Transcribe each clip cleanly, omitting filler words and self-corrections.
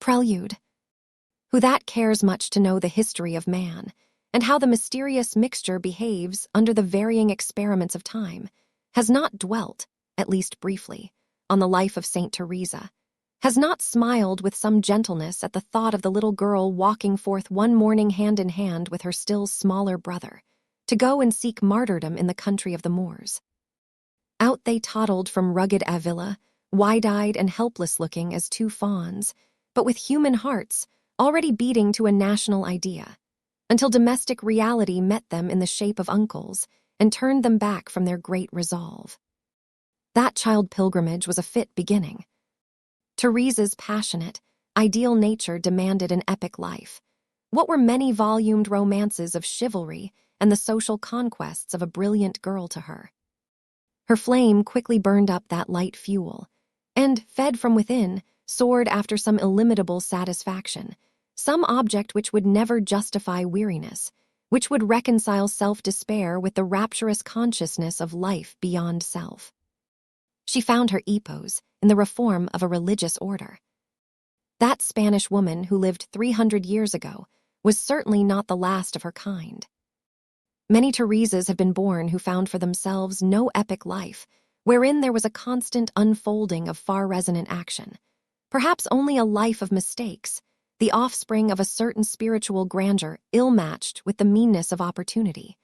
Prelude. Who that cares much to know the history of man, and how the mysterious mixture behaves under the varying experiments of time, has not dwelt, at least briefly, on the life of Saint Theresa, has not smiled with some gentleness at the thought of the little girl walking forth one morning hand in hand with her still smaller brother, to go and seek martyrdom in the country of the Moors. Out they toddled from rugged Avila, wide-eyed and helpless-looking as two fawns, but with human hearts already beating to a national idea, until domestic reality met them in the shape of uncles and turned them back from their great resolve. That child pilgrimage was a fit beginning. Theresa's passionate, ideal nature demanded an epic life. What were many-volumed romances of chivalry and the social conquests of a brilliant girl to her? Her flame quickly burned up that light fuel, and, fed from within, soared after some illimitable satisfaction, some object which would never justify weariness, which would reconcile self-despair with the rapturous consciousness of life beyond self. She found her epos in the reform of a religious order. That Spanish woman who lived 300 years ago was certainly not the last of her kind. Many Theresas have been born who found for themselves no epic life, wherein there was a constant unfolding of far-resonant action, perhaps only a life of mistakes, the offspring of a certain spiritual grandeur ill-matched with the meanness of opportunity,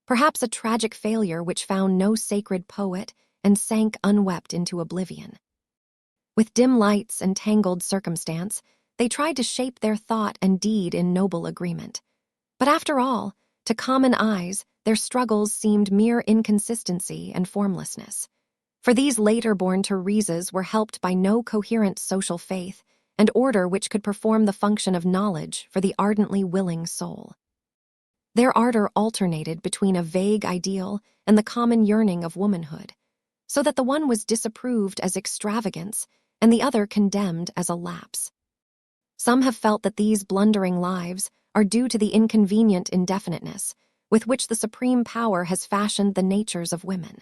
perhaps a tragic failure which found no sacred poet and sank unwept into oblivion. With dim lights and tangled circumstance, they tried to shape their thought and deed in noble agreement. But after all, to common eyes, their struggles seemed mere inconsistency and formlessness. For these later-born Theresas were helped by no coherent social faith and order which could perform the function of knowledge for the ardently willing soul. Their ardor alternated between a vague ideal and the common yearning of womanhood, so that the one was disapproved as extravagance and the other condemned as a lapse. Some have felt that these blundering lives are due to the inconvenient indefiniteness with which the supreme power has fashioned the natures of women.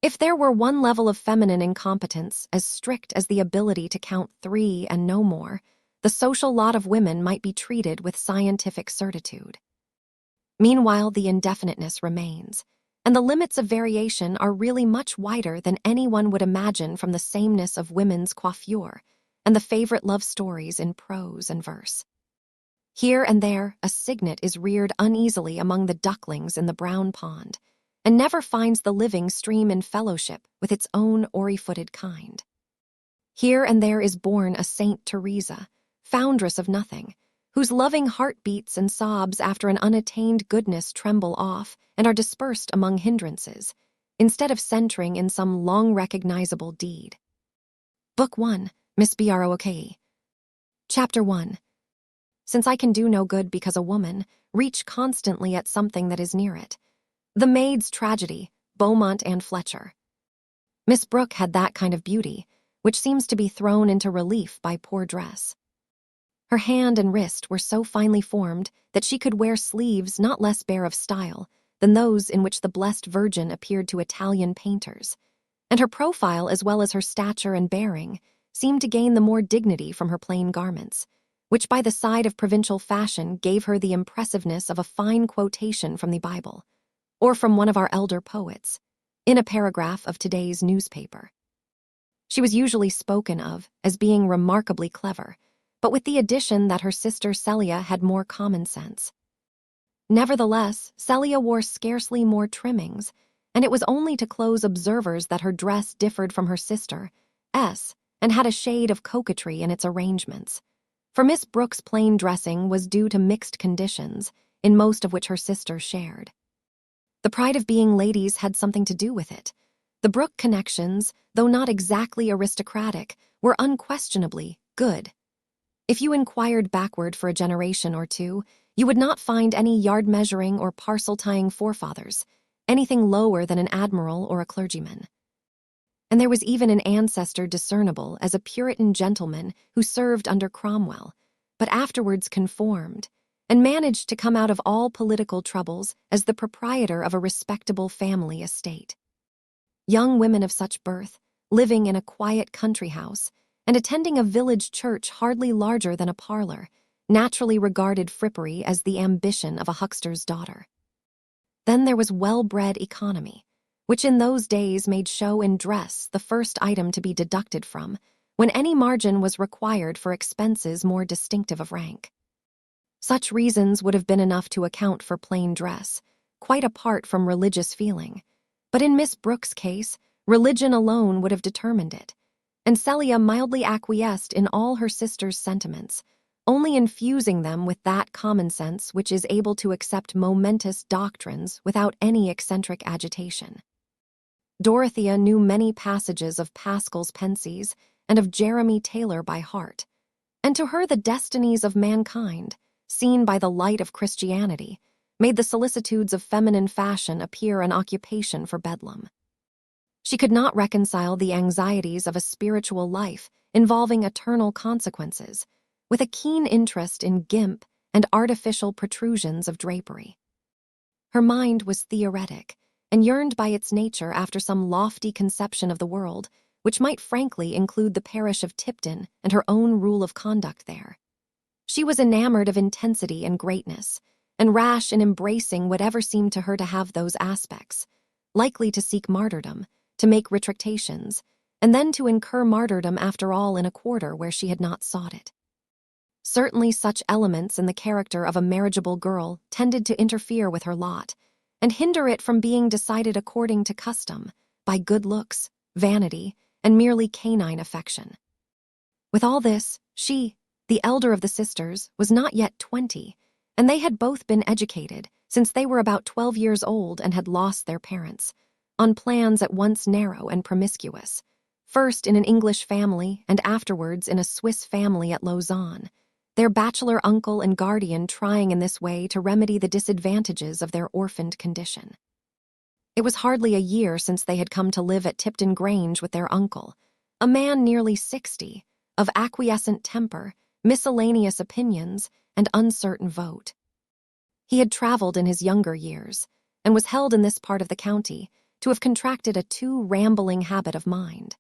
If there were one level of feminine incompetence as strict as the ability to count 3 and no more, the social lot of women might be treated with scientific certitude. Meanwhile, the indefiniteness remains, and the limits of variation are really much wider than anyone would imagine from the sameness of women's coiffure and the favorite love stories in prose and verse. Here and there, a cygnet is reared uneasily among the ducklings in the brown pond, and never finds the living stream in fellowship with its own oary-footed kind. Here and there is born a Saint Theresa, foundress of nothing, whose loving heartbeats and sobs after an unattained goodness tremble off and are dispersed among hindrances, instead of centering in some long-recognizable deed. Book 1, Miss Brooke. Chapter 1. Since I can do no good because a woman, reach constantly at something that is near it. The Maid's Tragedy, Beaumont and Fletcher. Miss Brooke had that kind of beauty, which seems to be thrown into relief by poor dress. Her hand and wrist were so finely formed that she could wear sleeves not less bare of style than those in which the Blessed Virgin appeared to Italian painters, and her profile as well as her stature and bearing seemed to gain the more dignity from her plain garments, which by the side of provincial fashion gave her the impressiveness of a fine quotation from the Bible, or from one of our elder poets, in a paragraph of today's newspaper. She was usually spoken of as being remarkably clever, but with the addition that her sister Celia had more common sense. Nevertheless, Celia wore scarcely more trimmings, and it was only to close observers that her dress differed from her sister's, and had a shade of coquetry in its arrangements. For Miss Brooke's plain dressing was due to mixed conditions, in most of which her sister shared. The pride of being ladies had something to do with it. The Brooke connections, though not exactly aristocratic, were unquestionably good. If you inquired backward for a generation or two, you would not find any yard-measuring or parcel-tying forefathers, anything lower than an admiral or a clergyman. And there was even an ancestor discernible as a Puritan gentleman who served under Cromwell, but afterwards conformed, and managed to come out of all political troubles as the proprietor of a respectable family estate. Young women of such birth, living in a quiet country house, and attending a village church hardly larger than a parlor, naturally regarded frippery as the ambition of a huckster's daughter. Then there was well-bred economy, which in those days made show in dress the first item to be deducted from, when any margin was required for expenses more distinctive of rank. Such reasons would have been enough to account for plain dress, quite apart from religious feeling. But in Miss Brooke's case, religion alone would have determined it, and Celia mildly acquiesced in all her sister's sentiments, only infusing them with that common sense which is able to accept momentous doctrines without any eccentric agitation. Dorothea knew many passages of Pascal's Pensies and of Jeremy Taylor by heart, and to her the destinies of mankind, seen by the light of Christianity, made the solicitudes of feminine fashion appear an occupation for bedlam. She could not reconcile the anxieties of a spiritual life involving eternal consequences with a keen interest in gimp and artificial protrusions of drapery. Her mind was theoretic and yearned by its nature after some lofty conception of the world which might frankly include the parish of Tipton and her own rule of conduct there. She was enamored of intensity and greatness, and rash in embracing whatever seemed to her to have those aspects, likely to seek martyrdom, to make retractations, and then to incur martyrdom after all in a quarter where she had not sought it. Certainly such elements in the character of a marriageable girl tended to interfere with her lot, and hinder it from being decided according to custom, by good looks, vanity, and merely canine affection. With all this, she, the elder of the sisters, was not yet 20, and they had both been educated, since they were about 12 years old and had lost their parents, on plans at once narrow and promiscuous, first in an English family and afterwards in a Swiss family at Lausanne, their bachelor uncle and guardian trying in this way to remedy the disadvantages of their orphaned condition. It was hardly a year since they had come to live at Tipton Grange with their uncle, a man nearly 60, of acquiescent temper, miscellaneous opinions, and uncertain vote. He had traveled in his younger years, and was held in this part of the county to have contracted a too rambling habit of mind.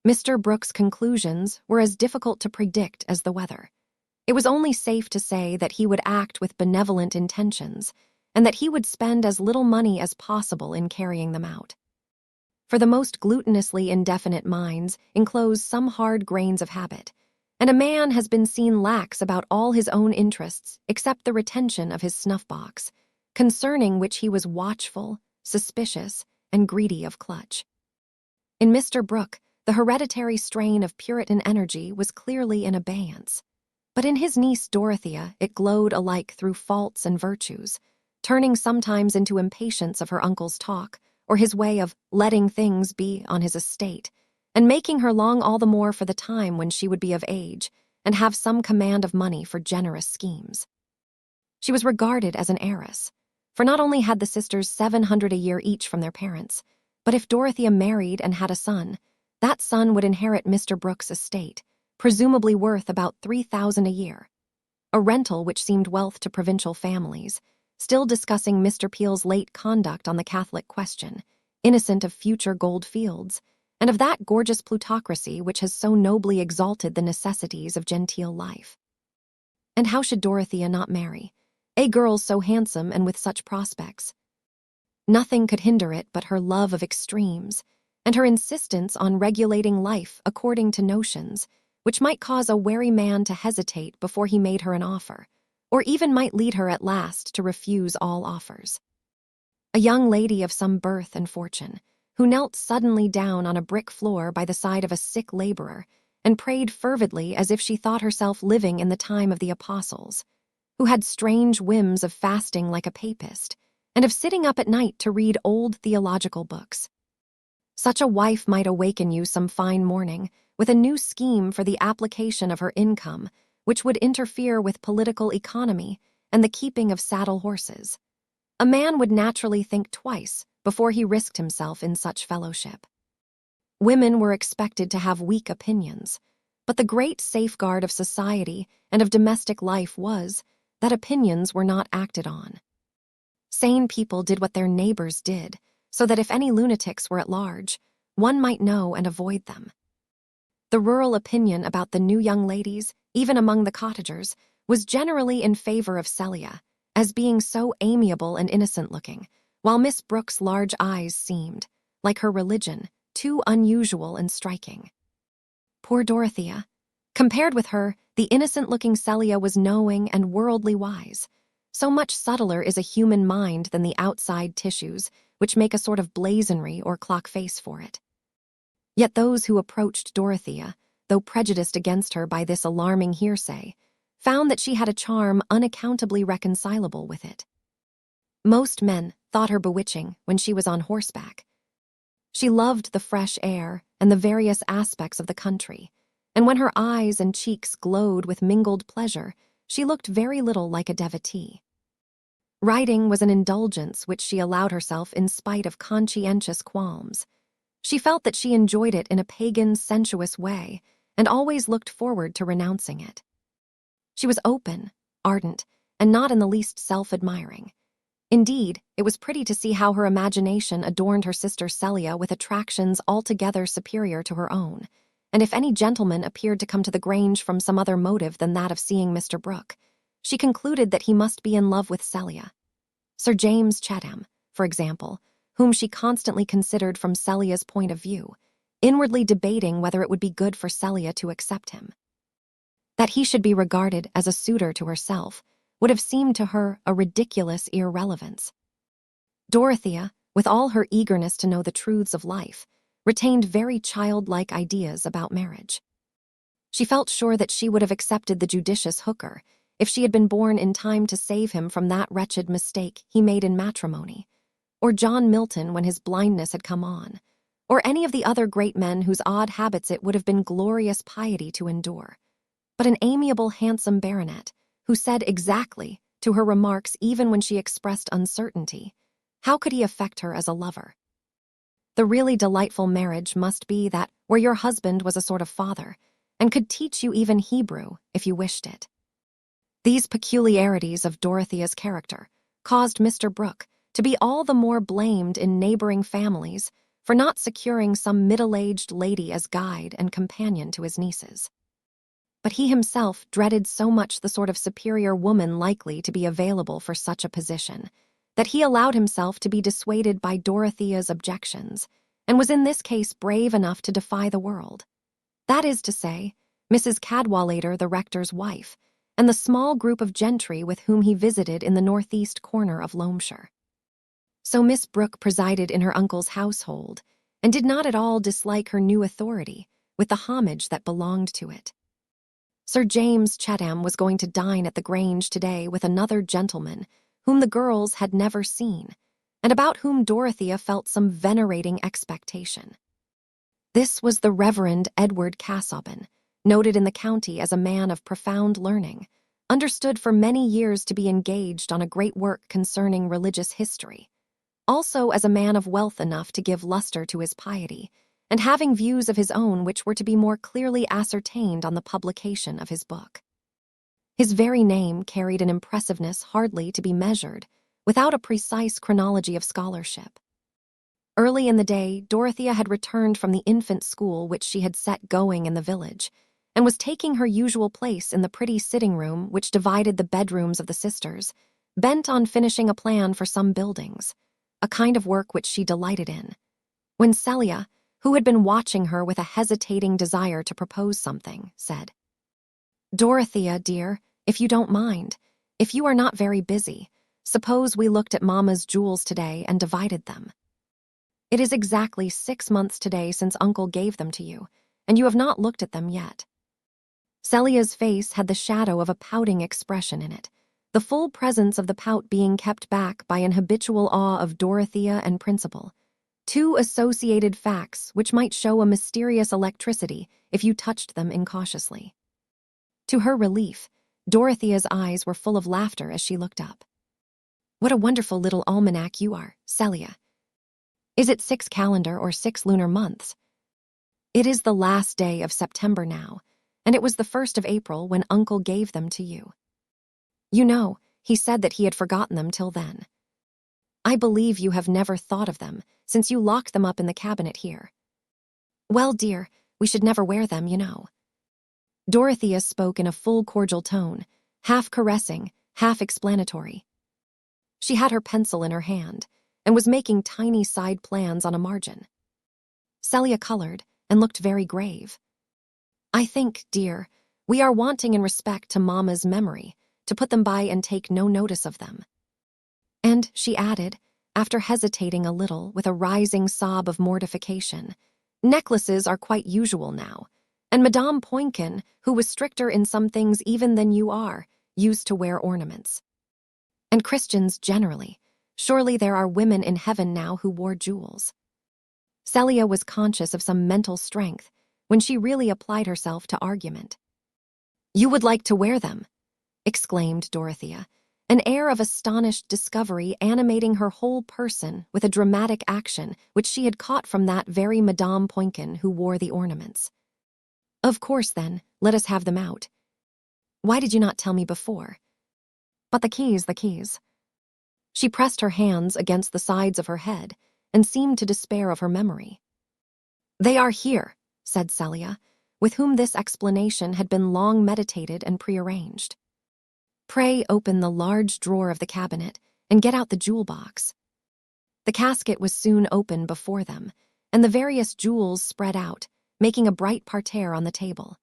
Mr. Brooke's conclusions were as difficult to predict as the weather. It was only safe to say that he would act with benevolent intentions, and that he would spend as little money as possible in carrying them out. For the most glutinously indefinite minds enclose some hard grains of habit, and a man has been seen lax about all his own interests except the retention of his snuff-box, concerning which he was watchful, suspicious, and greedy of clutch. In Mr. Brooke, the hereditary strain of Puritan energy was clearly in abeyance, but in his niece Dorothea it glowed alike through faults and virtues, turning sometimes into impatience of her uncle's talk, or his way of letting things be on his estate, and making her long all the more for the time when she would be of age and have some command of money for generous schemes. She was regarded as an heiress, for not only had the sisters 700 a year each from their parents, but if Dorothea married and had a son, that son would inherit Mr. Brooke's estate, presumably worth about 3,000 a year, a rental which seemed wealth to provincial families, still discussing Mr. Peel's late conduct on the Catholic question, innocent of future gold fields, and of that gorgeous plutocracy which has so nobly exalted the necessities of genteel life. And how should Dorothea not marry, a girl so handsome and with such prospects? Nothing could hinder it but her love of extremes, and her insistence on regulating life according to notions which might cause a wary man to hesitate before he made her an offer, or even might lead her at last to refuse all offers. A young lady of some birth and fortune, who knelt suddenly down on a brick floor by the side of a sick laborer and prayed fervidly as if she thought herself living in the time of the apostles, who had strange whims of fasting like a papist, and of sitting up at night to read old theological books. Such a wife might awaken you some fine morning with a new scheme for the application of her income, which would interfere with political economy and the keeping of saddle horses. A man would naturally think twice before he risked himself in such fellowship. Women were expected to have weak opinions, but the great safeguard of society and of domestic life was that opinions were not acted on. Sane people did what their neighbors did, so that if any lunatics were at large, one might know and avoid them. The rural opinion about the new young ladies, even among the cottagers, was generally in favor of Celia, as being so amiable and innocent-looking, while Miss Brooke's large eyes seemed, like her religion, too unusual and striking. Poor Dorothea. Compared with her, the innocent-looking Celia was knowing and worldly wise. So much subtler is a human mind than the outside tissues, which make a sort of blazonry or clock face for it. Yet those who approached Dorothea, though prejudiced against her by this alarming hearsay, found that she had a charm unaccountably reconcilable with it. Most men thought her bewitching when she was on horseback. She loved the fresh air and the various aspects of the country, and when her eyes and cheeks glowed with mingled pleasure, she looked very little like a devotee. Riding was an indulgence which she allowed herself in spite of conscientious qualms. She felt that she enjoyed it in a pagan, sensuous way, and always looked forward to renouncing it. She was open, ardent, and not in the least self-admiring. Indeed, it was pretty to see how her imagination adorned her sister Celia with attractions altogether superior to her own, and if any gentleman appeared to come to the Grange from some other motive than that of seeing Mr. Brooke, she concluded that he must be in love with Celia. Sir James Chatham, for example, whom she constantly considered from Celia's point of view, inwardly debating whether it would be good for Celia to accept him. That he should be regarded as a suitor to herself would have seemed to her a ridiculous irrelevance. Dorothea, with all her eagerness to know the truths of life, retained very childlike ideas about marriage. She felt sure that she would have accepted the judicious Hooker if she had been born in time to save him from that wretched mistake he made in matrimony, or John Milton when his blindness had come on, or any of the other great men whose odd habits it would have been glorious piety to endure. But an amiable, handsome baronet, who said exactly to her remarks even when she expressed uncertainty, how could he affect her as a lover? The really delightful marriage must be that where your husband was a sort of father, and could teach you even Hebrew if you wished it. These peculiarities of Dorothea's character caused Mr. Brooke to be all the more blamed in neighboring families for not securing some middle-aged lady as guide and companion to his nieces. But he himself dreaded so much the sort of superior woman likely to be available for such a position that he allowed himself to be dissuaded by Dorothea's objections, and was in this case brave enough to defy the world. That is to say, Mrs. Cadwallader, the rector's wife, and the small group of gentry with whom he visited in the northeast corner of Loamshire. So Miss Brooke presided in her uncle's household, and did not at all dislike her new authority, with the homage that belonged to it. Sir James Chatham was going to dine at the Grange today with another gentleman whom the girls had never seen, and about whom Dorothea felt some venerating expectation. This was the Reverend Edward Casaubon, noted in the county as a man of profound learning, understood for many years to be engaged on a great work concerning religious history, also as a man of wealth enough to give luster to his piety, and having views of his own which were to be more clearly ascertained on the publication of his book. His very name carried an impressiveness hardly to be measured, without a precise chronology of scholarship. Early in the day, Dorothea had returned from the infant school which she had set going in the village, and was taking her usual place in the pretty sitting-room which divided the bedrooms of the sisters, bent on finishing a plan for some buildings, a kind of work which she delighted in, when Celia, who had been watching her with a hesitating desire to propose something, said, "Dorothea, dear, if you don't mind, if you are not very busy, suppose we looked at Mamma's jewels today and divided them. It is exactly 6 months today since Uncle gave them to you, and you have not looked at them yet." Celia's face had the shadow of a pouting expression in it, the full presence of the pout being kept back by an habitual awe of Dorothea and principle, two associated facts which might show a mysterious electricity if you touched them incautiously. To her relief, Dorothea's eyes were full of laughter as she looked up. "What a wonderful little almanac you are, Celia. Is it 6 calendar or 6 lunar months? It is the last day of September now, and it was the 1st of April when Uncle gave them to you. You know, he said that he had forgotten them till then. I believe you have never thought of them, since you locked them up in the cabinet here. Well, dear, We should never wear them, you know." Dorothea spoke in a full cordial tone, half caressing, half explanatory. She had her pencil in her hand and was making tiny side plans on a margin. Celia colored and looked very grave. "I think, dear, we are wanting in respect to Mamma's memory to put them by and take no notice of them." And she added, after hesitating a little with a rising sob of mortification, "Necklaces are quite usual now, and Madame Poinkin, who was stricter in some things even than you are, used to wear ornaments. And Christians generally. Surely there are women in heaven now who wore jewels." Celia was conscious of some mental strength when she really applied herself to argument. "You would like to wear them?" exclaimed Dorothea, an air of astonished discovery animating her whole person with a dramatic action which she had caught from that very Madame Poinkin who wore the ornaments. "Of course, then, let us have them out. Why did you not tell me before? But the keys. She pressed her hands against the sides of her head and seemed to despair of her memory. "They are here," said Celia, with whom this explanation had been long meditated and prearranged. "Pray open the large drawer of the cabinet and get out the jewel box." The casket was soon open before them, and the various jewels spread out, making a bright parterre on the table.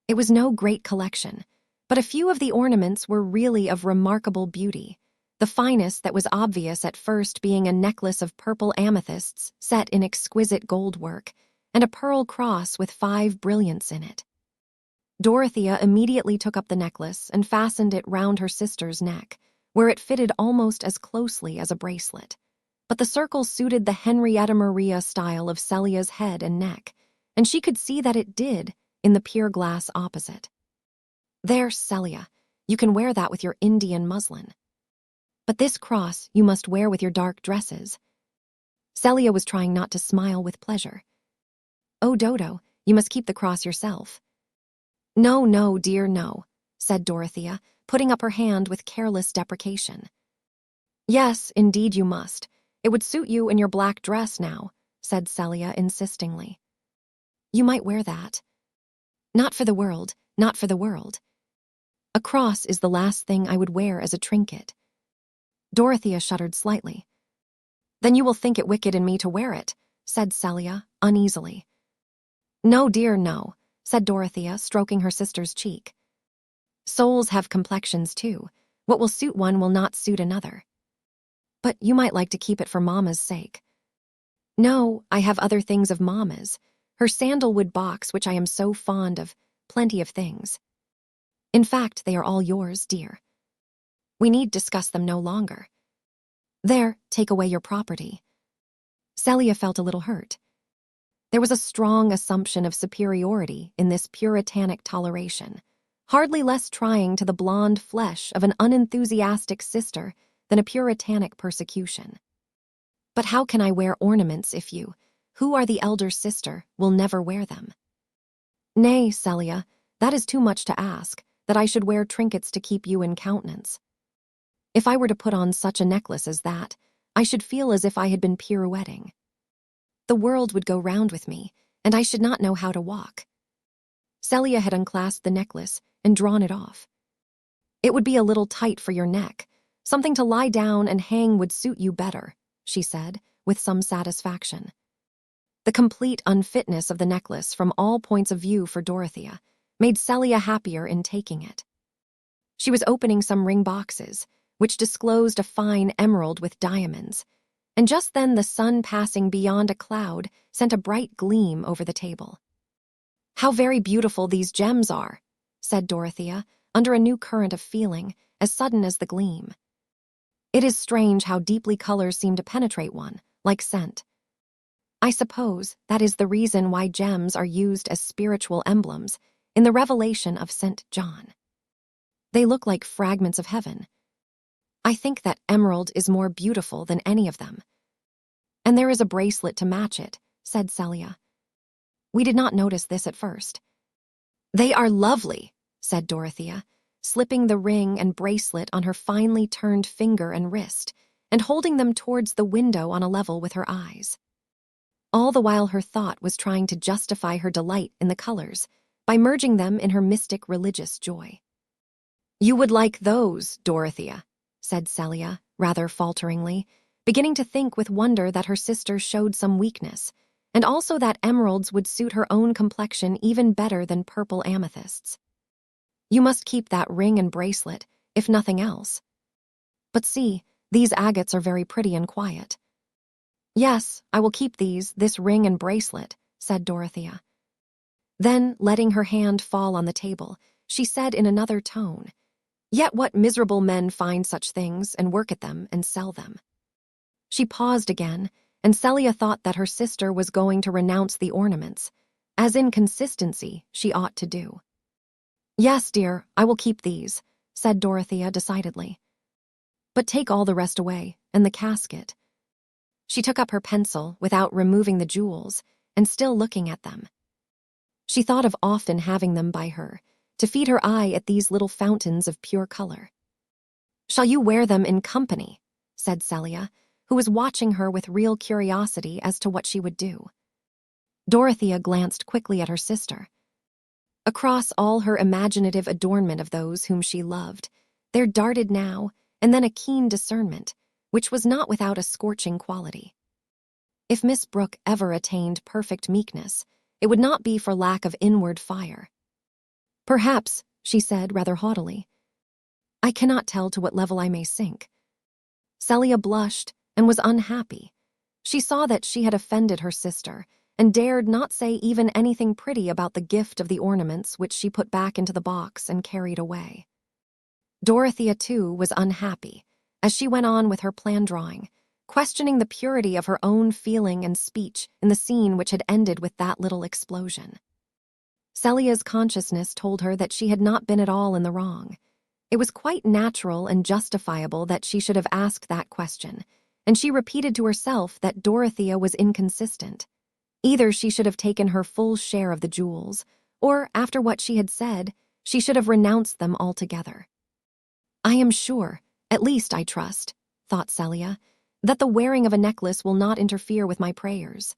It was no great collection, but a few of the ornaments were really of remarkable beauty, the finest that was obvious at first being a necklace of purple amethysts set in exquisite gold work, and a pearl cross with 5 brilliants in it. Dorothea immediately took up the necklace and fastened it round her sister's neck, where it fitted almost as closely as a bracelet. But the circle suited the Henrietta Maria style of Celia's head and neck, and she could see that it did in the pier glass opposite. "There, Celia, you can wear that with your Indian muslin. But this cross you must wear with your dark dresses." Celia was trying not to smile with pleasure. "Oh, Dodo, you must keep the cross yourself." No, dear, no," said Dorothea, putting up her hand with careless deprecation. "Yes, indeed you must. It would suit you in your black dress now," said Celia insistingly. "You might wear that." Not for the world. A cross is the last thing I would wear as a trinket." Dorothea shuddered slightly. "Then you will think it wicked in me to wear it," said Celia, uneasily. "No, dear, no," said Dorothea, stroking her sister's cheek. "Souls have complexions, too. What will suit one will not suit another. But you might like to keep it for Mamma's sake." "No, I have other things of Mamma's. Her sandalwood box, which I am so fond of, plenty of things. In fact, they are all yours, dear. We need discuss them no longer. There, take away your property." Celia felt a little hurt. There was a strong assumption of superiority in this puritanic toleration, hardly less trying to the blonde flesh of an unenthusiastic sister than a puritanic persecution. "But how can I wear ornaments if you, who are the elder sister, will never wear them?" "Nay, Celia, that is too much to ask, that I should wear trinkets to keep you in countenance. If I were to put on such a necklace as that, I should feel as if I had been pirouetting. The world would go round with me, and I should not know how to walk." Celia had unclasped the necklace and drawn it off. "It would be a little tight for your neck. Something to lie down and hang would suit you better," she said, with some satisfaction. The complete unfitness of the necklace from all points of view for Dorothea made Celia happier in taking it. She was opening some ring boxes, which disclosed a fine emerald with diamonds, and just then the sun passing beyond a cloud sent a bright gleam over the table. "How very beautiful these gems are," said Dorothea, under a new current of feeling, as sudden as the gleam. "It is strange how deeply colors seem to penetrate one, like scent. I suppose that is the reason why gems are used as spiritual emblems in the revelation of St. John. They look like fragments of heaven. I think that emerald is more beautiful than any of them. And there is a bracelet to match it," said Celia. "We did not notice this at first." "They are lovely," said Dorothea, slipping the ring and bracelet on her finely turned finger and wrist, and holding them towards the window on a level with her eyes. all the while her thought was trying to justify her delight in the colors by merging them in her mystic religious joy. "You would like those, Dorothea," said Celia, rather falteringly, beginning to think with wonder that her sister showed some weakness, and also that emeralds would suit her own complexion even better than purple amethysts. "You must keep that ring and bracelet, if nothing else. But see, these agates are very pretty and quiet." "Yes, I will keep this ring and bracelet," said Dorothea. Then, letting her hand fall on the table, she said in another tone, "Yet what miserable men find such things and work at them and sell them." She paused again, and Celia thought that her sister was going to renounce the ornaments, as in consistency she ought to do. "Yes, dear, I will keep these," said Dorothea decidedly. "But take all the rest away, and the casket." She took up her pencil without removing the jewels, and still looking at them. She thought of often having them by her, to feed her eye at these little fountains of pure color. "Shall you wear them in company?" said Celia, who was watching her with real curiosity as to what she would do. Dorothea glanced quickly at her sister. Across all her imaginative adornment of those whom she loved, there darted now and then a keen discernment, which was not without a scorching quality. If Miss Brooke ever attained perfect meekness, it would not be for lack of inward fire. "Perhaps," she said rather haughtily, "I cannot tell to what level I may sink." Celia blushed and was unhappy. She saw that she had offended her sister, and dared not say even anything pretty about the gift of the ornaments which she put back into the box and carried away. Dorothea, too, was unhappy, as she went on with her plan drawing, questioning the purity of her own feeling and speech in the scene which had ended with that little explosion. Celia's consciousness told her that she had not been at all in the wrong. It was quite natural and justifiable that she should have asked that question, and she repeated to herself that Dorothea was inconsistent. Either she should have taken her full share of the jewels, or, after what she had said, she should have renounced them altogether. "I am sure, at least I trust," thought Celia, "that the wearing of a necklace will not interfere with my prayers.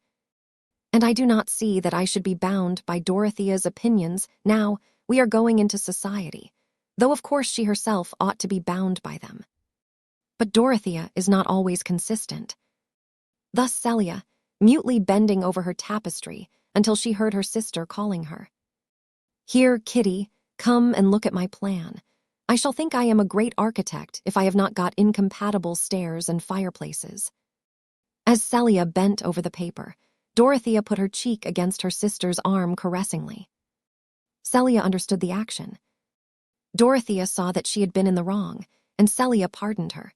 And I do not see that I should be bound by Dorothea's opinions now we are going into society, though of course she herself ought to be bound by them. But Dorothea is not always consistent." Thus Celia, mutely bending over her tapestry until she heard her sister calling her. "Here, Kitty, come and look at my plan. I shall think I am a great architect if I have not got incompatible stairs and fireplaces." As Celia bent over the paper, Dorothea put her cheek against her sister's arm caressingly. Celia understood the action. Dorothea saw that she had been in the wrong, and Celia pardoned her.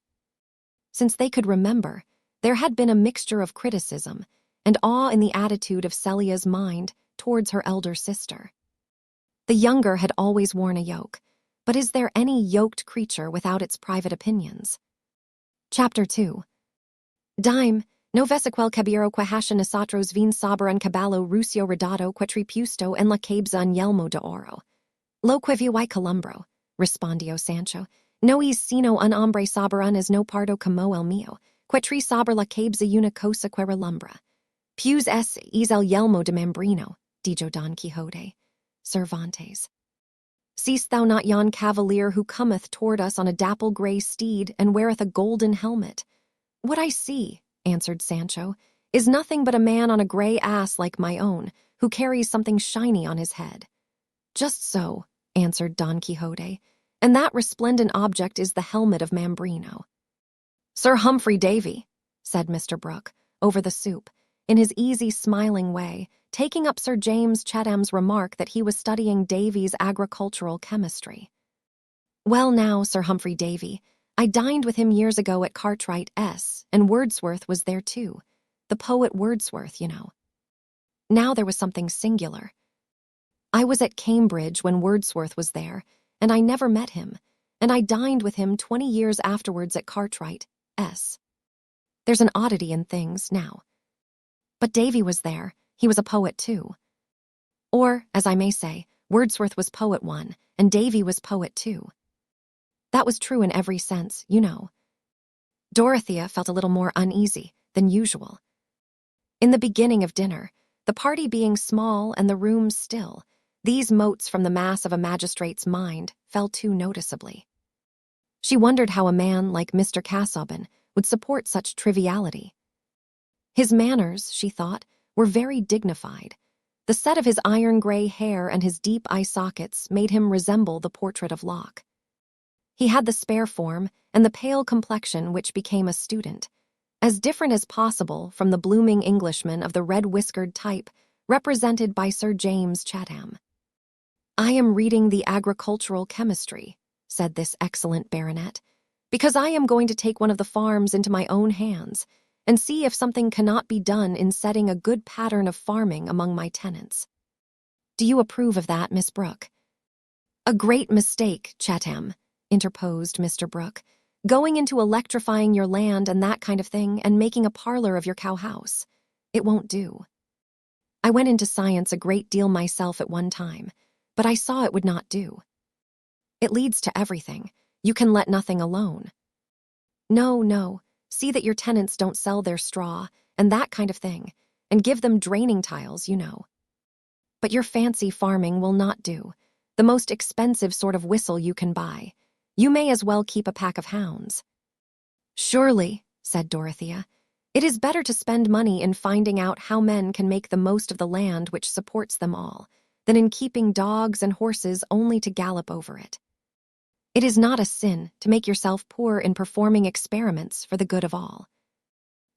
Since they could remember, there had been a mixture of criticism and awe in the attitude of Celia's mind towards her elder sister. The younger had always worn a yoke, but is there any yoked creature without its private opinions? Chapter 2. Dime, no vesiquel cabiro qua hasha nosotros vin saberan caballo rusio redato quatripusto en la cabeza en yelmo de oro. Lo que vi columbro, respondio Sancho, no es sino un hombre saberan es no pardo como el mío, quatri saber la cabeza una cosa que relumbra. Pues es el yelmo de Mambrino, dijo Don Quixote. Cervantes. "Seest thou not yon cavalier who cometh toward us on a dapple grey steed and weareth a golden helmet?" "What I see," answered Sancho, "is nothing but a man on a grey ass like my own, who carries something shiny on his head." "Just so," answered Don Quixote, "and that resplendent object is the helmet of Mambrino." "Sir Humphrey Davy," said Mr. Brooke, over the soup, in his easy, smiling way, taking up Sir James Chetham's remark that he was studying Davy's agricultural chemistry. "Well now, Sir Humphrey Davy, I dined with him years ago at Cartwright-'s, and Wordsworth was there too. The poet Wordsworth, you know." Now there was something singular. "I was at Cambridge when Wordsworth was there, and I never met him, and I dined with him 20 years afterwards at Cartwright-'s. There's an oddity in things, now. But Davy was there. He was a poet too. Or, as I may say, Wordsworth was poet one, and Davy was poet too. That was true in every sense, you know." Dorothea felt a little more uneasy than usual. In the beginning of dinner, the party being small and the room still, these motes from the mass of a magistrate's mind fell too noticeably. She wondered how a man like Mr. Casaubon would support such triviality. His manners, she thought, were very dignified. The set of his iron-gray hair and his deep eye sockets made him resemble the portrait of Locke. He had the spare form and the pale complexion which became a student, as different as possible from the blooming Englishman of the red-whiskered type represented by Sir James Chatham. "I am reading the agricultural chemistry," said this excellent baronet, "because I am going to take one of the farms into my own hands and see if something cannot be done in setting a good pattern of farming among my tenants. Do you approve of that, Miss Brooke?" "A great mistake, Chatham," interposed Mr. Brooke, "going into electrifying your land and that kind of thing and making a parlor of your cow-house. It won't do. I went into science a great deal myself at one time, but I saw it would not do. It leads to everything. You can let nothing alone. No, see that your tenants don't sell their straw and that kind of thing, and give them draining tiles, you know. But your fancy farming will not do. The most expensive sort of whistle you can buy. You may as well keep a pack of hounds." "Surely," said Dorothea, "it is better to spend money in finding out how men can make the most of the land which supports them all, than in keeping dogs and horses only to gallop over it. It is not a sin to make yourself poor in performing experiments for the good of all."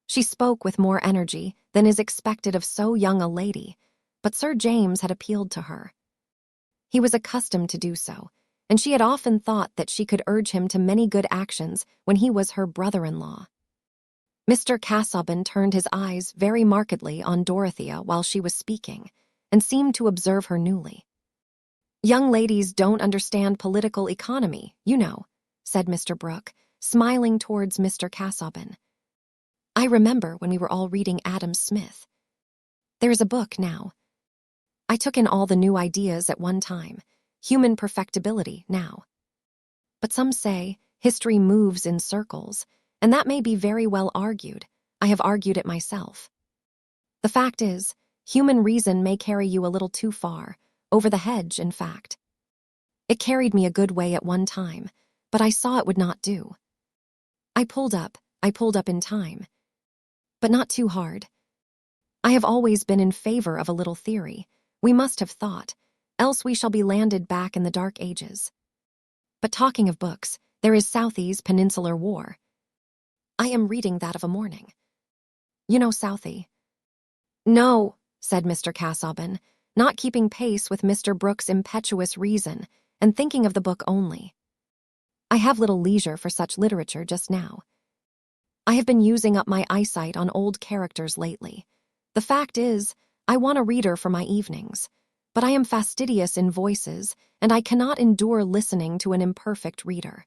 She spoke with more energy than is expected of so young a lady, but Sir James had appealed to her. He was accustomed to do so, and she had often thought that she could urge him to many good actions when he was her brother-in-law. Mr. Casaubon turned his eyes very markedly on Dorothea while she was speaking, and seemed to observe her newly. "Young ladies don't understand political economy, you know," said Mr. Brooke, smiling towards Mr. Casaubon. "I remember when we were all reading Adam Smith. There is a book now. I took in all the new ideas at one time, human perfectibility now. But some say history moves in circles, and that may be very well argued. I have argued it myself. The fact is, human reason may carry you a little too far, over the hedge, in fact. It carried me a good way at one time, but I saw it would not do. I pulled up in time. But not too hard. I have always been in favor of a little theory. We must have thought, else we shall be landed back in the Dark Ages. But talking of books, there is Southey's Peninsular War. I am reading that of a morning. You know Southey?" "No," said Mr. Casaubon, not keeping pace with Mr. Brooke's impetuous reason and thinking of the book only. "I have little leisure for such literature just now. I have been using up my eyesight on old characters lately. The fact is, I want a reader for my evenings, but I am fastidious in voices, and I cannot endure listening to an imperfect reader.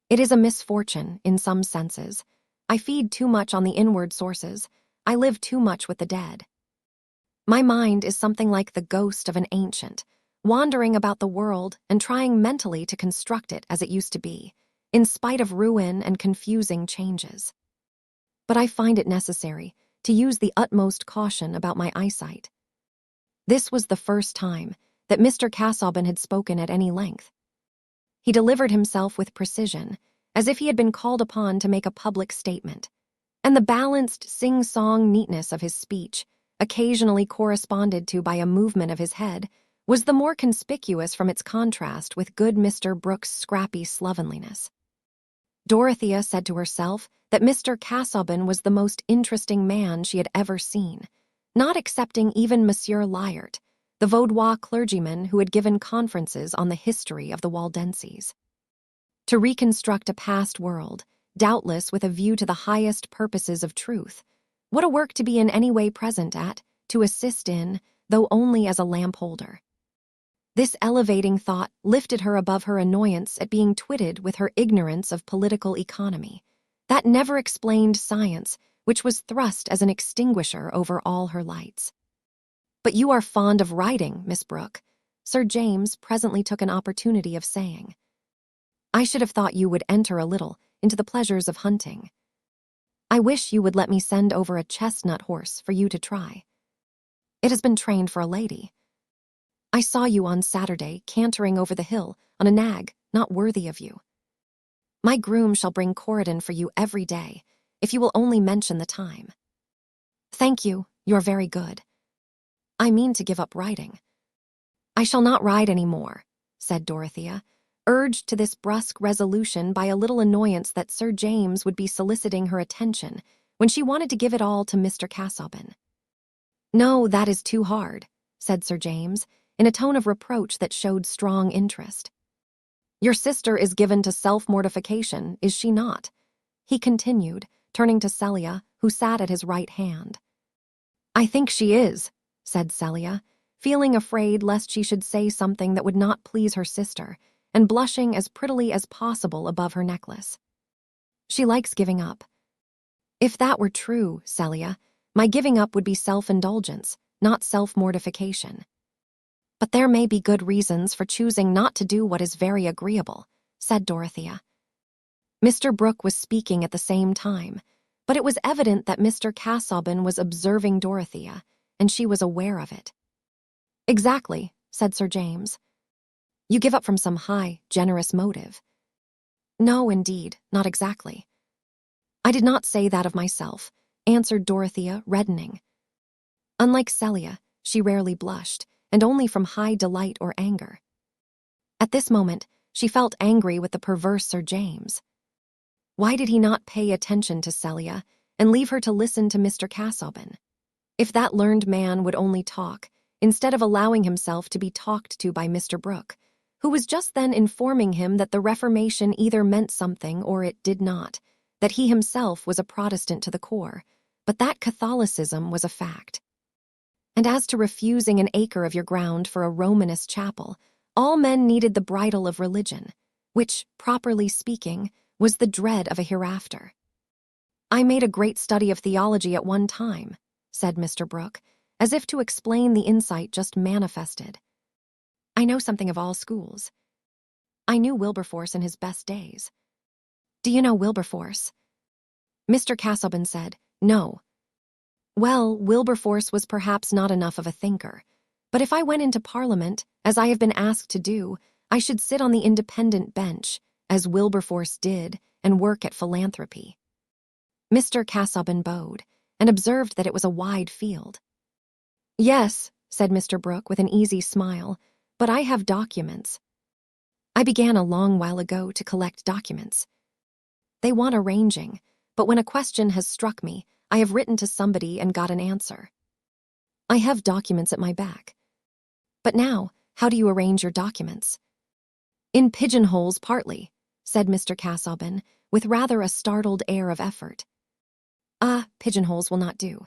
It is a misfortune, in some senses. I feed too much on the inward sources. I live too much with the dead. My mind is something like the ghost of an ancient, wandering about the world and trying mentally to construct it as it used to be, in spite of ruin and confusing changes. But I find it necessary to use the utmost caution about my eyesight." This was the first time that Mr. Casaubon had spoken at any length. He delivered himself with precision, as if he had been called upon to make a public statement, and the balanced, sing-song neatness of his speech, occasionally corresponded to by a movement of his head, was the more conspicuous from its contrast with good Mr. Brooke's scrappy slovenliness. Dorothea said to herself that Mr. Casaubon was the most interesting man she had ever seen, not excepting even Monsieur Eliot, the Vaudois clergyman who had given conferences on the history of the Waldenses. To reconstruct a past world, doubtless with a view to the highest purposes of truth, what a work to be in any way present at, to assist in, though only as a lamp-holder. This elevating thought lifted her above her annoyance at being twitted with her ignorance of political economy, that never-explained science which was thrust as an extinguisher over all her lights. "But you are fond of riding, Miss Brooke," Sir James presently took an opportunity of saying. "I should have thought you would enter a little into the pleasures of hunting." I wish you would let me send over a chestnut horse for you to try. It has been trained for a lady. I saw you on Saturday cantering over the hill on a nag not worthy of you. My groom shall bring Corydon for you every day, if you will only mention the time. Thank you, you're very good. I mean to give up riding. I shall not ride any more, said Dorothea, urged to this brusque resolution by a little annoyance that Sir James would be soliciting her attention when she wanted to give it all to Mr. Casaubon. No, that is too hard, said Sir James, in a tone of reproach that showed strong interest. Your sister is given to self-mortification, is she not? He continued, turning to Celia, who sat at his right hand. I think she is, said Celia, feeling afraid lest she should say something that would not please her sister, and blushing as prettily as possible above her necklace. She likes giving up. If that were true, Celia, my giving up would be self-indulgence, not self-mortification. But there may be good reasons for choosing not to do what is very agreeable, said Dorothea. Mr. Brooke was speaking at the same time, but it was evident that Mr. Casaubon was observing Dorothea, and she was aware of it. Exactly, said Sir James. You give up from some high, generous motive. No, indeed, not exactly. I did not say that of myself, answered Dorothea, reddening. Unlike Celia, she rarely blushed, and only from high delight or anger. At this moment, she felt angry with the perverse Sir James. Why did he not pay attention to Celia and leave her to listen to Mr. Casaubon? If that learned man would only talk, instead of allowing himself to be talked to by Mr. Brooke, who was just then informing him that the Reformation either meant something or it did not, that he himself was a Protestant to the core, but that Catholicism was a fact. And as to refusing an acre of your ground for a Romanist chapel, all men needed the bridle of religion, which, properly speaking, was the dread of a hereafter. I made a great study of theology at one time, said Mr. Brooke, as if to explain the insight just manifested. I know something of all schools. I knew Wilberforce in his best days. Do you know Wilberforce? Mr. Casaubon said, no. Well, Wilberforce was perhaps not enough of a thinker, but if I went into Parliament, as I have been asked to do, I should sit on the independent bench, as Wilberforce did, and work at philanthropy. Mr. Casaubon bowed, and observed that it was a wide field. Yes, said Mr. Brooke with an easy smile, but I have documents. I began a long while ago to collect documents. They want arranging, but when a question has struck me, I have written to somebody and got an answer. I have documents at my back. But now, how do you arrange your documents? In pigeonholes partly, said Mr. Casaubon, with rather a startled air of effort. Ah, pigeonholes will not do.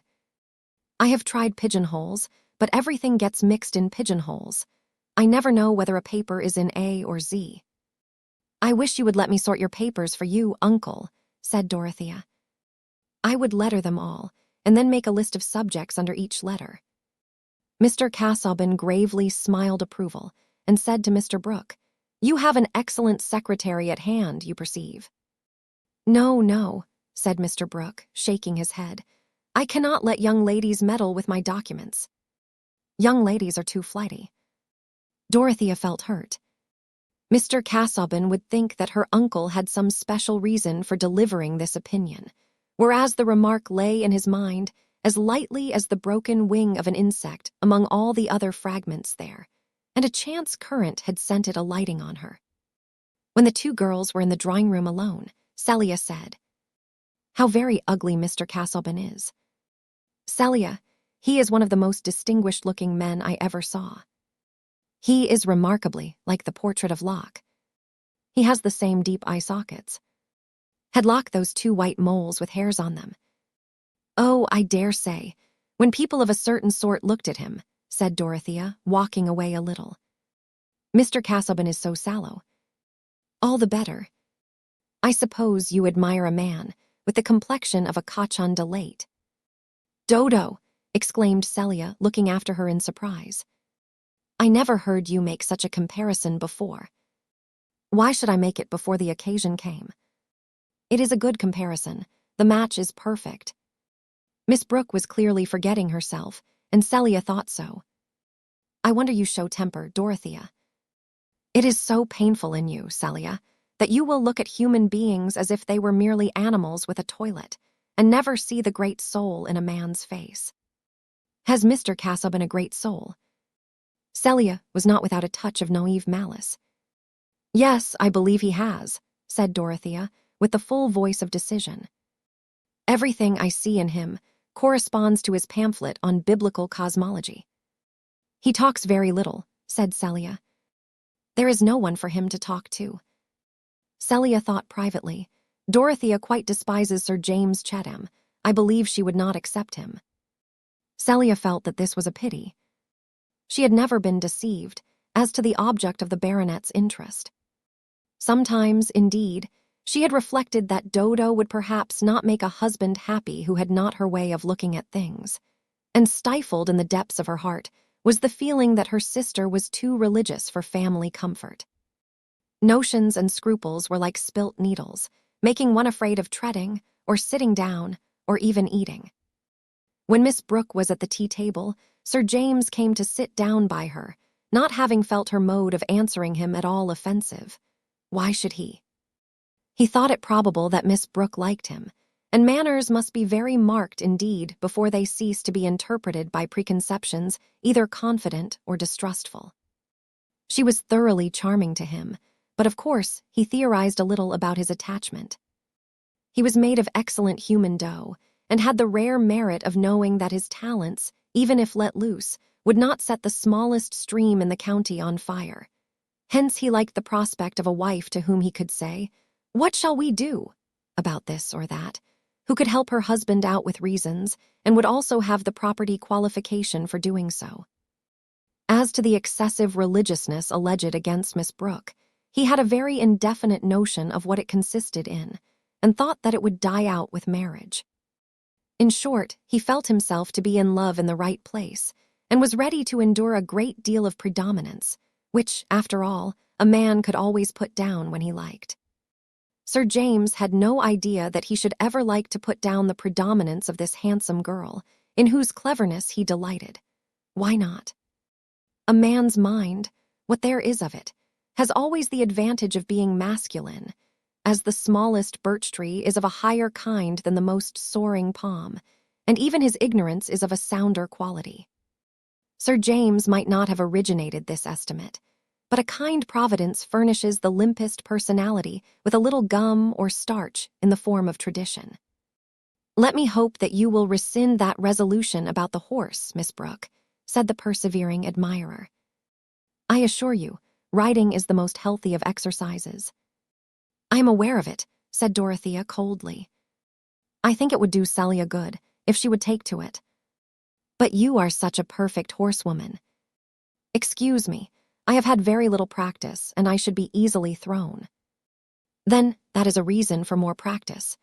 I have tried pigeonholes, but everything gets mixed in pigeonholes. I never know whether a paper is in A or Z. I wish you would let me sort your papers for you, uncle, said Dorothea. I would letter them all, and then make a list of subjects under each letter. Mr. Casaubon gravely smiled approval, and said to Mr. Brooke, You have an excellent secretary at hand, you perceive. No, no, said Mr. Brooke, shaking his head. I cannot let young ladies meddle with my documents. Young ladies are too flighty. Dorothea felt hurt. Mr. Casaubon would think that her uncle had some special reason for delivering this opinion, whereas the remark lay in his mind as lightly as the broken wing of an insect among all the other fragments there, and a chance current had sent it alighting on her. When the two girls were in the drawing-room alone, Celia said, How very ugly Mr. Casaubon is. Celia, he is one of the most distinguished-looking men I ever saw. He is remarkably like the portrait of Locke. He has the same deep eye sockets. Had Locke those two white moles with hairs on them? Oh, I dare say, when people of a certain sort looked at him, said Dorothea, walking away a little. Mr. Casaubon is so sallow. All the better. I suppose you admire a man with the complexion of a cochon de lait. Dodo, exclaimed Celia, looking after her in surprise. I never heard you make such a comparison before. Why should I make it before the occasion came? It is a good comparison, The match is perfect. Miss Brooke was clearly forgetting herself, and Celia thought so. I wonder you show temper, Dorothea. It is so painful in you, Celia, that you will look at human beings as if they were merely animals with a toilet, and never see the great soul in a man's face. Has Mr. Casaubon a great soul? Celia was not without a touch of naive malice. Yes, I believe he has, said Dorothea, with the full voice of decision. Everything I see in him corresponds to his pamphlet on biblical cosmology. He talks very little, said Celia. There is no one for him to talk to. Celia thought privately, Dorothea quite despises Sir James Chatham. I believe she would not accept him. Celia felt that this was a pity. She had never been deceived as to the object of the baronet's interest. Sometimes, indeed, she had reflected that Dodo would perhaps not make a husband happy who had not her way of looking at things, and stifled in the depths of her heart was the feeling that her sister was too religious for family comfort. Notions and scruples were like spilt needles, making one afraid of treading, or sitting down, or even eating. When Miss Brooke was at the tea table, Sir James came to sit down by her, not having felt her mode of answering him at all offensive. Why should he? He thought it probable that Miss Brooke liked him, and manners must be very marked indeed before they cease to be interpreted by preconceptions either confident or distrustful. She was thoroughly charming to him, but of course he theorized a little about his attachment. He was made of excellent human dough, and had the rare merit of knowing that his talents, even if let loose, would not set the smallest stream in the county on fire. Hence he liked the prospect of a wife to whom he could say, "What shall we do?" about this or that, who could help her husband out with reasons, and would also have the property qualification for doing so. As to the excessive religiousness alleged against Miss Brooke, he had a very indefinite notion of what it consisted in, and thought that it would die out with marriage. In short, he felt himself to be in love in the right place, and was ready to endure a great deal of predominance, which, after all, a man could always put down when he liked. Sir James had no idea that he should ever like to put down the predominance of this handsome girl, in whose cleverness he delighted. Why not? A man's mind, what there is of it, has always the advantage of being masculine, as the smallest birch tree is of a higher kind than the most soaring palm, and even his ignorance is of a sounder quality. Sir James might not have originated this estimate, but a kind providence furnishes the limpest personality with a little gum or starch in the form of tradition. Let me hope that you will rescind that resolution about the horse, Miss Brooke, said the persevering admirer. I assure you, riding is the most healthy of exercises. I am aware of it, said Dorothea coldly. I think it would do Celia good, if she would take to it. But you are such a perfect horsewoman. Excuse me, I have had very little practice, and I should be easily thrown. Then that is a reason for more practice.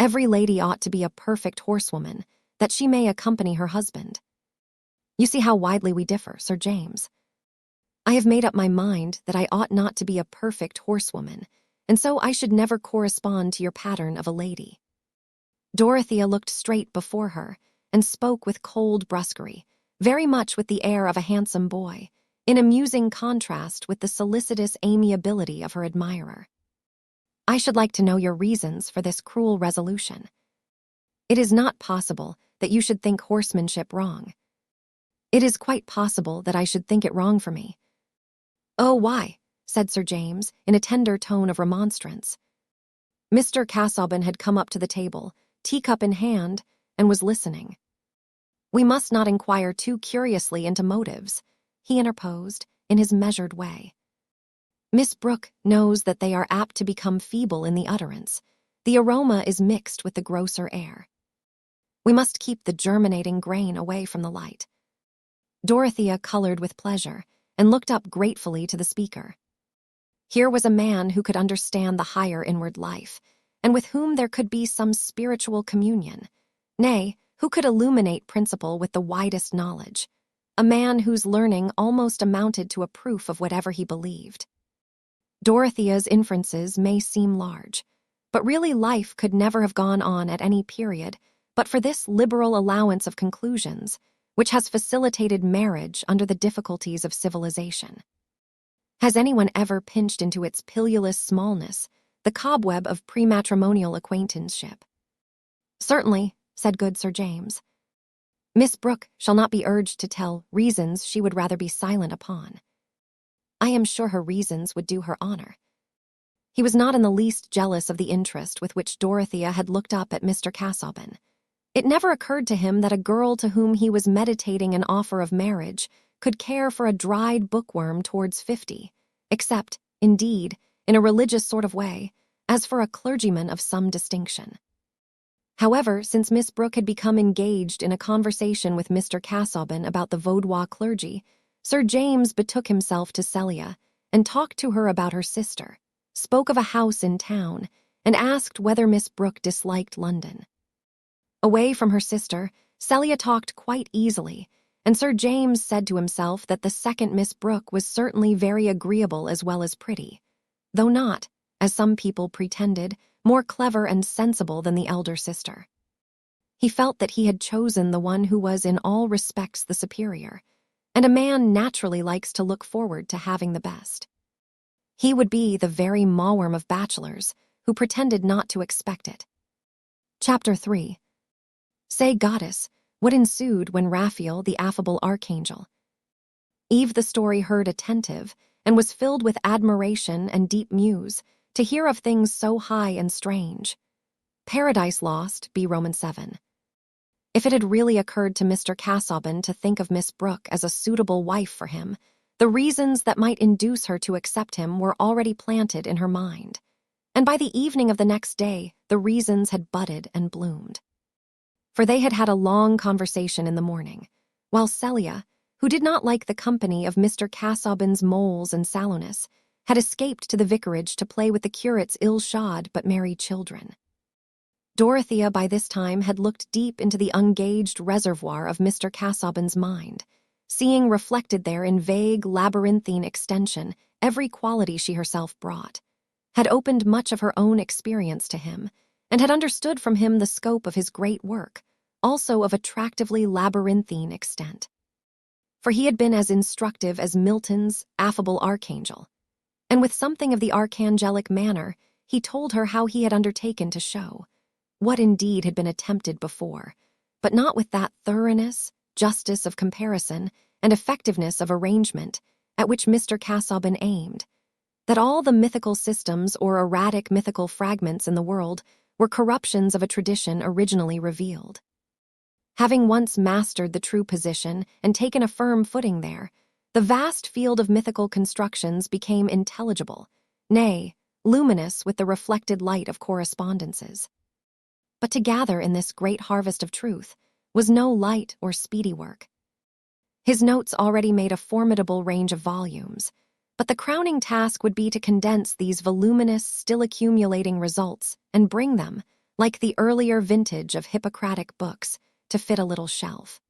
Every lady ought to be a perfect horsewoman, that she may accompany her husband. You see how widely we differ, Sir James. I have made up my mind that I ought not to be a perfect horsewoman, and so I should never correspond to your pattern of a lady. Dorothea looked straight before her, and spoke with cold brusquerie, very much with the air of a handsome boy, in amusing contrast with the solicitous amiability of her admirer. I should like to know your reasons for this cruel resolution. It is not possible that you should think horsemanship wrong. It is quite possible that I should think it wrong for me. Oh, why? Said Sir James, in a tender tone of remonstrance. Mr. Casaubon had come up to the table, teacup in hand, and was listening. We must not inquire too curiously into motives, he interposed, in his measured way. Miss Brooke knows that they are apt to become feeble in the utterance. The aroma is mixed with the grosser air. We must keep the germinating grain away from the light. Dorothea colored with pleasure, and looked up gratefully to the speaker. Here was a man who could understand the higher inward life, and with whom there could be some spiritual communion, nay, who could illuminate principle with the widest knowledge, a man whose learning almost amounted to a proof of whatever he believed. Dorothea's inferences may seem large, But really life could never have gone on at any period but for this liberal allowance of conclusions, which has facilitated marriage under the difficulties of civilization. Has anyone ever pinched into its pilulous smallness the cobweb of prematrimonial acquaintanceship? Certainly, said good Sir James. Miss Brooke shall not be urged to tell reasons she would rather be silent upon. I am sure her reasons would do her honor. He was not in the least jealous of the interest with which Dorothea had looked up at Mr. Casaubon. It never occurred to him that a girl to whom he was meditating an offer of marriage could care for a dried bookworm towards 50, except, indeed, in a religious sort of way, as for a clergyman of some distinction. However, since Miss Brooke had become engaged in a conversation with Mr. Casaubon about the Vaudois clergy, Sir James betook himself to Celia and talked to her about her sister, spoke of a house in town, and asked whether Miss Brooke disliked London. Away from her sister, Celia talked quite easily, and Sir James said to himself that the second Miss Brooke was certainly very agreeable as well as pretty, though not, as some people pretended, more clever and sensible than the elder sister. He felt that he had chosen the one who was in all respects the superior, and a man naturally likes to look forward to having the best. He would be the very mawworm of bachelors, who pretended not to expect it. Chapter 3. Say, goddess, what ensued when Raphael, the affable archangel? Eve the story heard attentive, and was filled with admiration and deep muse, to hear of things so high and strange. Paradise Lost, B. Roman 7. If it had really occurred to Mr. Casaubon to think of Miss Brooke as a suitable wife for him, the reasons that might induce her to accept him were already planted in her mind, and by the evening of the next day the reasons had budded and bloomed. For they had had a long conversation in the morning, while Celia, who did not like the company of Mr. Casaubon's moles and sallowness, had escaped to the vicarage to play with the curate's ill-shod but merry children. Dorothea by this time had looked deep into the ungauged reservoir of Mr. Casaubon's mind, seeing reflected there in vague labyrinthine extension every quality she herself brought, had opened much of her own experience to him, and had understood from him the scope of his great work, also of attractively labyrinthine extent. For he had been as instructive as Milton's affable archangel, and with something of the archangelic manner, he told her how he had undertaken to show what indeed had been attempted before, but not with that thoroughness, justice of comparison, and effectiveness of arrangement at which Mr. Casaubon aimed, that all the mythical systems or erratic mythical fragments in the world were corruptions of a tradition originally revealed. Having once mastered the true position and taken a firm footing there, the vast field of mythical constructions became intelligible, nay, luminous with the reflected light of correspondences. But to gather in this great harvest of truth was no light or speedy work. His notes already made a formidable range of volumes, but the crowning task would be to condense these voluminous, still accumulating results and bring them, like the earlier vintage of Hippocratic books, to fit a little shelf.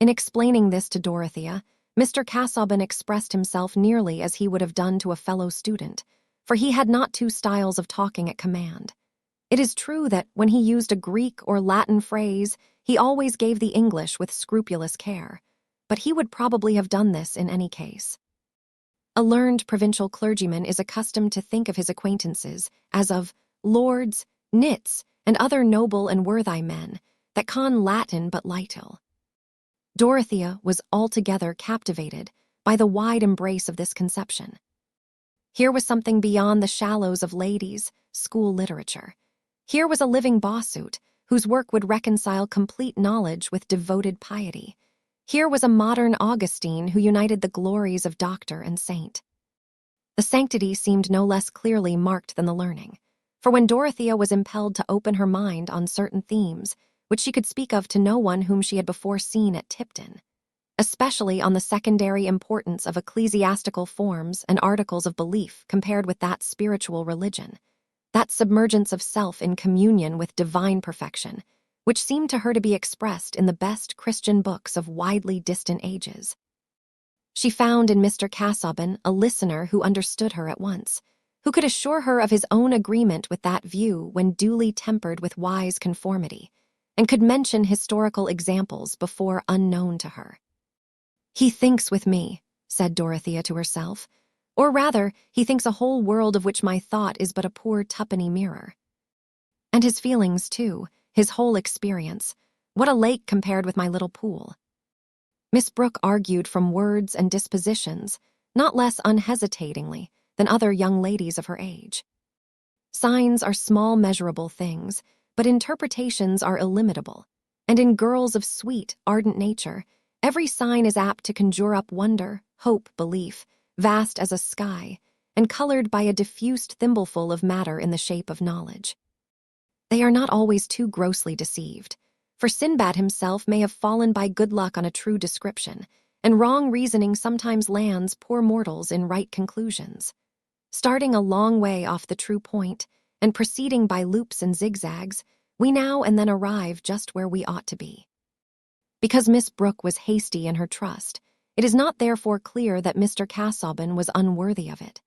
In explaining this to Dorothea, Mr. Casaubon expressed himself nearly as he would have done to a fellow student, for he had not two styles of talking at command. It is true that when he used a Greek or Latin phrase, he always gave the English with scrupulous care, but he would probably have done this in any case. A learned provincial clergyman is accustomed to think of his acquaintances as of lords, nits, and other noble and worthy men, that con Latin but little. Dorothea was altogether captivated by the wide embrace of this conception. Here was something beyond the shallows of ladies' school literature. Here was a living Bossuet, whose work would reconcile complete knowledge with devoted piety. Here was a modern Augustine who united the glories of doctor and saint. The sanctity seemed no less clearly marked than the learning, for when Dorothea was impelled to open her mind on certain themes, which she could speak of to no one whom she had before seen at Tipton, especially on the secondary importance of ecclesiastical forms and articles of belief compared with that spiritual religion, that submergence of self in communion with divine perfection, which seemed to her to be expressed in the best Christian books of widely distant ages. She found in Mr. Casaubon a listener who understood her at once, who could assure her of his own agreement with that view when duly tempered with wise conformity, and could mention historical examples before unknown to her. "He thinks with me," said Dorothea to herself, "or rather, he thinks a whole world of which my thought is but a poor tuppenny mirror. And his feelings, too, his whole experience, what a lake compared with my little pool." Miss Brooke argued from words and dispositions, not less unhesitatingly than other young ladies of her age. Signs are small measurable things, but interpretations are illimitable, and in girls of sweet, ardent nature, every sign is apt to conjure up wonder, hope, belief, vast as a sky, and colored by a diffused thimbleful of matter in the shape of knowledge. They are not always too grossly deceived, for Sinbad himself may have fallen by good luck on a true description, and wrong reasoning sometimes lands poor mortals in right conclusions. Starting a long way off the true point, and proceeding by loops and zigzags, we now and then arrive just where we ought to be. Because Miss Brooke was hasty in her trust, it is not therefore clear that Mr. Casaubon was unworthy of it.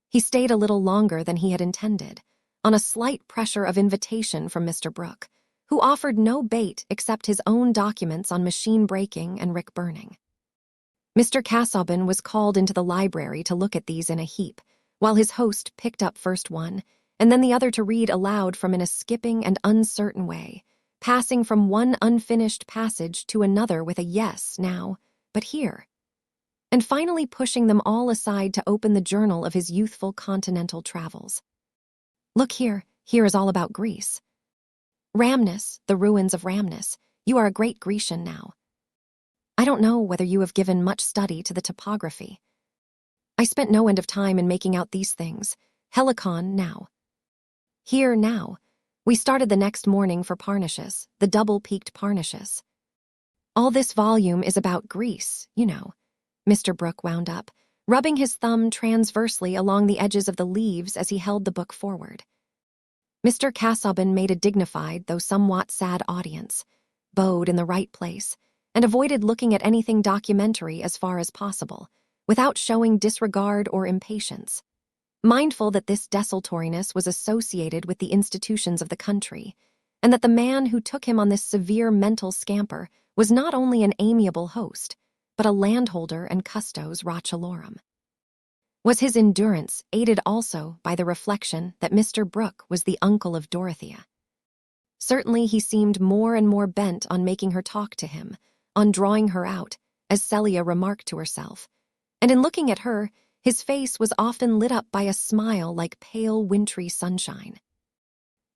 He stayed a little longer than he had intended, on a slight pressure of invitation from Mr. Brooke, who offered no bait except his own documents on machine breaking and rick burning. Mr. Casaubon was called into the library to look at these in a heap, while his host picked up first one, and then the other to read aloud from in a skipping and uncertain way, passing from one unfinished passage to another with a yes now, but here, and finally pushing them all aside to open the journal of his youthful continental travels. "Look here is all about Greece. Rhamnus, the ruins of Rhamnus. You are a great Grecian now. I don't know whether you have given much study to the topography. I spent no end of time in making out these things. Helicon now. Here now. We started the next morning for Parnassus, the double-peaked Parnassus. All this volume is about Greece, you know," Mr. Brooke wound up, rubbing his thumb transversely along the edges of the leaves as he held the book forward. Mr. Casaubon made a dignified, though somewhat sad audience, bowed in the right place, and avoided looking at anything documentary as far as possible, without showing disregard or impatience, mindful that this desultoriness was associated with the institutions of the country, and that the man who took him on this severe mental scamper was not only an amiable host, but a landholder and custos rotulorum. Was his endurance aided also by the reflection that Mr. Brooke was the uncle of Dorothea? Certainly he seemed more and more bent on making her talk to him, on drawing her out, as Celia remarked to herself, and in looking at her, his face was often lit up by a smile like pale wintry sunshine.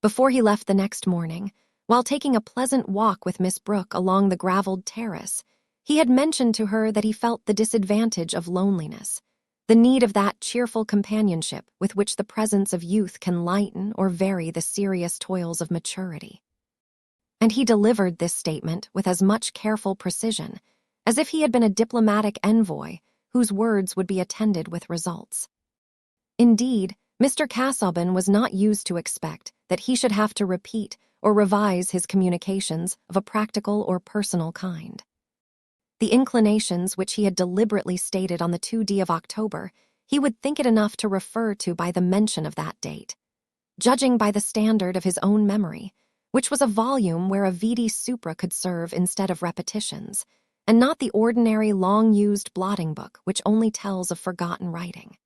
Before he left the next morning, while taking a pleasant walk with Miss Brooke along the gravelled terrace, he had mentioned to her that he felt the disadvantage of loneliness, the need of that cheerful companionship with which the presence of youth can lighten or vary the serious toils of maturity. And he delivered this statement with as much careful precision as if he had been a diplomatic envoy whose words would be attended with results. Indeed, Mr. Casaubon was not used to expect that he should have to repeat or revise his communications of a practical or personal kind. The inclinations which he had deliberately stated on the 2d of October, he would think it enough to refer to by the mention of that date, judging by the standard of his own memory, which was a volume where a vidi supra could serve instead of repetitions, and not the ordinary long-used blotting book which only tells of forgotten writing.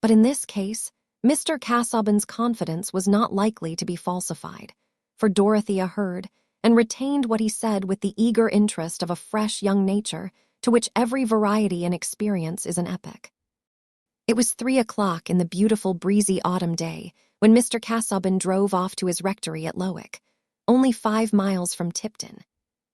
But in this case, Mr. Casaubon's confidence was not likely to be falsified, for Dorothea heard and retained what he said with the eager interest of a fresh young nature to which every variety and experience is an epoch. It was 3 o'clock in the beautiful breezy autumn day when Mr. Casaubon drove off to his rectory at Lowick, only 5 miles from Tipton,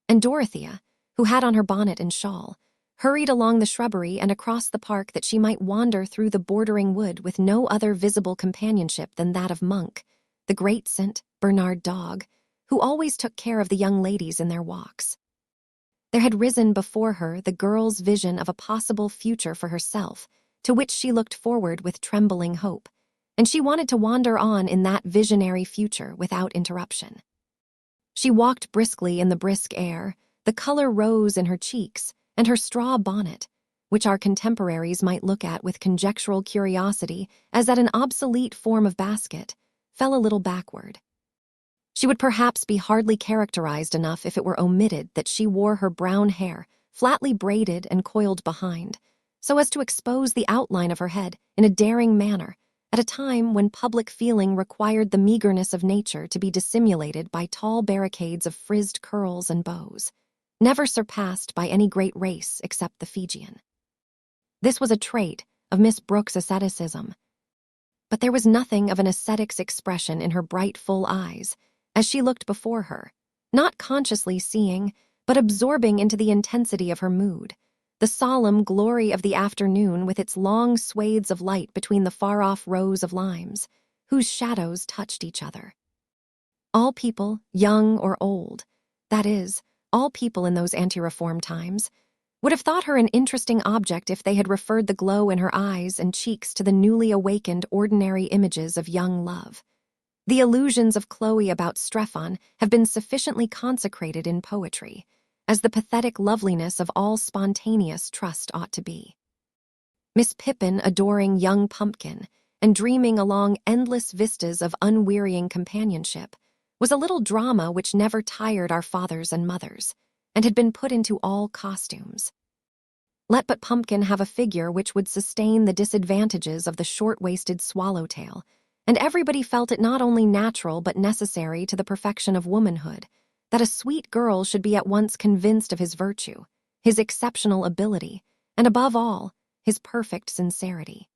and Dorothea, who had on her bonnet and shawl, hurried along the shrubbery and across the park that she might wander through the bordering wood with no other visible companionship than that of Monk, the great St. Bernard dog, who always took care of the young ladies in their walks. There had risen before her the girl's vision of a possible future for herself, to which she looked forward with trembling hope, and she wanted to wander on in that visionary future without interruption. She walked briskly in the brisk air, the color rose in her cheeks, and her straw bonnet, which our contemporaries might look at with conjectural curiosity as at an obsolete form of basket, fell a little backward. She would perhaps be hardly characterized enough if it were omitted that she wore her brown hair flatly braided and coiled behind, so as to expose the outline of her head in a daring manner at a time when public feeling required the meagerness of nature to be dissimulated by tall barricades of frizzed curls and bows, never surpassed by any great race except the Fijian. This was a trait of Miss Brooke's asceticism, but there was nothing of an ascetic's expression in her bright, full eyes as she looked before her, not consciously seeing, but absorbing into the intensity of her mood, the solemn glory of the afternoon with its long swathes of light between the far-off rows of limes, whose shadows touched each other. All people, young or old, that is, all people in those ante-reform times, would have thought her an interesting object if they had referred the glow in her eyes and cheeks to the newly awakened ordinary images of young love. The illusions of Chloe about Strephon have been sufficiently consecrated in poetry, as the pathetic loveliness of all spontaneous trust ought to be. Miss Pippin adoring young Pumpkin and dreaming along endless vistas of unwearying companionship was a little drama which never tired our fathers and mothers, and had been put into all costumes. Let but Pumpkin have a figure which would sustain the disadvantages of the short-waisted swallowtail, and everybody felt it not only natural but necessary to the perfection of womanhood that a sweet girl should be at once convinced of his virtue, his exceptional ability, and above all, his perfect sincerity.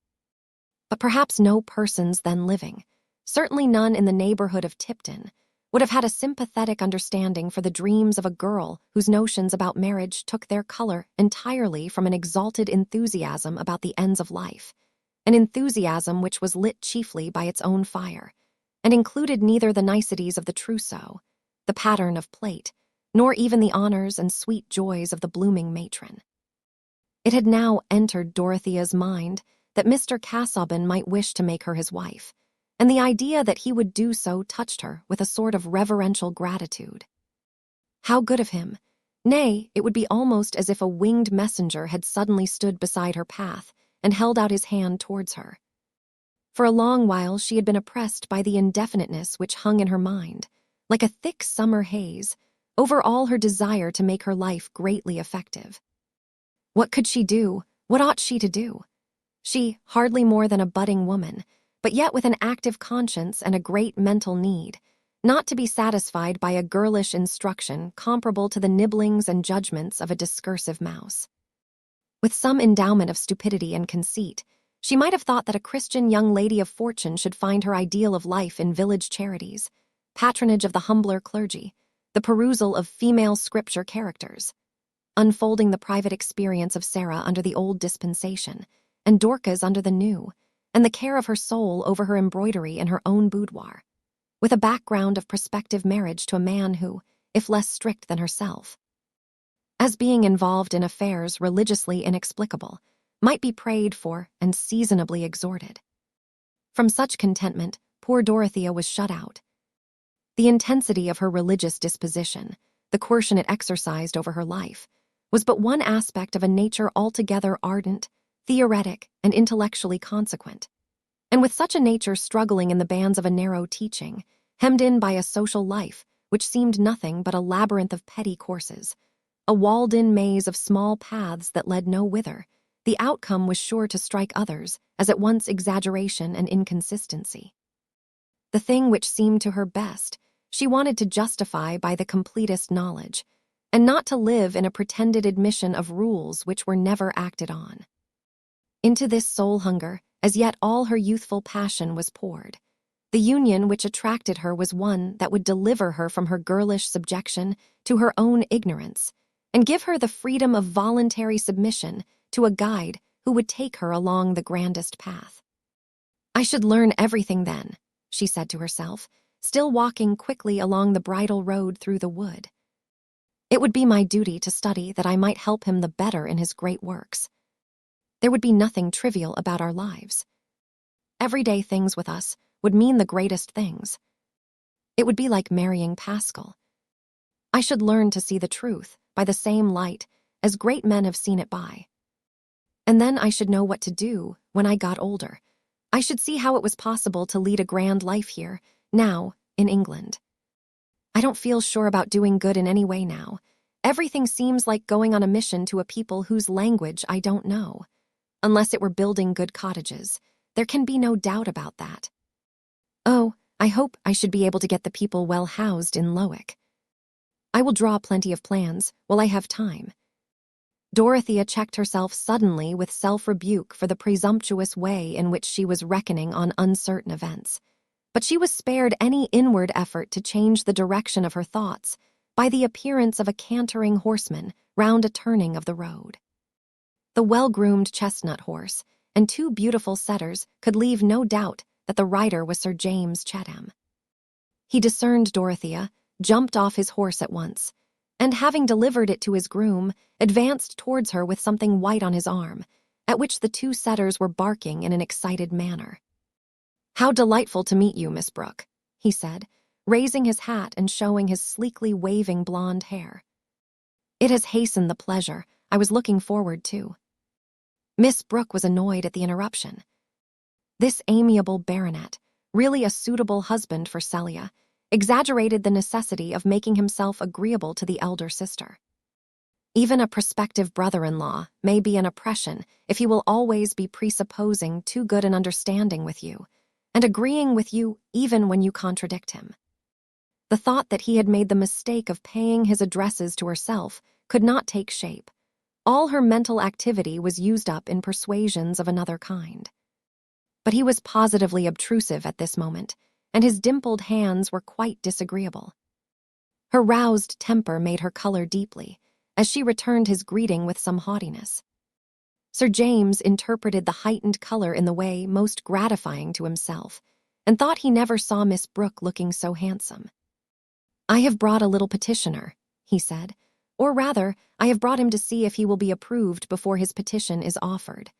But perhaps no persons then living, certainly none in the neighborhood of Tipton, would have had a sympathetic understanding for the dreams of a girl whose notions about marriage took their color entirely from an exalted enthusiasm about the ends of life, an enthusiasm which was lit chiefly by its own fire, and included neither the niceties of the trousseau, the pattern of plate, nor even the honors and sweet joys of the blooming matron. It had now entered Dorothea's mind that Mr. Casaubon might wish to make her his wife, and the idea that he would do so touched her with a sort of reverential gratitude. How good of him! Nay, it would be almost as if a winged messenger had suddenly stood beside her path and held out his hand towards her. For a long while she had been oppressed by the indefiniteness which hung in her mind, like a thick summer haze, over all her desire to make her life greatly effective. What could she do? What ought she to do? She, hardly more than a budding woman, but yet with an active conscience and a great mental need, not to be satisfied by a girlish instruction comparable to the nibblings and judgments of a discursive mouse. With some endowment of stupidity and conceit, she might have thought that a Christian young lady of fortune should find her ideal of life in village charities, patronage of the humbler clergy, the perusal of female scripture characters, unfolding the private experience of Sarah under the old dispensation, and Dorcas under the new, and the care of her soul over her embroidery in her own boudoir, with a background of prospective marriage to a man who, if less strict than herself, as being involved in affairs religiously inexplicable, might be prayed for and seasonably exhorted. From such contentment, poor Dorothea was shut out. The intensity of her religious disposition, the coercion it exercised over her life, was but one aspect of a nature altogether ardent, theoretic, and intellectually consequent. And with such a nature struggling in the bands of a narrow teaching, hemmed in by a social life which seemed nothing but a labyrinth of petty courses, a walled-in maze of small paths that led no whither, the outcome was sure to strike others as at once exaggeration and inconsistency. The thing which seemed to her best, she wanted to justify by the completest knowledge, and not to live in a pretended admission of rules which were never acted on. Into this soul hunger, as yet all her youthful passion was poured. The union which attracted her was one that would deliver her from her girlish subjection to her own ignorance, and give her the freedom of voluntary submission to a guide who would take her along the grandest path. I should learn everything then, she said to herself, still walking quickly along the bridle road through the wood. It would be my duty to study that I might help him the better in his great works. There would be nothing trivial about our lives. Everyday things with us would mean the greatest things. It would be like marrying Pascal. I should learn to see the truth by the same light as great men have seen it by. And then I should know what to do when I got older. I should see how it was possible to lead a grand life here, now, in England. I don't feel sure about doing good in any way now. Everything seems like going on a mission to a people whose language I don't know. Unless it were building good cottages. There can be no doubt about that. Oh, I hope I should be able to get the people well housed in Lowick. I will draw plenty of plans while I have time. Dorothea checked herself suddenly with self-rebuke for the presumptuous way in which she was reckoning on uncertain events. But she was spared any inward effort to change the direction of her thoughts by the appearance of a cantering horseman round a turning of the road. The well-groomed chestnut horse and two beautiful setters could leave no doubt that the rider was Sir James Chatham. He discerned Dorothea, jumped off his horse at once, and having delivered it to his groom, advanced towards her with something white on his arm, at which the two setters were barking in an excited manner. "How delightful to meet you, Miss Brooke," he said, raising his hat and showing his sleekly waving blonde hair. "It has hastened the pleasure I was looking forward to." Miss Brooke was annoyed at the interruption. This amiable baronet, really a suitable husband for Celia, exaggerated the necessity of making himself agreeable to the elder sister. Even a prospective brother-in-law may be an oppression if he will always be presupposing too good an understanding with you, and agreeing with you even when you contradict him. The thought that he had made the mistake of paying his addresses to herself could not take shape. All her mental activity was used up in persuasions of another kind. But he was positively obtrusive at this moment, and his dimpled hands were quite disagreeable. Her roused temper made her color deeply, as she returned his greeting with some haughtiness. Sir James interpreted the heightened color in the way most gratifying to himself, and thought he never saw Miss Brooke looking so handsome. "I have brought a little petitioner," he said, "or rather, I have brought him to see if he will be approved before his petition is offered."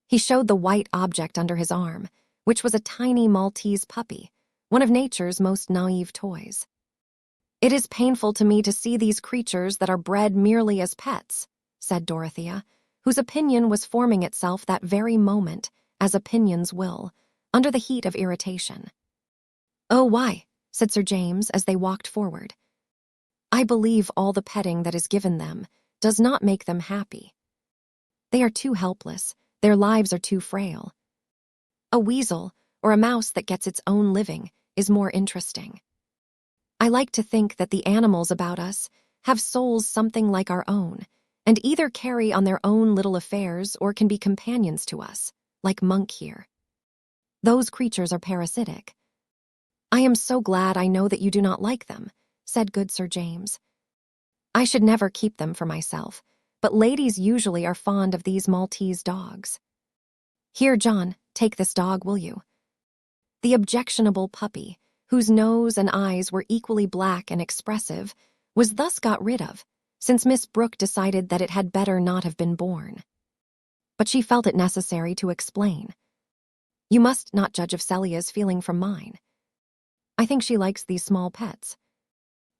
He showed the white object under his arm, which was a tiny Maltese puppy, one of nature's most naive toys. "It is painful to me to see these creatures that are bred merely as pets," said Dorothea, whose opinion was forming itself that very moment, as opinions will, under the heat of irritation. "Oh, why?" said Sir James as they walked forward. "I believe all the petting that is given them does not make them happy. They are too helpless, their lives are too frail. A weasel, or a mouse that gets its own living, is more interesting. I like to think that the animals about us have souls something like our own, and either carry on their own little affairs or can be companions to us, like Monk here. Those creatures are parasitic." "I am so glad I know that you do not like them," said good Sir James. "I should never keep them for myself, but ladies usually are fond of these Maltese dogs. Here, John, take this dog, will you?" The objectionable puppy, whose nose and eyes were equally black and expressive, was thus got rid of, since Miss Brooke decided that it had better not have been born. But she felt it necessary to explain. "You must not judge of Celia's feeling from mine. I think she likes these small pets.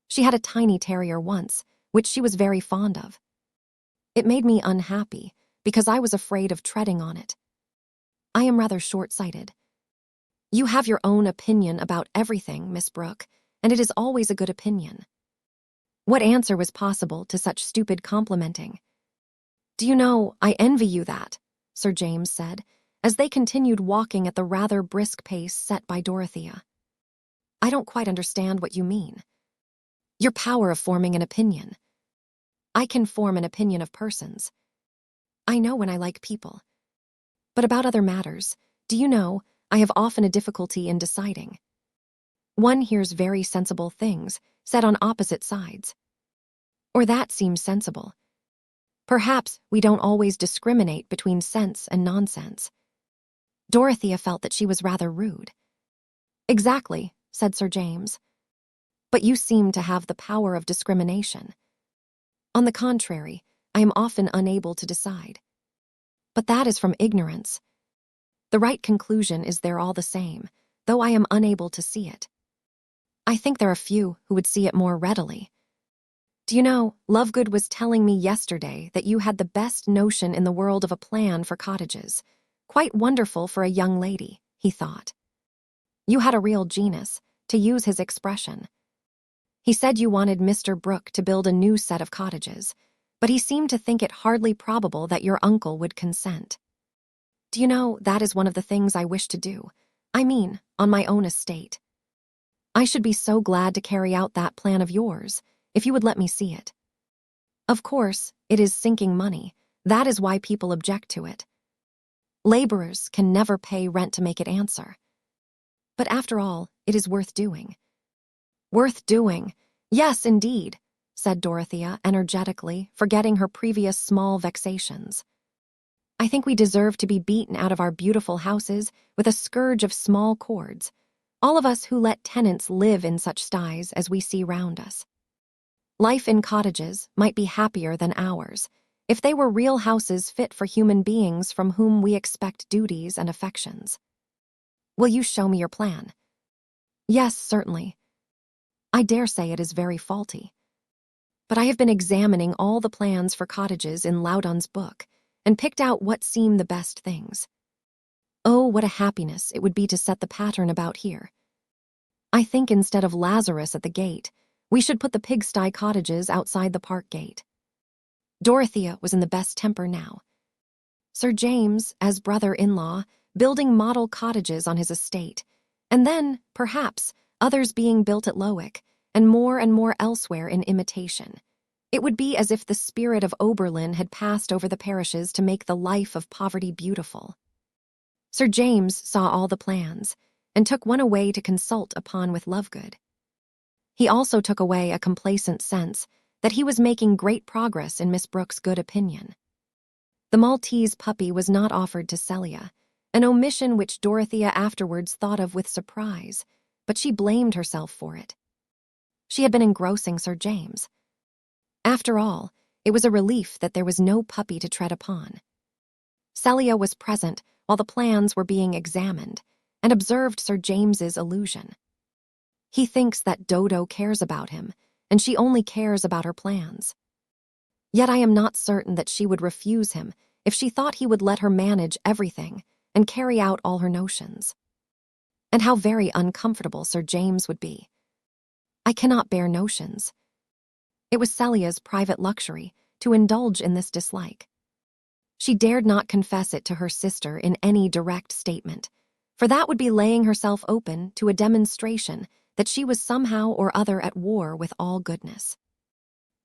She had a tiny terrier once, which she was very fond of. It made me unhappy, because I was afraid of treading on it. I am rather short-sighted. You have your own opinion about everything, Miss Brooke, and it is always a good opinion." What answer was possible to such stupid complimenting? "Do you know, I envy you that," Sir James said, as they continued walking at the rather brisk pace set by Dorothea. "I don't quite understand what you mean." "Your power of forming an opinion." "I can form an opinion of persons. I know when I like people. But about other matters, do you know, I have often a difficulty in deciding. One hears very sensible things, said on opposite sides. Or that seems sensible. Perhaps we don't always discriminate between sense and nonsense." Dorothea felt that she was rather rude. "Exactly," said Sir James. "But you seem to have the power of discrimination. On the contrary, I am often unable to decide. But that is from ignorance. The right conclusion is there all the same, though I am unable to see it. I think there are few who would see it more readily. Do you know, Lovegood was telling me yesterday that you had the best notion in the world of a plan for cottages. Quite wonderful for a young lady, he thought. You had a real genius, to use his expression. He said you wanted Mr. Brooke to build a new set of cottages, but he seemed to think it hardly probable that your uncle would consent. Do you know, that is one of the things I wish to do. I mean, on my own estate. I should be so glad to carry out that plan of yours, if you would let me see it. Of course, it is sinking money. That is why people object to it. Laborers can never pay rent to make it answer. But after all, it is worth doing. Worth doing. Yes, indeed, said Dorothea energetically, forgetting her previous small vexations. I think we deserve to be beaten out of our beautiful houses with a scourge of small cords, all of us who let tenants live in such sties as we see round us. Life in cottages might be happier than ours, if they were real houses fit for human beings from whom we expect duties and affections. Will you show me your plan? Yes, certainly. I dare say it is very faulty. But I have been examining all the plans for cottages in Loudon's book, and picked out what seem the best things. Oh, what a happiness it would be to set the pattern about here. I think instead of Lazarus at the gate, we should put the pigsty cottages outside the park gate. Dorothea was in the best temper now. Sir James, as brother-in-law, building model cottages on his estate, and then, perhaps, others being built at Lowick, and more elsewhere in imitation. It would be as if the spirit of Oberlin had passed over the parishes to make the life of poverty beautiful. Sir James saw all the plans, and took one away to consult upon with Lovegood. He also took away a complacent sense that he was making great progress in Miss Brooke's good opinion. The Maltese puppy was not offered to Celia, an omission which Dorothea afterwards thought of with surprise, but she blamed herself for it. She had been engrossing Sir James. After all, it was a relief that there was no puppy to tread upon. Celia was present while the plans were being examined, and observed Sir James's allusion. He thinks that Dodo cares about him, and she only cares about her plans. Yet I am not certain that she would refuse him if she thought he would let her manage everything and carry out all her notions. And how very uncomfortable Sir James would be. I cannot bear notions. It was Celia's private luxury to indulge in this dislike. She dared not confess it to her sister in any direct statement, for that would be laying herself open to a demonstration that she was somehow or other at war with all goodness.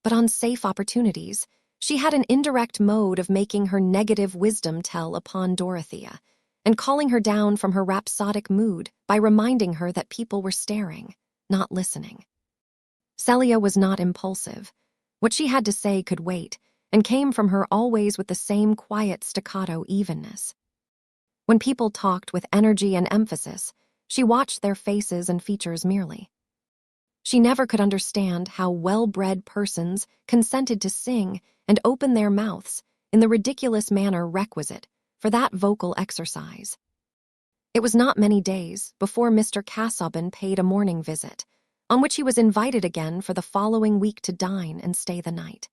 But on safe opportunities, she had an indirect mode of making her negative wisdom tell upon Dorothea, and calling her down from her rhapsodic mood by reminding her that people were staring, not listening. Celia was not impulsive. What she had to say could wait, and came from her always with the same quiet staccato evenness. When people talked with energy and emphasis, she watched their faces and features merely. She never could understand how well-bred persons consented to sing and open their mouths in the ridiculous manner requisite for that vocal exercise. It was not many days before Mr. Casaubon paid a morning visit, on which he was invited again for the following week to dine and stay the night.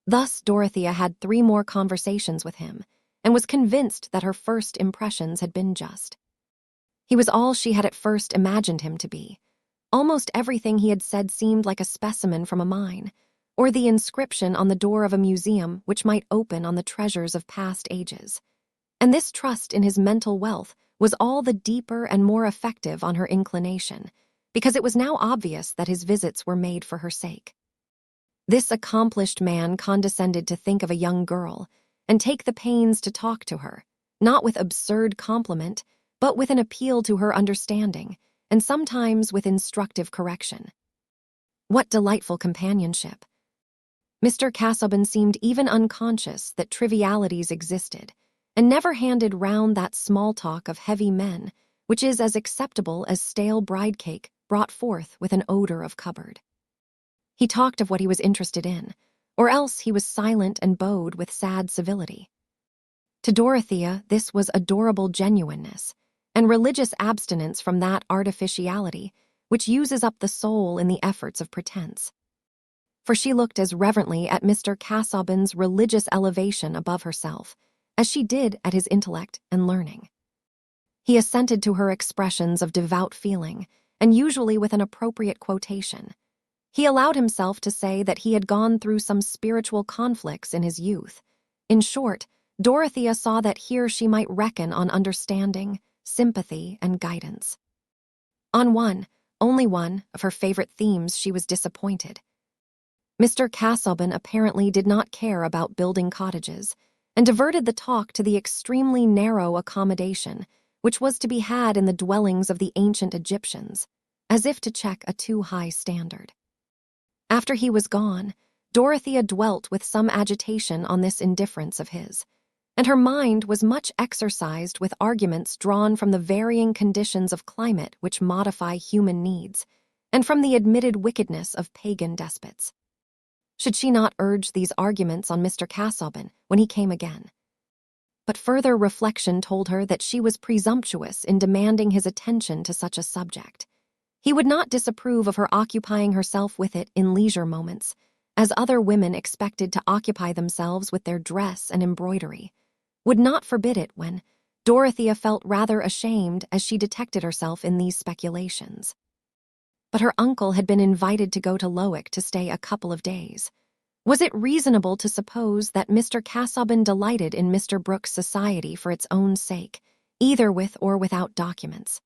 Thus Dorothea had 3 more conversations with him, and was convinced that her first impressions had been just. He was all she had at first imagined him to be. Almost everything he had said seemed like a specimen from a mine, or the inscription on the door of a museum which might open on the treasures of past ages. And this trust in his mental wealth was all the deeper and more effective on her inclination, because it was now obvious that his visits were made for her sake. This accomplished man condescended to think of a young girl, and take the pains to talk to her, not with absurd compliment, but with an appeal to her understanding, and sometimes with instructive correction. What delightful companionship! Mr. Casaubon seemed even unconscious that trivialities existed, and never handed round that small talk of heavy men, which is as acceptable as stale bride cake brought forth with an odor of cupboard. He talked of what he was interested in, or else he was silent and bowed with sad civility. To Dorothea this was adorable genuineness, and religious abstinence from that artificiality which uses up the soul in the efforts of pretense. for she looked as reverently at Mr. Casaubon's religious elevation above herself as she did at his intellect and learning. He assented to her expressions of devout feeling, and usually with an appropriate quotation. He allowed himself to say that he had gone through some spiritual conflicts in his youth. In short, Dorothea saw that here she might reckon on understanding, sympathy, and guidance. On only one, of her favorite themes she was disappointed. Mr. Casaubon apparently did not care about building cottages, and diverted the talk to the extremely narrow accommodation which was to be had in the dwellings of the ancient Egyptians, as if to check a too high standard. After he was gone, Dorothea dwelt with some agitation on this indifference of his, and her mind was much exercised with arguments drawn from the varying conditions of climate which modify human needs, and from the admitted wickedness of pagan despots. Should she not urge these arguments on Mr. Casaubon when he came again? But further reflection told her that she was presumptuous in demanding his attention to such a subject. He would not disapprove of her occupying herself with it in leisure moments, as other women expected to occupy themselves with their dress and embroidery, would not forbid it when Dorothea felt rather ashamed as she detected herself in these speculations. But her uncle had been invited to go to Lowick to stay a couple of days. Was it reasonable to suppose that Mr. Casaubon delighted in Mr. Brooke's society for its own sake, either with or without documents?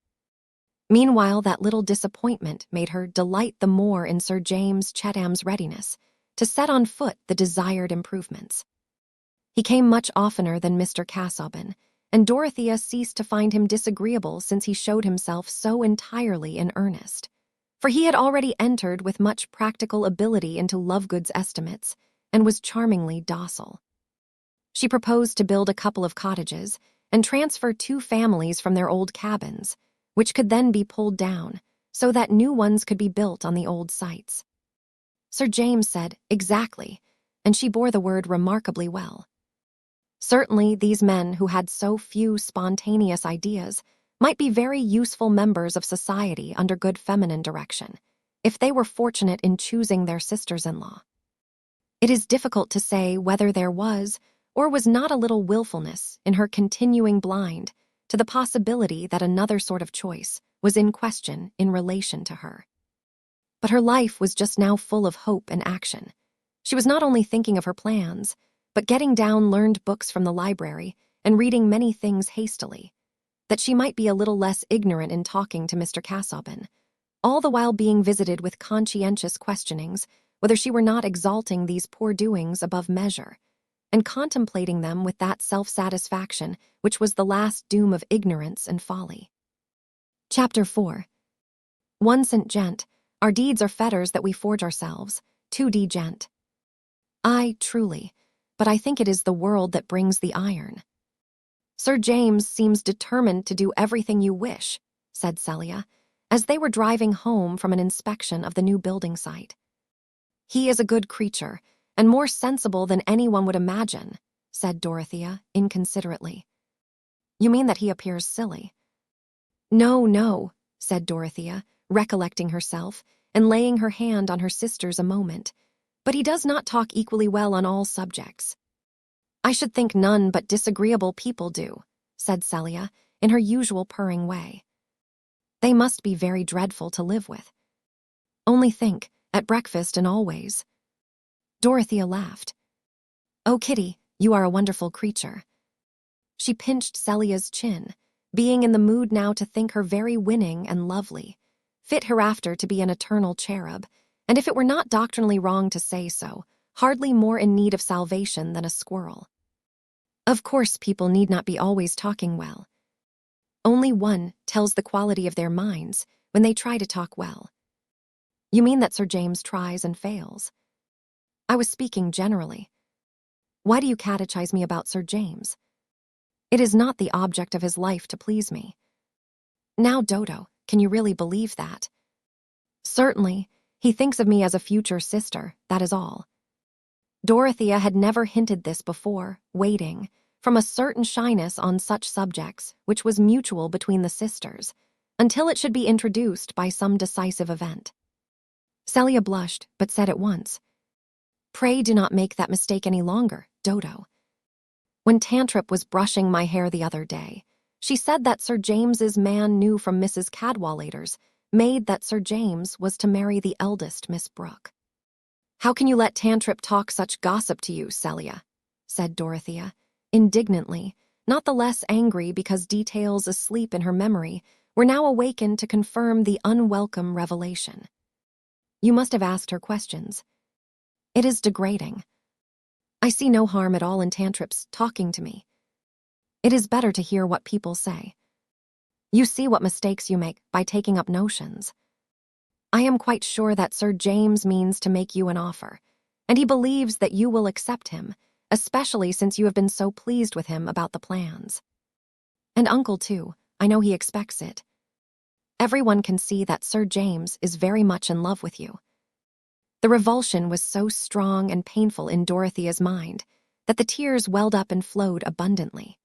Meanwhile, that little disappointment made her delight the more in Sir James Chetham's readiness to set on foot the desired improvements. He came much oftener than Mr. Casaubon, and Dorothea ceased to find him disagreeable since he showed himself so entirely in earnest. For he had already entered with much practical ability into Lovegood's estimates, and was charmingly docile. She proposed to build a couple of cottages, and transfer 2 families from their old cabins, which could then be pulled down, so that new ones could be built on the old sites. Sir James said, "Exactly," and she bore the word remarkably well. Certainly, these men who had so few spontaneous ideas might be very useful members of society under good feminine direction, if they were fortunate in choosing their sisters-in-law. It is difficult to say whether there was or was not a little willfulness in her continuing blind to the possibility that another sort of choice was in question in relation to her. But her life was just now full of hope and action. She was not only thinking of her plans, but getting down learned books from the library and reading many things hastily, that she might be a little less ignorant in talking to Mr. Casaubon, all the while being visited with conscientious questionings whether she were not exalting these poor doings above measure, and contemplating them with that self-satisfaction which was the last doom of ignorance and folly. Chapter 4. 1 St. Gent, our deeds are fetters that we forge ourselves. 2d Gent. Ay, truly, but I think it is the world that brings the iron. Sir James seems determined to do everything you wish, said Celia, as they were driving home from an inspection of the new building site. He is a good creature, and more sensible than anyone would imagine, said Dorothea, inconsiderately. You mean that he appears silly? No, said Dorothea, recollecting herself, and laying her hand on her sister's a moment, but he does not talk equally well on all subjects. I should think none but disagreeable people do, said Celia, in her usual purring way. They must be very dreadful to live with. Only think, at breakfast and always. Dorothea laughed. Oh, Kitty, you are a wonderful creature. She pinched Celia's chin, being in the mood now to think her very winning and lovely, fit hereafter to be an eternal cherub, and if it were not doctrinally wrong to say so, hardly more in need of salvation than a squirrel. Of course, people need not be always talking well. Only one tells the quality of their minds when they try to talk well. You mean that Sir James tries and fails? I was speaking generally. Why do you catechize me about Sir James? It is not the object of his life to please me. Now, Dodo, can you really believe that? Certainly, he thinks of me as a future sister, that is all. Dorothea had never hinted this before, waiting, from a certain shyness on such subjects, which was mutual between the sisters, until it should be introduced by some decisive event. Celia blushed, but said at once, Pray do not make that mistake any longer, Dodo. When Tantrip was brushing my hair the other day, she said that Sir James's man knew from Mrs. Cadwallader's maid that Sir James was to marry the eldest Miss Brooke. How can you let Tantrip talk such gossip to you, Celia? Said Dorothea, indignantly, not the less angry because details asleep in her memory were now awakened to confirm the unwelcome revelation. You must have asked her questions. It is degrading. I see no harm at all in Tantrip's talking to me. It is better to hear what people say. You see what mistakes you make by taking up notions. I am quite sure that Sir James means to make you an offer, and he believes that you will accept him, especially since you have been so pleased with him about the plans. And Uncle, too, I know he expects it. Everyone can see that Sir James is very much in love with you. The revulsion was so strong and painful in Dorothea's mind that the tears welled up and flowed abundantly.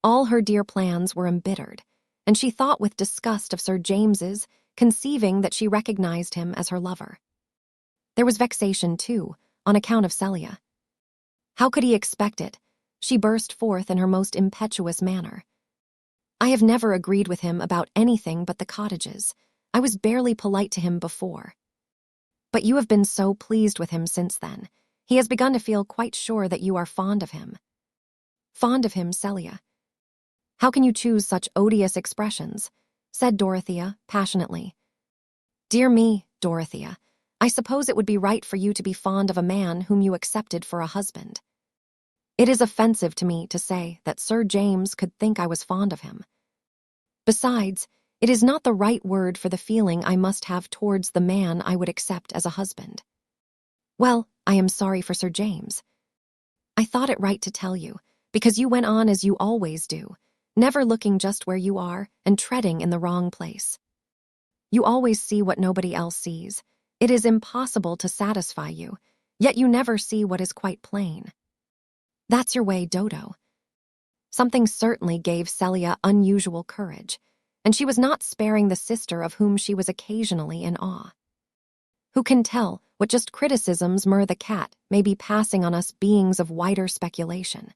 All her dear plans were embittered, and she thought with disgust of Sir James's, conceiving that she recognized him as her lover. There was vexation, too, on account of Celia. How could he expect it? She burst forth in her most impetuous manner. I have never agreed with him about anything but the cottages. I was barely polite to him before. But you have been so pleased with him since then. He has begun to feel quite sure that you are fond of him. Fond of him, Celia. How can you choose such odious expressions? Said Dorothea, passionately. Dear me, Dorothea, I suppose it would be right for you to be fond of a man whom you accepted for a husband. It is offensive to me to say that Sir James could think I was fond of him. Besides, it is not the right word for the feeling I must have towards the man I would accept as a husband. Well, I am sorry for Sir James. I thought it right to tell you, because you went on as you always do, never looking just where you are and treading in the wrong place. You always see what nobody else sees. It is impossible to satisfy you, yet you never see what is quite plain. That's your way, Dodo. Something certainly gave Celia unusual courage, and she was not sparing the sister of whom she was occasionally in awe. Who can tell what just criticisms Mur the cat may be passing on us beings of wider speculation?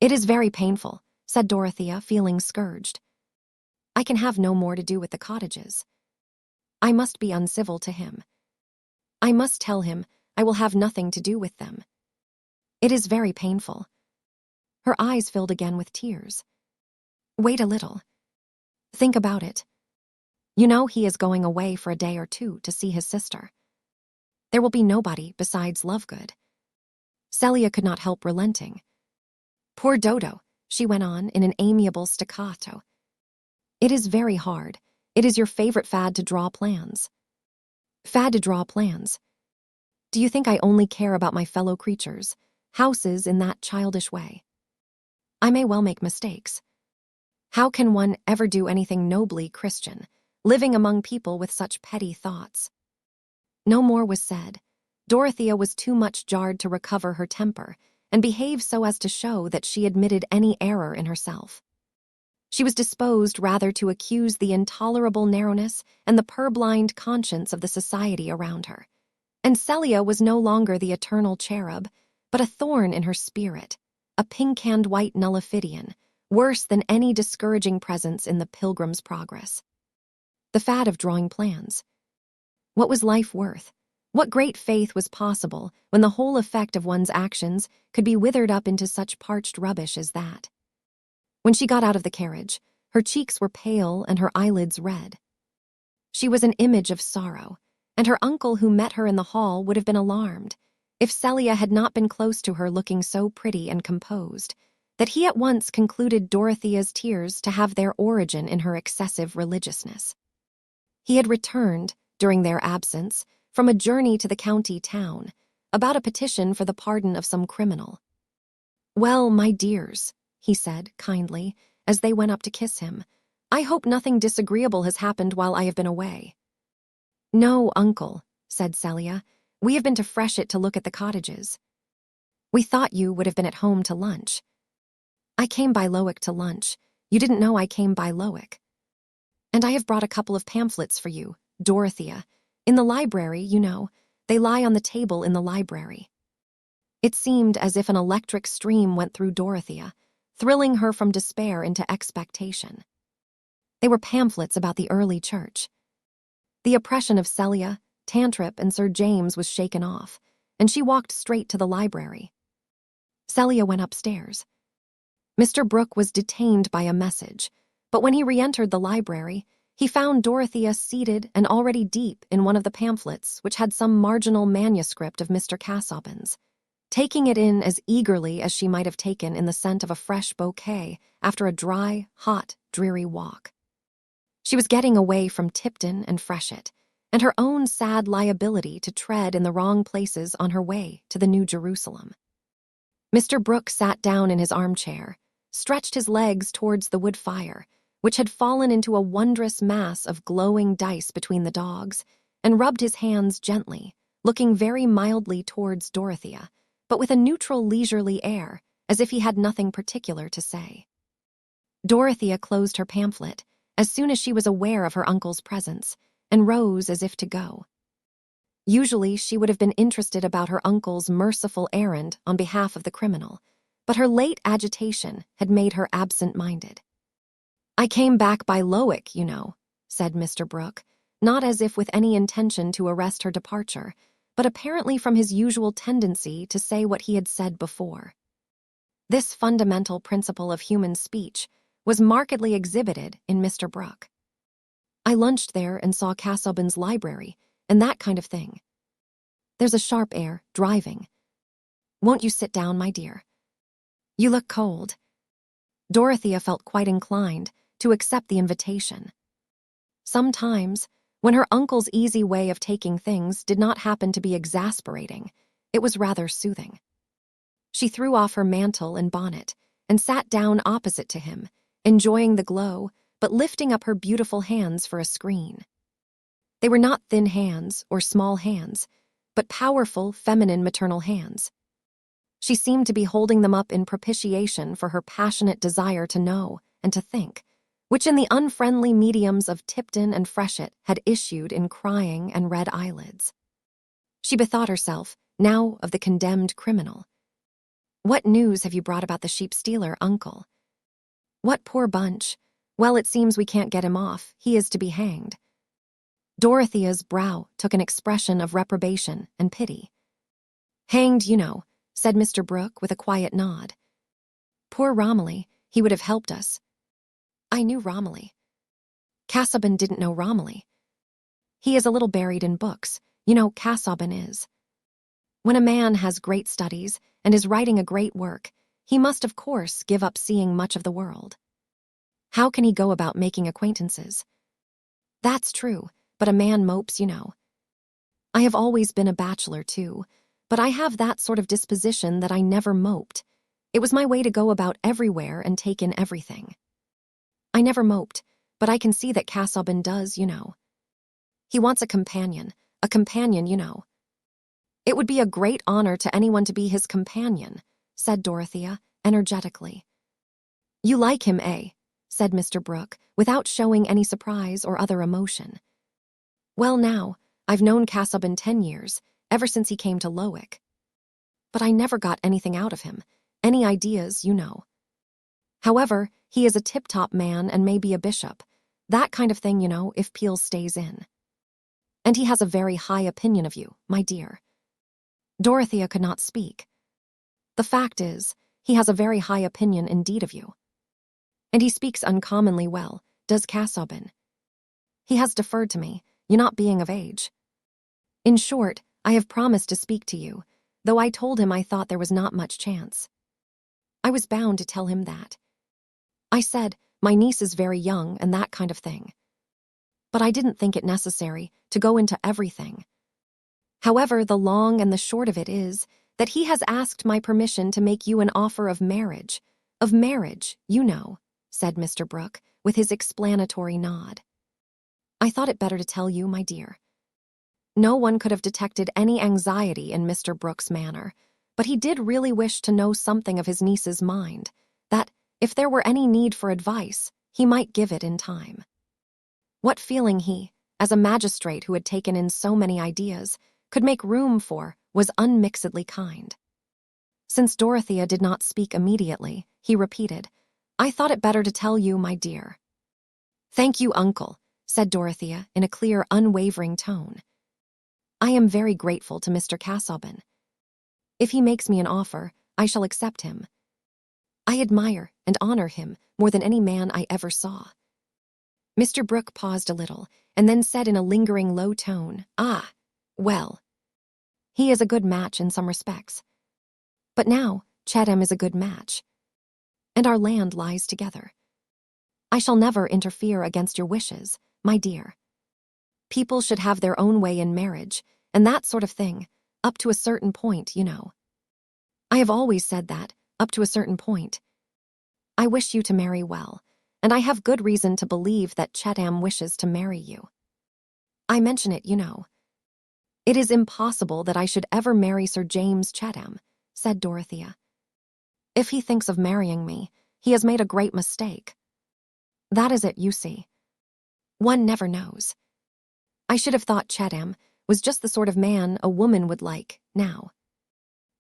It is very painful, said Dorothea, feeling scourged. I can have no more to do with the cottages. I must be uncivil to him. I must tell him I will have nothing to do with them. It is very painful. Her eyes filled again with tears. Wait a little. Think about it. You know he is going away for a day or two to see his sister. There will be nobody besides Lovegood. Celia could not help relenting. Poor Dodo, she went on in an amiable staccato. It is very hard. It is your favorite fad to draw plans. Fad to draw plans. Do you think I only care about my fellow creatures, houses in that childish way? I may well make mistakes. How can one ever do anything nobly Christian, living among people with such petty thoughts? No more was said. Dorothea was too much jarred to recover her temper and behave so as to show that she admitted any error in herself. She was disposed rather to accuse the intolerable narrowness and the purblind conscience of the society around her. And Celia was no longer the eternal cherub, but a thorn in her spirit, a pink-hand white nullifidian, worse than any discouraging presence in the Pilgrim's Progress. The fad of drawing plans. What was life worth? What great faith was possible when the whole effect of one's actions could be withered up into such parched rubbish as that? When she got out of the carriage, her cheeks were pale and her eyelids red. She was an image of sorrow, and her uncle who met her in the hall would have been alarmed if Celia had not been close to her looking so pretty and composed that he at once concluded Dorothea's tears to have their origin in her excessive religiousness. He had returned, during their absence, from a journey to the county town, about a petition for the pardon of some criminal. Well, my dears, he said, kindly, as they went up to kiss him, I hope nothing disagreeable has happened while I have been away. No, uncle, said Celia. We have been to Freshitt to look at the cottages. We thought you would have been at home to lunch. I came by Lowick to lunch. You didn't know I came by Lowick. And I have brought a couple of pamphlets for you, Dorothea. In the library, you know, They lie on the table in the library." It seemed as if an electric stream went through Dorothea, thrilling her from despair into expectation. They were pamphlets about the early church. The oppression of Celia, Tantrip, and Sir James was shaken off, and she walked straight to the library. Celia went upstairs. Mr. Brooke was detained by a message, but when he re-entered the library, he found Dorothea seated and already deep in one of the pamphlets which had some marginal manuscript of Mr. Casaubon's, taking it in as eagerly as she might have taken in the scent of a fresh bouquet after a dry, hot, dreary walk. She was getting away from Tipton and Freshet, and her own sad liability to tread in the wrong places on her way to the New Jerusalem. Mr. Brooke sat down in his armchair, stretched his legs towards the wood fire, which had fallen into a wondrous mass of glowing dice between the dogs, and rubbed his hands gently, looking very mildly towards Dorothea, but with a neutral, leisurely air, as if he had nothing particular to say. Dorothea closed her pamphlet as soon as she was aware of her uncle's presence, and rose as if to go. Usually she would have been interested about her uncle's merciful errand on behalf of the criminal, but her late agitation had made her absent-minded. "I came back by Lowick, you know," said Mr. Brooke, not as if with any intention to arrest her departure, but apparently from his usual tendency to say what he had said before. This fundamental principle of human speech was markedly exhibited in Mr. Brooke. "I lunched there and saw Casaubon's library, and that kind of thing. There's a sharp air, driving. Won't you sit down, my dear? You look cold." Dorothea felt quite inclined to accept the invitation. Sometimes, when her uncle's easy way of taking things did not happen to be exasperating, it was rather soothing. She threw off her mantle and bonnet and sat down opposite to him, enjoying the glow, but lifting up her beautiful hands for a screen. They were not thin hands or small hands, but powerful, feminine maternal hands. She seemed to be holding them up in propitiation for her passionate desire to know and to think, which in the unfriendly mediums of Tipton and Freshet had issued in crying and red eyelids. She bethought herself, now, of the condemned criminal. "What news have you brought about the sheep-stealer, uncle?" "What poor bunch? Well, it seems we can't get him off. He is to be hanged." Dorothea's brow took an expression of reprobation and pity. "Hanged, you know," said Mr. Brooke with a quiet nod. "Poor Romilly, he would have helped us." "I knew Romilly." "Casaubon didn't know Romilly. He is a little buried in books. You know, Casaubon is. When a man has great studies and is writing a great work, he must of course give up seeing much of the world. How can he go about making acquaintances?" "That's true, but a man mopes, you know. I have always been a bachelor too, but I have that sort of disposition that I never moped. It was my way to go about everywhere and take in everything. I never moped, but I can see that Casaubon does, you know. He wants a companion, you know." "It would be a great honor to anyone to be his companion," said Dorothea, energetically. "You like him, eh?" said Mr. Brooke, without showing any surprise or other emotion. "Well now, I've known Casaubon 10 years, ever since he came to Lowick. But I never got anything out of him, any ideas, you know. However, he is a tip-top man and may be a bishop, that kind of thing, you know, if Peel stays in. And he has a very high opinion of you, my dear." Dorothea could not speak. "The fact is, he has a very high opinion indeed of you. And he speaks uncommonly well, does Casaubon. He has deferred to me, you not being of age. In short, I have promised to speak to you, though I told him I thought there was not much chance. I was bound to tell him that. I said, my niece is very young and that kind of thing. But I didn't think it necessary to go into everything. However, the long and the short of it is that he has asked my permission to make you an offer of marriage, you know," said Mr. Brooke, with his explanatory nod. "I thought it better to tell you, my dear." No one could have detected any anxiety in Mr. Brooke's manner, but he did really wish to know something of his niece's mind, that, if there were any need for advice, he might give it in time. What feeling he, as a magistrate who had taken in so many ideas, could make room for, was unmixedly kind. Since Dorothea did not speak immediately, he repeated, "I thought it better to tell you, my dear." "Thank you, uncle," said Dorothea in a clear, unwavering tone. "I am very grateful to Mr. Casaubon. If he makes me an offer, I shall accept him. I admire and honor him more than any man I ever saw." Mr. Brooke paused a little, and then said in a lingering low tone, "Ah, well, he is a good match in some respects. But now Chatham is a good match, and our land lies together. I shall never interfere against your wishes, my dear. People should have their own way in marriage, and that sort of thing, up to a certain point, you know. I have always said that, up to a certain point. I wish you to marry well, and I have good reason to believe that Chatham wishes to marry you. I mention it, you know. It is impossible that I should ever marry Sir James Chatham," said Dorothea. "If he thinks of marrying me, he has made a great mistake. That is it, you see. One never knows. I should have thought Chatham was just the sort of man a woman would like, now."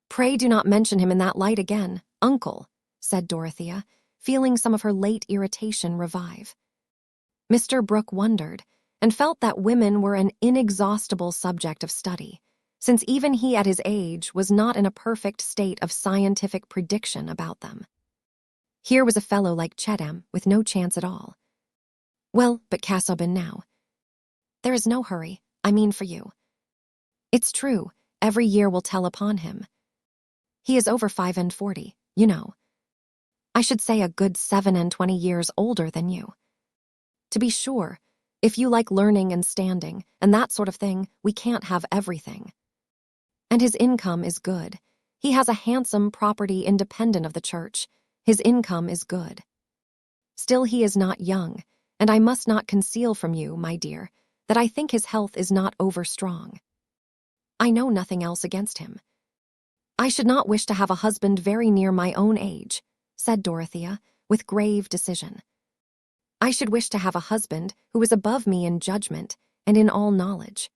"Pray do not mention him in that light again, uncle," said Dorothea, feeling some of her late irritation revive. Mr. Brooke wondered, and felt that women were an inexhaustible subject of study, since even he at his age was not in a perfect state of scientific prediction about them. Here was a fellow like Chatham with no chance at all. "Well, but Casaubon now. There is no hurry, I mean for you. It's true, every year will tell upon him. He is over 45, you know. I should say a good 27 years older than you. To be sure, if you like learning and standing, and that sort of thing, we can't have everything. And his income is good. He has a handsome property independent of the church. His income is good. Still he is not young, and I must not conceal from you, my dear, that I think his health is not over-strong. I know nothing else against him. I should not wish to have a husband very near my own age," said Dorothea, with grave decision. "I should wish to have a husband who is above me in judgment and in all knowledge."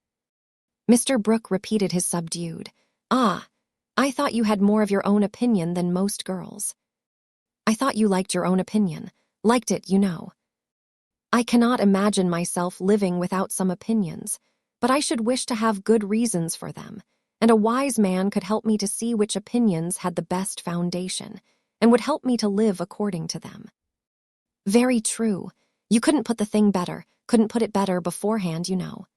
Mr. Brooke repeated his subdued, "Ah, I thought you had more of your own opinion than most girls. I thought you liked your own opinion, liked it, you know. I cannot imagine myself living without some opinions, but I should wish to have good reasons for them, and a wise man could help me to see which opinions had the best foundation, and would help me to live according to them." "Very true. You couldn't put the thing better, couldn't put it better beforehand, you know.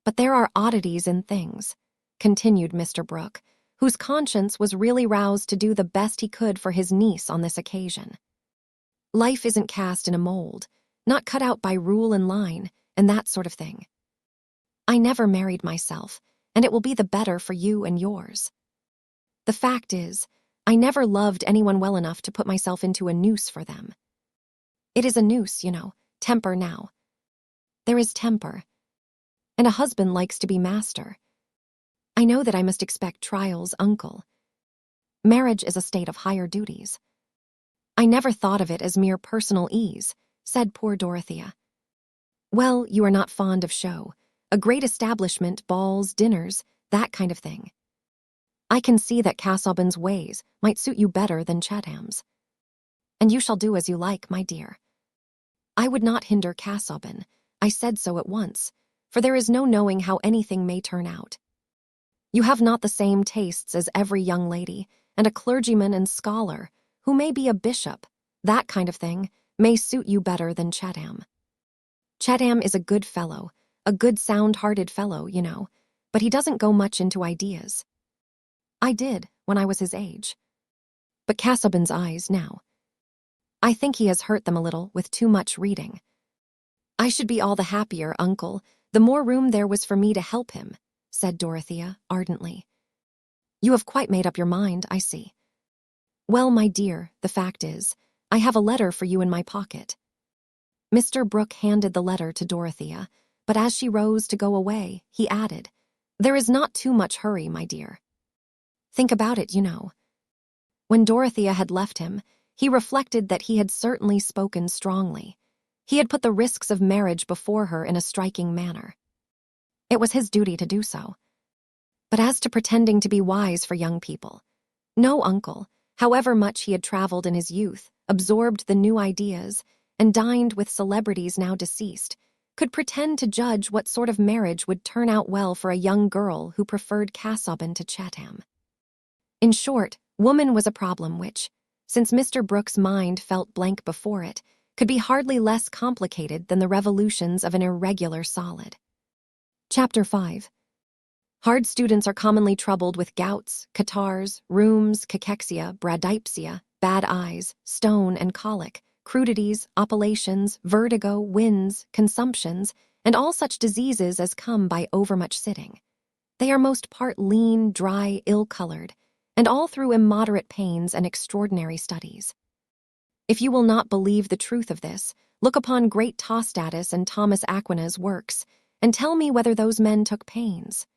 But there are oddities in things," continued Mr. Brooke, whose conscience was really roused to do the best he could for his niece on this occasion. "Life isn't cast in a mold, not cut out by rule and line, and that sort of thing. I never married myself, and it will be the better for you and yours. The fact is, I never loved anyone well enough to put myself into a noose for them. It is a noose, you know, temper now. There is temper, and a husband likes to be master. I know that I must expect trials, uncle. Marriage is a state of higher duties. I never thought of it as mere personal ease," said poor Dorothea. "Well, you are not fond of show. A great establishment, balls, dinners, that kind of thing. I can see that Casaubon's ways might suit you better than Chatham's. And you shall do as you like, my dear. I would not hinder Casaubon. I said so at once, for there is no knowing how anything may turn out. You have not the same tastes as every young lady, and a clergyman and scholar, who may be a bishop, that kind of thing, may suit you better than Chatham. Chatham is a good fellow, a good sound-hearted fellow, you know, but he doesn't go much into ideas. I did, when I was his age. But Casaubon's eyes now. I think he has hurt them a little with too much reading. I should be all the happier, uncle, the more room there was for me to help him," said Dorothea ardently. "You have quite made up your mind, I see. Well, my dear, the fact is, I have a letter for you in my pocket." Mr. Brooke handed the letter to Dorothea, but as she rose to go away, he added, "There is not too much hurry, my dear. Think about it, you know." When Dorothea had left him, he reflected that he had certainly spoken strongly. He had put the risks of marriage before her in a striking manner. It was his duty to do so. But as to pretending to be wise for young people, no uncle, however much he had traveled in his youth, absorbed the new ideas, and dined with celebrities now deceased, could pretend to judge what sort of marriage would turn out well for a young girl who preferred Casaubon to Chatham. In short, woman was a problem which, since Mr. Brooke's mind felt blank before it, could be hardly less complicated than the revolutions of an irregular solid. Chapter 5. Hard students are commonly troubled with gouts, catarrhs, rheums, cachexia, bradypsia, bad eyes, stone and colic, crudities, oppilations, vertigo, winds, consumptions, and all such diseases as come by overmuch sitting. They are most part lean, dry, ill-colored, and all through immoderate pains and extraordinary studies. If you will not believe the truth of this, look upon great Tostatus and Thomas Aquina's works, and tell me whether those men took pains.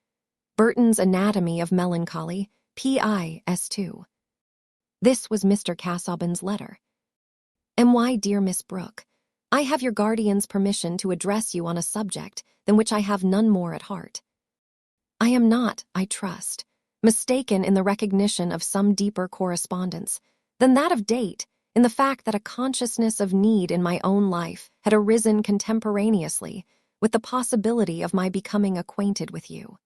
Burton's Anatomy of Melancholy, P.I. S2. This was Mr. Casaubon's letter. M.Y. Dear Miss Brooke, I have your guardian's permission to address you on a subject than which I have none more at heart. I am not, I trust, mistaken in the recognition of some deeper correspondence than that of date in the fact that a consciousness of need in my own life had arisen contemporaneously with the possibility of my becoming acquainted with you.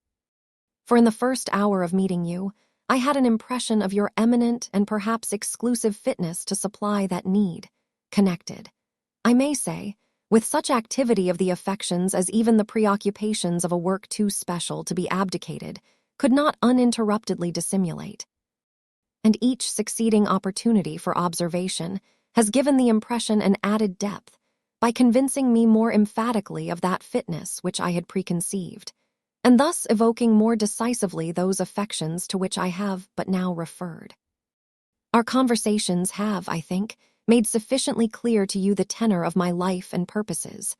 For in the first hour of meeting you, I had an impression of your eminent and perhaps exclusive fitness to supply that need, connected, I may say, with such activity of the affections as even the preoccupations of a work too special to be abdicated could not uninterruptedly dissimulate. And each succeeding opportunity for observation has given the impression an added depth by convincing me more emphatically of that fitness which I had preconceived, and thus evoking more decisively those affections to which I have but now referred. Our conversations have, I think, made sufficiently clear to you the tenor of my life and purposes,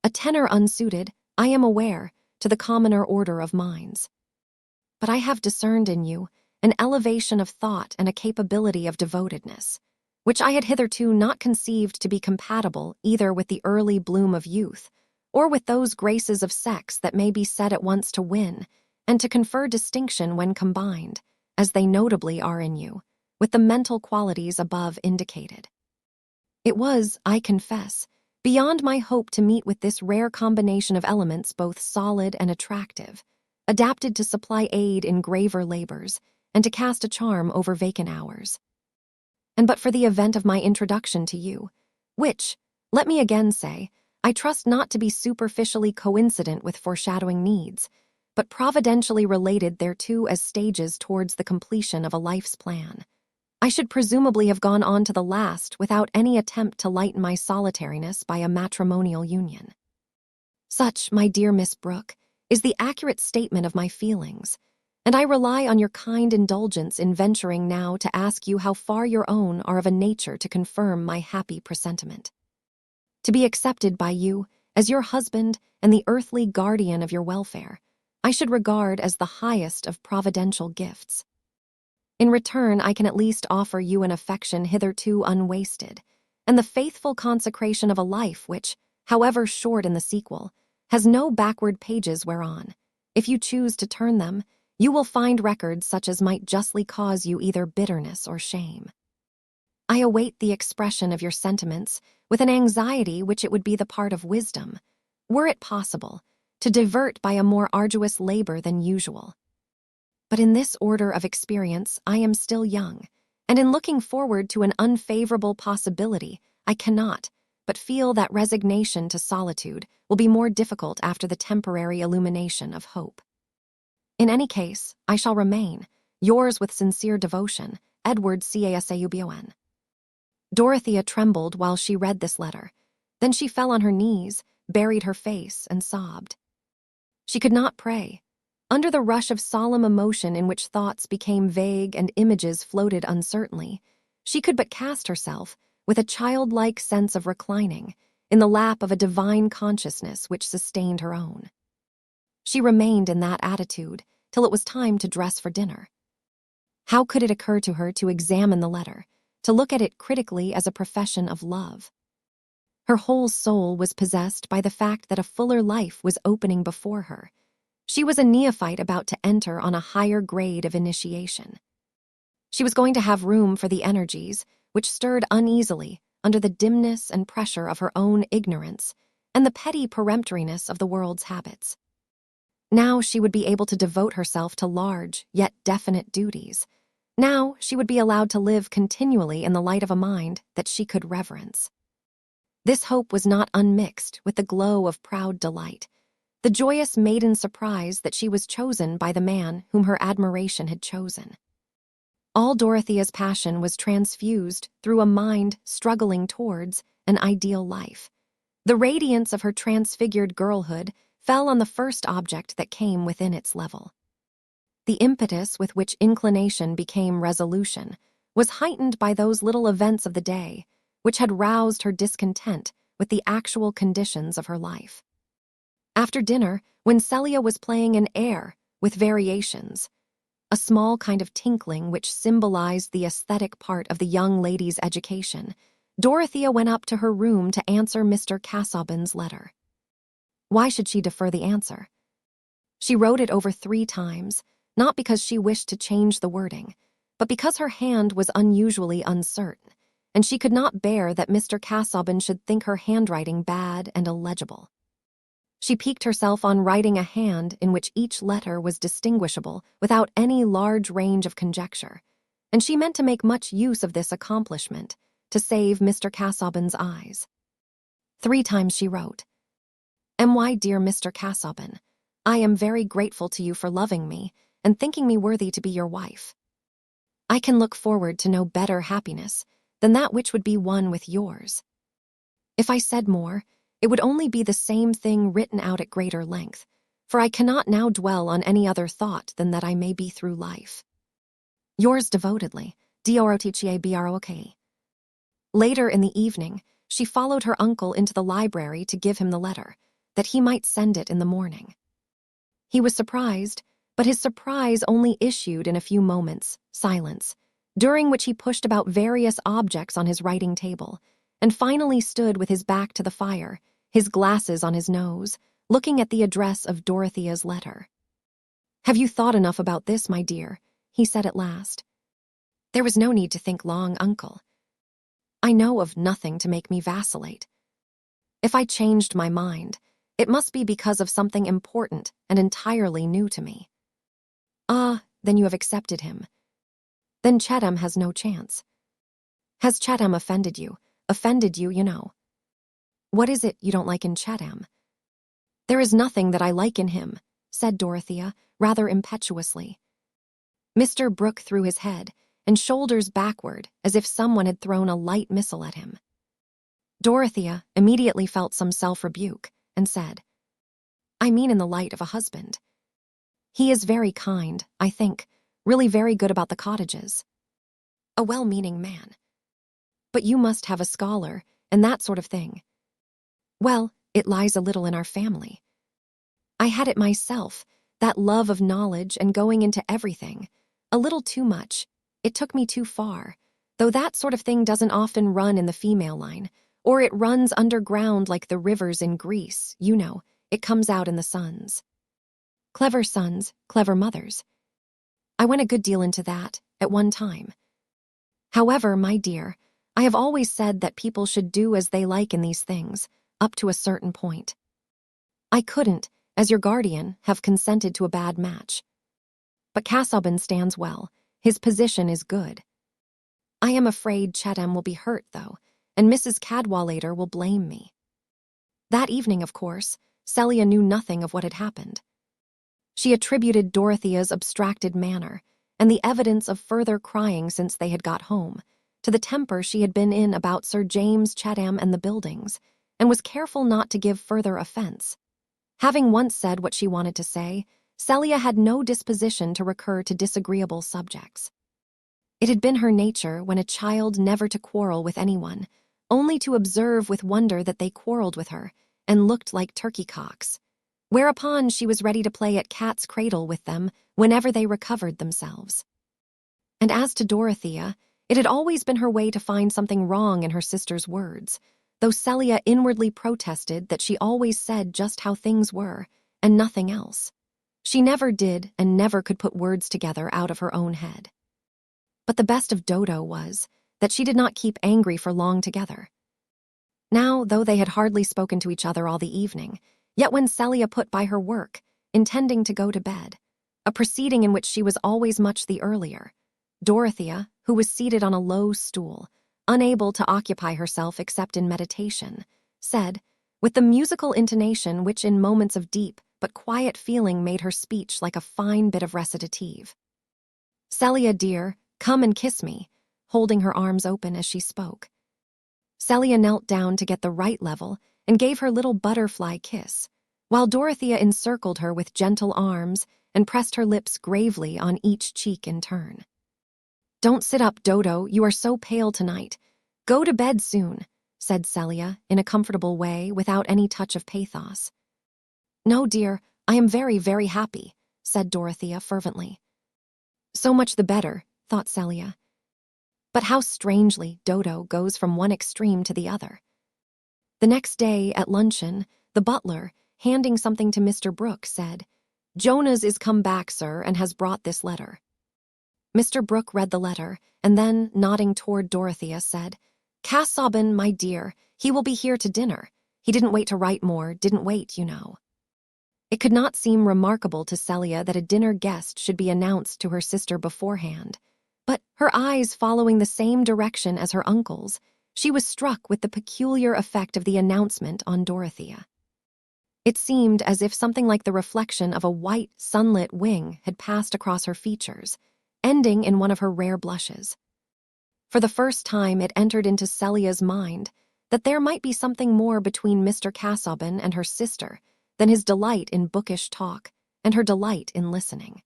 a tenor unsuited, I am aware, to the commoner order of minds. But I have discerned in you an elevation of thought and a capability of devotedness, which I had hitherto not conceived to be compatible either with the early bloom of youth, or with those graces of sex that may be said at once to win and to confer distinction when combined, as they notably are in you, with the mental qualities above indicated. It was, I confess, beyond my hope to meet with this rare combination of elements both solid and attractive, adapted to supply aid in graver labors and to cast a charm over vacant hours. And but for the event of my introduction to you, which, let me again say, I trust not to be superficially coincident with foreshadowing needs, but providentially related thereto as stages towards the completion of a life's plan, I should presumably have gone on to the last without any attempt to lighten my solitariness by a matrimonial union. Such, my dear Miss Brooke, is the accurate statement of my feelings, and I rely on your kind indulgence in venturing now to ask you how far your own are of a nature to confirm my happy presentiment. To be accepted by you as your husband and the earthly guardian of your welfare, I should regard as the highest of providential gifts. In return, I can at least offer you an affection hitherto unwasted, and the faithful consecration of a life which, however short in the sequel, has no backward pages whereon, if you choose to turn them, you will find records such as might justly cause you either bitterness or shame. I await the expression of your sentiments with an anxiety which it would be the part of wisdom, were it possible, to divert by a more arduous labor than usual. But in this order of experience I am still young, and in looking forward to an unfavorable possibility, I cannot but feel that resignation to solitude will be more difficult after the temporary illumination of hope. In any case, I shall remain, yours with sincere devotion, Edward Casaubon. Dorothea trembled while she read this letter. Then she fell on her knees, buried her face, and sobbed. She could not pray. Under the rush of solemn emotion in which thoughts became vague and images floated uncertainly, she could but cast herself, with a childlike sense of reclining, in the lap of a divine consciousness which sustained her own. She remained in that attitude till it was time to dress for dinner. How could it occur to her to examine the letter, to look at it critically as a profession of love? Her whole soul was possessed by the fact that a fuller life was opening before her. She was a neophyte about to enter on a higher grade of initiation. She was going to have room for the energies which stirred uneasily under the dimness and pressure of her own ignorance and the petty peremptoriness of the world's habits. Now she would be able to devote herself to large yet definite duties. Now she would be allowed to live continually in the light of a mind that she could reverence. This hope was not unmixed with the glow of proud delight, the joyous maiden surprise that she was chosen by the man whom her admiration had chosen. All Dorothea's passion was transfused through a mind struggling towards an ideal life. The radiance of her transfigured girlhood fell on the first object that came within its level. The impetus with which inclination became resolution was heightened by those little events of the day which had roused her discontent with the actual conditions of her life. After dinner, when Celia was playing an air with variations, a small kind of tinkling which symbolized the aesthetic part of the young lady's education, Dorothea went up to her room to answer Mr. Casaubon's letter. Why should she defer the answer? She wrote it over 3 times, not because she wished to change the wording, but because her hand was unusually uncertain, and she could not bear that Mr. Casaubon should think her handwriting bad and illegible. She piqued herself on writing a hand in which each letter was distinguishable without any large range of conjecture, and she meant to make much use of this accomplishment to save Mr. Casaubon's eyes. 3 times she wrote, "My dear Mr. Casaubon, I am very grateful to you for loving me and thinking me worthy to be your wife. I can look forward to no better happiness than that which would be one with yours. If I said more, it would only be the same thing written out at greater length, for I cannot now dwell on any other thought than that I may be through life. Yours devotedly, Dorothea Brooke." Later in the evening, she followed her uncle into the library to give him the letter, that he might send it in the morning. He was surprised, but his surprise only issued in a few moments' silence, during which he pushed about various objects on his writing table, and finally stood with his back to the fire, his glasses on his nose, looking at the address of Dorothea's letter. "Have you thought enough about this, my dear?" he said at last. "There was no need to think long, uncle. I know of nothing to make me vacillate. If I changed my mind, it must be because of something important and entirely new to me." "Ah, then you have accepted him. Then Chatham has no chance." "Has Chatham offended you? Offended you, you know." "What is it you don't like in Chatham?" "There is nothing that I like in him," said Dorothea, rather impetuously. Mr. Brooke threw his head and shoulders backward as if someone had thrown a light missile at him. Dorothea immediately felt some self-rebuke and said, "I mean in the light of a husband. He is very kind, I think, really very good about the cottages. A well-meaning man. But you must have a scholar and that sort of thing. Well, it lies a little in our family. I had it myself, that love of knowledge and going into everything. A little too much. It took me too far, though that sort of thing doesn't often run in the female line, or it runs underground like the rivers in Greece, you know, it comes out in the sons. Clever sons, clever mothers. I went a good deal into that, at one time. However, my dear, I have always said that people should do as they like in these things, up to a certain point. I couldn't, as your guardian, have consented to a bad match. But Casaubon stands well. His position is good. I am afraid Chatham will be hurt, though, and Mrs. Cadwallader will blame me." That evening, of course, Celia knew nothing of what had happened. She attributed Dorothea's abstracted manner and the evidence of further crying since they had got home to the temper she had been in about Sir James Chatham and the buildings, and was careful not to give further offense. Having once said what she wanted to say, Celia had no disposition to recur to disagreeable subjects. It had been her nature, when a child, never to quarrel with anyone, only to observe with wonder that they quarreled with her and looked like turkey-cocks, whereupon she was ready to play at cat's cradle with them whenever they recovered themselves. And as to Dorothea, it had always been her way to find something wrong in her sister's words, though Celia inwardly protested that she always said just how things were, and nothing else. She never did and never could put words together out of her own head. But the best of Dodo was that she did not keep angry for long together. Now, though they had hardly spoken to each other all the evening, yet when Celia put by her work, intending to go to bed, a proceeding in which she was always much the earlier, Dorothea, who was seated on a low stool, unable to occupy herself except in meditation, said, with the musical intonation which in moments of deep but quiet feeling made her speech like a fine bit of recitative, "Celia, dear, come and kiss me," holding her arms open as she spoke. Celia knelt down to get the right level and gave her little butterfly kiss, while Dorothea encircled her with gentle arms and pressed her lips gravely on each cheek in turn. "Don't sit up, Dodo, you are so pale tonight. Go to bed soon," said Celia in a comfortable way without any touch of pathos. "No, dear, I am very, very happy," said Dorothea fervently. "So much the better," thought Celia. But how strangely Dodo goes from one extreme to the other. The next day at luncheon, the butler, handing something to Mr. Brooke, said, "Jonas is come back, sir, and has brought this letter." Mr. Brooke read the letter, and then, nodding toward Dorothea, said, "Casaubon, my dear, he will be here to dinner. He didn't wait to write more, didn't wait, you know." It could not seem remarkable to Celia that a dinner guest should be announced to her sister beforehand, but her eyes following the same direction as her uncle's, she was struck with the peculiar effect of the announcement on Dorothea. It seemed as if something like the reflection of a white, sunlit wing had passed across her features, ending in one of her rare blushes. For the first time it entered into Celia's mind that there might be something more between Mr. Casaubon and her sister than his delight in bookish talk and her delight in listening.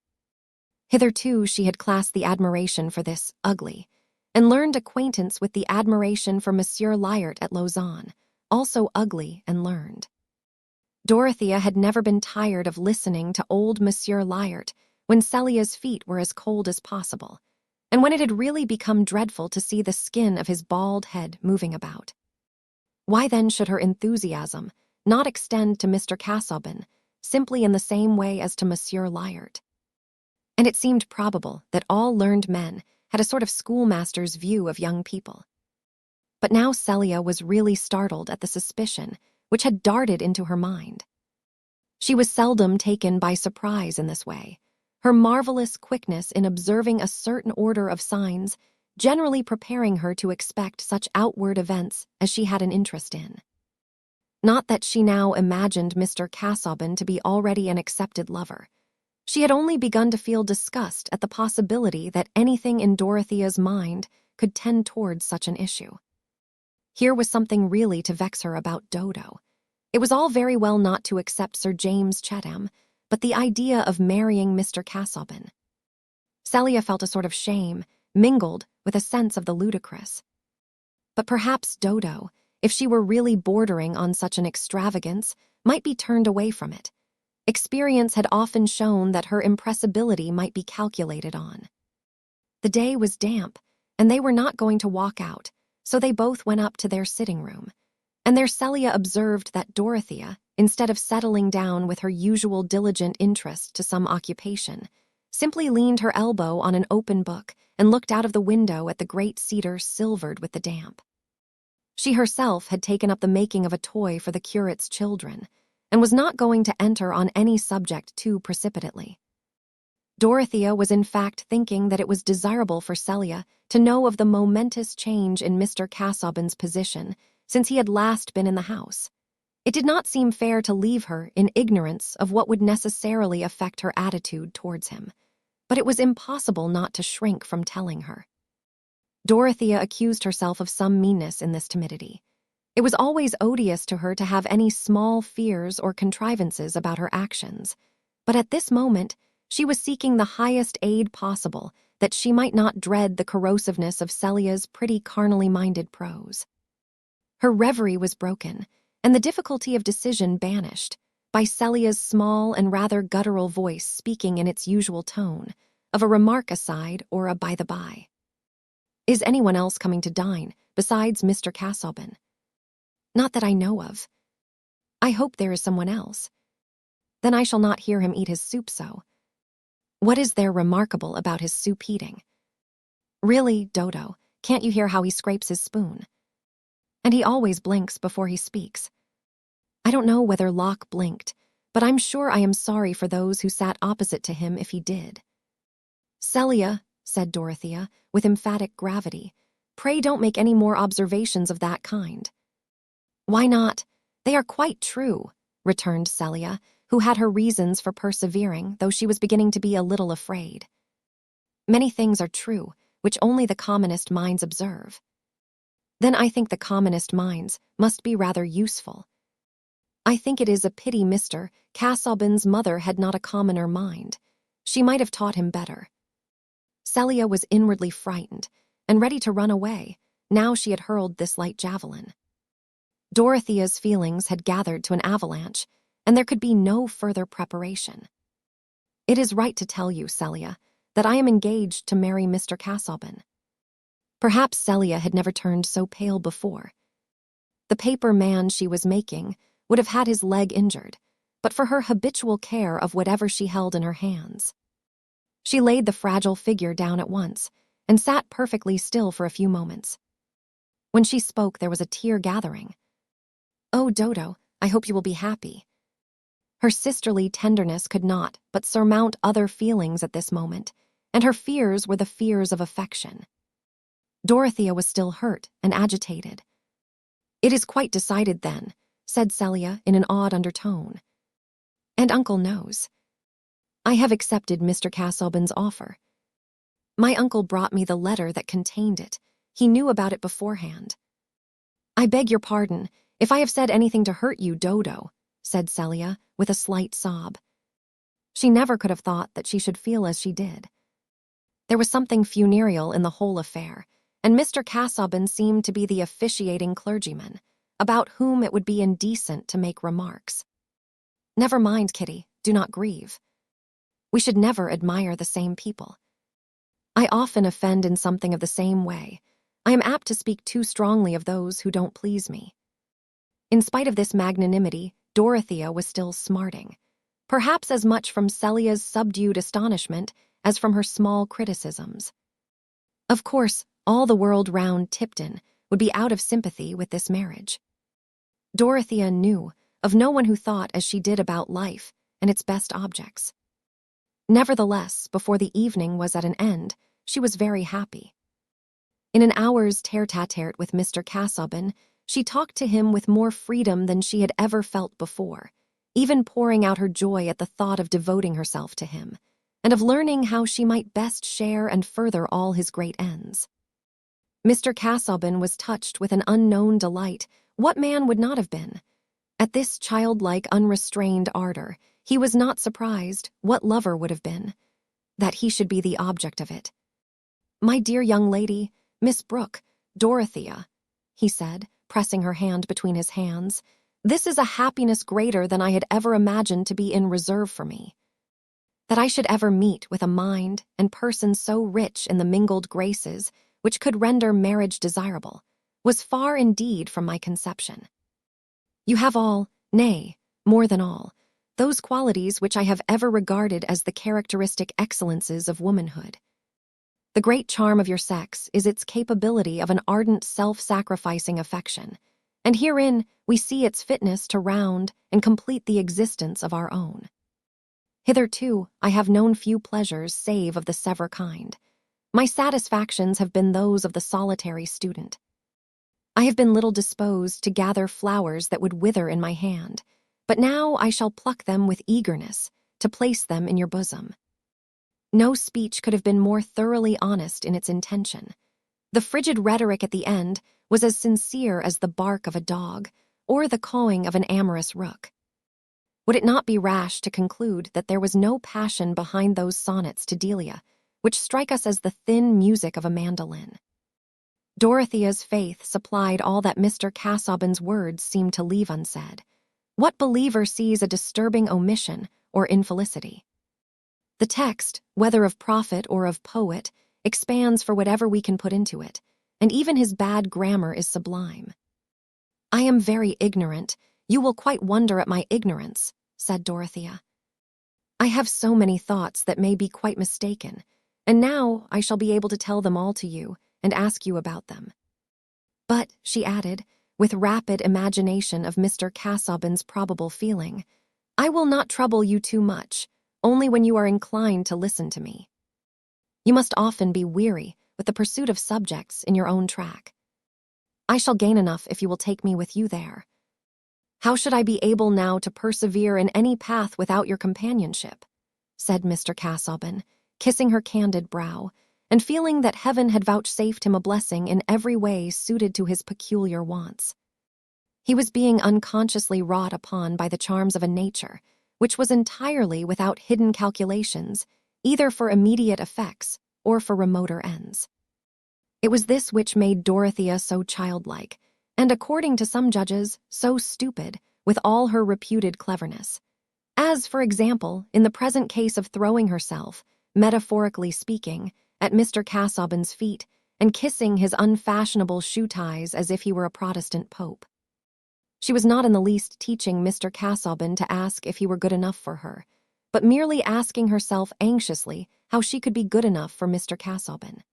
Hitherto she had classed the admiration for this ugly, and learned acquaintance with the admiration for Monsieur Eliot at Lausanne, also ugly and learned. Dorothea had never been tired of listening to old Monsieur Eliot when Celia's feet were as cold as possible, and when it had really become dreadful to see the skin of his bald head moving about. Why then should her enthusiasm not extend to Mr. Casaubon simply in the same way as to Monsieur Eliot? And it seemed probable that all learned men had a sort of schoolmaster's view of young people. But now Celia was really startled at the suspicion which had darted into her mind. She was seldom taken by surprise in this way, her marvelous quickness in observing a certain order of signs generally preparing her to expect such outward events as she had an interest in. Not that she now imagined Mr. Casaubon to be already an accepted lover. She had only begun to feel disgust at the possibility that anything in Dorothea's mind could tend towards such an issue. Here was something really to vex her about Dodo. It was all very well not to accept Sir James Chetham, but the idea of marrying Mr. Casaubon. Celia felt a sort of shame, mingled with a sense of the ludicrous. But perhaps Dodo, if she were really bordering on such an extravagance, might be turned away from it. Experience had often shown that her impressibility might be calculated on. The day was damp, and they were not going to walk out, so they both went up to their sitting room. And there Celia observed that Dorothea, instead of settling down with her usual diligent interest to some occupation, simply leaned her elbow on an open book and looked out of the window at the great cedar silvered with the damp. She herself had taken up the making of a toy for the curate's children, and was not going to enter on any subject too precipitately. Dorothea was in fact thinking that it was desirable for Celia to know of the momentous change in Mr. Casaubon's position since he had last been in the house. It did not seem fair to leave her in ignorance of what would necessarily affect her attitude towards him, but it was impossible not to shrink from telling her. Dorothea accused herself of some meanness in this timidity. It was always odious to her to have any small fears or contrivances about her actions, but at this moment she was seeking the highest aid possible that she might not dread the corrosiveness of Celia's pretty carnally minded prose. Her reverie was broken, and the difficulty of decision banished, by Celia's small and rather guttural voice speaking in its usual tone, of a remark aside or a by-the-by. "Is anyone else coming to dine, besides Mr. Casaubon?" "Not that I know of." "I hope there is someone else." Then I shall not hear him eat his soup so. What is there remarkable about his soup eating? Really, Dodo, can't you hear how he scrapes his spoon? And he always blinks before he speaks. I don't know whether Locke blinked, but I'm sure I am sorry for those who sat opposite to him if he did. Celia, said Dorothea, with emphatic gravity, pray don't make any more observations of that kind. Why not? They are quite true, returned Celia, who had her reasons for persevering, though she was beginning to be a little afraid. Many things are true, which only the commonest minds observe. Then I think the commonest minds must be rather useful. I think it is a pity Mr. Casaubon's mother had not a commoner mind. She might have taught him better. Celia was inwardly frightened and ready to run away, now she had hurled this light javelin. Dorothea's feelings had gathered to an avalanche, and there could be no further preparation. It is right to tell you, Celia, that I am engaged to marry Mr. Casaubon. Perhaps Celia had never turned so pale before. The paper man she was making would have had his leg injured, but for her habitual care of whatever she held in her hands. She laid the fragile figure down at once and sat perfectly still for a few moments. When she spoke, there was a tear gathering. Oh, Dodo, I hope you will be happy. Her sisterly tenderness could not but surmount other feelings at this moment, and her fears were the fears of affection. Dorothea was still hurt and agitated. It is quite decided, then, said Celia in an awed undertone. And Uncle knows. I have accepted Mr. Casaubon's offer. My uncle brought me the letter that contained it. He knew about it beforehand. I beg your pardon if I have said anything to hurt you, Dodo, said Celia with a slight sob. She never could have thought that she should feel as she did. There was something funereal in the whole affair, and Mr. Casaubon seemed to be the officiating clergyman, about whom it would be indecent to make remarks. Never mind, Kitty, do not grieve. We should never admire the same people. I often offend in something of the same way. I am apt to speak too strongly of those who don't please me. In spite of this magnanimity, Dorothea was still smarting, perhaps as much from Celia's subdued astonishment as from her small criticisms. Of course, all the world round Tipton would be out of sympathy with this marriage. Dorothea knew of no one who thought as she did about life and its best objects. Nevertheless, before the evening was at an end, she was very happy. In an hour's tete-a-tete with Mr. Casaubon, she talked to him with more freedom than she had ever felt before, even pouring out her joy at the thought of devoting herself to him, and of learning how she might best share and further all his great ends. Mr. Casaubon was touched with an unknown delight. What man would not have been? At this childlike, unrestrained ardor, he was not surprised. What lover would have been? That he should be the object of it. My dear young lady, Miss Brooke, Dorothea, he said, pressing her hand between his hands, this is a happiness greater than I had ever imagined to be in reserve for me. That I should ever meet with a mind and person so rich in the mingled graces which could render marriage desirable, was far indeed from my conception. You have all, nay, more than all, those qualities which I have ever regarded as the characteristic excellences of womanhood. The great charm of your sex is its capability of an ardent self-sacrificing affection, and herein we see its fitness to round and complete the existence of our own. Hitherto, I have known few pleasures save of the sever kind. My satisfactions have been those of the solitary student. I have been little disposed to gather flowers that would wither in my hand, but now I shall pluck them with eagerness to place them in your bosom. No speech could have been more thoroughly honest in its intention. The frigid rhetoric at the end was as sincere as the bark of a dog or the cawing of an amorous rook. Would it not be rash to conclude that there was no passion behind those sonnets to Delia, which strike us as the thin music of a mandolin? Dorothea's faith supplied all that Mr. Casaubon's words seemed to leave unsaid. What believer sees a disturbing omission or infelicity? The text, whether of prophet or of poet, expands for whatever we can put into it, and even his bad grammar is sublime. I am very ignorant. You will quite wonder at my ignorance, said Dorothea. I have so many thoughts that may be quite mistaken, and now I shall be able to tell them all to you and ask you about them. But," she added, with rapid imagination of Mr. Casaubon's probable feeling, "I will not trouble you too much, only when you are inclined to listen to me. You must often be weary with the pursuit of subjects in your own track. I shall gain enough if you will take me with you there. How should I be able now to persevere in any path without your companionship?" said Mr. Casaubon, kissing her candid brow, and feeling that heaven had vouchsafed him a blessing in every way suited to his peculiar wants. He was being unconsciously wrought upon by the charms of a nature which was entirely without hidden calculations, either for immediate effects or for remoter ends. It was this which made Dorothea so childlike, and according to some judges, so stupid, with all her reputed cleverness. As, for example, in the present case of throwing herself, metaphorically speaking, at Mr. Casaubon's feet and kissing his unfashionable shoe ties as if he were a Protestant pope. She was not in the least teaching Mr. Casaubon to ask if he were good enough for her, but merely asking herself anxiously how she could be good enough for Mr. Casaubon.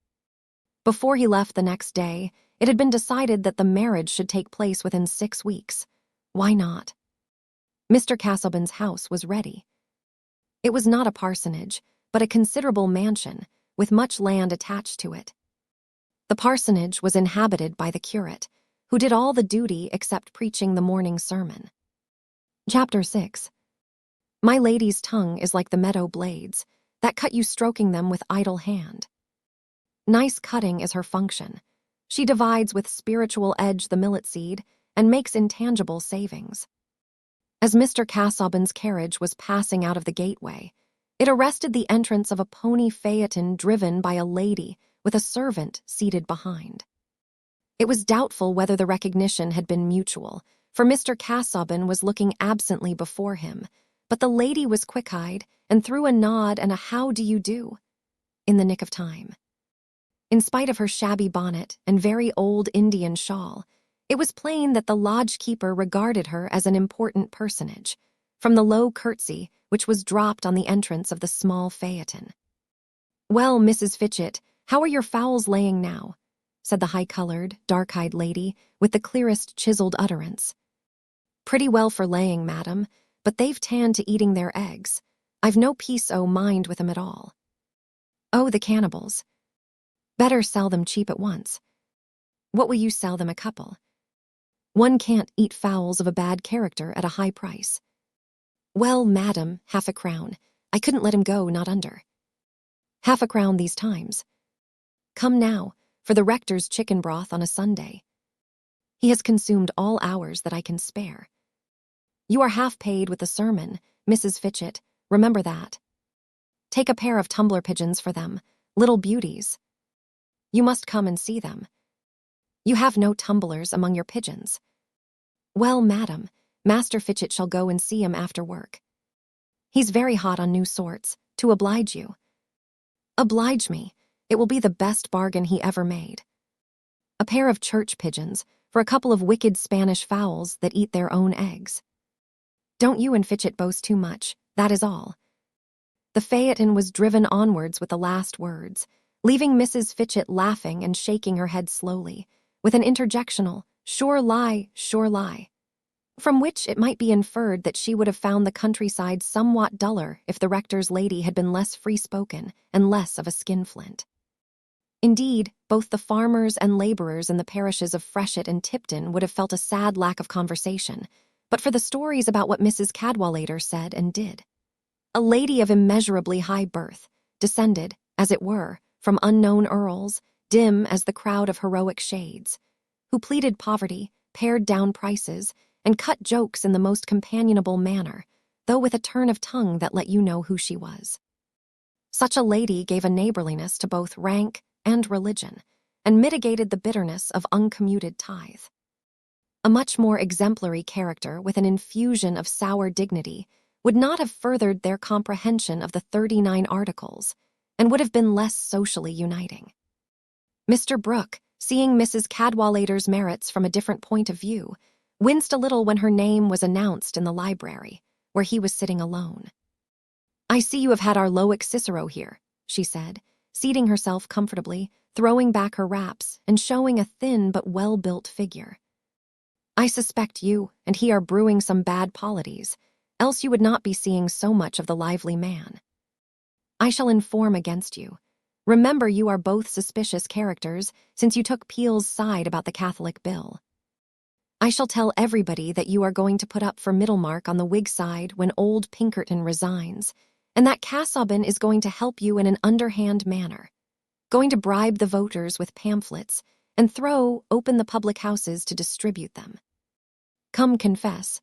Before he left the next day, it had been decided that the marriage should take place within 6 weeks. Why not? Mr. Casaubon's house was ready. It was not a parsonage, but a considerable mansion, with much land attached to it. The parsonage was inhabited by the curate, who did all the duty except preaching the morning sermon. Chapter 6. My lady's tongue is like the meadow blades, that cut you stroking them with idle hand. Nice cutting is her function. She divides with spiritual edge the millet seed, and makes intangible savings. As Mr. Casaubon's carriage was passing out of the gateway, it arrested the entrance of a pony phaeton driven by a lady with a servant seated behind. It was doubtful whether the recognition had been mutual, for Mr. Casaubon was looking absently before him, but the lady was quick-eyed and threw a nod and a "how do you do?" in the nick of time. In spite of her shabby bonnet and very old Indian shawl, it was plain that the lodge-keeper regarded her as an important personage, from the low curtsy which was dropped on the entrance of the small phaeton. "Well, Mrs. Fitchett, how are your fowls laying now?" said the high-colored, dark-eyed lady with the clearest chiseled utterance. "Pretty well for laying, madam, but they've tanned to eating their eggs. I've no peace o' mind with 'em at all." "Oh, the cannibals. Better sell them cheap at once. What will you sell them a couple? One can't eat fowls of a bad character at a high price." "Well, madam, 1/2 crown. I couldn't let him go, not under." "1/2 crown these times. Come now, for the rector's chicken broth on a Sunday. He has consumed all hours that I can spare. You are half paid with the sermon, Mrs. Fitchett, remember that. Take a pair of tumbler pigeons for them, little beauties. You must come and see them. You have no tumblers among your pigeons. Well, madam, Master Fitchett shall go and see 'em after work. He's very hot on new sorts, to oblige you." "Oblige me. It will be the best bargain he ever made. A pair of church pigeons for a couple of wicked Spanish fowls that eat their own eggs. Don't you and Fitchett boast too much, that is all." The phaeton was driven onwards with the last words, leaving Mrs. Fitchett laughing and shaking her head slowly, with an interjectional, sure lie, from which it might be inferred that she would have found the countryside somewhat duller if the rector's lady had been less free-spoken and less of a skinflint. Indeed, both the farmers and labourers in the parishes of Freshitt and Tipton would have felt a sad lack of conversation, but for the stories about what Mrs. Cadwallader said and did. A lady of immeasurably high birth, descended, as it were, from unknown earls, dim as the crowd of heroic shades, who pleaded poverty, pared down prices, and cut jokes in the most companionable manner, though with a turn of tongue that let you know who she was. Such a lady gave a neighborliness to both rank and religion, and mitigated the bitterness of uncommuted tithe. A much more exemplary character with an infusion of sour dignity would not have furthered their comprehension of the 39 Articles, and would have been less socially uniting. Mr. Brooke, seeing Mrs. Cadwallader's merits from a different point of view, winced a little when her name was announced in the library, where he was sitting alone. "I see you have had our Loic Cicero here, she said, seating herself comfortably, throwing back her wraps and showing a thin but well-built figure. I suspect you and he are brewing some bad polities, else you would not be seeing so much of the lively man. I shall inform against you. Remember, you are both suspicious characters since you took Peel's side about the Catholic bill. I shall tell everybody that you are going to put up for Middlemarch on the Whig side when old Pinkerton resigns, and that Casaubon is going to help you in an underhand manner, going to bribe the voters with pamphlets and throw open the public houses to distribute them. Come, confess.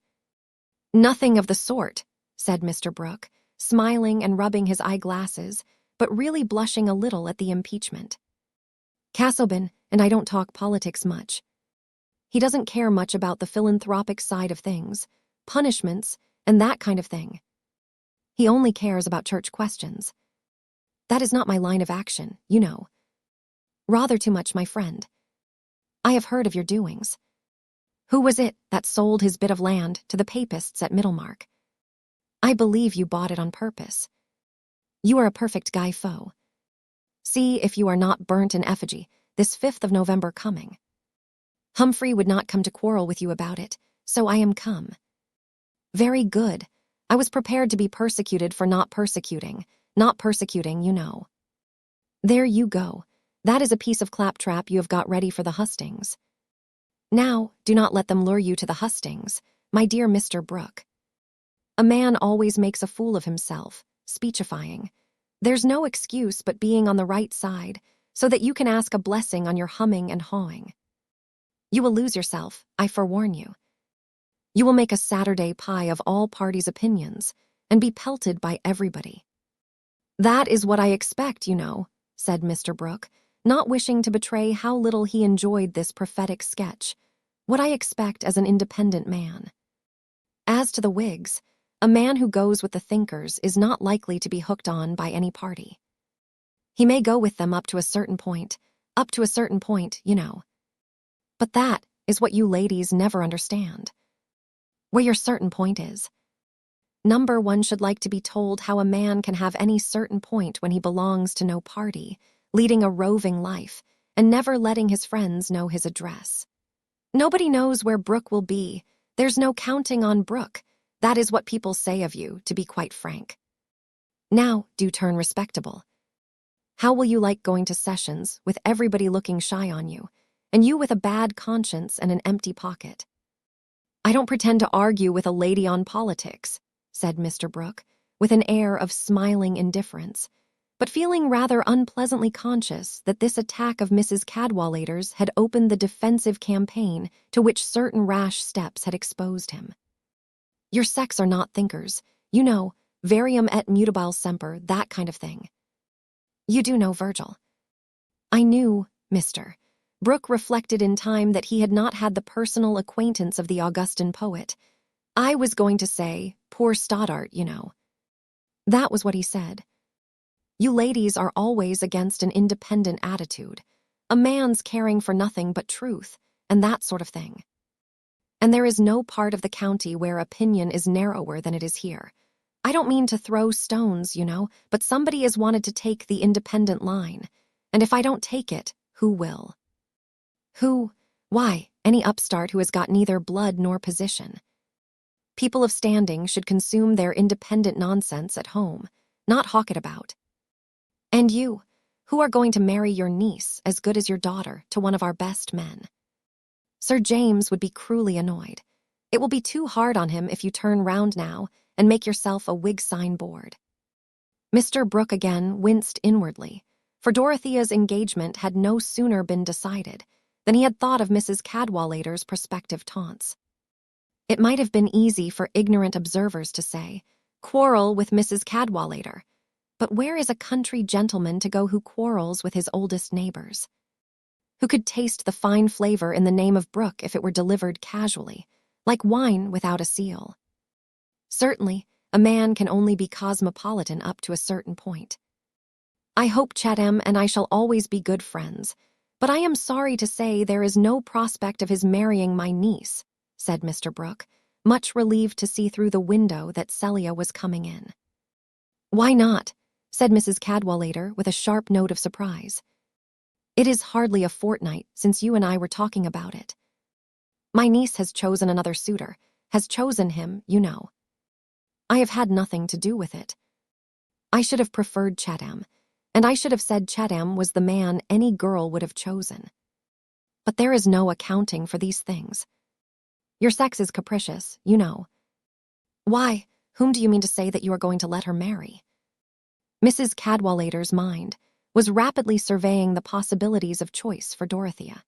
Nothing of the sort, said Mr. Brooke, smiling and rubbing his eyeglasses, but really blushing a little at the impeachment. Casaubon and I don't talk politics much. He doesn't care much about the philanthropic side of things, punishments, and that kind of thing. He only cares about church questions. That is not my line of action, you know. Rather too much, my friend. I have heard of your doings. Who was it that sold his bit of land to the papists at Middlemarch? I believe you bought it on purpose. You are a perfect Guy Faux. See if you are not burnt in effigy this 5th of November coming. Humphrey would not come to quarrel with you about it, so I am come. Very good. I was prepared to be persecuted for not persecuting, you know. There you go. That is a piece of claptrap you have got ready for the hustings. Now, do not let them lure you to the hustings, my dear Mr. Brooke. A man always makes a fool of himself, speechifying. There's no excuse but being on the right side, so that you can ask a blessing on your humming and hawing. You will lose yourself, I forewarn you. You will make a Saturday pie of all parties' opinions, and be pelted by everybody. That is what I expect, you know, said Mr. Brooke, not wishing to betray how little he enjoyed this prophetic sketch, what I expect as an independent man. As to the Whigs, a man who goes with the thinkers is not likely to be hooked on by any party. He may go with them up to a certain point, you know. But that is what you ladies never understand. Where your certain point is. Number one should like to be told how a man can have any certain point when he belongs to no party, leading a roving life, and never letting his friends know his address. Nobody knows where Brooke will be. There's no counting on Brooke. That is what people say of you, to be quite frank. Now, do turn respectable. How will you like going to sessions with everybody looking shy on you, and you with a bad conscience and an empty pocket? I don't pretend to argue with a lady on politics, said Mr. Brooke, with an air of smiling indifference, but feeling rather unpleasantly conscious that this attack of Mrs. Cadwallader's had opened the defensive campaign to which certain rash steps had exposed him. Your sex are not thinkers, you know, varium et mutabile semper, that kind of thing. You do know Virgil. I knew, Mr. Brooke reflected in time that he had not had the personal acquaintance of the Augustan poet. I was going to say, poor Stoddart, you know. That was what he said. You ladies are always against an independent attitude, a man's caring for nothing but truth, and that sort of thing. And there is no part of the county where opinion is narrower than it is here. I don't mean to throw stones, you know, but somebody has wanted to take the independent line, and if I don't take it, who will? Who? Why, any upstart who has got neither blood nor position. People of standing should consume their independent nonsense at home, not hawk it about. And you, who are going to marry your niece as good as your daughter to one of our best men. Sir James would be cruelly annoyed. It will be too hard on him if you turn round now and make yourself a Whig signboard. Mr. Brooke again winced inwardly, for Dorothea's engagement had no sooner been decided than he had thought of Mrs. Cadwallader's prospective taunts. It might have been easy for ignorant observers to say, quarrel with Mrs. Cadwallader, but where is a country gentleman to go who quarrels with his oldest neighbors? Who could taste the fine flavor in the name of Brooke if it were delivered casually, like wine without a seal? Certainly, a man can only be cosmopolitan up to a certain point. I hope Chatham and I shall always be good friends, but I am sorry to say there is no prospect of his marrying my niece, said Mr. Brooke, much relieved to see through the window that Celia was coming in. "Why not?" said Mrs. Cadwallader with a sharp note of surprise. "It is hardly a fortnight since you and I were talking about it. My niece has chosen another suitor, has chosen him, you know. I have had nothing to do with it. I should have preferred Chatham, and I should have said Chatham was the man any girl would have chosen. But there is no accounting for these things. Your sex is capricious, you know. Why, whom do you mean to say that you are going to let her marry?" Mrs. Cadwallader's mind was rapidly surveying the possibilities of choice for Dorothea.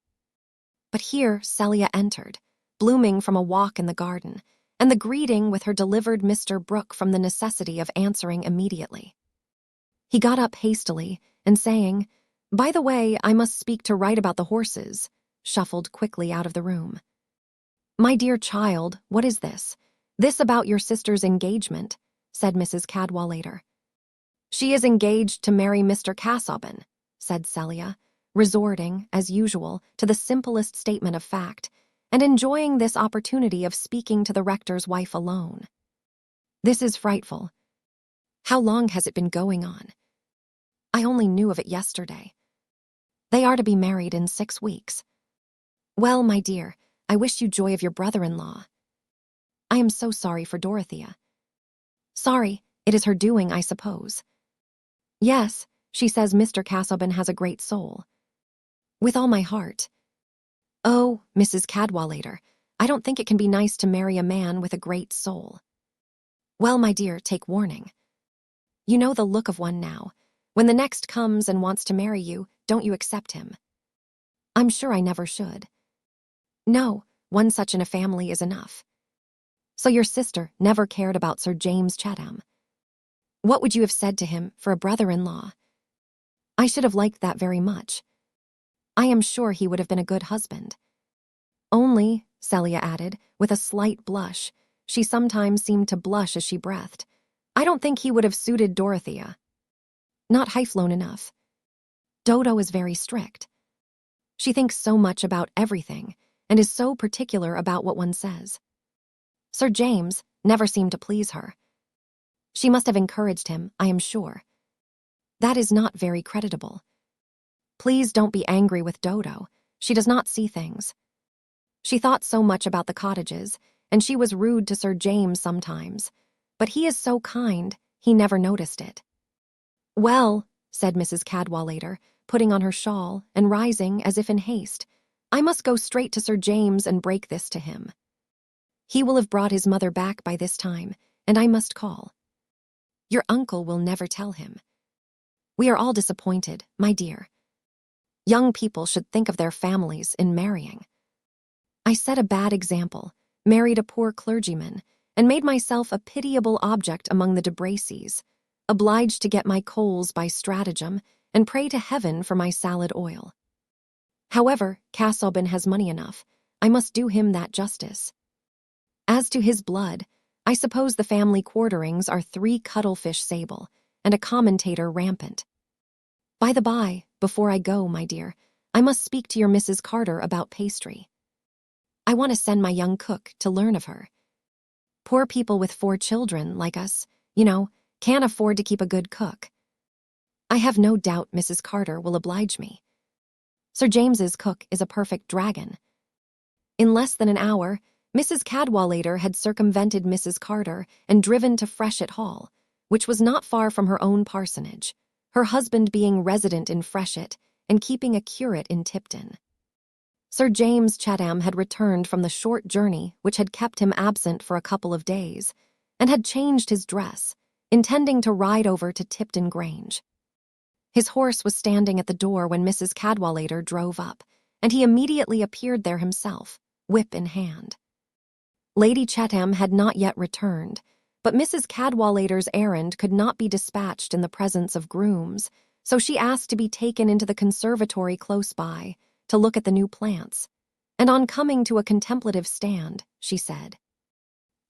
But here Celia entered, blooming from a walk in the garden, and the greeting with her delivered Mr. Brooke from the necessity of answering immediately. He got up hastily, and saying, "By the way, I must speak to Wright about the horses," shuffled quickly out of the room. "My dear child, what is this? This about your sister's engagement," said Mrs. Cadwallader. "She is engaged to marry Mr. Casaubon," said Celia, resorting, as usual, to the simplest statement of fact, and enjoying this opportunity of speaking to the rector's wife alone. "This is frightful. How long has it been going on? I only knew of it yesterday. They are to be married in 6 weeks. Well, my dear, I wish you joy of your brother-in-law. I am so sorry for Dorothea." "Sorry, it is her doing, I suppose." "Yes, she says Mr. Casaubon has a great soul." "With all my heart." "Oh, Mrs. Cadwallader, I don't think it can be nice to marry a man with a great soul." "Well, my dear, take warning. You know the look of one now. When the next comes and wants to marry you, don't you accept him." "I'm sure I never should." "No, one such in a family is enough. So your sister never cared about Sir James Chatham. What would you have said to him for a brother-in-law?" "I should have liked that very much. I am sure he would have been a good husband. Only," Celia added, with a slight blush, she sometimes seemed to blush as she breathed, "I don't think he would have suited Dorothea. Not high-flown enough. Dodo is very strict. She thinks so much about everything and is so particular about what one says. Sir James never seemed to please her. She must have encouraged him, I am sure. That is not very creditable. Please don't be angry with Dodo. She does not see things. She thought so much about the cottages, and she was rude to Sir James sometimes, but he is so kind, he never noticed it." "Well," said Mrs. Cadwallader, putting on her shawl and rising as if in haste, "I must go straight to Sir James and break this to him. He will have brought his mother back by this time, and I must call. Your uncle will never tell him. We are all disappointed, my dear. Young people should think of their families in marrying. I set a bad example, married a poor clergyman, and made myself a pitiable object among the de Bracy's, obliged to get my coals by stratagem and pray to heaven for my salad oil. However, Casaubon has money enough. I must do him that justice. As to his blood, I suppose the family quarterings are 3 cuttlefish sable and a commentator rampant. By the by, before I go, my dear, I must speak to your Mrs. Carter about pastry. I want to send my young cook to learn of her. Poor people with 4 children, like us, you know, can't afford to keep a good cook. I have no doubt Mrs. Carter will oblige me. Sir James's cook is a perfect dragon." In less than an hour, Mrs. Cadwallader had circumvented Mrs. Carter and driven to Freshitt Hall, which was not far from her own parsonage, her husband being resident in Freshitt and keeping a curate in Tipton. Sir James Chatham had returned from the short journey which had kept him absent for a couple of days, and had changed his dress, intending to ride over to Tipton Grange. His horse was standing at the door when Mrs. Cadwallader drove up, and he immediately appeared there himself, whip in hand. Lady Chatham had not yet returned, but Mrs. Cadwallader's errand could not be dispatched in the presence of grooms, so she asked to be taken into the conservatory close by, to look at the new plants, and on coming to a contemplative stand, she said,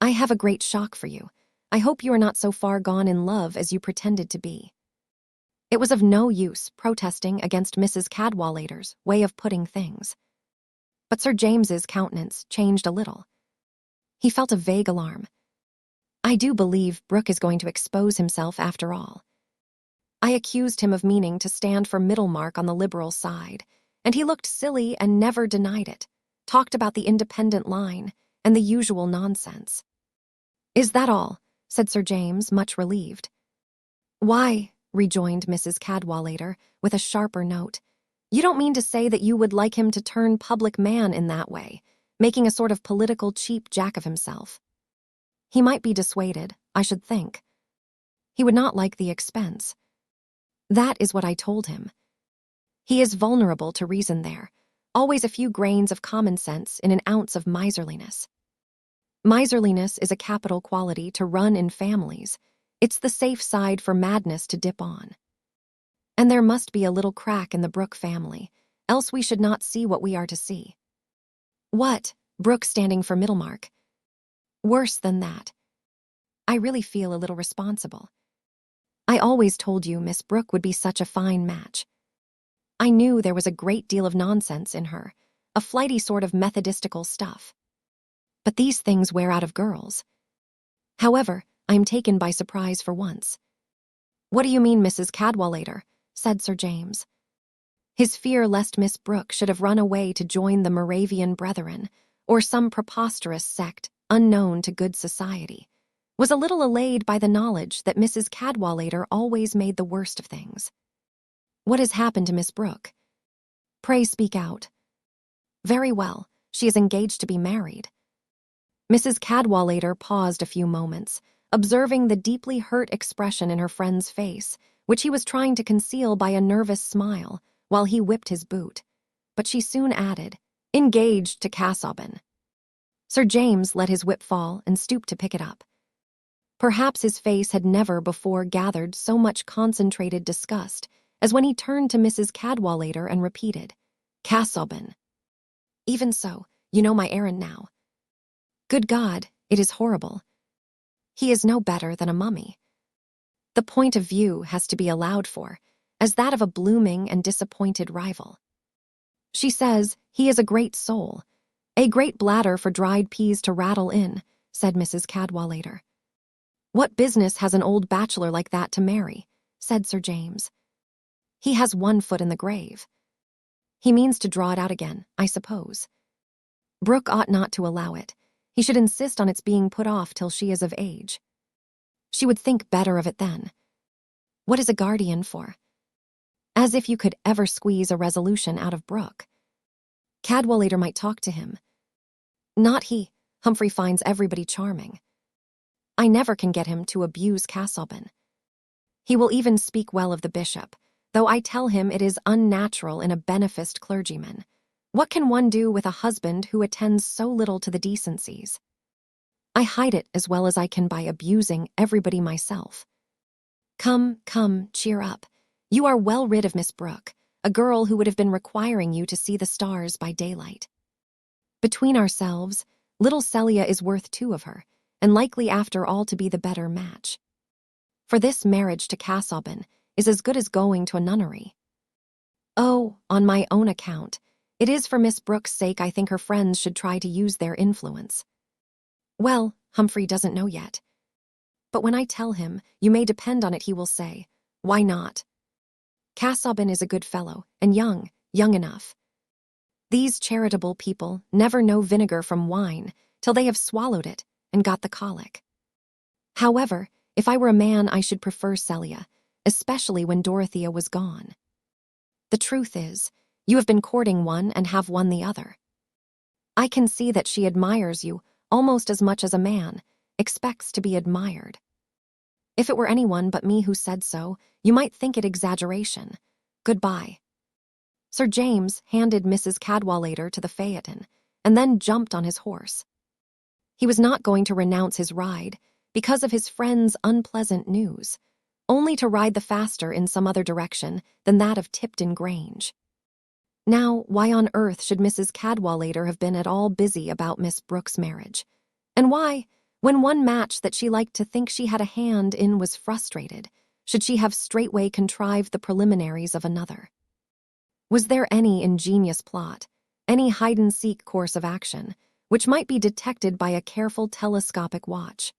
"I have a great shock for you. I hope you are not so far gone in love as you pretended to be." It was of no use protesting against Mrs. Cadwallader's way of putting things. But Sir James's countenance changed a little. He felt a vague alarm. I do believe Brooke is going to expose himself after all. I accused him of meaning to stand for Middlemarch on the Liberal side, and he looked silly and never denied it, talked about the independent line and the usual nonsense. Is that all? Said Sir James, much relieved. Why, rejoined Mrs. Cadwallader with a sharper note, you don't mean to say that you would like him to turn public man in that way, making a sort of political cheap jack of himself. He might be dissuaded, I should think. He would not like the expense. That is what I told him. He is vulnerable to reason there, always a few grains of common sense in an ounce of miserliness. Miserliness is a capital quality to run in families. It's the safe side for madness to dip on. And there must be a little crack in the Brooke family, else we should not see what we are to see. What? Brooke standing for Middlemarch? Worse than that. I really feel a little responsible. I always told you Miss Brooke would be such a fine match. I knew there was a great deal of nonsense in her, a flighty sort of methodistical stuff. But these things wear out of girls. However, I am taken by surprise for once. What do you mean, Mrs. Cadwallader? Said Sir James. His fear lest Miss Brooke should have run away to join the Moravian Brethren, or some preposterous sect unknown to good society, was a little allayed by the knowledge that Mrs. Cadwallader always made the worst of things. What has happened to Miss Brooke? Pray speak out. Very well, she is engaged to be married. Mrs. Cadwallader paused a few moments, observing the deeply hurt expression in her friend's face, which he was trying to conceal by a nervous smile while he whipped his boot. But she soon added, engaged to Casaubon. Sir James let his whip fall and stooped to pick it up. Perhaps his face had never before gathered so much concentrated disgust as when he turned to Mrs. Cadwallader and repeated, Casaubon. Even so, you know my errand now. Good God, it is horrible. He is no better than a mummy. The point of view has to be allowed for, as that of a blooming and disappointed rival. She says he is a great soul, a great bladder for dried peas to rattle in, said Mrs. Cadwallader. What business has an old bachelor like that to marry? Said Sir James. He has one foot in the grave. He means to draw it out again, I suppose. Brooke ought not to allow it. He should insist on its being put off till she is of age. She would think better of it then. What is a guardian for? As if you could ever squeeze a resolution out of Brooke. Cadwallader might talk to him. Not he. Humphrey finds everybody charming. I never can get him to abuse Casaubon. He will even speak well of the bishop, though I tell him it is unnatural in a beneficed clergyman. What can one do with a husband who attends so little to the decencies? I hide it as well as I can by abusing everybody myself. Come, cheer up. You are well rid of Miss Brooke, a girl who would have been requiring you to see the stars by daylight. Between ourselves, little Celia is worth two of her, and likely after all to be the better match. For this marriage to Casaubon is as good as going to a nunnery. Oh, on my own account, it is for Miss Brooke's sake I think her friends should try to use their influence. Well, Humphrey doesn't know yet. But when I tell him, you may depend on it he will say, why not? Casaubon is a good fellow, and young enough. These charitable people never know vinegar from wine till they have swallowed it and got the colic. However, if I were a man I should prefer Celia, especially when Dorothea was gone. The truth is, you have been courting one and have won the other. I can see that she admires you almost as much as a man expects to be admired. If it were anyone but me who said so, you might think it exaggeration. Goodbye. Sir James handed Mrs. Cadwallader to the phaeton, and then jumped on his horse. He was not going to renounce his ride because of his friend's unpleasant news, only to ride the faster in some other direction than that of Tipton Grange. Now, why on earth should Mrs. Cadwallader have been at all busy about Miss Brooke's marriage? And why, when one match that she liked to think she had a hand in was frustrated, should she have straightway contrived the preliminaries of another? Was there any ingenious plot, any hide-and-seek course of action, which might be detected by a careful telescopic watch?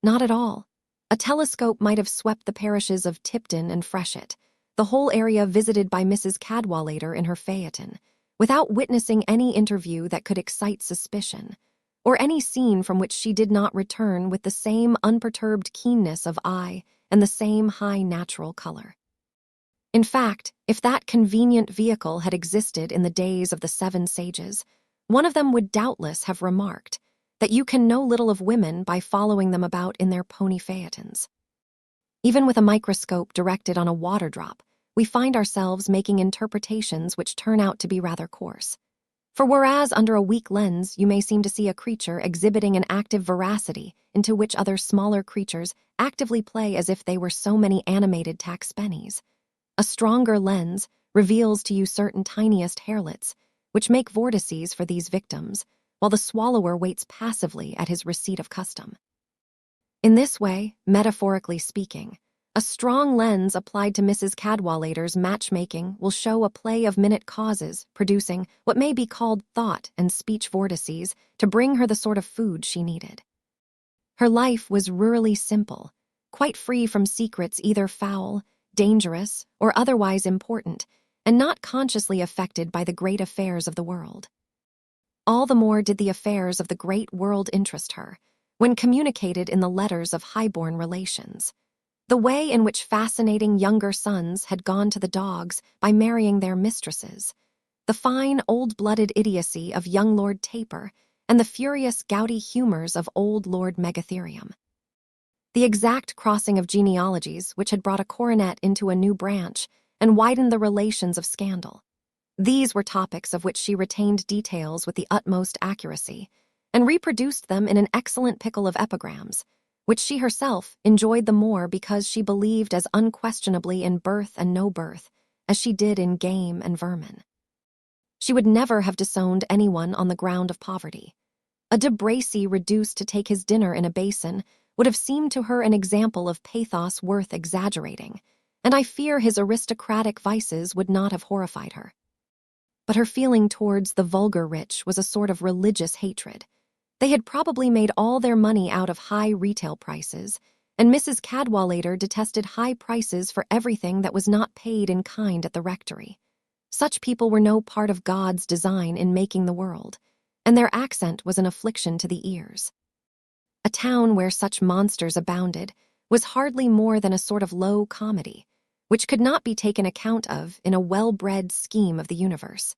Not at all. A telescope might have swept the parishes of Tipton and Freshitt, the whole area visited by Mrs. Cadwallader in her phaeton, without witnessing any interview that could excite suspicion, or any scene from which she did not return with the same unperturbed keenness of eye and the same high natural color. In fact, if that convenient vehicle had existed in the days of the 7 sages, one of them would doubtless have remarked that you can know little of women by following them about in their pony phaetons. Even with a microscope directed on a water drop, we find ourselves making interpretations which turn out to be rather coarse. For whereas under a weak lens you may seem to see a creature exhibiting an active veracity into which other smaller creatures actively play as if they were so many animated taxpennies, a stronger lens reveals to you certain tiniest hairlets, which make vortices for these victims, while the swallower waits passively at his receipt of custom. In this way, metaphorically speaking, a strong lens applied to Mrs. Cadwallader's matchmaking will show a play of minute causes producing what may be called thought and speech vortices to bring her the sort of food she needed. Her life was rurally simple, quite free from secrets either foul, dangerous, or otherwise important, and not consciously affected by the great affairs of the world. All the more did the affairs of the great world interest her, when communicated in the letters of high-born relations. The way in which fascinating younger sons had gone to the dogs by marrying their mistresses, the fine old-blooded idiocy of young Lord Taper, and the furious gouty humors of old Lord Megatherium. The exact crossing of genealogies which had brought a coronet into a new branch and widened the relations of scandal. These were topics of which she retained details with the utmost accuracy, and reproduced them in an excellent pickle of epigrams, which she herself enjoyed the more because she believed as unquestionably in birth and no birth as she did in game and vermin. She would never have disowned anyone on the ground of poverty. A de Bracy reduced to take his dinner in a basin would have seemed to her an example of pathos worth exaggerating, and I fear his aristocratic vices would not have horrified her. But her feeling towards the vulgar rich was a sort of religious hatred. They had probably made all their money out of high retail prices, and Mrs. Cadwallader detested high prices for everything that was not paid in kind at the rectory. Such people were no part of God's design in making the world, and their accent was an affliction to the ears. A town where such monsters abounded was hardly more than a sort of low comedy, which could not be taken account of in a well-bred scheme of the universe.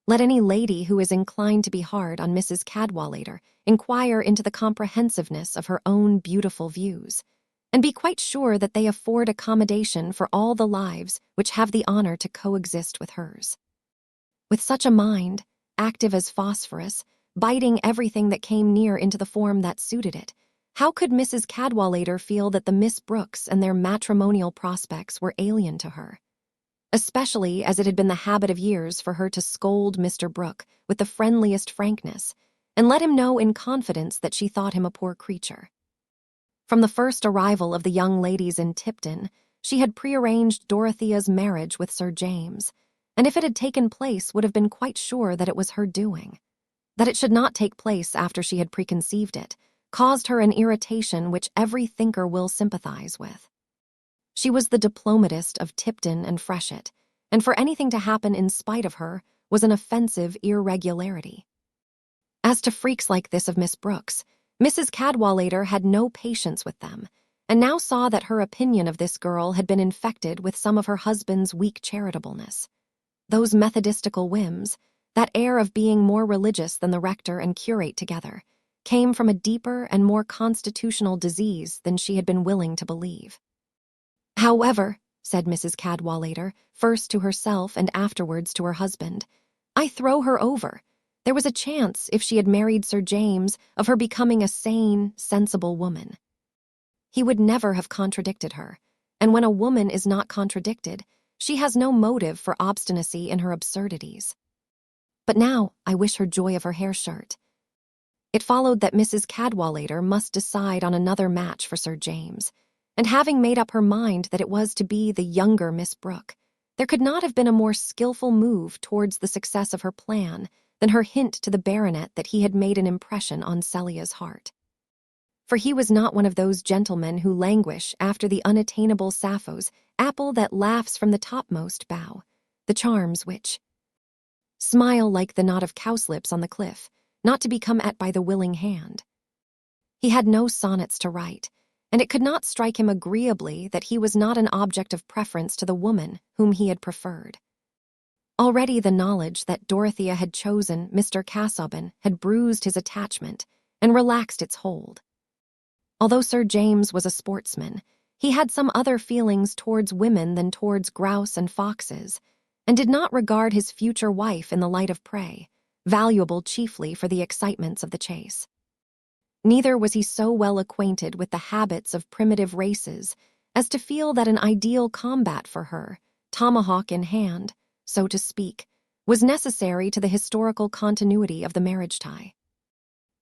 Let any lady who is inclined to be hard on Mrs. Cadwallader inquire into the comprehensiveness of her own beautiful views, and be quite sure that they afford accommodation for all the lives which have the honor to coexist with hers. With such a mind, active as phosphorus, biting everything that came near into the form that suited it, how could Mrs. Cadwallader feel that the Miss Brookes and their matrimonial prospects were alien to her? Especially as it had been the habit of years for her to scold Mr. Brooke with the friendliest frankness, and let him know in confidence that she thought him a poor creature. From the first arrival of the young ladies in Tipton, she had prearranged Dorothea's marriage with Sir James, and if it had taken place would have been quite sure that it was her doing. That it should not take place after she had preconceived it caused her an irritation which every thinker will sympathize with. She was the diplomatist of Tipton and Freshitt, and for anything to happen in spite of her was an offensive irregularity. As to freaks like this of Miss Brookes, Mrs. Cadwallader had no patience with them, and now saw that her opinion of this girl had been infected with some of her husband's weak charitableness. Those methodistical whims, that air of being more religious than the rector and curate together, came from a deeper and more constitutional disease than she had been willing to believe. "However," said Mrs. Cadwallader, first to herself and afterwards to her husband, "I throw her over. There was a chance, if she had married Sir James, of her becoming a sane, sensible woman." He would never have contradicted her, and when a woman is not contradicted, she has no motive for obstinacy in her absurdities. But now I wish her joy of her hair shirt. It followed that Mrs. Cadwallader must decide on another match for Sir James, and having made up her mind that it was to be the younger Miss Brooke, there could not have been a more skillful move towards the success of her plan than her hint to the baronet that he had made an impression on Celia's heart. for he was not one of those gentlemen who languish after the unattainable Sappho's apple that laughs from the topmost bough, the charms which smile like the knot of cowslips on the cliff, not to be come at by the willing hand. He had no sonnets to write, and it could not strike him agreeably that he was not an object of preference to the woman whom he had preferred. Already the knowledge that Dorothea had chosen Mr. Casaubon had bruised his attachment and relaxed its hold. Although Sir James was a sportsman, he had some other feelings towards women than towards grouse and foxes, and did not regard his future wife in the light of prey, valuable chiefly for the excitements of the chase. Neither was he so well acquainted with the habits of primitive races as to feel that an ideal combat for her, tomahawk in hand, so to speak, was necessary to the historical continuity of the marriage tie.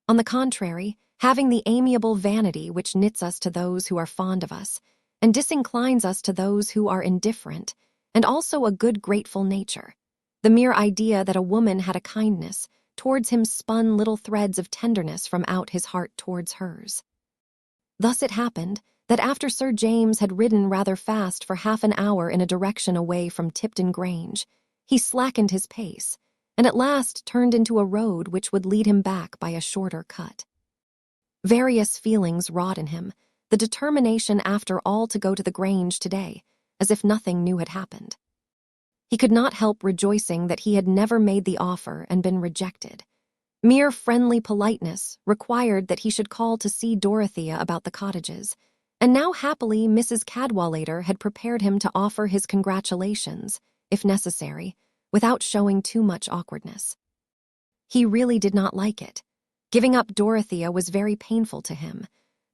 On the contrary, having the amiable vanity which knits us to those who are fond of us, and disinclines us to those who are indifferent, and also a good grateful nature, the mere idea that a woman had a kindness towards him spun little threads of tenderness from out his heart towards hers. Thus it happened that after Sir James had ridden rather fast for half an hour in a direction away from Tipton Grange, he slackened his pace, and at last turned into a road which would lead him back by a shorter cut. Various feelings wrought in him, the determination after all to go to the Grange today, as if nothing new had happened. He could not help rejoicing that he had never made the offer and been rejected. Mere friendly politeness required that he should call to see Dorothea about the cottages, and now happily Mrs. Cadwallader had prepared him to offer his congratulations, if necessary, without showing too much awkwardness. He really did not like it. Giving up Dorothea was very painful to him,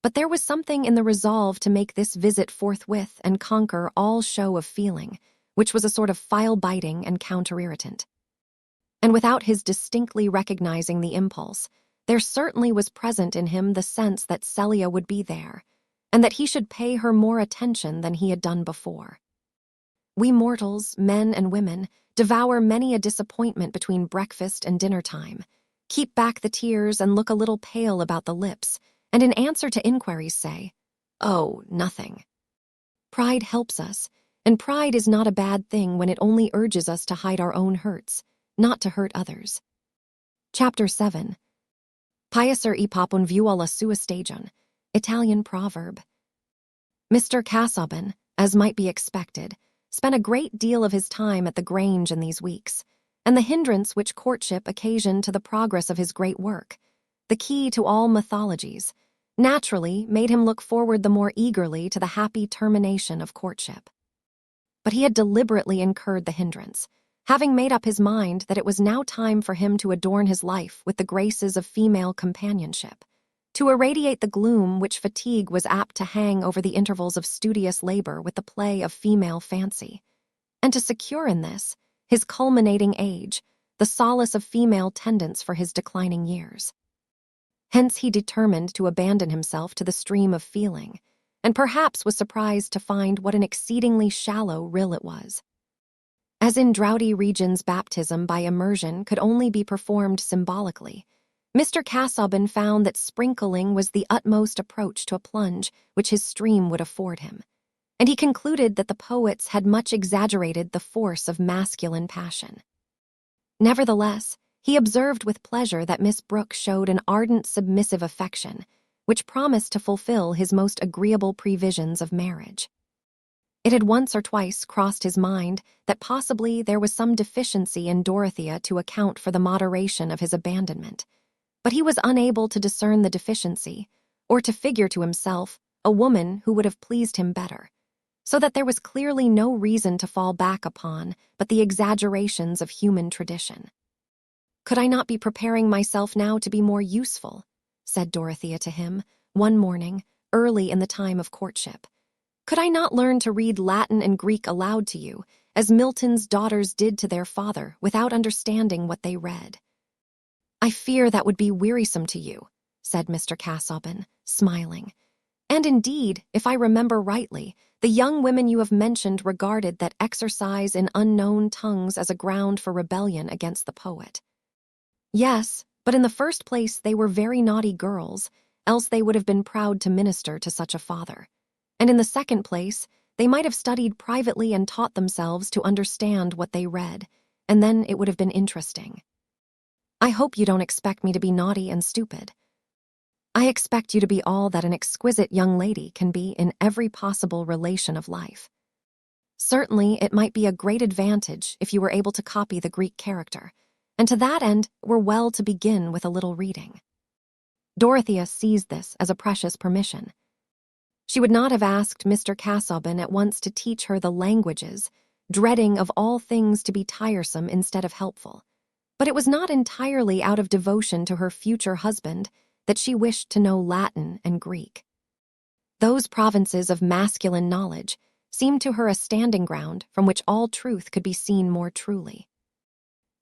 but there was something in the resolve to make this visit forthwith and conquer all show of feeling, which was a sort of file-biting and counter-irritant. And without his distinctly recognizing the impulse, there certainly was present in him the sense that Celia would be there, and that he should pay her more attention than he had done before. We mortals, men and women, devour many a disappointment between breakfast and dinner time, keep back the tears and look a little pale about the lips, and in answer to inquiries say, "Oh, nothing." Pride helps us, and pride is not a bad thing when it only urges us to hide our own hurts, not to hurt others. Chapter 7. Piecer e popon vuola sua stagione, Italian proverb. Mr. Casaubon, as might be expected, spent a great deal of his time at the Grange in these weeks, and the hindrance which courtship occasioned to the progress of his great work, the key to all mythologies, naturally made him look forward the more eagerly to the happy termination of courtship. But he had deliberately incurred the hindrance, having made up his mind that it was now time for him to adorn his life with the graces of female companionship, to irradiate the gloom which fatigue was apt to hang over the intervals of studious labor with the play of female fancy, and to secure in this, his culminating age, the solace of female tendance for his declining years. Hence he determined to abandon himself to the stream of feeling, and perhaps was surprised to find what an exceedingly shallow rill it was. As in droughty regions baptism by immersion could only be performed symbolically, Mr. Casaubon found that sprinkling was the utmost approach to a plunge which his stream would afford him, and he concluded that the poets had much exaggerated the force of masculine passion. Nevertheless, he observed with pleasure that Miss Brooke showed an ardent submissive affection, which promised to fulfill his most agreeable previsions of marriage. It had once or twice crossed his mind that possibly there was some deficiency in Dorothea to account for the moderation of his abandonment, but he was unable to discern the deficiency, or to figure to himself a woman who would have pleased him better, so that there was clearly no reason to fall back upon but the exaggerations of human tradition. "Could I not be preparing myself now to be more useful?" said Dorothea to him, one morning, early in the time of courtship. "Could I not learn to read Latin and Greek aloud to you, as Milton's daughters did to their father, without understanding what they read?" "I fear that would be wearisome to you," said Mr. Casaubon, smiling. "And indeed, if I remember rightly, the young women you have mentioned regarded that exercise in unknown tongues as a ground for rebellion against the poet." "Yes, but in the first place they were very naughty girls, else they would have been proud to minister to such a father. And in the second place, they might have studied privately and taught themselves to understand what they read, and then it would have been interesting. I hope you don't expect me to be naughty and stupid. I expect you to be all that an exquisite young lady can be in every possible relation of life. Certainly, it might be a great advantage if you were able to copy the Greek character, and to that end were well to begin with a little reading. Dorothea seized this as a precious permission. She would not have asked Mr. Casaubon at once to teach her the languages, dreading of all things to be tiresome instead of helpful. But it was not entirely out of devotion to her future husband that she wished to know Latin and Greek. Those provinces of masculine knowledge seemed to her a standing ground from which all truth could be seen more truly.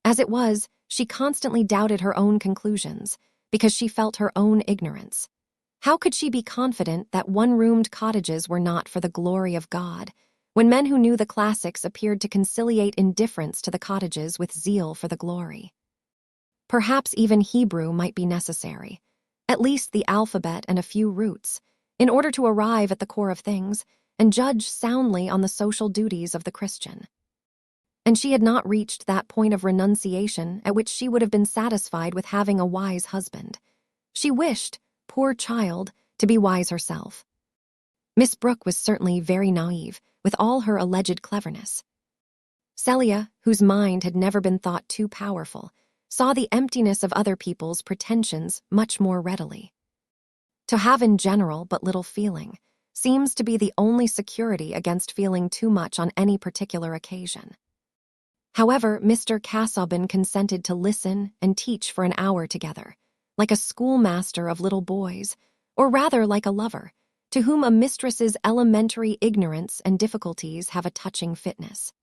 As it was, she constantly doubted her own conclusions because she felt her own ignorance. How could she be confident that one-roomed cottages were not for the glory of God, when men who knew the classics appeared to conciliate indifference to the cottages with zeal for the glory? Perhaps even Hebrew might be necessary, at least the alphabet and a few roots, in order to arrive at the core of things and judge soundly on the social duties of the Christian. And she had not reached that point of renunciation at which she would have been satisfied with having a wise husband. She wished, poor child, to be wise herself. Miss Brooke was certainly very naive, with all her alleged cleverness. Celia, whose mind had never been thought too powerful, saw the emptiness of other people's pretensions much more readily. To have in general but little feeling seems to be the only security against feeling too much on any particular occasion. However, Mr. Casaubon consented to listen and teach for an hour together, like a schoolmaster of little boys, or rather like a lover, to whom a mistress's elementary ignorance and difficulties have a touching fitness.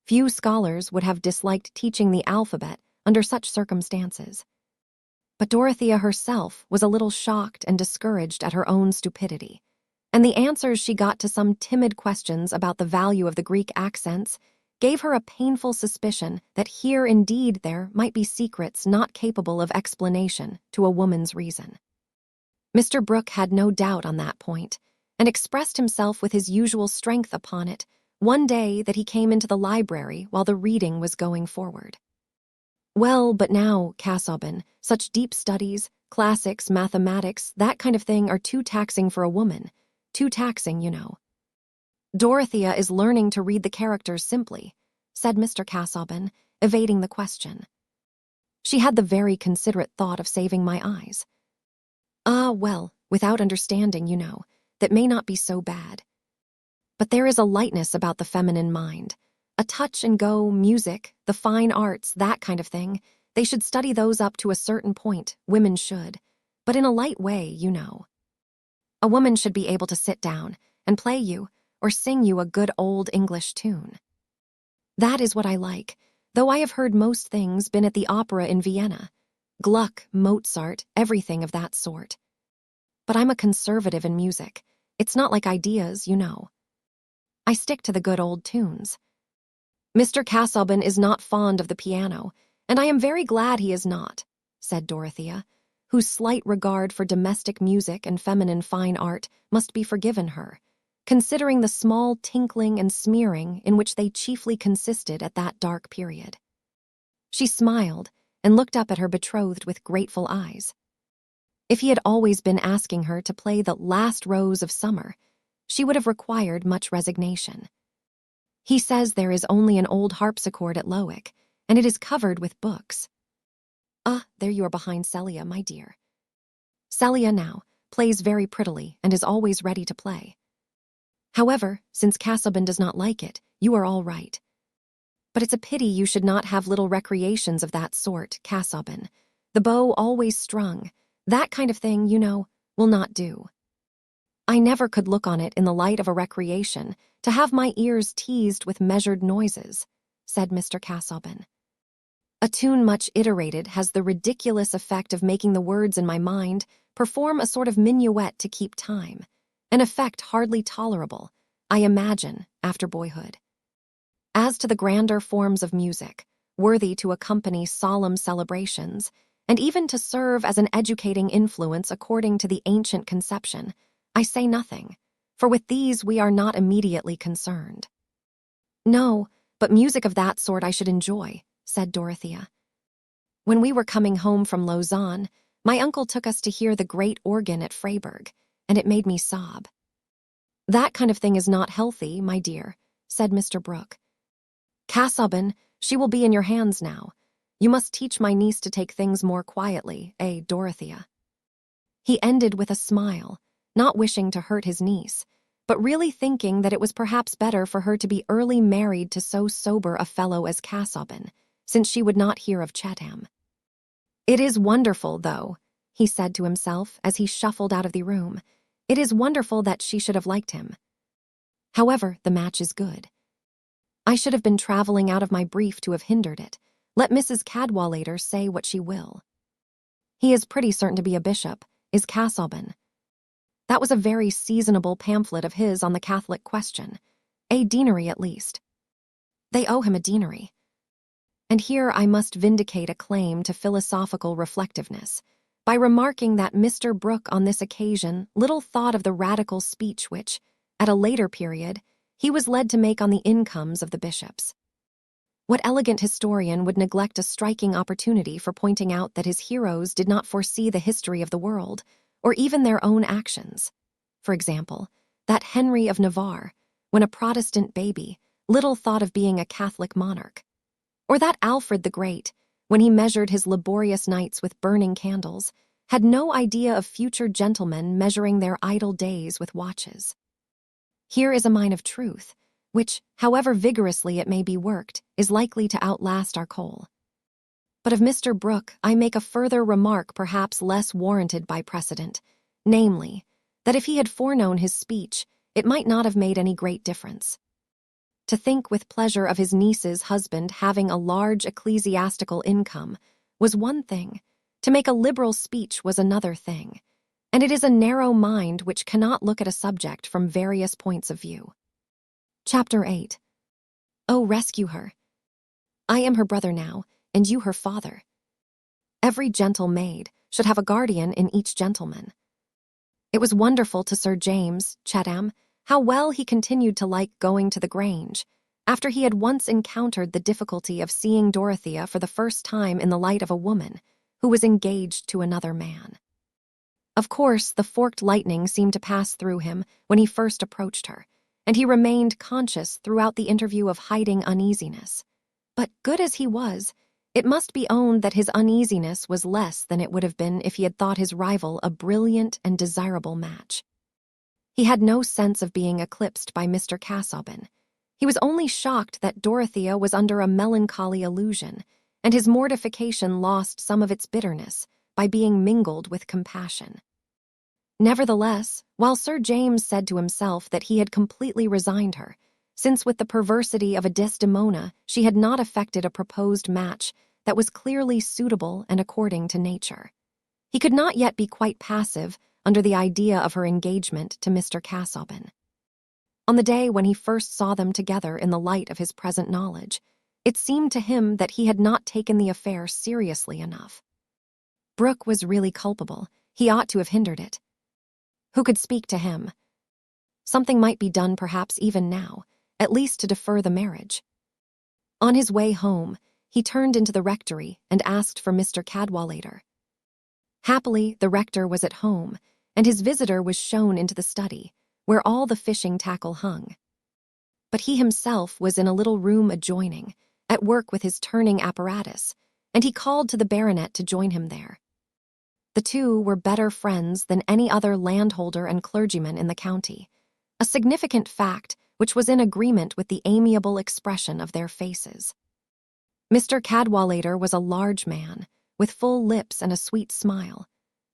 Few scholars would have disliked teaching the alphabet under such circumstances. But Dorothea herself was a little shocked and discouraged at her own stupidity, and the answers she got to some timid questions about the value of the Greek accents gave her a painful suspicion that here indeed there might be secrets not capable of explanation to a woman's reason. Mr. Brooke had no doubt on that point, and expressed himself with his usual strength upon it one day that he came into the library while the reading was going forward. Well, but now, Casaubon, such deep studies, classics, mathematics, that kind of thing are too taxing for a woman. Too taxing, you know. Dorothea is learning to read the characters simply, said Mr. Casaubon, evading the question. She had the very considerate thought of saving my eyes. Ah, well, without understanding, you know, that may not be so bad. But there is a lightness about the feminine mind, a touch-and-go, music, the fine arts, that kind of thing. They should study those up to a certain point, women should, but in a light way, you know. A woman should be able to sit down and play you or sing you a good old English tune. That is what I like, though I have heard most things, been at the opera in Vienna. Gluck, Mozart, everything of that sort. But I'm a conservative in music. It's not like ideas, you know. I stick to the good old tunes. Mr. Casaubon is not fond of the piano, and I am very glad he is not, said Dorothea, whose slight regard for domestic music and feminine fine art must be forgiven her, considering the small tinkling and smearing in which they chiefly consisted at that dark period. She smiled and looked up at her betrothed with grateful eyes. If he had always been asking her to play the Last Rose of Summer, she would have required much resignation. He says there is only an old harpsichord at Lowick, and it is covered with books. Ah, there you are behind Celia, my dear. Celia now plays very prettily and is always ready to play. However, since Casaubon does not like it, you are all right. But it's a pity you should not have little recreations of that sort, Casaubon. The bow always strung, that kind of thing, you know, will not do. I never could look on it in the light of a recreation, to have my ears teased with measured noises, said Mr. Casaubon. A tune much iterated has the ridiculous effect of making the words in my mind perform a sort of minuet to keep time, an effect hardly tolerable, I imagine, after boyhood. As to the grander forms of music, worthy to accompany solemn celebrations, and even to serve as an educating influence according to the ancient conception, I say nothing, for with these we are not immediately concerned. No, but music of that sort I should enjoy, said Dorothea. When we were coming home from Lausanne, my uncle took us to hear the great organ at Freiburg, and it made me sob. That kind of thing is not healthy, my dear, said Mr. Brooke. Casaubon, she will be in your hands now. You must teach my niece to take things more quietly, Dorothea? He ended with a smile, not wishing to hurt his niece, but really thinking that it was perhaps better for her to be early married to so sober a fellow as Casaubon, since she would not hear of Chatham. It is wonderful, though, he said to himself as he shuffled out of the room. It is wonderful that she should have liked him. However, the match is good. I should have been traveling out of my brief to have hindered it. Let Mrs. Cadwallader say what she will. He is pretty certain to be a bishop, is Casaubon. That was a very seasonable pamphlet of his on the Catholic question. A deanery, at least. They owe him a deanery. And here I must vindicate a claim to philosophical reflectiveness by remarking that Mr. Brooke on this occasion little thought of the radical speech which, at a later period, he was led to make on the incomes of the bishops. What elegant historian would neglect a striking opportunity for pointing out that his heroes did not foresee the history of the world, or even their own actions? For example, that Henry of Navarre, when a Protestant baby, little thought of being a Catholic monarch. Or that Alfred the Great, when he measured his laborious nights with burning candles, had no idea of future gentlemen measuring their idle days with watches. Here is a mine of truth, which, however vigorously it may be worked, is likely to outlast our coal. But of Mr. Brooke I make a further remark perhaps less warranted by precedent, namely, that if he had foreknown his speech, it might not have made any great difference. To think with pleasure of his niece's husband having a large ecclesiastical income was one thing, to make a liberal speech was another thing, and it is a narrow mind which cannot look at a subject from various points of view. Chapter 8. Oh, rescue her. I am her brother now, and you her father. Every gentle maid should have a guardian in each gentleman. It was wonderful to Sir James, Chatham, how well he continued to like going to the Grange, after he had once encountered the difficulty of seeing Dorothea for the first time in the light of a woman who was engaged to another man. Of course, the forked lightning seemed to pass through him when he first approached her, and he remained conscious throughout the interview of hiding uneasiness. But good as he was, it must be owned that his uneasiness was less than it would have been if he had thought his rival a brilliant and desirable match. He had no sense of being eclipsed by Mr. Casaubon. He was only shocked that Dorothea was under a melancholy illusion, and his mortification lost some of its bitterness by being mingled with compassion. Nevertheless, while Sir James said to himself that he had completely resigned her, since with the perversity of a Desdemona she had not effected a proposed match that was clearly suitable and according to nature, he could not yet be quite passive under the idea of her engagement to Mr. Casaubon. On the day when he first saw them together in the light of his present knowledge, it seemed to him that he had not taken the affair seriously enough. Brooke was really culpable. He ought to have hindered it. Who could speak to him? Something might be done perhaps even now, at least to defer the marriage. On his way home, he turned into the rectory and asked for Mr. Cadwallader. Happily, the rector was at home, and his visitor was shown into the study, where all the fishing tackle hung. But he himself was in a little room adjoining, at work with his turning apparatus, and he called to the baronet to join him there. The two were better friends than any other landholder and clergyman in the county, a significant fact which was in agreement with the amiable expression of their faces. Mr. Cadwallader was a large man, with full lips and a sweet smile,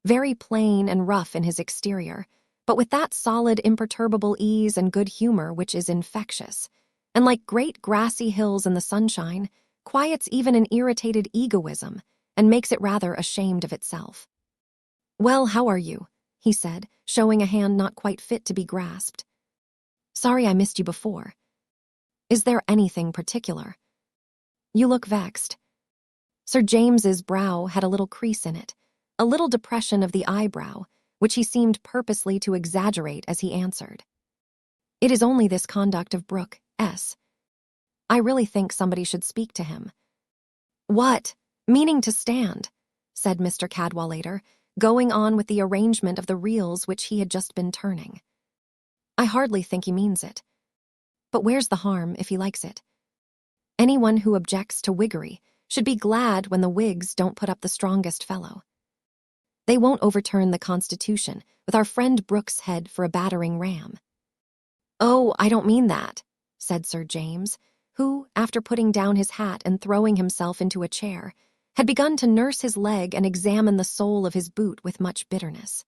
very plain and rough in his exterior, but with that solid, imperturbable ease and good humor which is infectious, and like great grassy hills in the sunshine, quiets even an irritated egoism and makes it rather ashamed of itself. "Well, how are you?" he said, showing a hand not quite fit to be grasped. "Sorry I missed you before. Is there anything particular? You look vexed." Sir James's brow had a little crease in it, a little depression of the eyebrow, which he seemed purposely to exaggerate as he answered. It is only this conduct of Brooke, S. I really think somebody should speak to him. What? Meaning to stand, said Mr. Cadwallader, going on with the arrangement of the reels which he had just been turning. I hardly think he means it. But where's the harm if he likes it? Anyone who objects to Whiggery should be glad when the Whigs don't put up the strongest fellow. They won't overturn the Constitution with our friend Brooke's head for a battering ram. Oh, I don't mean that, said Sir James, who, after putting down his hat and throwing himself into a chair, had begun to nurse his leg and examine the sole of his boot with much bitterness.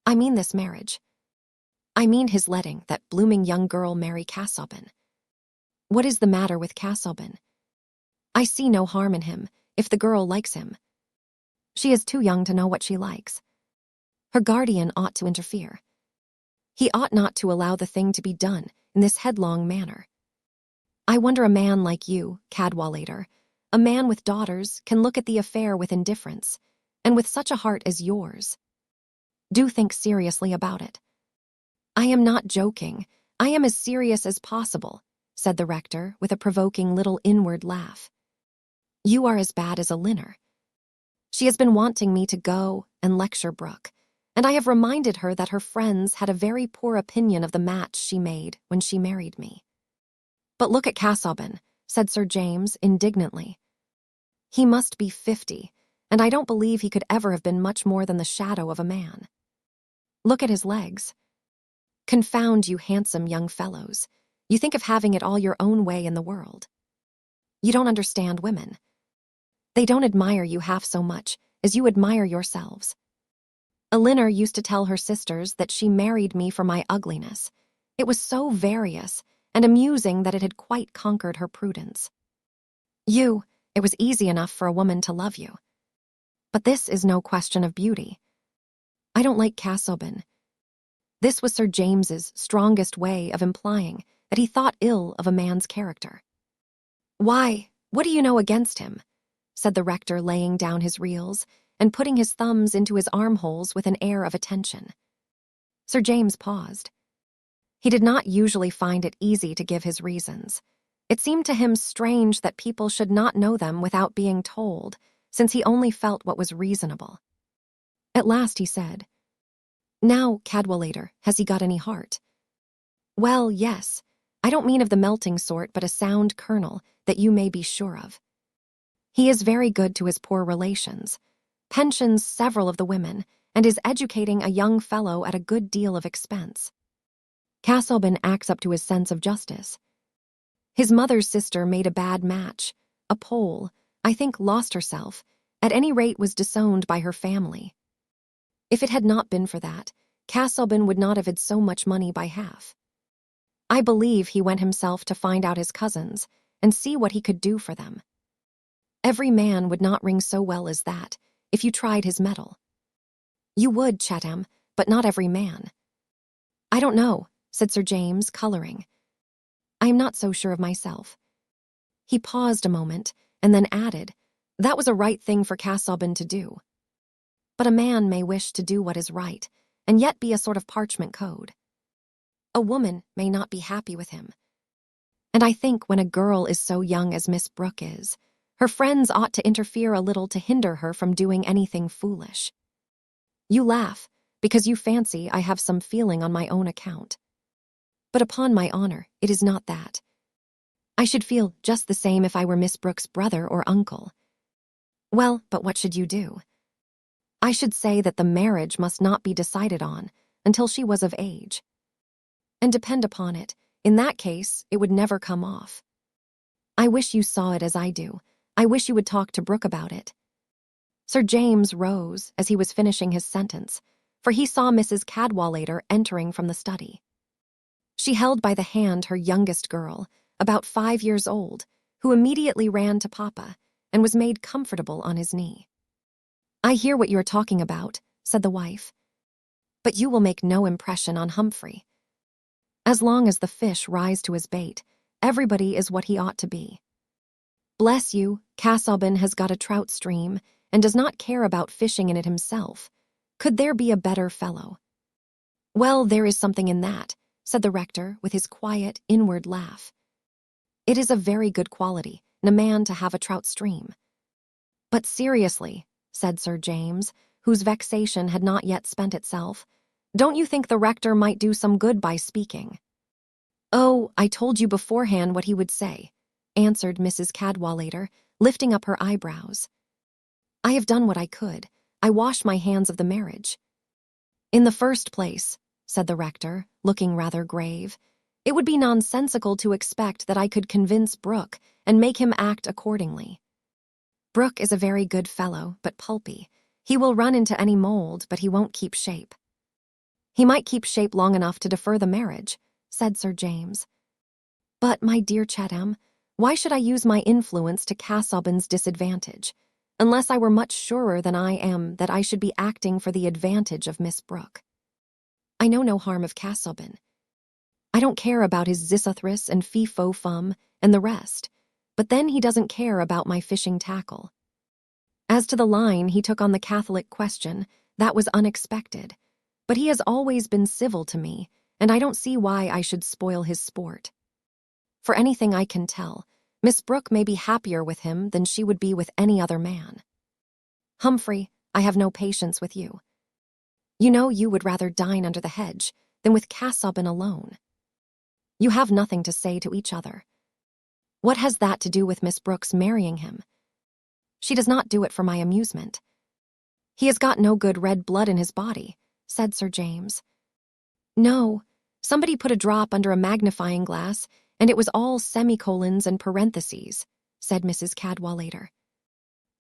I mean this marriage. I mean his letting that blooming young girl marry Casaubon. What is the matter with Casaubon? I see no harm in him, if the girl likes him. She is too young to know what she likes. Her guardian ought to interfere. He ought not to allow the thing to be done in this headlong manner. I wonder a man like you, Cadwallader, a man with daughters, can look at the affair with indifference, and with such a heart as yours. Do think seriously about it. I am not joking. I am as serious as possible, said the rector with a provoking little inward laugh. You are as bad as a linner. She has been wanting me to go and lecture Brooke, and I have reminded her that her friends had a very poor opinion of the match she made when she married me. But look at Casaubon, said Sir James indignantly. He must be 50, and I don't believe he could ever have been much more than the shadow of a man. Look at his legs. Confound you handsome young fellows. You think of having it all your own way in the world. You don't understand women. They don't admire you half so much as you admire yourselves. Elinor used to tell her sisters that she married me for my ugliness. It was so various and amusing that it had quite conquered her prudence. It was easy enough for a woman to love you. But this is no question of beauty. I don't like Casaubon. This was Sir James's strongest way of implying that he thought ill of a man's character. Why, what do you know against him? Said the rector, laying down his reels and putting his thumbs into his armholes with an air of attention. Sir James paused. He did not usually find it easy to give his reasons. It seemed to him strange that people should not know them without being told, since he only felt what was reasonable. At last he said, Now, Cadwallader, has he got any heart? Well, yes. I don't mean of the melting sort, but a sound kernel that you may be sure of. He is very good to his poor relations, pensions several of the women, and is educating a young fellow at a good deal of expense. Casaubon acts up to his sense of justice. His mother's sister made a bad match. A Pole, I think, lost herself, at any rate was disowned by her family. If it had not been for that, Casaubon would not have had so much money by half. I believe he went himself to find out his cousins and see what he could do for them. Every man would not ring so well as that, if you tried his mettle. You would, Chatham, but not every man. I don't know, said Sir James, coloring. I am not so sure of myself. He paused a moment, and then added, That was a right thing for Casaubon to do. But a man may wish to do what is right, and yet be a sort of parchment code. A woman may not be happy with him. And I think when a girl is so young as Miss Brooke is, her friends ought to interfere a little to hinder her from doing anything foolish. You laugh, because you fancy I have some feeling on my own account. But upon my honor, it is not that. I should feel just the same if I were Miss Brooke's brother or uncle. Well, but what should you do? I should say that the marriage must not be decided on until she was of age. And depend upon it, in that case, it would never come off. I wish you saw it as I do. I wish you would talk to Brooke about it. Sir James rose as he was finishing his sentence, for he saw Mrs. Cadwallader entering from the study. She held by the hand her youngest girl, about 5 years old, who immediately ran to Papa and was made comfortable on his knee. I hear what you are talking about, said the wife. But you will make no impression on Humphrey. As long as the fish rise to his bait, everybody is what he ought to be. Bless you, Casaubon has got a trout stream and does not care about fishing in it himself. Could there be a better fellow? Well, there is something in that, said the rector with his quiet, inward laugh. It is a very good quality in a man to have a trout stream. But seriously, said Sir James, whose vexation had not yet spent itself, don't you think the rector might do some good by speaking? Oh, I told you beforehand what he would say, answered Mrs. Cadwallader, lifting up her eyebrows. I have done what I could. I wash my hands of the marriage. In the first place, said the rector, looking rather grave, it would be nonsensical to expect that I could convince Brooke and make him act accordingly. Brooke is a very good fellow, but pulpy. He will run into any mold, but he won't keep shape. He might keep shape long enough to defer the marriage, said Sir James. But, my dear Chatham, why should I use my influence to Casaubon's disadvantage, unless I were much surer than I am that I should be acting for the advantage of Miss Brooke? I know no harm of Casaubon. I don't care about his Xisuthrus and fee-fo-fum and the rest, but then he doesn't care about my fishing tackle. As to the line he took on the Catholic question, that was unexpected, but he has always been civil to me, and I don't see why I should spoil his sport. For anything I can tell, Miss Brooke may be happier with him than she would be with any other man. Humphrey, I have no patience with you. You know you would rather dine under the hedge than with Casaubon alone. You have nothing to say to each other. What has that to do with Miss Brooke's marrying him? She does not do it for my amusement. He has got no good red blood in his body, said Sir James. No, somebody put a drop under a magnifying glass, and it was all semicolons and parentheses, said Mrs. Cadwallader.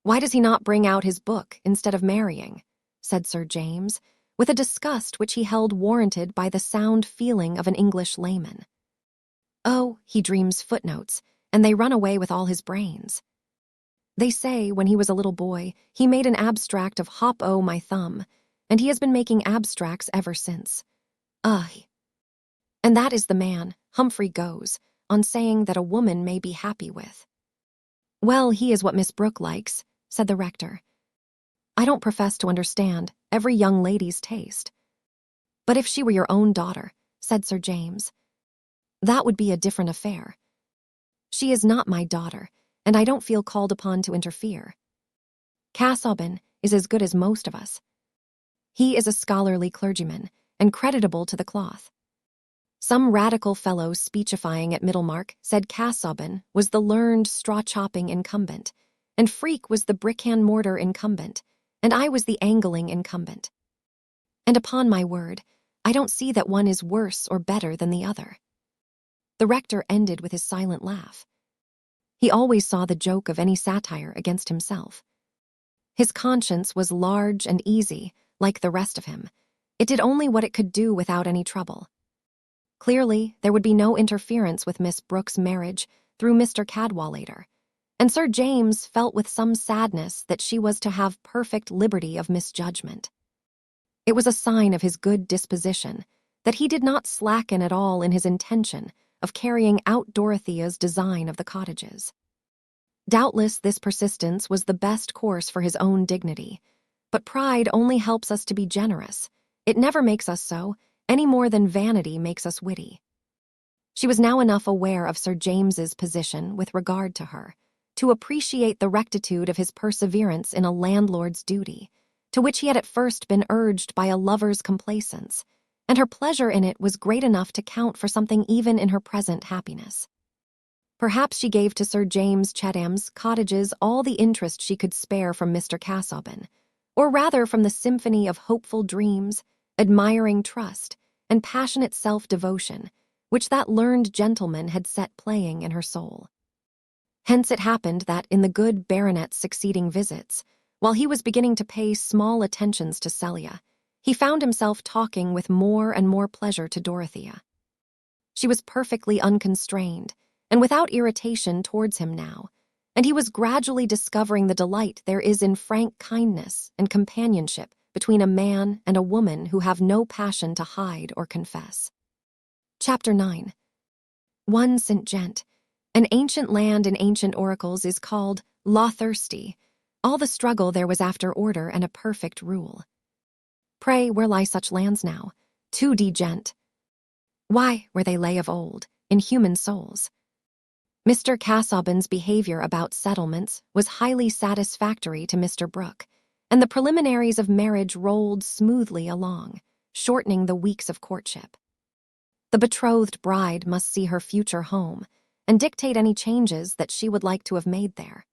Why does he not bring out his book instead of marrying? Said Sir James, with a disgust which he held warranted by the sound feeling of an English layman. Oh, he dreams footnotes, and they run away with all his brains. They say when he was a little boy, he made an abstract of hop-o my thumb, and he has been making abstracts ever since. Ugh. And that is the man Humphrey goes on saying that a woman may be happy with. Well, he is what Miss Brooke likes, said the rector. I don't profess to understand every young lady's taste. But if she were your own daughter, said Sir James, that would be a different affair. She is not my daughter, and I don't feel called upon to interfere. Casaubon is as good as most of us. He is a scholarly clergyman, and creditable to the cloth. Some radical fellow speechifying at Middlemarch said Casaubon was the learned straw-chopping incumbent, and Freak was the brick-and-mortar incumbent, and I was the angling incumbent. And upon my word, I don't see that one is worse or better than the other. The rector ended with his silent laugh. He always saw the joke of any satire against himself. His conscience was large and easy, like the rest of him. It did only what it could do without any trouble. Clearly, there would be no interference with Miss Brooke's marriage through Mr. Cadwallader, and Sir James felt with some sadness that she was to have perfect liberty of misjudgment. It was a sign of his good disposition that he did not slacken at all in his intention of carrying out Dorothea's design of the cottages. Doubtless this persistence was the best course for his own dignity, but pride only helps us to be generous. It never makes us so, any more than vanity makes us witty. She was now enough aware of Sir James's position with regard to her, to appreciate the rectitude of his perseverance in a landlord's duty, to which he had at first been urged by a lover's complacence, and her pleasure in it was great enough to count for something even in her present happiness. Perhaps she gave to Sir James Chetham's cottages all the interest she could spare from Mr. Casaubon, or rather from the symphony of hopeful dreams, admiring trust, and passionate self-devotion, which that learned gentleman had set playing in her soul. Hence it happened that in the good baronet's succeeding visits, while he was beginning to pay small attentions to Celia, he found himself talking with more and more pleasure to Dorothea. She was perfectly unconstrained, and without irritation towards him now, and he was gradually discovering the delight there is in frank kindness and companionship between a man and a woman who have no passion to hide or confess. Chapter 9. One St. Gent, An ancient land in ancient oracles is called law-thirsty. All the struggle there was after order and a perfect rule. Pray, where lie such lands now? Too degent. Why, where they lay of old, in human souls. Mr. Casaubon's behavior about settlements was highly satisfactory to Mr. Brooke, and the preliminaries of marriage rolled smoothly along, shortening the weeks of courtship. The betrothed bride must see her future home and dictate any changes that she would like to have made there.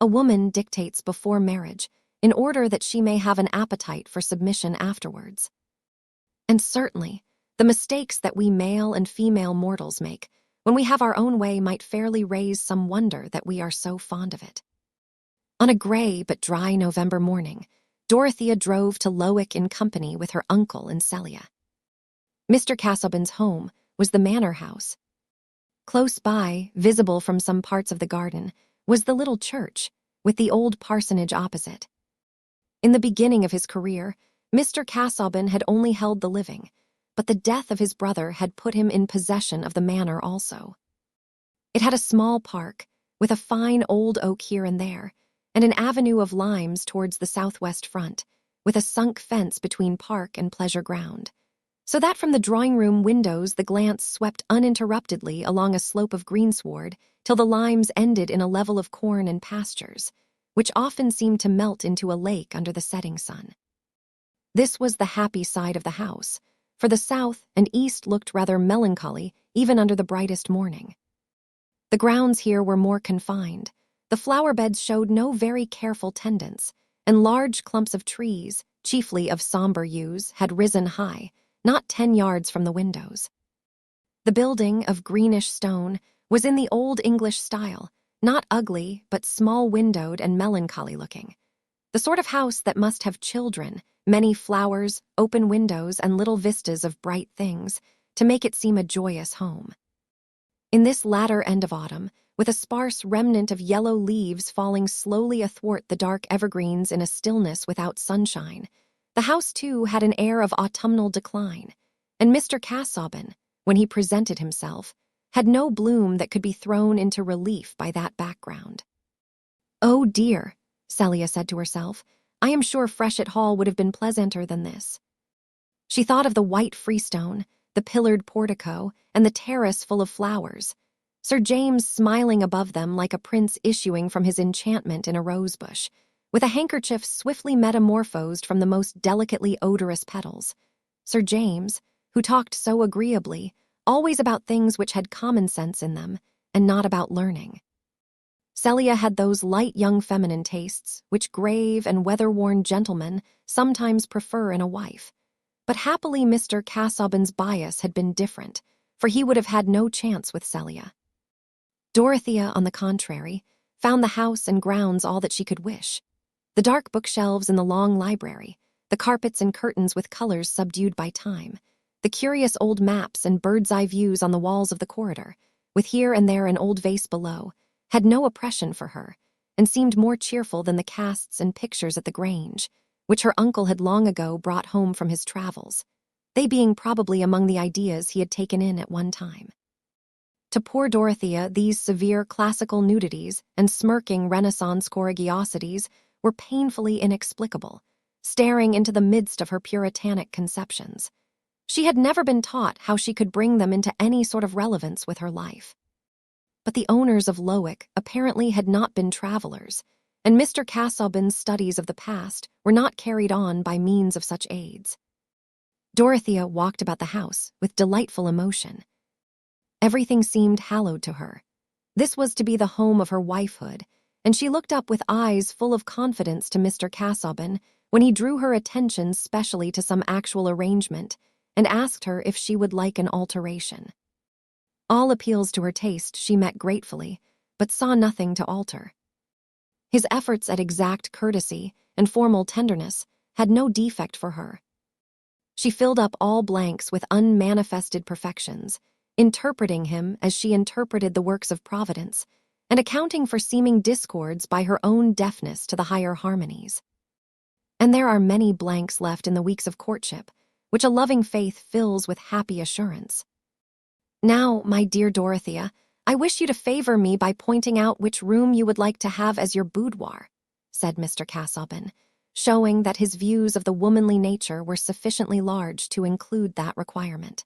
A woman dictates before marriage in order that she may have an appetite for submission afterwards. And certainly, the mistakes that we male and female mortals make when we have our own way might fairly raise some wonder that we are so fond of it. On a gray but dry November morning, Dorothea drove to Lowick in company with her uncle and Celia. Mr. Casaubon's home was the manor house. Close by, visible from some parts of the garden, was the little church, with the old parsonage opposite. In the beginning of his career, Mr. Casaubon had only held the living, but the death of his brother had put him in possession of the manor also. It had a small park, with a fine old oak here and there, and an avenue of limes towards the southwest front, with a sunk fence between park and pleasure ground, so that from the drawing-room windows the glance swept uninterruptedly along a slope of greensward till the limes ended in a level of corn and pastures, which often seemed to melt into a lake under the setting sun. This was the happy side of the house, for the south and east looked rather melancholy even under the brightest morning. The grounds here were more confined. The flower beds showed no very careful tendance, and large clumps of trees, chiefly of somber hues, had risen high, not 10 yards from the windows. The building, of greenish stone, was in the old English style, not ugly, but small-windowed and melancholy-looking. The sort of house that must have children, many flowers, open windows, and little vistas of bright things, to make it seem a joyous home. In this latter end of autumn, with a sparse remnant of yellow leaves falling slowly athwart the dark evergreens in a stillness without sunshine, the house, too, had an air of autumnal decline, and Mr. Casaubon, when he presented himself, had no bloom that could be thrown into relief by that background. "Oh dear," Celia said to herself, "I am sure Freshitt Hall would have been pleasanter than this." She thought of the white freestone, the pillared portico, and the terrace full of flowers, Sir James smiling above them like a prince issuing from his enchantment in a rosebush, with a handkerchief swiftly metamorphosed from the most delicately odorous petals. Sir James, who talked so agreeably, always about things which had common sense in them, and not about learning. Celia had those light young feminine tastes which grave and weather-worn gentlemen sometimes prefer in a wife. But happily Mr. Casaubon's bias had been different, for he would have had no chance with Celia. Dorothea, on the contrary, found the house and grounds all that she could wish. The dark bookshelves in the long library, the carpets and curtains with colors subdued by time, the curious old maps and bird's-eye views on the walls of the corridor, with here and there an old vase below, had no oppression for her, and seemed more cheerful than the casts and pictures at the Grange, which her uncle had long ago brought home from his travels, they being probably among the ideas he had taken in at one time. To poor Dorothea, these severe classical nudities and smirking Renaissance corrigiosities were painfully inexplicable, staring into the midst of her puritanic conceptions. She had never been taught how she could bring them into any sort of relevance with her life. But the owners of Lowick apparently had not been travelers, and Mr. Casaubon's studies of the past were not carried on by means of such aids. Dorothea walked about the house with delightful emotion. Everything seemed hallowed to her. This was to be the home of her wifehood, and she looked up with eyes full of confidence to Mr. Casaubon when he drew her attention specially to some actual arrangement and asked her if she would like an alteration. All appeals to her taste she met gratefully, but saw nothing to alter. His efforts at exact courtesy and formal tenderness had no defect for her. She filled up all blanks with unmanifested perfections, interpreting him as she interpreted the works of Providence, and accounting for seeming discords by her own deafness to the higher harmonies. And there are many blanks left in the weeks of courtship, which a loving faith fills with happy assurance. "Now, my dear Dorothea, I wish you to favor me by pointing out which room you would like to have as your boudoir, said Mr. Casaubon, showing that his views of the womanly nature were sufficiently large to include that requirement.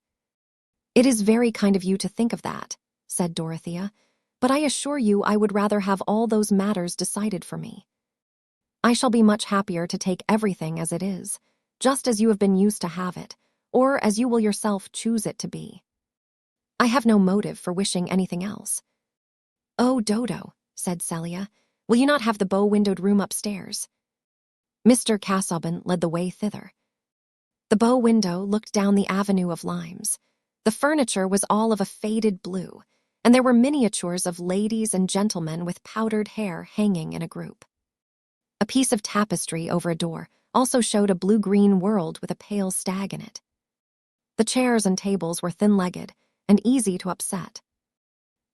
It is very kind of you to think of that, said Dorothea, but I assure you I would rather have all those matters decided for me. I shall be much happier to take everything as it is, just as you have been used to have it, or as you will yourself choose it to be. I have no motive for wishing anything else. Oh, Dodo, said Celia, will you not have the bow-windowed room upstairs? Mr. Casaubon led the way thither. The bow window looked down the avenue of limes. The furniture was all of a faded blue, and there were miniatures of ladies and gentlemen with powdered hair hanging in a group. A piece of tapestry over a door also showed a blue-green world with a pale stag in it. The chairs and tables were thin-legged and easy to upset.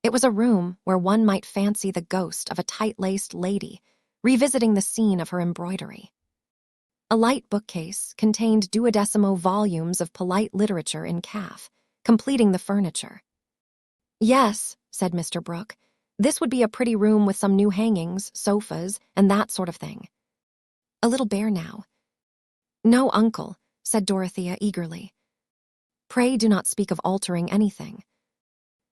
It was a room where one might fancy the ghost of a tight-laced lady revisiting the scene of her embroidery. A light bookcase contained 12 volumes of polite literature in calf, completing the furniture. Yes, said Mr. Brooke, this would be a pretty room with some new hangings, sofas, and that sort of thing. A little bare now. No, uncle, said Dorothea eagerly. Pray do not speak of altering anything.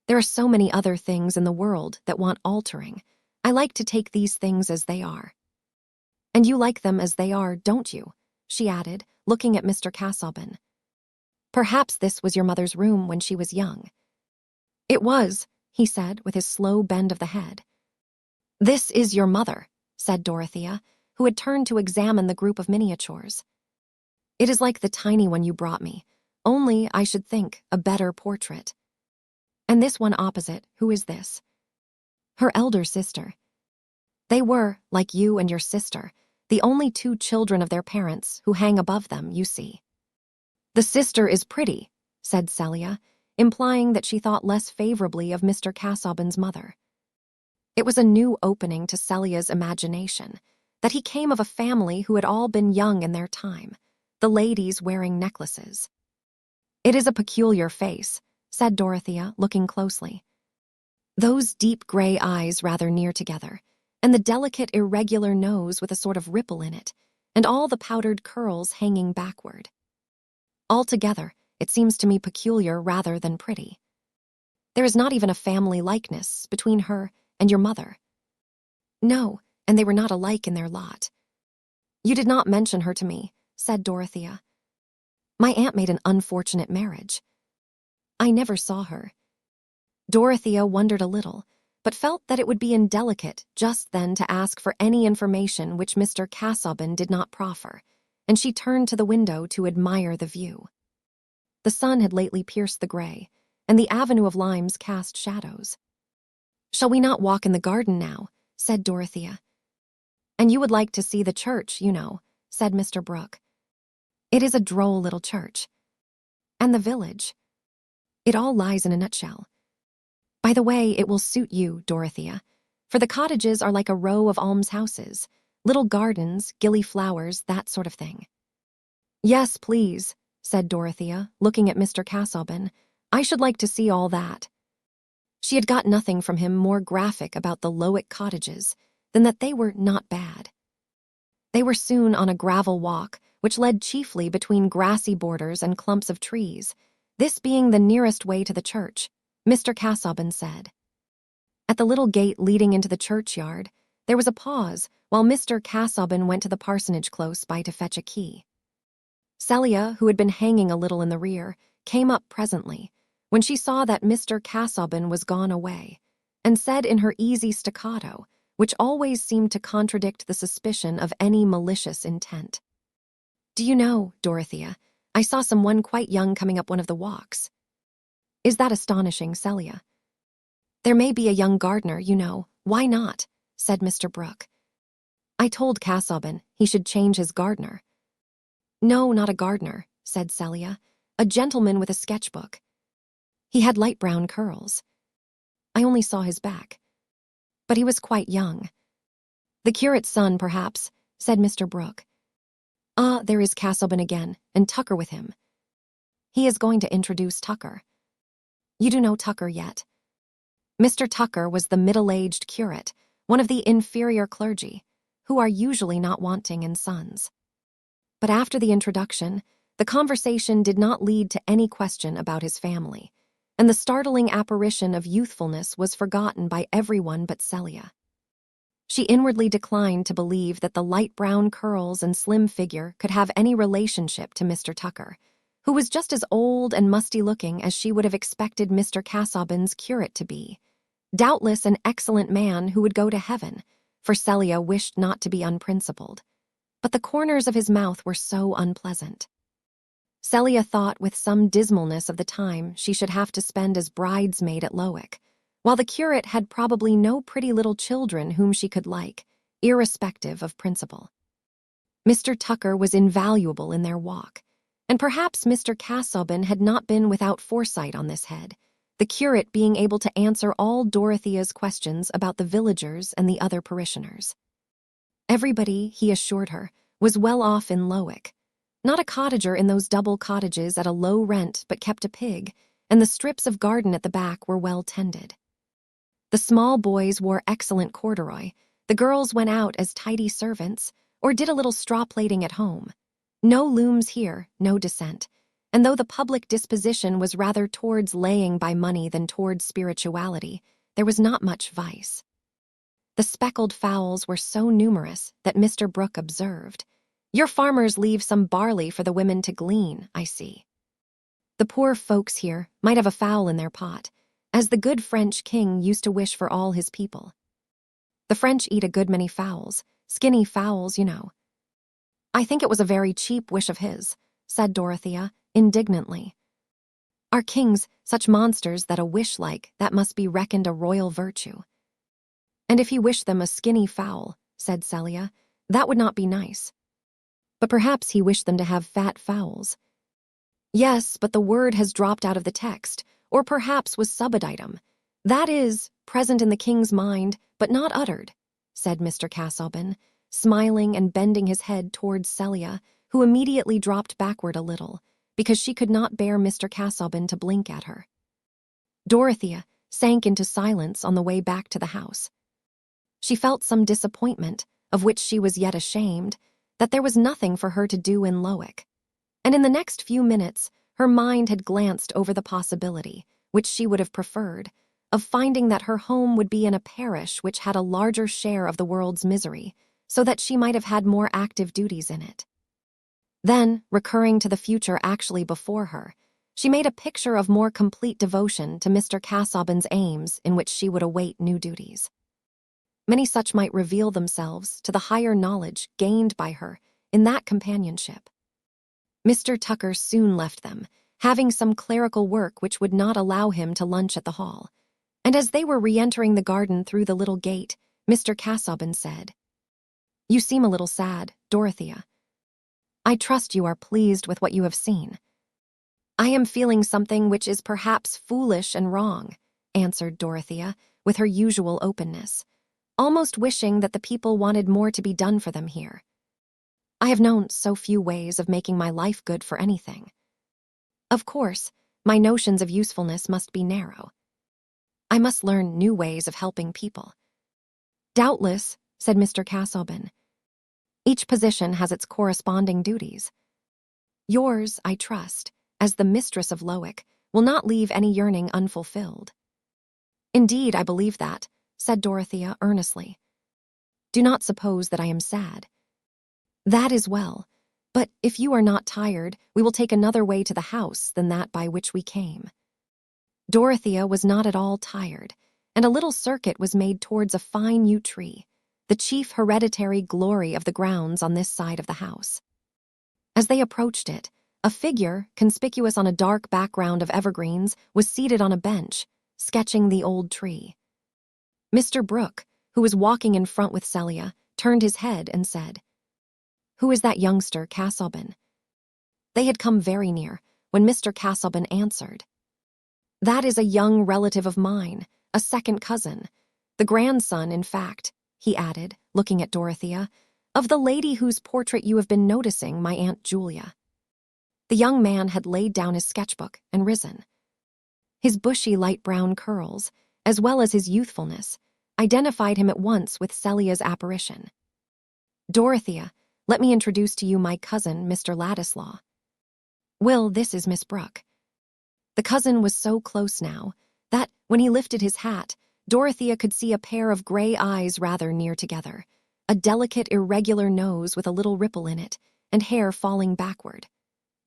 There are so many other things in the world that want altering. I like to take these things as they are. And you like them as they are, don't you? She added, looking at Mr. Casaubon. Perhaps this was your mother's room when she was young. It was, he said, with his slow bend of the head. This is your mother, said Dorothea, who had turned to examine the group of miniatures. It is like the tiny one you brought me, only, I should think, a better portrait. And this one opposite, who is this? Her elder sister. They were, like you and your sister, the only 2 children of their parents who hang above them, you see. The sister is pretty, said Celia, implying that she thought less favorably of Mr. Casaubon's mother. It was a new opening to Celia's imagination, that he came of a family who had all been young in their time, the ladies wearing necklaces. It is a peculiar face, said Dorothea, looking closely. Those deep gray eyes rather near together, and the delicate, irregular nose with a sort of ripple in it, and all the powdered curls hanging backward. Altogether, it seems to me peculiar rather than pretty. There is not even a family likeness between her and your mother. No, and they were not alike in their lot. You did not mention her to me, said Dorothea. My aunt made an unfortunate marriage. I never saw her. Dorothea wondered a little, but felt that it would be indelicate just then to ask for any information which Mr. Casaubon did not proffer, and she turned to the window to admire the view. The sun had lately pierced the gray, and the avenue of limes cast shadows. Shall we not walk in the garden now? Said Dorothea. And you would like to see the church, you know, said Mr. Brooke. It is a droll little church. And the village. It all lies in a nutshell. By the way, it will suit you, Dorothea, for the cottages are like a row of almshouses, little gardens, gilly flowers, that sort of thing. Yes, please, said Dorothea, looking at Mr. Casaubon. I should like to see all that. She had got nothing from him more graphic about the Lowick cottages than that they were not bad. They were soon on a gravel walk, which led chiefly between grassy borders and clumps of trees, this being the nearest way to the church, Mr. Casaubon said. At the little gate leading into the churchyard, there was a pause while Mr. Casaubon went to the parsonage close by to fetch a key. Celia, who had been hanging a little in the rear, came up presently, when she saw that Mr. Casaubon was gone away, and said in her easy staccato, which always seemed to contradict the suspicion of any malicious intent. Do you know, Dorothea, I saw someone quite young coming up one of the walks. Is that astonishing, Celia? There may be a young gardener, you know. Why not? Said Mr. Brooke. I told Casaubon he should change his gardener. No, not a gardener, said Celia. A gentleman with a sketchbook. He had light brown curls. I only saw his back. But he was quite young. The curate's son, perhaps, said Mr. Brooke. Ah, there is Casaubon again, and Tucker with him. He is going to introduce Tucker. You do know Tucker yet? Mr. Tucker was the middle-aged curate, one of the inferior clergy, who are usually not wanting in sons. But after the introduction, the conversation did not lead to any question about his family, and the startling apparition of youthfulness was forgotten by everyone but Celia. She inwardly declined to believe that the light brown curls and slim figure could have any relationship to Mr. Tucker, who was just as old and musty-looking as she would have expected Mr. Casaubon's curate to be. Doubtless an excellent man who would go to heaven, for Celia wished not to be unprincipled. But the corners of his mouth were so unpleasant. Celia thought with some dismalness of the time she should have to spend as bridesmaid at Lowick, while the curate had probably no pretty little children whom she could like, irrespective of principle. Mr. Tucker was invaluable in their walk, and perhaps Mr. Casaubon had not been without foresight on this head, the curate being able to answer all Dorothea's questions about the villagers and the other parishioners. Everybody, he assured her, was well off in Lowick. Not a cottager in those double cottages at a low rent but kept a pig, and the strips of garden at the back were well tended. The small boys wore excellent corduroy, the girls went out as tidy servants, or did a little straw plaiting at home. No looms here, no dissent, and though the public disposition was rather towards laying by money than towards spirituality, there was not much vice. The speckled fowls were so numerous that Mr. Brooke observed, "Your farmers leave some barley for the women to glean, I see. The poor folks here might have a fowl in their pot, as the good French king used to wish for all his people. The French eat a good many fowls, skinny fowls, you know." "I think it was a very cheap wish of his," said Dorothea, indignantly. "Are kings such monsters that a wish like that must be reckoned a royal virtue?" "And if he wished them a skinny fowl," said Celia, "that would not be nice. But perhaps he wished them to have fat fowls." "Yes, but the word has dropped out of the text, or perhaps was subaditum. That is, present in the king's mind, but not uttered," said Mr. Casaubon, smiling and bending his head towards Celia, who immediately dropped backward a little, because she could not bear Mr. Casaubon to blink at her. Dorothea sank into silence on the way back to the house. She felt some disappointment, of which she was yet ashamed, that there was nothing for her to do in Lowick. And in the next few minutes, her mind had glanced over the possibility, which she would have preferred, of finding that her home would be in a parish which had a larger share of the world's misery, so that she might have had more active duties in it. Then, recurring to the future actually before her, she made a picture of more complete devotion to Mr. Casaubon's aims in which she would await new duties. Many such might reveal themselves to the higher knowledge gained by her in that companionship. Mr. Tucker soon left them, having some clerical work which would not allow him to lunch at the hall, and as they were re-entering the garden through the little gate, Mr. Casaubon said, "You seem a little sad, Dorothea. I trust you are pleased with what you have seen." "I am feeling something which is perhaps foolish and wrong," answered Dorothea, with her usual openness, almost wishing that the people wanted more to be done for them here. "I have known so few ways of making my life good for anything. Of course, my notions of usefulness must be narrow. I must learn new ways of helping people." "Doubtless," said Mr. Casaubon. "Each position has its corresponding duties. Yours, I trust, as the mistress of Lowick, will not leave any yearning unfulfilled." "Indeed, I believe that," said Dorothea earnestly. "Do not suppose that I am sad. That is well, but if you are not tired, we will take another way to the house than that by which we came." Dorothea was not at all tired, and a little circuit was made towards a fine yew tree, the chief hereditary glory of the grounds on this side of the house. As they approached it, a figure, conspicuous on a dark background of evergreens, was seated on a bench, sketching the old tree. Mr. Brooke, who was walking in front with Celia, turned his head and said, "Who is that youngster, Casaubon?" They had come very near, when Mr. Casaubon answered, "That is a young relative of mine, a second cousin, the grandson, in fact," he added, looking at Dorothea, "of the lady whose portrait you have been noticing, my Aunt Julia." The young man had laid down his sketchbook and risen. His bushy light brown curls, as well as his youthfulness, identified him at once with Celia's apparition. "Dorothea, let me introduce to you my cousin, Mr. Ladislaw. Will, this is Miss Brooke." The cousin was so close now that, when he lifted his hat, Dorothea could see a pair of gray eyes rather near together, a delicate, irregular nose with a little ripple in it, and hair falling backward.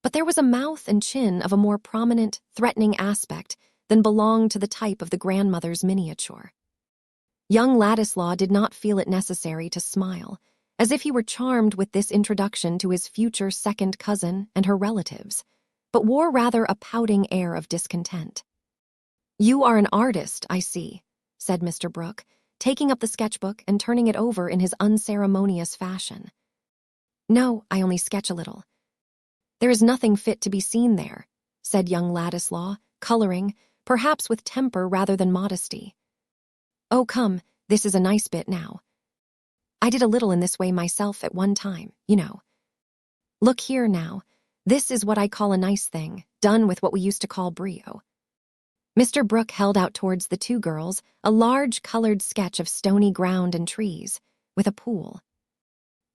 But there was a mouth and chin of a more prominent, threatening aspect than belonged to the type of the grandmother's miniature. Young Ladislaw did not feel it necessary to smile, as if he were charmed with this introduction to his future second cousin and her relatives, but wore rather a pouting air of discontent. "You are an artist, I see," said Mr. Brooke, taking up the sketchbook and turning it over in his unceremonious fashion. "No, I only sketch a little." "There is nothing fit to be seen there," said young Ladislaw, coloring, perhaps with temper rather than modesty. "Oh, come, this is a nice bit now. I did a little in this way myself at one time, you know. Look here now, this is what I call a nice thing, done with what we used to call brio." Mr. Brooke held out towards the two girls a large colored sketch of stony ground and trees, with a pool.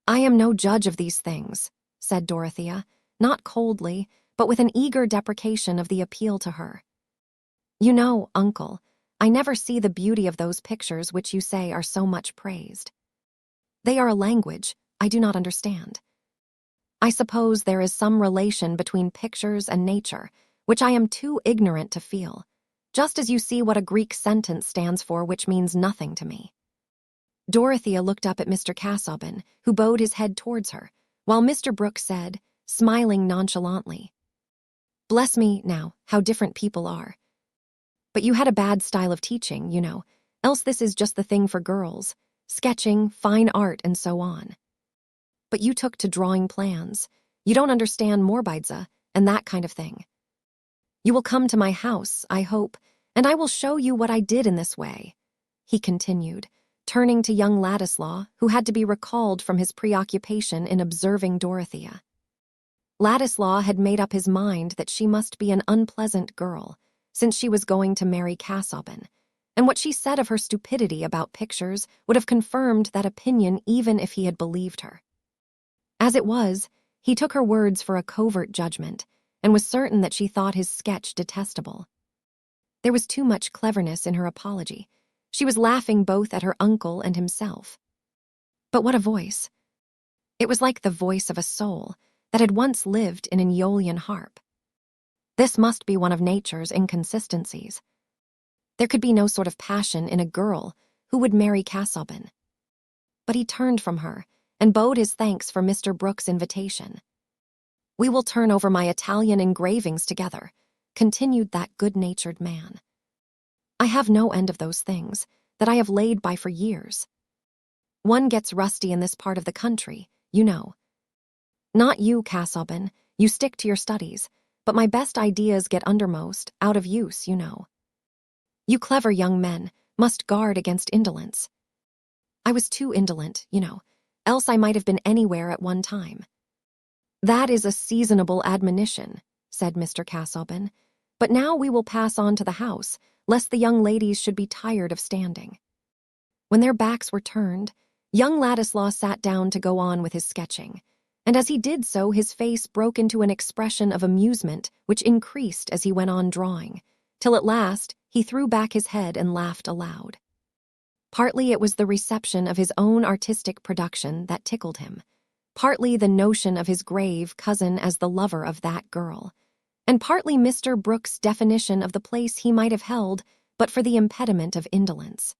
"I am no judge of these things," said Dorothea, not coldly, but with an eager deprecation of the appeal to her. "You know, uncle, I never see the beauty of those pictures which you say are so much praised. They are a language I do not understand. I suppose there is some relation between pictures and nature, which I am too ignorant to feel, just as you see what a Greek sentence stands for which means nothing to me." Dorothea looked up at Mr. Casaubon, who bowed his head towards her, while Mr. Brooke said, smiling nonchalantly, "Bless me, now, how different people are. But you had a bad style of teaching, you know, else this is just the thing for girls, sketching, fine art, and so on. But you took to drawing plans. You don't understand Morbidza and that kind of thing. You will come to my house, I hope, and I will show you what I did in this way," he continued, turning to young Ladislaw, who had to be recalled from his preoccupation in observing Dorothea. Ladislaw had made up his mind that she must be an unpleasant girl, since she was going to marry Casaubon, and what she said of her stupidity about pictures would have confirmed that opinion even if he had believed her. As it was, he took her words for a covert judgment, and was certain that she thought his sketch detestable. There was too much cleverness in her apology. She was laughing both at her uncle and himself. But what a voice! It was like the voice of a soul that had once lived in an Aeolian harp. This must be one of nature's inconsistencies. There could be no sort of passion in a girl who would marry Casaubon. But he turned from her and bowed his thanks for Mr. Brooke's invitation. "We will turn over my Italian engravings together," continued that good-natured man. "I have no end of those things that I have laid by for years. One gets rusty in this part of the country, you know. Not you, Casaubon, you stick to your studies, but my best ideas get undermost, out of use, you know. You clever young men must guard against indolence. I was too indolent, you know, else I might have been anywhere at one time." "That is a seasonable admonition," said Mr. Casaubon, "but now we will pass on to the house, lest the young ladies should be tired of standing." When their backs were turned, young Ladislaw sat down to go on with his sketching, and as he did so his face broke into an expression of amusement which increased as he went on drawing, till at last he threw back his head and laughed aloud. Partly it was the reception of his own artistic production that tickled him, partly the notion of his grave cousin as the lover of that girl, and partly Mr. Brooke's definition of the place he might have held but for the impediment of indolence.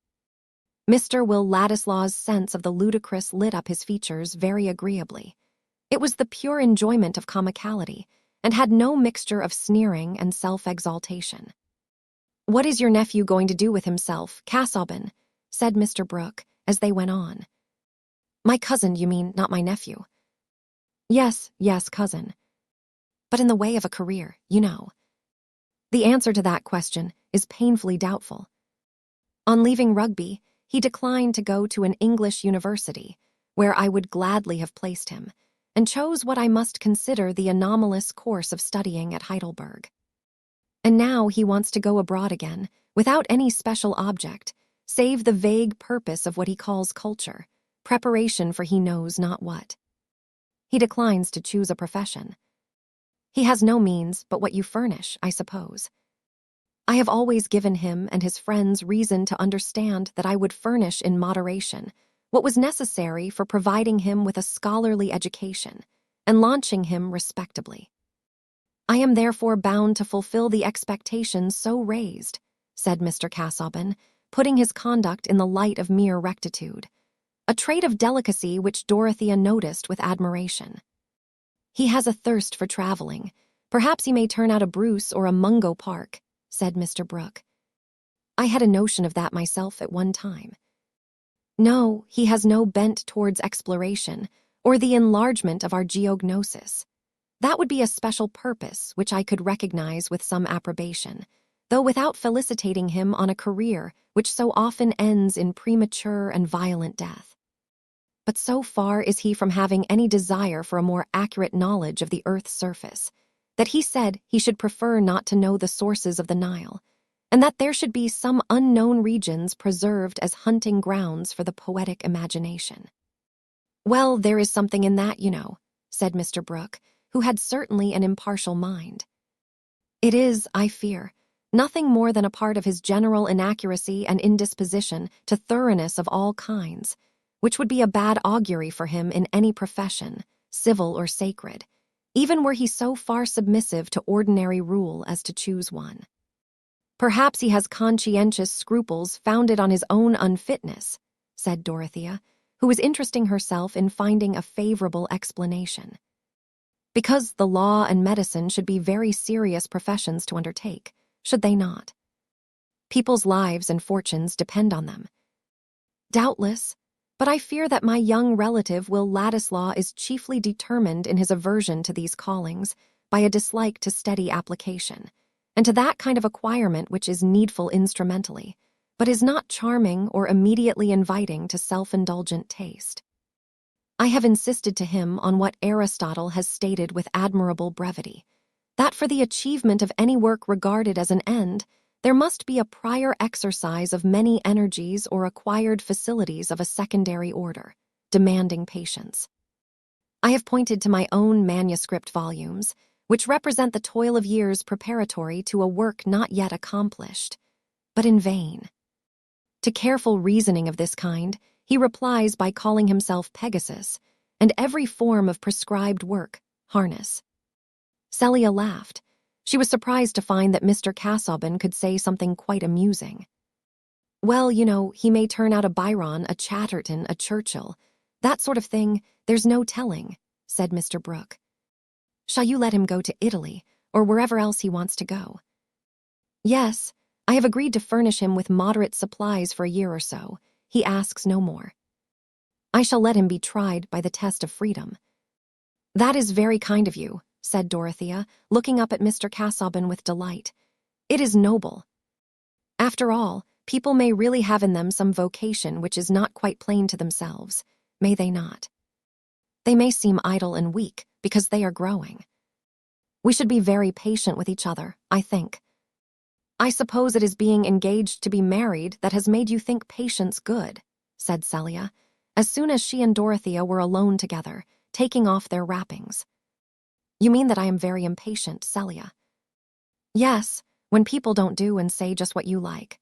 Mr. Will Ladislaw's sense of the ludicrous lit up his features very agreeably. It was the pure enjoyment of comicality, and had no mixture of sneering and self-exaltation. "What is your nephew going to do with himself, Casaubon?" said Mr. Brooke, as they went on. "My cousin, you mean, not my nephew?" Yes, cousin. But in the way of a career, you know." The answer to that question is painfully doubtful. On leaving Rugby, he declined to go to an English university, where I would gladly have placed him, and chose what I must consider the anomalous course of studying at Heidelberg. And now he wants to go abroad again, without any special object, save the vague purpose of what he calls culture, preparation for he knows not what. He declines to choose a profession. He has no means but what you furnish, I suppose. I have always given him and his friends reason to understand that I would furnish in moderation what was necessary for providing him with a scholarly education and launching him respectably. I am therefore bound to fulfill the expectations so raised, said Mr. Casaubon, putting his conduct in the light of mere rectitude, a trait of delicacy which Dorothea noticed with admiration. He has a thirst for traveling. Perhaps he may turn out a Bruce or a Mungo Park, said Mr. Brooke. I had a notion of that myself at one time. No, he has no bent towards exploration or the enlargement of our geognosis. That would be a special purpose which I could recognize with some approbation, though without felicitating him on a career which so often ends in premature and violent death. But so far is he from having any desire for a more accurate knowledge of the earth's surface, that he said he should prefer not to know the sources of the Nile, and that there should be some unknown regions preserved as hunting grounds for the poetic imagination. Well, there is something in that, you know, said Mr. Brooke, who had certainly an impartial mind. It is, I fear, nothing more than a part of his general inaccuracy and indisposition to thoroughness of all kinds, which would be a bad augury for him in any profession, civil or sacred, even were he so far submissive to ordinary rule as to choose one. Perhaps he has conscientious scruples founded on his own unfitness, said Dorothea, who was interesting herself in finding a favorable explanation. Because the law and medicine should be very serious professions to undertake, should they not? People's lives and fortunes depend on them. Doubtless, but I fear that my young relative Will Ladislaw is chiefly determined in his aversion to these callings by a dislike to steady application, and to that kind of acquirement which is needful instrumentally, but is not charming or immediately inviting to self-indulgent taste. I have insisted to him on what Aristotle has stated with admirable brevity, that for the achievement of any work regarded as an end, there must be a prior exercise of many energies or acquired facilities of a secondary order, demanding patience. I have pointed to my own manuscript volumes, which represent the toil of years preparatory to a work not yet accomplished, but in vain. To careful reasoning of this kind, he replies by calling himself Pegasus, and every form of prescribed work, harness. Celia laughed. She was surprised to find that Mr. Casaubon could say something quite amusing. Well, you know, he may turn out a Byron, a Chatterton, a Churchill. That sort of thing, there's no telling, said Mr. Brooke. Shall you let him go to Italy, or wherever else he wants to go? Yes, I have agreed to furnish him with moderate supplies for a year or so. He asks no more. I shall let him be tried by the test of freedom. That is very kind of you, said Dorothea, looking up at Mr. Casaubon with delight. It is noble. After all, people may really have in them some vocation which is not quite plain to themselves, may they not? They may seem idle and weak because they are growing. We should be very patient with each other, I think. I suppose it is being engaged to be married that has made you think patience good, said Celia, as soon as she and Dorothea were alone together, taking off their wrappings. You mean that I am very impatient, Celia? Yes, when people don't do and say just what you like.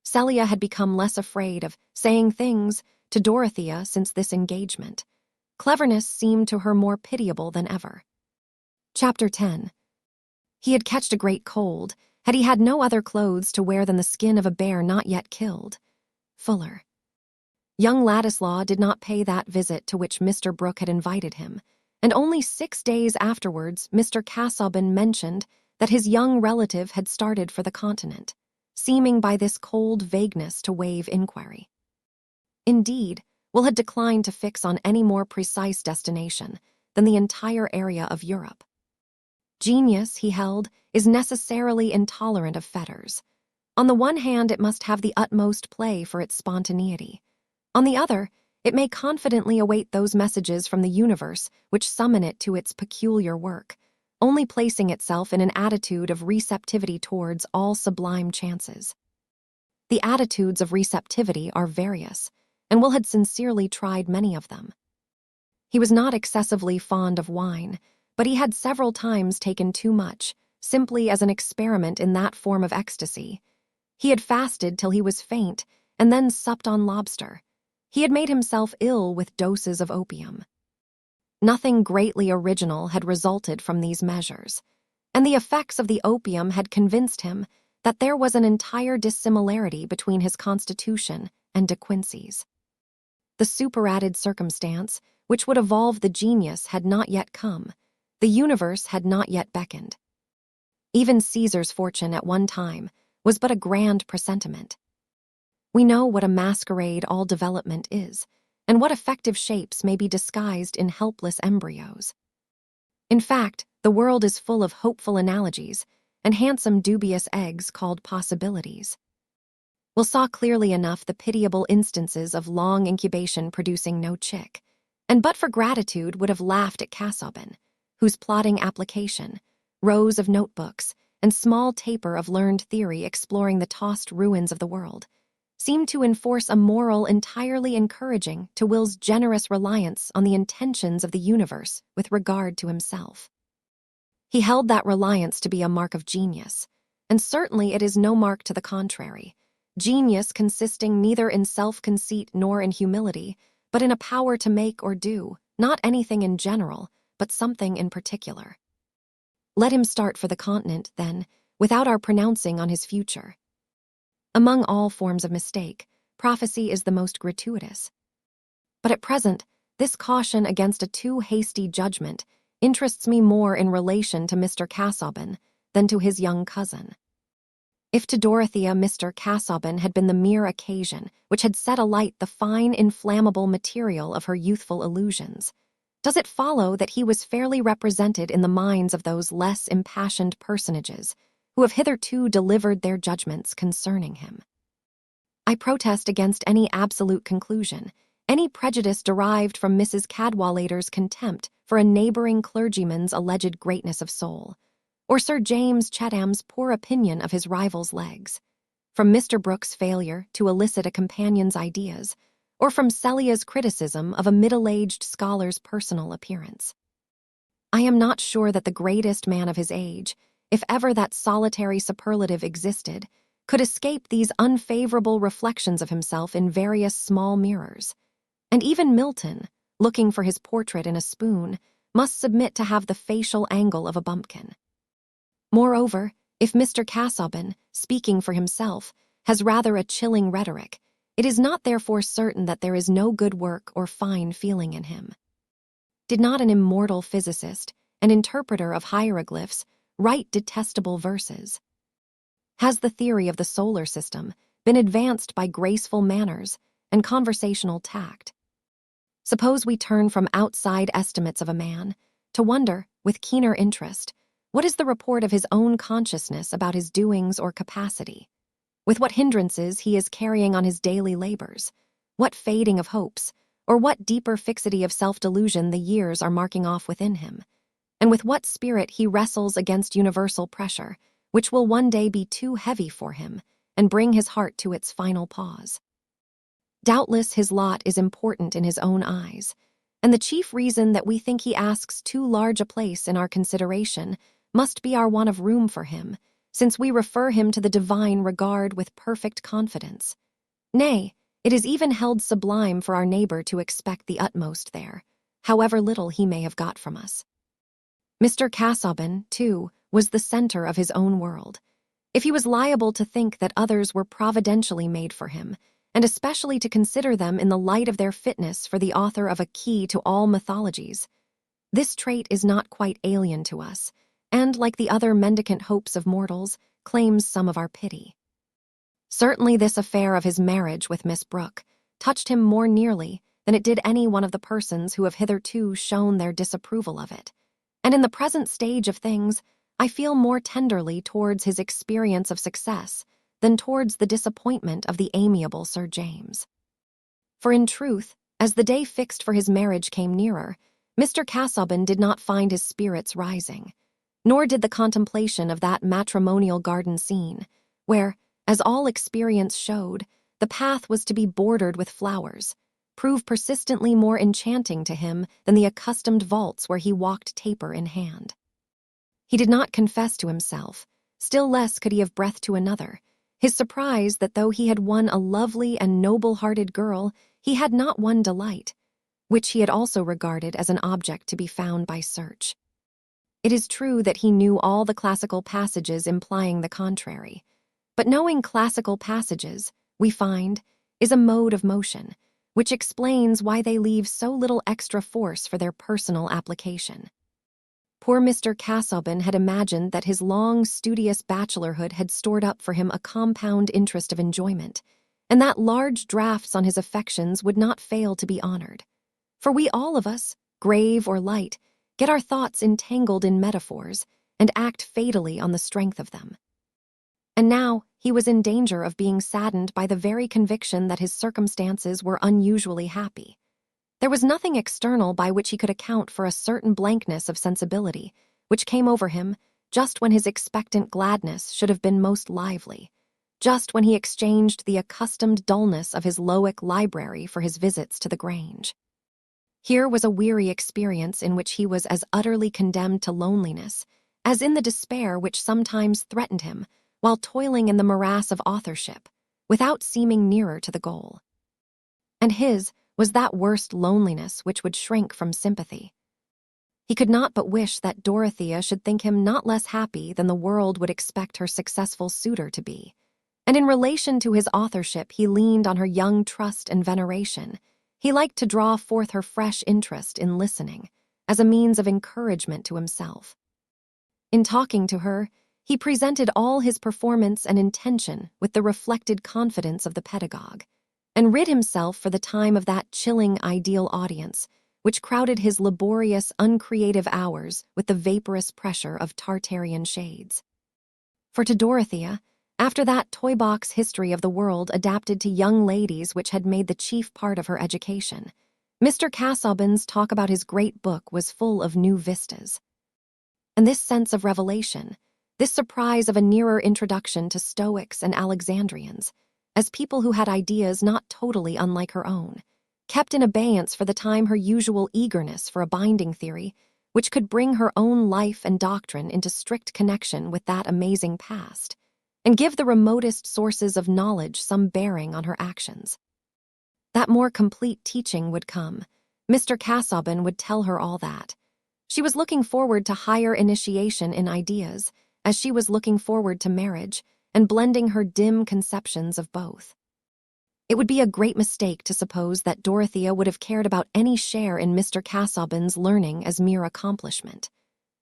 Celia had become less afraid of saying things to Dorothea since this engagement. Cleverness seemed to her more pitiable than ever. Chapter 10. He had catched a great cold, had he had no other clothes to wear than the skin of a bear not yet killed. Fuller. Young Ladislaw did not pay that visit to which Mr. Brooke had invited him, and only 6 days afterwards Mr. Casaubon mentioned that his young relative had started for the continent, seeming by this cold vagueness to waive inquiry. Indeed, Will had declined to fix on any more precise destination than the entire area of Europe. Genius, he held, is necessarily intolerant of fetters. On the one hand, it must have the utmost play for its spontaneity. On the other, it may confidently await those messages from the universe which summon it to its peculiar work, only placing itself in an attitude of receptivity towards all sublime chances. The attitudes of receptivity are various, and Will had sincerely tried many of them. He was not excessively fond of wine, but he had several times taken too much, simply as an experiment in that form of ecstasy. He had fasted till he was faint, and then supped on lobster. He had made himself ill with doses of opium. Nothing greatly original had resulted from these measures, and the effects of the opium had convinced him that there was an entire dissimilarity between his constitution and De Quincey's. The superadded circumstance which would evolve the genius had not yet come. The universe had not yet beckoned. Even Caesar's fortune at one time was but a grand presentiment. We know what a masquerade all development is, and what effective shapes may be disguised in helpless embryos. In fact, the world is full of hopeful analogies and handsome dubious eggs called possibilities. Will saw clearly enough the pitiable instances of long incubation producing no chick, and but for gratitude would have laughed at Casaubon, whose plodding application, rows of notebooks, and small taper of learned theory exploring the tossed ruins of the world, seemed to enforce a moral entirely encouraging to Will's generous reliance on the intentions of the universe with regard to himself. He held that reliance to be a mark of genius, and certainly it is no mark to the contrary, genius consisting neither in self-conceit nor in humility, but in a power to make or do, not anything in general, but something in particular. Let him start for the continent, then, without our pronouncing on his future. Among all forms of mistake, prophecy is the most gratuitous. But at present, this caution against a too hasty judgment interests me more in relation to Mr. Casaubon than to his young cousin. If to Dorothea Mr. Casaubon had been the mere occasion which had set alight the fine inflammable material of her youthful illusions, does it follow that he was fairly represented in the minds of those less impassioned personages who have hitherto delivered their judgments concerning him? I protest against any absolute conclusion, any prejudice derived from Mrs. Cadwallader's contempt for a neighboring clergyman's alleged greatness of soul, or Sir James Chetham's poor opinion of his rival's legs, from Mr. Brooke's failure to elicit a companion's ideas, or from Celia's criticism of a middle-aged scholar's personal appearance. I am not sure that the greatest man of his age, if ever that solitary superlative existed, could escape these unfavorable reflections of himself in various small mirrors. And even Milton, looking for his portrait in a spoon, must submit to have the facial angle of a bumpkin. Moreover, if Mr. Casaubon, speaking for himself, has rather a chilling rhetoric, it is not therefore certain that there is no good work or fine feeling in him. Did not an immortal physicist, an interpreter of hieroglyphs, write detestable verses? Has the theory of the solar system been advanced by graceful manners and conversational tact? Suppose we turn from outside estimates of a man to wonder, with keener interest, what is the report of his own consciousness about his doings or capacity? With what hindrances he is carrying on his daily labors, what fading of hopes, or what deeper fixity of self-delusion the years are marking off within him, and with what spirit he wrestles against universal pressure, which will one day be too heavy for him and bring his heart to its final pause. Doubtless his lot is important in his own eyes, and the chief reason that we think he asks too large a place in our consideration must be our want of room for him, since we refer him to the divine regard with perfect confidence. Nay, it is even held sublime for our neighbor to expect the utmost there, however little he may have got from us. Mr. Casaubon, too, was the center of his own world. If he was liable to think that others were providentially made for him, and especially to consider them in the light of their fitness for the author of a key to all mythologies, this trait is not quite alien to us, and, like the other mendicant hopes of mortals, claims some of our pity. Certainly this affair of his marriage with Miss Brooke touched him more nearly than it did any one of the persons who have hitherto shown their disapproval of it, and in the present stage of things, I feel more tenderly towards his experience of success than towards the disappointment of the amiable Sir James. For in truth, as the day fixed for his marriage came nearer, Mr. Casaubon did not find his spirits rising, nor did the contemplation of that matrimonial garden scene, where, As all experience showed, the path was to be bordered with flowers, prove persistently more enchanting to him than the accustomed vaults where he walked taper in hand. He did not confess to himself, still less could he have breath to another, his surprise that though he had won a lovely and noble-hearted girl, he had not won delight, which he had also regarded as an object to be found by search. It is true that he knew all the classical passages implying the contrary, but knowing classical passages, we find, is a mode of motion, which explains why they leave so little extra force for their personal application. Poor Mr. Casaubon had imagined that his long, studious bachelorhood had stored up for him a compound interest of enjoyment, and that large drafts on his affections would not fail to be honored. For we all of us, grave or light, get our thoughts entangled in metaphors and act fatally on the strength of them. And now he was in danger of being saddened by the very conviction that his circumstances were unusually happy. There was nothing external by which he could account for a certain blankness of sensibility, which came over him just when his expectant gladness should have been most lively, just when he exchanged the accustomed dullness of his Lowick library for his visits to the Grange. Here was a weary experience in which he was as utterly condemned to loneliness as in the despair which sometimes threatened him while toiling in the morass of authorship, without seeming nearer to the goal. And his was that worst loneliness which would shrink from sympathy. He could not but wish that Dorothea should think him not less happy than the world would expect her successful suitor to be, and in relation to his authorship he leaned on her young trust and veneration. He liked to draw forth her fresh interest in listening, as a means of encouragement to himself. In talking to her, he presented all his performance and intention with the reflected confidence of the pedagogue, and rid himself for the time of that chilling ideal audience, which crowded his laborious, uncreative hours with the vaporous pressure of Tartarian shades. For to Dorothea, after that toy-box history of the world adapted to young ladies which had made the chief part of her education, Mr. Casaubon's talk about his great book was full of new vistas. And this sense of revelation, this surprise of a nearer introduction to Stoics and Alexandrians, as people who had ideas not totally unlike her own, kept in abeyance for the time her usual eagerness for a binding theory, which could bring her own life and doctrine into strict connection with that amazing past, and give the remotest sources of knowledge some bearing on her actions. That more complete teaching would come. Mr. Casaubon would tell her all that. She was looking forward to higher initiation in ideas, as she was looking forward to marriage, and blending her dim conceptions of both. It would be a great mistake to suppose that Dorothea would have cared about any share in Mr. Casaubon's learning as mere accomplishment.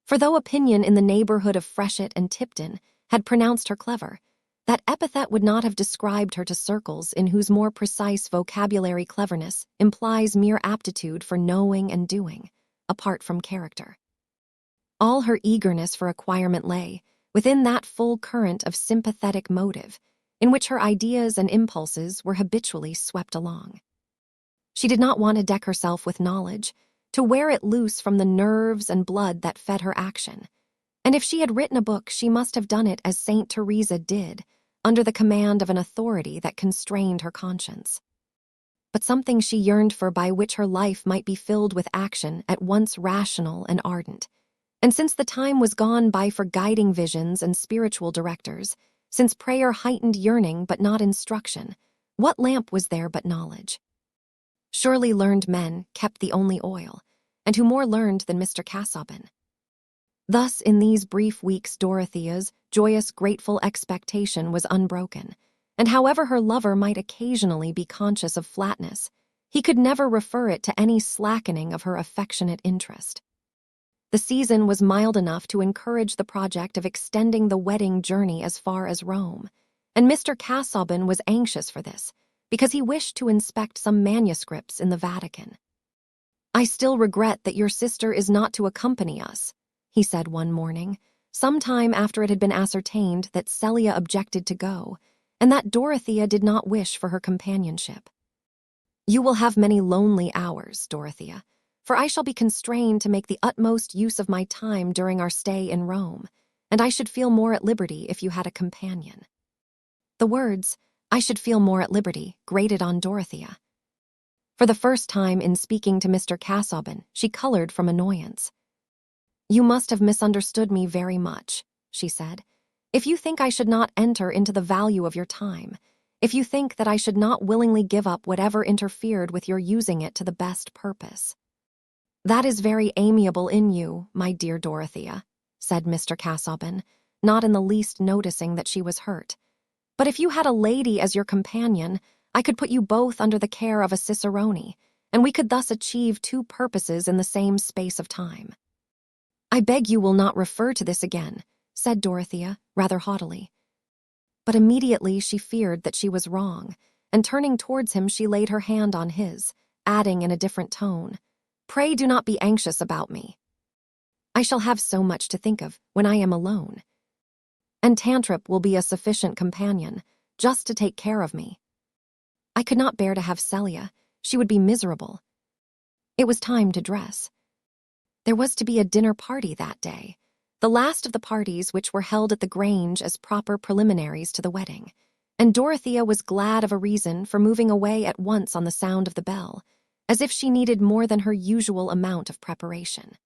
For though opinion in the neighborhood of Freshitt and Tipton had pronounced her clever, that epithet would not have described her to circles in whose more precise vocabulary cleverness implies mere aptitude for knowing and doing, apart from character. All her eagerness for acquirement lay within that full current of sympathetic motive in which her ideas and impulses were habitually swept along. She did not want to deck herself with knowledge, to wear it loose from the nerves and blood that fed her action, and if she had written a book she must have done it as Saint Theresa did, under the command of an authority that constrained her conscience. But something she yearned for by which her life might be filled with action at once rational and ardent. And since the time was gone by for guiding visions and spiritual directors, since prayer heightened yearning but not instruction, what lamp was there but knowledge? Surely learned men kept the only oil, and who more learned than Mr. Casaubon? Thus, in these brief weeks, Dorothea's joyous, grateful expectation was unbroken, and however her lover might occasionally be conscious of flatness, he could never refer it to any slackening of her affectionate interest. The season was mild enough to encourage the project of extending the wedding journey as far as Rome, and Mr. Casaubon was anxious for this, because he wished to inspect some manuscripts in the Vatican. "I still regret that your sister is not to accompany us," he said one morning, some time after it had been ascertained that Celia objected to go, and that Dorothea did not wish for her companionship. "You will have many lonely hours, Dorothea, for I shall be constrained to make the utmost use of my time during our stay in Rome, and I should feel more at liberty if you had a companion." The words, "I should feel more at liberty," grated on Dorothea. For the first time in speaking to Mr. Casaubon, she colored from annoyance. "You must have misunderstood me very much," she said. "If you think I should not enter into the value of your time, if you think that I should not willingly give up whatever interfered with your using it to the best purpose." "That is very amiable in you, my dear Dorothea," said Mr. Casaubon, not in the least noticing that she was hurt. "But if you had a lady as your companion, I could put you both under the care of a cicerone, and we could thus achieve two purposes in the same space of time." "I beg you will not refer to this again," said Dorothea, rather haughtily. But immediately she feared that she was wrong, and turning towards him she laid her hand on his, adding in a different tone, "Pray do not be anxious about me. I shall have so much to think of when I am alone. And Tantrip will be a sufficient companion, just to take care of me. I could not bear to have Celia. She would be miserable." It was time to dress. There was to be a dinner party that day, the last of the parties which were held at the Grange as proper preliminaries to the wedding, and Dorothea was glad of a reason for moving away at once on the sound of the bell, as if she needed more than her usual amount of preparation.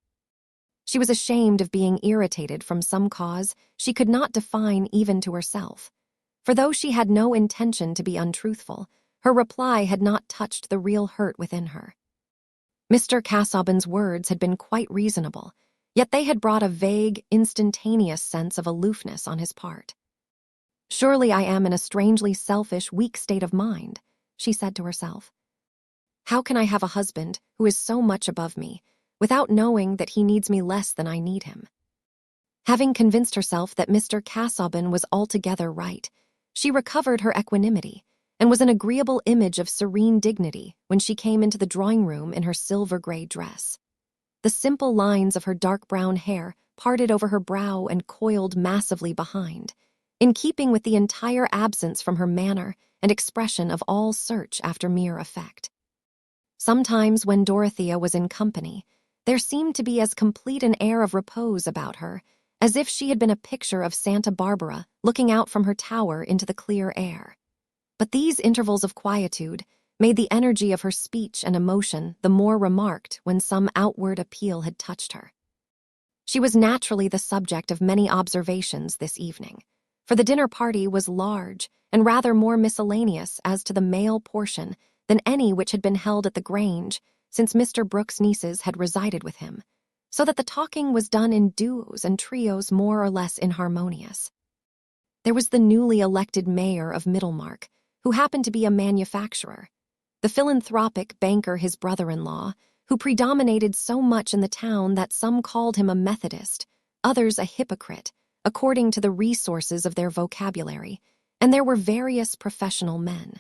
She was ashamed of being irritated from some cause she could not define even to herself, for though she had no intention to be untruthful, her reply had not touched the real hurt within her. Mr. Casaubon's words had been quite reasonable, yet they had brought a vague, instantaneous sense of aloofness on his part. "Surely I am in a strangely selfish, weak state of mind," she said to herself. "How can I have a husband who is so much above me, without knowing that he needs me less than I need him?" Having convinced herself that Mr. Casaubon was altogether right, she recovered her equanimity, and was an agreeable image of serene dignity when she came into the drawing-room in her silver-gray dress. The simple lines of her dark brown hair parted over her brow and coiled massively behind, in keeping with the entire absence from her manner and expression of all search after mere effect. Sometimes when Dorothea was in company, there seemed to be as complete an air of repose about her as if she had been a picture of Santa Barbara looking out from her tower into the clear air. But these intervals of quietude made the energy of her speech and emotion the more remarked when some outward appeal had touched her. She was naturally the subject of many observations this evening, for the dinner party was large and rather more miscellaneous as to the male portion than any which had been held at the Grange since Mr. Brooke's nieces had resided with him, so that the talking was done in duos and trios more or less inharmonious. There was the newly elected mayor of Middlemarch, who happened to be a manufacturer, the philanthropic banker his brother-in-law, who predominated so much in the town that some called him a Methodist, others a hypocrite, according to the resources of their vocabulary, and there were various professional men.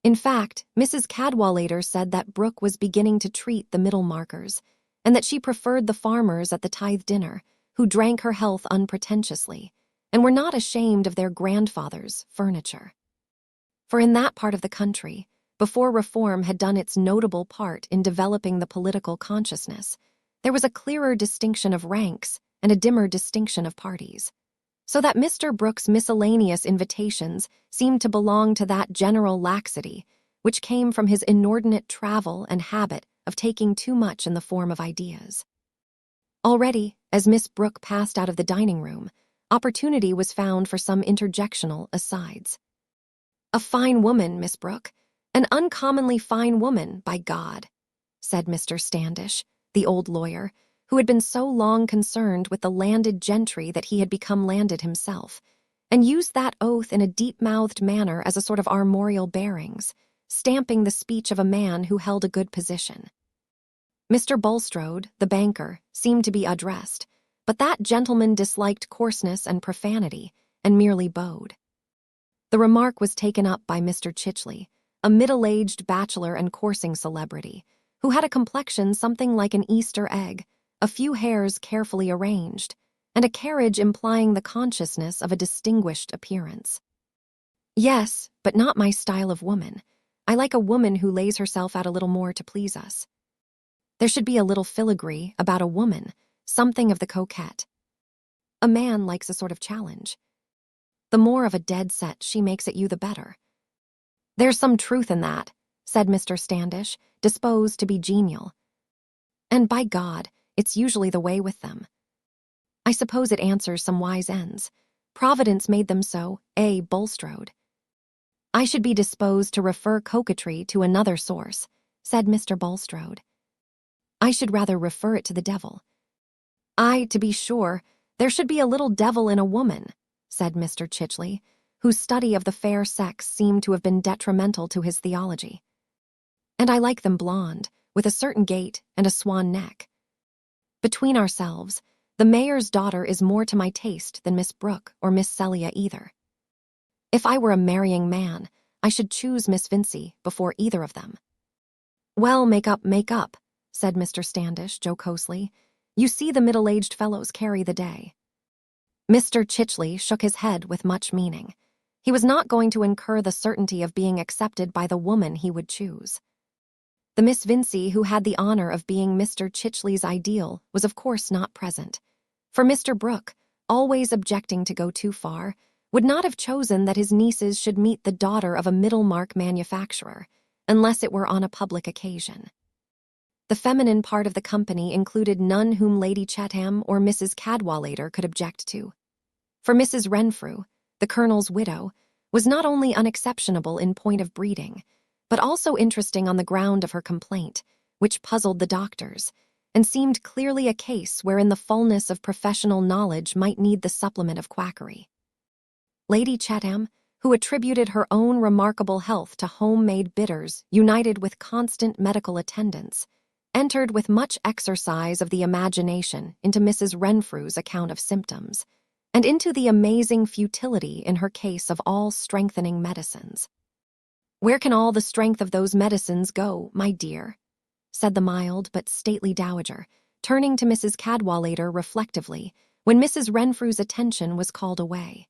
In fact, Mrs. Cadwallader said that Brooke was beginning to treat the Middlemarchers, and that she preferred the farmers at the tithe dinner, who drank her health unpretentiously, and were not ashamed of their grandfathers' furniture. For in that part of the country, before reform had done its notable part in developing the political consciousness, there was a clearer distinction of ranks and a dimmer distinction of parties, so that Mr. Brooke's miscellaneous invitations seemed to belong to that general laxity which came from his inordinate travel and habit of taking too much in the form of ideas. Already, as Miss Brooke passed out of the dining-room, opportunity was found for some interjectional asides. "A fine woman, Miss Brooke, an uncommonly fine woman, by God," said Mr. Standish, the old lawyer, who had been so long concerned with the landed gentry that he had become landed himself, and used that oath in a deep-mouthed manner as a sort of armorial bearings, stamping the speech of a man who held a good position. Mr. Bulstrode, the banker, seemed to be addressed, but that gentleman disliked coarseness and profanity, and merely bowed. The remark was taken up by Mr. Chichley, a middle-aged bachelor and coursing celebrity, who had a complexion something like an Easter egg, a few hairs carefully arranged, and a carriage implying the consciousness of a distinguished appearance. "Yes, but not my style of woman. I like a woman who lays herself out a little more to please us. There should be a little filigree about a woman, something of the coquette. A man likes a sort of challenge. The more of a dead set she makes at you, the better." "There's some truth in that," said Mr. Standish, disposed to be genial. "And by God, it's usually the way with them. I suppose it answers some wise ends. Providence made them so, Bulstrode." "I should be disposed to refer coquetry to another source," said Mr. Bulstrode. "I should rather refer it to the devil." "Aye, to be sure, there should be a little devil in a woman," said Mr. Chichley, whose study of the fair sex seemed to have been detrimental to his theology. "And I like them blonde, with a certain gait and a swan neck. Between ourselves, the mayor's daughter is more to my taste than Miss Brooke or Miss Celia either. If I were a marrying man, I should choose Miss Vincy before either of them." "Well, make up," said Mr. Standish jocosely. "You see the middle-aged fellows carry the day." Mr. Chichley shook his head with much meaning. He was not going to incur the certainty of being accepted by the woman he would choose. The Miss Vincy who had the honor of being Mr. Chichley's ideal was of course not present, for Mr. Brooke, always objecting to go too far, would not have chosen that his nieces should meet the daughter of a Middlemarch manufacturer, unless it were on a public occasion. The feminine part of the company included none whom Lady Chatham or Mrs. Cadwallader could object to. For Mrs. Renfrew, the colonel's widow, was not only unexceptionable in point of breeding, but also interesting on the ground of her complaint, which puzzled the doctors, and seemed clearly a case wherein the fullness of professional knowledge might need the supplement of quackery. Lady Chatham, who attributed her own remarkable health to home-made bitters united with constant medical attendance, entered with much exercise of the imagination into Mrs. Renfrew's account of symptoms, and into the amazing futility in her case of all strengthening medicines. "Where can all the strength of those medicines go, my dear?" said the mild but stately dowager, turning to Mrs. Cadwallader reflectively, when Mrs. Renfrew's attention was called away.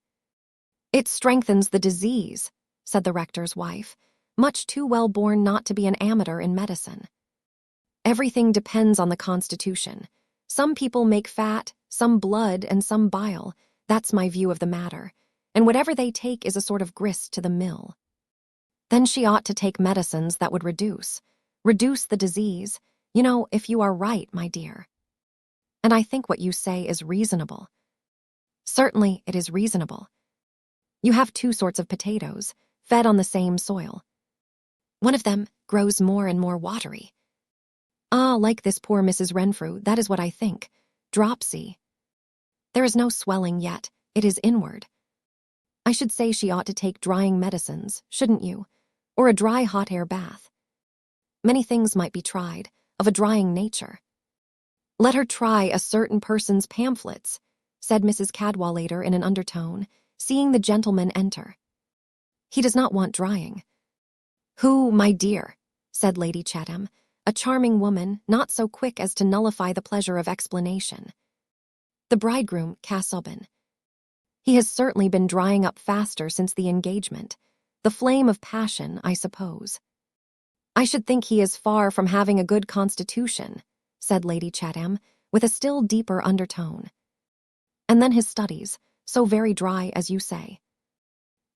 "It strengthens the disease," said the rector's wife, much too well born not to be an amateur in medicine. "Everything depends on the constitution. Some people make fat, some blood, and some bile. That's my view of the matter, and whatever they take is a sort of grist to the mill. Then she ought to take medicines that would reduce the disease, if you are right, my dear. And I think what you say is reasonable." "Certainly it is reasonable. You have two sorts of potatoes, fed on the same soil. One of them grows more and more watery. Ah, like this poor Mrs. Renfrew, that is what I think. Dropsy. There is no swelling yet, it is inward. I should say she ought to take drying medicines, shouldn't you? Or a dry hot air bath. Many things might be tried, of a drying nature." "Let her try a certain person's pamphlets," said Mrs. Cadwallader in an undertone, seeing the gentleman enter. "He does not want drying." "Who, my dear?" said Lady Chatham, a charming woman, not so quick as to nullify the pleasure of explanation. "The bridegroom, Casaubon. He has certainly been drying up faster since the engagement. The flame of passion, I suppose." "I should think he is far from having a good constitution," said Lady Chatham, with a still deeper undertone. "And then his studies, so very dry as you say.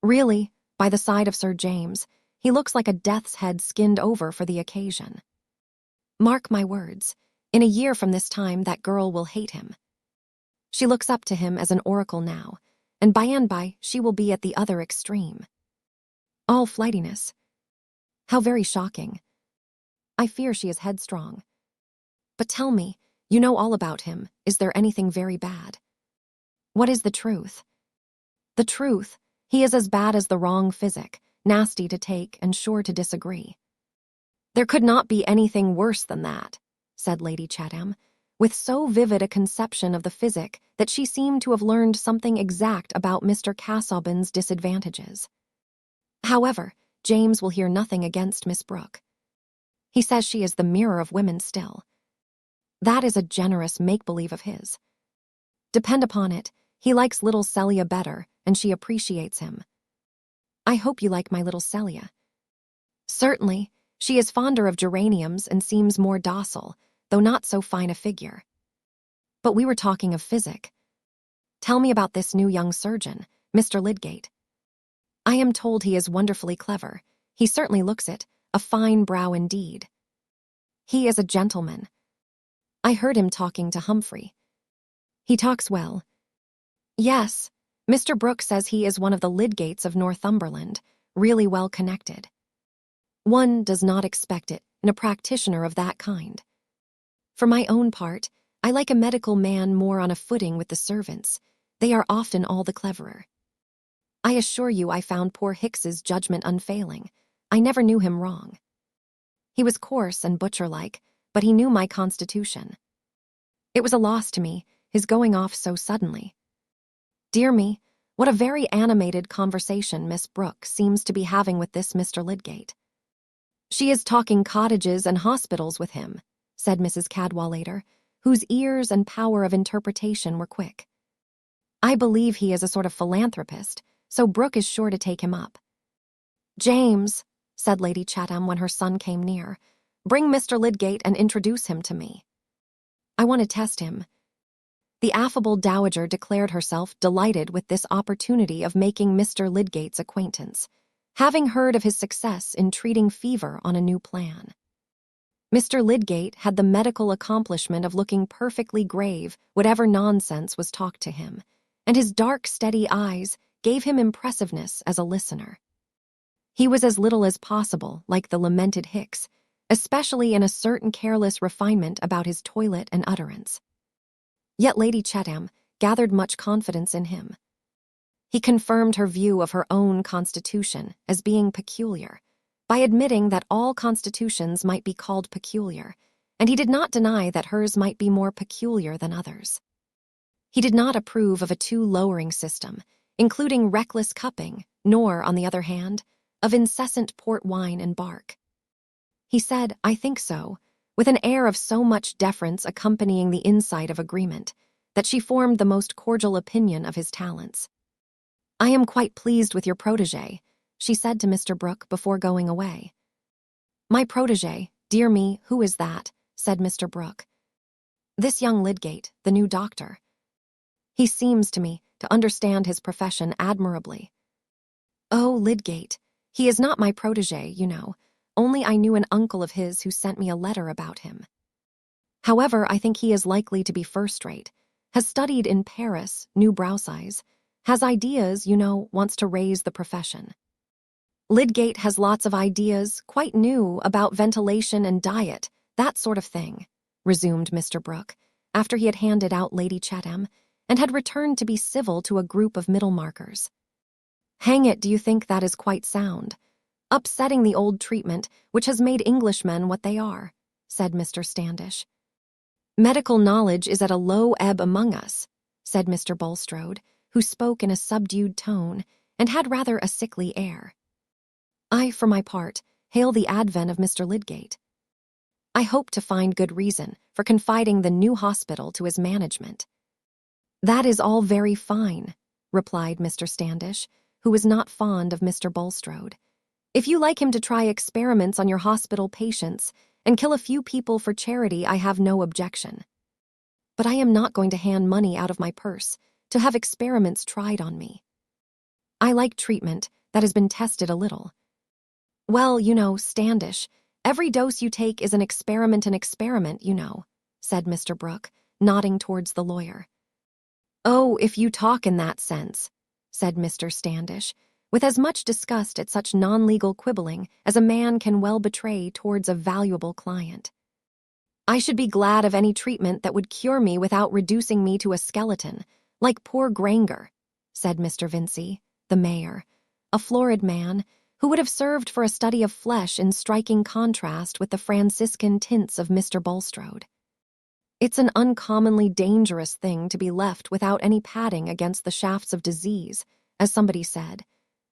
Really, by the side of Sir James, he looks like a death's head skinned over for the occasion. Mark my words, in a year from this time that girl will hate him. She looks up to him as an oracle now, and by she will be at the other extreme. All flightiness. How very shocking. I fear she is headstrong. But tell me, you know all about him, is there anything very bad?" "What is the truth?" "The truth, he is as bad as the wrong physic, nasty to take and sure to disagree." "There could not be anything worse than that," said Lady Chatham, with so vivid a conception of the physic that she seemed to have learned something exact about Mr. Casaubon's disadvantages. "However, James will hear nothing against Miss Brooke. He says she is the mirror of women still. That is a generous make-believe of his. Depend upon it, he likes little Celia better, and she appreciates him. I hope you like my little Celia." "Certainly, she is fonder of geraniums and seems more docile, though not so fine a figure. But we were talking of physic. Tell me about this new young surgeon. Mr. Lydgate. I am told he is wonderfully clever. He certainly looks it, a fine brow indeed. He is a gentleman. I heard him talking to Humphrey. He talks well. Yes, Mr. Brooke says he is one of the Lydgates of Northumberland, really well connected. One does not expect it in a practitioner of that kind. For my own part, I like a medical man more on a footing with the servants. They are often all the cleverer. I assure you I found poor Hicks's judgment unfailing. I never knew him wrong. He was coarse and butcher-like, but he knew my constitution. It was a loss to me, his going off so suddenly. Dear me, what a very animated conversation Miss Brooke seems to be having with this Mr. Lydgate. She is talking cottages and hospitals with him, said Mrs. Cadwallader, whose ears and power of interpretation were quick. I believe he is a sort of philanthropist, so Brooke is sure to take him up. James, said Lady Chatham when her son came near, bring Mr. Lydgate and introduce him to me. I want to test him. The affable dowager declared herself delighted with this opportunity of making Mr. Lydgate's acquaintance, having heard of his success in treating fever on a new plan. Mr. Lydgate had the medical accomplishment of looking perfectly grave whatever nonsense was talked to him, and his dark, steady eyes gave him impressiveness as a listener. He was as little as possible like the lamented Hicks, especially in a certain careless refinement about his toilet and utterance. Yet Lady Chatham gathered much confidence in him. He confirmed her view of her own constitution as being peculiar, by admitting that all constitutions might be called peculiar, and he did not deny that hers might be more peculiar than others. He did not approve of a too lowering system, including reckless cupping, nor, on the other hand, of incessant port wine and bark. He said, I think so, with an air of so much deference accompanying the insight of agreement, that she formed the most cordial opinion of his talents. I am quite pleased with your protégé, she said to Mr. Brooke before going away. My protégé, dear me, who is that? Said Mr. Brooke. This young Lydgate, the new doctor. He seems to me to understand his profession admirably. Oh, Lydgate, he is not my protégé, you know, only I knew an uncle of his who sent me a letter about him. However, I think he is likely to be first-rate, has studied in Paris, new brow size, has ideas, you know, wants to raise the profession. Lydgate has lots of ideas, quite new, about ventilation and diet, that sort of thing, resumed Mr. Brooke, after he had handed out Lady Chatham, and had returned to be civil to a group of Middlemarchers. Hang it, do you think that is quite sound? Upsetting the old treatment, which has made Englishmen what they are, said Mr. Standish. Medical knowledge is at a low ebb among us, said Mr. Bulstrode, who spoke in a subdued tone and had rather a sickly air. I, for my part, hail the advent of Mr. Lydgate. I hope to find good reason for confiding the new hospital to his management. That is all very fine, replied Mr. Standish, who was not fond of Mr. Bulstrode. If you like him to try experiments on your hospital patients and kill a few people for charity, I have no objection. But I am not going to hand money out of my purse to have experiments tried on me. I like treatment that has been tested a little. Well, you know, Standish, every dose you take is an experiment, you know, said Mr. Brooke, nodding towards the lawyer. Oh, if you talk in that sense, said Mr. Standish, with as much disgust at such non-legal quibbling as a man can well betray towards a valuable client. I should be glad of any treatment that would cure me without reducing me to a skeleton, like poor Granger, said Mr. Vincey, the mayor, a florid man, who would have served for a study of flesh in striking contrast with the Franciscan tints of Mr. Bulstrode. It's an uncommonly dangerous thing to be left without any padding against the shafts of disease, as somebody said,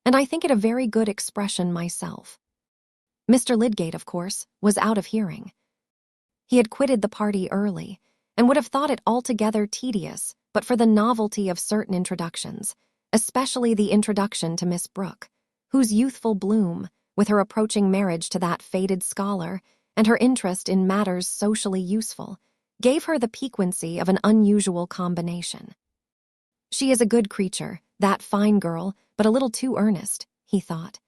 and I think it a very good expression myself. Mr. Lydgate, of course, was out of hearing. He had quitted the party early, and would have thought it altogether tedious but for the novelty of certain introductions, especially the introduction to Miss Brooke, whose youthful bloom, with her approaching marriage to that faded scholar, and her interest in matters socially useful, gave her the piquancy of an unusual combination. She is a good creature, That fine girl, but a little too earnest, he thought.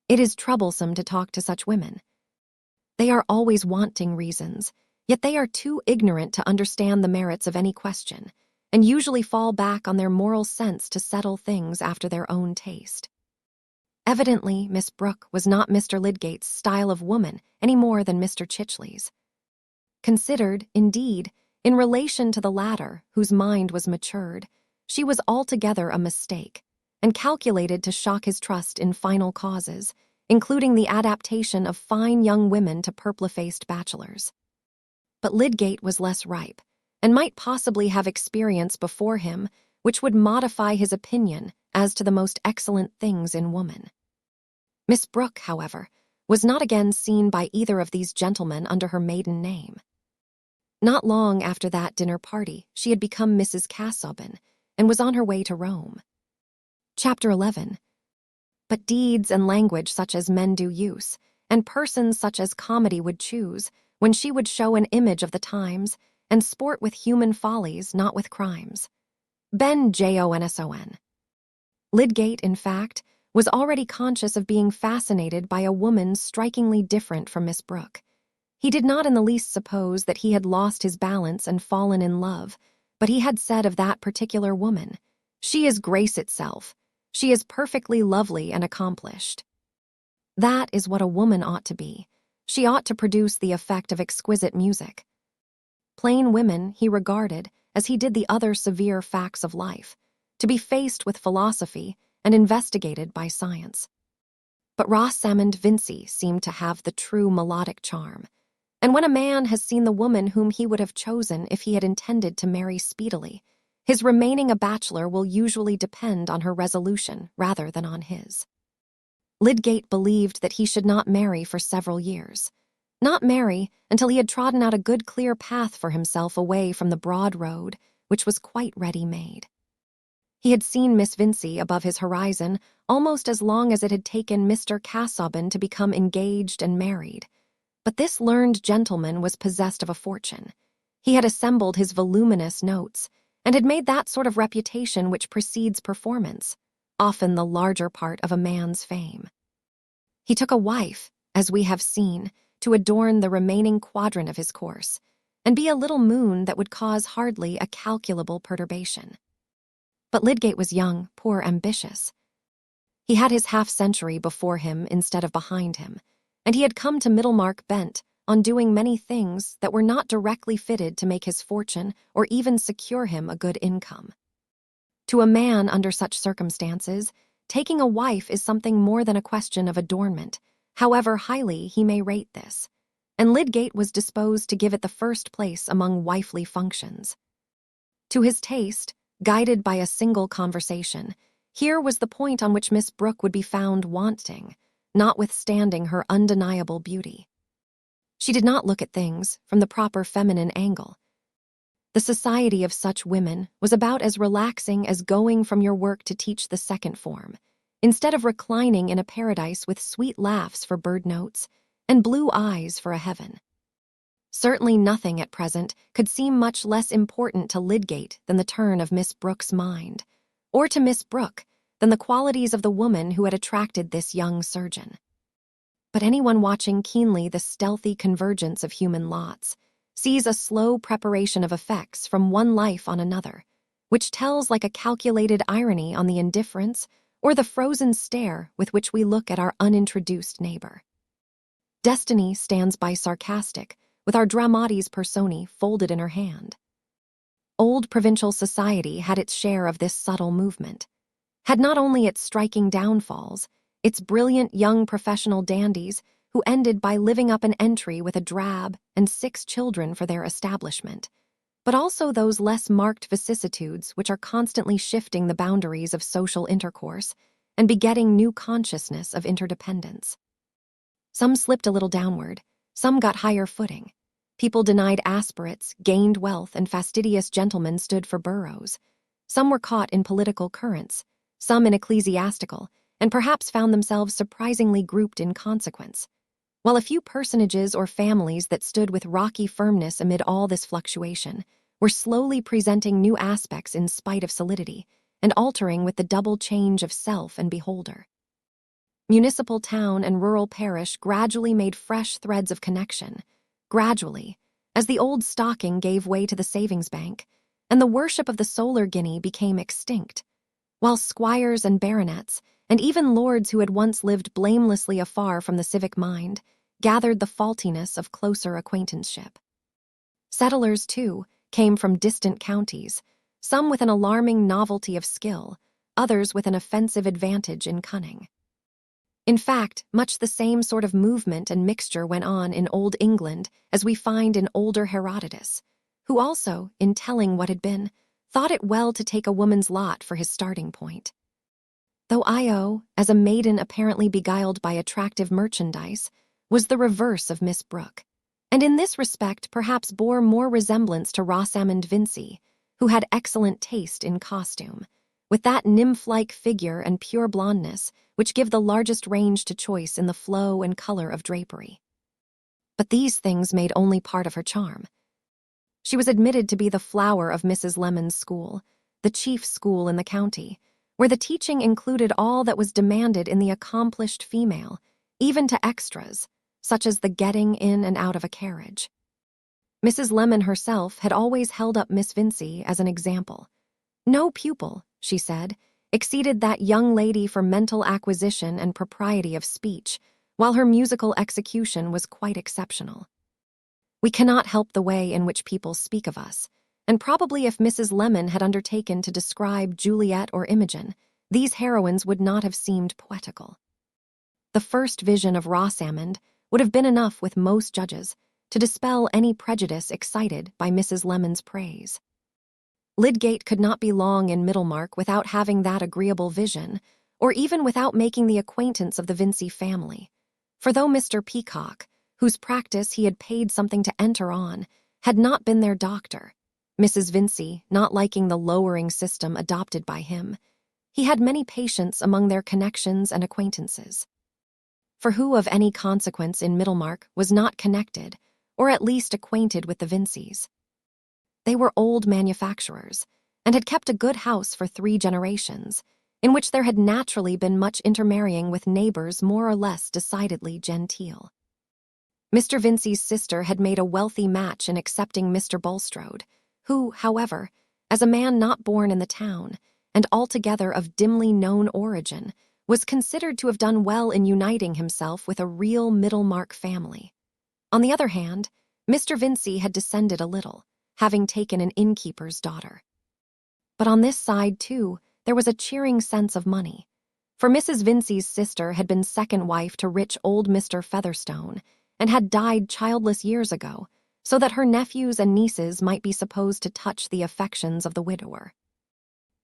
It is troublesome to talk to such women. They are always wanting reasons, yet they are too ignorant to understand the merits of any question, and usually fall back on their moral sense to settle things after their own taste. Evidently, Miss Brooke was not Mr. Lydgate's style of woman any more than Mr. Chichley's. Considered, indeed, in relation to the latter, whose mind was matured, she was altogether a mistake, and calculated to shock his trust in final causes, including the adaptation of fine young women to purple-faced bachelors. But Lydgate was less ripe, and might possibly have experience before him which would modify his opinion as to the most excellent things in woman. Miss Brooke, however, was not again seen by either of these gentlemen under her maiden name. Not long after that dinner party, she had become Mrs. Casaubon, and was on her way to Rome. Chapter 11. But deeds and language such as men do use, and persons such as comedy would choose, when she would show an image of the times, and sport with human follies, not with crimes. Ben Jonson. Lydgate, in fact, was already conscious of being fascinated by a woman strikingly different from Miss Brooke. He did not in the least suppose that he had lost his balance and fallen in love, but he had said of that particular woman, "She is grace itself. She is perfectly lovely and accomplished." That is what a woman ought to be. She ought to produce the effect of exquisite music. Plain women he regarded, as he did the other severe facts of life, to be faced with philosophy and investigated by science. But Rosamond Vincy seemed to have the true melodic charm, and when a man has seen the woman whom he would have chosen if he had intended to marry speedily, his remaining a bachelor will usually depend on her resolution rather than on his. Lydgate believed that he should not marry for several years. Not marry until he had trodden out a good clear path for himself away from the broad road, which was quite ready-made. He had seen Miss Vincy above his horizon almost as long as it had taken Mr. Casaubon to become engaged and married. But this learned gentleman was possessed of a fortune. He had assembled his voluminous notes, and had made that sort of reputation which precedes performance, often the larger part of a man's fame. He took a wife, as we have seen, to adorn the remaining quadrant of his course, and be a little moon that would cause hardly a calculable perturbation. But Lydgate was young, poor, ambitious. He had his half-century before him instead of behind him, and he had come to Middlemarch bent on doing many things that were not directly fitted to make his fortune or even secure him a good income. To a man under such circumstances, taking a wife is something more than a question of adornment, however highly he may rate this, and Lydgate was disposed to give it the first place among wifely functions. To his taste, guided by a single conversation, here was the point on which Miss Brooke would be found wanting, notwithstanding her undeniable beauty. She did not look at things from the proper feminine angle. The society of such women was about as relaxing as going from your work to teach the second form, instead of reclining in a paradise with sweet laughs for bird notes and blue eyes for a heaven. Certainly nothing at present could seem much less important to Lydgate than the turn of Miss Brooke's mind, or to Miss Brooke than the qualities of the woman who had attracted this young surgeon. But anyone watching keenly the stealthy convergence of human lots sees a slow preparation of effects from one life on another, which tells like a calculated irony on the indifference or the frozen stare with which we look at our unintroduced neighbor. Destiny stands by sarcastic, with our dramatis personae folded in her hand. Old provincial society had its share of this subtle movement, had not only its striking downfalls, its brilliant young professional dandies who ended by living up an entry with a drab and 6 children for their establishment, but also those less marked vicissitudes which are constantly shifting the boundaries of social intercourse and begetting new consciousness of interdependence. Some slipped a little downward, some got higher footing. People denied aspirates, gained wealth, and fastidious gentlemen stood for boroughs. Some were caught in political currents, some in ecclesiastical, and perhaps found themselves surprisingly grouped in consequence, while a few personages or families that stood with rocky firmness amid all this fluctuation were slowly presenting new aspects in spite of solidity, and altering with the double change of self and beholder. Municipal town and rural parish gradually made fresh threads of connection, gradually, as the old stocking gave way to the savings bank, and the worship of the solar guinea became extinct, while squires and baronets, and even lords who had once lived blamelessly afar from the civic mind, gathered the faultiness of closer acquaintanceship. Settlers, too, came from distant counties, some with an alarming novelty of skill, others with an offensive advantage in cunning. In fact, much the same sort of movement and mixture went on in Old England as we find in older Herodotus, who also, in telling what had been, thought it well to take a woman's lot for his starting point. Though Io, as a maiden apparently beguiled by attractive merchandise, was the reverse of Miss Brooke, and in this respect perhaps bore more resemblance to Rosamond Vincy, who had excellent taste in costume, with that nymph-like figure and pure blondness which give the largest range to choice in the flow and color of drapery. But these things made only part of her charm. She was admitted to be the flower of Mrs. Lemon's school, the chief school in the county, where the teaching included all that was demanded in the accomplished female, even to extras, such as the getting in and out of a carriage. Mrs. Lemon herself had always held up Miss Vincy as an example. No pupil, she said, exceeded that young lady for mental acquisition and propriety of speech, while her musical execution was quite exceptional. We cannot help the way in which people speak of us, and probably if Mrs. Lemon had undertaken to describe Juliet or Imogen, these heroines would not have seemed poetical. The first vision of Rosamond would have been enough with most judges to dispel any prejudice excited by Mrs. Lemon's praise. Lydgate could not be long in Middlemarch without having that agreeable vision, or even without making the acquaintance of the Vincy family. For though Mr. Peacock, whose practice he had paid something to enter on, had not been their doctor, Mrs. Vincy not liking the lowering system adopted by him, he had many patients among their connections and acquaintances. For who of any consequence in Middlemarch was not connected, or at least acquainted with the Vincys? They were old manufacturers, and had kept a good house for 3 generations, in which there had naturally been much intermarrying with neighbors more or less decidedly genteel. Mr. Vincy's sister had made a wealthy match in accepting Mr. Bulstrode, who, however, as a man not born in the town, and altogether of dimly known origin, was considered to have done well in uniting himself with a real Middlemarch family. On the other hand, Mr. Vincy had descended a little, having taken an innkeeper's daughter. But on this side, too, there was a cheering sense of money, for Mrs. Vincy's sister had been second wife to rich old Mr. Featherstone, and had died childless years ago, so that her nephews and nieces might be supposed to touch the affections of the widower.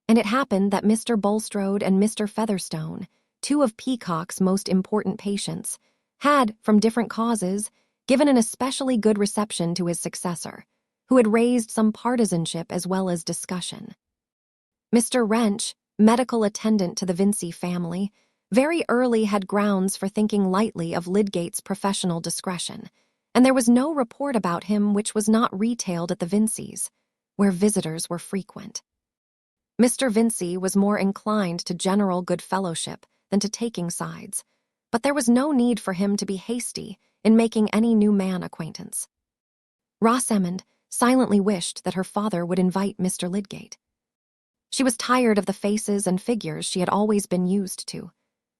And it happened that Mr. Bulstrode and Mr. Featherstone, 2 of Peacock's most important patients, had, from different causes, given an especially good reception to his successor, who had raised some partisanship as well as discussion. Mr. Wrench, medical attendant to the Vincy family, very early had grounds for thinking lightly of Lydgate's professional discretion, and there was no report about him which was not retailed at the Vincys, where visitors were frequent. Mr. Vincy was more inclined to general good fellowship than to taking sides, but there was no need for him to be hasty in making any new man acquaintance. Rosamond silently wished that her father would invite Mr. Lydgate. She was tired of the faces and figures she had always been used to,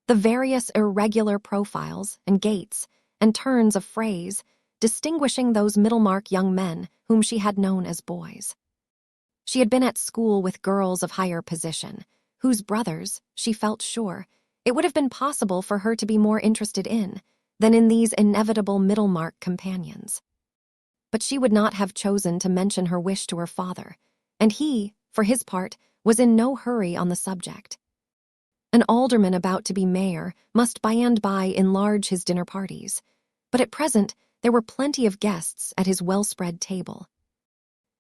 the various irregular profiles and gaits and turns of phrase distinguishing those Middlemarch young men whom she had known as boys. She had been at school with girls of higher position, whose brothers, she felt sure, it would have been possible for her to be more interested in than in these inevitable Middlemarch companions. But she would not have chosen to mention her wish to her father, and he, for his part, was in no hurry on the subject. An alderman about to be mayor must by and by enlarge his dinner parties, but at present there were plenty of guests at his well-spread table.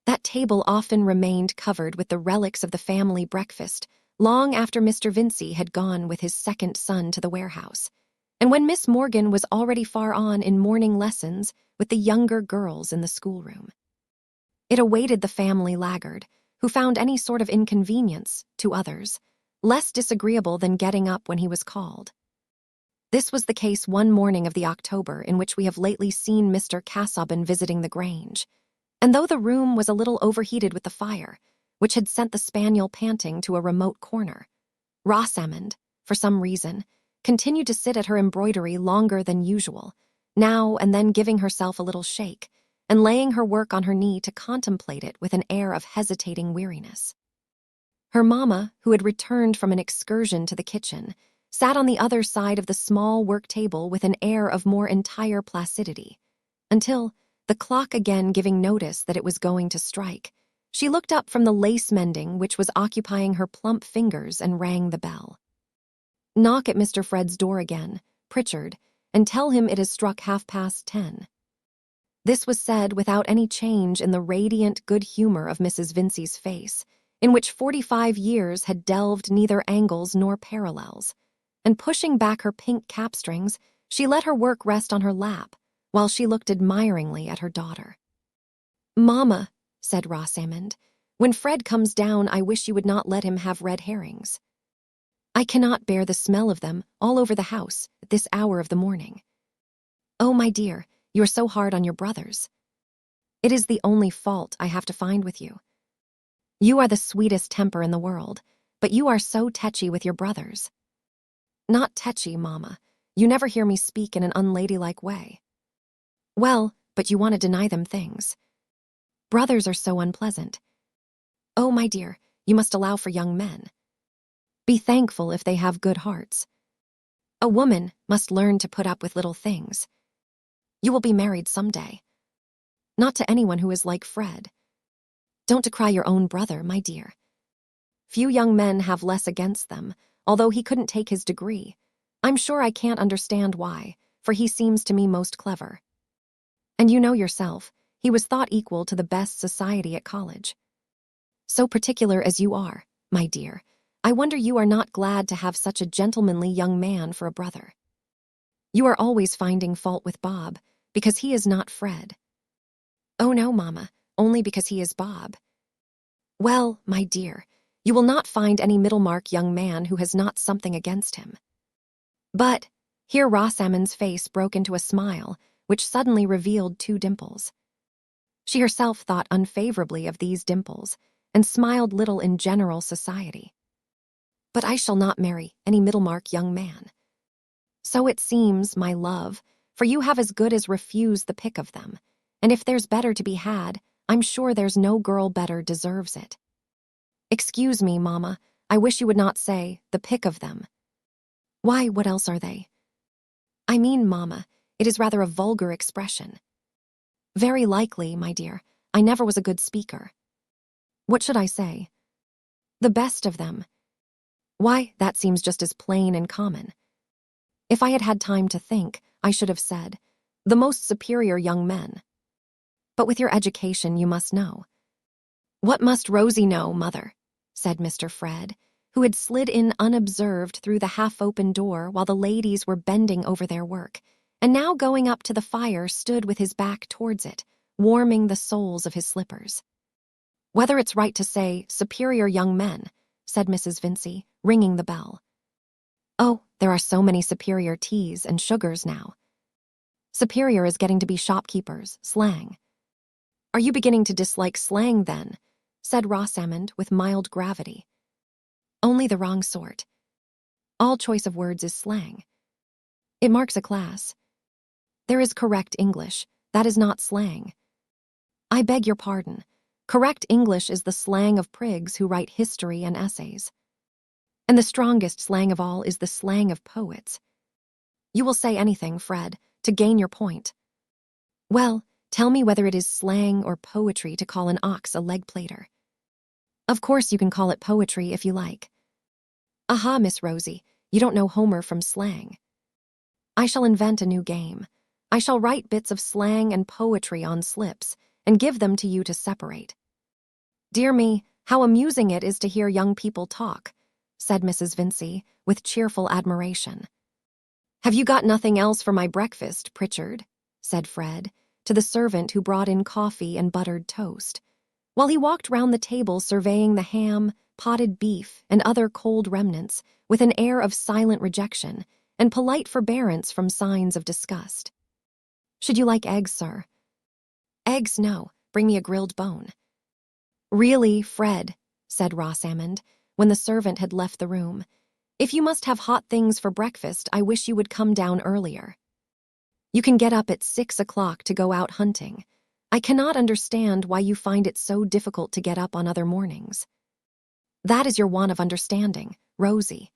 That table often remained covered with the relics of the family breakfast long after Mr. Vincy had gone with his second son to the warehouse, and when Miss Morgan was already far on in morning lessons with the younger girls in the schoolroom. It awaited the family laggard, who found any sort of inconvenience, to others, less disagreeable than getting up when he was called. This was the case one morning of the October in which we have lately seen Mr. Casaubon visiting the Grange, and though the room was a little overheated with the fire, which had sent the spaniel panting to a remote corner, Rosamond, for some reason, continued to sit at her embroidery longer than usual, now and then giving herself a little shake, and laying her work on her knee to contemplate it with an air of hesitating weariness. Her mamma, who had returned from an excursion to the kitchen, sat on the other side of the small work table with an air of more entire placidity, until, the clock again giving notice that it was going to strike, she looked up from the lace mending which was occupying her plump fingers and rang the bell. "Knock at Mr. Fred's door again, Pritchard, and tell him it has struck 10:30. This was said without any change in the radiant good humor of Mrs. Vincey's face, in which 45 years had delved neither angles nor parallels, and pushing back her pink cap-strings, she let her work rest on her lap, while she looked admiringly at her daughter. "Mamma," said Rosamond, "when Fred comes down, I wish you would not let him have red herrings. I cannot bear the smell of them all over the house at this hour of the morning. Oh, my dear, you are so hard on your brothers. It is the only fault I have to find with you. You are the sweetest temper in the world, but you are so tetchy with your brothers." "Not tetchy, Mamma. You never hear me speak in an unladylike way." "Well, but you want to deny them things. Brothers are so unpleasant. Oh, my dear, you must allow for young men. Be thankful if they have good hearts. A woman must learn to put up with little things. You will be married someday. Not to anyone who is like Fred. Don't decry your own brother, my dear. Few young men have less against them, although he couldn't take his degree. I'm sure I can't understand why, for he seems to me most clever. And you know yourself, he was thought equal to the best society at college. So particular as you are, my dear, I wonder you are not glad to have such a gentlemanly young man for a brother. You are always finding fault with Bob, because he is not Fred." "Oh no, Mamma, only because he is Bob." "Well, my dear, you will not find any Middlemarch young man who has not something against him. But," here Rosamond's face broke into a smile, which suddenly revealed 2 dimples. She herself thought unfavorably of these dimples, and smiled little in general society. "But I shall not marry any Middlemarch young man." "So it seems, my love, for you have as good as refused the pick of them, and if there's better to be had, I'm sure there's no girl better deserves it." "Excuse me, Mamma, I wish you would not say, the pick of them." "Why, what else are they?" "I mean, Mamma, it is rather a vulgar expression." "Very likely, my dear, I never was a good speaker." "What should I say?" "The best of them." "Why, that seems just as plain and common. If I had had time to think, I should have said, the most superior young men. But with your education, you must know." "What must Rosie know, Mother?" said Mr. Fred, who had slid in unobserved through the half-open door while the ladies were bending over their work, and now going up to the fire stood with his back towards it, warming the soles of his slippers. "Whether it's right to say superior young men," said Mrs. Vincey, ringing the bell. "Oh, there are so many superior teas and sugars now. Superior is getting to be shopkeepers, slang." "Are you beginning to dislike slang, then?" said Rosamond with mild gravity. "Only the wrong sort. All choice of words is slang. It marks a class. There is correct English, that is not slang. I beg your pardon. Correct English is the slang of prigs who write history and essays. And the strongest slang of all is the slang of poets. You will say anything, Fred, to gain your point. Well, tell me whether it is slang or poetry to call an ox a leg plater." "Of course you can call it poetry if you like." "Aha, Miss Rosie, you don't know Homer from slang." "I shall invent a new game. I shall write bits of slang and poetry on slips and give them to you to separate." "Dear me, how amusing it is to hear young people talk," said Mrs. Vincey, with cheerful admiration. "Have you got nothing else for my breakfast, Pritchard?" said Fred, to the servant who brought in coffee and buttered toast. while he walked round the table surveying the ham, potted beef, and other cold remnants with an air of silent rejection and polite forbearance from signs of disgust. "Should you like eggs, sir?" "Eggs, no. Bring me a grilled bone." "Really, Fred," said Rosamond, when the servant had left the room, "if you must have hot things for breakfast, I wish you would come down earlier. You can get up at 6 o'clock to go out hunting. I cannot understand why you find it so difficult to get up on other mornings. That is your want of understanding, Rosie.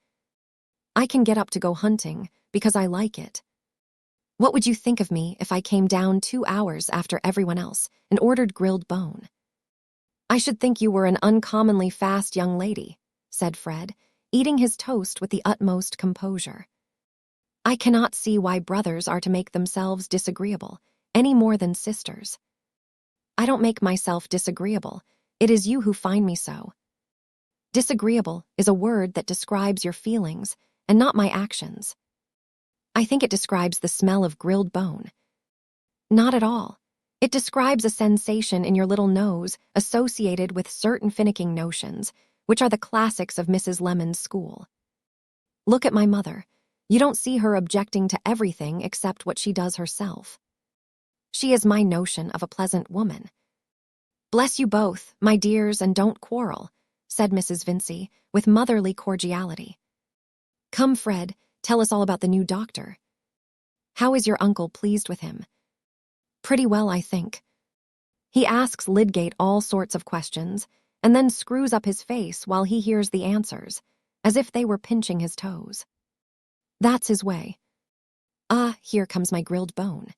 I can get up to go hunting because I like it. What would you think of me if I came down 2 hours after everyone else and ordered grilled bone?" "I should think you were an uncommonly fast young lady," said Fred, eating his toast with the utmost composure. "I cannot see why brothers are to make themselves disagreeable, any more than sisters. I don't make myself disagreeable. It is you who find me so. Disagreeable is a word that describes your feelings and not my actions. I think it describes the smell of grilled bone." "Not at all. It describes a sensation in your little nose associated with certain finicking notions, which are the classics of Mrs. Lemon's school. Look at my mother. You don't see her objecting to everything except what she does herself. She is my notion of a pleasant woman." "Bless you both, my dears, and don't quarrel," said Mrs. Vincey with motherly cordiality. "Come, Fred, tell us all about the new doctor. How is your uncle pleased with him?" "Pretty well, I think. He asks Lydgate all sorts of questions, and then screws up his face while he hears the answers, as if they were pinching his toes. That's his way. Ah, here comes my grilled bone.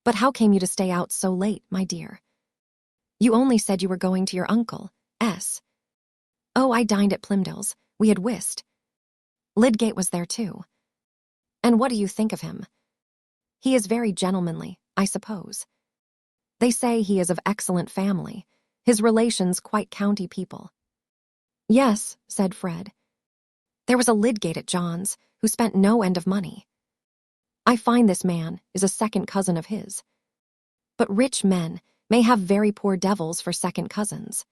But how came you to stay out so late, my dear? You only said you were going to your uncle, S. "Oh, I dined at Plymdale's. We had whist. Lydgate was there too." "And what do you think of him?" "He is very gentlemanly, I suppose. They say he is of excellent family, his relations quite county people." "Yes," said Fred. "There was a Lydgate at John's who spent no end of money. I find this man is a second cousin of his. But rich men may have very poor devils for second cousins.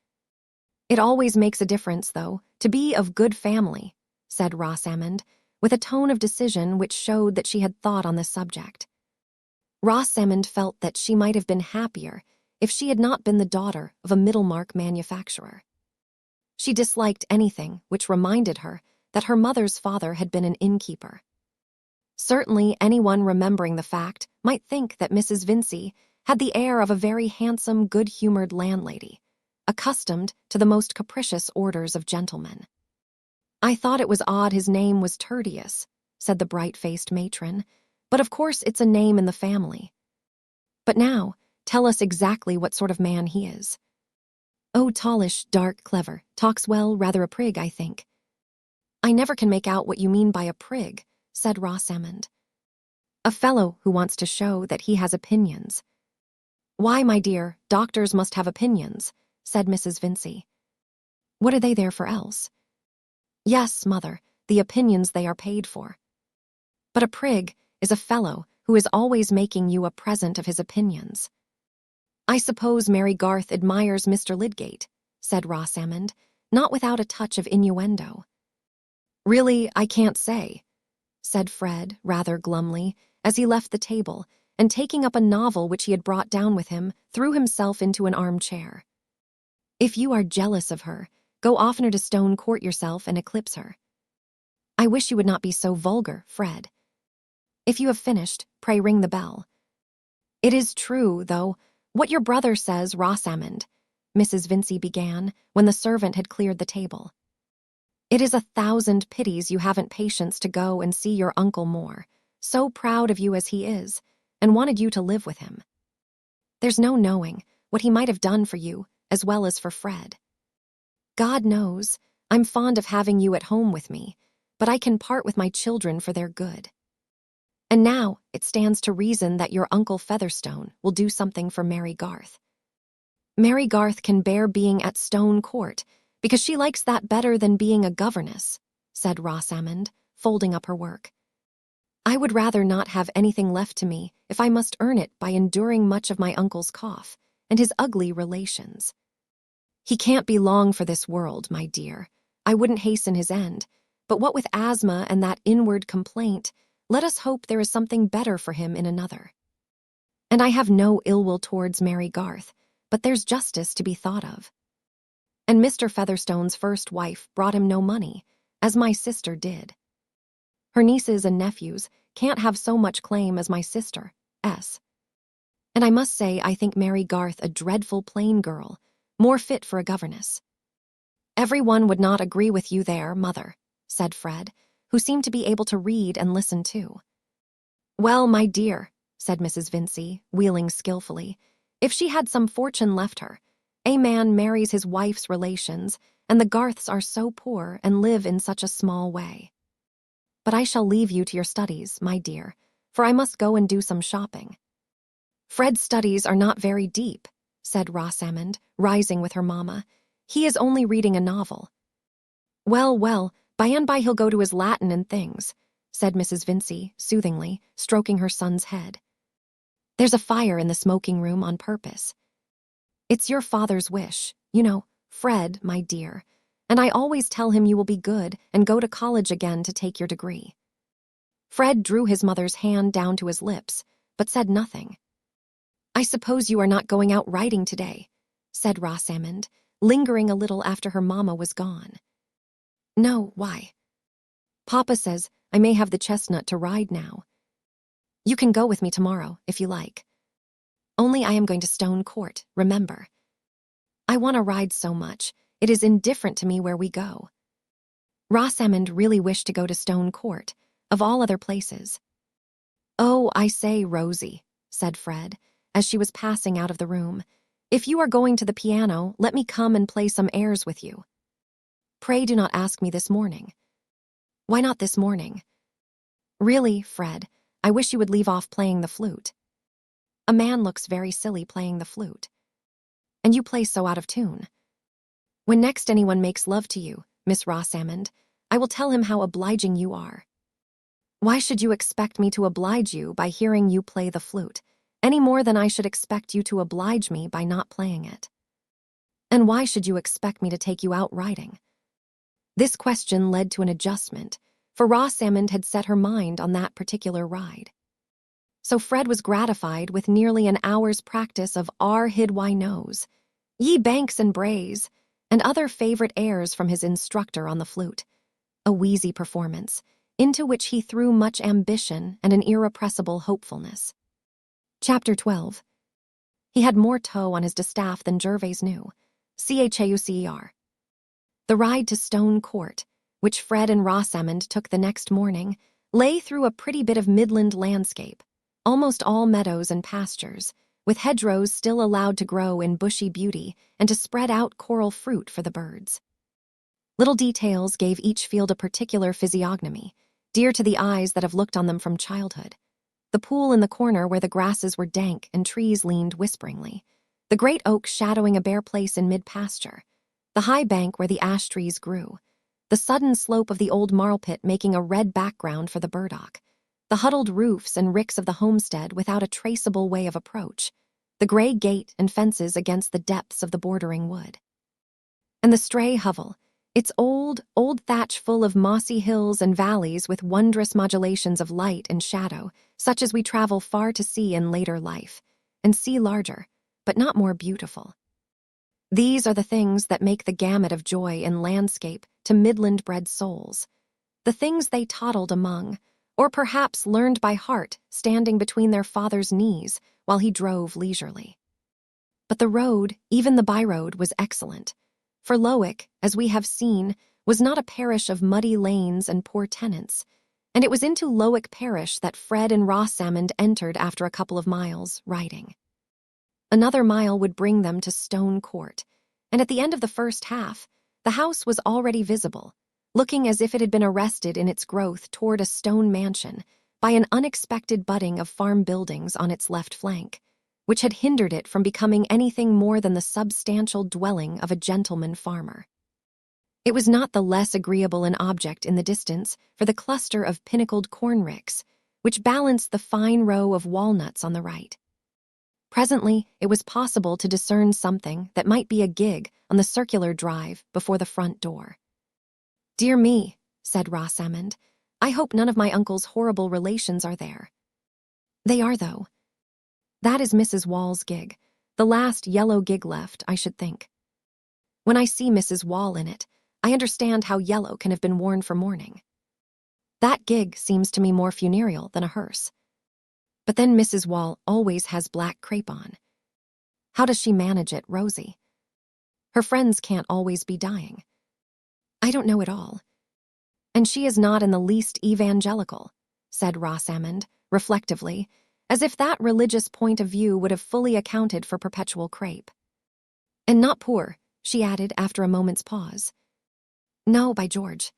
It always makes a difference, though, to be of good family," said Rosamond, with a tone of decision which showed that she had thought on this subject. Rosamond felt that she might have been happier if she had not been the daughter of a Middlemarch manufacturer. She disliked anything which reminded her that her mother's father had been an innkeeper. Certainly anyone remembering the fact might think that Mrs. Vincey had the air of a very handsome, good-humored landlady, accustomed to the most capricious orders of gentlemen. "I thought it was odd his name was Tertius," said the bright-faced matron, "but of course it's a name in the family. But now, tell us exactly what sort of man he is." "Oh, tallish, dark, clever, talks well, rather a prig, I think." "I never can make out what you mean by a prig," said Rosamond. "A fellow who wants to show that he has opinions." "Why, my dear, doctors must have opinions," said Mrs. Vincey. "What are they there for else?" "Yes, mother, the opinions they are paid for. But a prig is a fellow who is always making you a present of his opinions." "I suppose Mary Garth admires Mr. Lydgate," said Rosamond, not without a touch of innuendo. "Really, I can't say," said Fred, rather glumly, as he left the table, and taking up a novel which he had brought down with him, threw himself into an armchair. "If you are jealous of her, go oftener to Stone Court yourself and eclipse her. I wish you would not be so vulgar, Fred. If you have finished, pray ring the bell. It is true, though, what your brother says, Rosamond," Mrs. Vincey began, when the servant had cleared the table. "It is 1,000 pities you haven't patience to go and see your uncle more, so proud of you as he is, and wanted you to live with him. There's no knowing what he might have done for you as well as for Fred. God knows, I'm fond of having you at home with me, but I can part with my children for their good. And now it stands to reason that your Uncle Featherstone will do something for Mary Garth. Mary Garth can bear being at Stone Court, because she likes that better than being a governess," said Rosamond, folding up her work. "I would rather not have anything left to me if I must earn it by enduring much of my uncle's cough and his ugly relations. He can't be long for this world, my dear. I wouldn't hasten his end, but what with asthma and that inward complaint, let us hope there is something better for him in another. And I have no ill will towards Mary Garth, but there's justice to be thought of. And Mr. Featherstone's first wife brought him no money, as my sister did. Her nieces and nephews can't have so much claim as my sister, S. And I must say I think Mary Garth a dreadful plain girl, more fit for a governess. Every one would not agree with you there, mother, said Fred, who seemed to be able to read and listen too. Well, my dear, said Mrs. Vincey, wheeling skillfully, if she had some fortune left her, a man marries his wife's relations, and the Garths are so poor and live in such a small way. But I shall leave you to your studies, my dear, for I must go and do some shopping. Fred's studies are not very deep, said Rosamond, rising with her mamma. He is only reading a novel. Well, well, by and by he'll go to his Latin and things, said Mrs. Vincey, soothingly, stroking her son's head. There's a fire in the smoking room on purpose. It's your father's wish, you know, Fred, my dear, and I always tell him you will be good and go to college again to take your degree. Fred drew his mother's hand down to his lips, but said nothing. I suppose you are not going out riding today, said Rosamond, lingering a little after her mamma was gone. No, why? Papa says I may have the chestnut to ride now. You can go with me tomorrow, if you like. Only I am going to Stone Court, remember. I want to ride so much, it is indifferent to me where we go. Rosamond really wished to go to Stone Court, of all other places. Oh, I say, Rosie, said Fred, as she was passing out of the room, if you are going to the piano, let me come and play some airs with you. Pray do not ask me this morning. Why not this morning? Really, Fred, I wish you would leave off playing the flute. A man looks very silly playing the flute. And you play so out of tune. When next anyone makes love to you, Miss Rosamond, I will tell him how obliging you are. Why should you expect me to oblige you by hearing you play the flute, any more than I should expect you to oblige me by not playing it? And why should you expect me to take you out riding? This question led to an adjustment, for Rosamond had set her mind on that particular ride. So Fred was gratified with nearly an hour's practice of "Ar hid why knows," "Ye banks and braes," and other favorite airs from his instructor on the flute, a wheezy performance, into which he threw much ambition and an irrepressible hopefulness. Chapter 12. He had more toe on his distaff than Gervase knew. Chaucer. The ride to Stone Court, which Fred and Rosamond took the next morning, lay through a pretty bit of midland landscape, almost all meadows and pastures, with hedgerows still allowed to grow in bushy beauty and to spread out coral fruit for the birds. Little details gave each field a particular physiognomy, dear to the eyes that have looked on them from childhood. The pool in the corner where the grasses were dank and trees leaned whisperingly, the great oak shadowing a bare place in mid-pasture, the high bank where the ash trees grew, the sudden slope of the old marl pit making a red background for the burdock, the huddled roofs and ricks of the homestead without a traceable way of approach, the gray gate and fences against the depths of the bordering wood. And the stray hovel, its old thatch full of mossy hills and valleys with wondrous modulations of light and shadow, such as we travel far to see in later life, and see larger, but not more beautiful. These are the things that make the gamut of joy in landscape to midland-bred souls, the things they toddled among, or perhaps learned by heart standing between their father's knees while he drove leisurely. But the road, even the by-road, was excellent, for Lowick, as we have seen, was not a parish of muddy lanes and poor tenants, and it was into Lowick parish that Fred and Rosamond entered after a couple of miles, riding. Another mile would bring them to Stone Court, and at the end of the first half, the house was already visible, looking as if it had been arrested in its growth toward a stone mansion by an unexpected budding of farm buildings on its left flank, which had hindered it from becoming anything more than the substantial dwelling of a gentleman farmer. It was not the less agreeable an object in the distance for the cluster of pinnacled corn ricks, which balanced the fine row of walnuts on the right. Presently, it was possible to discern something that might be a gig on the circular drive before the front door. "Dear me," said Rosamond, "I hope none of my uncle's horrible relations are there." "They are, though. That is Mrs. Wall's gig, the last yellow gig left, I should think. When I see Mrs. Wall in it, I understand how yellow can have been worn for mourning. That gig seems to me more funereal than a hearse. But then Mrs. Wall always has black crape on. How does she manage it, Rosie? Her friends can't always be dying. I don't know at all. And she is not in the least evangelical," said Rosamond, reflectively, as if that religious point of view would have fully accounted for perpetual crape. "And not poor," she added after a moment's pause. "No, by George.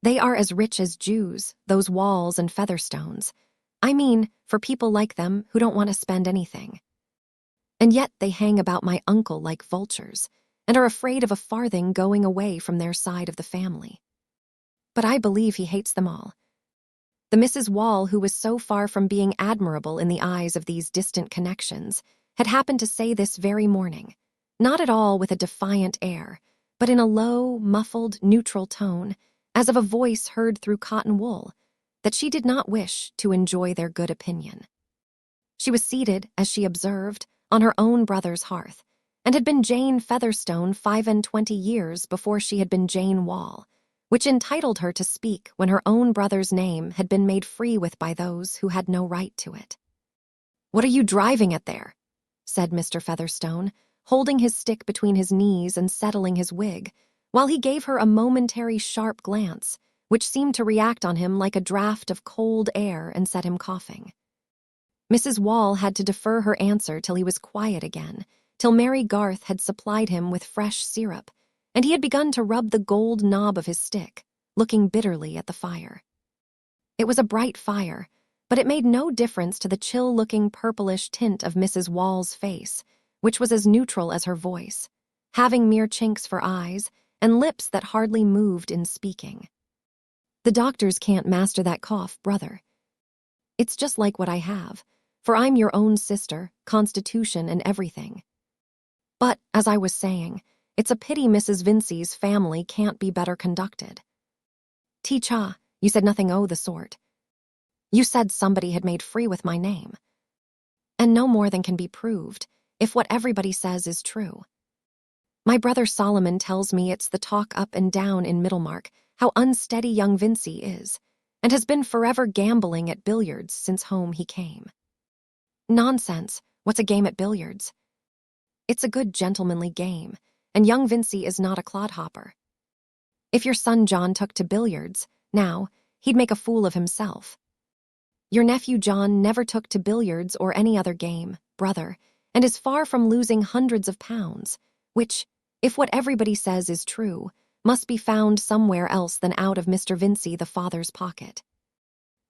They are as rich as Jews, those Walls and Featherstones. I mean, for people like them who don't want to spend anything. And yet they hang about my uncle like vultures, and are afraid of a farthing going away from their side of the family. But I believe he hates them all. The Mrs. Wall, who was so far from being admirable in the eyes of these distant connections, had happened to say this very morning, not at all with a defiant air, but in a low, muffled, neutral tone, as of a voice heard through cotton wool, that she did not wish to enjoy their good opinion. She was seated, as she observed, on her own brother's hearth, and had been Jane Featherstone 25 years before she had been Jane Wall, which entitled her to speak when her own brother's name had been made free with by those who had no right to it. "What are you driving at there?" said Mr. Featherstone, holding his stick between his knees and settling his wig, while he gave her a momentary sharp glance, which seemed to react on him like a draught of cold air and set him coughing. Mrs. Wall had to defer her answer till he was quiet again, till Mary Garth had supplied him with fresh syrup, and he had begun to rub the gold knob of his stick, looking bitterly at the fire. It was a bright fire, but it made no difference to the chill-looking purplish tint of Mrs. Wall's face, which was as neutral as her voice, having mere chinks for eyes and lips that hardly moved in speaking. "The doctors can't master that cough, brother. It's just like what I have, for I'm your own sister, constitution and everything. But, as I was saying, it's a pity Mrs. Vincey's family can't be better conducted." "Teacher, you said nothing o' the sort. You said somebody had made free with my name. And no more than can be proved, if what everybody says is true. My brother Solomon tells me it's the talk up and down in Middlemarch how unsteady young Vincey is, and has been forever gambling at billiards since home he came." "Nonsense. What's a game at billiards?" "It's a good gentlemanly game, and young Vincey is not a clodhopper. If your son John took to billiards, now, he'd make a fool of himself. Your nephew John never took to billiards or any other game, brother, and is far from losing hundreds of pounds, which, if what everybody says is true, must be found somewhere else than out of Mr. Vincey the father's pocket.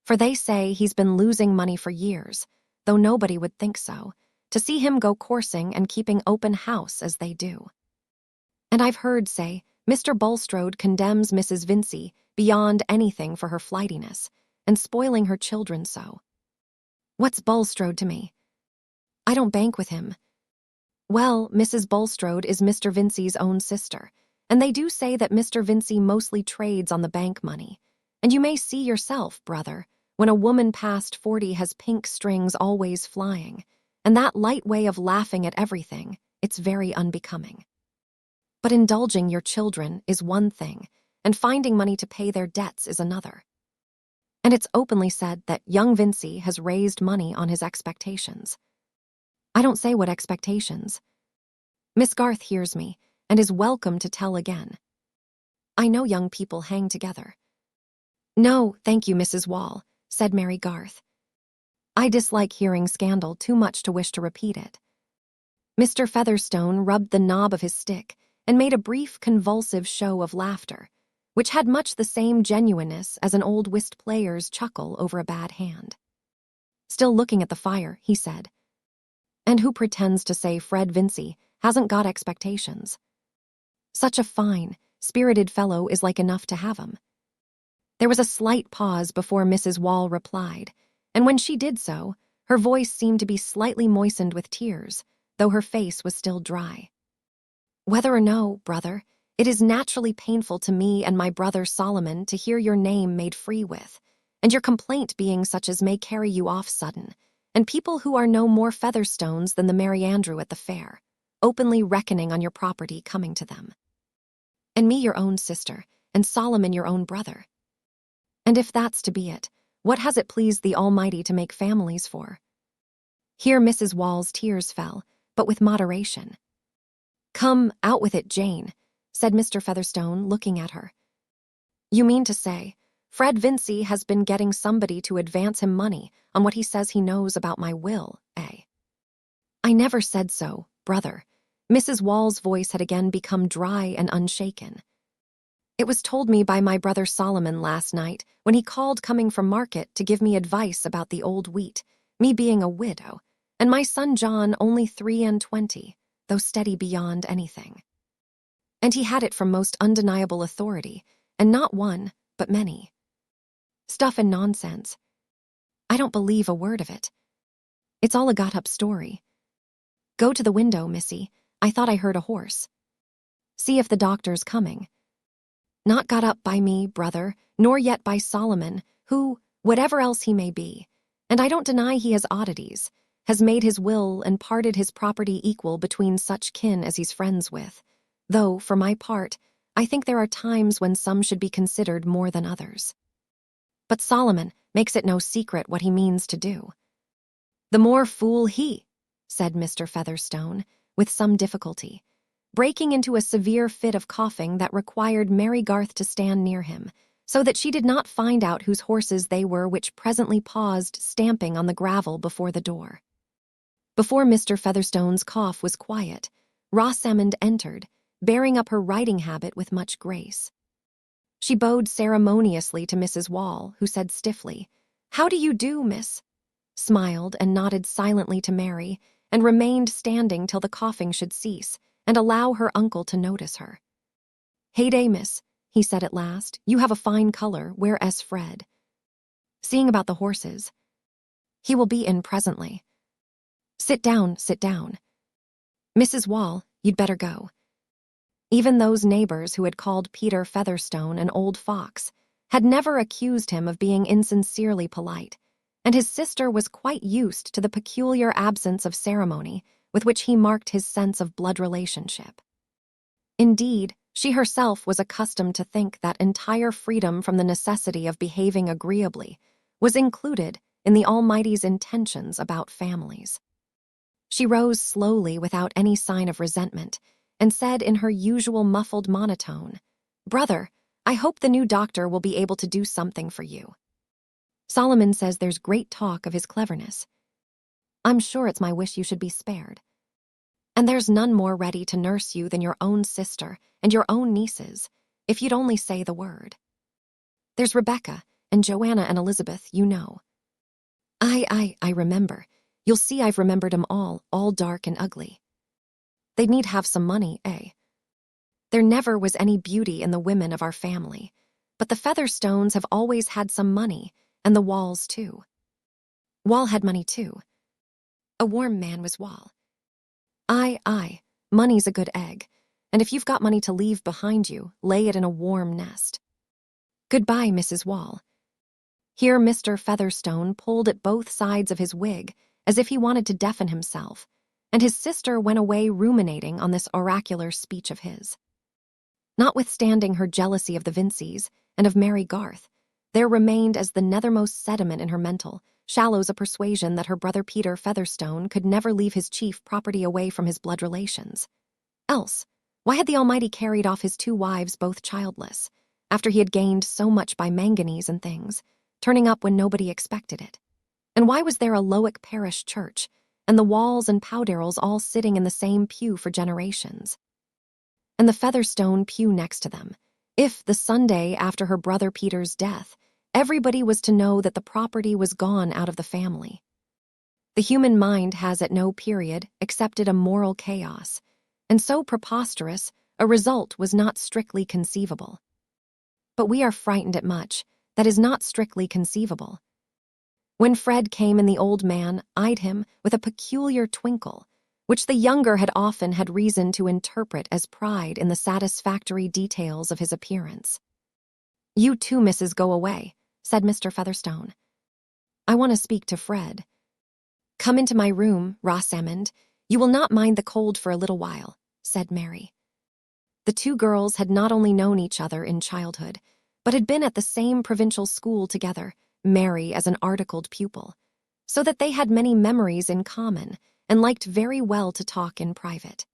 For they say he's been losing money for years, though nobody would think so, to see him go coursing and keeping open house as they do. And I've heard say Mr. Bulstrode condemns Mrs. Vincey beyond anything for her flightiness, and spoiling her children so. What's Bulstrode to me? I don't bank with him. Well, Mrs. Bulstrode is Mr. Vincey's own sister, and they do say that Mr. Vincey mostly trades on the bank money, and you may see yourself, brother, when a woman past 40 has pink strings always flying, and that light way of laughing at everything, it's very unbecoming. But indulging your children is one thing, and finding money to pay their debts is another. And it's openly said that young Vincey has raised money on his expectations. I don't say what expectations. Miss Garth hears me, and is welcome to tell again. I know young people hang together." "No, thank you, Mrs. Wall," said Mary Garth. "I dislike hearing scandal too much to wish to repeat it." Mr. Featherstone rubbed the knob of his stick and made a brief convulsive show of laughter, which had much the same genuineness as an old whist player's chuckle over a bad hand. Still looking at the fire, he said, "And who pretends to say Fred Vincey hasn't got expectations? Such a fine, spirited fellow is like enough to have 'em." There was a slight pause before Mrs. Wall replied, and when she did so, Her voice seemed to be slightly moistened with tears, though her face was still dry. "Whether or no, brother, it is naturally painful to me and my brother Solomon to hear your name made free with, and your complaint being such as may carry you off sudden, and people who are no more Featherstones than the Merry Andrew at the fair, openly reckoning on your property coming to them. And me your own sister, and Solomon your own brother. And if that's to be it, what has it pleased the Almighty to make families for?" Here Mrs. Wall's tears fell, but with moderation. "Come, out with it, Jane," said Mr. Featherstone, looking at her. "You mean to say, Fred Vincy has been getting somebody to advance him money on what he says he knows about my will, eh?" "I never said so, brother." Mrs. Wall's voice had again become dry and unshaken. "It was told me by my brother Solomon last night when he called coming from market to give me advice about the old wheat, me being a widow, and my son John only 23, though steady beyond anything. And he had it from most undeniable authority, and not one, but many. Stuff and nonsense. I don't believe a word of it. It's all a got-up story. Go to the window, missy. I thought I heard a horse. See if the doctor's coming. Not got up by me, brother, nor yet by Solomon, who, whatever else he may be, and I don't deny he has oddities, has made his will and parted his property equal between such kin as he's friends with, though, for my part, I think there are times when some should be considered more than others. But Solomon makes it no secret what he means to do." "The more fool he," said Mr. Featherstone, with some difficulty, breaking into a severe fit of coughing that required Mary Garth to stand near him, so that she did not find out whose horses they were which presently paused stamping on the gravel before the door. Before Mr. Featherstone's cough was quiet, Rosamond entered, bearing up her riding habit with much grace. She bowed ceremoniously to Mrs. Wall, who said stiffly, "How do you do, miss?" smiled and nodded silently to Mary, and remained standing till the coughing should cease, and allow her uncle to notice her. "Heyday, miss," he said at last. "You have a fine color. Where is Fred?" "Seeing about the horses." "He will be in presently." Sit down, sit down. Mrs. Wall, you'd better go." Even those neighbors who had called Peter Featherstone an old fox had never accused him of being insincerely polite, and his sister was quite used to the peculiar absence of ceremony with which he marked his sense of blood relationship. Indeed, she herself was accustomed to think that entire freedom from the necessity of behaving agreeably was included in the Almighty's intentions about families. She rose slowly without any sign of resentment, and said in her usual muffled monotone, "Brother, I hope the new doctor will be able to do something for you. Solomon says there's great talk of his cleverness. I'm sure it's my wish you should be spared. And there's none more ready to nurse you than your own sister and your own nieces, if you'd only say the word. There's Rebecca and Joanna and Elizabeth, you know." I remember. You'll see I've remembered 'em all dark and ugly. They'd need have some money, eh? There never was any beauty in the women of our family, but the Featherstones have always had some money, and the Walls too. Wall had money too. A warm man was Wall. Aye, money's a good egg, and if you've got money to leave behind you, lay it in a warm nest. Goodbye, Mrs. Wall. Here Mr. Featherstone pulled at both sides of his wig, as if he wanted to deafen himself, and his sister went away ruminating on this oracular speech of his. Notwithstanding her jealousy of the Vincys and of Mary Garth, there remained as the nethermost sediment in her mental shallows a persuasion that her brother Peter Featherstone could never leave his chief property away from his blood relations. Else, why had the Almighty carried off his 2 wives both childless, after he had gained so much by manganese and things, turning up when nobody expected it? And why was there a Lowick parish church, and the Walls and Powderells all sitting in the same pew for generations? And the Featherstone pew next to them, if, the Sunday after her brother Peter's death, everybody was to know that the property was gone out of the family. The human mind has at no period accepted a moral chaos, and so preposterous a result was not strictly conceivable. But we are frightened at much that is not strictly conceivable. When Fred came in, the old man eyed him with a peculiar twinkle, which the younger had reason to interpret as pride in the satisfactory details of his appearance. "You too, Mrs. Go away," said Mr. Featherstone. "I want to speak to Fred." "Come into my room, Rosamond. You will not mind the cold for a little while," said Mary. The two girls had not only known each other in childhood, but had been at the same provincial school together, Mary as an articled pupil, so that they had many memories in common and liked very well to talk in private.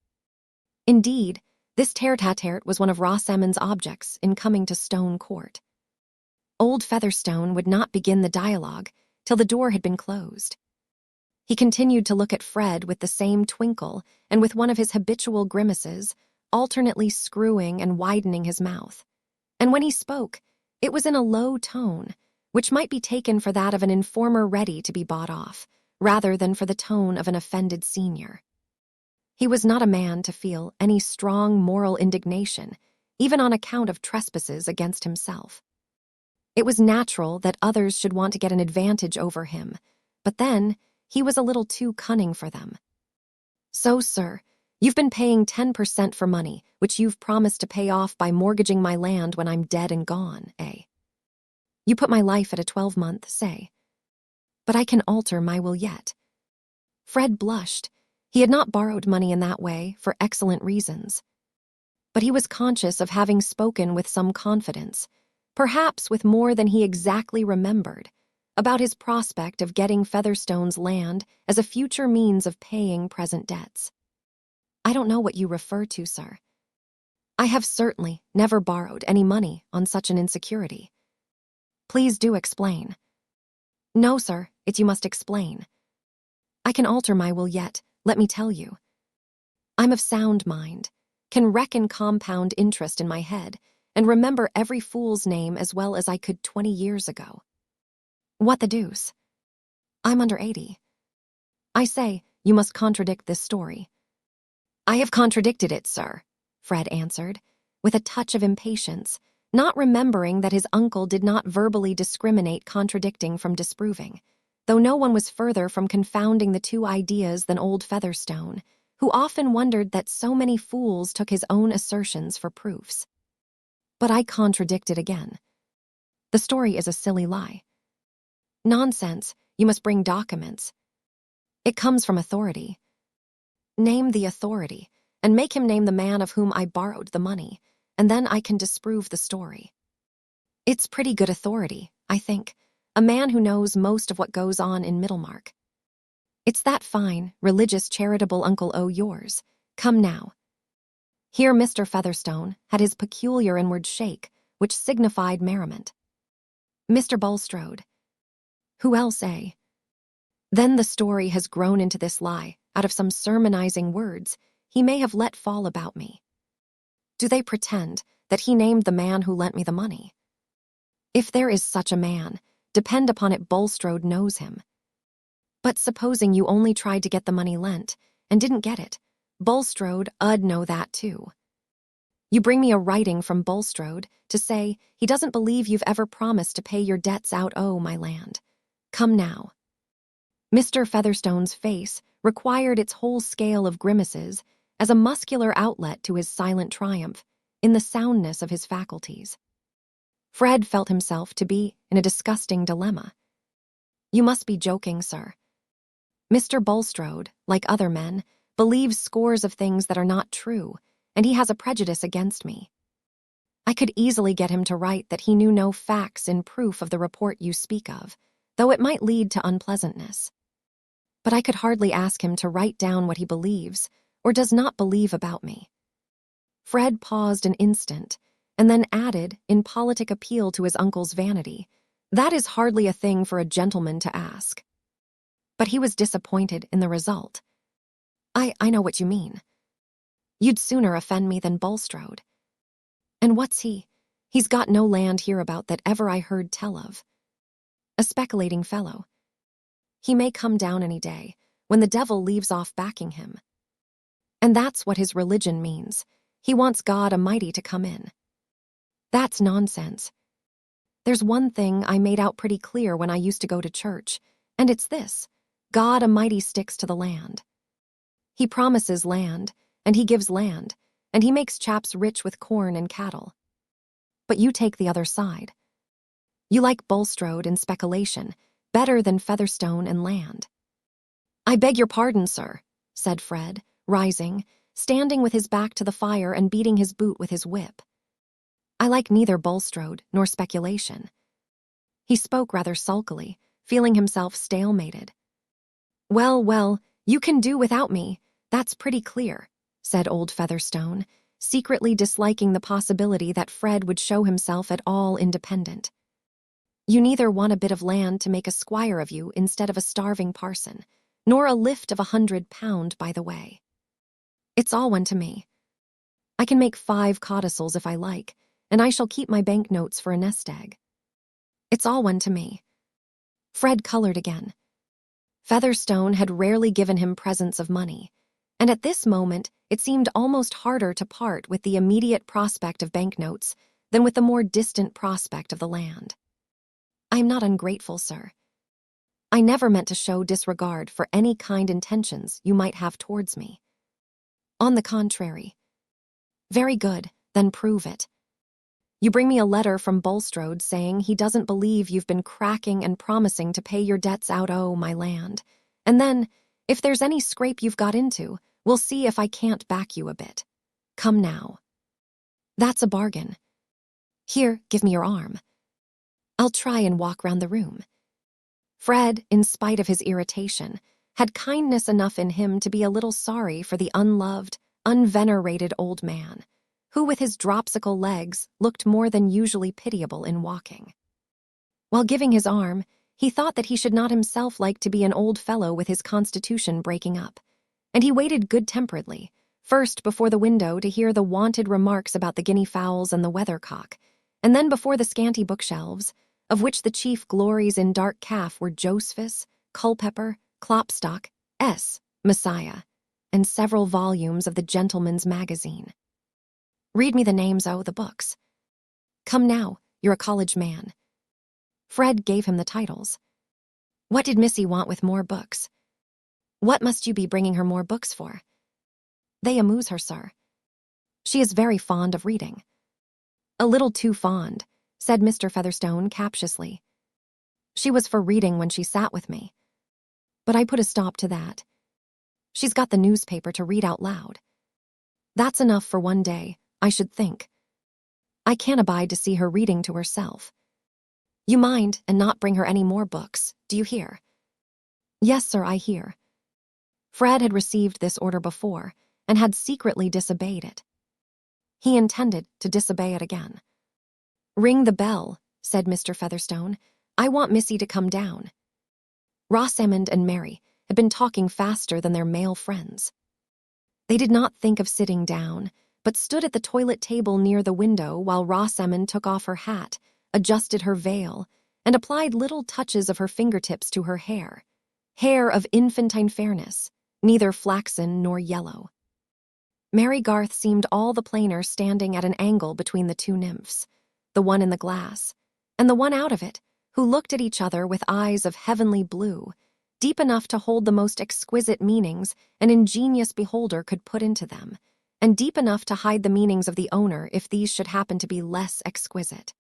Indeed, this tete-a-tete was one of Rosamond's objects in coming to Stone Court. Old Featherstone would not begin the dialogue till the door had been closed. He continued to look at Fred with the same twinkle and with one of his habitual grimaces, alternately screwing and widening his mouth. And when he spoke, it was in a low tone, which might be taken for that of an informer ready to be bought off, rather than for the tone of an offended senior. He was not a man to feel any strong moral indignation, even on account of trespasses against himself. It was natural that others should want to get an advantage over him, but then he was a little too cunning for them. "So, sir, you've been paying 10% for money, which you've promised to pay off by mortgaging my land when I'm dead and gone, eh? You put my life at a 12-month, say. But I can alter my will yet." Fred blushed. He had not borrowed money in that way for excellent reasons. But he was conscious of having spoken with some confidence, perhaps with more than he exactly remembered, about his prospect of getting Featherstone's land as a future means of paying present debts. "I don't know what you refer to, sir. I have certainly never borrowed any money on such an insecurity." "Please do explain." "No, sir, it's you must explain. I can alter my will yet, let me tell you. I'm of sound mind, can reckon compound interest in my head, and remember every fool's name as well as I could 20 years ago. What the deuce? I'm under 80. I say, you must contradict this story." "I have contradicted it, sir," Fred answered, with a touch of impatience, not remembering that his uncle did not verbally discriminate contradicting from disproving, though no one was further from confounding the two ideas than old Featherstone, who often wondered that so many fools took his own assertions for proofs. "But I contradict it again. The story is a silly lie." "Nonsense, you must bring documents. It comes from authority." "Name the authority, and make him name the man of whom I borrowed the money, and then I can disprove the story." "It's pretty good authority, I think, a man who knows most of what goes on in Middlemarch. It's that fine, religious, charitable Uncle O yours. Come now." Here Mr. Featherstone had his peculiar inward shake, which signified merriment. "Mr. Bulstrode." "Who else, eh?" "Then the story has grown into this lie, out of some sermonizing words he may have let fall about me. Do they pretend that he named the man who lent me the money? If there is such a man, depend upon it Bulstrode knows him. But supposing you only tried to get the money lent, and didn't get it, Bulstrode 'ud know that too. You bring me a writing from Bulstrode to say he doesn't believe you've ever promised to pay your debts out my land. Come now." Mr. Featherstone's face required its whole scale of grimaces as a muscular outlet to his silent triumph in the soundness of his faculties. Fred felt himself to be in a disgusting dilemma. "You must be joking, sir. Mr. Bulstrode, like other men, believes scores of things that are not true, and he has a prejudice against me. I could easily get him to write that he knew no facts in proof of the report you speak of, though it might lead to unpleasantness. But I could hardly ask him to write down what he believes or does not believe about me." Fred paused an instant, and then added, in politic appeal to his uncle's vanity, "That is hardly a thing for a gentleman to ask." But he was disappointed in the result. I know what you mean. You'd sooner offend me than Bulstrode. And what's he? He's got no land hereabout that ever I heard tell of. A speculating fellow. He may come down any day, when the devil leaves off backing him. And that's what his religion means. He wants God Almighty to come in. That's nonsense. There's one thing I made out pretty clear when I used to go to church, And it's this: God Almighty sticks to the land. He promises land, and he gives land, and he makes chaps rich with corn and cattle. But you take the other side. You like Bulstrode and speculation better than Featherstone and land. I beg your pardon, sir, said Fred, rising, standing with his back to the fire and beating his boot with his whip. I like neither Bulstrode nor speculation. He spoke rather sulkily, feeling himself stalemated. Well, you can do without me, that's pretty clear, said old Featherstone, secretly disliking the possibility that Fred would show himself at all independent. You neither want a bit of land to make a squire of you instead of a starving parson, nor a lift of £100 by the way. It's all one to me. I can make 5 codicils if I like, and I shall keep my banknotes for a nest egg. It's all one to me. Fred colored again. Featherstone had rarely given him presents of money, and at this moment it seemed almost harder to part with the immediate prospect of banknotes than with the more distant prospect of the land. I am not ungrateful, sir. I never meant to show disregard for any kind intentions you might have towards me. On the contrary. Very good, then prove it. You bring me a letter from Bulstrode saying he doesn't believe you've been cracking and promising to pay your debts out my land. And then, if there's any scrape you've got into, we'll see if I can't back you a bit. Come now. That's a bargain. Here, give me your arm. I'll try and walk round the room. Fred, in spite of his irritation, had kindness enough in him to be a little sorry for the unloved, unvenerated old man, who with his dropsical legs looked more than usually pitiable in walking. While giving his arm, he thought that he should not himself like to be an old fellow with his constitution breaking up, and he waited good-temperedly, first before the window to hear the wonted remarks about the guinea fowls and the weathercock, and then before the scanty bookshelves, of which the chief glories in dark calf were Josephus, Culpepper, Klopstock, Messiah, and several volumes of the Gentleman's Magazine. Read me the names o' the books. Come now, you're a college man. Fred gave him the titles. What did Missy want with more books? What must you be bringing her more books for? They amuse her, sir. She is very fond of reading. A little too fond, said Mr. Featherstone captiously. She was for reading when she sat with me. But I put a stop to that. She's got the newspaper to read out loud. That's enough for one day, I should think. I can't abide to see her reading to herself. You mind and not bring her any more books, do you hear? Yes, sir, I hear. Fred had received this order before and had secretly disobeyed it. He intended to disobey it again. Ring the bell, said Mr. Featherstone. I want Missy to come down. Rosamond and Mary had been talking faster than their male friends. They did not think of sitting down, but stood at the toilet table near the window while Rosamond took off her hat, adjusted her veil, and applied little touches of her fingertips to her hair of infantine fairness, neither flaxen nor yellow. Mary Garth seemed all the plainer standing at an angle between the two nymphs, the one in the glass, and the one out of it, who looked at each other with eyes of heavenly blue, deep enough to hold the most exquisite meanings an ingenious beholder could put into them, and deep enough to hide the meanings of the owner if these should happen to be less exquisite.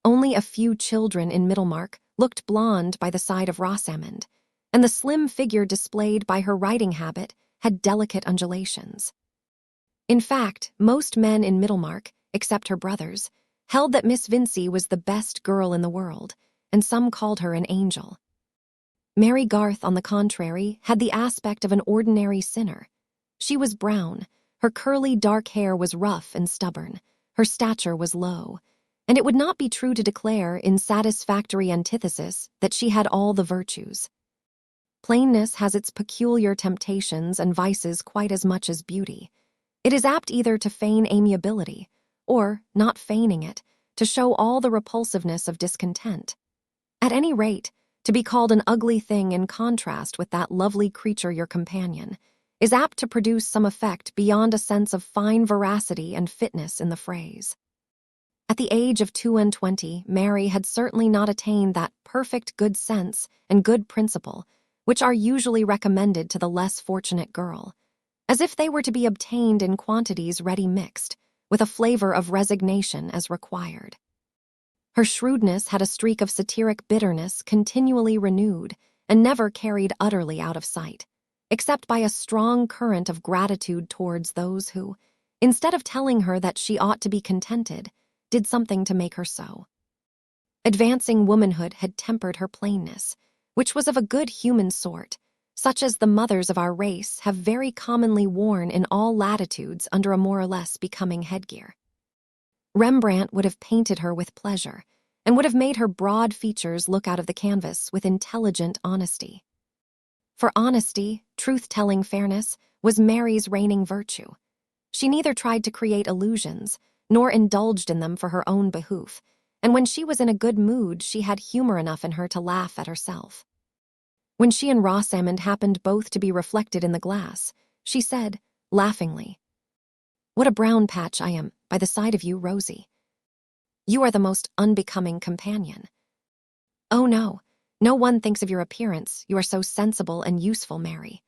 Only a few children in Middlemarch looked blonde by the side of Rosamond, and the slim figure displayed by her riding habit had delicate undulations. In fact, most men in Middlemarch, except her brothers, held that Miss Vincey was the best girl in the world, and some called her an angel. Mary Garth, on the contrary, had the aspect of an ordinary sinner. She was brown, her curly dark hair was rough and stubborn, her stature was low, and it would not be true to declare in satisfactory antithesis that she had all the virtues. Plainness has its peculiar temptations and vices quite as much as beauty. It is apt either to feign amiability, or, not feigning it, to show all the repulsiveness of discontent. At any rate, to be called an ugly thing in contrast with that lovely creature your companion is apt to produce some effect beyond a sense of fine veracity and fitness in the phrase. At the age of 22, Mary had certainly not attained that perfect good sense and good principle which are usually recommended to the less fortunate girl, as if they were to be obtained in quantities ready mixed, with a flavor of resignation as required. Her shrewdness had a streak of satiric bitterness continually renewed and never carried utterly out of sight, except by a strong current of gratitude towards those who, instead of telling her that she ought to be contented, did something to make her so. Advancing womanhood had tempered her plainness, which was of a good human sort, such as the mothers of our race have very commonly worn in all latitudes under a more or less becoming headgear. Rembrandt would have painted her with pleasure, and would have made her broad features look out of the canvas with intelligent honesty. For honesty, truth-telling fairness, was Mary's reigning virtue. She neither tried to create illusions, nor indulged in them for her own behoof, and when she was in a good mood she had humor enough in her to laugh at herself. When she and Rosamond happened both to be reflected in the glass, she said, laughingly, "What a brown patch I am by the side of you, Rosie. You are the most unbecoming companion." "Oh, no, no one thinks of your appearance. You are so sensible and useful, Mary."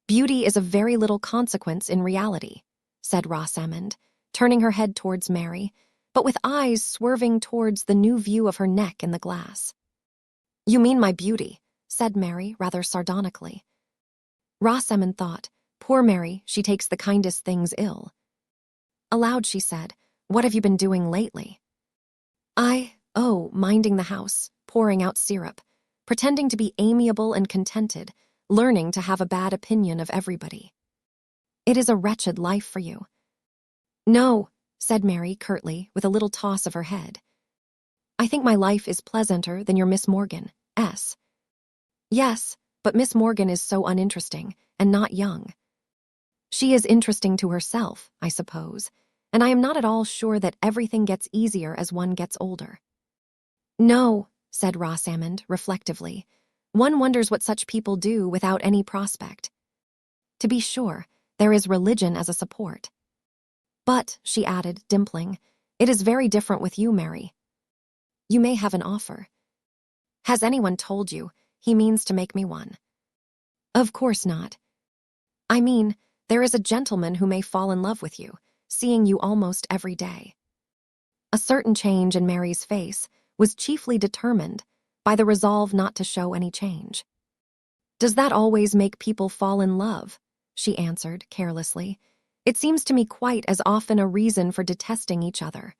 "Beauty is of very little consequence in reality," said Rosamond, turning her head towards Mary, but with eyes swerving towards the new view of her neck in the glass. "You mean my beauty," said Mary, rather sardonically. Rosamond thought, "Poor Mary, she takes the kindest things ill." Aloud she said, "What have you been doing lately?" Minding the house, pouring out syrup, pretending to be amiable and contented, learning to have a bad opinion of everybody." "It is a wretched life for you." "No," said Mary curtly, with a little toss of her head. "I think my life is pleasanter than your Miss Morgan's." "Yes, but Miss Morgan is so uninteresting, and not young." "She is interesting to herself, I suppose, and I am not at all sure that everything gets easier as one gets older." "No," said Rosamond, reflectively. "One wonders what such people do without any prospect. To be sure, there is religion as a support. But," she added, dimpling, "it is very different with you, Mary. You may have an offer." "Has anyone told you he means to make me one?" "Of course not. I mean, there is a gentleman who may fall in love with you, seeing you almost every day." A certain change in Mary's face was chiefly determined by the resolve not to show any change. "Does that always make people fall in love?" she answered carelessly. "It seems to me quite as often a reason for detesting each other.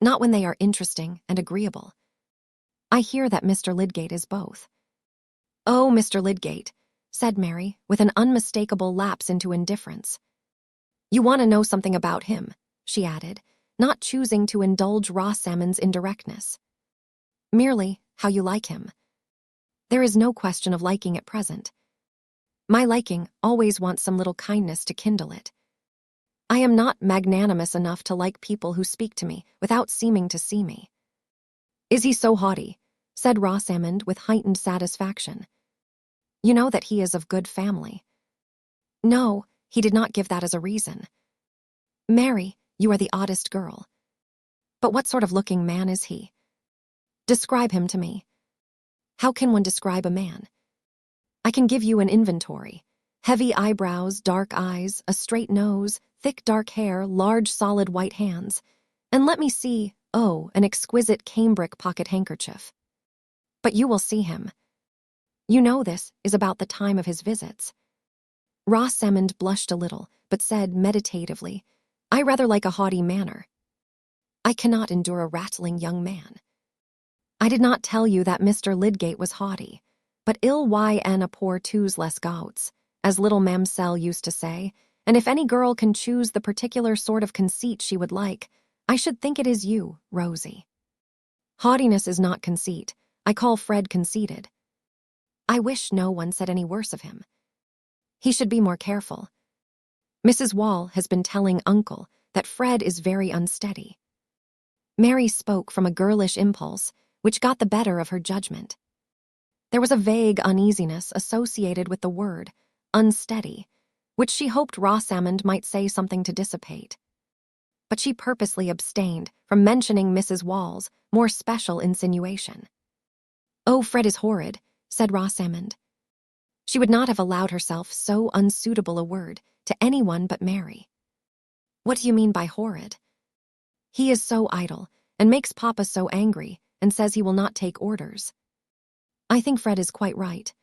Not when they are interesting and agreeable. I hear that Mr. Lydgate is both." "Oh, Mr. Lydgate," said Mary, with an unmistakable lapse into indifference. "You want to know something about him," she added, not choosing to indulge Rosamond's indirectness. "Merely how you like him." "There is no question of liking at present. My liking always wants some little kindness to kindle it. I am not magnanimous enough to like people who speak to me without seeming to see me." "Is he so haughty?" said Rosamond with heightened satisfaction. "You know that he is of good family." "No, he did not give that as a reason." "Mary, you are the oddest girl. But what sort of looking man is he? Describe him to me." "How can one describe a man?" "I can give you an inventory. Heavy eyebrows, dark eyes, a straight nose, thick dark hair, large solid white hands, and let me see, an exquisite cambric pocket handkerchief. But you will see him. You know this is about the time of his visits." Rosamond blushed a little, but said meditatively, "I rather like a haughty manner. I cannot endure a rattling young man." "I did not tell you that Mr. Lydgate was haughty, but il y en a pour tous les gouts, as little Mamselle used to say, and if any girl can choose the particular sort of conceit she would like, I should think it is you, Rosie. Haughtiness is not conceit. I call Fred conceited. I wish no one said any worse of him. He should be more careful. Mrs. Wall has been telling Uncle that Fred is very unsteady." Mary spoke from a girlish impulse, which got the better of her judgment. There was a vague uneasiness associated with the word, unsteady, which she hoped Rosamond might say something to dissipate. but she purposely abstained from mentioning Mrs. Wall's more special insinuation. "Oh, Fred is horrid," said Rosamond. She would not have allowed herself so unsuitable a word to anyone but Mary. "What do you mean by horrid?" "He is so idle, and makes Papa so angry, and says he will not take orders." "I think Fred is quite right."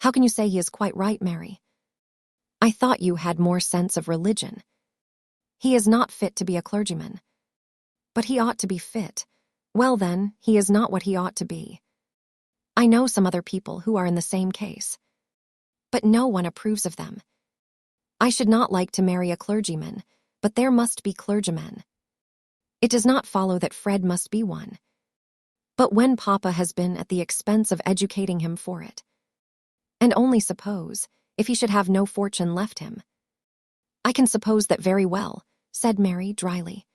"How can you say he is quite right, Mary?" "I thought you had more sense of religion." "He is not fit to be a clergyman." "But he ought to be fit." "Well then, he is not what he ought to be." "I know some other people who are in the same case." "But no one approves of them." "I should not like to marry a clergyman, but there must be clergymen." "It does not follow that Fred must be one." "But when Papa has been at the expense of educating him for it." "And only suppose, if he should have no fortune left him." "I can suppose that very well," said Mary dryly.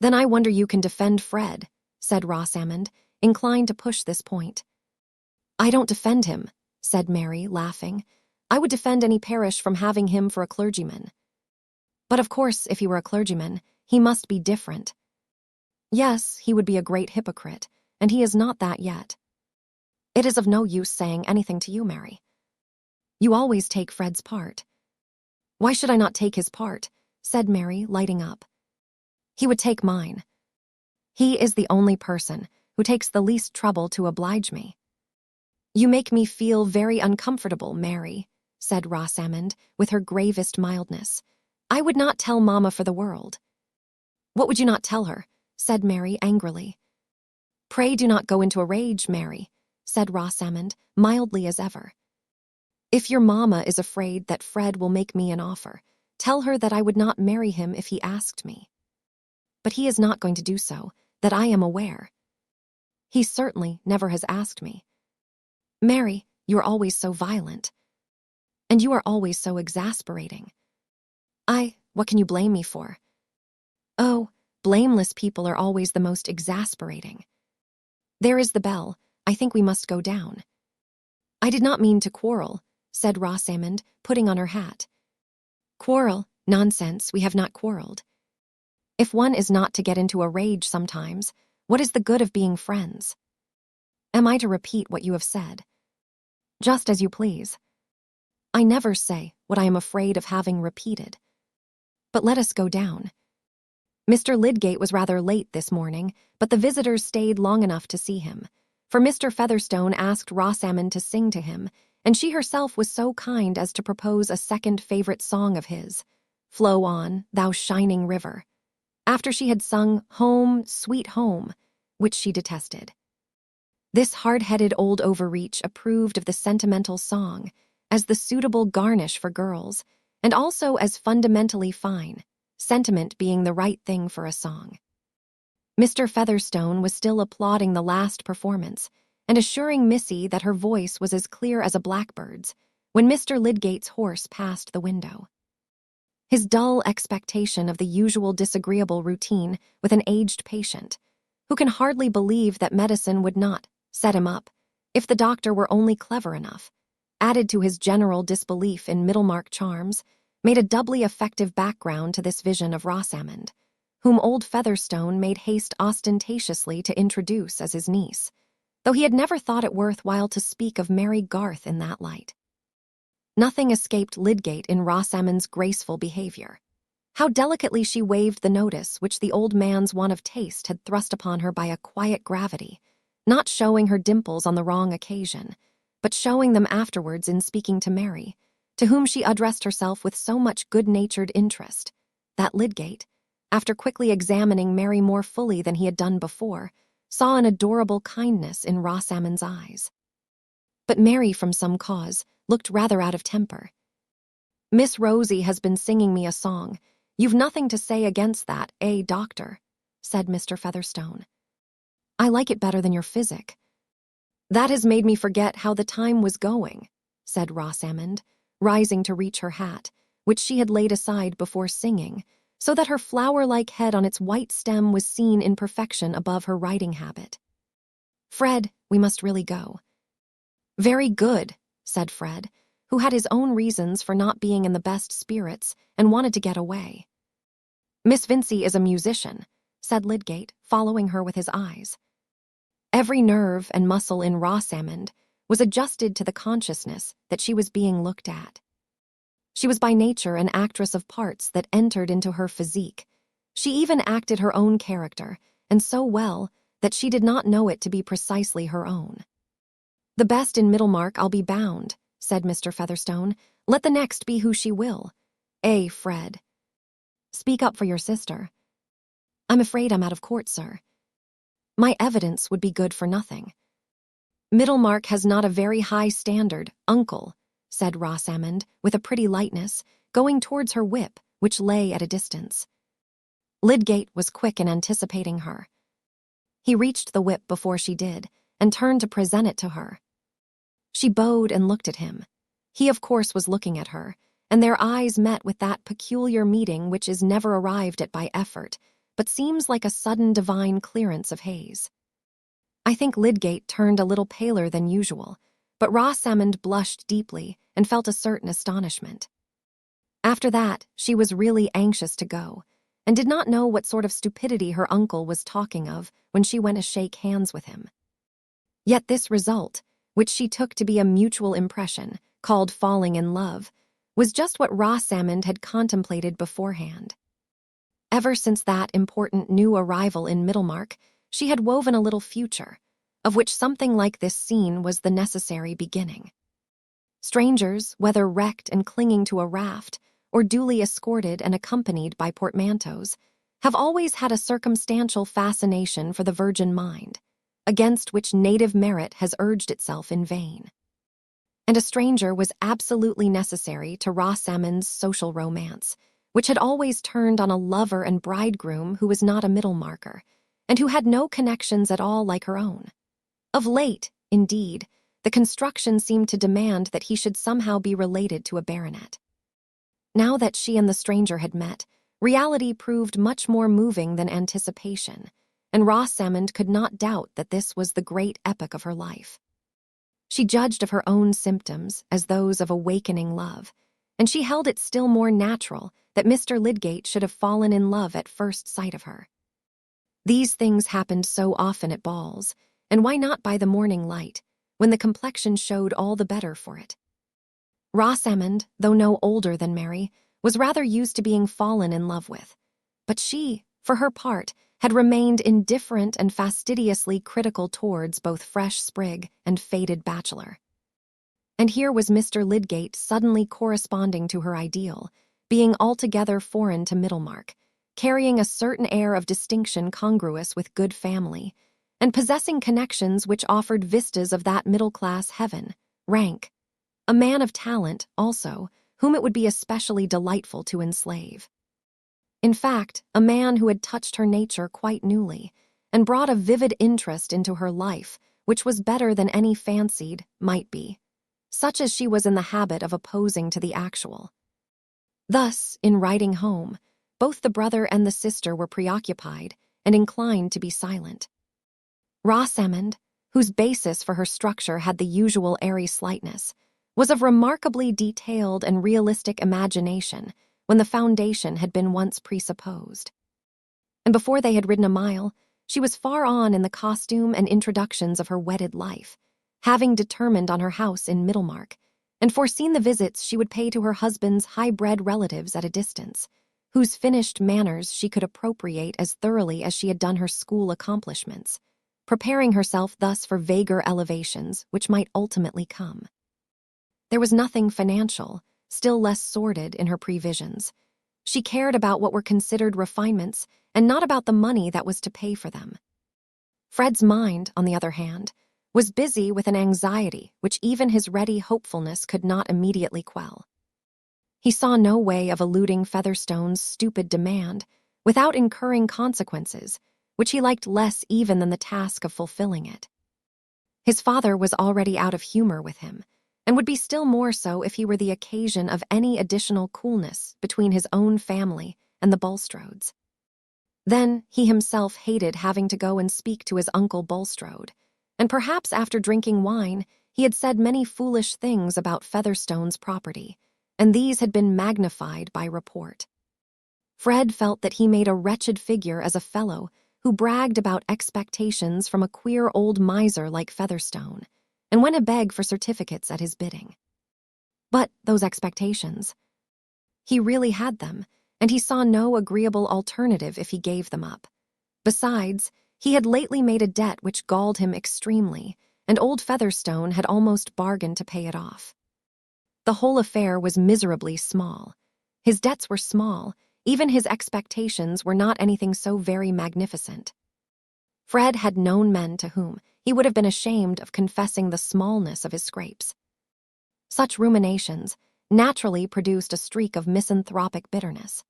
"Then I wonder you can defend Fred," said Rosamond, inclined to push this point. "I don't defend him," said Mary, laughing. "I would defend any parish from having him for a clergyman." "But of course, if he were a clergyman, he must be different." "Yes, he would be a great hypocrite, and he is not that yet." "It is of no use saying anything to you, Mary. You always take Fred's part." "Why should I not take his part?" said Mary, lighting up. "He would take mine." "He is the only person who takes the least trouble to oblige me." "You make me feel very uncomfortable, Mary," said Rosamond, with her gravest mildness. "I would not tell Mamma for the world." "What would you not tell her?" said Mary angrily. "Pray do not go into a rage, Mary," said Rosamond, mildly as ever. "If your Mamma is afraid that Fred will make me an offer, tell her that I would not marry him if he asked me." "But he is not going to do so, that I am aware." "He certainly never has asked me." "Mary, you are always so violent." "And you are always so exasperating." What can you blame me for?" "Oh, blameless people are always the most exasperating." "There is the bell. I think we must go down." "I did not mean to quarrel," said Rosamond, putting on her hat. "Quarrel? Nonsense, we have not quarreled. If one is not to get into a rage sometimes, what is the good of being friends?" "Am I to repeat what you have said?" "Just as you please." "I never say what I am afraid of having repeated. But let us go down." Mr. Lydgate was rather late this morning, but the visitors stayed long enough to see him, for Mr. Featherstone asked Rosamond to sing to him, and she herself was so kind as to propose a second favorite song of his, "Flow on, thou shining river," after she had sung "Home, Sweet Home," which she detested. This hard-headed old overreach approved of the sentimental song as the suitable garnish for girls, and also as fundamentally fine, sentiment being the right thing for a song. Mr. Featherstone was still applauding the last performance and assuring Missy that her voice was as clear as a blackbird's when Mr. Lydgate's horse passed the window. His dull expectation of the usual disagreeable routine with an aged patient, who can hardly believe that medicine would not set him up if the doctor were only clever enough, added to his general disbelief in Middlemarch charms, made a doubly effective background to this vision of Rosamond, whom old Featherstone made haste ostentatiously to introduce as his niece, though he had never thought it worth while to speak of Mary Garth in that light. Nothing escaped Lydgate in Rosamond's graceful behavior. How delicately she waived the notice which the old man's want of taste had thrust upon her by a quiet gravity, not showing her dimples on the wrong occasion, but showing them afterwards in speaking to Mary, to whom she addressed herself with so much good-natured interest, that Lydgate, after quickly examining Mary more fully than he had done before, saw an adorable kindness in Rosamond's eyes. But Mary, from some cause, looked rather out of temper. "Miss Rosie has been singing me a song. You've nothing to say against that, doctor?" said Mr. Featherstone. "I like it better than your physic." "That has made me forget how the time was going," said Rosamond, rising to reach her hat, which she had laid aside before singing, so that her flower-like head on its white stem was seen in perfection above her riding habit. "Fred, we must really go." "Very good," said Fred, who had his own reasons for not being in the best spirits and wanted to get away. Miss Vincy is a musician, said Lydgate, following her with his eyes. Every nerve and muscle in Rosamond was adjusted to the consciousness that she was being looked at. She was by nature an actress of parts that entered into her physique. She even acted her own character, and so well that she did not know it to be precisely her own. "The best in Middlemarch, I'll be bound," said Mr. Featherstone. "Let the next be who she will. Fred. Speak up for your sister." "I'm afraid I'm out of court, sir. My evidence would be good for nothing." "Middlemarch has not a very high standard, uncle," said Rosamond, with a pretty lightness, going towards her whip, which lay at a distance. Lydgate was quick in anticipating her. He reached the whip before she did, and turned to present it to her. She bowed and looked at him. He, of course, was looking at her, and their eyes met with that peculiar meeting which is never arrived at by effort, but seems like a sudden divine clearance of haze. I think Lydgate turned a little paler than usual, but Rosamond blushed deeply and felt a certain astonishment. After that, she was really anxious to go, and did not know what sort of stupidity her uncle was talking of when she went to shake hands with him. Yet this result, which she took to be a mutual impression, called falling in love, was just what Rosamond had contemplated beforehand. Ever since that important new arrival in Middlemarch, she had woven a little future, of which something like this scene was the necessary beginning. Strangers, whether wrecked and clinging to a raft, or duly escorted and accompanied by portmanteaus, have always had a circumstantial fascination for the virgin mind, against which native merit has urged itself in vain. And a stranger was absolutely necessary to Rosamond's social romance, which had always turned on a lover and bridegroom who was not a Middlemarcher, and who had no connections at all like her own. Of late, indeed, the construction seemed to demand that he should somehow be related to a baronet. Now that she and the stranger had met, reality proved much more moving than anticipation, and Rosamond could not doubt that this was the great epoch of her life. She judged of her own symptoms as those of awakening love, and she held it still more natural that Mr. Lydgate should have fallen in love at first sight of her. These things happened so often at balls, and why not by the morning light, when the complexion showed all the better for it? Rosamond, though no older than Mary, was rather used to being fallen in love with, but she, for her part, had remained indifferent and fastidiously critical towards both fresh sprig and faded bachelor. And here was Mr. Lydgate suddenly corresponding to her ideal, being altogether foreign to Middlemarch, carrying a certain air of distinction congruous with good family, and possessing connections which offered vistas of that middle-class heaven, rank. A man of talent, also, whom it would be especially delightful to enslave. In fact, a man who had touched her nature quite newly, and brought a vivid interest into her life, which was better than any fancied might be, such as she was in the habit of opposing to the actual. Thus, in riding home, both the brother and the sister were preoccupied and inclined to be silent. Rosamond, whose basis for her structure had the usual airy slightness, was of remarkably detailed and realistic imagination when the foundation had been once presupposed. And before they had ridden a mile, she was far on in the costume and introductions of her wedded life, having determined on her house in Middlemarch, and foreseen the visits she would pay to her husband's high-bred relatives at a distance, whose finished manners she could appropriate as thoroughly as she had done her school accomplishments, preparing herself thus for vaguer elevations which might ultimately come. There was nothing financial, still less sordid, in her previsions. She cared about what were considered refinements, and not about the money that was to pay for them. Fred's mind, on the other hand, was busy with an anxiety which even his ready hopefulness could not immediately quell. He saw no way of eluding Featherstone's stupid demand without incurring consequences, which he liked less even than the task of fulfilling it. His father was already out of humor with him, and would be still more so if he were the occasion of any additional coolness between his own family and the Bulstrodes. Then he himself hated having to go and speak to his uncle Bulstrode, and perhaps after drinking wine he had said many foolish things about Featherstone's property, and these had been magnified by report. Fred felt that he made a wretched figure as a fellow who bragged about expectations from a queer old miser like Featherstone, and went a beg for certificates at his bidding. But those expectations, he really had them, and he saw no agreeable alternative if he gave them up. Besides, he had lately made a debt which galled him extremely, and old Featherstone had almost bargained to pay it off. The whole affair was miserably small. His debts were small, even his expectations were not anything so very magnificent. Fred had known men to whom he would have been ashamed of confessing the smallness of his scrapes. Such ruminations naturally produced a streak of misanthropic bitterness.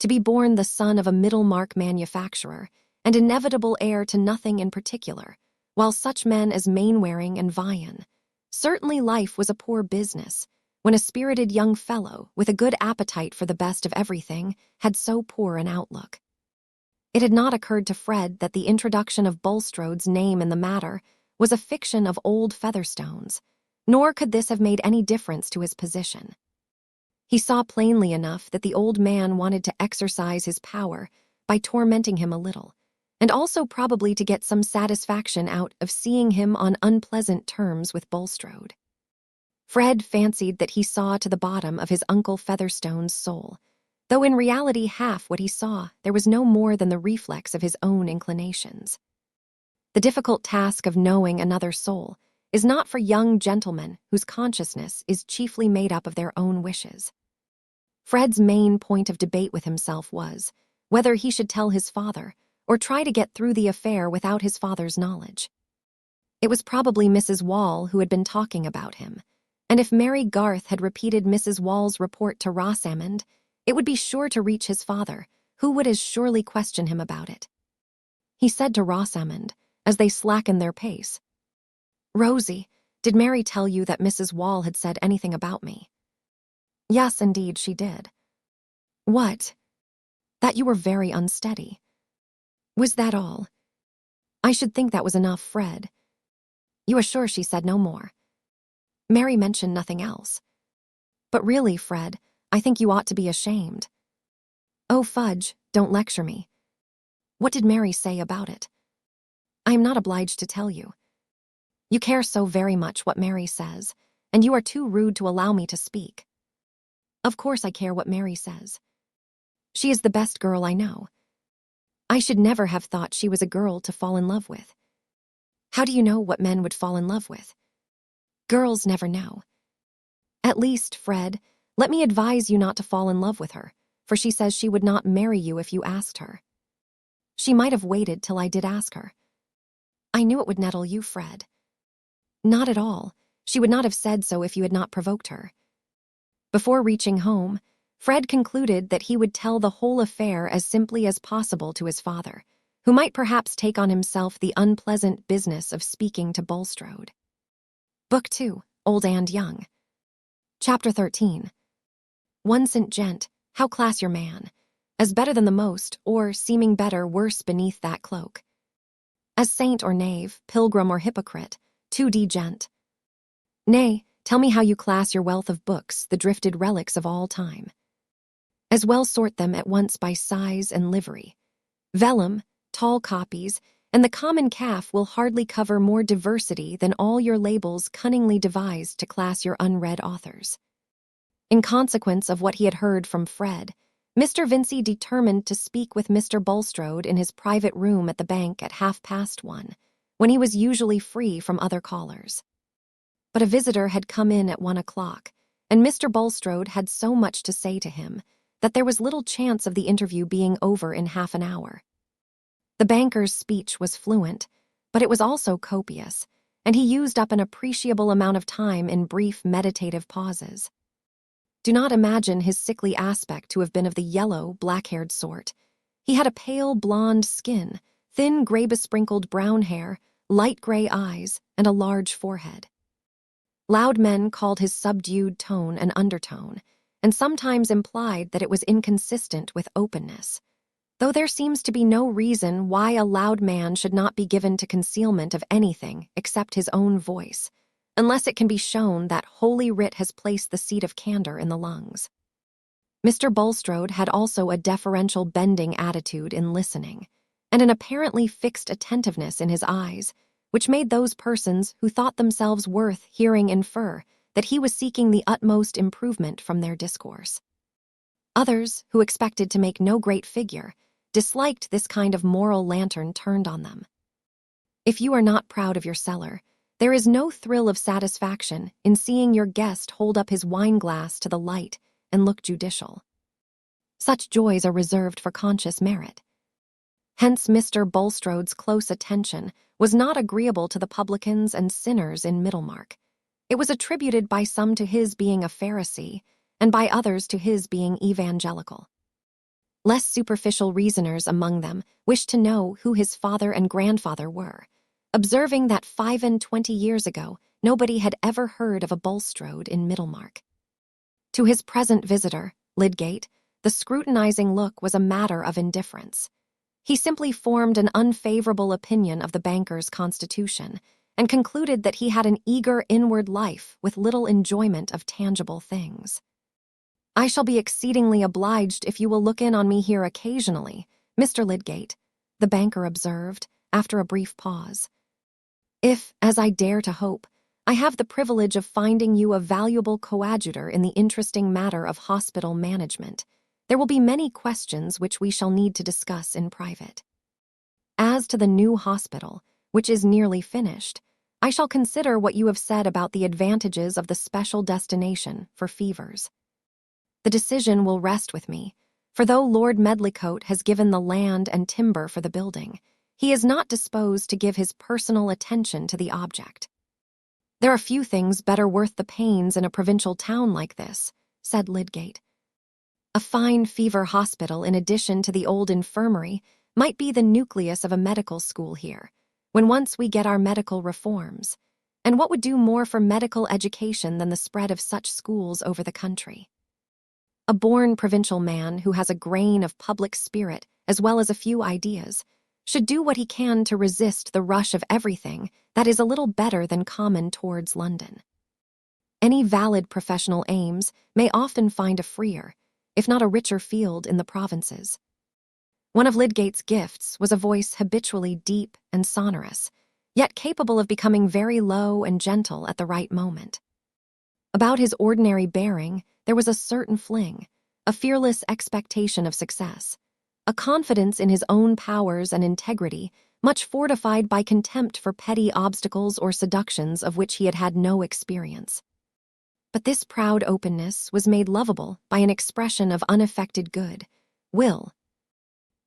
To be born the son of a Middlemarch manufacturer and inevitable heir to nothing in particular, while such men as Mainwaring and Vian, certainly life was a poor business when a spirited young fellow with a good appetite for the best of everything had so poor an outlook. It had not occurred to Fred that the introduction of Bulstrode's name in the matter was a fiction of old Featherstone's, nor could this have made any difference to his position. He saw plainly enough that the old man wanted to exercise his power by tormenting him a little, and also probably to get some satisfaction out of seeing him on unpleasant terms with Bulstrode. Fred fancied that he saw to the bottom of his Uncle Featherstone's soul, though in reality half what he saw there was no more than the reflex of his own inclinations. The difficult task of knowing another soul is not for young gentlemen whose consciousness is chiefly made up of their own wishes. Fred's main point of debate with himself was whether he should tell his father or try to get through the affair without his father's knowledge. It was probably Mrs. Wall who had been talking about him, and if Mary Garth had repeated Mrs. Wall's report to Rosamond, it would be sure to reach his father, who would as surely question him about it. He said to Rosamond, as they slackened their pace, "Rosie, did Mary tell you that Mrs. Wall had said anything about me?" "Yes, indeed, she did." "What?" "That you were very unsteady." "Was that all?" "I should think that was enough, Fred." "You are sure she said no more?" "Mary mentioned nothing else." "But really, Fred, I think you ought to be ashamed." "Oh, fudge, don't lecture me." "What did Mary say about it?" "I am not obliged to tell you." "You care so very much what Mary says, and you are too rude to allow me to speak." "Of course I care what Mary says. She is the best girl I know. I should never have thought she was a girl to fall in love with." "How do you know what men would fall in love with?" "Girls never know." "At least, Fred, let me advise you not to fall in love with her, for she says she would not marry you if you asked her." "She might have waited till I did ask her." "I knew it would nettle you, Fred." "Not at all. She would not have said so if you had not provoked her." Before reaching home, Fred concluded that he would tell the whole affair as simply as possible to his father, who might perhaps take on himself the unpleasant business of speaking to Bulstrode. Book 2, Old and Young. Chapter 13. One St. Gent, how class your man, as better than the most, or seeming better worse beneath that cloak. As saint or knave, pilgrim or hypocrite, 2D gent. Nay, tell me how you class your wealth of books, the drifted relics of all time. As well sort them at once by size and livery. Vellum, tall copies, and the common calf will hardly cover more diversity than all your labels cunningly devised to class your unread authors. In consequence of what he had heard from Fred, Mr. Vincey determined to speak with Mr. Bulstrode in his private room at the bank at 1:30, when he was usually free from other callers. But a visitor had come in at 1:00, and Mr. Bulstrode had so much to say to him that there was little chance of the interview being over in half an hour. The banker's speech was fluent, but it was also copious, and he used up an appreciable amount of time in brief meditative pauses. Do not imagine his sickly aspect to have been of the yellow, black-haired sort. He had a pale blonde skin, thin gray-besprinkled brown hair, light gray eyes, and a large forehead. Loud men called his subdued tone an undertone, and sometimes implied that it was inconsistent with openness, though there seems to be no reason why a loud man should not be given to concealment of anything except his own voice, unless it can be shown that Holy Writ has placed the seat of candor in the lungs. Mr. Bulstrode had also a deferential bending attitude in listening, and an apparently fixed attentiveness in his eyes, which made those persons who thought themselves worth hearing infer that he was seeking the utmost improvement from their discourse. Others, who expected to make no great figure, disliked this kind of moral lantern turned on them. If you are not proud of your cellar, there is no thrill of satisfaction in seeing your guest hold up his wine-glass to the light and look judicial. Such joys are reserved for conscious merit. Hence Mr. Bulstrode's close attention was not agreeable to the publicans and sinners in Middlemarch. It was attributed by some to his being a Pharisee, and by others to his being evangelical. Less superficial reasoners among them wished to know who his father and grandfather were, observing that 25 years ago nobody had ever heard of a Bulstrode in Middlemarch. To his present visitor, Lydgate, the scrutinizing look was a matter of indifference. He simply formed an unfavorable opinion of the banker's constitution and concluded that he had an eager inward life with little enjoyment of tangible things. "I shall be exceedingly obliged if you will look in on me here occasionally, Mr. Lydgate," the banker observed, after a brief pause. "If, as I dare to hope, I have the privilege of finding you a valuable coadjutor in the interesting matter of hospital management, there will be many questions which we shall need to discuss in private. As to the new hospital, which is nearly finished, I shall consider what you have said about the advantages of the special destination for fevers. The decision will rest with me, for though Lord Medlicote has given the land and timber for the building, he is not disposed to give his personal attention to the object. There are few things better worth the pains in a provincial town like this," said Lydgate. "A fine fever hospital in addition to the old infirmary might be the nucleus of a medical school here, when once we get our medical reforms. And what would do more for medical education than the spread of such schools over the country? A born provincial man who has a grain of public spirit as well as a few ideas should do what he can to resist the rush of everything that is a little better than common towards London. Any valid professional aims may often find a freer, if not a richer field in the provinces." One of Lydgate's gifts was a voice habitually deep and sonorous, yet capable of becoming very low and gentle at the right moment. About his ordinary bearing there was a certain fling, a fearless expectation of success, a confidence in his own powers and integrity much fortified by contempt for petty obstacles or seductions of which he had had no experience. But this proud openness was made lovable by an expression of unaffected good will.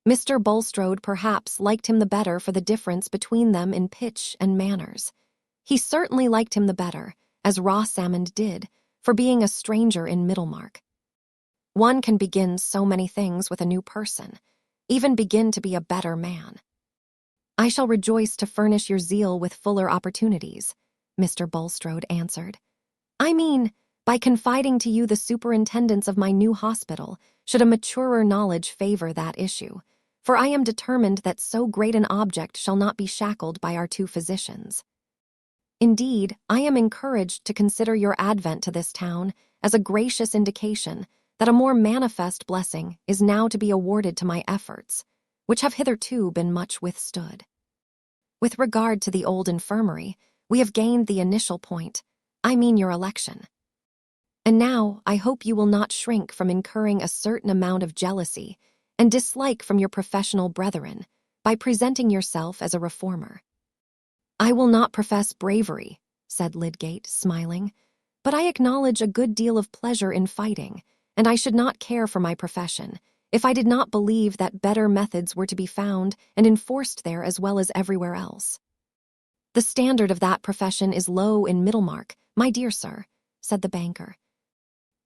Mr. Bulstrode perhaps liked him the better for the difference between them in pitch and manners. He certainly liked him the better, as Rosamond did, for being a stranger in Middlemarch. One can begin so many things with a new person, even begin to be a better man. "I shall rejoice to furnish your zeal with fuller opportunities," Mr. Bulstrode answered. "I mean, by confiding to you the superintendence of my new hospital, should a maturer knowledge favor that issue, for I am determined that so great an object shall not be shackled by our two physicians. Indeed, I am encouraged to consider your advent to this town as a gracious indication that a more manifest blessing is now to be awarded to my efforts, which have hitherto been much withstood. With regard to the old infirmary, we have gained the initial point, I mean your election. And now I hope you will not shrink from incurring a certain amount of jealousy and dislike from your professional brethren by presenting yourself as a reformer." "I will not profess bravery," said Lydgate, smiling, "but I acknowledge a good deal of pleasure in fighting, and I should not care for my profession if I did not believe that better methods were to be found and enforced there as well as everywhere else." "The standard of that profession is low in Middlemarch, my dear sir," said the banker.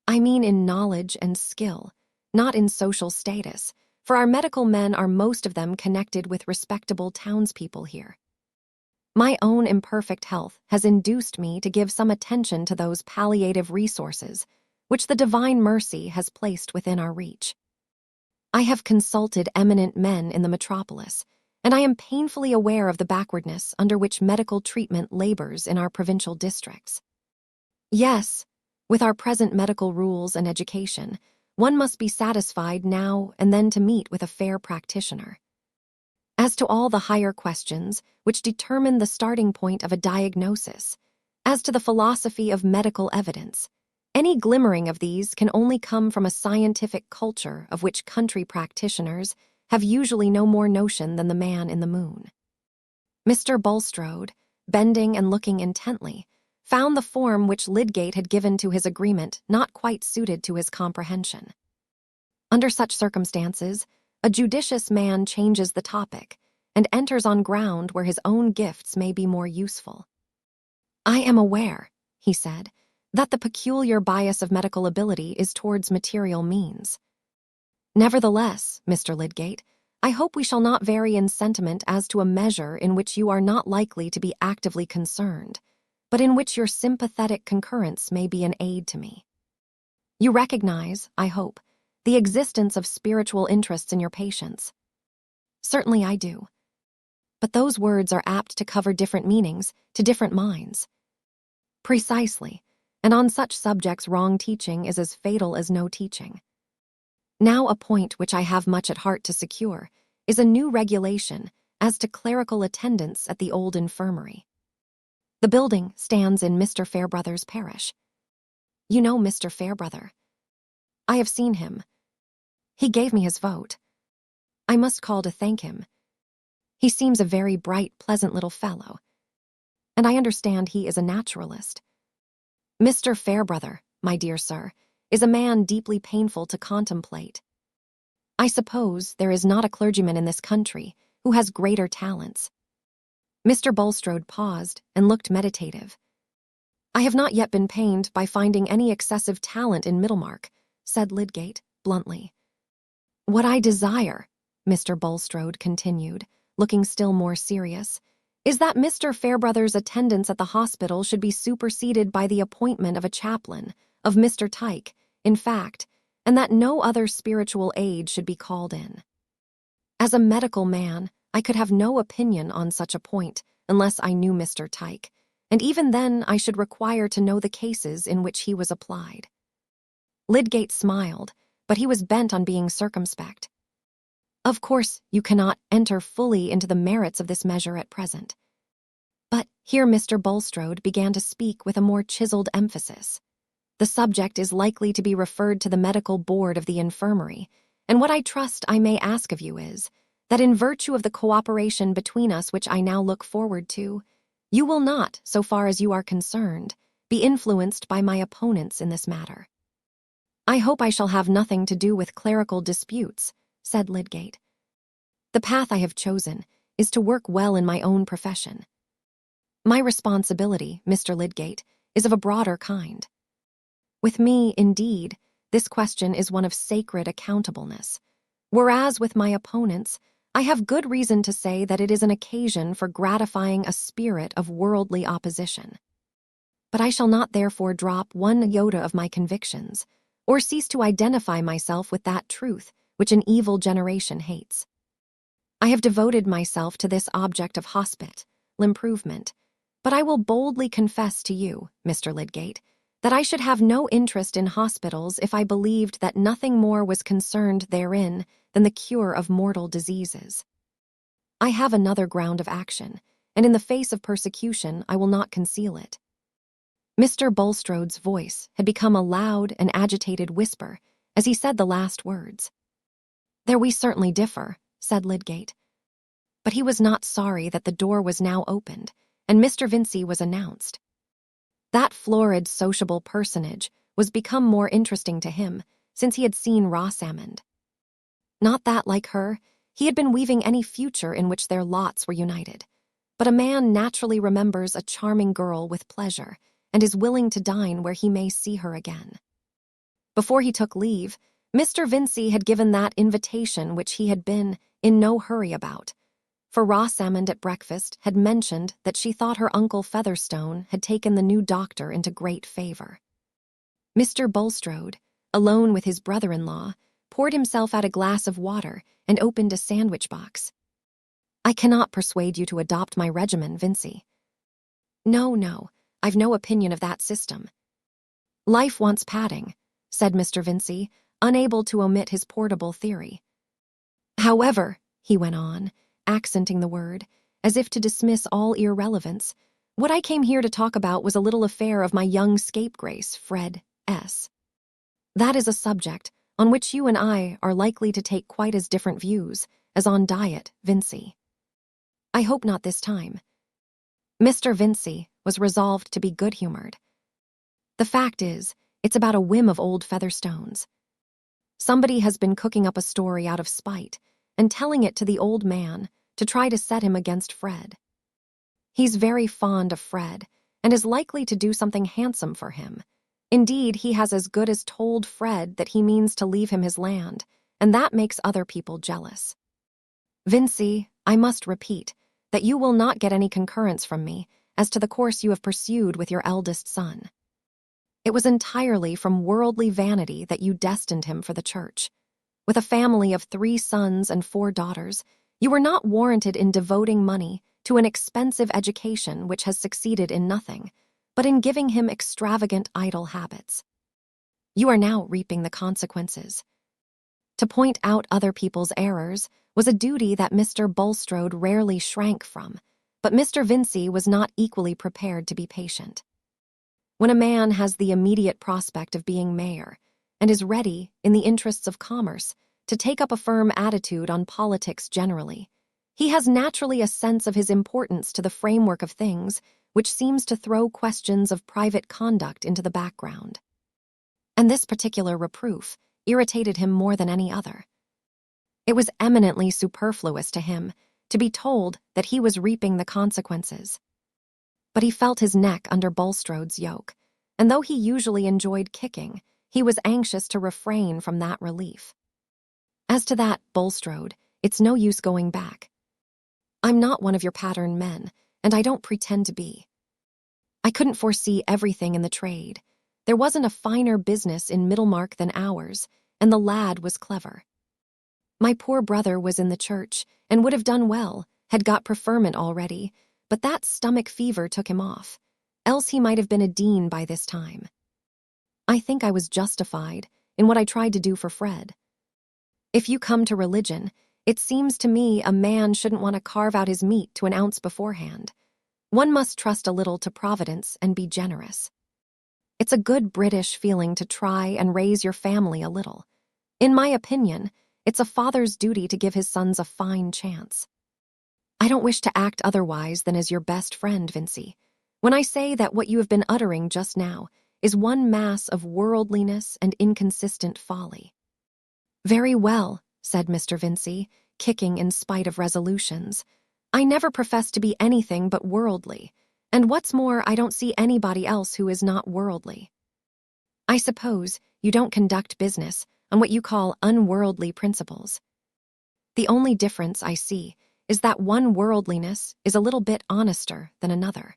"I mean in knowledge and skill, not in social status, for our medical men are most of them connected with respectable townspeople here. My own imperfect health has induced me to give some attention to those palliative resources which the divine mercy has placed within our reach. I have consulted eminent men in the metropolis, and I am painfully aware of the backwardness under which medical treatment labors in our provincial districts. Yes, with our present medical rules and education, one must be satisfied now and then to meet with a fair practitioner. As to all the higher questions which determine the starting point of a diagnosis, as to the philosophy of medical evidence, any glimmering of these can only come from a scientific culture of which country practitioners have usually no more notion than the man in the moon. Mr. Bulstrode, bending and looking intently, found the form which Lydgate had given to his agreement not quite suited to his comprehension. Under such circumstances, a judicious man changes the topic and enters on ground where his own gifts may be more useful. "I am aware," he said, "that the peculiar bias of medical ability is towards material means. Nevertheless, Mr. Lydgate, I hope we shall not vary in sentiment as to a measure in which you are not likely to be actively concerned, but in which your sympathetic concurrence may be an aid to me. You recognize, I hope, the existence of spiritual interests in your patients." "Certainly I do. But those words are apt to cover different meanings to different minds." "Precisely, and on such subjects wrong teaching is as fatal as no teaching. Now a point which I have much at heart to secure is a new regulation as to clerical attendance at the old infirmary. The building stands in Mr. Fairbrother's parish. You know Mr. Fairbrother. I have seen him. He gave me his vote. I must call to thank him. He seems a very bright, pleasant little fellow, and I understand he is a naturalist. Mr. Fairbrother, my dear sir, is a man deeply painful to contemplate. I suppose there is not a clergyman in this country who has greater talents." Mr. Bulstrode paused and looked meditative. "I have not yet been pained by finding any excessive talent in Middlemarch," said Lydgate, bluntly. "What I desire," Mr. Bulstrode continued, looking still more serious, "is that Mr. Fairbrother's attendance at the hospital should be superseded by the appointment of a chaplain, of Mr. Tyke, in fact, and that no other spiritual aid should be called in. As a medical man, I could have no opinion on such a point unless I knew Mr. Tyke, and even then I should require to know the cases in which he was applied." Lydgate smiled, but he was bent on being circumspect. "Of course, you cannot enter fully into the merits of this measure at present." But here Mr. Bulstrode began to speak with a more chiseled emphasis. "The subject is likely to be referred to the medical board of the infirmary, and what I trust I may ask of you is, that in virtue of the cooperation between us which I now look forward to, you will not, so far as you are concerned, be influenced by my opponents in this matter." "I hope I shall have nothing to do with clerical disputes," said Lydgate. "The path I have chosen is to work well in my own profession. My responsibility, Mr. Lydgate, is of a broader kind. With me, indeed, this question is one of sacred accountableness, whereas with my opponents, I have good reason to say that it is an occasion for gratifying a spirit of worldly opposition. But I shall not therefore drop one iota of my convictions, or cease to identify myself with that truth which an evil generation hates. I have devoted myself to this object of hospital improvement, but I will boldly confess to you, Mr. Lydgate, that I should have no interest in hospitals if I believed that nothing more was concerned therein than the cure of mortal diseases. I have another ground of action, and in the face of persecution I will not conceal it." Mr. Bulstrode's voice had become a loud and agitated whisper as he said the last words. "There we certainly differ," said Lydgate. But he was not sorry that the door was now opened, and Mr. Vincey was announced. That florid, sociable personage was become more interesting to him since he had seen Rosamond. Not that, like her, he had been weaving any future in which their lots were united, but a man naturally remembers a charming girl with pleasure and is willing to dine where he may see her again. Before he took leave, Mr. Vincey had given that invitation which he had been in no hurry about, for Rosamond at breakfast had mentioned that she thought her Uncle Featherstone had taken the new doctor into great favor. Mr. Bulstrode, alone with his brother-in-law, poured himself out a glass of water and opened a sandwich box. "I cannot persuade you to adopt my regimen, Vincey." No, I've no opinion of that system." "Life wants padding," said Mr. Vincey, unable to omit his portable theory. However, he went on, accenting the word, as if to dismiss all irrelevance, what I came here to talk about was a little affair of my young scapegrace, Fred S. That is a subject on which you and I are likely to take quite as different views as on diet, Vincy. I hope not this time. Mr. Vincy was resolved to be good-humored. The fact is, it's about a whim of old Featherstone's. Somebody has been cooking up a story out of spite and telling it to the old man to try to set him against Fred. He's very fond of Fred and is likely to do something handsome for him. Indeed, he has as good as told Fred that he means to leave him his land, and that makes other people jealous. Vincy, I must repeat that you will not get any concurrence from me as to the course you have pursued with your eldest son. It was entirely from worldly vanity that you destined him for the church. With a family of 3 sons and 4 daughters, you were not warranted in devoting money to an expensive education which has succeeded in nothing, but in giving him extravagant idle habits. You are now reaping the consequences. To point out other people's errors was a duty that Mr. Bulstrode rarely shrank from, but Mr. Vincy was not equally prepared to be patient. When a man has the immediate prospect of being mayor and is ready, in the interests of commerce, to take up a firm attitude on politics generally, he has naturally a sense of his importance to the framework of things which seems to throw questions of private conduct into the background. And this particular reproof irritated him more than any other. It was eminently superfluous to him to be told that he was reaping the consequences. But he felt his neck under Bulstrode's yoke, and though he usually enjoyed kicking, he was anxious to refrain from that relief. As to that, Bulstrode, it's no use going back. I'm not one of your pattern men, and I don't pretend to be. I couldn't foresee everything in the trade. There wasn't a finer business in Middlemarch than ours, and the lad was clever. My poor brother was in the church, and would have done well, had got preferment already, but that stomach fever took him off, else he might have been a dean by this time. I think I was justified in what I tried to do for Fred. If you come to religion, it seems to me a man shouldn't want to carve out his meat to an ounce beforehand. One must trust a little to Providence and be generous. It's a good British feeling to try and raise your family a little. In my opinion, it's a father's duty to give his sons a fine chance. I don't wish to act otherwise than as your best friend, Vincy, when I say that what you have been uttering just now is one mass of worldliness and inconsistent folly. Very well, said Mr. Vincy, kicking in spite of resolutions. I never profess to be anything but worldly, and what's more, I don't see anybody else who is not worldly. I suppose you don't conduct business on what you call unworldly principles. The only difference I see is that one worldliness is a little bit honester than another.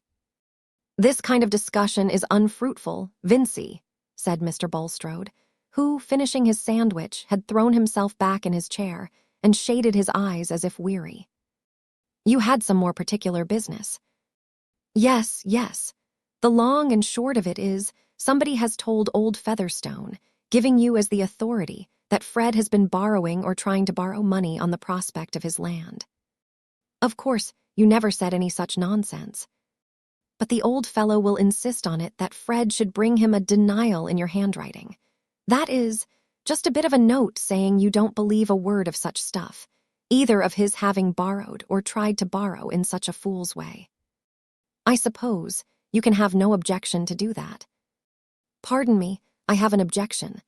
This kind of discussion is unfruitful, Vincy, said Mr. Bulstrode, who, finishing his sandwich, had thrown himself back in his chair and shaded his eyes as if weary. You had some more particular business. Yes. The long and short of it is, somebody has told old Featherstone, giving you as the authority, that Fred has been borrowing or trying to borrow money on the prospect of his land. Of course, you never said any such nonsense. But the old fellow will insist on it that Fred should bring him a denial in your handwriting. That is, just a bit of a note saying you don't believe a word of such stuff, either of his having borrowed or tried to borrow in such a fool's way. I suppose you can have no objection to do that. Pardon me, I have an objection.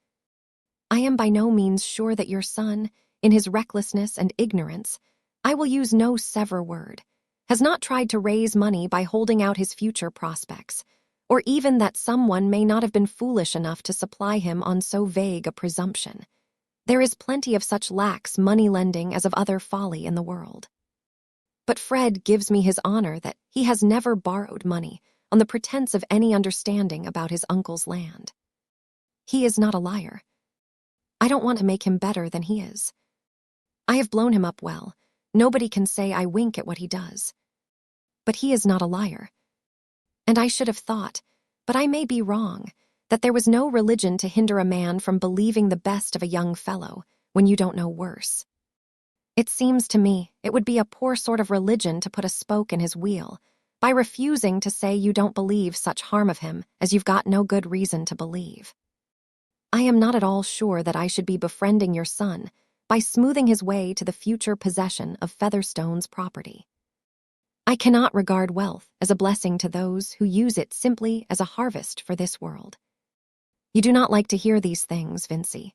I am by no means sure that your son, in his recklessness and ignorance, I will use no severe word, has not tried to raise money by holding out his future prospects, or even that someone may not have been foolish enough to supply him on so vague a presumption. There is plenty of such lax money-lending as of other folly in the world. But Fred gives me his honor that he has never borrowed money on the pretense of any understanding about his uncle's land. He is not a liar. I don't want to make him better than he is. I have blown him up well. Nobody can say I wink at what he does. But he is not a liar. And I should have thought, but I may be wrong, that there was no religion to hinder a man from believing the best of a young fellow when you don't know worse. It seems to me it would be a poor sort of religion to put a spoke in his wheel by refusing to say you don't believe such harm of him as you've got no good reason to believe. I am not at all sure that I should be befriending your son by smoothing his way to the future possession of Featherstone's property. I cannot regard wealth as a blessing to those who use it simply as a harvest for this world. You do not like to hear these things, Vincy,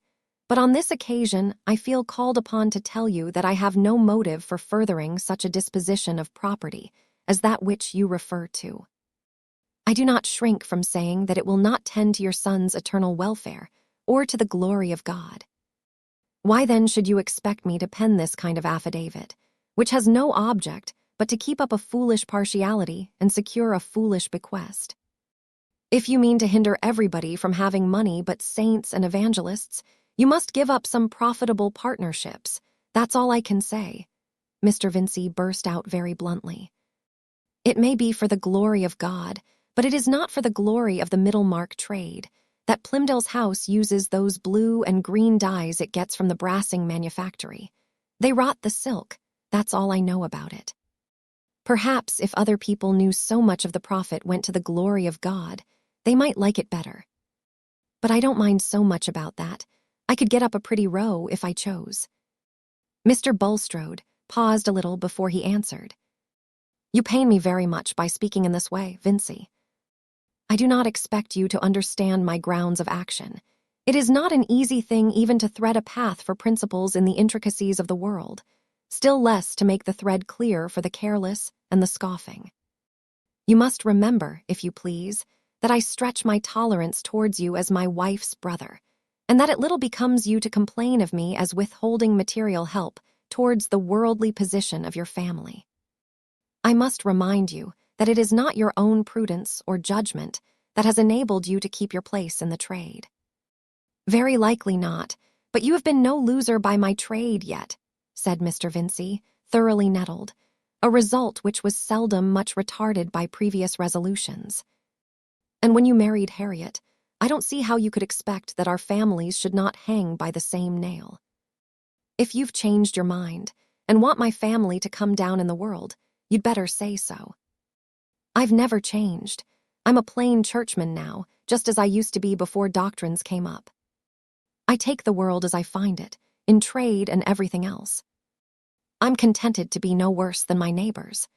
but on this occasion I feel called upon to tell you that I have no motive for furthering such a disposition of property as that which you refer to. I do not shrink from saying that it will not tend to your son's eternal welfare or to the glory of God. Why then should you expect me to pen this kind of affidavit, which has no object but to keep up a foolish partiality and secure a foolish bequest? If you mean to hinder everybody from having money but saints and evangelists, you must give up some profitable partnerships. That's all I can say. Mr. Vincy burst out very bluntly. It may be for the glory of God, but it is not for the glory of the Middlemarch trade, that Plymdale's house uses those blue and green dyes it gets from the brassing manufactory. They rot the silk. That's all I know about it. Perhaps if other people knew so much of the profit went to the glory of God, they might like it better. But I don't mind so much about that. I could get up a pretty row if I chose. Mr. Bulstrode paused a little before he answered. You pain me very much by speaking in this way, Vincy. I do not expect you to understand my grounds of action. It is not an easy thing even to thread a path for principles in the intricacies of the world, still less to make the thread clear for the careless and the scoffing. You must remember, if you please, that I stretch my tolerance towards you as my wife's brother, and that it little becomes you to complain of me as withholding material help towards the worldly position of your family. I must remind you that it is not your own prudence or judgment that has enabled you to keep your place in the trade. Very likely not, but you have been no loser by my trade yet, said Mr. Vincy, thoroughly nettled, a result which was seldom much retarded by previous resolutions. And when you married Harriet, I don't see how you could expect that our families should not hang by the same nail. If you've changed your mind and want my family to come down in the world, you'd better say so. I've never changed. I'm a plain churchman now, just as I used to be before doctrines came up. I take the world as I find it, in trade and everything else. I'm contented to be no worse than my neighbors.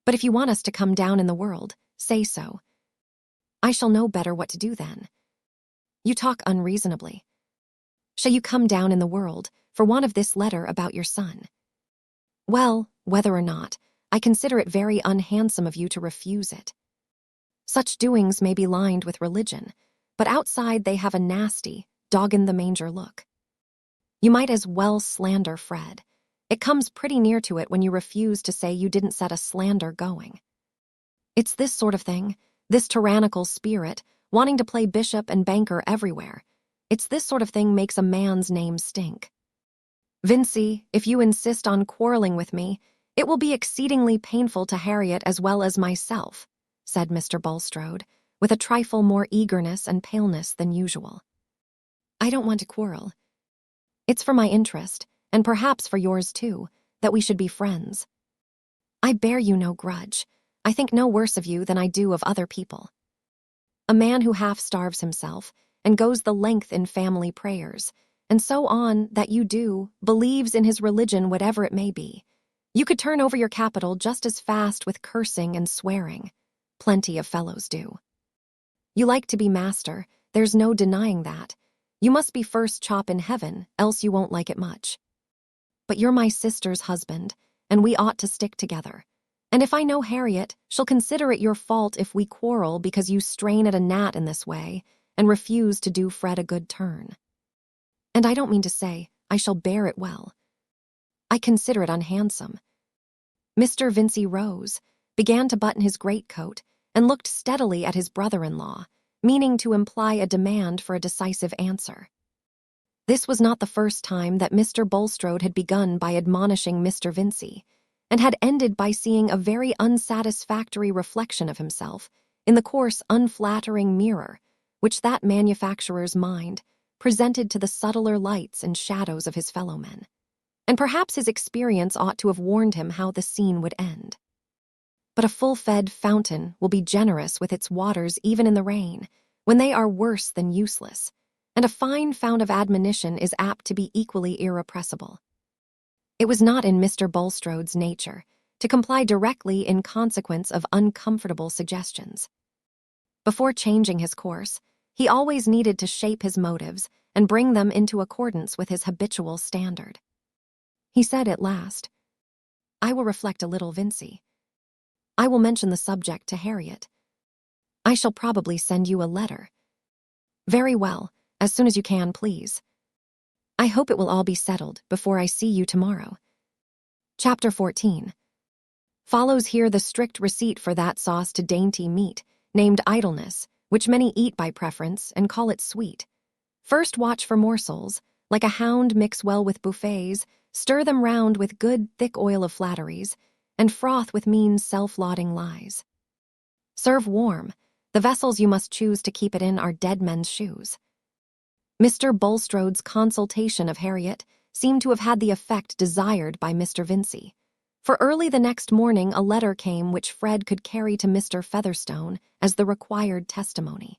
But if you want us to come down in the world, say so. I shall know better what to do then. You talk unreasonably. Shall you come down in the world for want of this letter about your son? Well, whether or not, I consider it very unhandsome of you to refuse it. Such doings may be lined with religion, but outside they have a nasty, dog-in-the-manger look. You might as well slander Fred. It comes pretty near to it when you refuse to say you didn't set a slander going. It's this sort of thing, this tyrannical spirit, wanting to play bishop and banker everywhere. It's this sort of thing makes a man's name stink. Vincy, if you insist on quarreling with me, it will be exceedingly painful to Harriet as well as myself, said Mr. Bulstrode, with a trifle more eagerness and paleness than usual. I don't want to quarrel. It's for my interest, and perhaps for yours too, that we should be friends. I bear you no grudge. I think no worse of you than I do of other people. A man who half starves himself and goes the length in family prayers, and so on that you do, believes in his religion whatever it may be. You could turn over your capital just as fast with cursing and swearing. Plenty of fellows do. You like to be master, there's no denying that. You must be first chop in heaven, else you won't like it much. But you're my sister's husband, and we ought to stick together. And if I know Harriet, she'll consider it your fault if we quarrel because you strain at a gnat in this way and refuse to do Fred a good turn. And I don't mean to say I shall bear it well. I consider it unhandsome. Mr. Vincy rose, began to button his greatcoat, and looked steadily at his brother-in-law, meaning to imply a demand for a decisive answer. This was not the first time that Mr. Bulstrode had begun by admonishing Mr. Vincy, and had ended by seeing a very unsatisfactory reflection of himself in the coarse, unflattering mirror, which that manufacturer's mind presented to the subtler lights and shadows of his fellow men. And perhaps his experience ought to have warned him how the scene would end. But a full-fed fountain will be generous with its waters even in the rain, when they are worse than useless, and a fine fount of admonition is apt to be equally irrepressible. It was not in Mr. Bulstrode's nature to comply directly in consequence of uncomfortable suggestions. Before changing his course, he always needed to shape his motives and bring them into accordance with his habitual standard. He said at last, "I will reflect a little, Vincey. I will mention the subject to Harriet. I shall probably send you a letter." "Very well, as soon as you can, please. I hope it will all be settled before I see you tomorrow." Chapter 14. Follows here the strict receipt for that sauce to dainty meat, named idleness, which many eat by preference and call it sweet. First watch for morsels, like a hound mix well with buffets, stir them round with good thick oil of flatteries, and froth with mean self-lauding lies. Serve warm. The vessels you must choose to keep it in are dead men's shoes. Mr. Bulstrode's consultation of Harriet seemed to have had the effect desired by Mr. Vincey, for early the next morning a letter came which Fred could carry to Mr. Featherstone as the required testimony.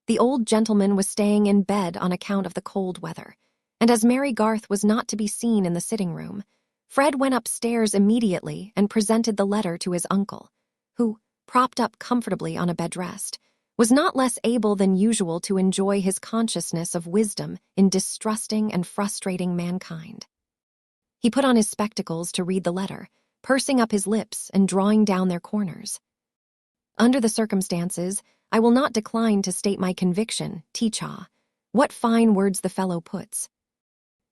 The old gentleman was staying in bed on account of the cold weather, and as Mary Garth was not to be seen in the sitting-room, Fred went upstairs immediately and presented the letter to his uncle, who, propped up comfortably on a bed rest, was not less able than usual to enjoy his consciousness of wisdom in distrusting and frustrating mankind. He put on his spectacles to read the letter, pursing up his lips and drawing down their corners. "Under the circumstances, I will not decline to state my conviction, Teachaw. What fine words the fellow puts.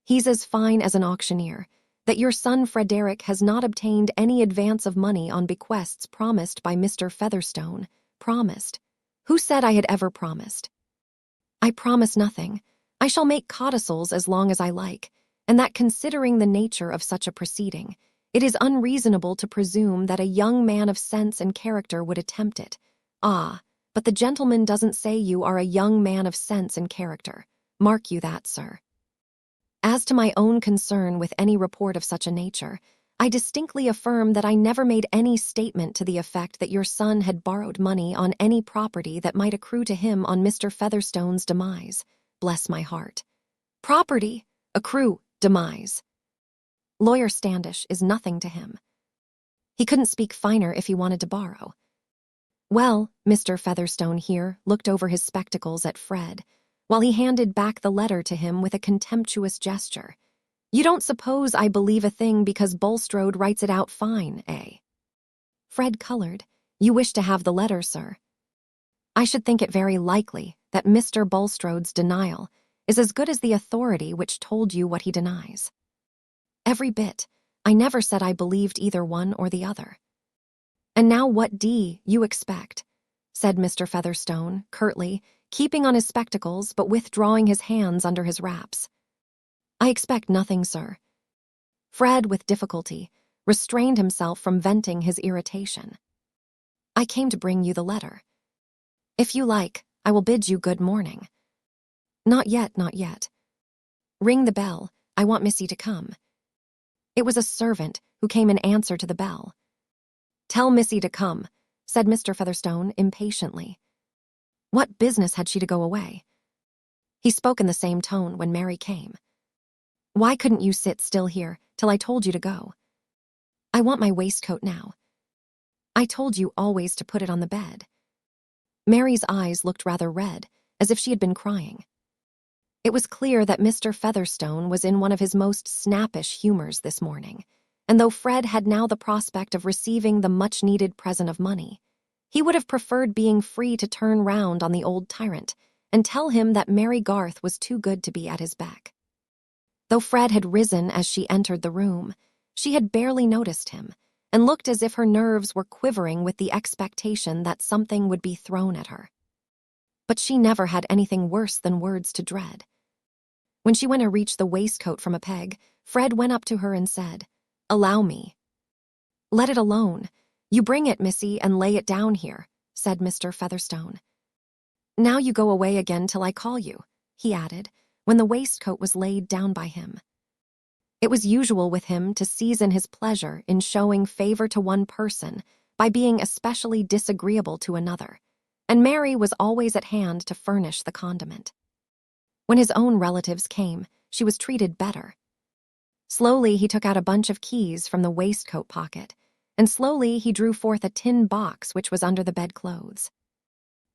He's as fine as an auctioneer, that your son Frederick has not obtained any advance of money on bequests promised by Mr. Featherstone. Promised? Who said I had ever promised? I promise nothing. I shall make codicils as long as I like, and that considering the nature of such a proceeding, it is unreasonable to presume that a young man of sense and character would attempt it. Ah, but the gentleman doesn't say you are a young man of sense and character. Mark you that, sir. As to my own concern with any report of such a nature, I distinctly affirm that I never made any statement to the effect that your son had borrowed money on any property that might accrue to him on Mr. Featherstone's demise. Bless my heart. Property, accrue, demise. Lawyer Standish is nothing to him. He couldn't speak finer if he wanted to borrow. Well, Mr. Featherstone here looked over his spectacles at Fred, while he handed back the letter to him with a contemptuous gesture. You don't suppose I believe a thing because Bulstrode writes it out fine, eh? Fred colored. You wish to have the letter, sir? I should think it very likely that Mr. Bulstrode's denial is as good as the authority which told you what he denies. Every bit. I never said I believed either one or the other. And now what do you expect? Said Mr. Featherstone, curtly, keeping on his spectacles but withdrawing his hands under his wraps. I expect nothing, sir. Fred, with difficulty, restrained himself from venting his irritation. I came to bring you the letter. If you like, I will bid you good morning. Not yet, not yet. Ring the bell. I want Missy to come. It was a servant who came in answer to the bell. Tell Missy to come, said Mr. Featherstone impatiently. What business had she to go away? He spoke in the same tone when Mary came. Why couldn't you sit still here till I told you to go? I want my waistcoat now. I told you always to put it on the bed. Mary's eyes looked rather red, as if she had been crying. It was clear that Mr. Featherstone was in one of his most snappish humors this morning, and though Fred had now the prospect of receiving the much-needed present of money, he would have preferred being free to turn round on the old tyrant and tell him that Mary Garth was too good to be at his beck. Though Fred had risen as she entered the room, she had barely noticed him, and looked as if her nerves were quivering with the expectation that something would be thrown at her. But she never had anything worse than words to dread. When she went to reach the waistcoat from a peg, Fred went up to her and said, "Allow me." "Let it alone. You bring it, Missy, and lay it down here," said Mr. Featherstone. Now you go away again till I call you, he added, when the waistcoat was laid down by him. It was usual with him to season his pleasure in showing favor to one person by being especially disagreeable to another, and Mary was always at hand to furnish the condiment. When his own relatives came, she was treated better. Slowly he took out a bunch of keys from the waistcoat pocket, and slowly he drew forth a tin box which was under the bedclothes.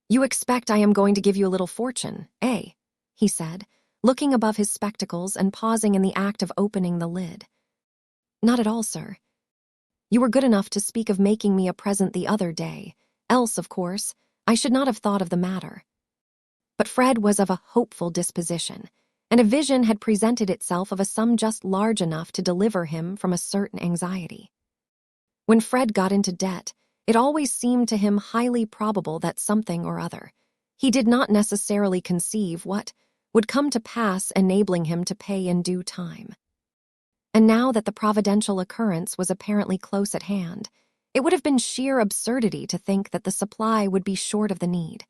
"You expect I am going to give you a little fortune, eh?" he said, looking above his spectacles and pausing in the act of opening the lid. "Not at all, sir. You were good enough to speak of making me a present the other day, else, of course, I should not have thought of the matter." But Fred was of a hopeful disposition, and a vision had presented itself of a sum just large enough to deliver him from a certain anxiety. When Fred got into debt, it always seemed to him highly probable that something or other, he did not necessarily conceive what, would come to pass, enabling him to pay in due time. And now that the providential occurrence was apparently close at hand, it would have been sheer absurdity to think that the supply would be short of the need.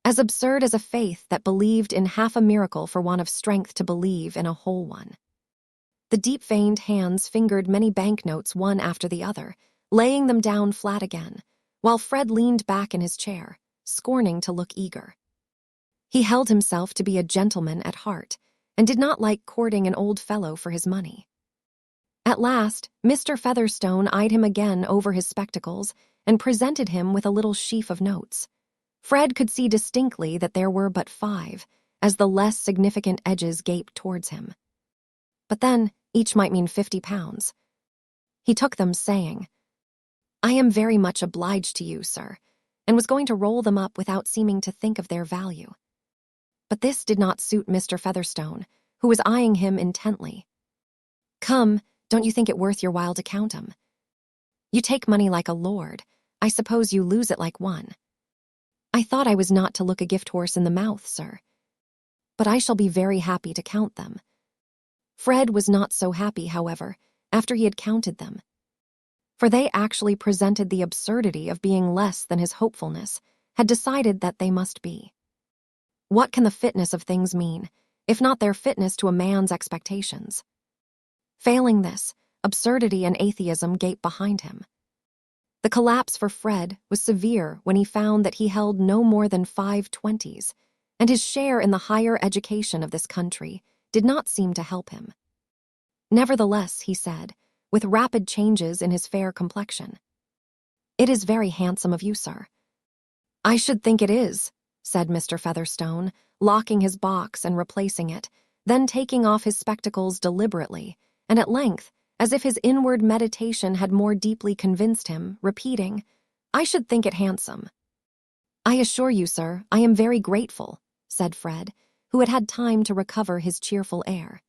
As absurd as a faith that believed in half a miracle for want of strength to believe in a whole one. The deep-veined hands fingered many banknotes one after the other, laying them down flat again, while Fred leaned back in his chair, scorning to look eager. He held himself to be a gentleman at heart, and did not like courting an old fellow for his money. At last, Mr. Featherstone eyed him again over his spectacles and presented him with a little sheaf of notes. Fred could see distinctly that there were but 5, as the less significant edges gaped towards him. But then, each might mean £50. He took them, saying, "I am very much obliged to you, sir," and was going to roll them up without seeming to think of their value. But this did not suit Mr. Featherstone, who was eyeing him intently. "Come, don't you think it worth your while to count 'em? You take money like a lord. I suppose you lose it like one." "I thought I was not to look a gift horse in the mouth, sir. But I shall be very happy to count them." Fred was not so happy, however, after he had counted them, for they actually presented the absurdity of being less than his hopefulness had decided that they must be. What can the fitness of things mean, if not their fitness to a man's expectations? Failing this, absurdity and atheism gape behind him. The collapse for Fred was severe when he found that he held no more than 5 20s, and his share in the higher education of this country did not seem to help him. Nevertheless, he said, with rapid changes in his fair complexion, "It is very handsome of you, sir." "I should think it is," said Mr. Featherstone, locking his box and replacing it, then taking off his spectacles deliberately, and at length, as if his inward meditation had more deeply convinced him, repeating, "I should think it handsome." "I assure you, sir, I am very grateful," said Fred, who had had time to recover his cheerful air.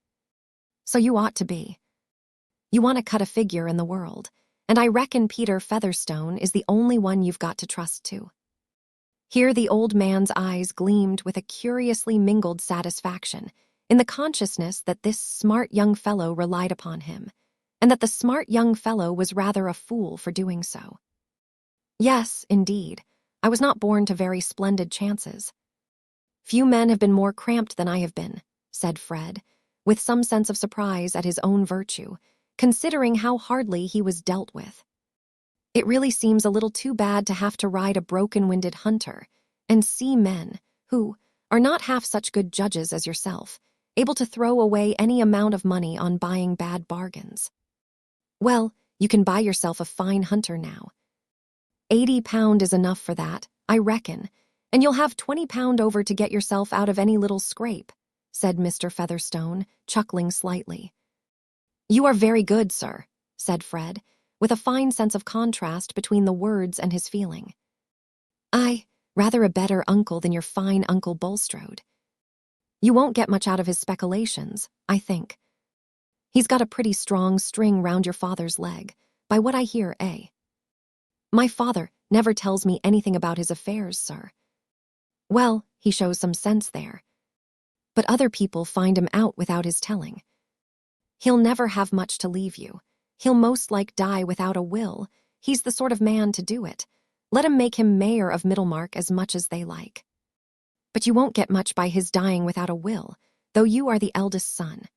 "So you ought to be. You want to cut a figure in the world, and I reckon Peter Featherstone is the only one you've got to trust to." Here the old man's eyes gleamed with a curiously mingled satisfaction in the consciousness that this smart young fellow relied upon him, and that the smart young fellow was rather a fool for doing so. "Yes, indeed, I was not born to very splendid chances. Few men have been more cramped than I have been," said Fred, with some sense of surprise at his own virtue, considering how hardly he was dealt with. "It really seems a little too bad to have to ride a broken-winded hunter and see men, who are not half such good judges as yourself, able to throw away any amount of money on buying bad bargains. Well, you can buy yourself a fine hunter now. £80 is enough for that, I reckon, and you'll have £20 over to get yourself out of any little scrape," said Mr. Featherstone, chuckling slightly. "You are very good, sir," said Fred, with a fine sense of contrast between the words and his feeling. "I, rather a better uncle than your fine Uncle Bulstrode. You won't get much out of his speculations, I think. He's got a pretty strong string round your father's leg, by what I hear, eh?" "My father never tells me anything about his affairs, sir." "Well, he shows some sense there. But other people find him out without his telling. He'll never have much to leave you. He'll most like die without a will. He's the sort of man to do it. Let 'em make him mayor of Middlemarch as much as they like." But you won't get much by his dying without a will, though you are the eldest son.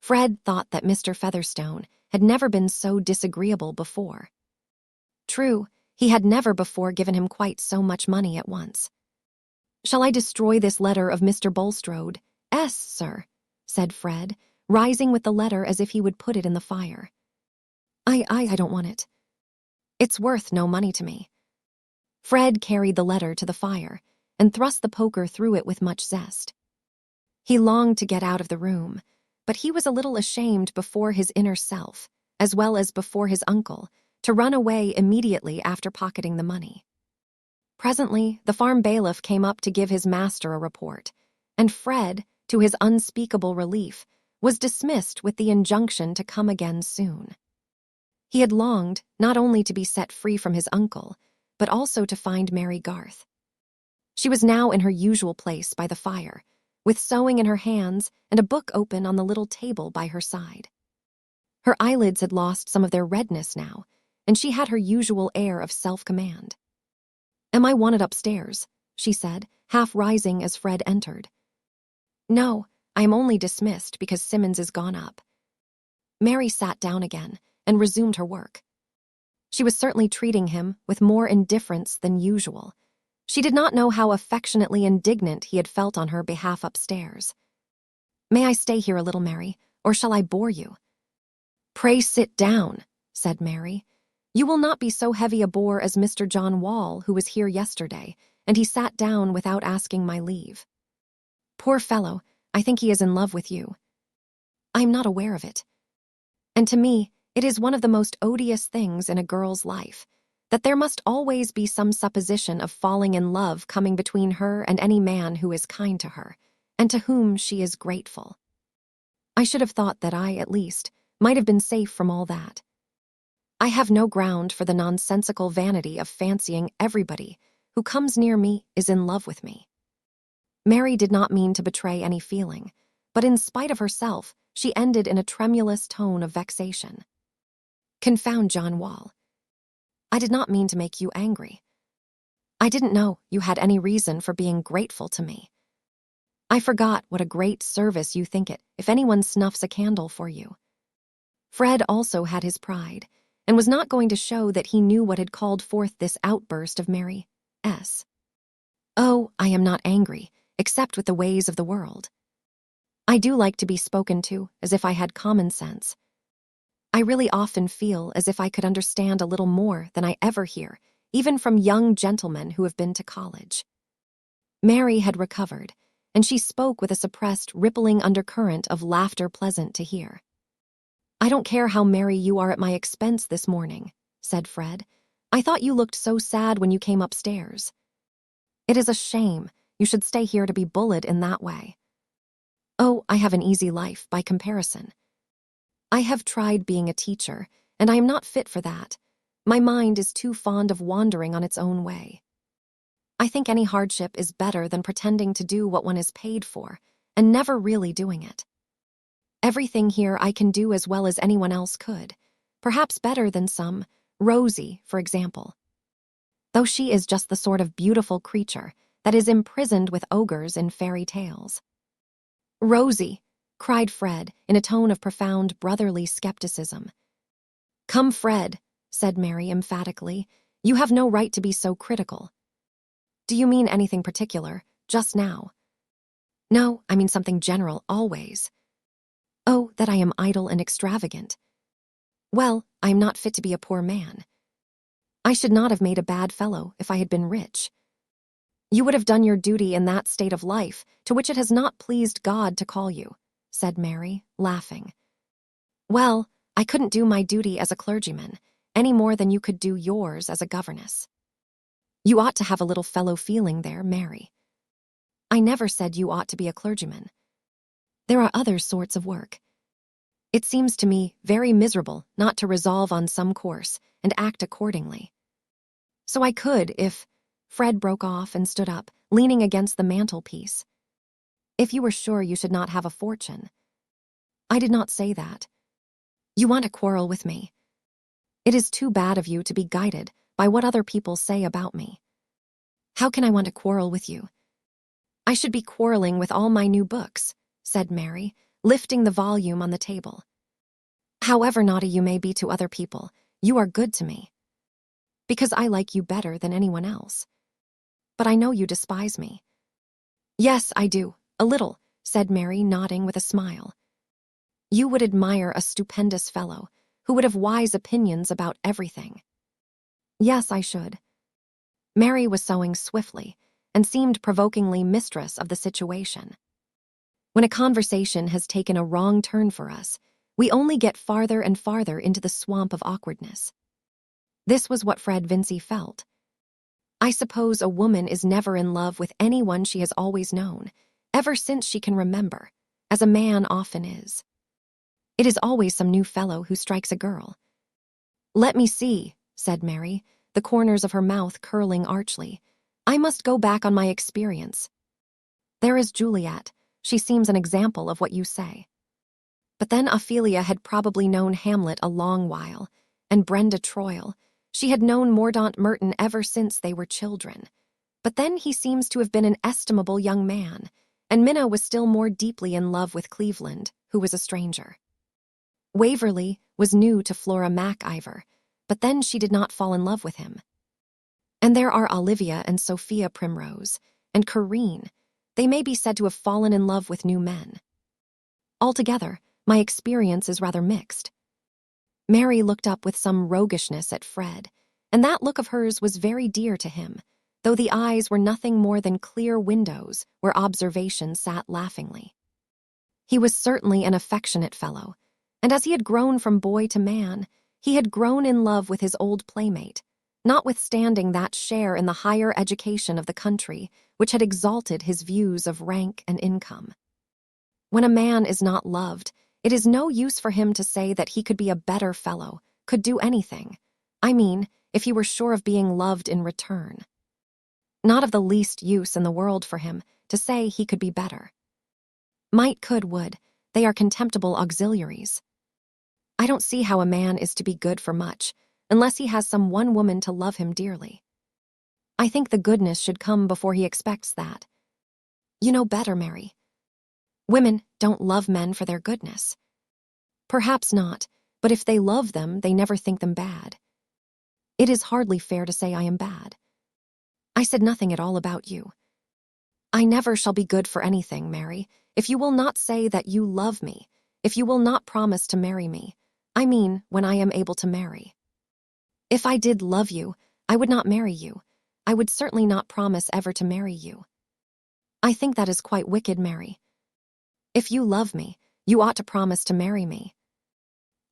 Fred thought that Mr. Featherstone had never been so disagreeable before. True, he had never before given him quite so much money at once. "Shall I destroy this letter of Mr. Bulstrode?" "Yes, sir," said Fred, rising with the letter as if he would put it in the fire. I don't want it. It's worth no money to me." Fred carried the letter to the fire and thrust the poker through it with much zest. He longed to get out of the room, but he was a little ashamed before his inner self, as well as before his uncle, to run away immediately after pocketing the money. Presently, the farm bailiff came up to give his master a report, and Fred, to his unspeakable relief, was dismissed with the injunction to come again soon. He had longed not only to be set free from his uncle, but also to find Mary Garth. She was now in her usual place by the fire, with sewing in her hands and a book open on the little table by her side. Her eyelids had lost some of their redness now, and she had her usual air of self-command. "Am I wanted upstairs?" she said, half rising as Fred entered. "No, I am only dismissed because Simmons is gone up." Mary sat down again and resumed her work. She was certainly treating him with more indifference than usual. She did not know how affectionately indignant he had felt on her behalf upstairs. "May I stay here a little, Mary, or shall I bore you?" "Pray sit down," said Mary. "You will not be so heavy a bore as Mr. John Wall, who was here yesterday, and he sat down without asking my leave. Poor fellow, I think he is in love with you." "I am not aware of it. And to me, it is one of the most odious things in a girl's life, that there must always be some supposition of falling in love coming between her and any man who is kind to her, and to whom she is grateful. I should have thought that I, at least, might have been safe from all that. I have no ground for the nonsensical vanity of fancying everybody who comes near me is in love with me." Mary did not mean to betray any feeling, but in spite of herself, she ended in a tremulous tone of vexation. "Confound John Wall. I did not mean to make you angry. I didn't know you had any reason for being grateful to me. I forgot what a great service you think it if anyone snuffs a candle for you." Fred also had his pride, and was not going to show that he knew what had called forth this outburst of Mary's. "Oh, I am not angry, except with the ways of the world. I do like to be spoken to as if I had common sense. I really often feel as if I could understand a little more than I ever hear, even from young gentlemen who have been to college." Mary had recovered, and she spoke with a suppressed, rippling undercurrent of laughter pleasant to hear. "I don't care how merry you are at my expense this morning," said Fred. "I thought you looked so sad when you came upstairs. It is a shame you should stay here to be bullied in that way." "Oh, I have an easy life by comparison. I have tried being a teacher, and I am not fit for that. My mind is too fond of wandering on its own way. I think any hardship is better than pretending to do what one is paid for, and never really doing it. Everything here I can do as well as anyone else could, perhaps better than some, Rosie, for example. Though she is just the sort of beautiful creature that is imprisoned with ogres in fairy tales." "Rosie," cried Fred in a tone of profound brotherly skepticism. "Come, Fred," said Mary emphatically, "you have no right to be so critical." "Do you mean anything particular, just now?" "No, I mean something general, always." "Oh, that I am idle and extravagant. Well, I am not fit to be a poor man. I should not have made a bad fellow if I had been rich. You would have done your duty in that state of life to which it has not pleased God to call you," said Mary, laughing. "Well, I couldn't do my duty as a clergyman, any more than you could do yours as a governess. You ought to have a little fellow feeling there, Mary. I never said you ought to be a clergyman. There are other sorts of work. It seems to me very miserable not to resolve on some course and act accordingly. So I could if—" Fred broke off and stood up, leaning against the mantelpiece. "If you were sure you should not have a fortune." "I did not say that. You want to quarrel with me. It is too bad of you to be guided by what other people say about me." "How can I want to quarrel with you? I should be quarreling with all my new books, said Mary, lifting the volume on the table. However naughty you may be to other people, you are good to me. Because I like you better than anyone else. But I know you despise me. Yes, I do, a little, said Mary, nodding with a smile. You would admire a stupendous fellow, who would have wise opinions about everything. Yes, I should. Mary was sewing swiftly, and seemed provokingly mistress of the situation. When a conversation has taken a wrong turn for us, we only get farther and farther into the swamp of awkwardness. This was what Fred Vincy felt. I suppose a woman is never in love with anyone she has always known, ever since she can remember, as a man often is. It is always some new fellow who strikes a girl. Let me see, said Mary, the corners of her mouth curling archly. I must go back on my experience. There is Juliet. She seems an example of what you say. But then Ophelia had probably known Hamlet a long while, and Brenda Troyle. She had known Mordaunt Merton ever since they were children. But then he seems to have been an estimable young man, and Minna was still more deeply in love with Cleveland, who was a stranger. Waverley was new to Flora MacIver, but then she did not fall in love with him. And there are Olivia and Sophia Primrose, and Corinne. They may be said to have fallen in love with new men. Altogether, my experience is rather mixed. Mary looked up with some roguishness at Fred, and that look of hers was very dear to him, though the eyes were nothing more than clear windows where observation sat laughingly. He was certainly an affectionate fellow, and as he had grown from boy to man, he had grown in love with his old playmate, notwithstanding that share in the higher education of the country which had exalted his views of rank and income. When a man is not loved, it is no use for him to say that he could be a better fellow, could do anything. I mean, if he were sure of being loved in return. Not of the least use in the world for him to say he could be better. Might, could, would, they are contemptible auxiliaries. I don't see how a man is to be good for much, unless he has some one woman to love him dearly. I think the goodness should come before he expects that. You know better, Mary. Women don't love men for their goodness. Perhaps not, but if they love them, they never think them bad. It is hardly fair to say I am bad. I said nothing at all about you. I never shall be good for anything, Mary, if you will not say that you love me, if you will not promise to marry me. I mean, when I am able to marry. If I did love you, I would not marry you. I would certainly not promise ever to marry you. I think that is quite wicked, Mary. If you love me, you ought to promise to marry me.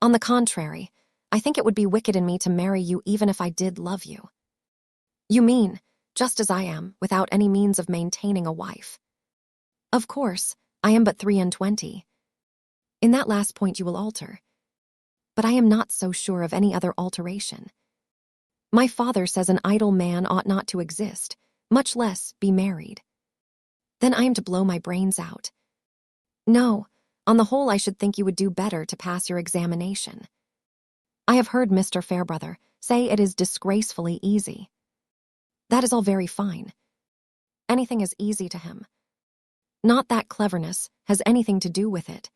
On the contrary, I think it would be wicked in me to marry you even if I did love you. You mean, just as I am, without any means of maintaining a wife. Of course, I am but 23. In that last point you will alter. But I am not so sure of any other alteration. My father says an idle man ought not to exist, much less be married. Then I am to blow my brains out. No, on the whole I should think you would do better to pass your examination. I have heard Mr. Fairbrother say it is disgracefully easy. That is all very fine. Anything is easy to him. Not that cleverness has anything to do with it.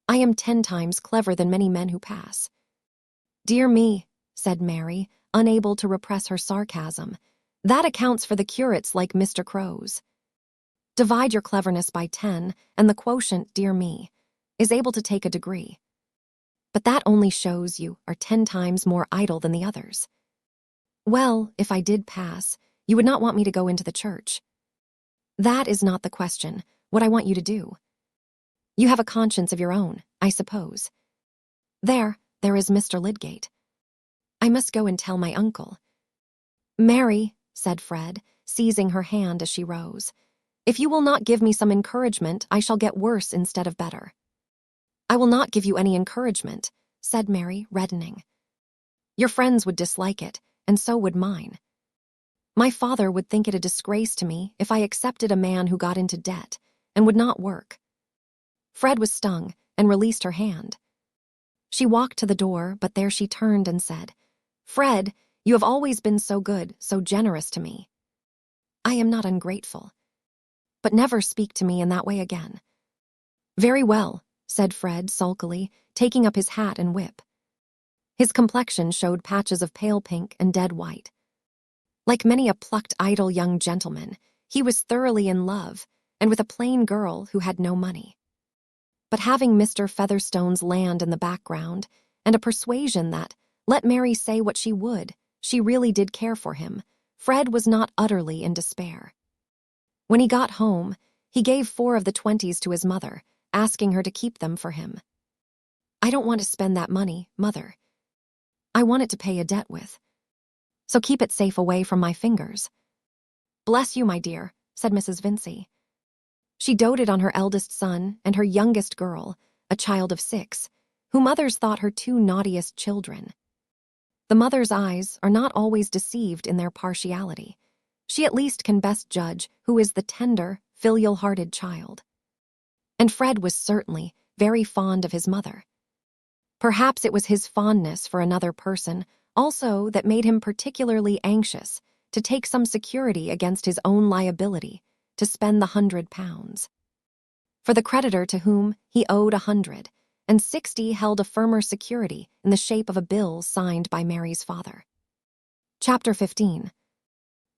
I am 10 times clever than many men who pass. Dear me, said Mary, unable to repress her sarcasm, that accounts for the curates like Mr. Crow's. Divide your cleverness by 10, and the quotient, dear me, is able to take a degree. But that only shows you are 10 times more idle than the others. Well, if I did pass, you would not want me to go into the church. That is not the question, what I want you to do. You have a conscience of your own, I suppose. There is Mr. Lydgate. I must go and tell my uncle. Mary, said Fred, seizing her hand as she rose, if you will not give me some encouragement, I shall get worse instead of better. I will not give you any encouragement, said Mary, reddening. Your friends would dislike it, and so would mine. My father would think it a disgrace to me if I accepted a man who got into debt and would not work. Fred was stung and released her hand. She walked to the door, but there she turned and said, Fred, you have always been so good, so generous to me. I am not ungrateful. but never speak to me in that way again." "Very well," said Fred sulkily, taking up his hat and whip. His complexion showed patches of pale pink and dead white. Like many a plucked, idle young gentleman, he was thoroughly in love, and with a plain girl who had no money. But having Mr. Featherstone's land in the background, and a persuasion that, let Mary say what she would, she really did care for him, Fred was not utterly in despair. When he got home, he gave 4 of the 20s to his mother, asking her to keep them for him. "I don't want to spend that money, Mother. I want it to pay a debt with. So keep it safe away from my fingers." "Bless you, my dear," said Mrs. Vincey. She doted on her eldest son and her youngest girl, a child of 6, whom others thought her 2 naughtiest children. The mother's eyes are not always deceived in their partiality. She at least can best judge who is the tender, filial-hearted child. And Fred was certainly very fond of his mother. Perhaps it was his fondness for another person also that made him particularly anxious to take some security against his own liability to spend the £100. For the creditor to whom he owed 100, and 60 held a firmer security in the shape of a bill signed by Mary's father. Chapter 15.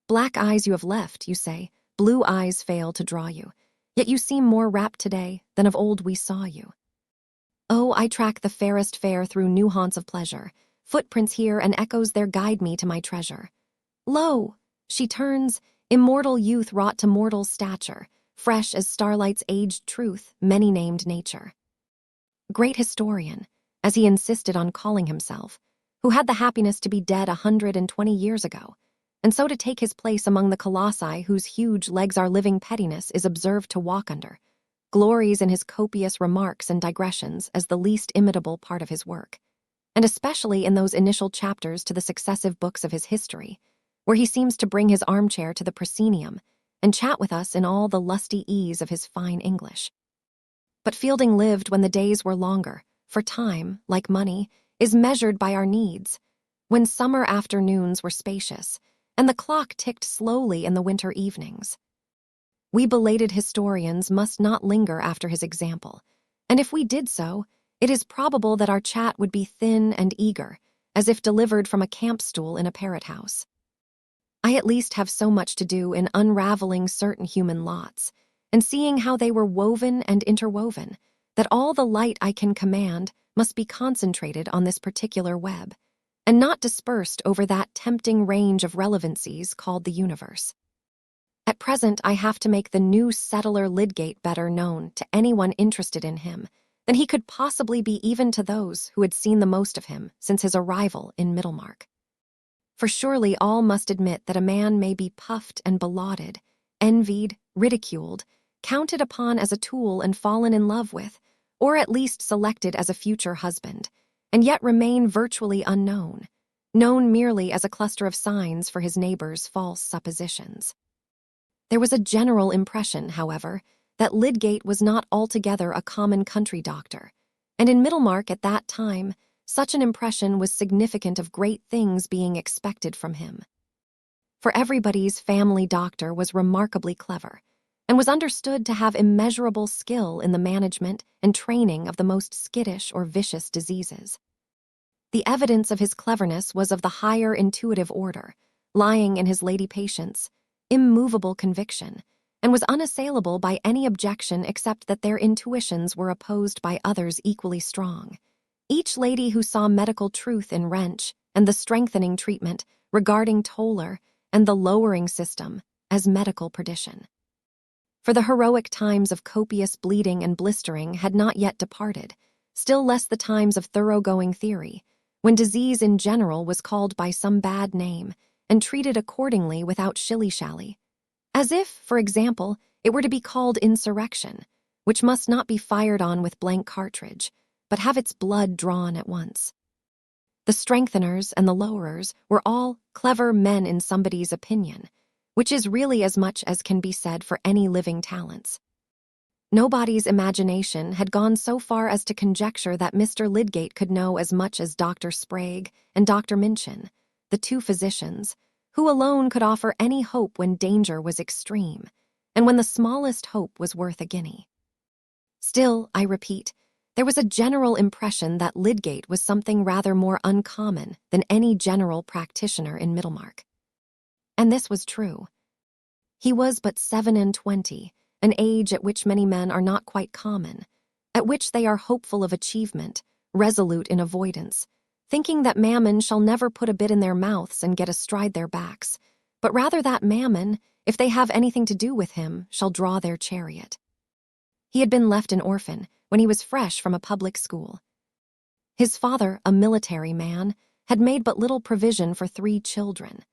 Black eyes you have left, you say, blue eyes fail to draw you, yet you seem more rapt today than of old we saw you. Oh, I track the fairest fair through new haunts of pleasure, footprints here and echoes there guide me to my treasure. Lo, she turns, immortal youth wrought to mortal stature, fresh as starlight's aged truth, many-named nature. Great historian, as he insisted on calling himself, who had the happiness to be dead 120 years ago, and so to take his place among the colossi whose huge legs our living pettiness is observed to walk under, glories in his copious remarks and digressions as the least imitable part of his work, and especially in those initial chapters to the successive books of his history, where he seems to bring his armchair to the proscenium and chat with us in all the lusty ease of his fine English. But Fielding lived when the days were longer, for time, like money, is measured by our needs, when summer afternoons were spacious, and the clock ticked slowly in the winter evenings. We belated historians must not linger after his example, and if we did so, it is probable that our chat would be thin and eager, as if delivered from a camp stool in a parrot house. I at least have so much to do in unraveling certain human lots, and seeing how they were woven and interwoven, that all the light I can command must be concentrated on this particular web, and not dispersed over that tempting range of relevancies called the universe. At present, I have to make the new settler Lydgate better known to anyone interested in him than he could possibly be even to those who had seen the most of him since his arrival in Middlemarch. For surely all must admit that a man may be puffed and belauded, envied, ridiculed, counted upon as a tool and fallen in love with, or at least selected as a future husband, and yet remain virtually unknown, known merely as a cluster of signs for his neighbors' false suppositions. There was a general impression, however, that Lydgate was not altogether a common country doctor, and in Middlemarch at that time, such an impression was significant of great things being expected from him. For everybody's family doctor was remarkably clever, and was understood to have immeasurable skill in the management and training of the most skittish or vicious diseases. The evidence of his cleverness was of the higher intuitive order, lying in his lady patients' immovable conviction, and was unassailable by any objection except that their intuitions were opposed by others equally strong. Each lady who saw medical truth in wrench and the strengthening treatment regarding Toller and the lowering system as medical perdition. For the heroic times of copious bleeding and blistering had not yet departed, still less the times of thoroughgoing theory, when disease in general was called by some bad name and treated accordingly without shilly-shally, as if, for example, it were to be called insurrection, which must not be fired on with blank cartridge, but have its blood drawn at once. The strengtheners and the lowerers were all clever men in somebody's opinion, which is really as much as can be said for any living talents. Nobody's imagination had gone so far as to conjecture that Mr. Lydgate could know as much as Dr. Sprague and Dr. Minchin, the 2 physicians, who alone could offer any hope when danger was extreme, and when the smallest hope was worth a guinea. Still, I repeat, there was a general impression that Lydgate was something rather more uncommon than any general practitioner in Middlemarch. And this was true. He was but 27, an age at which many men are not quite common, at which they are hopeful of achievement, resolute in avoidance, thinking that mammon shall never put a bit in their mouths and get astride their backs, but rather that mammon, if they have anything to do with him, shall draw their chariot. He had been left an orphan when he was fresh from a public school. His father, a military man, had made but little provision for 3 children,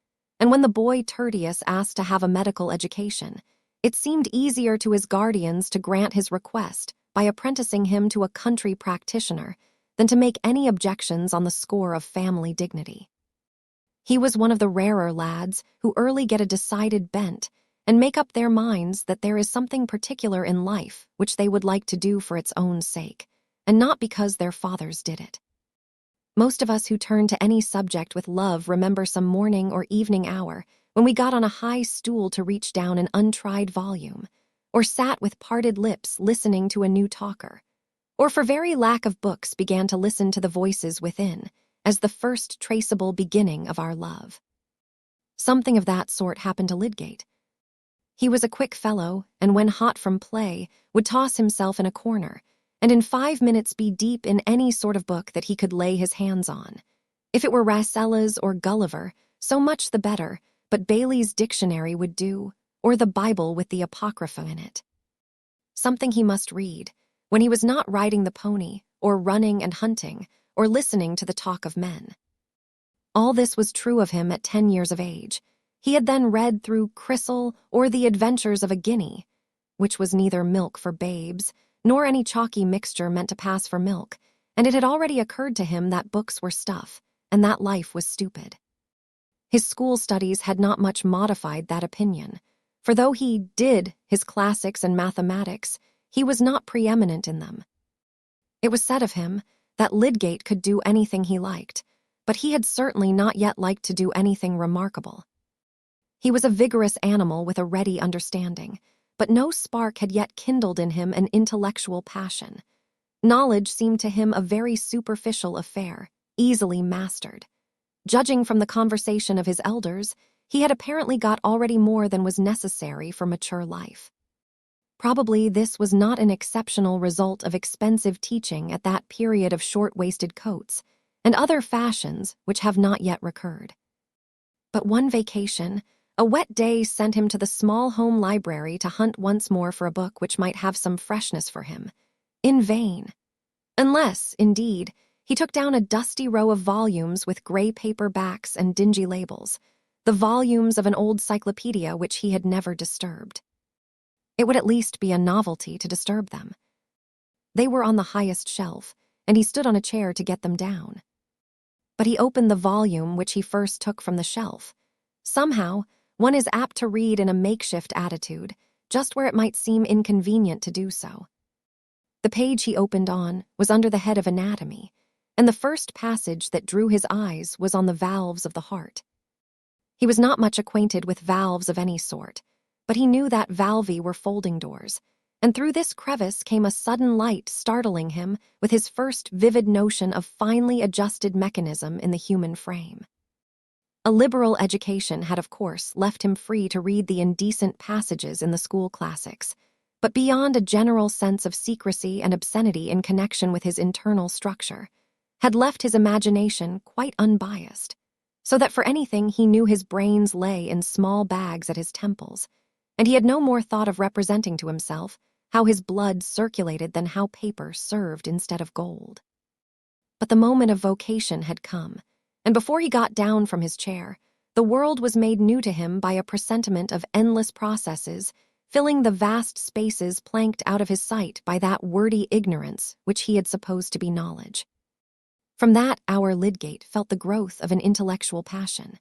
and when the boy Tertius asked to have a medical education, it seemed easier to his guardians to grant his request by apprenticing him to a country practitioner than to make any objections on the score of family dignity. He was one of the rarer lads who early get a decided bent and make up their minds that there is something particular in life which they would like to do for its own sake, and not because their fathers did it. Most of us who turn to any subject with love remember some morning or evening hour when we got on a high stool to reach down an untried volume, or sat with parted lips listening to a new talker, or for very lack of books began to listen to the voices within as the first traceable beginning of our love. Something of that sort happened to Lydgate. He was a quick fellow, and when hot from play, would toss himself in a corner, and in 5 minutes be deep in any sort of book that he could lay his hands on. If it were Rasselas or Gulliver, so much the better, but Bailey's dictionary would do, or the Bible with the Apocrypha in it. Something he must read, when he was not riding the pony, or running and hunting, or listening to the talk of men. All this was true of him at 10 years of age. He had then read through Chrysal or The Adventures of a Guinea, which was neither milk for babes, nor any chalky mixture meant to pass for milk, and it had already occurred to him that books were stuff, and that life was stupid. His school studies had not much modified that opinion, for though he did his classics and mathematics, he was not preeminent in them. It was said of him that Lydgate could do anything he liked, but he had certainly not yet liked to do anything remarkable. He was a vigorous animal with a ready understanding, but no spark had yet kindled in him an intellectual passion. Knowledge seemed to him a very superficial affair, easily mastered. Judging from the conversation of his elders, he had apparently got already more than was necessary for mature life. Probably this was not an exceptional result of expensive teaching at that period of short-waisted coats and other fashions which have not yet recurred. But one vacation, a wet day sent him to the small home library to hunt once more for a book which might have some freshness for him. In vain. Unless, indeed, he took down a dusty row of volumes with gray paper backs and dingy labels, the volumes of an old cyclopedia which he had never disturbed. It would at least be a novelty to disturb them. They were on the highest shelf, and he stood on a chair to get them down. But he opened the volume which he first took from the shelf. Somehow, one is apt to read in a makeshift attitude, just where it might seem inconvenient to do so. The page he opened on was under the head of anatomy, and the first passage that drew his eyes was on the valves of the heart. He was not much acquainted with valves of any sort, but he knew that valvae were folding doors, and through this crevice came a sudden light startling him with his first vivid notion of finely adjusted mechanism in the human frame. A liberal education had, of course, left him free to read the indecent passages in the school classics, but beyond a general sense of secrecy and obscenity in connection with his internal structure, had left his imagination quite unbiased, so that for anything he knew his brains lay in small bags at his temples, and he had no more thought of representing to himself how his blood circulated than how paper served instead of gold. But the moment of vocation had come, and before he got down from his chair, the world was made new to him by a presentiment of endless processes, filling the vast spaces planked out of his sight by that wordy ignorance which he had supposed to be knowledge. From that hour Lydgate felt the growth of an intellectual passion.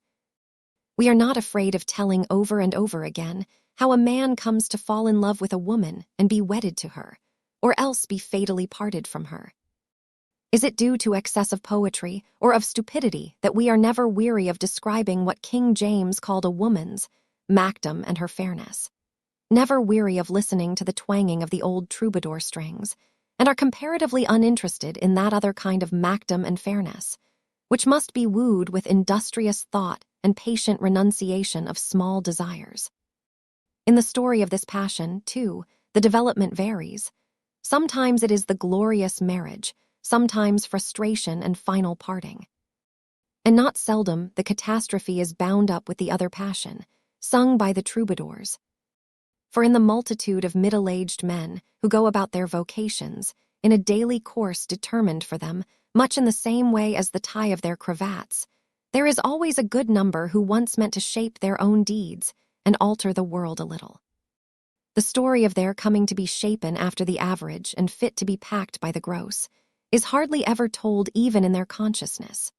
We are not afraid of telling over and over again how a man comes to fall in love with a woman and be wedded to her, or else be fatally parted from her. Is it due to excess of poetry or of stupidity that we are never weary of describing what King James called a woman's macdom and her fairness? never weary of listening to the twanging of the old troubadour strings, and are comparatively uninterested in that other kind of macdom and fairness, which must be wooed with industrious thought and patient renunciation of small desires. In the story of this passion, too, the development varies. Sometimes it is the glorious marriage, sometimes frustration and final parting. And not seldom the catastrophe is bound up with the other passion, sung by the troubadours. For in the multitude of middle-aged men who go about their vocations, in a daily course determined for them, much in the same way as the tie of their cravats, there is always a good number who once meant to shape their own deeds and alter the world a little. The story of their coming to be shapen after the average and fit to be packed by the gross is hardly ever told even in their consciousness,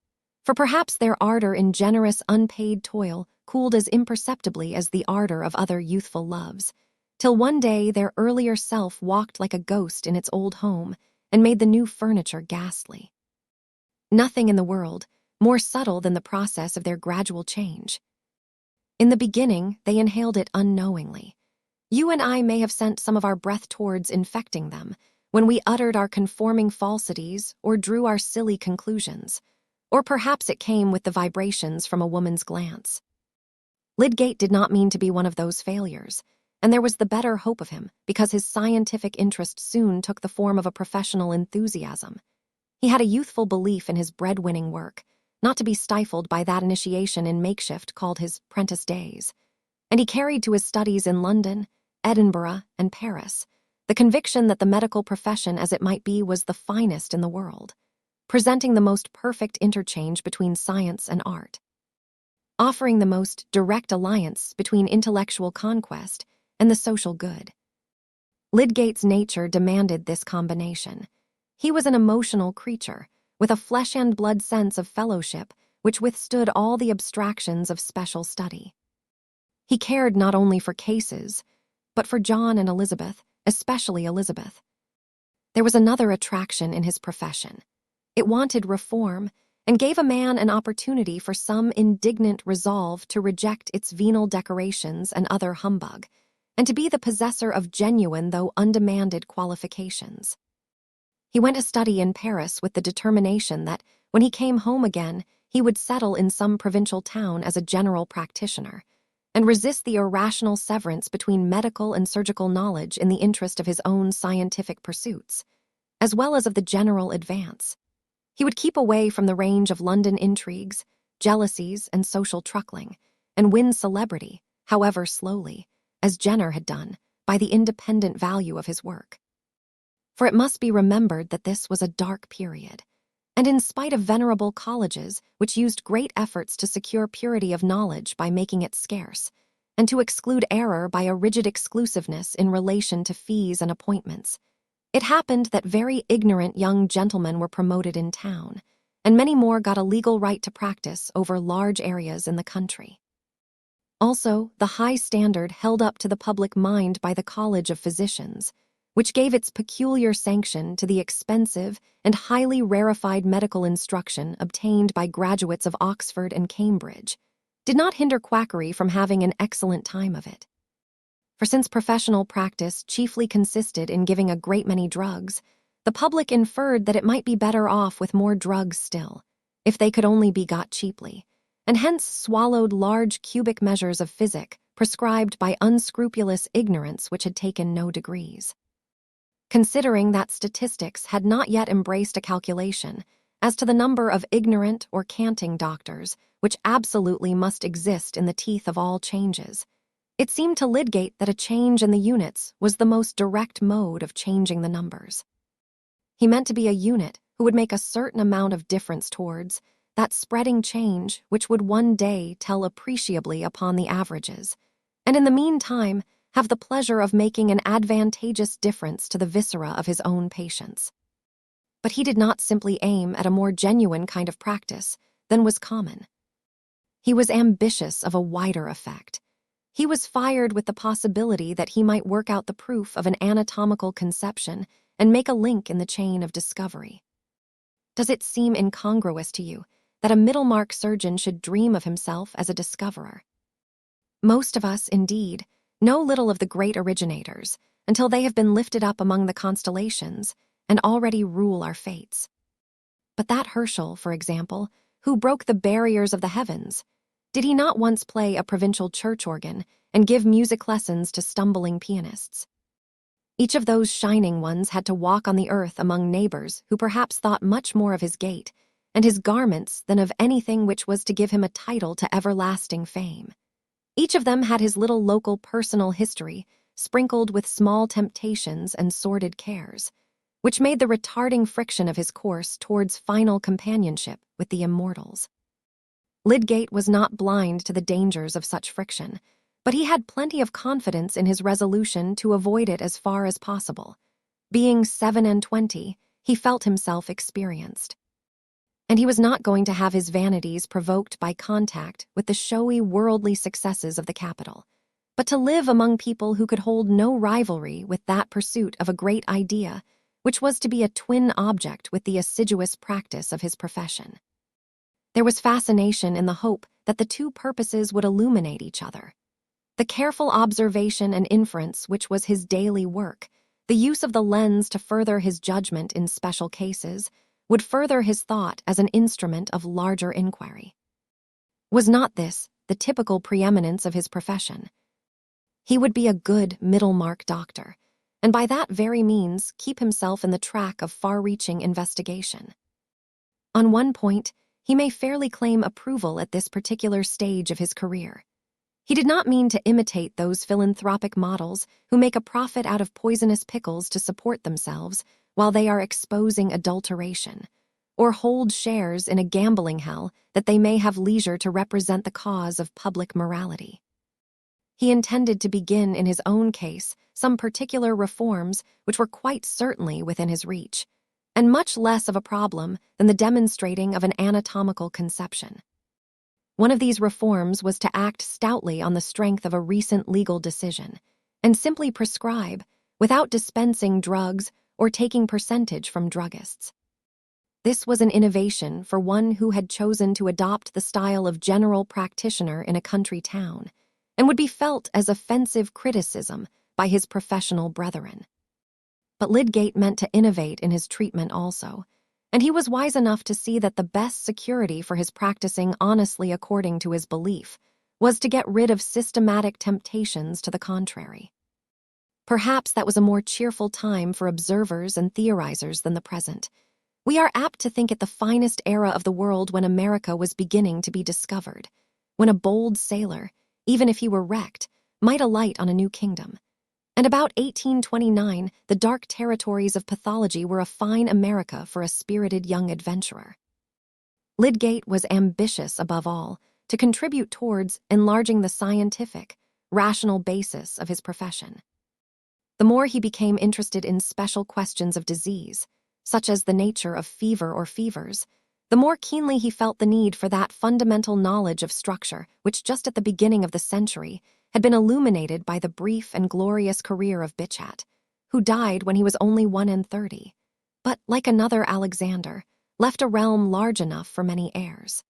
for perhaps their ardor in generous unpaid toil cooled as imperceptibly as the ardor of other youthful loves, till one day their earlier self walked like a ghost in its old home and made the new furniture ghastly. Nothing in the world more subtle than the process of their gradual change. In the beginning, they inhaled it unknowingly. You and I may have sent some of our breath towards infecting them, when we uttered our conforming falsities or drew our silly conclusions, or perhaps it came with the vibrations from a woman's glance. Lydgate did not mean to be one of those failures, and there was the better hope of him because his scientific interest soon took the form of a professional enthusiasm. He had a youthful belief in his bread-winning work, not to be stifled by that initiation in makeshift called his prentice days, and he carried to his studies in London, Edinburgh, and Paris the conviction that the medical profession as it might be was the finest in the world, presenting the most perfect interchange between science and art, offering the most direct alliance between intellectual conquest and the social good. Lydgate's nature demanded this combination. He was an emotional creature, with a flesh-and-blood sense of fellowship which withstood all the abstractions of special study. He cared not only for cases, but for John and Elizabeth, especially Elizabeth. There was another attraction in his profession. It wanted reform, and gave a man an opportunity for some indignant resolve to reject its venal decorations and other humbug, and to be the possessor of genuine though undemanded qualifications. He went to study in Paris with the determination that, when he came home again, he would settle in some provincial town as a general practitioner, and resist the irrational severance between medical and surgical knowledge in the interest of his own scientific pursuits, as well as of the general advance. He would keep away from the range of London intrigues, jealousies, and social truckling, and win celebrity, however slowly, as Jenner had done, by the independent value of his work. For it must be remembered that this was a dark period, and in spite of venerable colleges which used great efforts to secure purity of knowledge by making it scarce, and to exclude error by a rigid exclusiveness in relation to fees and appointments, it happened that very ignorant young gentlemen were promoted in town, and many more got a legal right to practice over large areas in the country. Also, the high standard held up to the public mind by the College of Physicians, which gave its peculiar sanction to the expensive and highly rarefied medical instruction obtained by graduates of Oxford and Cambridge, did not hinder quackery from having an excellent time of it. For since professional practice chiefly consisted in giving a great many drugs, the public inferred that it might be better off with more drugs still, if they could only be got cheaply, and hence swallowed large cubic measures of physic prescribed by unscrupulous ignorance which had taken no degrees. Considering that statistics had not yet embraced a calculation as to the number of ignorant or canting doctors which absolutely must exist in the teeth of all changes, it seemed to Lydgate that a change in the units was the most direct mode of changing the numbers. He meant to be a unit who would make a certain amount of difference towards that spreading change which would one day tell appreciably upon the averages, and in the meantime have the pleasure of making an advantageous difference to the viscera of his own patients. But he did not simply aim at a more genuine kind of practice than was common. He was ambitious of a wider effect. He was fired with the possibility that he might work out the proof of an anatomical conception and make a link in the chain of discovery. Does it seem incongruous to you that a Middlemarch surgeon should dream of himself as a discoverer? Most of us, indeed, Know little of the great originators until they have been lifted up among the constellations and already rule our fates. But that Herschel, for example, who broke the barriers of the heavens, did he not once play a provincial church organ and give music lessons to stumbling pianists? Each of those shining ones had to walk on the earth among neighbors who perhaps thought much more of his gait and his garments than of anything which was to give him a title to everlasting fame. Each of them had his little local personal history, sprinkled with small temptations and sordid cares, which made the retarding friction of his course towards final companionship with the immortals. Lydgate was not blind to the dangers of such friction, but he had plenty of confidence in his resolution to avoid it as far as possible. Being 27, he felt himself experienced. And he was not going to have his vanities provoked by contact with the showy worldly successes of the capital, but to live among people who could hold no rivalry with that pursuit of a great idea, which was to be a twin object with the assiduous practice of his profession. There was fascination in the hope that the two purposes would illuminate each other. The careful observation and inference which was his daily work, the use of the lens to further his judgment in special cases, would further his thought as an instrument of larger inquiry. Was not this the typical preeminence of his profession? He would be a good Middlemarch doctor, and by that very means keep himself in the track of far-reaching investigation. On one point, he may fairly claim approval at this particular stage of his career. He did not mean to imitate those philanthropic models who make a profit out of poisonous pickles to support themselves while they are exposing adulteration, or hold shares in a gambling hell that they may have leisure to represent the cause of public morality. He intended to begin in his own case some particular reforms which were quite certainly within his reach, and much less of a problem than the demonstrating of an anatomical conception. One of these reforms was to act stoutly on the strength of a recent legal decision, and simply prescribe, without dispensing drugs or taking percentage from druggists. This was an innovation for one who had chosen to adopt the style of general practitioner in a country town, and would be felt as offensive criticism by his professional brethren. But Lydgate meant to innovate in his treatment also, and he was wise enough to see that the best security for his practicing honestly according to his belief was to get rid of systematic temptations to the contrary. Perhaps that was a more cheerful time for observers and theorizers than the present. We are apt to think it the finest era of the world when America was beginning to be discovered, when a bold sailor, even if he were wrecked, might alight on a new kingdom. And about 1829, the dark territories of pathology were a fine America for a spirited young adventurer. Lydgate was ambitious, above all, to contribute towards enlarging the scientific, rational basis of his profession. The more he became interested in special questions of disease, such as the nature of fever or fevers, the more keenly he felt the need for that fundamental knowledge of structure which just at the beginning of the century had been illuminated by the brief and glorious career of Bichat, who died when he was only 31, but, like another Alexander, left a realm large enough for many heirs.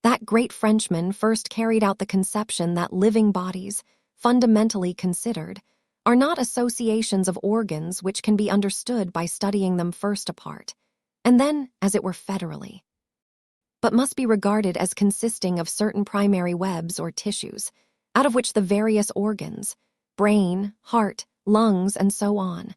That great Frenchman first carried out the conception that living bodies, fundamentally considered, are not associations of organs which can be understood by studying them first apart, and then, as it were, federally, but must be regarded as consisting of certain primary webs or tissues, out of which the various organs, brain, heart, lungs, and so on,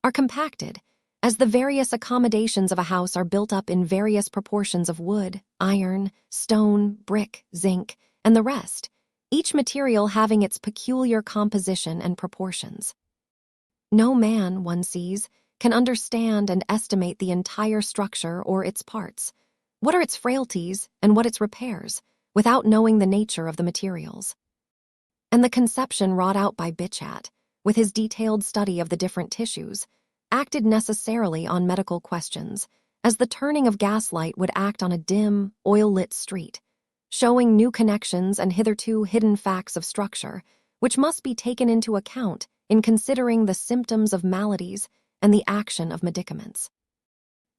are compacted, as the various accommodations of a house are built up in various proportions of wood, iron, stone, brick, zinc, and the rest, each material having its peculiar composition and proportions. No man, one sees, can understand and estimate the entire structure or its parts, what are its frailties and what its repairs, without knowing the nature of the materials. And the conception wrought out by Bichat, with his detailed study of the different tissues, acted necessarily on medical questions, as the turning of gaslight would act on a dim, oil-lit street, showing new connections and hitherto hidden facts of structure, which must be taken into account in considering the symptoms of maladies and the action of medicaments.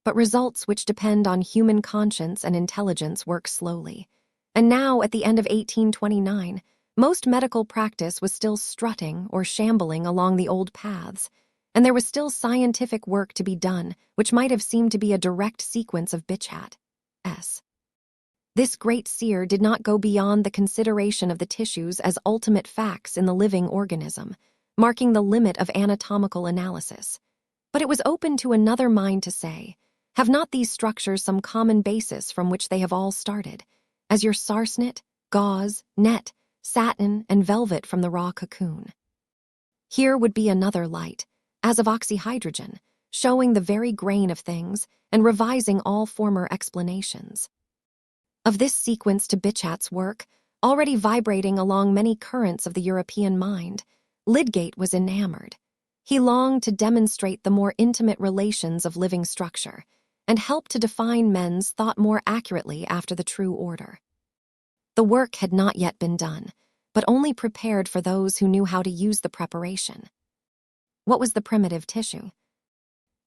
But results which depend on human conscience and intelligence work slowly, and now, at the end of 1829, Most medical practice was still strutting or shambling along the old paths, and there was still scientific work to be done, which might have seemed to be a direct sequence of bitch hat. This great seer did not go beyond the consideration of the tissues as ultimate facts in the living organism, marking the limit of anatomical analysis. But it was open to another mind to say, have not these structures some common basis from which they have all started, as your sarsenet, gauze, net, satin, and velvet from the raw cocoon? Here would be another light, as of oxyhydrogen, showing the very grain of things and revising all former explanations. Of this sequence to Bichat's work, already vibrating along many currents of the European mind, Lydgate was enamored. He longed to demonstrate the more intimate relations of living structure and help to define men's thought more accurately after the true order. The work had not yet been done, but only prepared for those who knew how to use the preparation. What was the primitive tissue?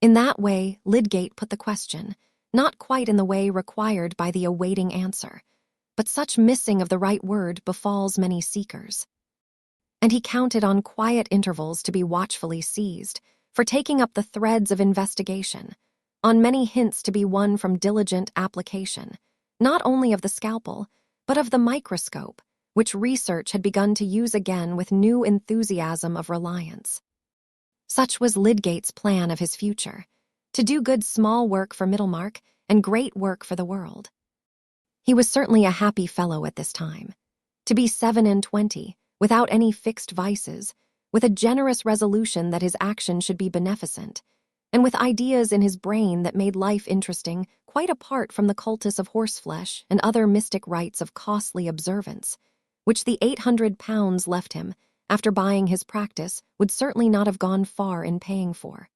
In that way, Lydgate put the question, not quite in the way required by the awaiting answer, but such missing of the right word befalls many seekers. And he counted on quiet intervals to be watchfully seized, for taking up the threads of investigation, on many hints to be won from diligent application, not only of the scalpel, but of the microscope, which research had begun to use again with new enthusiasm of reliance. Such was Lydgate's plan of his future, to do good small work for Middlemarch and great work for the world. He was certainly a happy fellow at this time. To be 27, without any fixed vices, with a generous resolution that his action should be beneficent, and with ideas in his brain that made life interesting quite apart from the cultus of horseflesh and other mystic rites of costly observance, which the £800 left him after buying his practice would certainly not have gone far in paying for.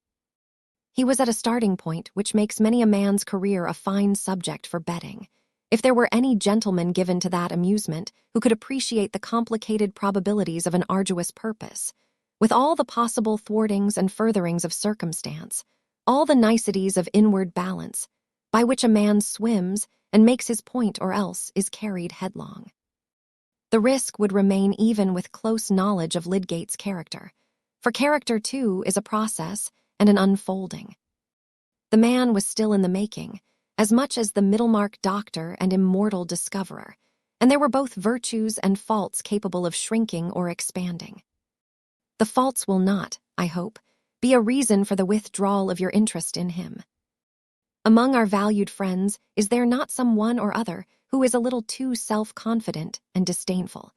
He was at a starting point which makes many a man's career a fine subject for betting, if there were any gentleman given to that amusement who could appreciate the complicated probabilities of an arduous purpose, with all the possible thwartings and furtherings of circumstance, all the niceties of inward balance, by which a man swims and makes his point or else is carried headlong. The risk would remain even with close knowledge of Lydgate's character, for character, too, is a process and an unfolding. The man was still in the making, as much as the Middlemarch doctor and immortal discoverer, and there were both virtues and faults capable of shrinking or expanding. The faults will not, I hope, be a reason for the withdrawal of your interest in him. Among our valued friends, is there not some one or other who is a little too self-confident and disdainful,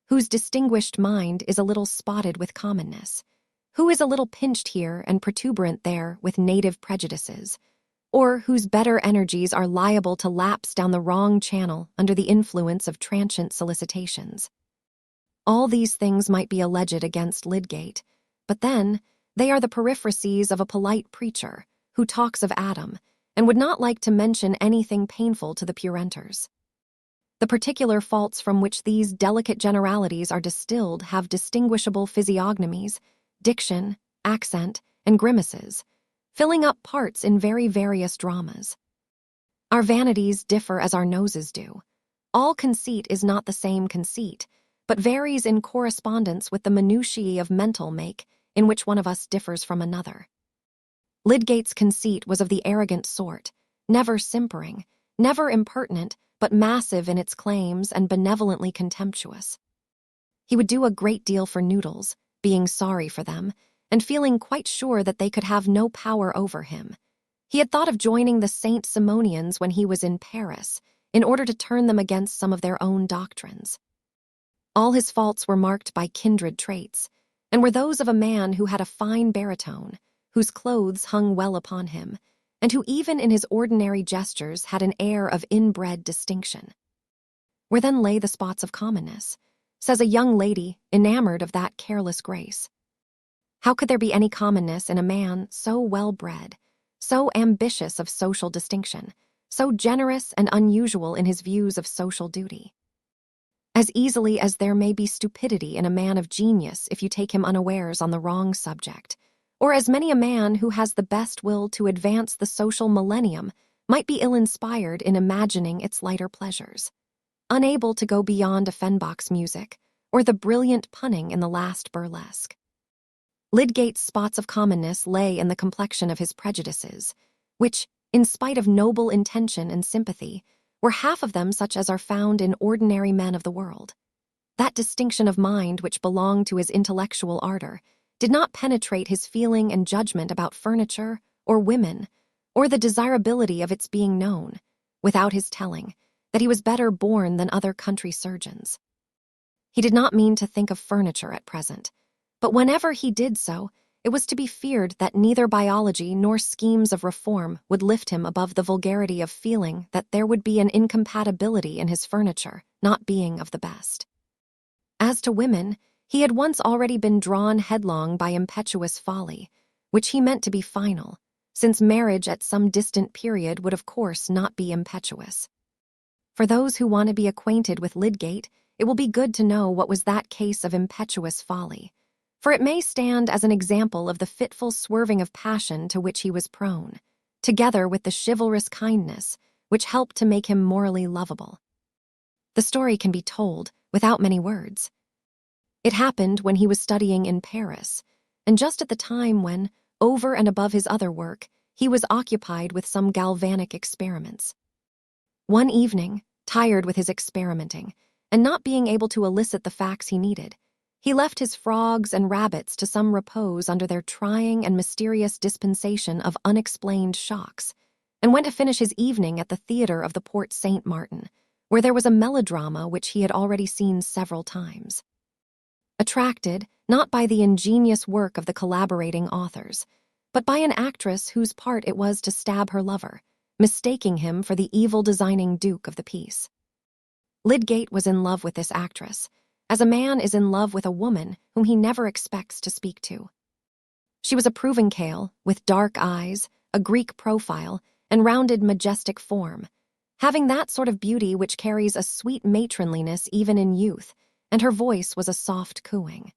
whose distinguished mind is a little spotted with commonness, who is a little pinched here and protuberant there with native prejudices, or whose better energies are liable to lapse down the wrong channel under the influence of transient solicitations? All these things might be alleged against Lydgate, but then they are the periphrases of a polite preacher who talks of Adam and would not like to mention anything painful to the purenters. The particular faults from which these delicate generalities are distilled have distinguishable physiognomies, diction, accent, and grimaces, filling up parts in very various dramas. Our vanities differ as our noses do. All conceit is not the same conceit, but varies in correspondence with the minutiae of mental make in which one of us differs from another. Lydgate's conceit was of the arrogant sort, never simpering, never impertinent, but massive in its claims and benevolently contemptuous. He would do a great deal for noodles, being sorry for them, and feeling quite sure that they could have no power over him. He had thought of joining the Saint Simonians when he was in Paris, in order to turn them against some of their own doctrines. All his faults were marked by kindred traits, and were those of a man who had a fine baritone, whose clothes hung well upon him, and who even in his ordinary gestures had an air of inbred distinction. Where then lay the spots of commonness, says a young lady enamored of that careless grace. How could there be any commonness in a man so well-bred, so ambitious of social distinction, so generous and unusual in his views of social duty? As easily as there may be stupidity in a man of genius if you take him unawares on the wrong subject, or as many a man who has the best will to advance the social millennium might be ill-inspired in imagining its lighter pleasures. Unable to go beyond Offenbach's music, or the brilliant punning in the last burlesque. Lydgate's spots of commonness lay in the complexion of his prejudices, which, in spite of noble intention and sympathy, were half of them such as are found in ordinary men of the world. That distinction of mind which belonged to his intellectual ardor did not penetrate his feeling and judgment about furniture or women, or the desirability of its being known, without his telling, that he was better born than other country surgeons. He did not mean to think of furniture at present, but whenever he did so, it was to be feared that neither biology nor schemes of reform would lift him above the vulgarity of feeling that there would be an incompatibility in his furniture not being of the best. As to women, he had once already been drawn headlong by impetuous folly, which he meant to be final, since marriage at some distant period would of course not be impetuous. For those who want to be acquainted with Lydgate, it will be good to know what was that case of impetuous folly, for it may stand as an example of the fitful swerving of passion to which he was prone, together with the chivalrous kindness which helped to make him morally lovable. The story can be told without many words. It happened when he was studying in Paris, and just at the time when, over and above his other work, he was occupied with some galvanic experiments. One evening, tired with his experimenting, and not being able to elicit the facts he needed, he left his frogs and rabbits to some repose under their trying and mysterious dispensation of unexplained shocks, and went to finish his evening at the theatre of the Porte Saint Martin, where there was a melodrama which he had already seen several times. Attracted, not by the ingenious work of the collaborating authors, but by an actress whose part it was to stab her lover, mistaking him for the evil-designing duke of the piece. Lydgate was in love with this actress, as a man is in love with a woman whom he never expects to speak to. She was a Provincial, with dark eyes, a Greek profile, and rounded majestic form, having that sort of beauty which carries a sweet matronliness even in youth, and her voice was a soft cooing.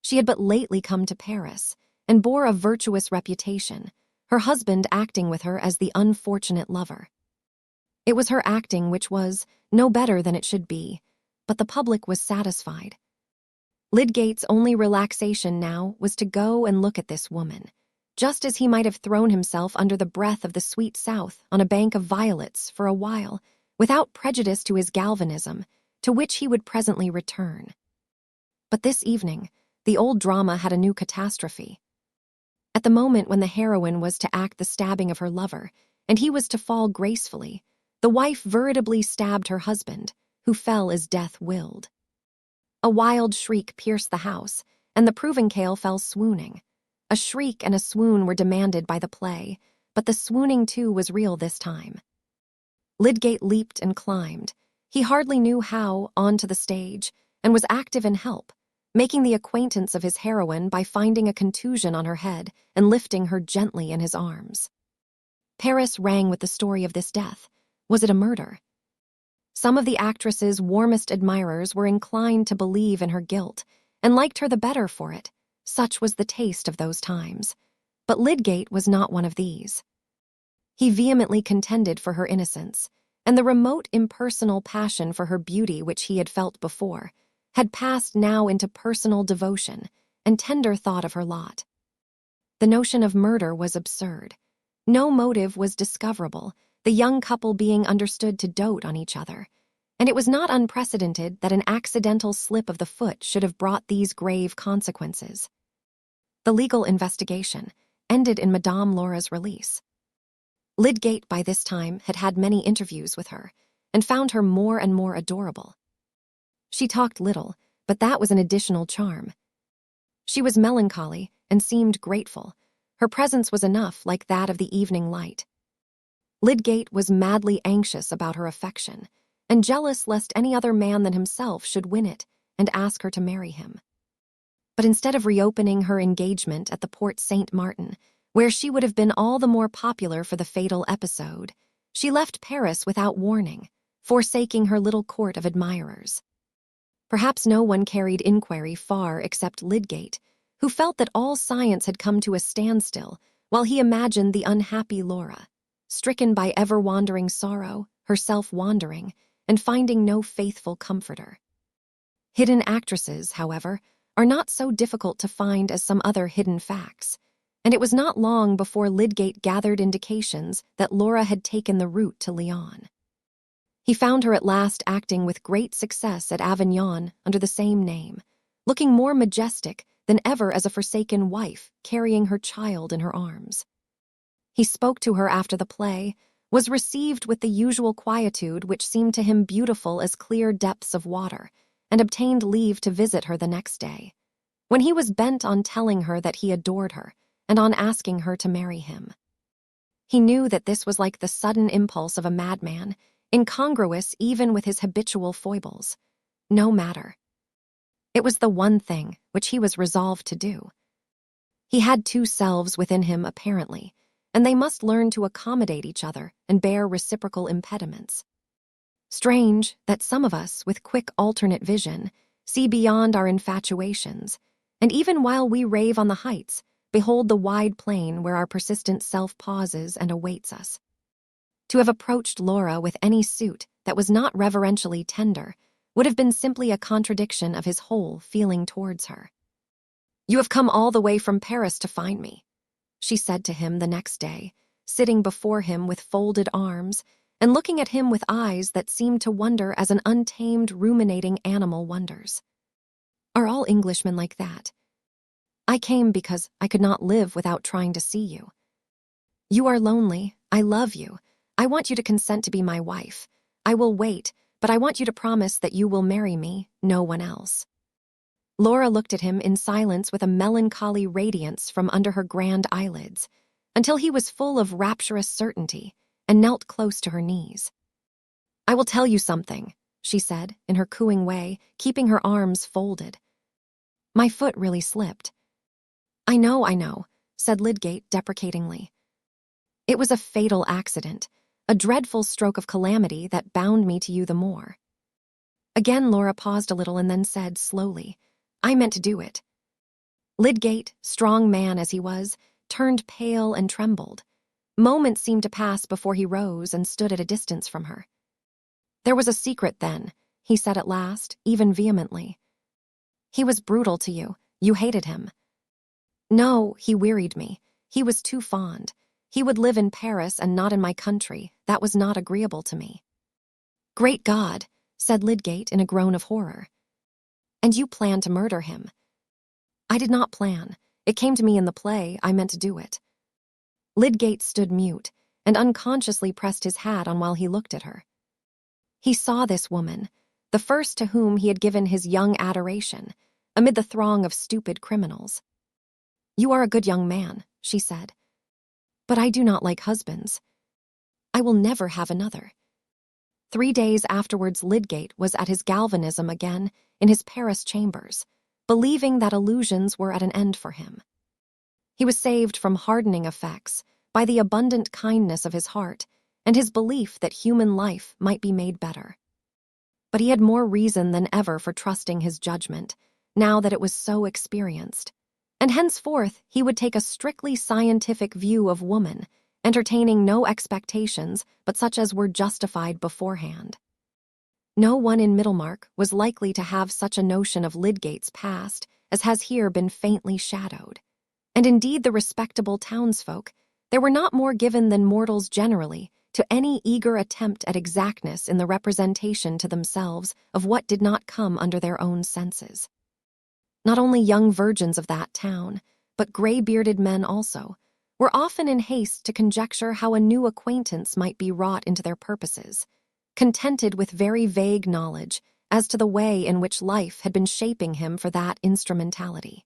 She had but lately come to Paris, and bore a virtuous reputation, her husband acting with her as the unfortunate lover. It was her acting which was no better than it should be, but the public was satisfied. Lydgate's only relaxation now was to go and look at this woman, just as he might have thrown himself under the breath of the sweet south on a bank of violets for a while, without prejudice to his galvanism, to which he would presently return. But this evening, the old drama had a new catastrophe. At the moment when the heroine was to act the stabbing of her lover, and he was to fall gracefully, the wife veritably stabbed her husband, who fell as death willed. A wild shriek pierced the house, and the Provincial fell swooning. A shriek and a swoon were demanded by the play, but the swooning too was real this time. Lydgate leaped and climbed. He hardly knew how, onto the stage, and was active in help, making the acquaintance of his heroine by finding a contusion on her head and lifting her gently in his arms. Paris rang with the story of this death. Was it a murder? Some of the actress's warmest admirers were inclined to believe in her guilt, and liked her the better for it. Such was the taste of those times. But Lydgate was not one of these. He vehemently contended for her innocence, and the remote impersonal passion for her beauty which he had felt before had passed now into personal devotion and tender thought of her lot. The notion of murder was absurd. No motive was discoverable, the young couple being understood to dote on each other, and it was not unprecedented that an accidental slip of the foot should have brought these grave consequences. The legal investigation ended in Madame Laura's release. Lydgate by this time had had many interviews with her, and found her more and more adorable. She talked little, but that was an additional charm. She was melancholy and seemed grateful. Her presence was enough like that of the evening light. Lydgate was madly anxious about her affection, and jealous lest any other man than himself should win it and ask her to marry him. But instead of reopening her engagement at the Porte Saint Martin, where she would have been all the more popular for the fatal episode, she left Paris without warning, forsaking her little court of admirers. Perhaps no one carried inquiry far except Lydgate, who felt that all science had come to a standstill while he imagined the unhappy Laura, stricken by ever-wandering sorrow, herself wandering, and finding no faithful comforter. Hidden actresses, however, are not so difficult to find as some other hidden facts, and it was not long before Lydgate gathered indications that Laura had taken the route to Lyon. He found her at last acting with great success at Avignon under the same name, looking more majestic than ever as a forsaken wife carrying her child in her arms. He spoke to her after the play, was received with the usual quietude which seemed to him beautiful as clear depths of water, and obtained leave to visit her the next day, when he was bent on telling her that he adored her and on asking her to marry him. He knew that this was like the sudden impulse of a madman, incongruous even with his habitual foibles. No matter. It was the one thing which he was resolved to do. He had two selves within him, apparently, and they must learn to accommodate each other and bear reciprocal impediments. Strange that some of us, with quick alternate vision, see beyond our infatuations, and even while we rave on the heights, behold the wide plain where our persistent self pauses and awaits us. To have approached Laura with any suit that was not reverentially tender would have been simply a contradiction of his whole feeling towards her. "You have come all the way from Paris to find me," she said to him the next day, sitting before him with folded arms and looking at him with eyes that seemed to wonder as an untamed, ruminating animal wonders. "Are all Englishmen like that? I came because I could not live without trying to see you. You are lonely. I love you. I want you to consent to be my wife. I will wait, but I want you to promise that you will marry me, no one else." Laura looked at him in silence with a melancholy radiance from under her grand eyelids, until he was full of rapturous certainty and knelt close to her knees. "I will tell you something," she said, in her cooing way, keeping her arms folded. "My foot really slipped." I know," said Lydgate deprecatingly. "It was a fatal accident, a dreadful stroke of calamity that bound me to you the more." Again Laura paused a little and then said slowly, "I meant to do it." Lydgate, strong man as he was, turned pale and trembled. Moments seemed to pass before he rose and stood at a distance from her. "There was a secret then," he said at last, even vehemently. "He was brutal to you. You hated him." "No, he wearied me. He was too fond. He would live in Paris and not in my country. That was not agreeable to me." "Great God," said Lydgate in a groan of horror. "And you planned to murder him." "I did not plan. It came to me in the play. I meant to do it." Lydgate stood mute and unconsciously pressed his hat on while he looked at her. He saw this woman, the first to whom he had given his young adoration, amid the throng of stupid criminals. "You are a good young man," she said. "But I do not like husbands. I will never have another." 3 days afterwards Lydgate was at his galvanism again in his Paris chambers, believing that illusions were at an end for him. He was saved from hardening effects by the abundant kindness of his heart and his belief that human life might be made better. But he had more reason than ever for trusting his judgment, now that it was so experienced, and henceforth he would take a strictly scientific view of woman, entertaining no expectations but such as were justified beforehand. No one in Middlemarch was likely to have such a notion of Lydgate's past as has here been faintly shadowed, and indeed the respectable townsfolk, there were not more given than mortals generally to any eager attempt at exactness in the representation to themselves of what did not come under their own senses. Not only young virgins of that town, but gray-bearded men also, were often in haste to conjecture how a new acquaintance might be wrought into their purposes, contented with very vague knowledge as to the way in which life had been shaping him for that instrumentality.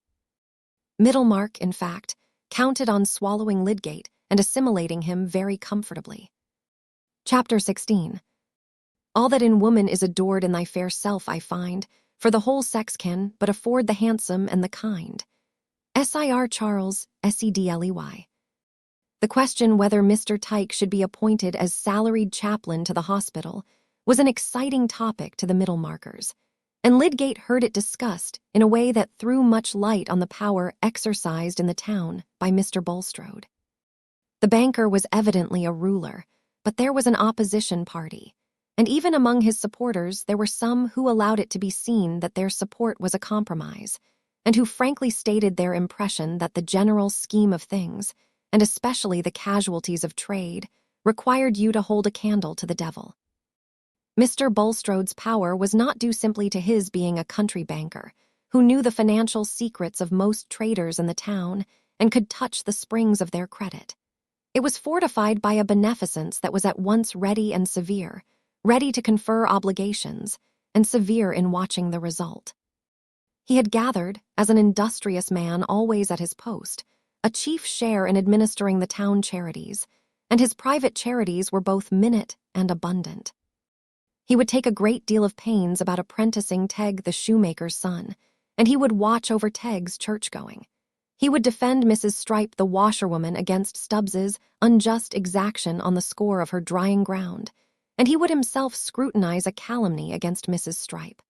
Middlemarch, in fact, counted on swallowing Lydgate and assimilating him very comfortably. Chapter 16. "All that in woman is adored in thy fair self I find, for the whole sex can but afford the handsome and the kind." Sir Charles, Sedley. The question whether Mr. Tyke should be appointed as salaried chaplain to the hospital was an exciting topic to the Middlemarchers, and Lydgate heard it discussed in a way that threw much light on the power exercised in the town by Mr. Bulstrode. The banker was evidently a ruler, but there was an opposition party, and even among his supporters there were some who allowed it to be seen that their support was a compromise, and who frankly stated their impression that the general scheme of things, and especially the casualties of trade, required you to hold a candle to the devil. Mr. Bulstrode's power was not due simply to his being a country banker, who knew the financial secrets of most traders in the town and could touch the springs of their credit. It was fortified by a beneficence that was at once ready and severe, ready to confer obligations, and severe in watching the result. He had gathered, as an industrious man always at his post, a chief share in administering the town charities, and his private charities were both minute and abundant. He would take a great deal of pains about apprenticing Tegg the shoemaker's son, and he would watch over Tegg's church-going. He would defend Mrs. Stripe the washerwoman against Stubbs's unjust exaction on the score of her drying ground, and he would himself scrutinize a calumny against Mrs. Stripe.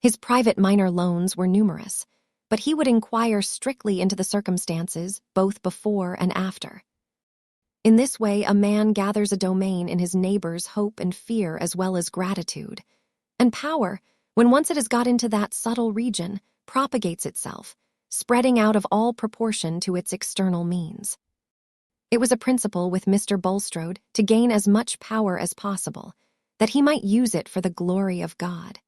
His private minor loans were numerous, but he would inquire strictly into the circumstances both before and after. In this way, a man gathers a domain in his neighbor's hope and fear as well as gratitude. And power, when once it has got into that subtle region, propagates itself, spreading out of all proportion to its external means. It was a principle with Mr. Bulstrode to gain as much power as possible, that he might use it for the glory of God.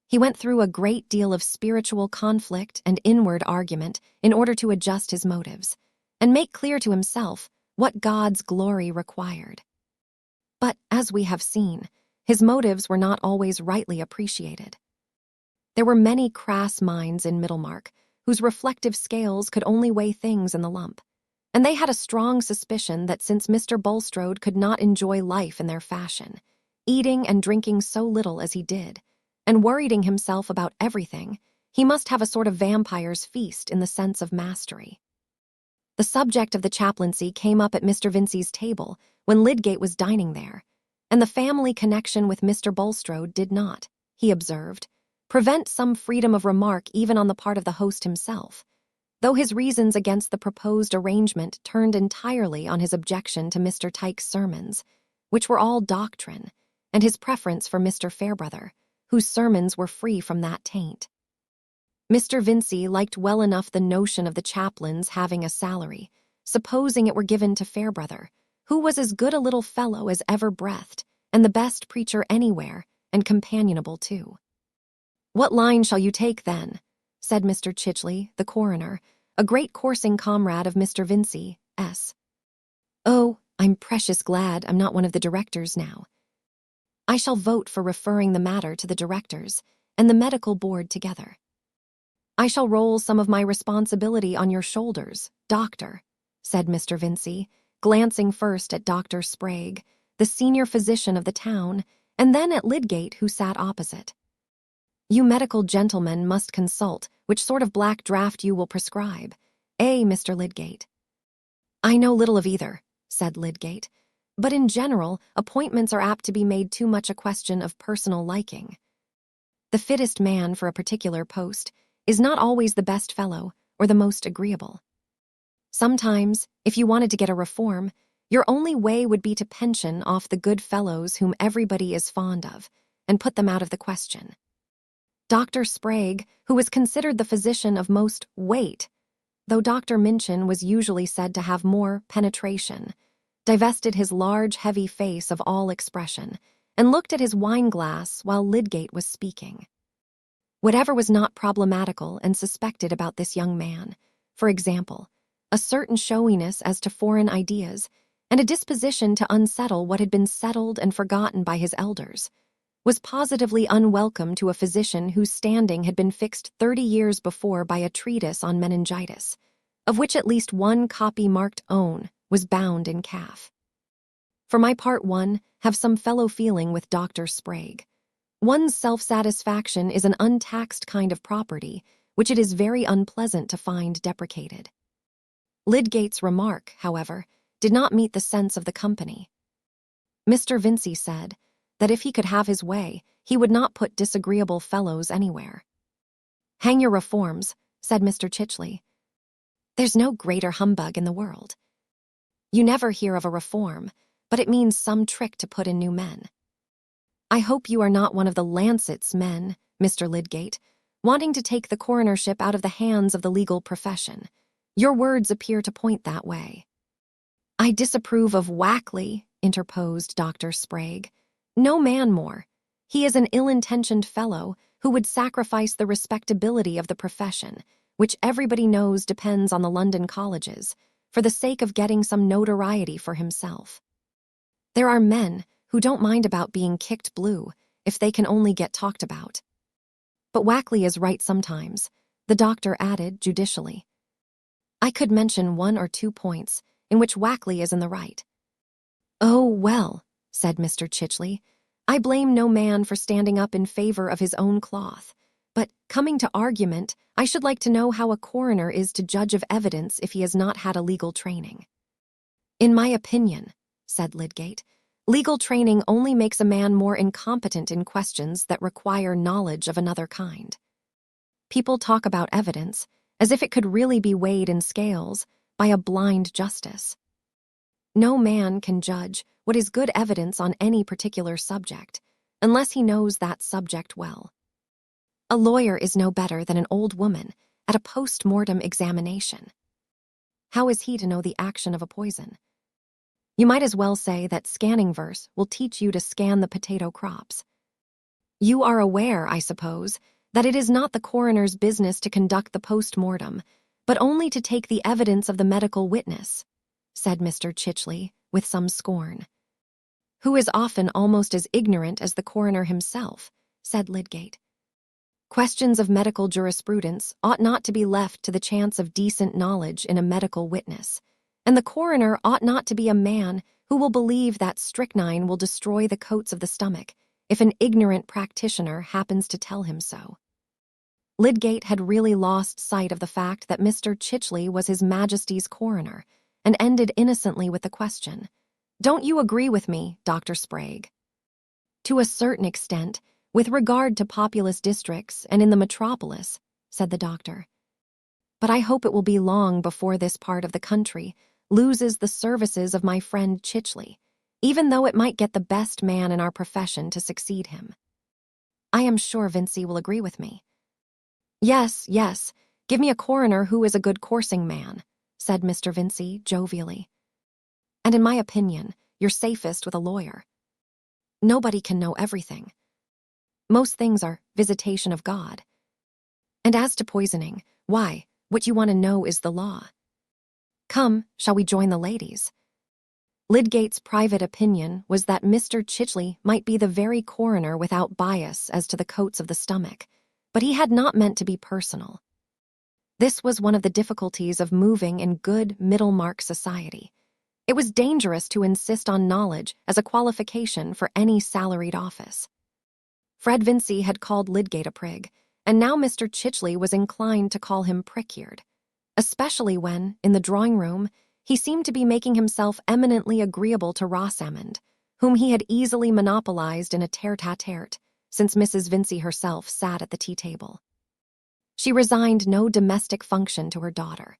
He went through a great deal of spiritual conflict and inward argument in order to adjust his motives, and make clear to himself what God's glory required. But, as we have seen, his motives were not always rightly appreciated. There were many crass minds in Middlemarch whose reflective scales could only weigh things in the lump, and they had a strong suspicion that since Mr. Bulstrode could not enjoy life in their fashion, eating and drinking so little as he did, and worrying himself about everything, he must have a sort of vampire's feast in the sense of mastery. The subject of the chaplaincy came up at Mr. Vincey's table when Lydgate was dining there, and the family connection with Mr. Bulstrode did not, he observed, prevent some freedom of remark even on the part of the host himself, though his reasons against the proposed arrangement turned entirely on his objection to Mr. Tyke's sermons, which were all doctrine, and his preference for Mr. Fairbrother, whose sermons were free from that taint. Mr. Vincey liked well enough the notion of the chaplain's having a salary, supposing it were given to Fairbrother, who was as good a little fellow as ever breathed, and the best preacher anywhere, and companionable too. "What line shall you take, then?" said Mr. Chichley, the coroner, a great coursing comrade of Mr. Vincey's. "Oh, I'm precious glad I'm not one of the directors now. I shall vote for referring the matter to the directors and the medical board together. I shall roll some of my responsibility on your shoulders, Doctor," said Mr. Vincey, glancing first at Dr. Sprague, the senior physician of the town, and then at Lydgate, who sat opposite. "You medical gentlemen must consult which sort of black draught you will prescribe, Mr. Lydgate?" "I know little of either," said Lydgate, "but in general, appointments are apt to be made too much a question of personal liking. The fittest man for a particular post is not always the best fellow or the most agreeable. Sometimes, if you wanted to get a reform, your only way would be to pension off the good fellows whom everybody is fond of, and put them out of the question." Dr. Sprague, who was considered the physician of most weight, though Dr. Minchin was usually said to have more penetration, divested his large, heavy face of all expression, and looked at his wine-glass while Lydgate was speaking. Whatever was not problematical and suspected about this young man, for example, a certain showiness as to foreign ideas, and a disposition to unsettle what had been settled and forgotten by his elders, was positively unwelcome to a physician whose standing had been fixed 30 years before by a treatise on meningitis, of which at least one copy marked "Own" was bound in calf. For my part, one have some fellow-feeling with Dr. Sprague. One's self-satisfaction is an untaxed kind of property, which it is very unpleasant to find deprecated. Lydgate's remark, however, did not meet the sense of the company. Mr. Vincey said that if he could have his way, he would not put disagreeable fellows anywhere. "Hang your reforms," said Mr. Chichley. "There's no greater humbug in the world. You never hear of a reform, but it means some trick to put in new men. I hope you are not one of the Lancet's men, Mr. Lydgate, wanting to take the coronership out of the hands of the legal profession. Your words appear to point that way. I disapprove of Wackley, interposed Dr. Sprague. No man more. He is an ill-intentioned fellow who would sacrifice the respectability of the profession, which everybody knows depends on the London colleges, for the sake of getting some notoriety for himself. There are men who don't mind about being kicked blue if they can only get talked about. But Wackley is right sometimes, the doctor added judicially. I could mention 1 or 2 points in which Wackley is in the right. Oh, well, said Mr. Chichley, I blame no man for standing up in favor of his own cloth. But, coming to argument, I should like to know how a coroner is to judge of evidence if he has not had a legal training. In my opinion, said Lydgate, legal training only makes a man more incompetent in questions that require knowledge of another kind. People talk about evidence as if it could really be weighed in scales by a blind justice. No man can judge what is good evidence on any particular subject unless he knows that subject well. A lawyer is no better than an old woman at a post-mortem examination. How is he to know the action of a poison? You might as well say that scanning verse will teach you to scan the potato crops. You are aware, I suppose, that it is not the coroner's business to conduct the post-mortem, but only to take the evidence of the medical witness, said Mr. Chichley with some scorn. Who is often almost as ignorant as the coroner himself, said Lydgate. Questions of medical jurisprudence ought not to be left to the chance of decent knowledge in a medical witness, and the coroner ought not to be a man who will believe that strychnine will destroy the coats of the stomach if an ignorant practitioner happens to tell him so. Lydgate had really lost sight of the fact that Mr. Chichley was His Majesty's coroner, and ended innocently with the question, Don't you agree with me, Dr. Sprague? To a certain extent, with regard to populous districts and in the metropolis, said the doctor. But I hope it will be long before this part of the country loses the services of my friend Chichley, even though it might get the best man in our profession to succeed him. I am sure Vincey will agree with me. Yes, yes, give me a coroner who is a good coursing man, said Mr. Vincey jovially. And in my opinion, you're safest with a lawyer. Nobody can know everything. Most things are visitation of God. And as to poisoning, why, what you want to know is the law. Come, shall we join the ladies? Lydgate's private opinion was that Mr. Chichley might be the very coroner without bias as to the coats of the stomach, but he had not meant to be personal. This was one of the difficulties of moving in good Middlemarch society. It was dangerous to insist on knowledge as a qualification for any salaried office. Fred Vincey had called Lydgate a prig, and now Mr. Chichley was inclined to call him prick-eared, especially when, in the drawing-room, he seemed to be making himself eminently agreeable to Rosamond, whom he had easily monopolized in a tete-a-tete, since Mrs. Vincey herself sat at the tea-table. She resigned no domestic function to her daughter,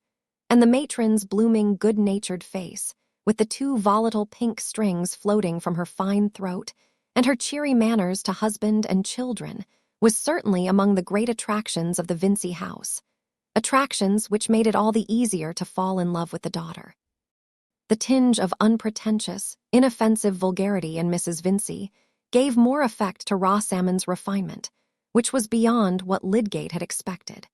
and the matron's blooming, good-natured face, with the 2 volatile pink strings floating from her fine throat, and her cheery manners to husband and children, was certainly among the great attractions of the Vincey house, attractions which made it all the easier to fall in love with the daughter. The tinge of unpretentious, inoffensive vulgarity in Mrs. Vincey gave more effect to Rosamond's refinement, which was beyond what Lydgate had expected.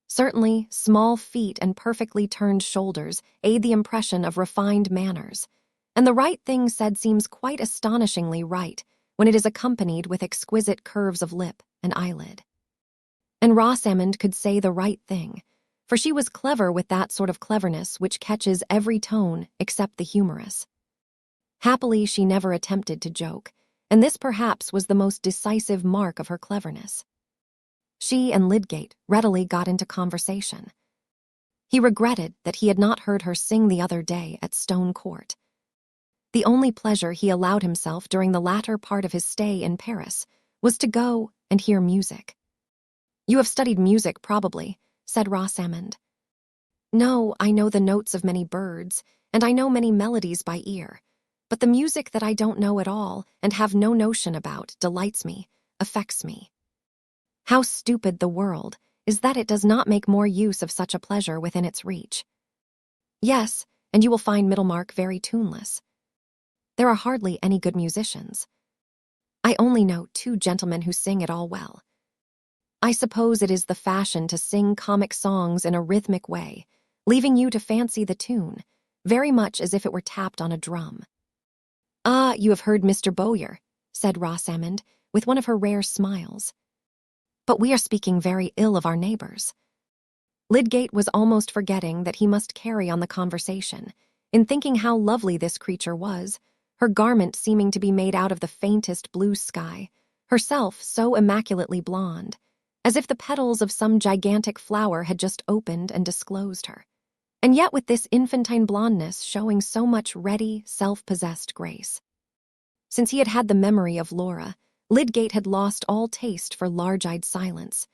Certainly, small feet and perfectly turned shoulders aid the impression of refined manners, and the right thing said seems quite astonishingly right when it is accompanied with exquisite curves of lip and eyelid. And Rosamond could say the right thing, for she was clever with that sort of cleverness which catches every tone except the humorous. Happily, she never attempted to joke, and this perhaps was the most decisive mark of her cleverness. She and Lydgate readily got into conversation. He regretted that he had not heard her sing the other day at Stone Court. The only pleasure he allowed himself during the latter part of his stay in Paris was to go and hear music. You have studied music, probably, said Rosamond. No, I know the notes of many birds, and I know many melodies by ear, But the music that I don't know at all and have no notion about delights me, affects me. How stupid the world is that it does not make more use of such a pleasure within its reach. Yes, and you will find Middlemarch very tuneless. There are hardly any good musicians. I only know 2 gentlemen who sing it all well. I suppose it is the fashion to sing comic songs in a rhythmic way, leaving you to fancy the tune, very much as if it were tapped on a drum. "Ah, you have heard Mr. Bowyer," said Rosamond, with one of her rare smiles. "But we are speaking very ill of our neighbors." Lydgate was almost forgetting that he must carry on the conversation, in thinking how lovely this creature was, her garment seeming to be made out of the faintest blue sky, herself so immaculately blonde, as if the petals of some gigantic flower had just opened and disclosed her, and yet with this infantine blondness showing so much ready, self-possessed grace. Since he had had the memory of Laura, Lydgate had lost all taste for large-eyed silence.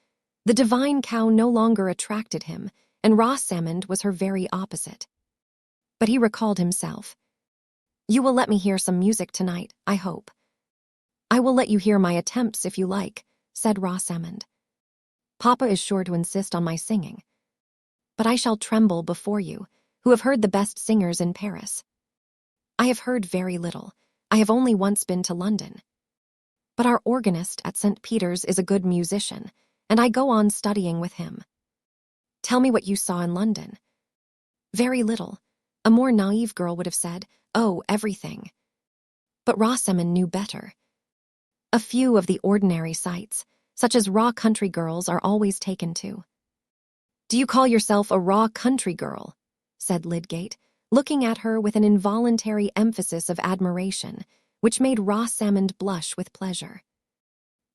The divine cow no longer attracted him, and Rosamond was her very opposite. But he recalled himself. "You will let me hear some music tonight, I hope." "I will let you hear my attempts if you like," said Rosamond. "Papa is sure to insist on my singing. But I shall tremble before you, who have heard the best singers in Paris." "I have heard very little. I have only once been to London. But our organist at St. Peter's is a good musician, and I go on studying with him." "Tell me what you saw in London." "Very little. A more naive girl would have said, 'Oh, everything.' But Rosamond knew better. A few of the ordinary sights, such as raw country girls, are always taken to." "Do you call yourself a raw country girl?" said Lydgate, looking at her with an involuntary emphasis of admiration, which made Rosamond blush with pleasure.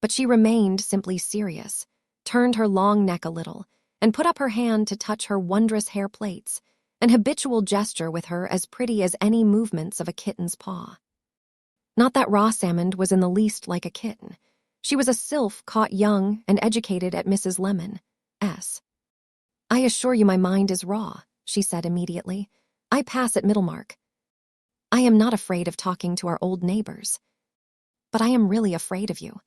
But she remained simply serious, turned her long neck a little, and put up her hand to touch her wondrous hair plaits, an habitual gesture with her as pretty as any movements of a kitten's paw. Not that Rosamond was in the least like a kitten. She was a sylph caught young and educated at Mrs. Lemon's. "I assure you my mind is raw," she said immediately. "I pass at Middlemarch. I am not afraid of talking to our old neighbors. But I am really afraid of you.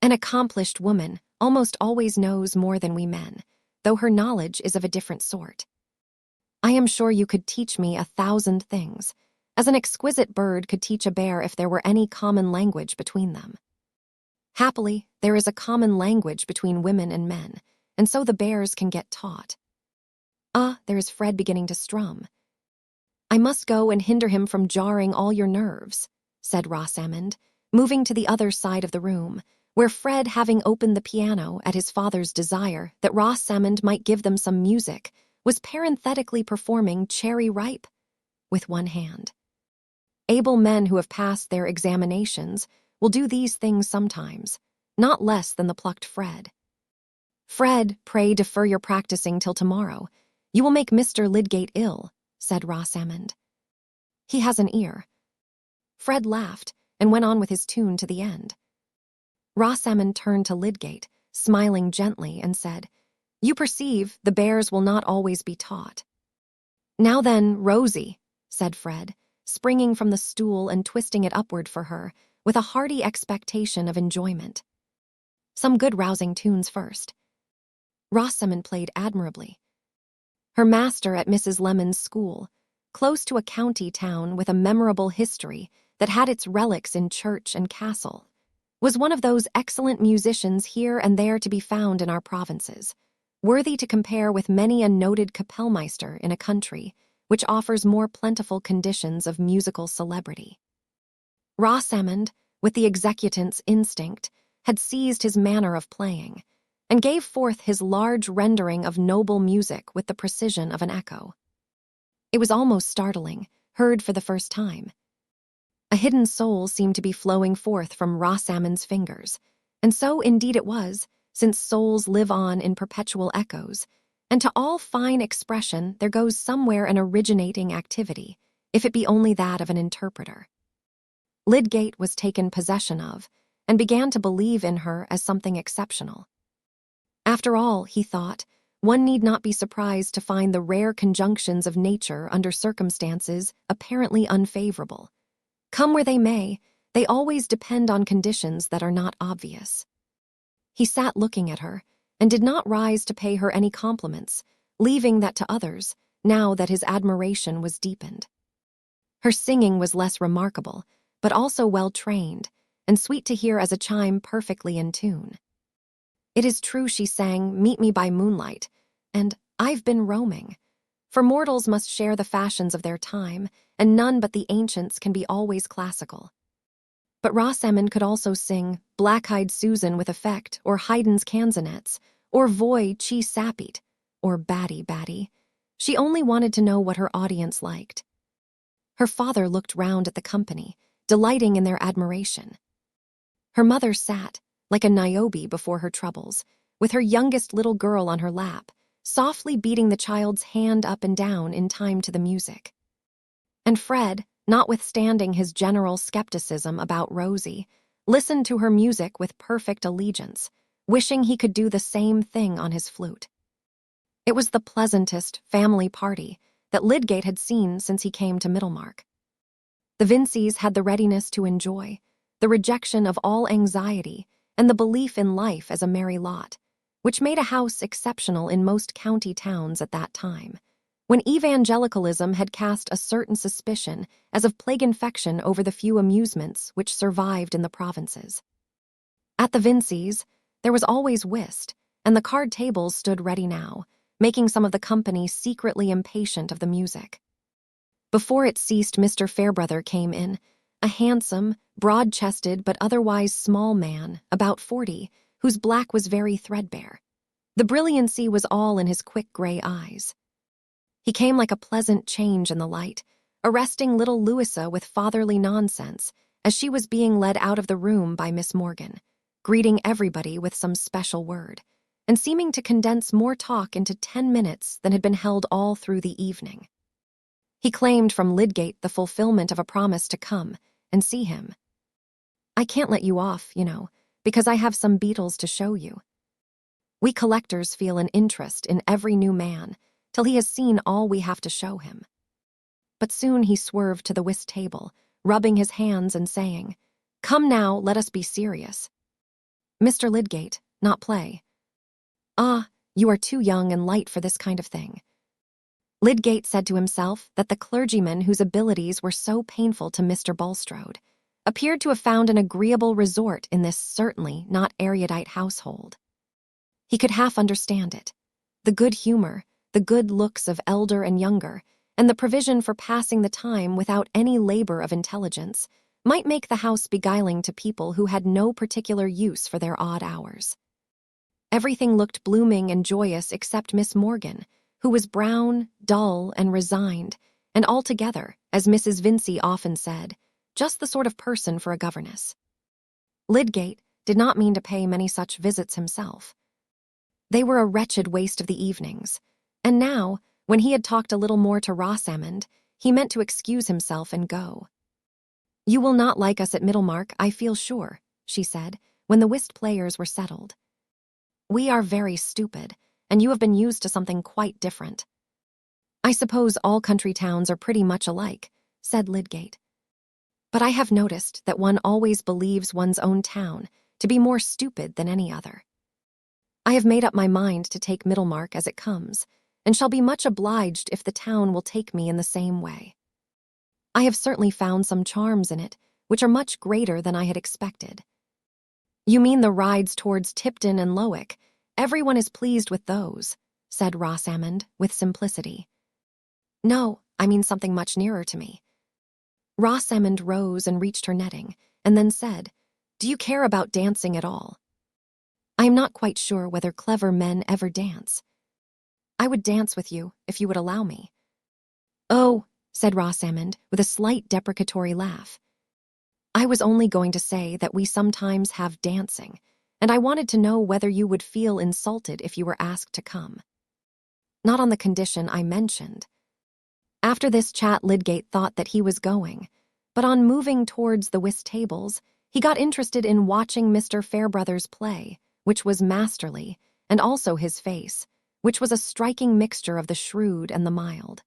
An accomplished woman almost always knows more than we men, though her knowledge is of a different sort. I am sure you could teach me 1,000 things, as an exquisite bird could teach a bear if there were any common language between them. Happily, there is a common language between women and men, and so the bears can get taught. Ah, there is Fred beginning to strum. I must go and hinder him from jarring all your nerves," said Rosamond, moving to the other side of the room, where Fred, having opened the piano at his father's desire that Rosamond might give them some music, was parenthetically performing Cherry Ripe with one hand. Able men who have passed their examinations will do these things sometimes, not less than the plucked Fred. "Fred, pray defer your practicing till tomorrow. You will make Mr. Lydgate ill," said Rosamond. "He has an ear." Fred laughed and went on with his tune to the end. Rosamond turned to Lydgate, smiling gently, and said, "You perceive the bears will not always be taught." "Now then, Rosie," said Fred, springing from the stool and twisting it upward for her, with a hearty expectation of enjoyment. "Some good rousing tunes first." Rosamond played admirably. Her master at Mrs. Lemon's school, close to a county town with a memorable history that had its relics in church and castle, was one of those excellent musicians here and there to be found in our provinces, worthy to compare with many a noted Kapellmeister in a country which offers more plentiful conditions of musical celebrity. Rosamond, with the executant's instinct, had seized his manner of playing, and gave forth his large rendering of noble music with the precision of an echo. It was almost startling, heard for the first time. A hidden soul seemed to be flowing forth from Rosamond's fingers, and so indeed it was, since souls live on in perpetual echoes, and to all fine expression there goes somewhere an originating activity, if it be only that of an interpreter. Lydgate was taken possession of, and began to believe in her as something exceptional. After all, he thought, one need not be surprised to find the rare conjunctions of nature under circumstances apparently unfavorable. Come where they may, they always depend on conditions that are not obvious. He sat looking at her and did not rise to pay her any compliments, leaving that to others, now that his admiration was deepened. Her singing was less remarkable, but also well-trained, and sweet to hear as a chime perfectly in tune. It is true she sang "Meet Me by Moonlight" and "I've Been Roaming," for mortals must share the fashions of their time, and none but the ancients can be always classical. But Rosamond could also sing "Black-Eyed Susan" with effect, or Haydn's canzonets, or "Voi ci sapit," or "Batty Batty." She only wanted to know what her audience liked. Her father looked round at the company, delighting in their admiration. Her mother sat, like a Niobe before her troubles, with her youngest little girl on her lap, softly beating the child's hand up and down in time to the music. And Fred, notwithstanding his general skepticism about Rosie, listened to her music with perfect allegiance, wishing he could do the same thing on his flute. It was the pleasantest family party that Lydgate had seen since he came to Middlemarch. The Vinceys had the readiness to enjoy, the rejection of all anxiety, and the belief in life as a merry lot, which made a house exceptional in most county towns at that time, when evangelicalism had cast a certain suspicion as of plague infection over the few amusements which survived in the provinces. At the Vinceys, there was always whist, and the card tables stood ready now, making some of the company secretly impatient of the music. Before it ceased, Mr. Fairbrother came in, a handsome, broad-chested but otherwise small man, about 40, whose black was very threadbare. The brilliancy was all in his quick gray eyes. He came like a pleasant change in the light, arresting little Louisa with fatherly nonsense as she was being led out of the room by Miss Morgan, greeting everybody with some special word, and seeming to condense more talk into 10 minutes than had been held all through the evening. He claimed from Lydgate the fulfillment of a promise to come and see him. "I can't let you off, because I have some beetles to show you. We collectors feel an interest in every new man till he has seen all we have to show him." But soon he swerved to the whist table, rubbing his hands and saying, "Come now, let us be serious. Mr. Lydgate, not play. Ah, you are too young and light for this kind of thing." Lydgate said to himself that the clergyman whose abilities were so painful to Mr. Bulstrode appeared to have found an agreeable resort in this certainly not erudite household. He could half understand it. The good humor, the good looks of elder and younger, and the provision for passing the time without any labor of intelligence might make the house beguiling to people who had no particular use for their odd hours. Everything looked blooming and joyous except Miss Morgan, who was brown, dull, and resigned, and altogether, as Mrs. Vincey often said, just the sort of person for a governess. Lydgate did not mean to pay many such visits himself. They were a wretched waste of the evenings, and now, when he had talked a little more to Rosamond, he meant to excuse himself and go. "You will not like us at Middlemarch, I feel sure," she said, when the whist players were settled. "We are very stupid, and you have been used to something quite different." "I suppose all country towns are pretty much alike," said Lydgate. "But I have noticed that one always believes one's own town to be more stupid than any other. I have made up my mind to take Middlemarch as it comes, and shall be much obliged if the town will take me in the same way. I have certainly found some charms in it, which are much greater than I had expected." "You mean the rides towards Tipton and Lowick. Everyone is pleased with those," said Rosamond, with simplicity. "No, I mean something much nearer to me." Rosamond rose and reached her netting, and then said, "Do you care about dancing at all?" "I am not quite sure whether clever men ever dance." "I would dance with you, if you would allow me." "Oh," said Rosamond, with a slight deprecatory laugh. "I was only going to say that we sometimes have dancing, and I wanted to know whether you would feel insulted if you were asked to come." "Not on the condition I mentioned." After this chat, Lydgate thought that he was going, but on moving towards the whist tables, he got interested in watching Mr. Fairbrother's play, which was masterly, and also his face, which was a striking mixture of the shrewd and the mild.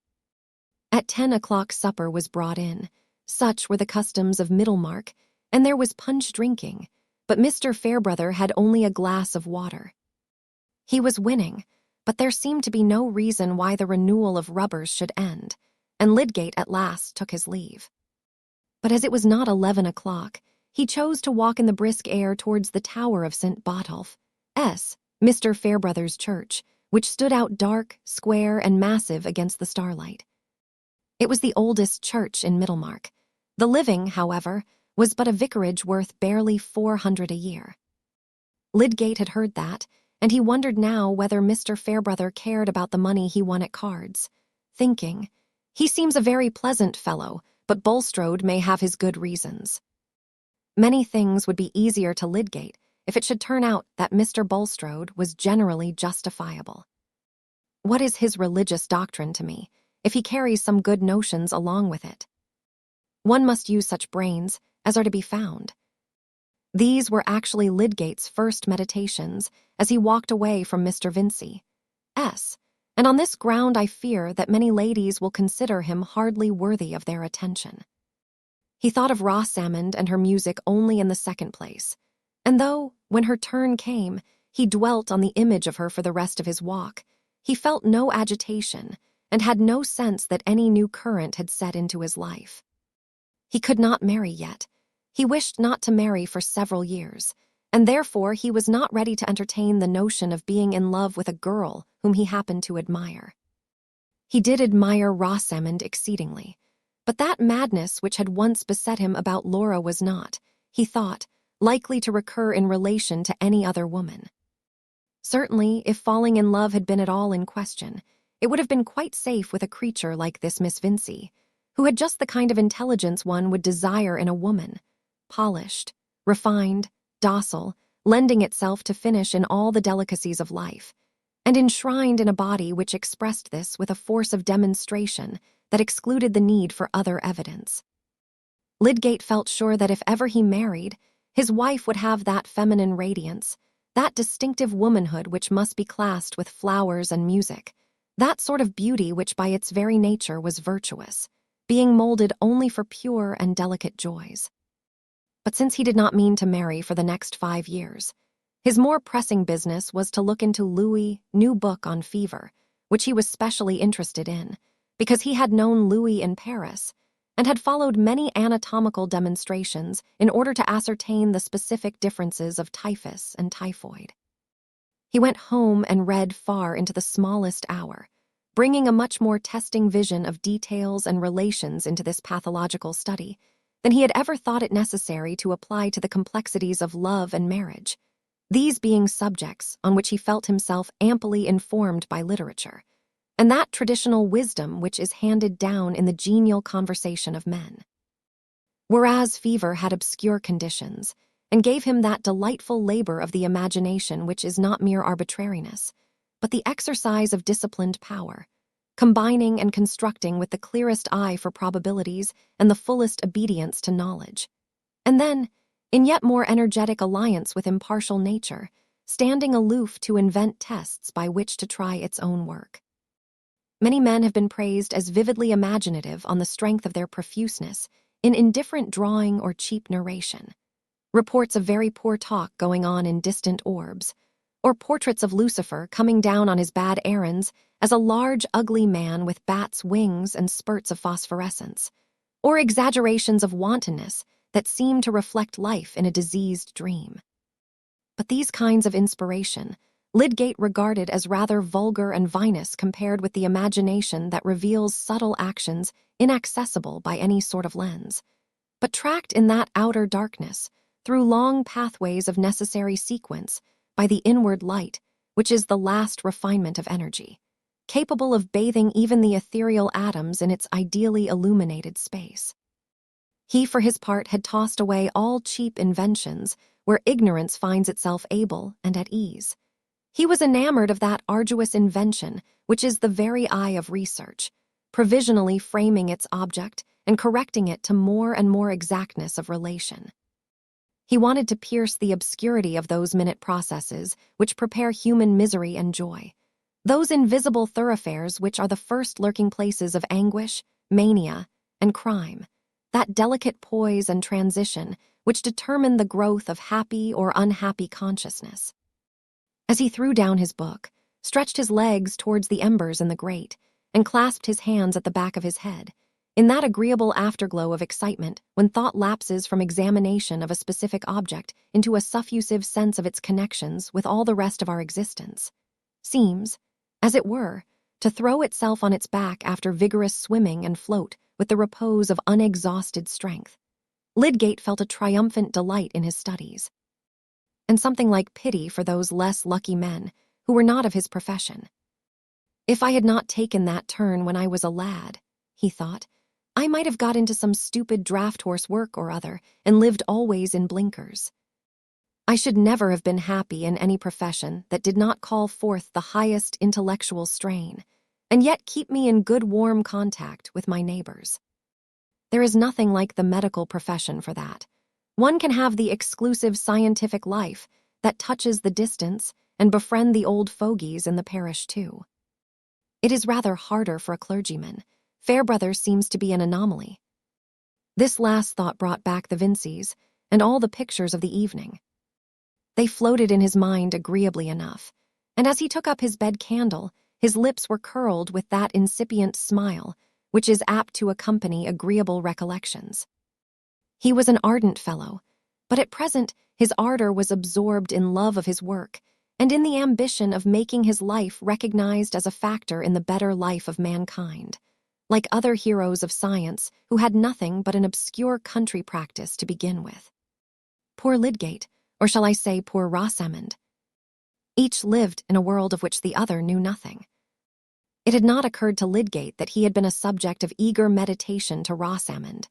At 10 o'clock supper was brought in, Such were the customs of Middlemarch, and there was punch drinking, but Mr. Fairbrother had only a glass of water. He was winning, but there seemed to be no reason why the renewal of rubbers should end, and Lydgate at last took his leave. But as it was not 11 o'clock, he chose to walk in the brisk air towards the tower of St. Botolph, Mr. Fairbrother's church, which stood out dark, square, and massive against the starlight. It was the oldest church in Middlemarch. The living, however, was but a vicarage worth barely 400 a year. Lydgate had heard that, and he wondered now whether Mr. Fairbrother cared about the money he won at cards, thinking, "He seems a very pleasant fellow, but Bulstrode may have his good reasons." Many things would be easier to Lydgate if it should turn out that Mr. Bulstrode was generally justifiable. What is his religious doctrine to me, if he carries some good notions along with it? One must use such brains as are to be found. These were actually Lydgate's first meditations as he walked away from Mr. Vincey's, and on this ground I fear that many ladies will consider him hardly worthy of their attention. He thought of Rosamond and her music only in the second place, and though, when her turn came, he dwelt on the image of her for the rest of his walk, he felt no agitation and had no sense that any new current had set into his life. He could not marry yet. He wished not to marry for several years, and therefore he was not ready to entertain the notion of being in love with a girl whom he happened to admire. He did admire Rosamond exceedingly, but that madness which had once beset him about Laura was not, he thought, likely to recur in relation to any other woman. Certainly, if falling in love had been at all in question, it would have been quite safe with a creature like this Miss Vincey, who had just the kind of intelligence one would desire in a woman, polished, refined, docile, lending itself to finish in all the delicacies of life, and enshrined in a body which expressed this with a force of demonstration that excluded the need for other evidence. Lydgate felt sure that if ever he married, his wife would have that feminine radiance, that distinctive womanhood which must be classed with flowers and music, that sort of beauty which by its very nature was virtuous, being molded only for pure and delicate joys. But since he did not mean to marry for the next 5 years, his more pressing business was to look into Louis' new book on fever, which he was specially interested in, because he had known Louis in Paris, and had followed many anatomical demonstrations in order to ascertain the specific differences of typhus and typhoid. He went home and read far into the smallest hour, bringing a much more testing vision of details and relations into this pathological study than he had ever thought it necessary to apply to the complexities of love and marriage, these being subjects on which he felt himself amply informed by literature, and that traditional wisdom which is handed down in the genial conversation of men. Whereas fever had obscure conditions, and gave him that delightful labor of the imagination which is not mere arbitrariness, but the exercise of disciplined power, combining and constructing with the clearest eye for probabilities and the fullest obedience to knowledge. And then, in yet more energetic alliance with impartial nature, standing aloof to invent tests by which to try its own work. Many men have been praised as vividly imaginative on the strength of their profuseness in indifferent drawing or cheap narration. Reports of very poor talk going on in distant orbs, or portraits of Lucifer coming down on his bad errands as a large, ugly man with bat's wings and spurts of phosphorescence, or exaggerations of wantonness that seem to reflect life in a diseased dream. But these kinds of inspiration Lydgate regarded as rather vulgar and vinous compared with the imagination that reveals subtle actions inaccessible by any sort of lens, but tracked in that outer darkness, through long pathways of necessary sequence, by the inward light, which is the last refinement of energy, capable of bathing even the ethereal atoms in its ideally illuminated space. He, for his part, had tossed away all cheap inventions where ignorance finds itself able and at ease. He was enamored of that arduous invention which is the very eye of research, provisionally framing its object and correcting it to more and more exactness of relation. He wanted to pierce the obscurity of those minute processes which prepare human misery and joy, those invisible thoroughfares which are the first lurking places of anguish, mania, and crime, that delicate poise and transition which determine the growth of happy or unhappy consciousness. As he threw down his book, stretched his legs towards the embers in the grate, and clasped his hands at the back of his head, in that agreeable afterglow of excitement when thought lapses from examination of a specific object into a suffusive sense of its connections with all the rest of our existence, seems, as it were, to throw itself on its back after vigorous swimming and float with the repose of unexhausted strength. Lydgate felt a triumphant delight in his studies, and something like pity for those less lucky men who were not of his profession. If I had not taken that turn when I was a lad, he thought, I might have got into some stupid draft horse work or other and lived always in blinkers. I should never have been happy in any profession that did not call forth the highest intellectual strain, and yet keep me in good warm contact with my neighbors. There is nothing like the medical profession for that. One can have the exclusive scientific life that touches the distance and befriend the old fogies in the parish too. It is rather harder for a clergyman. Fairbrother seems to be an anomaly. This last thought brought back the Vinceys and all the pictures of the evening. They floated in his mind agreeably enough, and as he took up his bed candle, his lips were curled with that incipient smile which is apt to accompany agreeable recollections. He was an ardent fellow, but at present his ardor was absorbed in love of his work and in the ambition of making his life recognized as a factor in the better life of mankind, like other heroes of science who had nothing but an obscure country practice to begin with. Poor Lydgate, or shall I say poor Rosamond? Each lived in a world of which the other knew nothing. It had not occurred to Lydgate that he had been a subject of eager meditation to Rosamond,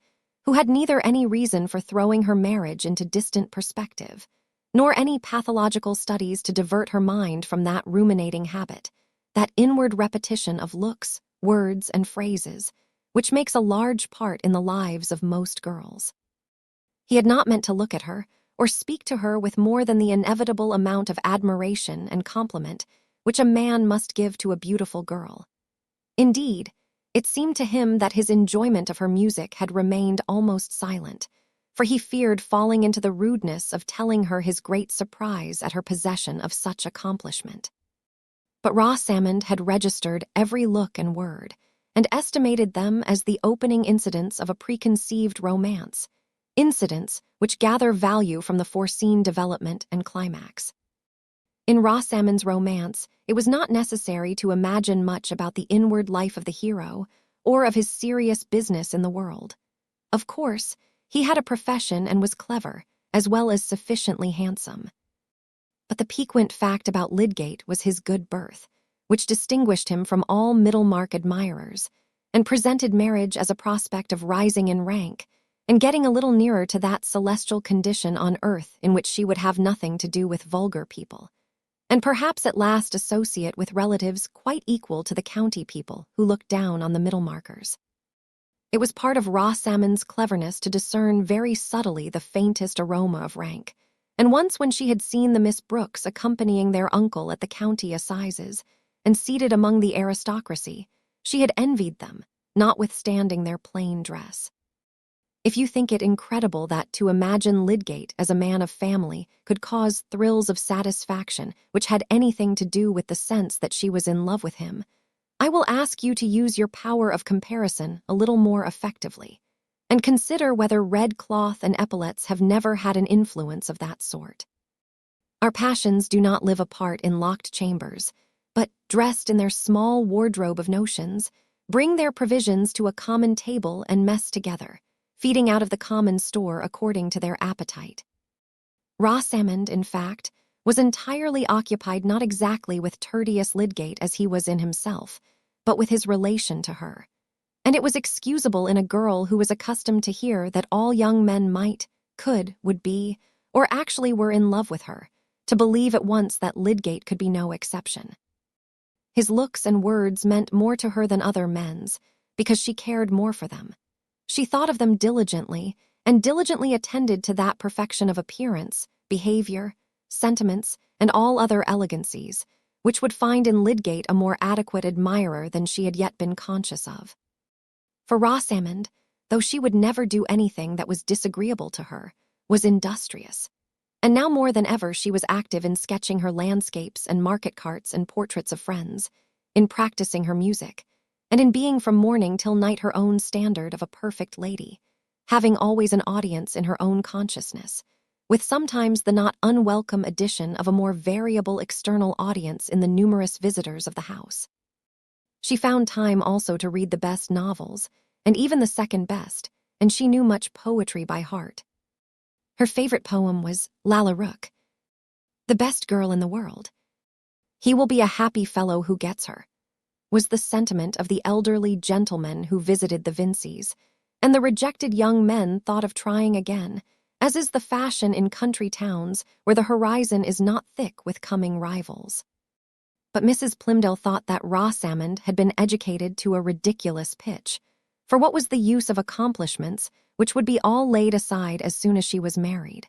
who had neither any reason for throwing her marriage into distant perspective, nor any pathological studies to divert her mind from that ruminating habit, that inward repetition of looks, words, and phrases, which makes a large part in the lives of most girls. He had not meant to look at her, or speak to her with more than the inevitable amount of admiration and compliment which a man must give to a beautiful girl. Indeed, it seemed to him that his enjoyment of her music had remained almost silent, for he feared falling into the rudeness of telling her his great surprise at her possession of such accomplishment. But Rosamond had registered every look and word, and estimated them as the opening incidents of a preconceived romance, incidents which gather value from the foreseen development and climax. In Rosamond's romance, it was not necessary to imagine much about the inward life of the hero or of his serious business in the world. Of course, he had a profession and was clever, as well as sufficiently handsome. But the piquant fact about Lydgate was his good birth, which distinguished him from all Middlemarch admirers, and presented marriage as a prospect of rising in rank and getting a little nearer to that celestial condition on earth in which she would have nothing to do with vulgar people, and perhaps at last associate with relatives quite equal to the county people who looked down on the Middlemarchers. It was part of Rosamond's cleverness to discern very subtly the faintest aroma of rank, and once when she had seen the Miss Brookes accompanying their uncle at the county assizes and seated among the aristocracy, she had envied them, notwithstanding their plain dress. If you think it incredible that to imagine Lydgate as a man of family could cause thrills of satisfaction which had anything to do with the sense that she was in love with him, I will ask you to use your power of comparison a little more effectively, and consider whether red cloth and epaulets have never had an influence of that sort. Our passions do not live apart in locked chambers, but, dressed in their small wardrobe of notions, bring their provisions to a common table and mess together, feeding out of the common store according to their appetite. Rosamond, in fact, was entirely occupied not exactly with Tertius Lydgate as he was in himself, but with his relation to her, and it was excusable in a girl who was accustomed to hear that all young men might, could, would be, or actually were in love with her, to believe at once that Lydgate could be no exception. His looks and words meant more to her than other men's, because she cared more for them. She thought of them diligently, and diligently attended to that perfection of appearance, behavior, sentiments, and all other elegancies, which would find in Lydgate a more adequate admirer than she had yet been conscious of. For Rosamond, though she would never do anything that was disagreeable to her, was industrious. And now more than ever she was active in sketching her landscapes and market carts and portraits of friends, in practicing her music, and in being from morning till night her own standard of a perfect lady, having always an audience in her own consciousness, with sometimes the not unwelcome addition of a more variable external audience in the numerous visitors of the house. She found time also to read the best novels, and even the second best, and she knew much poetry by heart. Her favorite poem was Lalla Rookh, "The best girl in the world. He will be a happy fellow who gets her," was the sentiment of the elderly gentlemen who visited the Vinceys, and the rejected young men thought of trying again, as is the fashion in country towns where the horizon is not thick with coming rivals. But Mrs. Plymdale thought that Rosamond had been educated to a ridiculous pitch, for what was the use of accomplishments which would be all laid aside as soon as she was married?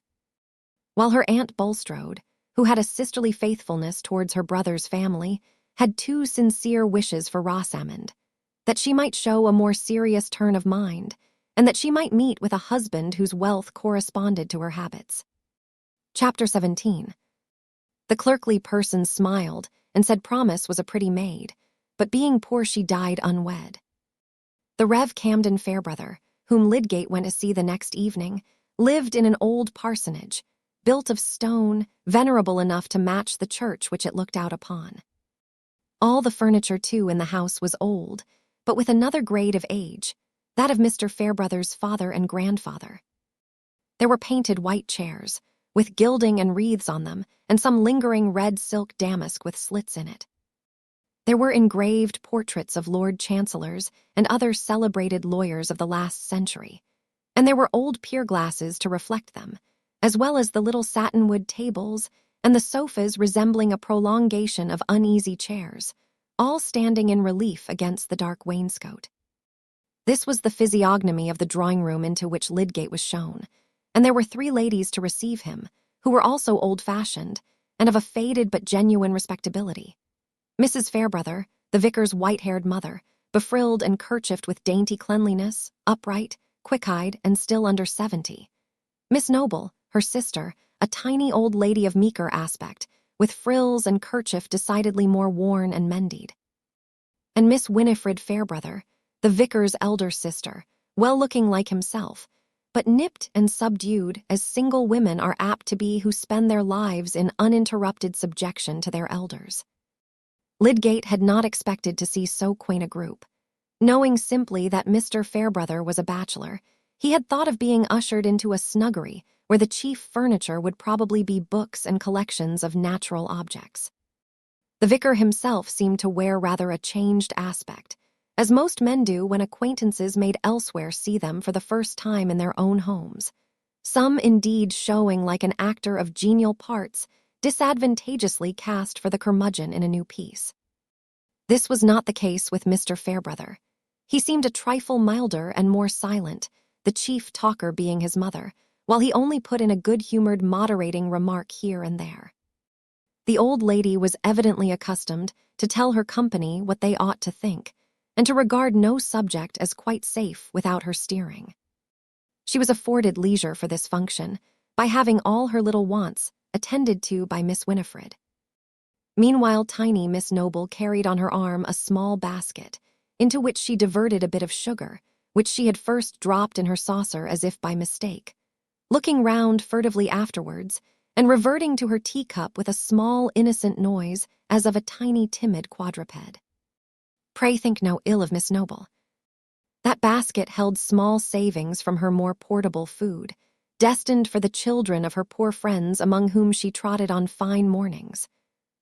While her Aunt Bulstrode, who had a sisterly faithfulness towards her brother's family, had two sincere wishes for Rosamond, that she might show a more serious turn of mind, and that she might meet with a husband whose wealth corresponded to her habits. Chapter 17. The clerkly person smiled and said Promise was a pretty maid, but being poor she died unwed. The Rev. Camden Fairbrother, whom Lydgate went to see the next evening, lived in an old parsonage, built of stone, venerable enough to match the church which it looked out upon. All the furniture, too, in the house was old, but with another grade of age, that of Mr. Fairbrother's father and grandfather. There were painted white chairs, with gilding and wreaths on them, and some lingering red silk damask with slits in it. There were engraved portraits of Lord Chancellors and other celebrated lawyers of the last century, and there were old pier-glasses to reflect them, as well as the little satinwood tables and the sofas resembling a prolongation of uneasy chairs, all standing in relief against the dark wainscot. This was the physiognomy of the drawing-room into which Lydgate was shown, and there were 3 ladies to receive him, who were also old-fashioned and of a faded but genuine respectability. Mrs. Fairbrother, the vicar's white-haired mother, befrilled and kerchiefed with dainty cleanliness, upright, quick-eyed, and still under 70. Miss Noble, her sister, a tiny old lady of meeker aspect, with frills and kerchief decidedly more worn and mendied. And Miss Winifred Fairbrother, the vicar's elder sister, well-looking like himself, but nipped and subdued as single women are apt to be who spend their lives in uninterrupted subjection to their elders. Lydgate had not expected to see so quaint a group. Knowing simply that Mr. Fairbrother was a bachelor, he had thought of being ushered into a snuggery where the chief furniture would probably be books and collections of natural objects. The vicar himself seemed to wear rather a changed aspect, as most men do when acquaintances made elsewhere see them for the first time in their own homes, some indeed showing like an actor of genial parts disadvantageously cast for the curmudgeon in a new piece. This was not the case with Mr. Fairbrother. He seemed a trifle milder and more silent, the chief talker being his mother, while he only put in a good-humored moderating remark here and there. The old lady was evidently accustomed to tell her company what they ought to think, and to regard no subject as quite safe without her steering. She was afforded leisure for this function by having all her little wants attended to by Miss Winifred. Meanwhile, tiny Miss Noble carried on her arm a small basket, into which she diverted a bit of sugar, which she had first dropped in her saucer as if by mistake, looking round furtively afterwards, and reverting to her teacup with a small innocent noise as of a tiny timid quadruped. Pray think no ill of Miss Noble. That basket held small savings from her more portable food, destined for the children of her poor friends among whom she trotted on fine mornings,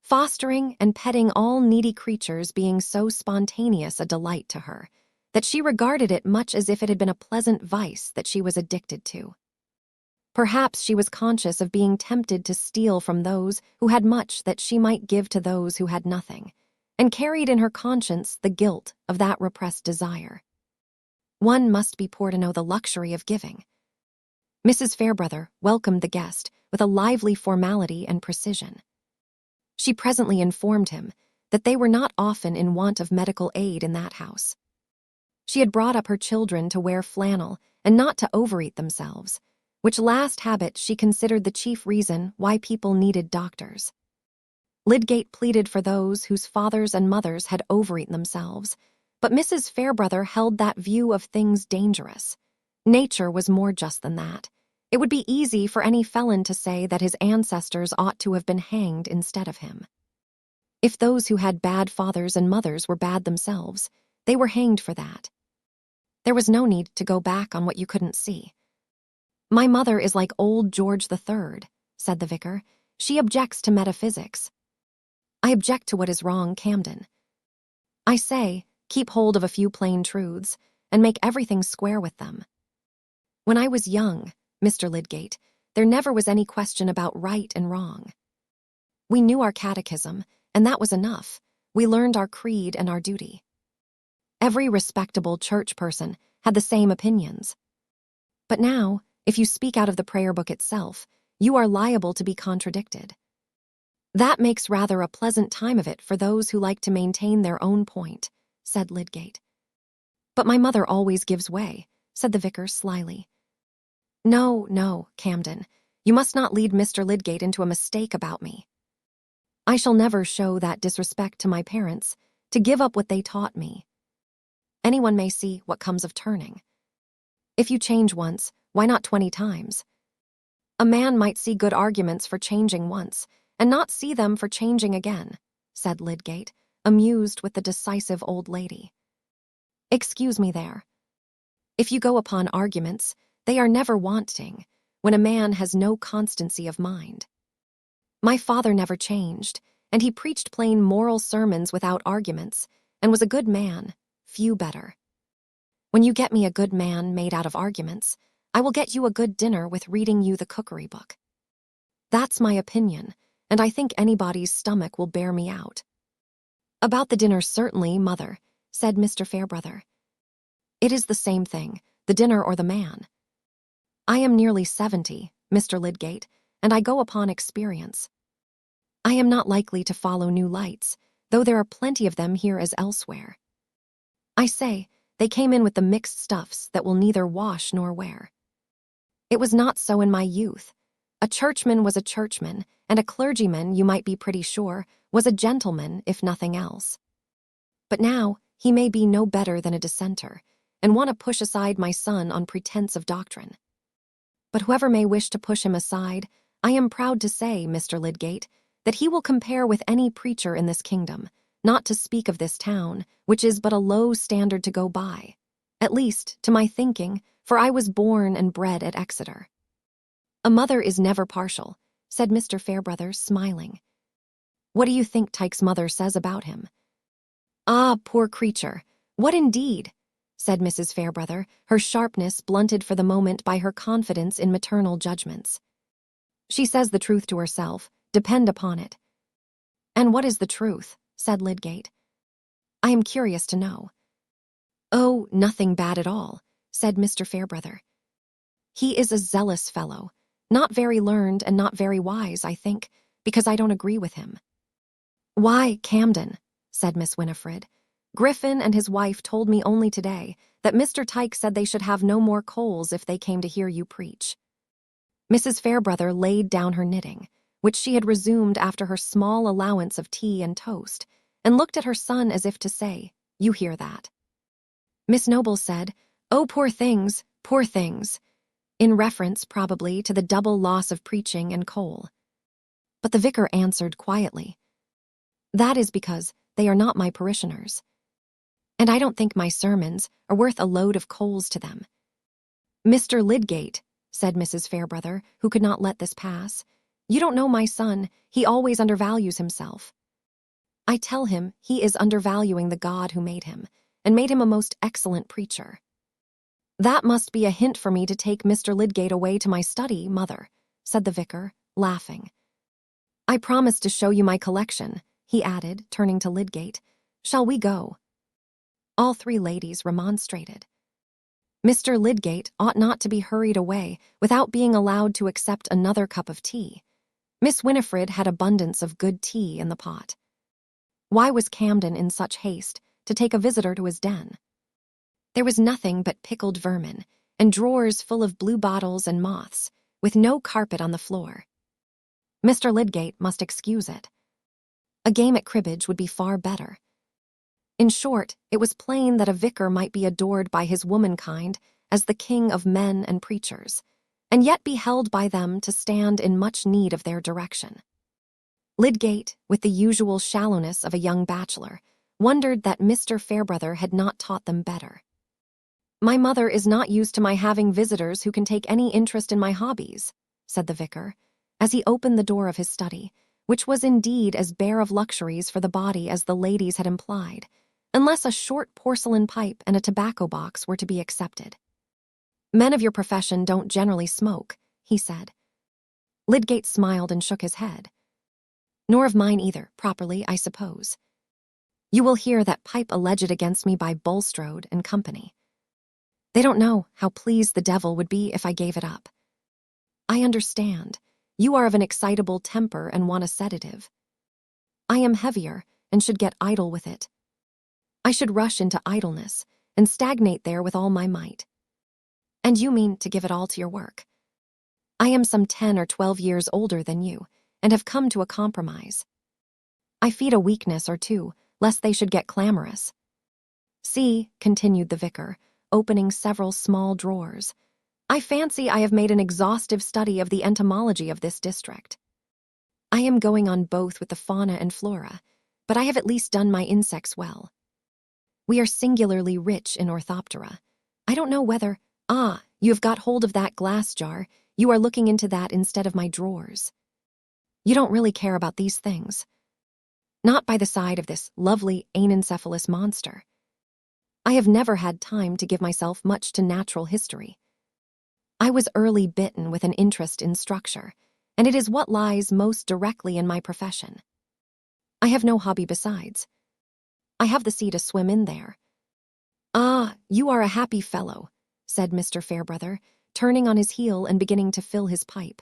fostering and petting all needy creatures being so spontaneous a delight to her, that she regarded it much as if it had been a pleasant vice that she was addicted to. Perhaps she was conscious of being tempted to steal from those who had much that she might give to those who had nothing, and carried in her conscience the guilt of that repressed desire. One must be poor to know the luxury of giving. Mrs. Fairbrother welcomed the guest with a lively formality and precision. She presently informed him that they were not often in want of medical aid in that house. She had brought up her children to wear flannel and not to overeat themselves, which last habit she considered the chief reason why people needed doctors. Lydgate pleaded for those whose fathers and mothers had overeaten themselves, but Mrs. Fairbrother held that view of things dangerous. Nature was more just than that. It would be easy for any felon to say that his ancestors ought to have been hanged instead of him. If those who had bad fathers and mothers were bad themselves, they were hanged for that. There was no need to go back on what you couldn't see. "My mother is like old George III," said the vicar. "She objects to metaphysics." "I object to what is wrong, Camden. I say, keep hold of a few plain truths, and make everything square with them. When I was young, Mr. Lydgate, there never was any question about right and wrong. We knew our catechism, and that was enough. We learned our creed and our duty. Every respectable church person had the same opinions. But now, if you speak out of the prayer book itself, you are liable to be contradicted. That makes rather a pleasant time of it for those who like to maintain their own point," said Lydgate. "But my mother always gives way," said the vicar slyly. No, Camden, you must not lead Mr. Lydgate into a mistake about me. I shall never show that disrespect to my parents, to give up what they taught me. Anyone may see what comes of turning. If you change once, why not 20 times? A man might see good arguments for changing once, and not see them for changing again," said Lydgate, amused with the decisive old lady. "Excuse me there. If you go upon arguments, they are never wanting, when a man has no constancy of mind. My father never changed, and he preached plain moral sermons without arguments, and was a good man, few better. When you get me a good man made out of arguments, I will get you a good dinner with reading you the cookery book. That's my opinion, and I think anybody's stomach will bear me out." "About the dinner, certainly, mother," said Mr. Fairbrother. "It is the same thing, the dinner or the man. I am nearly 70, Mr. Lydgate, and I go upon experience. I am not likely to follow new lights, though there are plenty of them here as elsewhere. I say, they came in with the mixed stuffs that will neither wash nor wear. It was not so in my youth. A churchman was a churchman, and a clergyman, you might be pretty sure, was a gentleman, if nothing else. But now he may be no better than a dissenter, and want to push aside my son on pretense of doctrine. But whoever may wish to push him aside, I am proud to say, Mr. Lydgate, that he will compare with any preacher in this kingdom, not to speak of this town, which is but a low standard to go by, at least to my thinking, for I was born and bred at Exeter." "A mother is never partial," said Mr. Fairbrother, smiling. "What do you think Tyke's mother says about him?" "Ah, poor creature, what indeed?" said Mrs. Fairbrother, her sharpness blunted for the moment by her confidence in maternal judgments. "She says the truth to herself, depend upon it." "And what is the truth?" said Lydgate. "I am curious to know." "Oh, nothing bad at all," said Mr. Fairbrother. "He is a zealous fellow, not very learned and not very wise, I think, because I don't agree with him." "Why, Camden," said Miss Winifred, "Griffin and his wife told me only today that Mr. Tyke said they should have no more coals if they came to hear you preach." Mrs. Fairbrother laid down her knitting, which she had resumed after her small allowance of tea and toast, and looked at her son as if to say, "You hear that?" Miss Noble said, "Oh, poor things, in reference, probably, to the double loss of preaching and coal. But the vicar answered quietly, "That is because they are not my parishioners. And I don't think my sermons are worth a load of coals to them." "Mr. Lydgate," said Mrs. Fairbrother, who could not let this pass, "you don't know my son, he always undervalues himself. I tell him he is undervaluing the God who made him, and made him a most excellent preacher." "That must be a hint for me to take Mr. Lydgate away to my study, mother," said the vicar, laughing. "I promise to show you my collection," he added, turning to Lydgate. "Shall we go?" All three ladies remonstrated. Mr. Lydgate ought not to be hurried away without being allowed to accept another cup of tea. Miss Winifred had abundance of good tea in the pot. Why was Camden in such haste to take a visitor to his den? There was nothing but pickled vermin, and drawers full of blue bottles and moths, with no carpet on the floor. Mr. Lydgate must excuse it. A game at cribbage would be far better. In short, it was plain that a vicar might be adored by his womankind as the king of men and preachers, and yet be held by them to stand in much need of their direction. Lydgate, with the usual shallowness of a young bachelor, wondered that Mr. Fairbrother had not taught them better. "My mother is not used to my having visitors who can take any interest in my hobbies," said the vicar, as he opened the door of his study, which was indeed as bare of luxuries for the body as the ladies had implied, unless a short porcelain pipe and a tobacco box were to be accepted. "Men of your profession don't generally smoke," he said. Lydgate smiled and shook his head. "Nor of mine either, properly, I suppose. You will hear that pipe alleged against me by Bulstrode and Company. They don't know how pleased the devil would be if I gave it up. I understand. You are of an excitable temper and want a sedative. I am heavier and should get idle with it. I should rush into idleness and stagnate there with all my might. And you mean to give it all to your work. I am some 10 or 12 years older than you, and have come to a compromise. I feed a weakness or two, lest they should get clamorous. See," continued the vicar, opening several small drawers, "I fancy I have made an exhaustive study of the entomology of this district. I am going on both with the fauna and flora, but I have at least done my insects well. We are singularly rich in orthoptera. I don't know whether— you have got hold of that glass jar. You are looking into that instead of my drawers. You don't really care about these things. Not by the side of this lovely anencephalous monster. I have never had time to give myself much to natural history. I was early bitten with an interest in structure, and it is what lies most directly in my profession. I have no hobby besides. I have the sea to swim in there." "Ah, you are a happy fellow," said Mr. Fairbrother, turning on his heel and beginning to fill his pipe.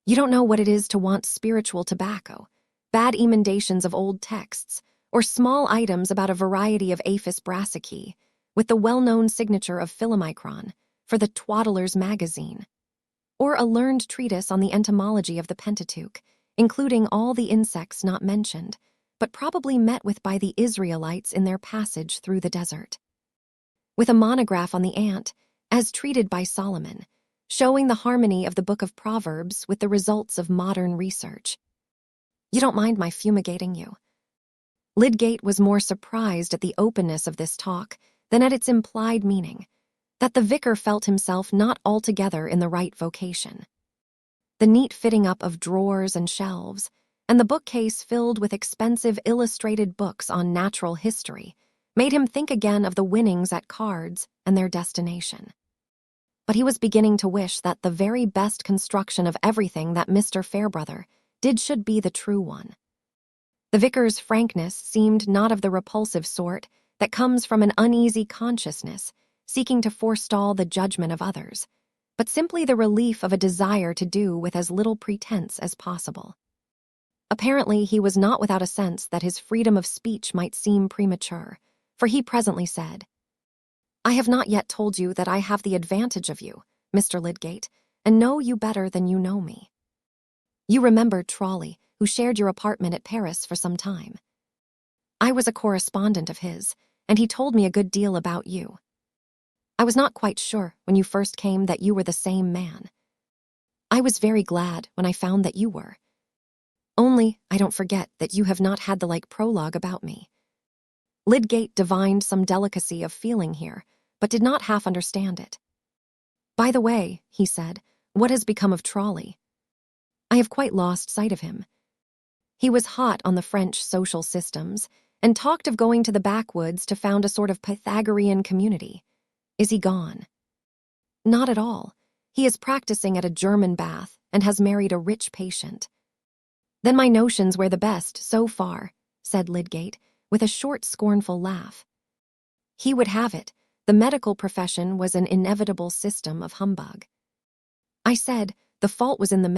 "You don't know what it is to want spiritual tobacco, bad emendations of old texts, or small items about a variety of Aphis brassicae, with the well-known signature of Philomicron, for the Twaddler's Magazine, or a learned treatise on the entomology of the Pentateuch, including all the insects not mentioned, but probably met with by the Israelites in their passage through the desert, with a monograph on the ant, as treated by Solomon, showing the harmony of the Book of Proverbs with the results of modern research. You don't mind my fumigating you?" Lydgate was more surprised at the openness of this talk than at its implied meaning, that the vicar felt himself not altogether in the right vocation. The neat fitting up of drawers and shelves, and the bookcase filled with expensive illustrated books on natural history, made him think again of the winnings at cards and their destination. But he was beginning to wish that the very best construction of everything that Mr. Fairbrother did should be the true one. The vicar's frankness seemed not of the repulsive sort that comes from an uneasy consciousness seeking to forestall the judgment of others, but simply the relief of a desire to do with as little pretense as possible. Apparently, he was not without a sense that his freedom of speech might seem premature, for he presently said, "I have not yet told you that I have the advantage of you, Mr. Lydgate, and know you better than you know me. You remember Trolley, who shared your apartment at Paris for some time. I was a correspondent of his, and he told me a good deal about you. I was not quite sure when you first came that you were the same man. I was very glad when I found that you were. Only, I don't forget that you have not had the like prologue about me." Lydgate divined some delicacy of feeling here, but did not half understand it. "By the way," he said, "what has become of Trolley? I have quite lost sight of him. He was hot on the French social systems, and talked of going to the backwoods to found a sort of Pythagorean community. Is he gone?" "Not at all. He is practicing at a German bath, and has married a rich patient." "Then my notions were the best, so far," said Lydgate, with a short, scornful laugh. He would have it, the medical profession was an inevitable system of humbug. I said the fault was in the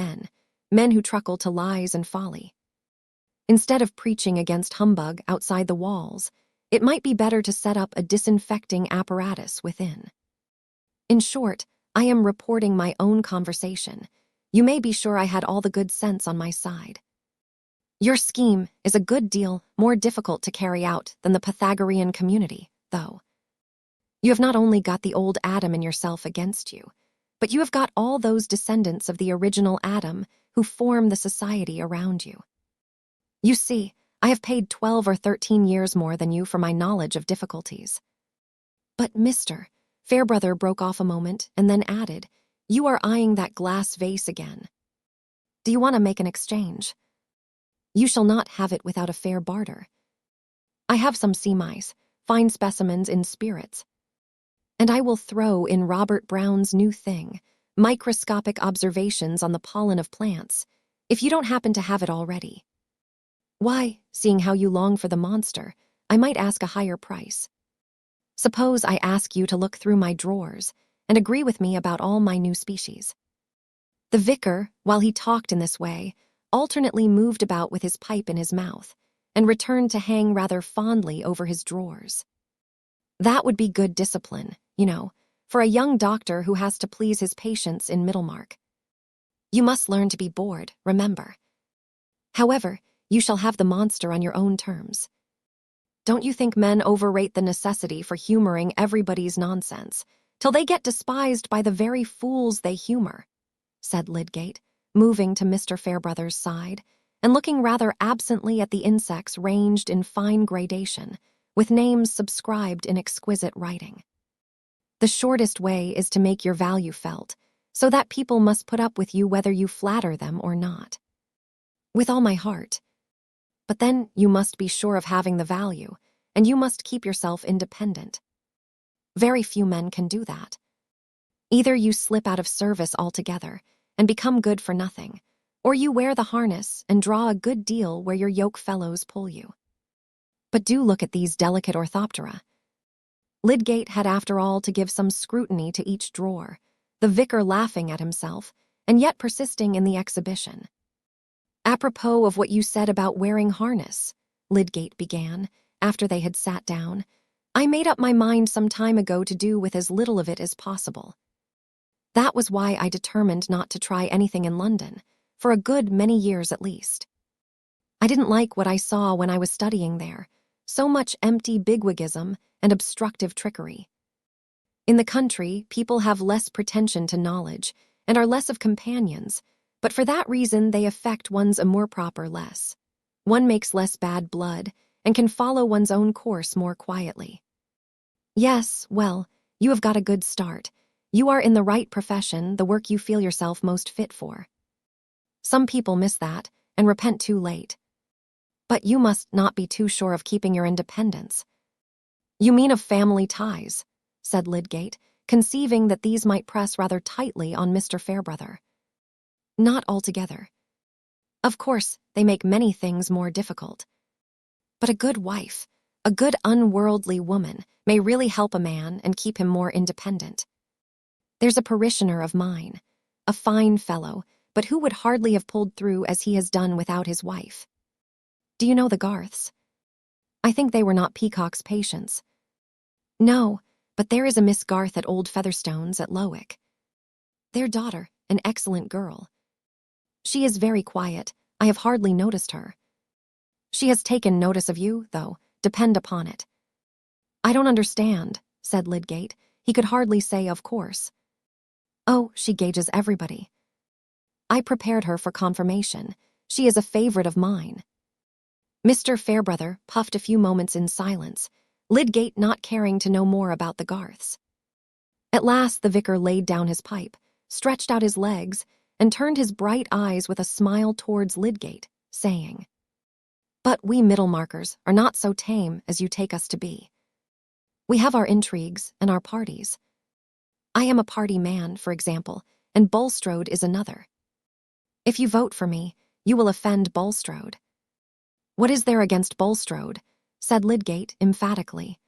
men who truckle to lies and folly. Instead of preaching against humbug outside the walls, It might be better to set up a disinfecting apparatus within. In short, I am reporting my own conversation. You may be sure I had all the good sense on my side. Your scheme is a good deal more difficult to carry out than the Pythagorean community, though. You have not only got the old Adam in yourself against you, but you have got all those descendants of the original Adam who form the society around you. You see, I have paid 12 or 13 years more than you for my knowledge of difficulties. But Mr. Fairbrother broke off a moment and then added, you are eyeing that glass vase again. Do you want to make an exchange? You shall not have it without a fair barter. I have some sea mice, fine specimens in spirits. And I will throw in Robert Brown's new thing, microscopic observations on the pollen of plants, if you don't happen to have it already. Why, seeing how you long for the monster, I might ask a higher price. Suppose I ask you to look through my drawers and agree with me about all my new species. The vicar, while he talked in this way, alternately moved about with his pipe in his mouth and returned to hang rather fondly over his drawers. That would be good discipline, you know, for a young doctor who has to please his patients in Middlemarch. You must learn to be bored, remember. However, you shall have the monster on your own terms. Don't you think men overrate the necessity for humoring everybody's nonsense, till they get despised by the very fools they humor? Said Lydgate, moving to Mr. Fairbrother's side, and looking rather absently at the insects ranged in fine gradation, with names subscribed in exquisite writing. The shortest way is to make your value felt, so that people must put up with you whether you flatter them or not. With all my heart. But then you must be sure of having the value, and you must keep yourself independent. Very few men can do that. Either you slip out of service altogether and become good for nothing, or you wear the harness and draw a good deal where your yoke fellows pull you. But do look at these delicate orthoptera. Lydgate had after all to give some scrutiny to each drawer, the vicar laughing at himself, and yet persisting in the exhibition. Apropos of what you said about wearing harness, Lydgate began, after they had sat down, I made up my mind some time ago to do with as little of it as possible. That was why I determined not to try anything in London, for a good many years at least. I didn't like what I saw when I was studying there, so much empty bigwigism and obstructive trickery. In the country, people have less pretension to knowledge and are less of companions, but for that reason they affect one's amour propre less. One makes less bad blood and can follow one's own course more quietly. Yes, well, you have got a good start. You are in the right profession, the work you feel yourself most fit for. Some people miss that and repent too late. But you must not be too sure of keeping your independence. You mean of family ties, said Lydgate, conceiving that these might press rather tightly on Mr. Fairbrother. Not altogether. Of course, they make many things more difficult. But a good wife, a good unworldly woman, may really help a man and keep him more independent. There's a parishioner of mine, a fine fellow, but who would hardly have pulled through as he has done without his wife. Do you know the Garths? I think they were not Peacock's patients. No, but there is a Miss Garth at Old Featherstone's at Lowick. Their daughter, an excellent girl. She is very quiet. I have hardly noticed her. She has taken notice of you, though, depend upon it. I don't understand, said Lydgate. He could hardly say of course. Oh, she gauges everybody. I prepared her for confirmation. She is a favorite of mine. Mr. Fairbrother puffed a few moments in silence, Lydgate not caring to know more about the Garths. At last the vicar laid down his pipe, stretched out his legs, and turned his bright eyes with a smile towards Lydgate, saying, But we Middlemarchers are not so tame as you take us to be. We have our intrigues and our parties. I am a party man, for example, and Bulstrode is another. If you vote for me, you will offend Bulstrode. What is there against Bulstrode? Said Lydgate emphatically.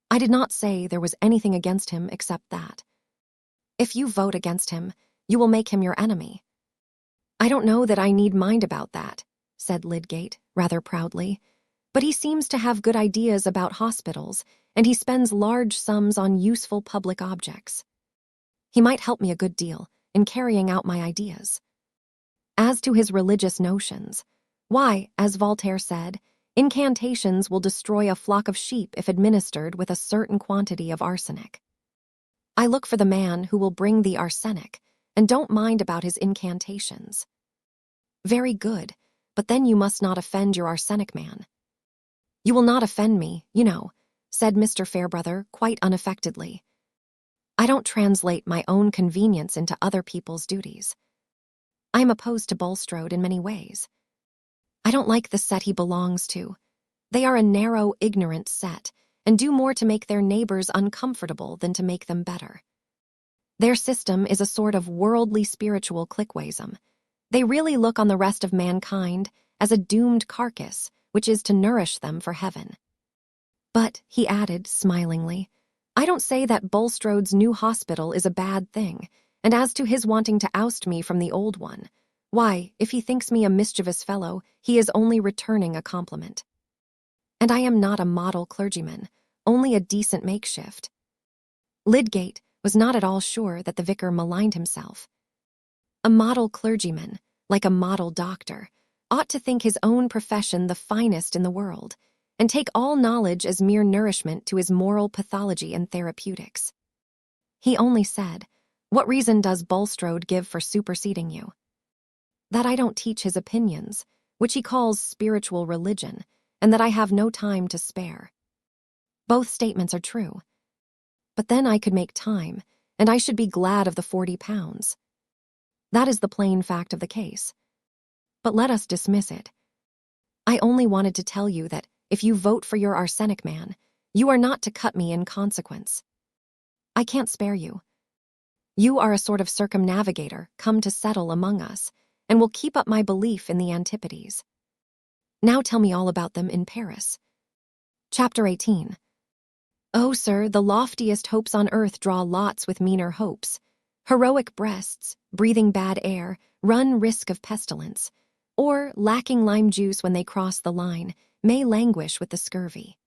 I did not say there was anything against him except that. If you vote against him, you will make him your enemy. I don't know that I need mind about that, said Lydgate, rather proudly. But he seems to have good ideas about hospitals, and he spends large sums on useful public objects. He might help me a good deal in carrying out my ideas. As to his religious notions, why, as Voltaire said, incantations will destroy a flock of sheep if administered with a certain quantity of arsenic. I look for the man who will bring the arsenic, and don't mind about his incantations. Very good, but then you must not offend your arsenic man. You will not offend me, you know, said Mr. Fairbrother quite unaffectedly. I don't translate my own convenience into other people's duties. I am opposed to Bulstrode in many ways. I don't like the set he belongs to. They are a narrow, ignorant set, and do more to make their neighbors uncomfortable than to make them better. Their system is a sort of worldly spiritual clickwaism. They really look on the rest of mankind as a doomed carcass, which is to nourish them for heaven. But, he added smilingly, I don't say that Bulstrode's new hospital is a bad thing, and as to his wanting to oust me from the old one, why, if he thinks me a mischievous fellow, he is only returning a compliment. And I am not a model clergyman, only a decent makeshift. Lydgate was not at all sure that the vicar maligned himself. A model clergyman, like a model doctor, ought to think his own profession the finest in the world, and take all knowledge as mere nourishment to his moral pathology and therapeutics. He only said, What reason does Bulstrode give for superseding you? That I don't teach his opinions, which he calls spiritual religion, and that I have no time to spare. Both statements are true. But then I could make time, and I should be glad of the £40. That is the plain fact of the case. But let us dismiss it. I only wanted to tell you that if you vote for your arsenic man, you are not to cut me in consequence. I can't spare you. You are a sort of circumnavigator come to settle among us, and will keep up my belief in the antipodes. Now tell me all about them in Paris. Chapter 18. Oh, sir, the loftiest hopes on earth draw lots with meaner hopes. Heroic breasts, breathing bad air, run risk of pestilence, or, lacking lime juice when they cross the line, may languish with the scurvy.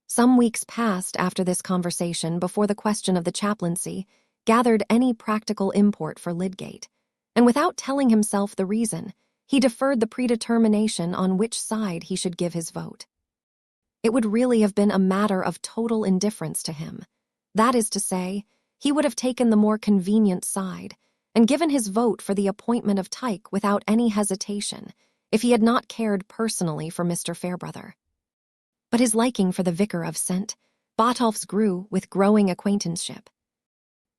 Some weeks passed after this conversation before the question of the chaplaincy gathered any practical import for Lydgate, and without telling himself the reason, he deferred the predetermination on which side he should give his vote. It would really have been a matter of total indifference to him. That is to say, he would have taken the more convenient side and given his vote for the appointment of Tyke without any hesitation, if he had not cared personally for Mr. Fairbrother. But his liking for the vicar of St. Botolph's grew with growing acquaintanceship.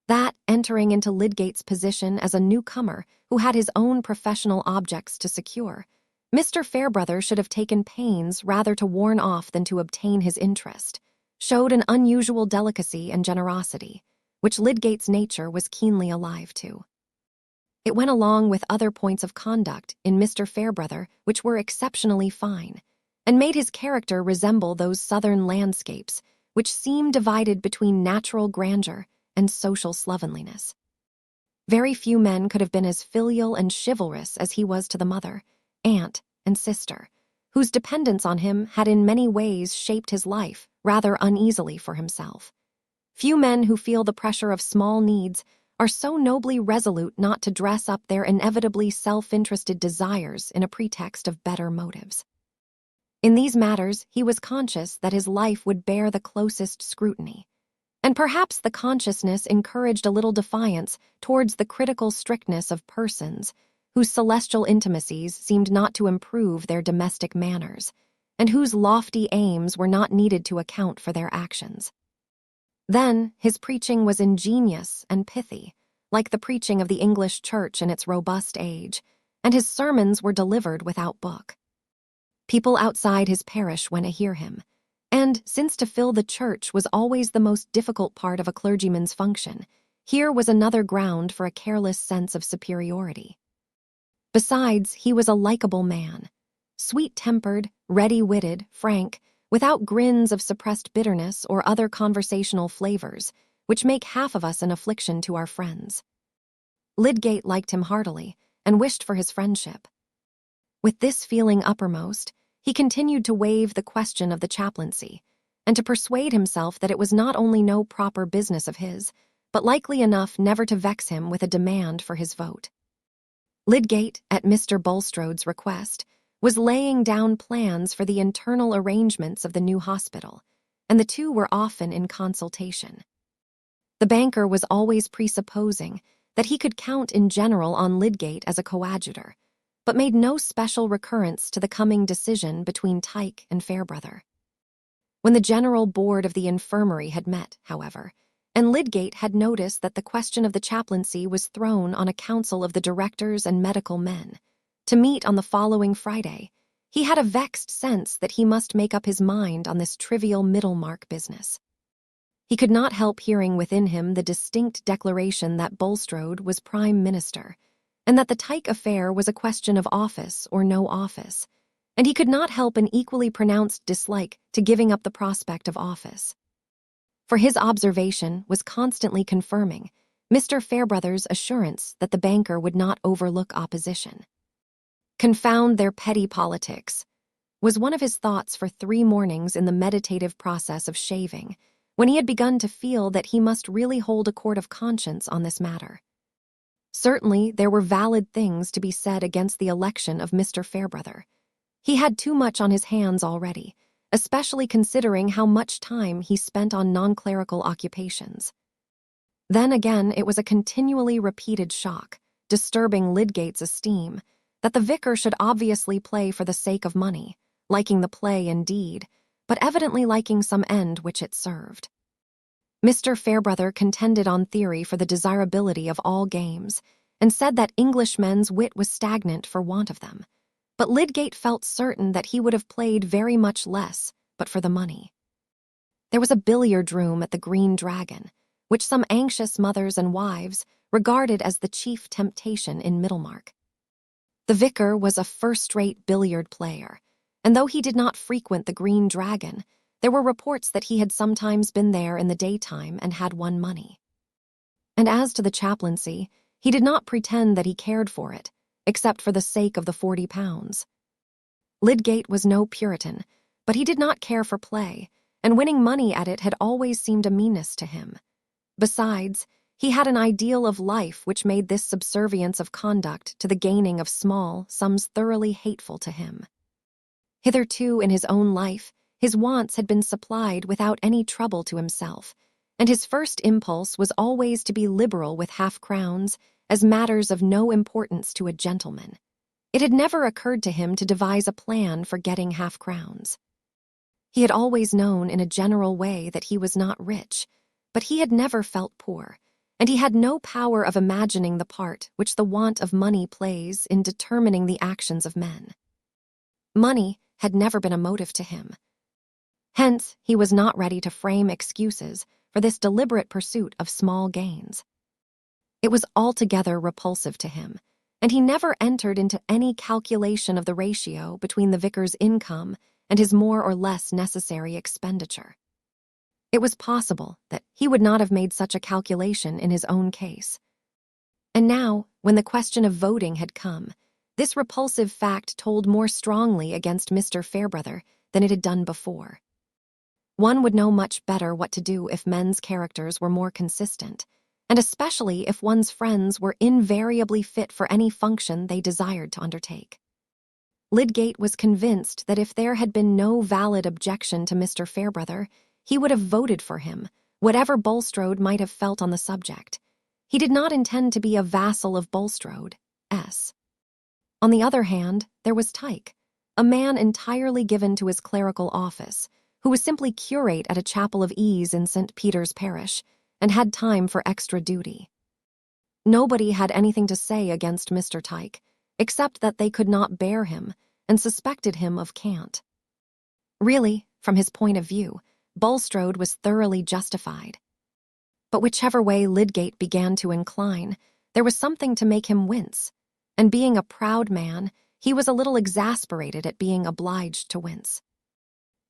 That, entering into Lydgate's position as a newcomer who had his own professional objects to secure, Mr. Fairbrother should have taken pains rather to warn off than to obtain his interest, showed an unusual delicacy and generosity, which Lydgate's nature was keenly alive to. It went along with other points of conduct in Mr. Fairbrother which were exceptionally fine, and made his character resemble those southern landscapes which seem divided between natural grandeur and social slovenliness. Very few men could have been as filial and chivalrous as he was to the mother, aunt, and sister, whose dependence on him had in many ways shaped his life rather uneasily for himself. Few men who feel the pressure of small needs are so nobly resolute not to dress up their inevitably self-interested desires in a pretext of better motives. In these matters, he was conscious that his life would bear the closest scrutiny, and perhaps the consciousness encouraged a little defiance towards the critical strictness of persons whose celestial intimacies seemed not to improve their domestic manners, and whose lofty aims were not needed to account for their actions. Then his preaching was ingenious and pithy, like the preaching of the English church in its robust age, and his sermons were delivered without book. People outside his parish went to hear him, and, since to fill the church was always the most difficult part of a clergyman's function, here was another ground for a careless sense of superiority. Besides, he was a likable man, sweet-tempered, ready-witted, frank, without grins of suppressed bitterness or other conversational flavors, which make half of us an affliction to our friends. Lydgate liked him heartily, and wished for his friendship. With this feeling uppermost, he continued to waive the question of the chaplaincy, and to persuade himself that it was not only no proper business of his, but likely enough never to vex him with a demand for his vote. Lydgate, at Mr. Bulstrode's request, was laying down plans for the internal arrangements of the new hospital, and the two were often in consultation. The banker was always presupposing that he could count in general on Lydgate as a coadjutor, but made no special recurrence to the coming decision between Tyke and Fairbrother. When the general board of the infirmary had met, however, and Lydgate had noticed that the question of the chaplaincy was thrown on a council of the directors and medical men, to meet on the following Friday, he had a vexed sense that he must make up his mind on this trivial Middlemarch business. He could not help hearing within him the distinct declaration that Bulstrode was prime minister, and that the Tyke affair was a question of office or no office, and he could not help an equally pronounced dislike to giving up the prospect of office. For his observation was constantly confirming Mr. Fairbrother's assurance that the banker would not overlook opposition. Confound their petty politics, was one of his thoughts for 3 mornings in the meditative process of shaving, when he had begun to feel that he must really hold a court of conscience on this matter. Certainly, there were valid things to be said against the election of Mr. Fairbrother. He had too much on his hands already, especially considering how much time he spent on non-clerical occupations. Then again, it was a continually repeated shock, disturbing Lydgate's esteem, that the vicar should obviously play for the sake of money, liking the play indeed, but evidently liking some end which it served. Mr. Fairbrother contended on theory for the desirability of all games, and said that Englishmen's wit was stagnant for want of them, but Lydgate felt certain that he would have played very much less, but for the money. There was a billiard room at the Green Dragon, which some anxious mothers and wives regarded as the chief temptation in Middlemarch. The vicar was a first-rate billiard player, and though he did not frequent the Green Dragon, there were reports that he had sometimes been there in the daytime and had won money. And as to the chaplaincy, he did not pretend that he cared for it, except for the sake of the £40. Lydgate was no Puritan, but he did not care for play, and winning money at it had always seemed a meanness to him. Besides, he had an ideal of life which made this subservience of conduct to the gaining of small sums thoroughly hateful to him. Hitherto in his own life, his wants had been supplied without any trouble to himself, and his first impulse was always to be liberal with half-crowns as matters of no importance to a gentleman. It had never occurred to him to devise a plan for getting half-crowns. He had always known in a general way that he was not rich, but he had never felt poor, and he had no power of imagining the part which the want of money plays in determining the actions of men. Money had never been a motive to him. Hence, he was not ready to frame excuses for this deliberate pursuit of small gains. It was altogether repulsive to him, and he never entered into any calculation of the ratio between the vicar's income and his more or less necessary expenditure. It was possible that he would not have made such a calculation in his own case. And now, when the question of voting had come, this repulsive fact told more strongly against Mr. Fairbrother than it had done before. One would know much better what to do if men's characters were more consistent, and especially if one's friends were invariably fit for any function they desired to undertake. Lydgate was convinced that if there had been no valid objection to Mr. Fairbrother, he would have voted for him, whatever Bulstrode might have felt on the subject. He did not intend to be a vassal of Bulstrode. On the other hand, there was Tyke, a man entirely given to his clerical office, who was simply curate at a chapel of ease in St. Peter's parish, and had time for extra duty. Nobody had anything to say against Mr. Tyke, except that they could not bear him, and suspected him of cant. Really, from his point of view, Bulstrode was thoroughly justified. But whichever way Lydgate began to incline, there was something to make him wince, and being a proud man, he was a little exasperated at being obliged to wince.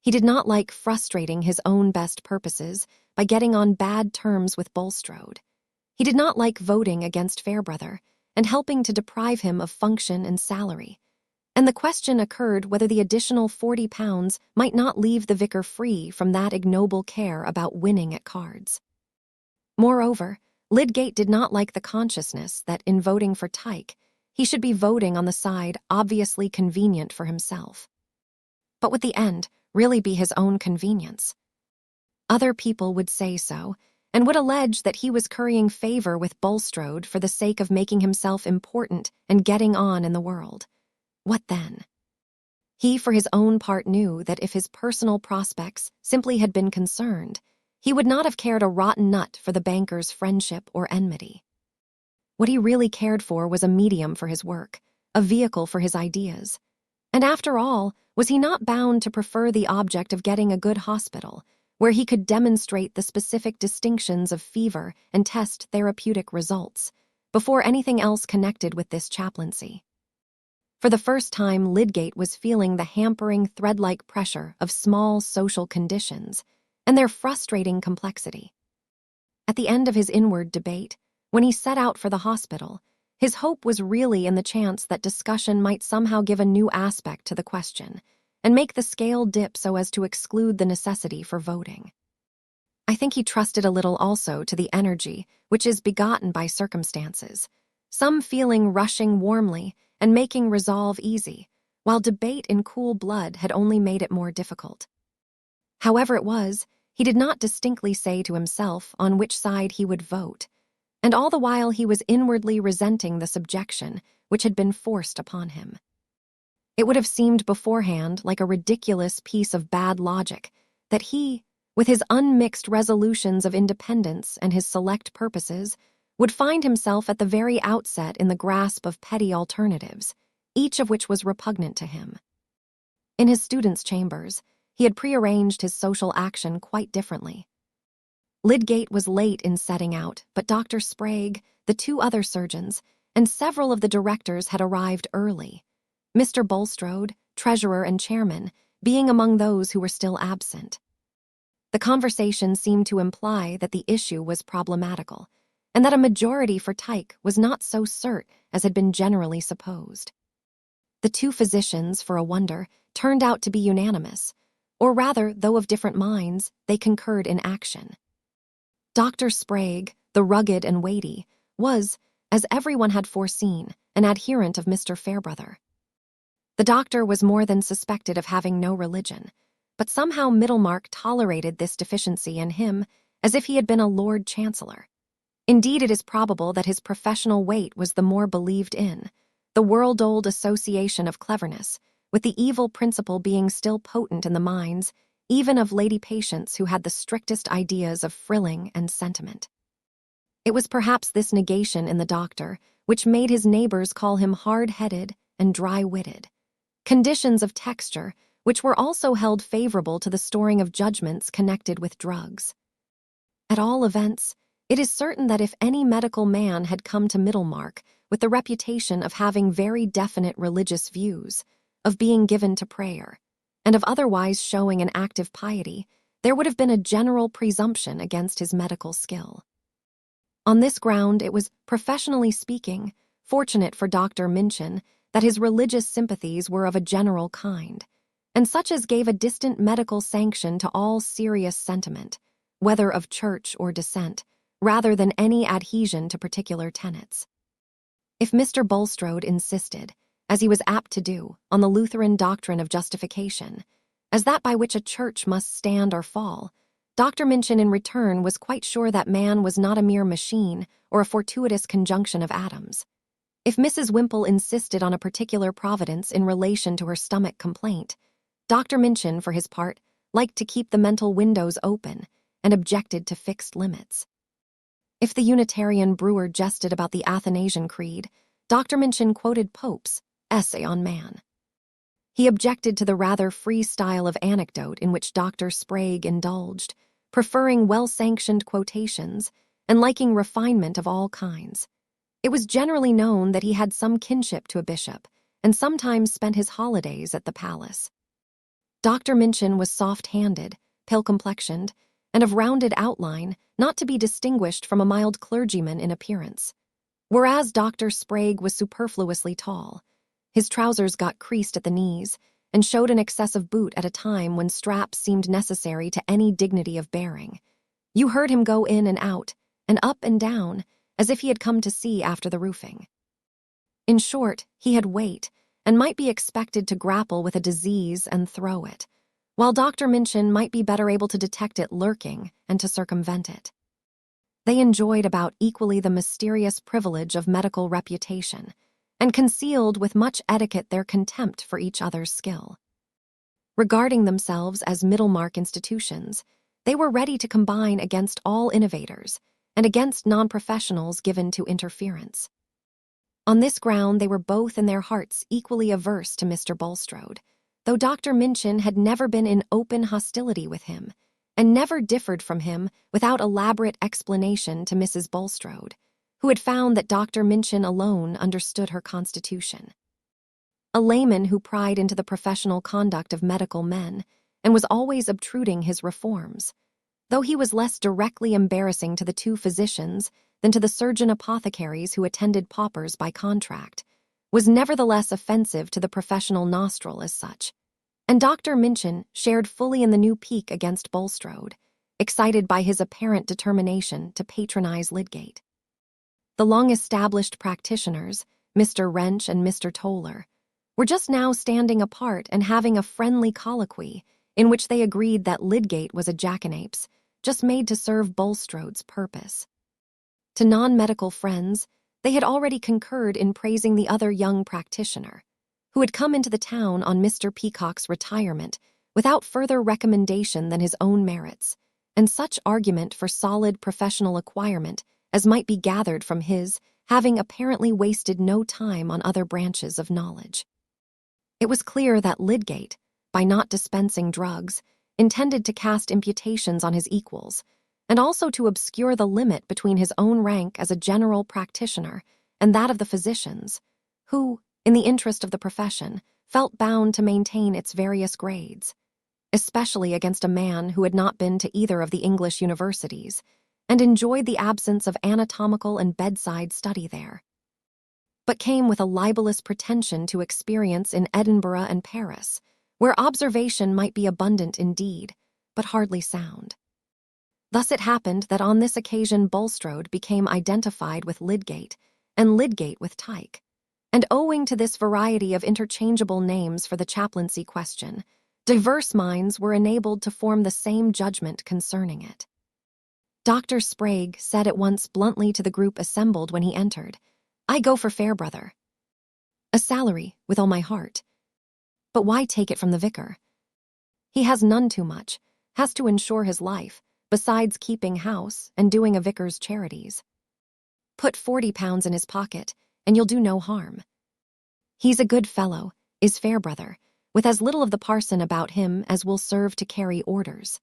He did not like frustrating his own best purposes by getting on bad terms with Bulstrode. He did not like voting against Fairbrother and helping to deprive him of function and salary. And the question occurred whether the additional £40 might not leave the vicar free from that ignoble care about winning at cards. Moreover, Lydgate did not like the consciousness that, in voting for Tyke, he should be voting on the side obviously convenient for himself. But would the end really be his own convenience? Other people would say so, and would allege that he was currying favor with Bulstrode for the sake of making himself important and getting on in the world. What then? He, for his own part, knew that if his personal prospects simply had been concerned, he would not have cared a rotten nut for the banker's friendship or enmity. What he really cared for was a medium for his work, a vehicle for his ideas. And after all, was he not bound to prefer the object of getting a good hospital, where he could demonstrate the specific distinctions of fever and test therapeutic results, before anything else connected with this chaplaincy? For the first time, Lydgate was feeling the hampering thread-like pressure of small social conditions and their frustrating complexity. At the end of his inward debate, when he set out for the hospital, his hope was really in the chance that discussion might somehow give a new aspect to the question and make the scale dip so as to exclude the necessity for voting. I think he trusted a little also to the energy which is begotten by circumstances, some feeling rushing warmly and making resolve easy, while debate in cool blood had only made it more difficult. However it was, he did not distinctly say to himself on which side he would vote, and all the while he was inwardly resenting the subjection which had been forced upon him. It would have seemed beforehand like a ridiculous piece of bad logic that he, with his unmixed resolutions of independence and his select purposes, would find himself at the very outset in the grasp of petty alternatives, each of which was repugnant to him. In his students' chambers, he had prearranged his social action quite differently. Lydgate was late in setting out, but Dr. Sprague, the two other surgeons, and several of the directors had arrived early, Mr. Bulstrode, treasurer and chairman, being among those who were still absent. The conversation seemed to imply that the issue was problematical, and that a majority for Tyke was not so cert as had been generally supposed. The two physicians, for a wonder, turned out to be unanimous, or rather, though of different minds, they concurred in action. Dr. Sprague, the rugged and weighty, was, as everyone had foreseen, an adherent of Mr. Fairbrother. The doctor was more than suspected of having no religion, but somehow Middlemarch tolerated this deficiency in him as if he had been a Lord Chancellor. Indeed, it is probable that his professional weight was the more believed in, the world-old association of cleverness, with the evil principle being still potent in the minds even of lady patients who had the strictest ideas of frilling and sentiment. It was perhaps this negation in the doctor which made his neighbors call him hard-headed and dry-witted, conditions of texture which were also held favorable to the storing of judgments connected with drugs. At all events, it is certain that if any medical man had come to Middlemarch with the reputation of having very definite religious views, of being given to prayer, and of otherwise showing an active piety, there would have been a general presumption against his medical skill. On this ground, it was, professionally speaking, fortunate for Dr. Minchin that his religious sympathies were of a general kind, and such as gave a distant medical sanction to all serious sentiment, whether of church or dissent, rather than any adhesion to particular tenets. If Mr. Bulstrode insisted, as he was apt to do, on the Lutheran doctrine of justification, as that by which a church must stand or fall, Dr. Minchin in return was quite sure that man was not a mere machine or a fortuitous conjunction of atoms. If Mrs. Wimple insisted on a particular providence in relation to her stomach complaint, Dr. Minchin, for his part, liked to keep the mental windows open and objected to fixed limits. If the Unitarian brewer jested about the Athanasian Creed, Dr. Minchin quoted Pope's Essay on Man. He objected to the rather free style of anecdote in which Dr. Sprague indulged, preferring well-sanctioned quotations and liking refinement of all kinds. It was generally known that he had some kinship to a bishop and sometimes spent his holidays at the palace. Dr. Minchin was soft-handed, pale-complexioned, and of rounded outline, not to be distinguished from a mild clergyman in appearance, whereas Dr. Sprague was superfluously tall, His trousers got creased at the knees and showed an excessive boot at a time when straps seemed necessary to any dignity of bearing. You heard him go in and out, and up and down, as if he had come to see after the roofing. In short, he had weight, and might be expected to grapple with a disease and throw it, while Dr. Minchin might be better able to detect it lurking and to circumvent it. They enjoyed about equally the mysterious privilege of medical reputation, and concealed with much etiquette their contempt for each other's skill. Regarding themselves as Middlemarch institutions, they were ready to combine against all innovators and against non-professionals given to interference. On this ground, they were both in their hearts equally averse to Mr. Bulstrode, though Dr. Minchin had never been in open hostility with him, and never differed from him without elaborate explanation to Mrs. Bulstrode, who had found that Dr. Minchin alone understood her constitution. A layman who pried into the professional conduct of medical men and was always obtruding his reforms, though he was less directly embarrassing to the two physicians than to the surgeon-apothecaries who attended paupers by contract, was nevertheless offensive to the professional nostril as such, and Dr. Minchin shared fully in the new pique against Bulstrode, excited by his apparent determination to patronize Lydgate. The long-established practitioners, Mr. Wrench and Mr. Toller, were just now standing apart and having a friendly colloquy in which they agreed that Lydgate was a jackanapes, just made to serve Bulstrode's purpose. To non-medical friends, they had already concurred in praising the other young practitioner, who had come into the town on Mr. Peacock's retirement without further recommendation than his own merits, and such argument for solid professional acquirement as might be gathered from his having apparently wasted no time on other branches of knowledge. It was clear that Lydgate, by not dispensing drugs, intended to cast imputations on his equals, and also to obscure the limit between his own rank as a general practitioner and that of the physicians, who, in the interest of the profession, felt bound to maintain its various grades, especially against a man who had not been to either of the English universities, and enjoyed the absence of anatomical and bedside study there, but came with a libelous pretension to experience in Edinburgh and Paris, where observation might be abundant indeed, but hardly sound. Thus it happened that on this occasion Bulstrode became identified with Lydgate, and Lydgate with Tyke, and owing to this variety of interchangeable names for the chaplaincy question, diverse minds were enabled to form the same judgment concerning it. Dr. Sprague said at once bluntly to the group assembled when he entered, "I go for Fairbrother. A salary, with all my heart. But why take it from the vicar? He has none too much, has to insure his life, besides keeping house and doing a vicar's charities. Put £40 in his pocket, and you'll do no harm. He's a good fellow, is Fairbrother, with as little of the parson about him as will serve to carry orders."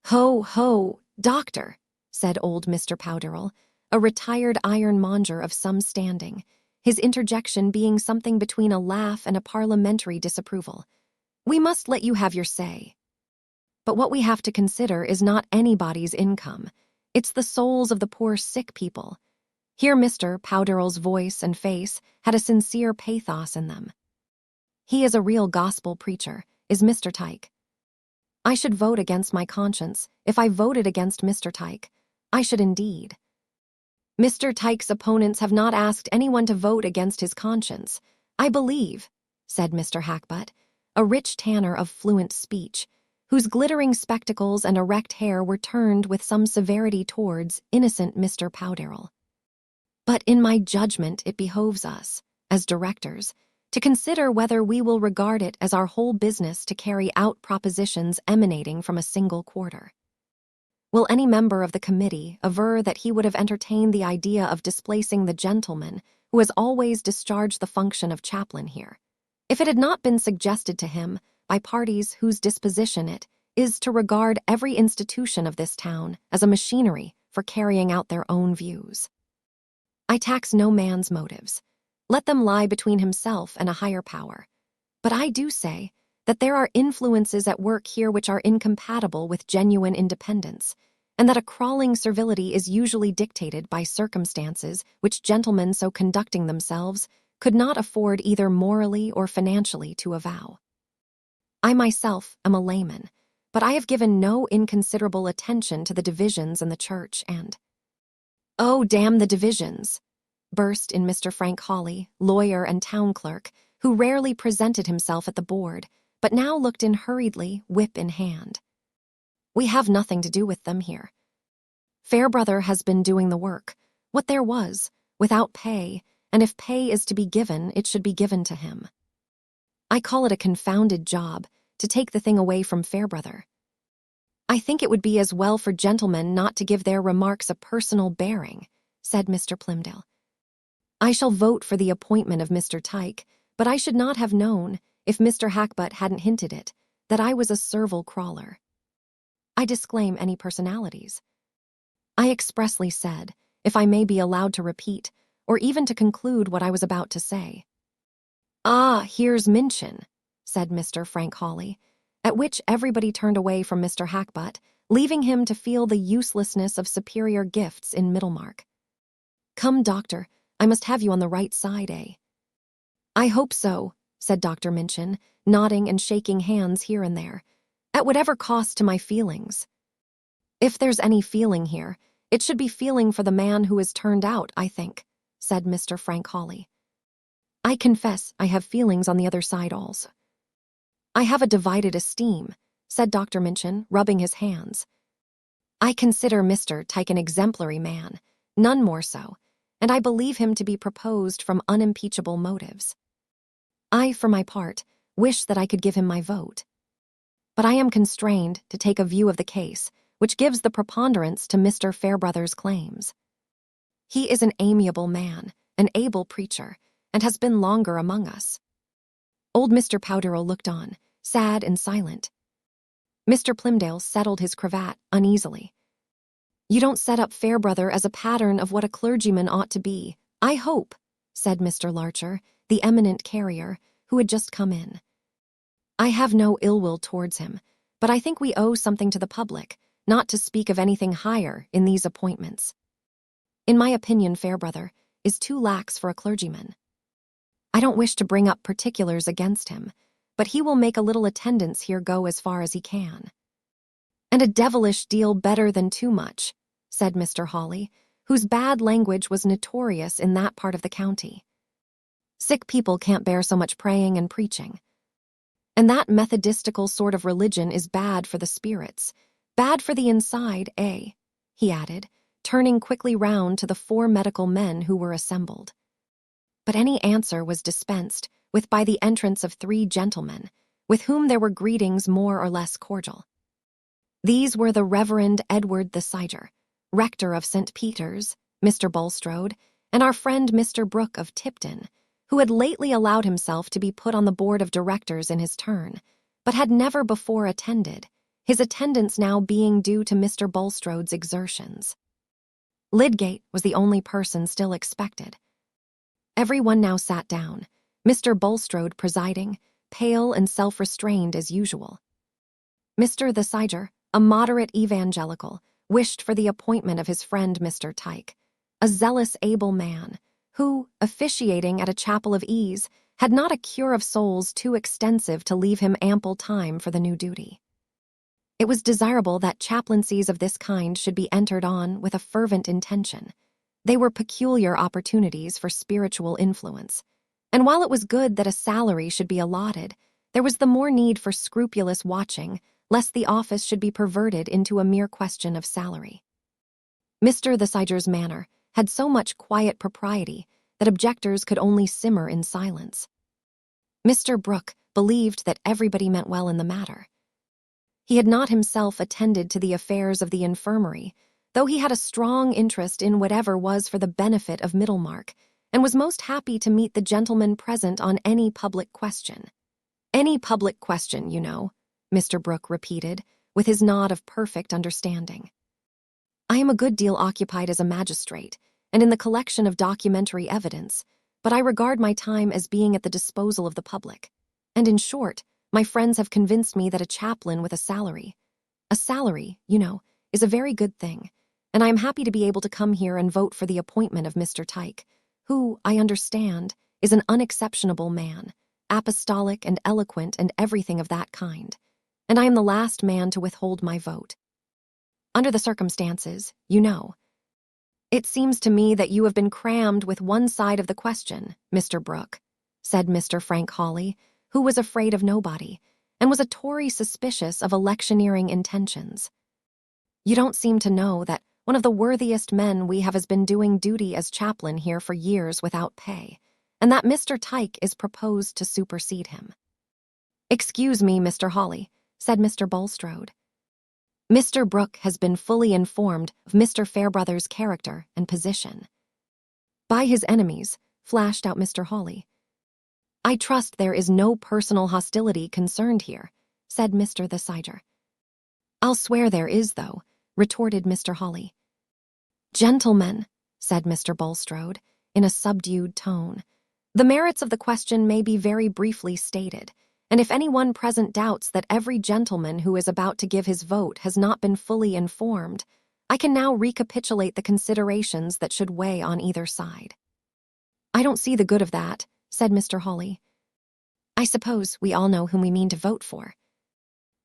"Ho, ho, doctor," said old Mr. Powderell, a retired ironmonger of some standing, his interjection being something between a laugh and a parliamentary disapproval. "We must let you have your say. But what we have to consider is not anybody's income. It's the souls of the poor sick people." Here Mr. Powderell's voice and face had a sincere pathos in them. "He is a real gospel preacher, is Mr. Tyke. I should vote against my conscience if I voted against Mr. Tyke. I should indeed. Mr. Tyke's opponents have not asked anyone to vote against his conscience, I believe," said Mr. Hackbutt, a rich tanner of fluent speech, whose glittering spectacles and erect hair were turned with some severity towards innocent Mr. Powderell. "But in my judgment it behoves us, as directors, to consider whether we will regard it as our whole business to carry out propositions emanating from a single quarter. Will any member of the committee aver that he would have entertained the idea of displacing the gentleman who has always discharged the function of chaplain here, if it had not been suggested to him by parties whose disposition it is to regard every institution of this town as a machinery for carrying out their own views? I tax no man's motives. Let them lie between himself and a higher power. But I do say that there are influences at work here which are incompatible with genuine independence, and that a crawling servility is usually dictated by circumstances which gentlemen so conducting themselves could not afford either morally or financially to avow. I myself am a layman, but I have given no inconsiderable attention to the divisions in the church and— "Oh, damn the divisions!" burst in Mr. Frank Hawley, lawyer and town clerk, who rarely presented himself at the board, but now looked in hurriedly, whip in hand. "We have nothing to do with them here. Fairbrother has been doing the work, what there was, without pay, and if pay is to be given, it should be given to him. I call it a confounded job to take the thing away from Fairbrother. I think it would be as well for gentlemen not to give their remarks a personal bearing," said Mr. Plymdale. "I shall vote for the appointment of Mr. Tyke, but I should not have known, if Mr. Hackbutt hadn't hinted it, that I was a servile crawler. I disclaim any personalities. I expressly said, if I may be allowed to repeat, or even to conclude what I was about to say." "Ah, here's Minchin," said Mr. Frank Hawley, at which everybody turned away from Mr. Hackbutt, leaving him to feel the uselessness of superior gifts in Middlemarch. "Come, doctor, I must have you on the right side, eh?" "I hope so," said Dr. Minchin, nodding and shaking hands here and there, "at whatever cost to my feelings. If there's any feeling here, it should be feeling for the man who is turned out, I think," said Mr. Frank Hawley. "I confess I have feelings on the other side also." "I have a divided esteem," said Dr. Minchin, rubbing his hands. "I consider Mr. Tyke an exemplary man, none more so, and I believe him to be proposed from unimpeachable motives. I, for my part, wish that I could give him my vote. But I am constrained to take a view of the case which gives the preponderance to Mr. Fairbrother's claims. He is an amiable man, an able preacher, and has been longer among us." Old Mr. Powderell looked on, sad and silent. Mr. Plymdale settled his cravat uneasily. "You don't set up Fairbrother as a pattern of what a clergyman ought to be, I hope," said Mr. Larcher, the eminent carrier, who had just come in. "I have no ill will towards him, but I think we owe something to the public, not to speak of anything higher in these appointments. In my opinion, Fairbrother is too lax for a clergyman. I don't wish to bring up particulars against him, but he will make a little attendance here go as far as he can." "And a devilish deal better than too much," said Mr. Hawley, whose bad language was notorious in that part of the county. "Sick people can't bear so much praying and preaching. And that methodistical sort of religion is bad for the spirits, bad for the inside, eh?" he added, turning quickly round to the 4 medical men who were assembled. But any answer was dispensed with by the entrance of 3 gentlemen, with whom there were greetings more or less cordial. These were the Reverend Edward the Siger, rector of St. Peter's, Mr. Bulstrode, and our friend Mr. Brooke of Tipton, who had lately allowed himself to be put on the board of directors in his turn, but had never before attended, his attendance now being due to Mr. Bulstrode's exertions. Lydgate was the only person still expected. Everyone now sat down, Mr. Bulstrode presiding, pale and self-restrained as usual. Mr. the Siger, a moderate evangelical, wished for the appointment of his friend Mr. Tyke, a zealous, able man, who, officiating at a chapel of ease, had not a cure of souls too extensive to leave him ample time for the new duty. It was desirable that chaplaincies of this kind should be entered on with a fervent intention. They were peculiar opportunities for spiritual influence, and while it was good that a salary should be allotted, there was the more need for scrupulous watching, lest the office should be perverted into a mere question of salary. Mr. the Siger's manner had so much quiet propriety that objectors could only simmer in silence. Mr. Brooke believed that everybody meant well in the matter. He had not himself attended to the affairs of the infirmary, though he had a strong interest in whatever was for the benefit of Middlemarch, and was most happy to meet the gentlemen present on any public question. "Any public question, you know," Mr. Brooke repeated, with his nod of perfect understanding. "I am a good deal occupied as a magistrate, and in the collection of documentary evidence, but I regard my time as being at the disposal of the public, and in short, my friends have convinced me that a chaplain with a salary, you know, is a very good thing, and I am happy to be able to come here and vote for the appointment of Mr. Tyke, who, I understand, is an unexceptionable man, apostolic and eloquent and everything of that kind, and I am the last man to withhold my vote. Under the circumstances, you know. It seems to me that you have been crammed with one side of the question, Mr. Brooke, said Mr. Frank Hawley, who was afraid of nobody, and was a Tory suspicious of electioneering intentions. You don't seem to know that one of the worthiest men we have has been doing duty as chaplain here for years without pay, and that Mr. Tyke is proposed to supersede him. Excuse me, Mr. Hawley, said Mr. Bulstrode. Mr. Brooke has been fully informed of Mr. Fairbrother's character and position. By his enemies, flashed out Mr. Hawley. I trust there is no personal hostility concerned here, said Mr. the Siger. I'll swear there is, though, retorted Mr. Hawley. Gentlemen, said Mr. Bulstrode, in a subdued tone, the merits of the question may be very briefly stated, and if anyone present doubts that every gentleman who is about to give his vote has not been fully informed, I can now recapitulate the considerations that should weigh on either side. I don't see the good of that, said Mr. Hawley. I suppose we all know whom we mean to vote for.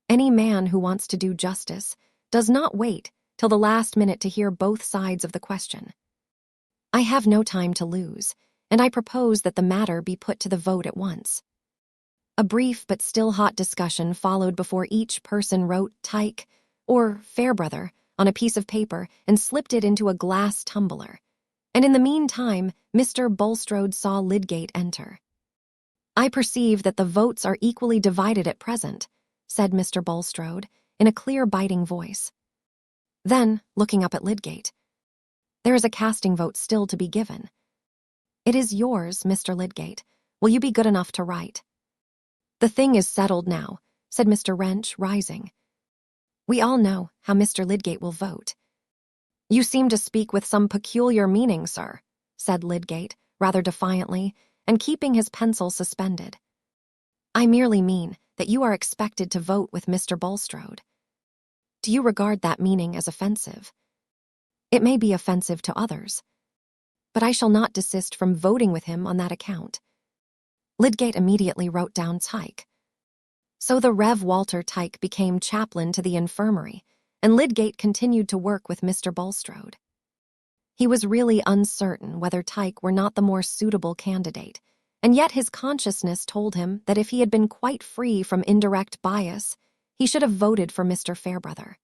Any man who wants to do justice does not wait till the last minute to hear both sides of the question. I have no time to lose, and I propose that the matter be put to the vote at once. A brief but still hot discussion followed before each person wrote Tyke or Fairbrother on a piece of paper and slipped it into a glass tumbler. And in the meantime, Mr. Bulstrode saw Lydgate enter. I perceive that the votes are equally divided at present, said Mr. Bulstrode, in a clear, biting voice. Then, looking up at Lydgate, there is a casting vote still to be given. It is yours, Mr. Lydgate. Will you be good enough to write? The thing is settled now, said Mr. Wrench, rising. We all know how Mr. Lydgate will vote. You seem to speak with some peculiar meaning, sir, said Lydgate, rather defiantly, and keeping his pencil suspended. I merely mean that you are expected to vote with Mr. Bulstrode. Do you regard that meaning as offensive? It may be offensive to others, but I shall not desist from voting with him on that account. Lydgate immediately wrote down Tyke. So the Rev. Walter Tyke became chaplain to the infirmary, and Lydgate continued to work with Mr. Bulstrode. He was really uncertain whether Tyke were not the more suitable candidate, and yet his consciousness told him that if he had been quite free from indirect bias, he should have voted for Mr. Fairbrother.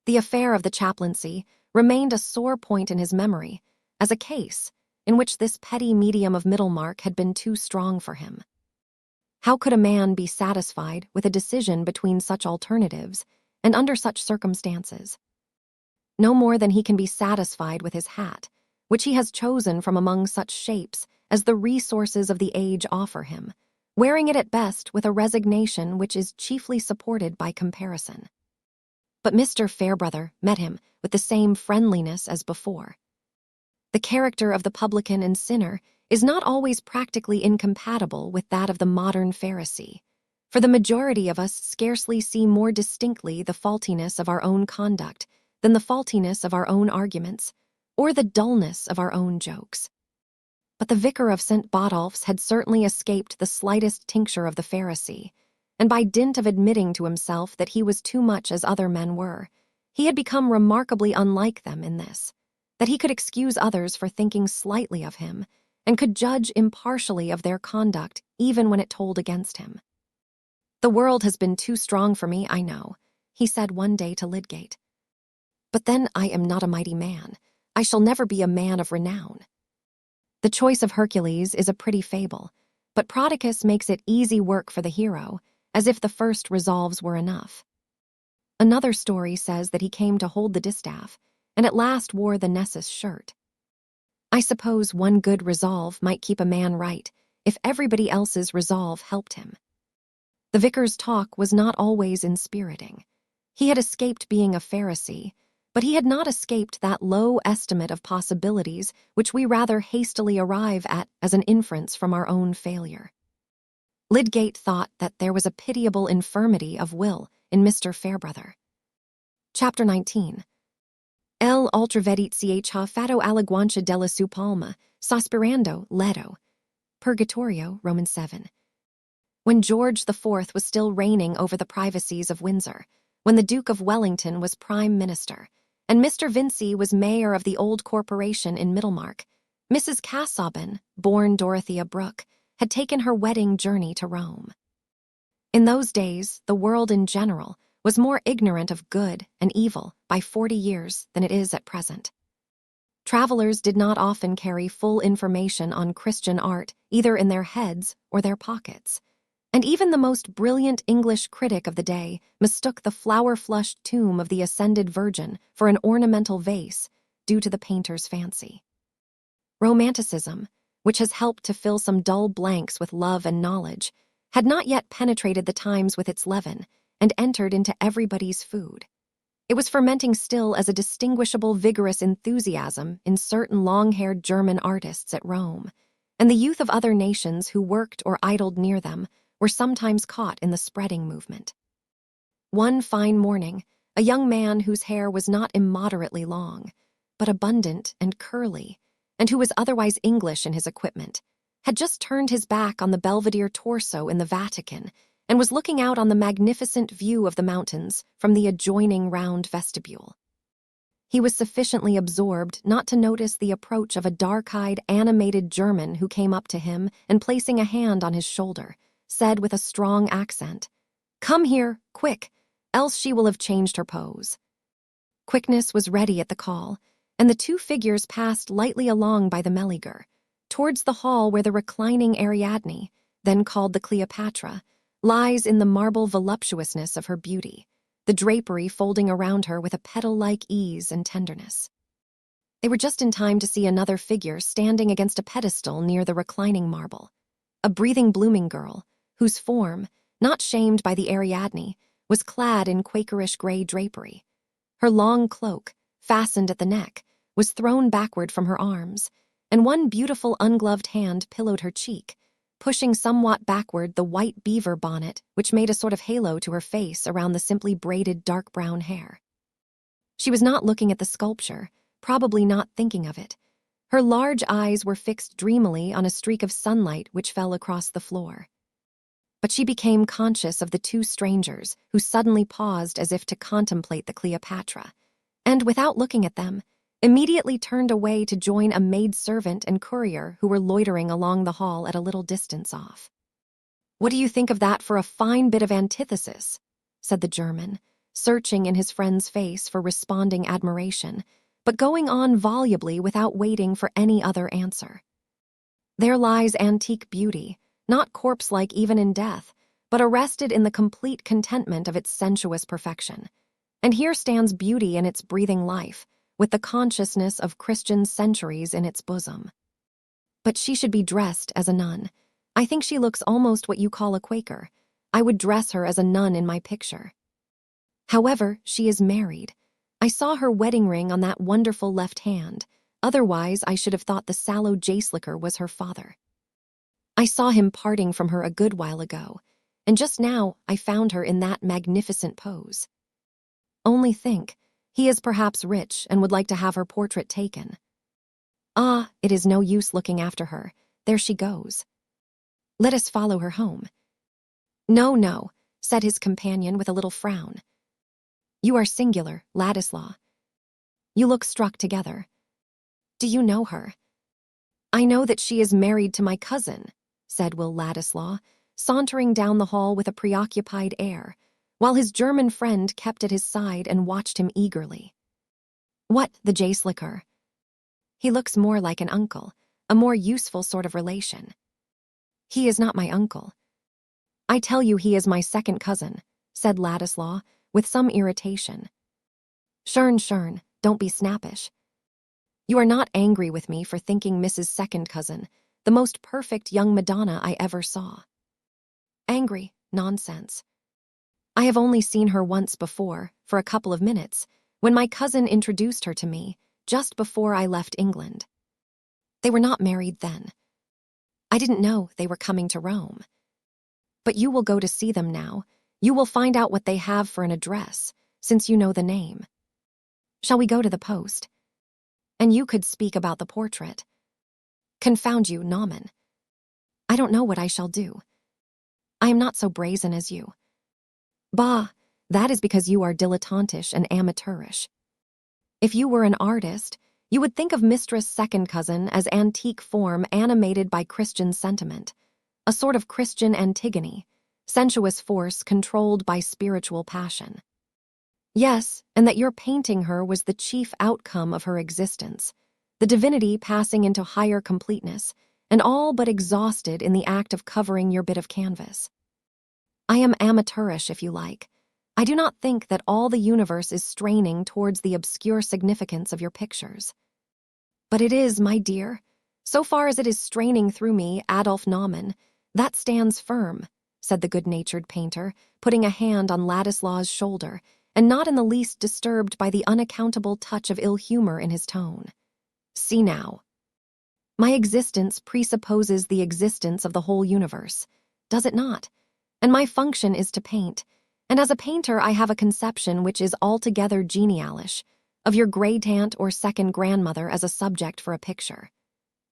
The affair of the chaplaincy remained a sore point in his memory, as a case in which this petty medium of Middlemarch had been too strong for him. How could a man be satisfied with a decision between such alternatives and under such circumstances? No more than he can be satisfied with his hat, which he has chosen from among such shapes as the resources of the age offer him, wearing it at best with a resignation which is chiefly supported by comparison. But Mr. Fairbrother met him with the same friendliness as before. The character of the publican and sinner is not always practically incompatible with that of the modern Pharisee, for the majority of us scarcely see more distinctly the faultiness of our own conduct than the faultiness of our own arguments, or the dullness of our own jokes. But the vicar of St. Botolph's had certainly escaped the slightest tincture of the Pharisee, and by dint of admitting to himself that he was too much as other men were, he had become remarkably unlike them in this, that he could excuse others for thinking slightly of him, and could judge impartially of their conduct even when it told against him. The world has been too strong for me, I know, he said one day to Lydgate. But then I am not a mighty man. I shall never be a man of renown. The choice of Hercules is a pretty fable, but Prodicus makes it easy work for the hero, as if the first resolves were enough. Another story says that he came to hold the distaff, and at last wore the Nessus shirt. I suppose one good resolve might keep a man right, if everybody else's resolve helped him. The vicar's talk was not always inspiriting. He had escaped being a Pharisee, but he had not escaped that low estimate of possibilities which we rather hastily arrive at as an inference from our own failure. Lydgate thought that there was a pitiable infirmity of will in Mr. Fairbrother. Chapter 19. El ultravedit ch fato alaguancia della su palma, sospirando, ledo. Purgatorio, Romans 7. When George IV was still reigning over the privacies of Windsor, when the Duke of Wellington was Prime Minister, and Mr. Vincey was mayor of the old corporation in Middlemarch, Mrs. Casaubon, born Dorothea Brooke, had taken her wedding journey to Rome. In those days, the world in general was more ignorant of good and evil by 40 years than it is at present. Travelers did not often carry full information on Christian art either in their heads or their pockets, and even the most brilliant English critic of the day mistook the flower-flushed tomb of the Ascended Virgin for an ornamental vase due to the painter's fancy. Romanticism, which has helped to fill some dull blanks with love and knowledge, had not yet penetrated the times with its leaven and entered into everybody's food. It was fermenting still as a distinguishable, vigorous enthusiasm in certain long-haired German artists at Rome, and the youth of other nations who worked or idled near them were sometimes caught in the spreading movement. One fine morning, a young man whose hair was not immoderately long, but abundant and curly, and who was otherwise English in his equipment, had just turned his back on the Belvedere torso in the Vatican and was looking out on the magnificent view of the mountains from the adjoining round vestibule. He was sufficiently absorbed not to notice the approach of a dark-eyed, animated German who came up to him and, placing a hand on his shoulder, said with a strong accent, "Come here, quick, else she will have changed her pose." Quickness was ready at the call, and the two figures passed lightly along by the Meliger, towards the hall where the reclining Ariadne, then called the Cleopatra, lies in the marble voluptuousness of her beauty, the drapery folding around her with a petal-like ease and tenderness. They were just in time to see another figure standing against a pedestal near the reclining marble, a breathing blooming girl, whose form, not shamed by the Ariadne, was clad in Quakerish gray drapery. Her long cloak, fastened at the neck, was thrown backward from her arms, and one beautiful ungloved hand pillowed her cheek, pushing somewhat backward the white beaver bonnet which made a sort of halo to her face around the simply braided dark brown hair. She was not looking at the sculpture, probably not thinking of it. Her large eyes were fixed dreamily on a streak of sunlight which fell across the floor. But she became conscious of the two strangers who suddenly paused as if to contemplate the Cleopatra, and, without looking at them, immediately turned away to join a maidservant and courier who were loitering along the hall at a little distance off. "What do you think of that for a fine bit of antithesis?" said the German, searching in his friend's face for responding admiration, but going on volubly without waiting for any other answer. "There lies antique beauty, not corpse-like even in death, but arrested in the complete contentment of its sensuous perfection. And here stands beauty in its breathing life, with the consciousness of Christian centuries in its bosom. But she should be dressed as a nun. I think she looks almost what you call a Quaker. I would dress her as a nun in my picture. However, she is married. I saw her wedding ring on that wonderful left hand. Otherwise, I should have thought the sallow jace-licker was her father. I saw him parting from her a good while ago, and just now I found her in that magnificent pose. Only think, he is perhaps rich and would like to have her portrait taken. Ah, it is no use looking after her. There she goes. Let us follow her home." "No, no," said his companion with a little frown. "You are singular, Ladislaw. You look struck together. Do you know her?" "I know that she is married to my cousin," said Will Ladislaw, sauntering down the hall with a preoccupied air, while his German friend kept at his side and watched him eagerly. "What, the jace-licker?" "He looks more like an uncle, a more useful sort of relation." "He is not my uncle." "I tell you he is my second cousin," said Ladislaw, with some irritation. Schön, don't be snappish. You are not angry with me for thinking Mrs. Second Cousin the most perfect young Madonna I ever saw." "Angry? Nonsense. I have only seen her once before, for a couple of minutes, when my cousin introduced her to me, just before I left England. They were not married then. I didn't know they were coming to Rome. But you will go to see them now. You will find out what they have for an address, since you know the name. Shall we go to the post? And you could speak about the portrait. Confound you, Naumann. I don't know what I shall do. I am not so brazen as you. Bah, that is because you are dilettantish and amateurish. If you were an artist, you would think of Mistress Second Cousin as antique form animated by Christian sentiment, a sort of Christian Antigone, sensuous force controlled by spiritual passion. Yes, and that your painting her was the chief outcome of her existence, the divinity passing into higher completeness, and all but exhausted in the act of covering your bit of canvas. I am amateurish, if you like. I do not think that all the universe is straining towards the obscure significance of your pictures. But it is, my dear. So far as it is straining through me, Adolf Naumann, that stands firm, said the good-natured painter, putting a hand on Ladislaw's shoulder, and not in the least disturbed by the unaccountable touch of ill humor in his tone. See now. My existence presupposes the existence of the whole universe, does it not? And my function is to paint, and as a painter I have a conception which is altogether genialish, of your great-aunt or second grandmother as a subject for a picture.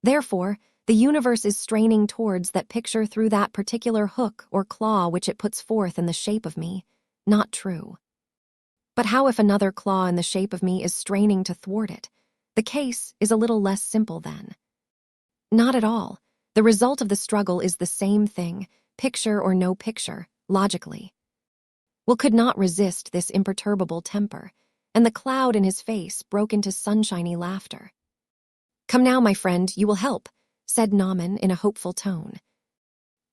Therefore, the universe is straining towards that picture through that particular hook or claw which it puts forth in the shape of me. Not true. But how if another claw in the shape of me is straining to thwart it? The case is a little less simple then. Not at all. The result of the struggle is the same thing, picture or no picture, logically. Will could not resist this imperturbable temper, and the cloud in his face broke into sunshiny laughter. Come now, my friend, you will help, said Naumann in a hopeful tone.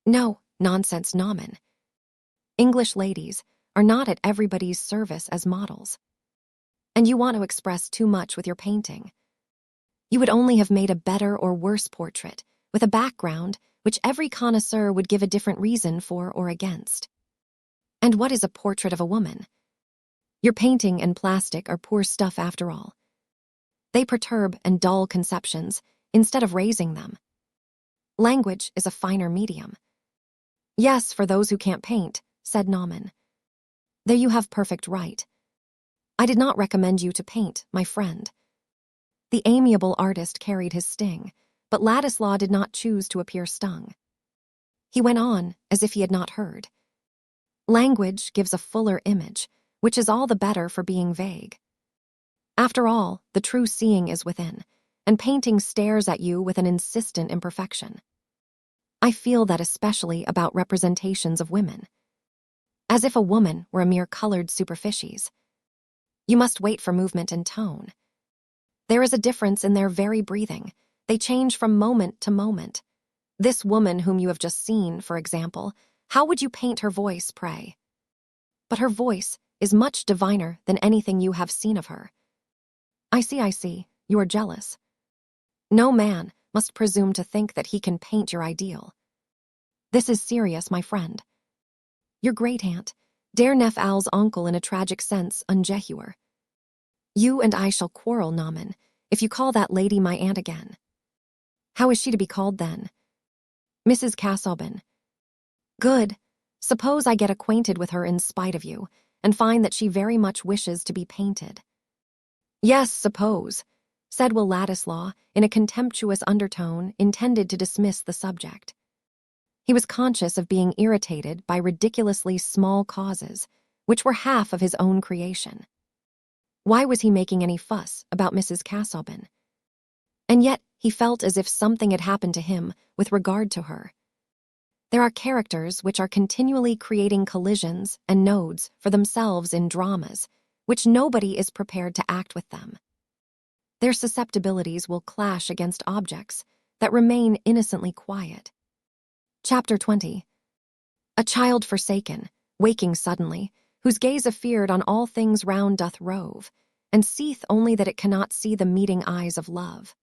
No, nonsense, Naumann. English ladies are not at everybody's service as models. And you want to express too much with your painting. You would only have made a better or worse portrait, with a background which every connoisseur would give a different reason for or against. And what is a portrait of a woman? Your painting and plastic are poor stuff after all. They perturb and dull conceptions instead of raising them. Language is a finer medium. Yes, for those who can't paint, said Naumann. There you have perfect right. I did not recommend you to paint, my friend. The amiable artist carried his sting, but Ladislaw did not choose to appear stung. He went on as if he had not heard. Language gives a fuller image, which is all the better for being vague. After all, the true seeing is within, and painting stares at you with an insistent imperfection. I feel that especially about representations of women. As if a woman were a mere colored superficies. You must wait for movement and tone. There is a difference in their very breathing. They change from moment to moment. This woman whom you have just seen, for example, how would you paint her voice, pray? But her voice is much diviner than anything you have seen of her. I see, you are jealous. No man must presume to think that he can paint your ideal. This is serious, my friend. Your great-aunt, Der Nefal's uncle in a tragic sense, unjehuer. You and I shall quarrel, Naumann, if you call that lady my aunt again. How is she to be called then? Mrs. Casaubon. Good. Suppose I get acquainted with her in spite of you, and find that she very much wishes to be painted. Yes, suppose, said Will Ladislaw in a contemptuous undertone intended to dismiss the subject. He was conscious of being irritated by ridiculously small causes, which were half of his own creation. Why was he making any fuss about Mrs. Casaubon? And yet he felt as if something had happened to him with regard to her. There are characters which are continually creating collisions and nodes for themselves in dramas, which nobody is prepared to act with them. Their susceptibilities will clash against objects that remain innocently quiet. Chapter 20. A child forsaken, waking suddenly, whose gaze afeard on all things round doth rove, and seeth only that it cannot see the meeting eyes of love.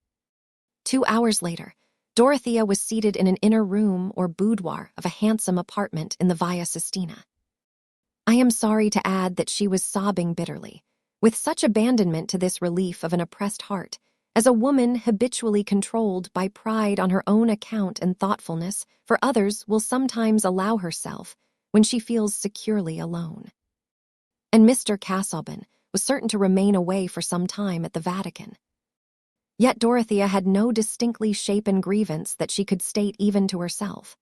2 hours later, Dorothea was seated in an inner room or boudoir of a handsome apartment in the Via Sistina. I am sorry to add that she was sobbing bitterly, with such abandonment to this relief of an oppressed heart, as a woman habitually controlled by pride on her own account and thoughtfulness for others will sometimes allow herself when she feels securely alone. And Mr. Casaubon was certain to remain away for some time at the Vatican. Yet Dorothea had no distinctly shapen grievance that she could state even to herself.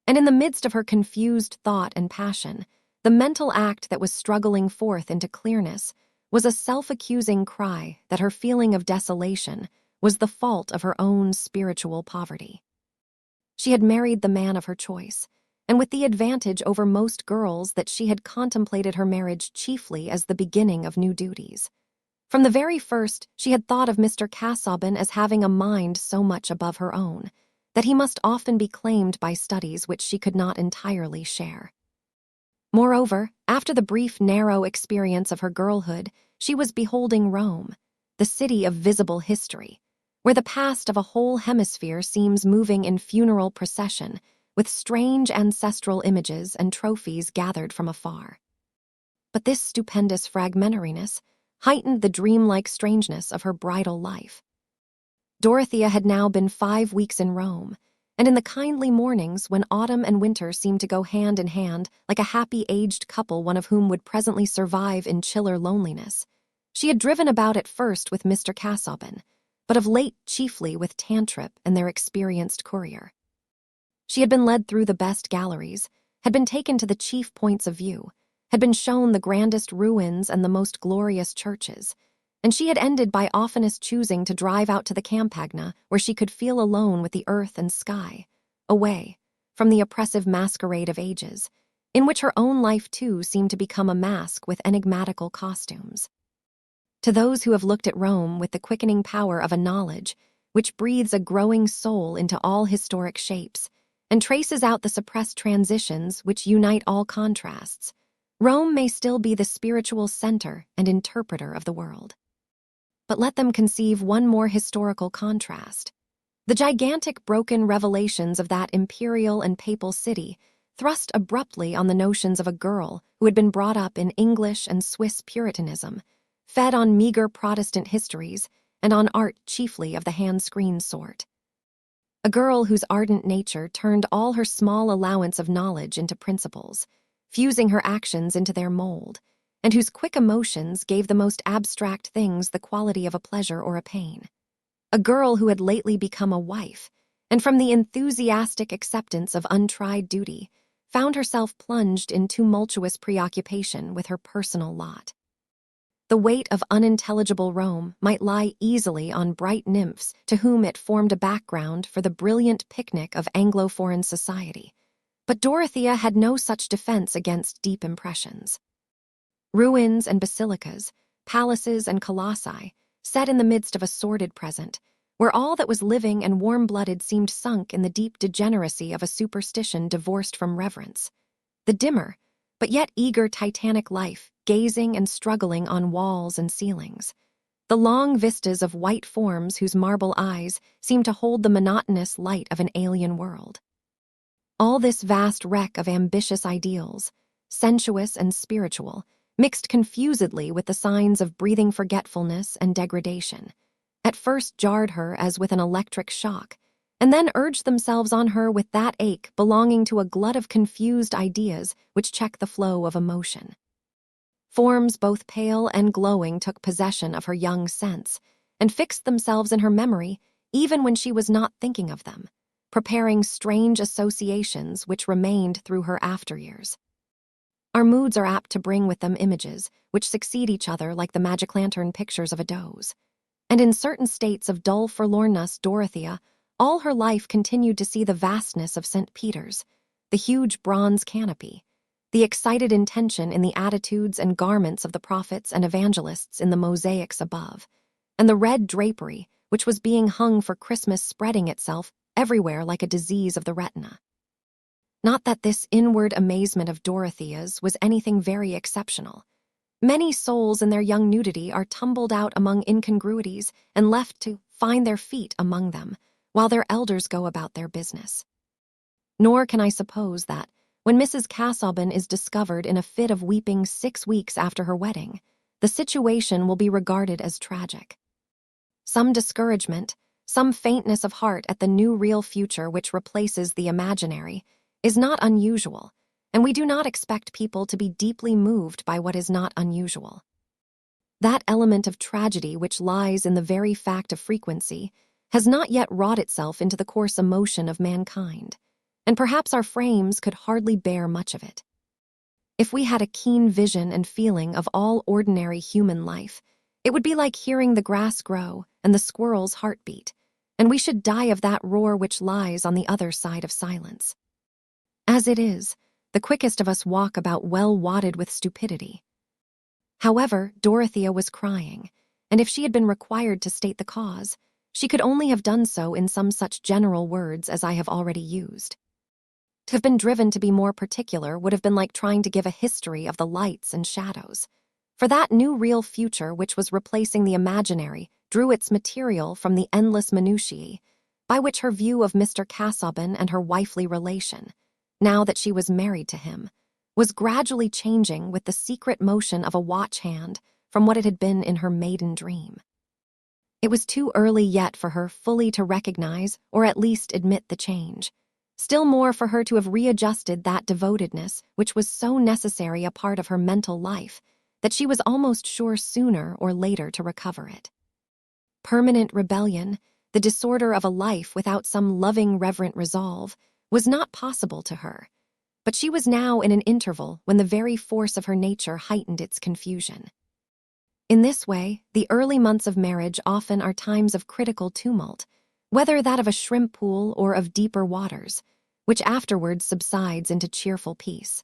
And in the midst of her confused thought and passion, the mental act that was struggling forth into clearness was a self-accusing cry that her feeling of desolation was the fault of her own spiritual poverty. She had married the man of her choice, and with the advantage over most girls that she had contemplated her marriage chiefly as the beginning of new duties. From the very first, she had thought of Mr. Casaubon as having a mind so much above her own, that he must often be claimed by studies which she could not entirely share. Moreover, after the brief, narrow experience of her girlhood, she was beholding Rome, the city of visible history, where the past of a whole hemisphere seems moving in funeral procession, with strange ancestral images and trophies gathered from afar. But this stupendous fragmentariness heightened the dreamlike strangeness of her bridal life. Dorothea had now been 5 weeks in Rome, and in the kindly mornings when autumn and winter seemed to go hand in hand like a happy aged couple, one of whom would presently survive in chiller loneliness, she had driven about at first with Mr. Casaubon, but of late chiefly with Tantripp and their experienced courier. She had been led through the best galleries, had been taken to the chief points of view, had been shown the grandest ruins and the most glorious churches, and she had ended by oftenest choosing to drive out to the Campagna, where she could feel alone with the earth and sky, away from the oppressive masquerade of ages, in which her own life too seemed to become a mask with enigmatical costumes. To those who have looked at Rome with the quickening power of a knowledge which breathes a growing soul into all historic shapes and traces out the suppressed transitions which unite all contrasts, Rome may still be the spiritual center and interpreter of the world. But let them conceive one more historical contrast. The gigantic broken revelations of that imperial and papal city thrust abruptly on the notions of a girl who had been brought up in English and Swiss Puritanism, fed on meager Protestant histories and on art chiefly of the hand-screen sort. A girl whose ardent nature turned all her small allowance of knowledge into principles, fusing her actions into their mold, and whose quick emotions gave the most abstract things the quality of a pleasure or a pain. A girl who had lately become a wife, and from the enthusiastic acceptance of untried duty, found herself plunged in tumultuous preoccupation with her personal lot. The weight of unintelligible Rome might lie easily on bright nymphs to whom it formed a background for the brilliant picnic of Anglo-foreign society. But Dorothea had no such defense against deep impressions. Ruins and basilicas, palaces and colossi, set in the midst of a sordid present, where all that was living and warm-blooded seemed sunk in the deep degeneracy of a superstition divorced from reverence. The dimmer, but yet eager titanic life, gazing and struggling on walls and ceilings. The long vistas of white forms whose marble eyes seemed to hold the monotonous light of an alien world. All this vast wreck of ambitious ideals, sensuous and spiritual, mixed confusedly with the signs of breathing forgetfulness and degradation, at first jarred her as with an electric shock, and then urged themselves on her with that ache belonging to a glut of confused ideas which check the flow of emotion. Forms both pale and glowing took possession of her young sense, and fixed themselves in her memory even when she was not thinking of them, preparing strange associations which remained through her after-years. Our moods are apt to bring with them images which succeed each other like the magic lantern pictures of a doze. And in certain states of dull forlornness, Dorothea, all her life, continued to see the vastness of St. Peter's, the huge bronze canopy, the excited intention in the attitudes and garments of the prophets and evangelists in the mosaics above, and the red drapery which was being hung for Christmas spreading itself everywhere like a disease of the retina. Not that this inward amazement of Dorothea's was anything very exceptional. Many souls in their young nudity are tumbled out among incongruities and left to find their feet among them, while their elders go about their business. Nor can I suppose that, when Mrs. Casaubon is discovered in a fit of weeping 6 weeks after her wedding, the situation will be regarded as tragic. Some discouragement, some faintness of heart at the new real future which replaces the imaginary, is not unusual, and we do not expect people to be deeply moved by what is not unusual. That element of tragedy which lies in the very fact of frequency has not yet wrought itself into the coarse emotion of mankind, and perhaps our frames could hardly bear much of it. If we had a keen vision and feeling of all ordinary human life, it would be like hearing the grass grow and the squirrel's heartbeat, and we should die of that roar which lies on the other side of silence. As it is, the quickest of us walk about well wadded with stupidity. However, Dorothea was crying, and if she had been required to state the cause, she could only have done so in some such general words as I have already used. To have been driven to be more particular would have been like trying to give a history of the lights and shadows, for that new real future which was replacing the imaginary drew its material from the endless minutiae, by which her view of Mr. Casaubon and her wifely relation, now that she was married to him, was gradually changing with the secret motion of a watch hand from what it had been in her maiden dream. It was too early yet for her fully to recognize or at least admit the change, still more for her to have readjusted that devotedness which was so necessary a part of her mental life that she was almost sure sooner or later to recover it. Permanent rebellion, the disorder of a life without some loving, reverent resolve, was not possible to her, but she was now in an interval when the very force of her nature heightened its confusion. In this way, the early months of marriage often are times of critical tumult, whether that of a shrimp pool or of deeper waters, which afterwards subsides into cheerful peace.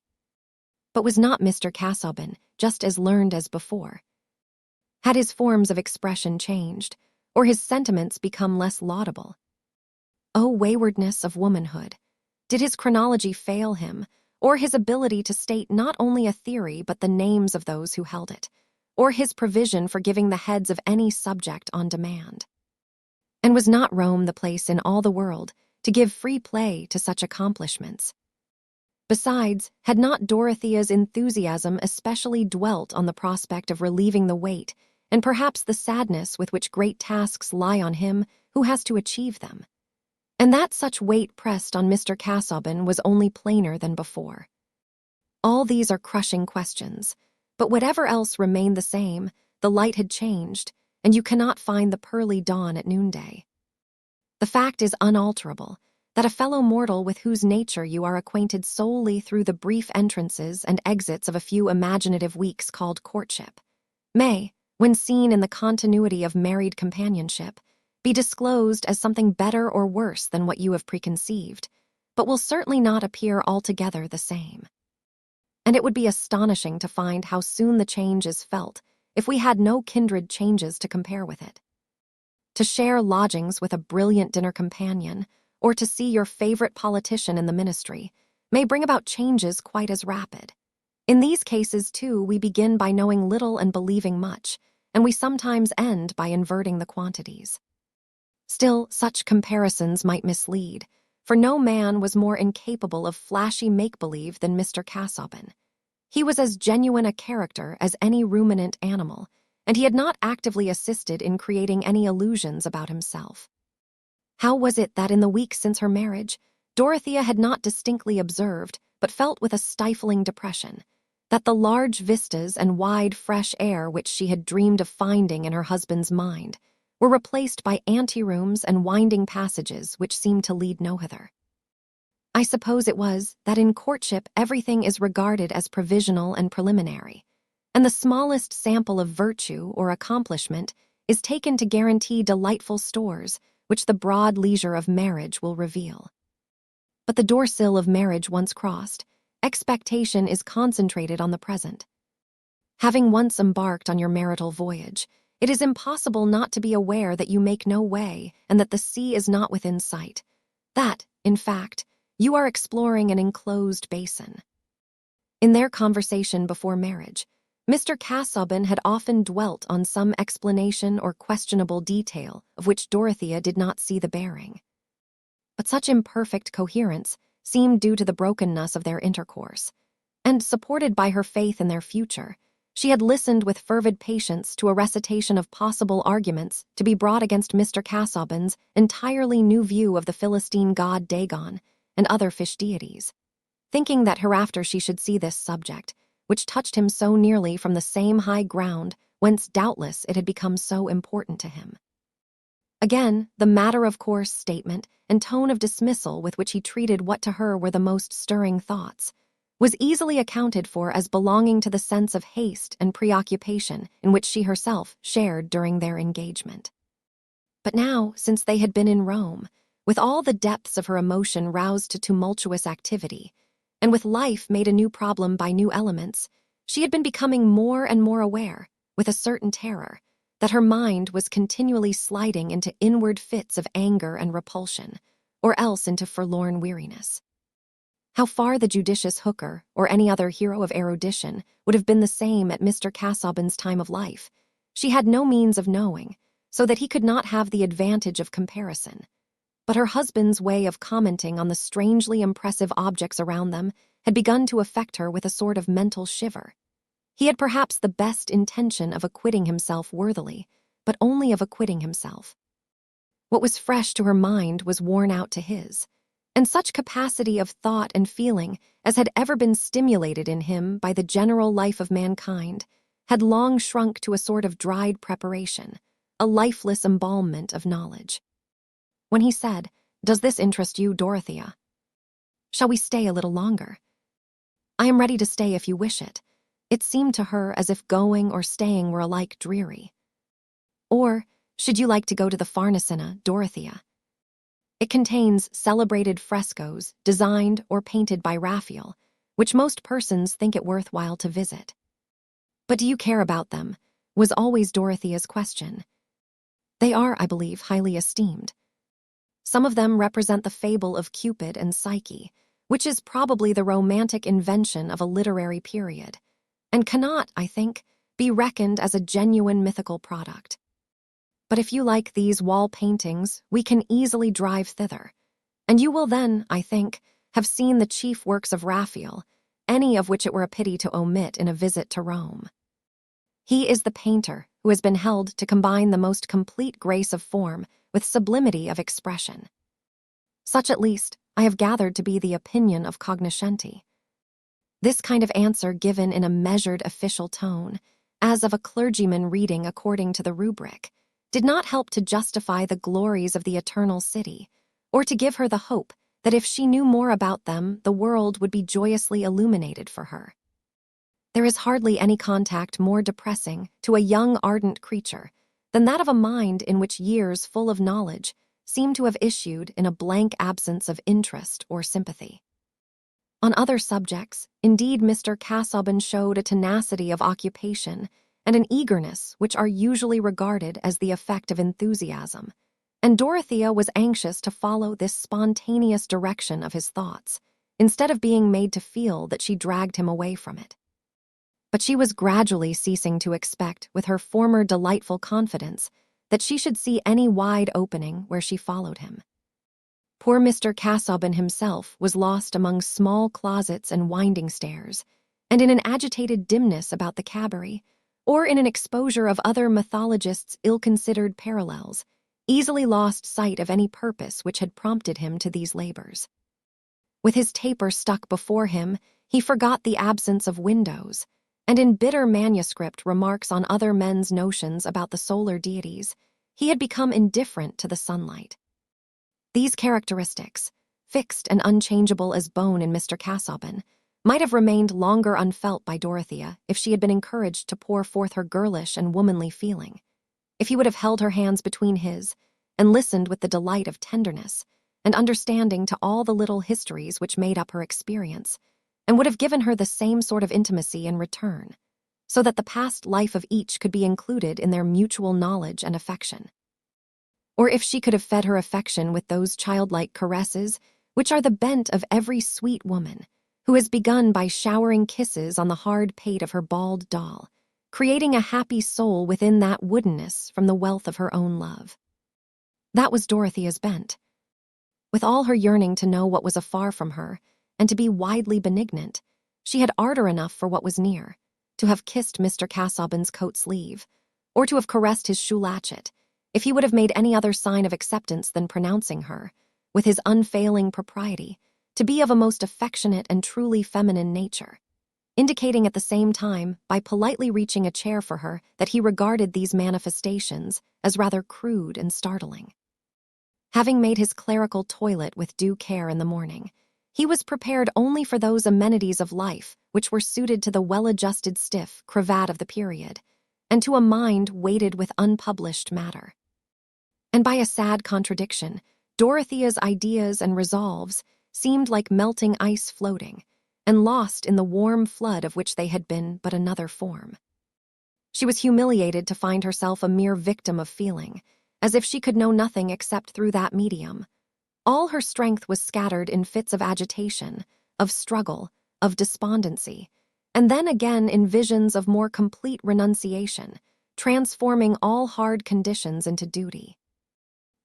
But was not Mr. Casaubon just as learned as before? Had his forms of expression changed, or his sentiments become less laudable? O waywardness of womanhood! Did his chronology fail him, or his ability to state not only a theory but the names of those who held it, or his provision for giving the heads of any subject on demand? And was not Rome the place in all the world to give free play to such accomplishments? Besides, had not Dorothea's enthusiasm especially dwelt on the prospect of relieving the weight and perhaps the sadness with which great tasks lie on him who has to achieve them? And that such weight pressed on Mr. Casaubon was only plainer than before. All these are crushing questions, but whatever else remained the same, the light had changed, and you cannot find the pearly dawn at noonday. The fact is unalterable, that a fellow mortal with whose nature you are acquainted solely through the brief entrances and exits of a few imaginative weeks called courtship, may, when seen in the continuity of married companionship, be disclosed as something better or worse than what you have preconceived, but will certainly not appear altogether the same. And it would be astonishing to find how soon the change is felt if we had no kindred changes to compare with it. To share lodgings with a brilliant dinner companion, or to see your favorite politician in the ministry, may bring about changes quite as rapid. In these cases, too, we begin by knowing little and believing much, and we sometimes end by inverting the quantities. Still, such comparisons might mislead, for no man was more incapable of flashy make-believe than Mr. Casaubon. He was as genuine a character as any ruminant animal, and he had not actively assisted in creating any illusions about himself. How was it that in the weeks since her marriage, Dorothea had not distinctly observed, but felt with a stifling depression, that the large vistas and wide, fresh air which she had dreamed of finding in her husband's mind were replaced by anterooms and winding passages which seemed to lead nowhither? I suppose it was that in courtship everything is regarded as provisional and preliminary, and the smallest sample of virtue or accomplishment is taken to guarantee delightful stores which the broad leisure of marriage will reveal. But the doorsill of marriage once crossed, expectation is concentrated on the present. Having once embarked on your marital voyage, it is impossible not to be aware that you make no way and that the sea is not within sight, that, in fact, you are exploring an enclosed basin. In their conversation before marriage, Mr. Casaubon had often dwelt on some explanation or questionable detail of which Dorothea did not see the bearing. But such imperfect coherence seemed due to the brokenness of their intercourse, and, supported by her faith in their future, she had listened with fervid patience to a recitation of possible arguments to be brought against Mr. Casaubon's entirely new view of the Philistine god Dagon and other fish deities, thinking that hereafter she should see this subject, which touched him so nearly from the same high ground whence doubtless it had become so important to him. Again, the matter-of-course statement and tone of dismissal with which he treated what to her were the most stirring thoughts was easily accounted for as belonging to the sense of haste and preoccupation in which she herself shared during their engagement. But now, since they had been in Rome, with all the depths of her emotion roused to tumultuous activity, and with life made a new problem by new elements, she had been becoming more and more aware, with a certain terror, that her mind was continually sliding into inward fits of anger and repulsion, or else into forlorn weariness. How far the judicious Hooker, or any other hero of erudition, would have been the same at Mr. Casaubon's time of life, she had no means of knowing, so that he could not have the advantage of comparison. But her husband's way of commenting on the strangely impressive objects around them had begun to affect her with a sort of mental shiver. He had perhaps the best intention of acquitting himself worthily, but only of acquitting himself. What was fresh to her mind was worn out to his, and such capacity of thought and feeling as had ever been stimulated in him by the general life of mankind had long shrunk to a sort of dried preparation, a lifeless embalmment of knowledge. When he said, "Does this interest you, Dorothea? Shall we stay a little longer? I am ready to stay if you wish it," it seemed to her as if going or staying were alike dreary. "Or, should you like to go to the Farnesina, Dorothea? It contains celebrated frescoes designed or painted by Raphael, which most persons think it worthwhile to visit." "But do you care about them?" was always Dorothea's question. "They are, I believe, highly esteemed. Some of them represent the fable of Cupid and Psyche, which is probably the romantic invention of a literary period, and cannot, I think, be reckoned as a genuine mythical product. But if you like these wall paintings, we can easily drive thither, and you will then, I think, have seen the chief works of Raphael, any of which it were a pity to omit in a visit to Rome. He is the painter who has been held to combine the most complete grace of form with sublimity of expression. Such, at least, I have gathered to be the opinion of cognoscenti." This kind of answer given in a measured official tone, as of a clergyman reading according to the rubric, did not help to justify the glories of the eternal city, or to give her the hope that if she knew more about them, the world would be joyously illuminated for her. There is hardly any contact more depressing to a young ardent creature than that of a mind in which years full of knowledge seem to have issued in a blank absence of interest or sympathy. On other subjects, indeed, Mr. Casaubon showed a tenacity of occupation and an eagerness which are usually regarded as the effect of enthusiasm, and Dorothea was anxious to follow this spontaneous direction of his thoughts, instead of being made to feel that she dragged him away from it. But she was gradually ceasing to expect, with her former delightful confidence, that she should see any wide opening where she followed him. Poor Mr. Casaubon himself was lost among small closets and winding stairs, and in an agitated dimness about the cabaret, or in an exposure of other mythologists' ill-considered parallels, easily lost sight of any purpose which had prompted him to these labors. With his taper stuck before him, he forgot the absence of windows, and in bitter manuscript remarks on other men's notions about the solar deities, he had become indifferent to the sunlight. These characteristics, fixed and unchangeable as bone in Mr. Casaubon, might have remained longer unfelt by Dorothea if she had been encouraged to pour forth her girlish and womanly feeling, if he would have held her hands between his and listened with the delight of tenderness and understanding to all the little histories which made up her experience, and would have given her the same sort of intimacy in return, so that the past life of each could be included in their mutual knowledge and affection. Or if she could have fed her affection with those childlike caresses which are the bent of every sweet woman, who has begun by showering kisses on the hard pate of her bald doll, creating a happy soul within that woodenness from the wealth of her own love. That was Dorothea's bent. With all her yearning to know what was afar from her, and to be widely benignant, she had ardor enough for what was near, to have kissed Mr. Casaubon's coat sleeve, or to have caressed his shoe latchet, if he would have made any other sign of acceptance than pronouncing her, with his unfailing propriety, to be of a most affectionate and truly feminine nature. indicating at the same time, by politely reaching a chair for her, that he regarded these manifestations as rather crude and startling. Having made his clerical toilet with due care in the morning, he was prepared only for those amenities of life which were suited to the well-adjusted stiff cravat of the period, and to a mind weighted with unpublished matter. And by a sad contradiction, Dorothea's ideas and resolves seemed like melting ice floating, and lost in the warm flood of which they had been but another form. She was humiliated to find herself a mere victim of feeling, as if she could know nothing except through that medium. All her strength was scattered in fits of agitation, of struggle, of despondency, and then again in visions of more complete renunciation, transforming all hard conditions into duty.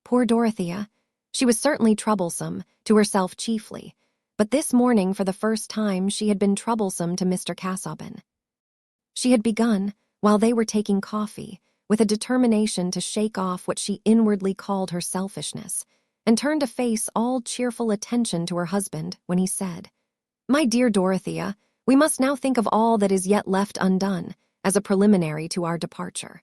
Poor Dorothea! She was certainly troublesome, to herself chiefly, but this morning for the first time she had been troublesome to Mr. Casaubon. She had begun, while they were taking coffee, with a determination to shake off what she inwardly called her selfishness, and turn to face all cheerful attention to her husband when he said, "My dear Dorothea, we must now think of all that is yet left undone, as a preliminary to our departure.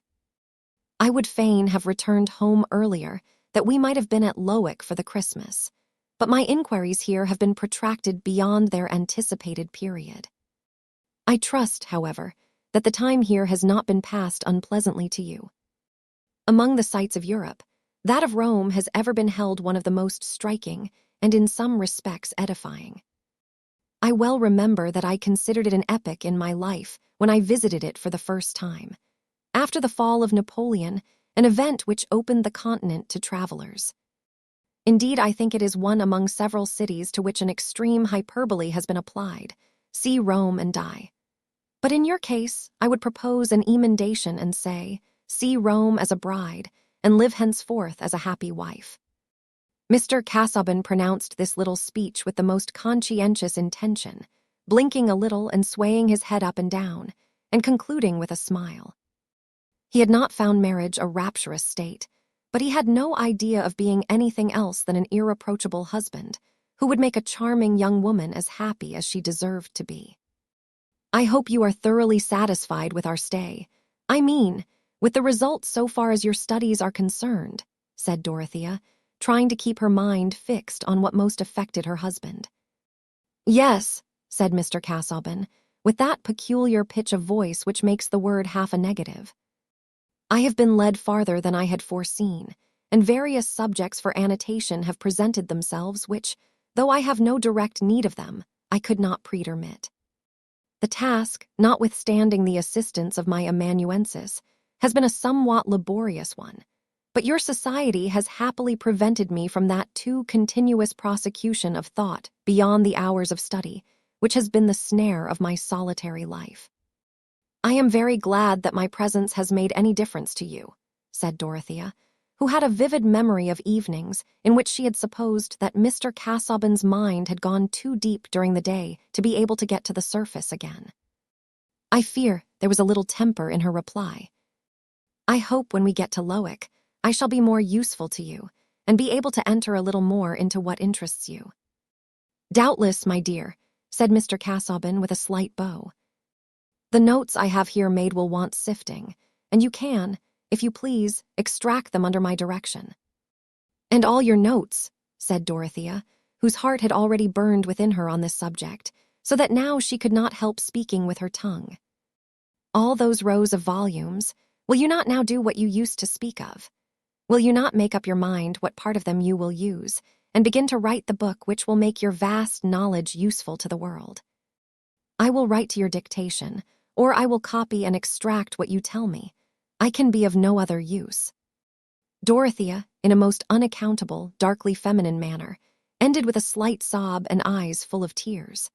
I would fain have returned home earlier, that we might have been at Lowick for the Christmas, but my inquiries here have been protracted beyond their anticipated period. I trust, however, that the time here has not been passed unpleasantly to you. Among the sights of Europe, that of Rome has ever been held one of the most striking and in some respects edifying. I well remember that I considered it an epoch in my life when I visited it for the first time. After the fall of Napoleon, an event which opened the continent to travelers. Indeed, I think it is one among several cities to which an extreme hyperbole has been applied. See Rome and die. But in your case, I would propose an emendation and say, see Rome as a bride, and live henceforth as a happy wife." Mr. Casaubon pronounced this little speech with the most conscientious intention, blinking a little and swaying his head up and down, and concluding with a smile. He had not found marriage a rapturous state, but he had no idea of being anything else than an irreproachable husband, who would make a charming young woman as happy as she deserved to be. "I hope you are thoroughly satisfied with our stay. I mean, with the results so far as your studies are concerned," said Dorothea, trying to keep her mind fixed on what most affected her husband. "Yes," said Mr. Casaubon, with that peculiar pitch of voice which makes the word half a negative. "I have been led farther than I had foreseen, and various subjects for annotation have presented themselves which, though I have no direct need of them, I could not pretermit. The task, notwithstanding the assistance of my amanuensis, has been a somewhat laborious one, but your society has happily prevented me from that too continuous prosecution of thought beyond the hours of study, which has been the snare of my solitary life. I am very glad that my presence has made any difference to you," said Dorothea, who had a vivid memory of evenings in which she had supposed that Mr. Casaubon's mind had gone too deep during the day to be able to get to the surface again. I fear there was a little temper in her reply. "I hope when we get to Lowick, I shall be more useful to you, and be able to enter a little more into what interests you." "Doubtless, my dear," said Mr. Casaubon with a slight bow. "The notes I have here made will want sifting, and you can, if you please, extract them under my direction." "And all your notes," said Dorothea, whose heart had already burned within her on this subject, so that now she could not help speaking with her tongue. "All those rows of volumes, will you not now do what you used to speak of? Will you not make up your mind what part of them you will use, and begin to write the book which will make your vast knowledge useful to the world? I will write to your dictation, or I will copy and extract what you tell me. I can be of no other use." Dorothea, in a most unaccountable, darkly feminine manner, ended with a slight sob and eyes full of tears.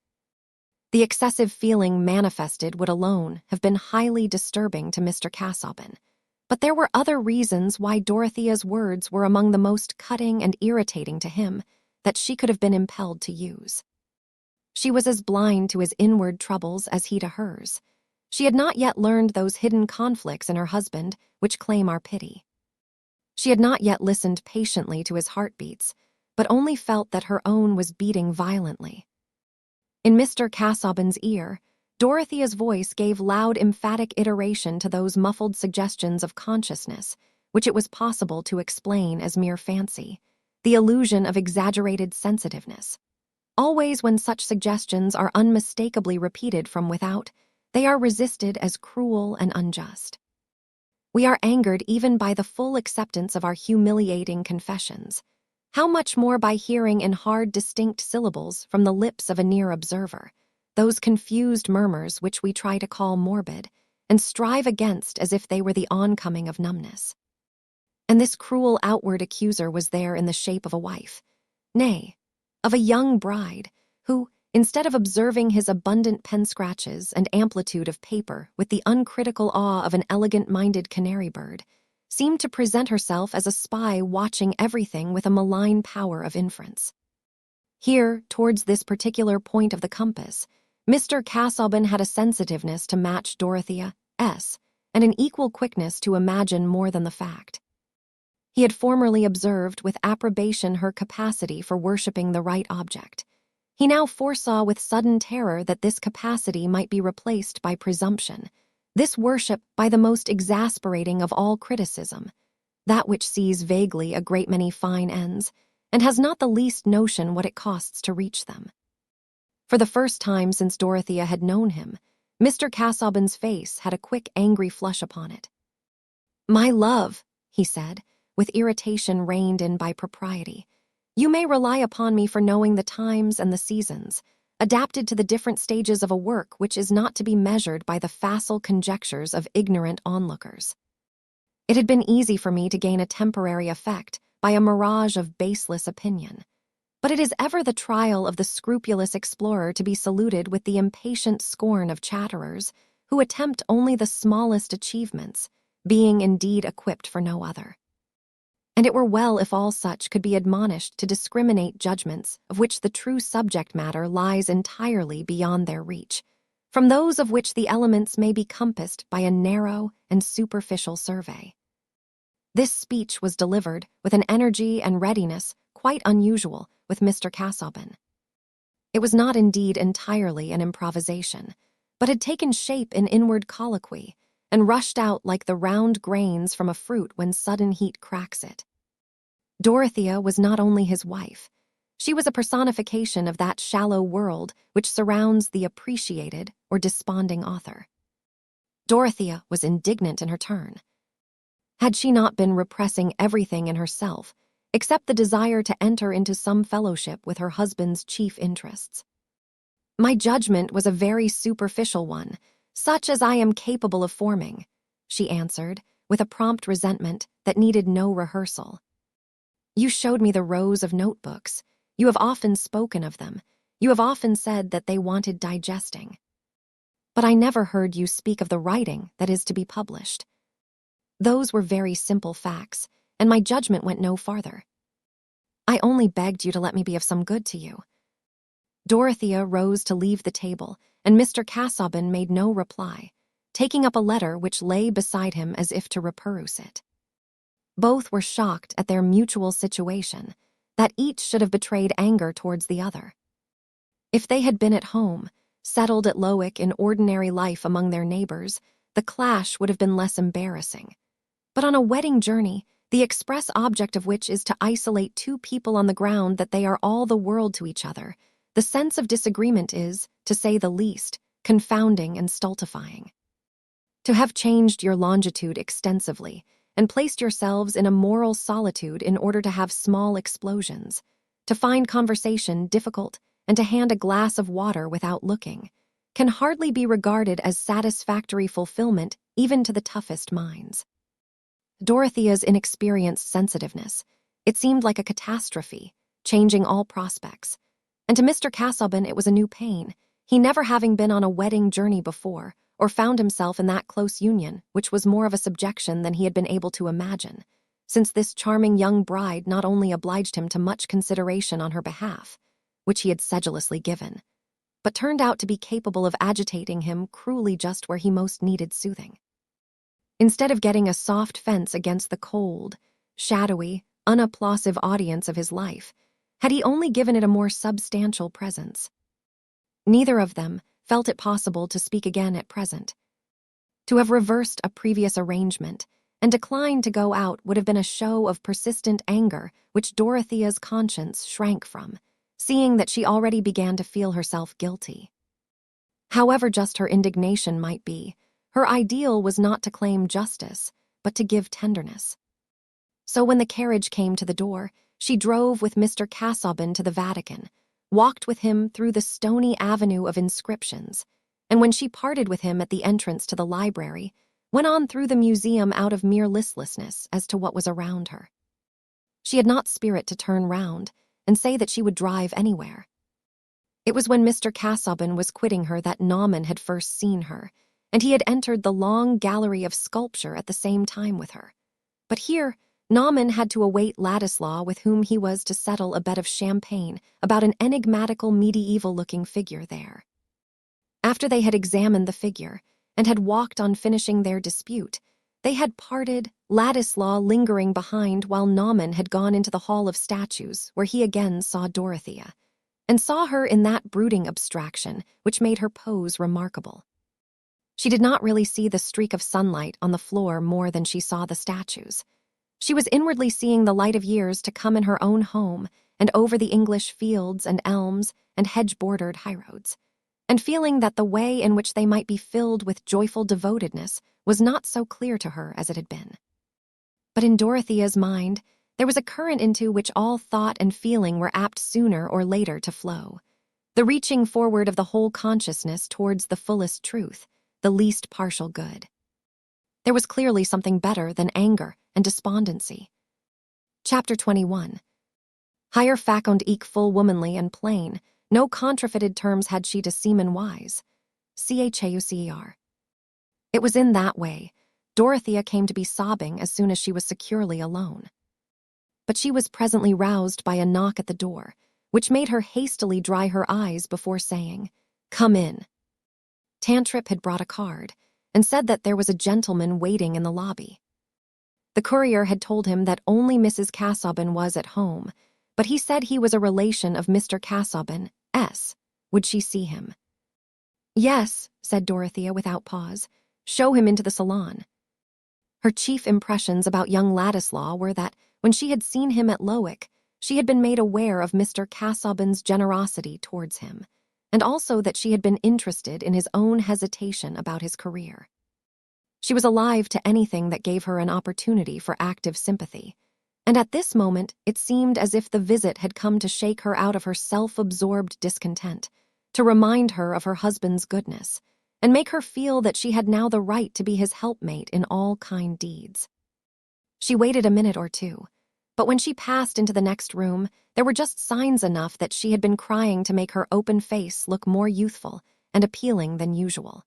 The excessive feeling manifested would alone have been highly disturbing to Mr. Casaubon, but there were other reasons why Dorothea's words were among the most cutting and irritating to him that she could have been impelled to use. She was as blind to his inward troubles as he to hers. She had not yet learned those hidden conflicts in her husband which claim our pity. She had not yet listened patiently to his heartbeats, but only felt that her own was beating violently. In Mr. Casaubon's ear, Dorothea's voice gave loud, emphatic iteration to those muffled suggestions of consciousness, which it was possible to explain as mere fancy, the illusion of exaggerated sensitiveness. Always when such suggestions are unmistakably repeated from without, they are resisted as cruel and unjust. We are angered even by the full acceptance of our humiliating confessions. How much more by hearing in hard, distinct syllables from the lips of a near observer, those confused murmurs which we try to call morbid, and strive against as if they were the oncoming of numbness. And this cruel outward accuser was there in the shape of a wife, nay, of a young bride, who, instead of observing his abundant pen scratches and amplitude of paper with the uncritical awe of an elegant-minded canary bird, seemed to present herself as a spy watching everything with a malign power of inference. Here, towards this particular point of the compass, Mr. Casaubon had a sensitiveness to match Dorothea's, and an equal quickness to imagine more than the fact. He had formerly observed with approbation her capacity for worshipping the right object. He now foresaw with sudden terror that this capacity might be replaced by presumption, this worship by the most exasperating of all criticism, that which sees vaguely a great many fine ends, and has not the least notion what it costs to reach them. For the first time since Dorothea had known him, Mr. Casaubon's face had a quick, angry flush upon it. "My love," he said, with irritation reined in by propriety, "you may rely upon me for knowing the times and the seasons, adapted to the different stages of a work which is not to be measured by the facile conjectures of ignorant onlookers. It had been easy for me to gain a temporary effect by a mirage of baseless opinion, but it is ever the trial of the scrupulous explorer to be saluted with the impatient scorn of chatterers who attempt only the smallest achievements, being indeed equipped for no other. And it were well if all such could be admonished to discriminate judgments of which the true subject matter lies entirely beyond their reach, from those of which the elements may be compassed by a narrow and superficial survey." This speech was delivered with an energy and readiness quite unusual with Mr. Casaubon. It was not indeed entirely an improvisation, but had taken shape in inward colloquy, and rushed out like the round grains from a fruit when sudden heat cracks it. Dorothea was not only his wife. She was a personification of that shallow world which surrounds the appreciated or desponding author. Dorothea was indignant in her turn. Had she not been repressing everything in herself, except the desire to enter into some fellowship with her husband's chief interests? "My judgment was a very superficial one, such as I am capable of forming," she answered, with a prompt resentment that needed no rehearsal. "You showed me the rows of notebooks. You have often spoken of them. You have often said that they wanted digesting. But I never heard you speak of the writing that is to be published. Those were very simple facts, and my judgment went no farther. I only begged you to let me be of some good to you." Dorothea rose to leave the table, and Mr. Casaubon made no reply, taking up a letter which lay beside him as if to reperuse it. Both were shocked at their mutual situation, that each should have betrayed anger towards the other. If they had been at home, settled at Lowick in ordinary life among their neighbors, the clash would have been less embarrassing. But on a wedding journey, the express object of which is to isolate two people on the ground that they are all the world to each other, the sense of disagreement is, to say the least, confounding and stultifying. To have changed your longitude extensively, and placed yourselves in a moral solitude in order to have small explosions, to find conversation difficult, and to hand a glass of water without looking, can hardly be regarded as satisfactory fulfillment even to the toughest minds. Dorothea's inexperienced sensitiveness, it seemed like a catastrophe, changing all prospects. And to Mr. Casaubon it was a new pain, he never having been on a wedding journey before, or found himself in that close union, which was more of a subjection than he had been able to imagine, since this charming young bride not only obliged him to much consideration on her behalf, which he had sedulously given, but turned out to be capable of agitating him cruelly just where he most needed soothing. Instead of getting a soft fence against the cold, shadowy, unapplausive audience of his life, had he only given it a more substantial presence. Neither of them, felt it possible to speak again at present. To have reversed a previous arrangement and declined to go out would have been a show of persistent anger which Dorothea's conscience shrank from, seeing that she already began to feel herself guilty. However just her indignation might be, her ideal was not to claim justice, but to give tenderness. So when the carriage came to the door, she drove with Mr. Casaubon to the Vatican, walked with him through the stony avenue of inscriptions, and when she parted with him at the entrance to the library, went on through the museum out of mere listlessness as to what was around her. She had not spirit to turn round and say that she would drive anywhere. It was when Mr. Casaubon was quitting her that Naumann had first seen her, and he had entered the long gallery of sculpture at the same time with her. But here, Naumann had to await Ladislaw, with whom he was to settle a bet of champagne about an enigmatical medieval-looking figure there. After they had examined the figure, and had walked on finishing their dispute, they had parted, Ladislaw lingering behind while Naumann had gone into the Hall of Statues, where he again saw Dorothea, and saw her in that brooding abstraction which made her pose remarkable. She did not really see the streak of sunlight on the floor more than she saw the statues. She was inwardly seeing the light of years to come in her own home and over the English fields and elms and hedge-bordered highroads, and feeling that the way in which they might be filled with joyful devotedness was not so clear to her as it had been. But in Dorothea's mind, there was a current into which all thought and feeling were apt sooner or later to flow, the reaching forward of the whole consciousness towards the fullest truth, the least partial good. There was clearly something better than anger and despondency. Chapter 21. Higher facund eke full womanly and plain, no contrafeited terms had she to seamen wise. Chaucer. It was in that way Dorothea came to be sobbing as soon as she was securely alone. But she was presently roused by a knock at the door, which made her hastily dry her eyes before saying, "Come in." Tantripp had brought a card, and said that there was a gentleman waiting in the lobby. The courier had told him that only Mrs. Casaubon was at home, but he said he was a relation of Mr. Casaubon. Would she see him? "Yes," said Dorothea without pause. "Show him into the salon." Her chief impressions about young Ladislaw were that, when she had seen him at Lowick, she had been made aware of Mr. Casaubon's generosity towards him, and also that she had been interested in his own hesitation about his career. She was alive to anything that gave her an opportunity for active sympathy, and at this moment it seemed as if the visit had come to shake her out of her self-absorbed discontent, to remind her of her husband's goodness, and make her feel that she had now the right to be his helpmate in all kind deeds. She waited a minute or two, but when she passed into the next room, there were just signs enough that she had been crying to make her open face look more youthful and appealing than usual.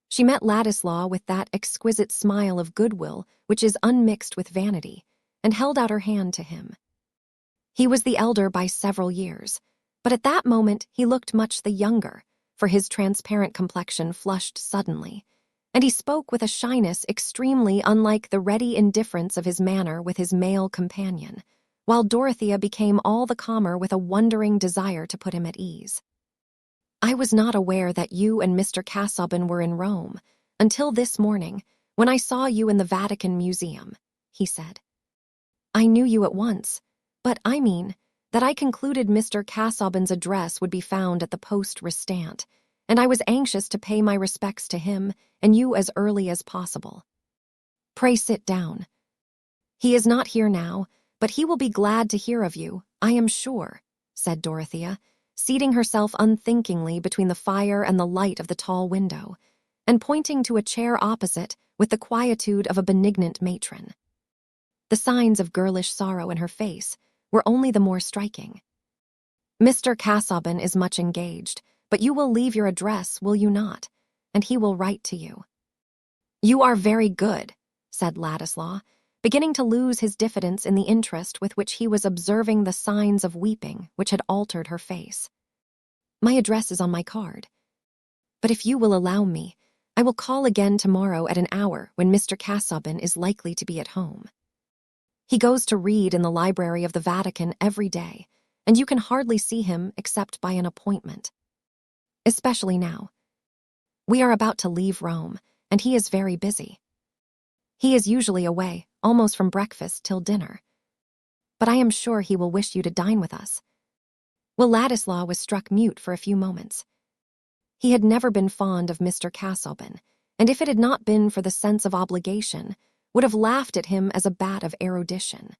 She met Ladislaw with that exquisite smile of goodwill which is unmixed with vanity, and held out her hand to him. He was the elder by several years, but at that moment he looked much the younger, for his transparent complexion flushed suddenly, and he spoke with a shyness extremely unlike the ready indifference of his manner with his male companion, while Dorothea became all the calmer with a wondering desire to put him at ease. "I was not aware that you and Mr. Casaubon were in Rome, until this morning, when I saw you in the Vatican Museum," he said. "I knew you at once, but I mean that I concluded Mr. Casaubon's address would be found at the poste restante, and I was anxious to pay my respects to him and you as early as possible. Pray sit down. He is not here now, but he will be glad to hear of you, I am sure," said Dorothea, seating herself unthinkingly between the fire and the light of the tall window, and pointing to a chair opposite with the quietude of a benignant matron. The signs of girlish sorrow in her face were only the more striking. "Mr. Casaubon is much engaged, but you will leave your address, will you not? And he will write to you." "You are very good," said Ladislaw, beginning to lose his diffidence in the interest with which he was observing the signs of weeping which had altered her face. "My address is on my card. But if you will allow me, I will call again tomorrow at an hour when Mr. Casaubon is likely to be at home. He goes to read in the library of the Vatican every day, and you can hardly see him except by an appointment. especially now. We are about to leave Rome, and he is very busy. He is usually away, almost from breakfast till dinner. But I am sure he will wish you to dine with us." Will Ladislaw was struck mute for a few moments. He had never been fond of Mr. Casaubon, and if it had not been for the sense of obligation, would have laughed at him as a bat of erudition.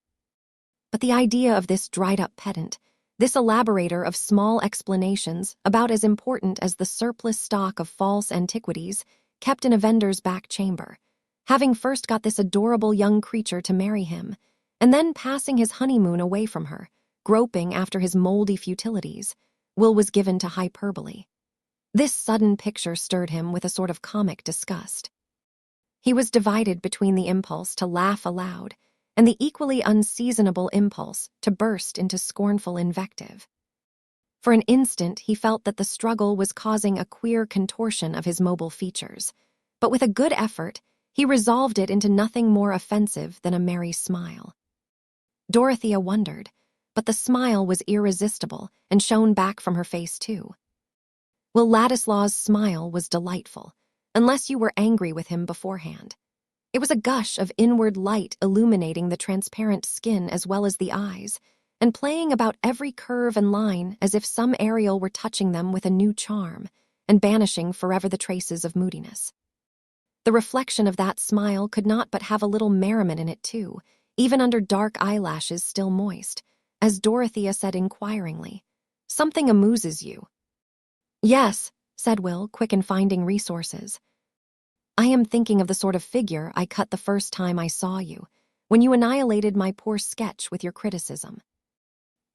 But the idea of this dried-up pedant, this elaborator of small explanations about as important as the surplus stock of false antiquities kept in a vendor's back chamber, having first got this adorable young creature to marry him, and then passing his honeymoon away from her, groping after his moldy futilities, Will was given to hyperbole. This sudden picture stirred him with a sort of comic disgust. He was divided between the impulse to laugh aloud and the equally unseasonable impulse to burst into scornful invective. For an instant he felt that the struggle was causing a queer contortion of his mobile features, but with a good effort he resolved it into nothing more offensive than a merry smile. Dorothea wondered, but the smile was irresistible and shone back from her face too. Will Ladislaw's smile was delightful, unless you were angry with him beforehand. It was a gush of inward light illuminating the transparent skin as well as the eyes, and playing about every curve and line as if some Ariel were touching them with a new charm, and banishing forever the traces of moodiness. The reflection of that smile could not but have a little merriment in it too, even under dark eyelashes still moist, as Dorothea said inquiringly, "Something amuses you." "Yes," said Will, quick in finding resources. "I am thinking of the sort of figure I cut the first time I saw you, when you annihilated my poor sketch with your criticism."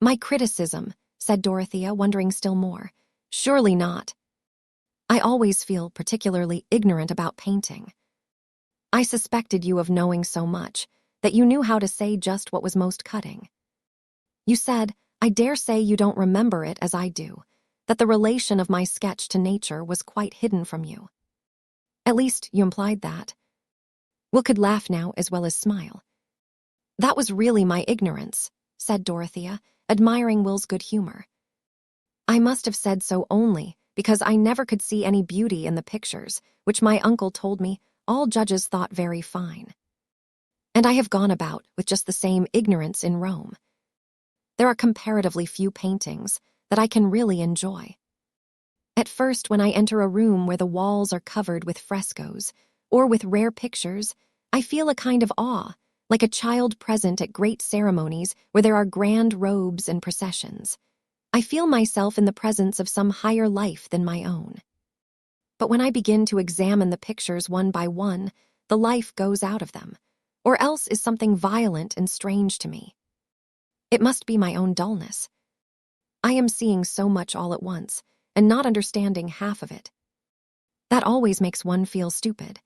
"My criticism," said Dorothea, wondering still more. "Surely not. I always feel particularly ignorant about painting. I suspected you of knowing so much that you knew how to say just what was most cutting. You said, I dare say you don't remember it as I do, that the relation of my sketch to nature was quite hidden from you. At least, you implied that." Will could laugh now as well as smile. "That was really my ignorance," said Dorothea, admiring Will's good humor. "I must have said so only because I never could see any beauty in the pictures, which my uncle told me all judges thought very fine. And I have gone about with just the same ignorance in Rome. There are comparatively few paintings that I can really enjoy. At first, when I enter a room where the walls are covered with frescoes, or with rare pictures, I feel a kind of awe, like a child present at great ceremonies where there are grand robes and processions. I feel myself in the presence of some higher life than my own. But when I begin to examine the pictures one by one, the life goes out of them, or else is something violent and strange to me. It must be my own dullness. I am seeing so much all at once, and not understanding half of it. That always makes one feel stupid.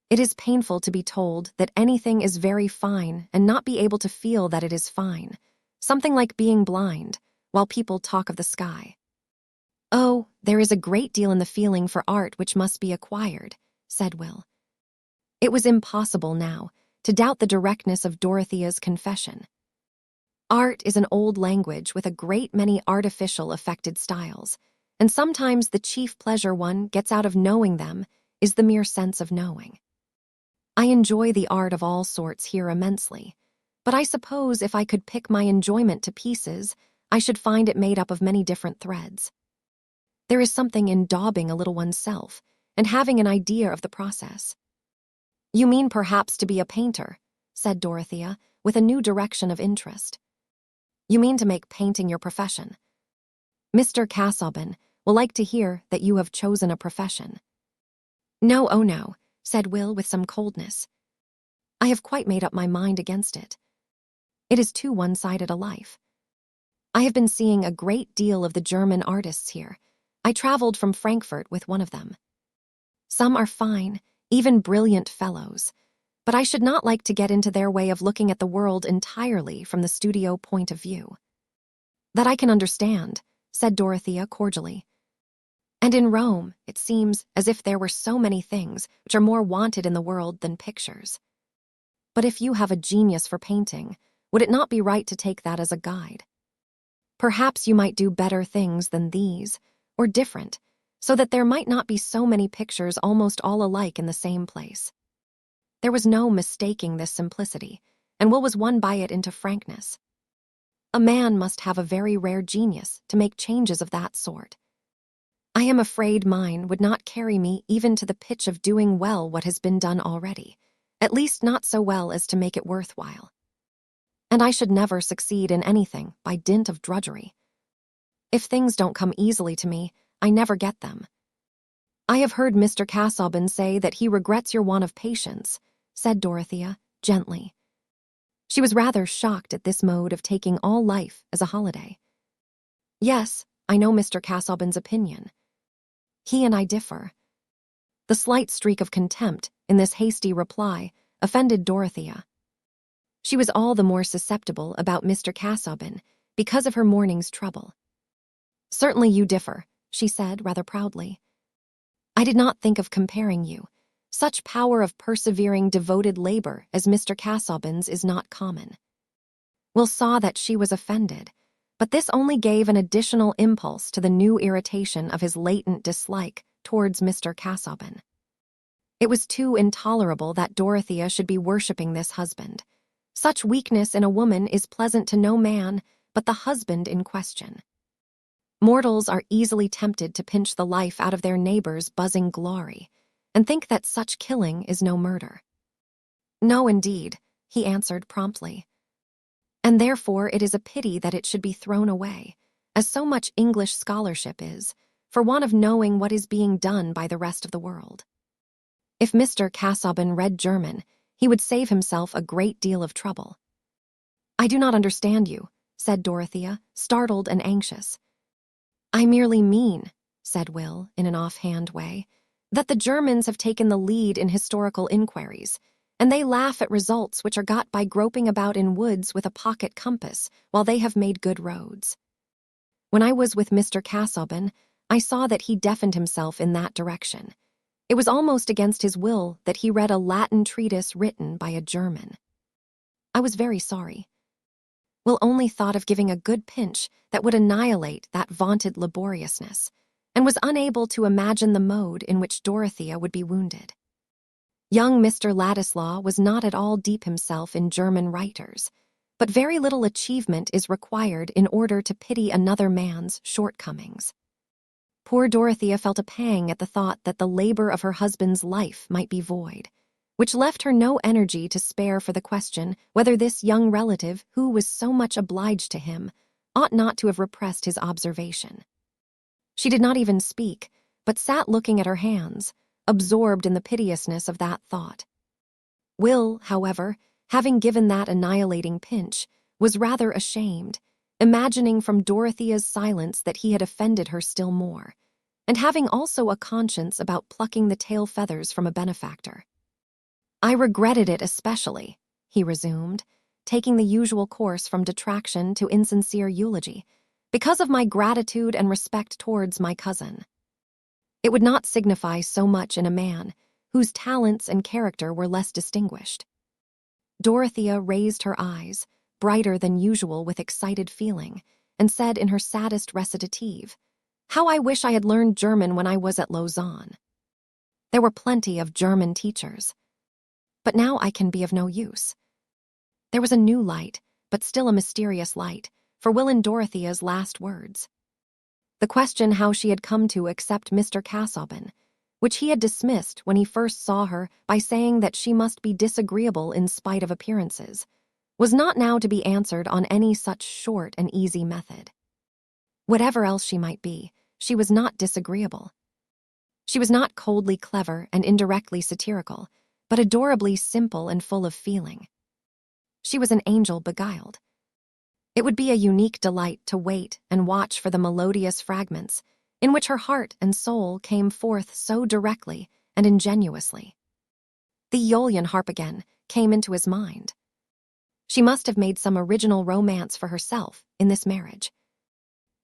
It is painful to be told that anything is very fine and not be able to feel that it is fine, something like being blind, while people talk of the sky. Oh, there is a great deal in the feeling for art which must be acquired, said Will. It was impossible now to doubt the directness of Dorothea's confession. Art is an old language with a great many artificial affected styles, and sometimes the chief pleasure one gets out of knowing them is the mere sense of knowing. I enjoy the art of all sorts here immensely, but I suppose if I could pick my enjoyment to pieces, I should find it made up of many different threads. There is something in daubing a little oneself and having an idea of the process. You mean perhaps to be a painter, said Dorothea, with a new direction of interest. You mean to make painting your profession. Mr. Casaubon will like to hear that you have chosen a profession. No, oh no, said Will with some coldness. I have quite made up my mind against it. It is too one-sided a life. I have been seeing a great deal of the German artists here. I traveled from Frankfurt with one of them. Some are fine, even brilliant fellows, but I should not like to get into their way of looking at the world entirely from the studio point of view. That I can understand, said Dorothea cordially. And in Rome, it seems as if there were so many things which are more wanted in the world than pictures. But if you have a genius for painting, would it not be right to take that as a guide? Perhaps you might do better things than these, or different, so that there might not be so many pictures almost all alike in the same place. There was no mistaking this simplicity, and Will was won by it into frankness. A man must have a very rare genius to make changes of that sort. I am afraid mine would not carry me even to the pitch of doing well what has been done already, at least not so well as to make it worthwhile. And I should never succeed in anything by dint of drudgery. If things don't come easily to me, I never get them. I have heard Mr. Casaubon say that he regrets your want of patience, said Dorothea, gently. She was rather shocked at this mode of taking all life as a holiday. Yes, I know Mr. Casaubon's opinion. He and I differ. The slight streak of contempt in this hasty reply offended Dorothea. She was all the more susceptible about Mr. Casaubon because of her morning's trouble. Certainly you differ, she said rather proudly. I did not think of comparing you. Such power of persevering, devoted labor as Mr. Casaubon's is not common. Will saw that she was offended, but this only gave an additional impulse to the new irritation of his latent dislike towards Mr. Casaubon. It was too intolerable that Dorothea should be worshipping this husband. Such weakness in a woman is pleasant to no man but the husband in question. Mortals are easily tempted to pinch the life out of their neighbor's buzzing glory, and think that such killing is no murder. No, indeed, he answered promptly. And therefore it is a pity that it should be thrown away, as so much English scholarship is, for want of knowing what is being done by the rest of the world. If Mr. Casaubon read German, he would save himself a great deal of trouble. I do not understand you, said Dorothea, startled and anxious. I merely mean, said Will, in an offhand way, that the Germans have taken the lead in historical inquiries, and they laugh at results which are got by groping about in woods with a pocket compass while they have made good roads. When I was with Mr. Casaubon, I saw that he deafened himself in that direction. It was almost against his will that he read a Latin treatise written by a German. I was very sorry. Will only thought of giving a good pinch that would annihilate that vaunted laboriousness, and was unable to imagine the mode in which Dorothea would be wounded. Young Mr. Ladislaw was not at all deep himself in German writers, but very little achievement is required in order to pity another man's shortcomings. Poor Dorothea felt a pang at the thought that the labor of her husband's life might be void, which left her no energy to spare for the question whether this young relative, who was so much obliged to him, ought not to have repressed his observation. She did not even speak, but sat looking at her hands, absorbed in the piteousness of that thought. Will, however, having given that annihilating pinch, was rather ashamed, imagining from Dorothea's silence that he had offended her still more, and having also a conscience about plucking the tail feathers from a benefactor. I regretted it especially, he resumed, taking the usual course from detraction to insincere eulogy, because of my gratitude and respect towards my cousin. It would not signify so much in a man whose talents and character were less distinguished. Dorothea raised her eyes, brighter than usual with excited feeling, and said in her saddest recitative, "How I wish I had learned German when I was at Lausanne. There were plenty of German teachers. But now I can be of no use." There was a new light, but still a mysterious light, for Will and Dorothea's last words. The question how she had come to accept Mr. Casaubon, which he had dismissed when he first saw her by saying that she must be disagreeable in spite of appearances, was not now to be answered on any such short and easy method. Whatever else she might be, she was not disagreeable. She was not coldly clever and indirectly satirical, but adorably simple and full of feeling. She was an angel beguiled. It would be a unique delight to wait and watch for the melodious fragments in which her heart and soul came forth so directly and ingenuously. The Aeolian harp again came into his mind. She must have made some original romance for herself in this marriage.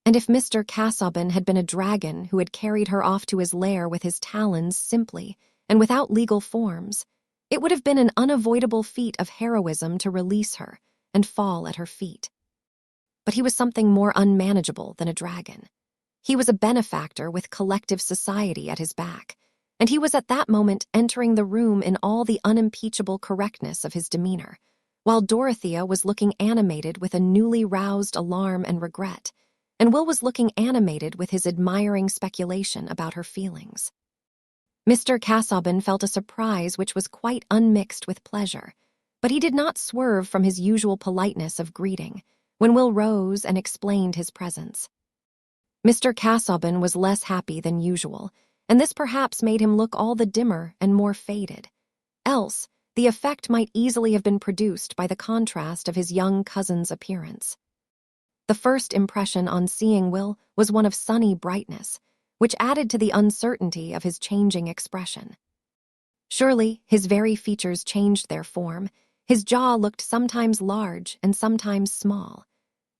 And if Mr. Casaubon had been a dragon who had carried her off to his lair with his talons simply and without legal forms, it would have been an unavoidable feat of heroism to release her and fall at her feet. But he was something more unmanageable than a dragon. He was a benefactor with collective society at his back, and he was at that moment entering the room in all the unimpeachable correctness of his demeanor, while Dorothea was looking animated with a newly roused alarm and regret, and Will was looking animated with his admiring speculation about her feelings. Mr. Casaubon felt a surprise which was quite unmixed with pleasure, but he did not swerve from his usual politeness of greeting when Will rose and explained his presence. Mr. Casaubon was less happy than usual, and this perhaps made him look all the dimmer and more faded. Else, the effect might easily have been produced by the contrast of his young cousin's appearance. The first impression on seeing Will was one of sunny brightness, which added to the uncertainty of his changing expression. Surely, his very features changed their form. His jaw looked sometimes large and sometimes small,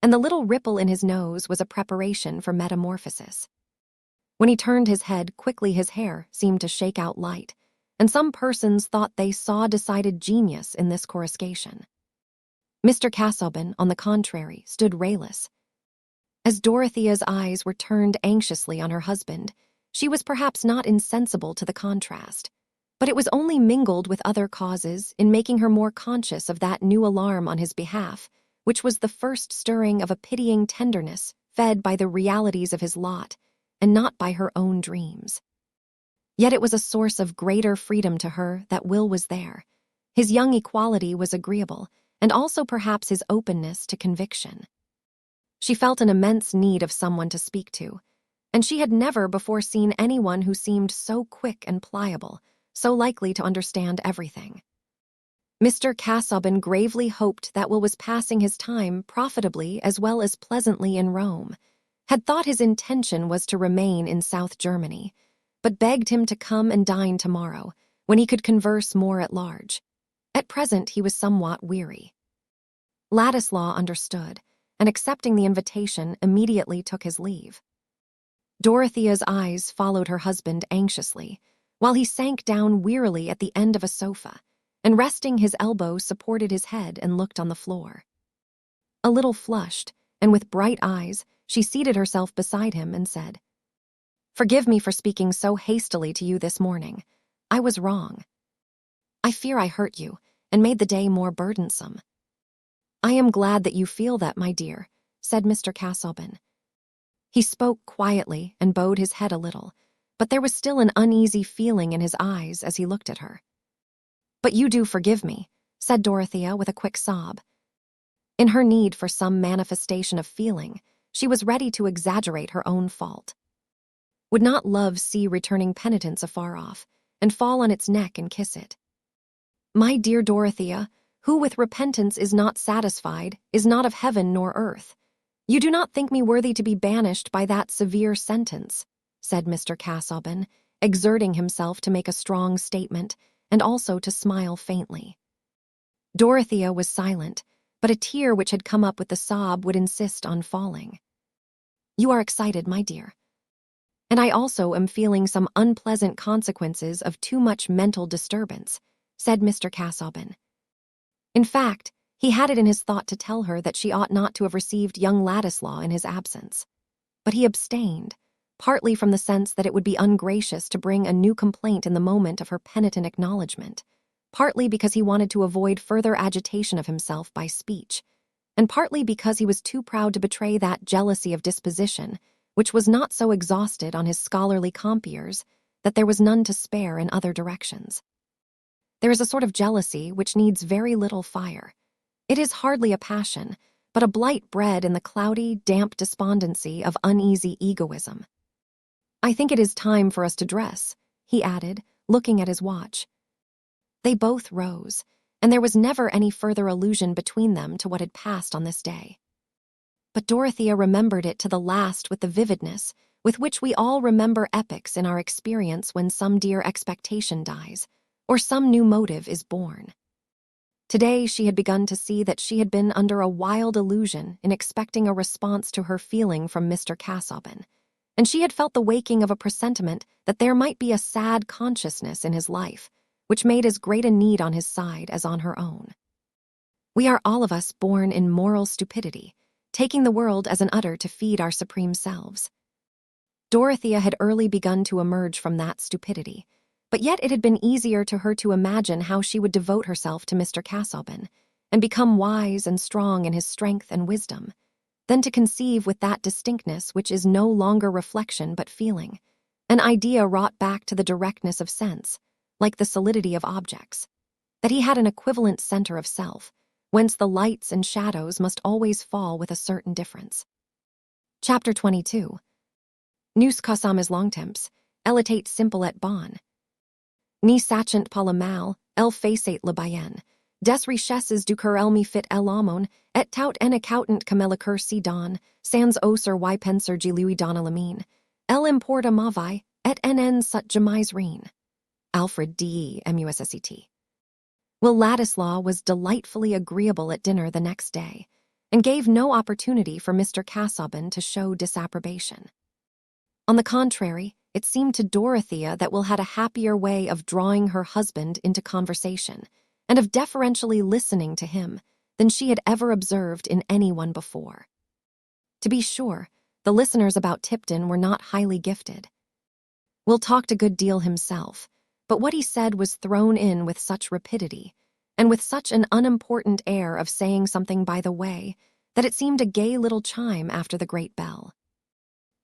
and the little ripple in his nose was a preparation for metamorphosis. When he turned his head quickly, his hair seemed to shake out light, and some persons thought they saw decided genius in this coruscation. Mr. Casaubon, on the contrary, stood rayless. As Dorothea's eyes were turned anxiously on her husband, she was perhaps not insensible to the contrast, but it was only mingled with other causes in making her more conscious of that new alarm on his behalf, which was the first stirring of a pitying tenderness fed by the realities of his lot, and not by her own dreams. Yet it was a source of greater freedom to her that Will was there. His young equality was agreeable, and also perhaps his openness to conviction. She felt an immense need of someone to speak to, and she had never before seen anyone who seemed so quick and pliable, so likely to understand everything. Mr. Casaubon gravely hoped that Will was passing his time profitably as well as pleasantly in Rome, had thought his intention was to remain in South Germany, but begged him to come and dine tomorrow, when he could converse more at large. At present he was somewhat weary. Ladislaw understood, and accepting the invitation, immediately took his leave. Dorothea's eyes followed her husband anxiously, while he sank down wearily at the end of a sofa, and resting his elbow supported his head and looked on the floor. A little flushed, and with bright eyes, she seated herself beside him and said, "Forgive me for speaking so hastily to you this morning. I was wrong. I fear I hurt you, and made the day more burdensome." "I am glad that you feel that, my dear," said Mr. Casaubon. He spoke quietly and bowed his head a little, but there was still an uneasy feeling in his eyes as he looked at her. "But you do forgive me," said Dorothea with a quick sob. In her need for some manifestation of feeling, she was ready to exaggerate her own fault. Would not love see returning penitence afar off, and fall on its neck and kiss it? "My dear Dorothea, who with repentance is not satisfied, is not of heaven nor earth. You do not think me worthy to be banished by that severe sentence," said Mr. Casaubon, exerting himself to make a strong statement, and also to smile faintly. Dorothea was silent, but a tear which had come up with the sob would insist on falling. "You are excited, my dear. And I also am feeling some unpleasant consequences of too much mental disturbance," said Mr. Casaubon. In fact, he had it in his thought to tell her that she ought not to have received young Ladislaw in his absence. But he abstained, partly from the sense that it would be ungracious to bring a new complaint in the moment of her penitent acknowledgement, partly because he wanted to avoid further agitation of himself by speech, and partly because he was too proud to betray that jealousy of disposition which was not so exhausted on his scholarly compeers that there was none to spare in other directions. There is a sort of jealousy which needs very little fire. It is hardly a passion, but a blight bred in the cloudy, damp despondency of uneasy egoism. "I think it is time for us to dress," he added, looking at his watch. They both rose, and there was never any further allusion between them to what had passed on this day. But Dorothea remembered it to the last with the vividness with which we all remember epochs in our experience when some dear expectation dies, or some new motive is born. Today she had begun to see that she had been under a wild illusion in expecting a response to her feeling from Mr. Casaubon, and she had felt the waking of a presentiment that there might be a sad consciousness in his life, which made as great a need on his side as on her own. We are all of us born in moral stupidity, taking the world as an udder to feed our supreme selves. Dorothea had early begun to emerge from that stupidity, but yet it had been easier to her to imagine how she would devote herself to Mr. Casaubon and become wise and strong in his strength and wisdom, than to conceive with that distinctness which is no longer reflection but feeling, an idea wrought back to the directness of sense, like the solidity of objects, that he had an equivalent center of self, whence the lights and shadows must always fall with a certain difference. Chapter 22. Nous causâmes longtemps, Eliot simple et bon. Ni sachant pas le mal, elle faisait le bien. Des richesses du cœur elle me fit l'homme, et tout en accountant comme le cœur si donne, sans oser y penser je lui donne la mine. Elle importe ma vie, et en sut jamais rien. Alfred D. Musset. Will Ladislaw was delightfully agreeable at dinner the next day, and gave no opportunity for Mr. Casaubon to show disapprobation. On the contrary, it seemed to Dorothea that Will had a happier way of drawing her husband into conversation, and of deferentially listening to him, than she had ever observed in anyone before. To be sure, the listeners about Tipton were not highly gifted. Will talked a good deal himself, but what he said was thrown in with such rapidity, and with such an unimportant air of saying something by the way, that it seemed a gay little chime after the great bell.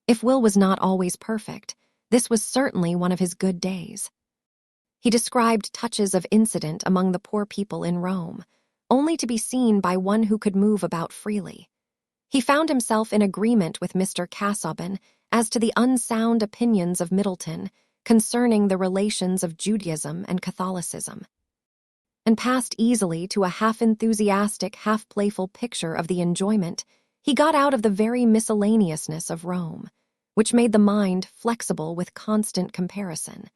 If Will was not always perfect, this was certainly one of his good days. He described touches of incident among the poor people in Rome, only to be seen by one who could move about freely. He found himself in agreement with Mr. Casaubon as to the unsound opinions of Middleton concerning the relations of Judaism and Catholicism, and passed easily to a half-enthusiastic, half-playful picture of the enjoyment he got out of the very miscellaneousness of Rome, which made the mind flexible with constant comparison,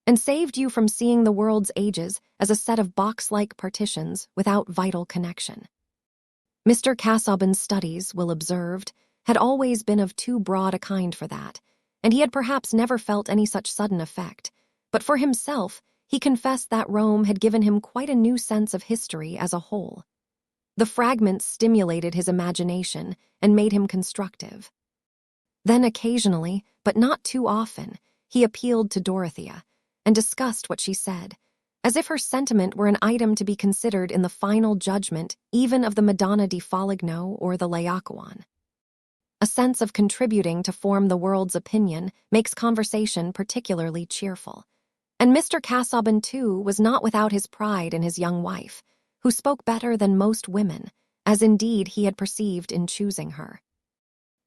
and saved you from seeing the world's ages as a set of box-like partitions without vital connection. Mr. Casaubon's studies, Will observed, had always been of too broad a kind for that, and he had perhaps never felt any such sudden effect, but for himself he confessed that Rome had given him quite a new sense of history as a whole. The fragments stimulated his imagination and made him constructive. Then occasionally, but not too often, he appealed to Dorothea, and discussed what she said, as if her sentiment were an item to be considered in the final judgment even of the Madonna di Foligno or the Laocoon. A sense of contributing to form the world's opinion makes conversation particularly cheerful, and Mr. Casaubon, too, was not without his pride in his young wife, who spoke better than most women, as indeed he had perceived in choosing her.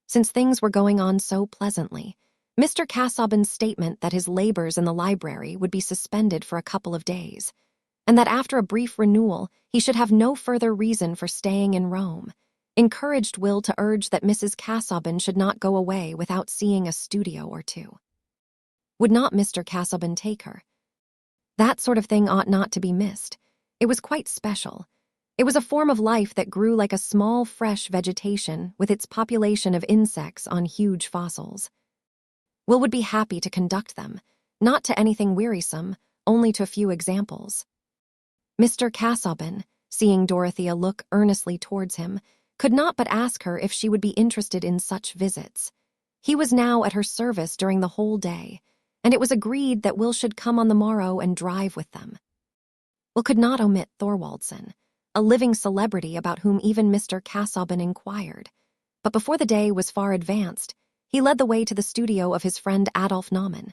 Since things were going on so pleasantly, Mr. Casaubon's statement that his labors in the library would be suspended for a couple of days, and that after a brief renewal he should have no further reason for staying in Rome, encouraged Will to urge that Mrs. Casaubon should not go away without seeing a studio or two. Would not Mr. Casaubon take her? That sort of thing ought not to be missed. It was quite special. It was a form of life that grew like a small, fresh vegetation with its population of insects on huge fossils. Will would be happy to conduct them, not to anything wearisome, only to a few examples. Mr. Casaubon, seeing Dorothea look earnestly towards him, could not but ask her if she would be interested in such visits. He was now at her service during the whole day, and it was agreed that Will should come on the morrow and drive with them. Will could not omit Thorwaldsen, a living celebrity about whom even Mr. Casaubon inquired, but before the day was far advanced, he led the way to the studio of his friend Adolf Naumann,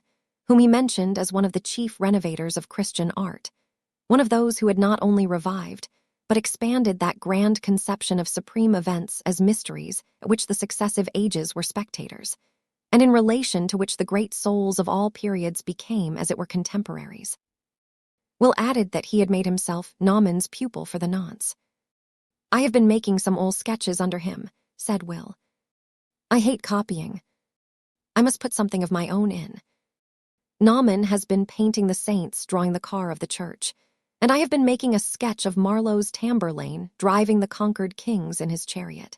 whom he mentioned as one of the chief renovators of Christian art, one of those who had not only revived, but expanded that grand conception of supreme events as mysteries at which the successive ages were spectators, and in relation to which the great souls of all periods became, as it were, contemporaries. Will added that he had made himself Naumann's pupil for the nonce. "I have been making some old sketches under him," said Will. "I hate copying. I must put something of my own in. Naumann has been painting the saints drawing the car of the church, and I have been making a sketch of Marlowe's Tamburlaine driving the conquered kings in his chariot.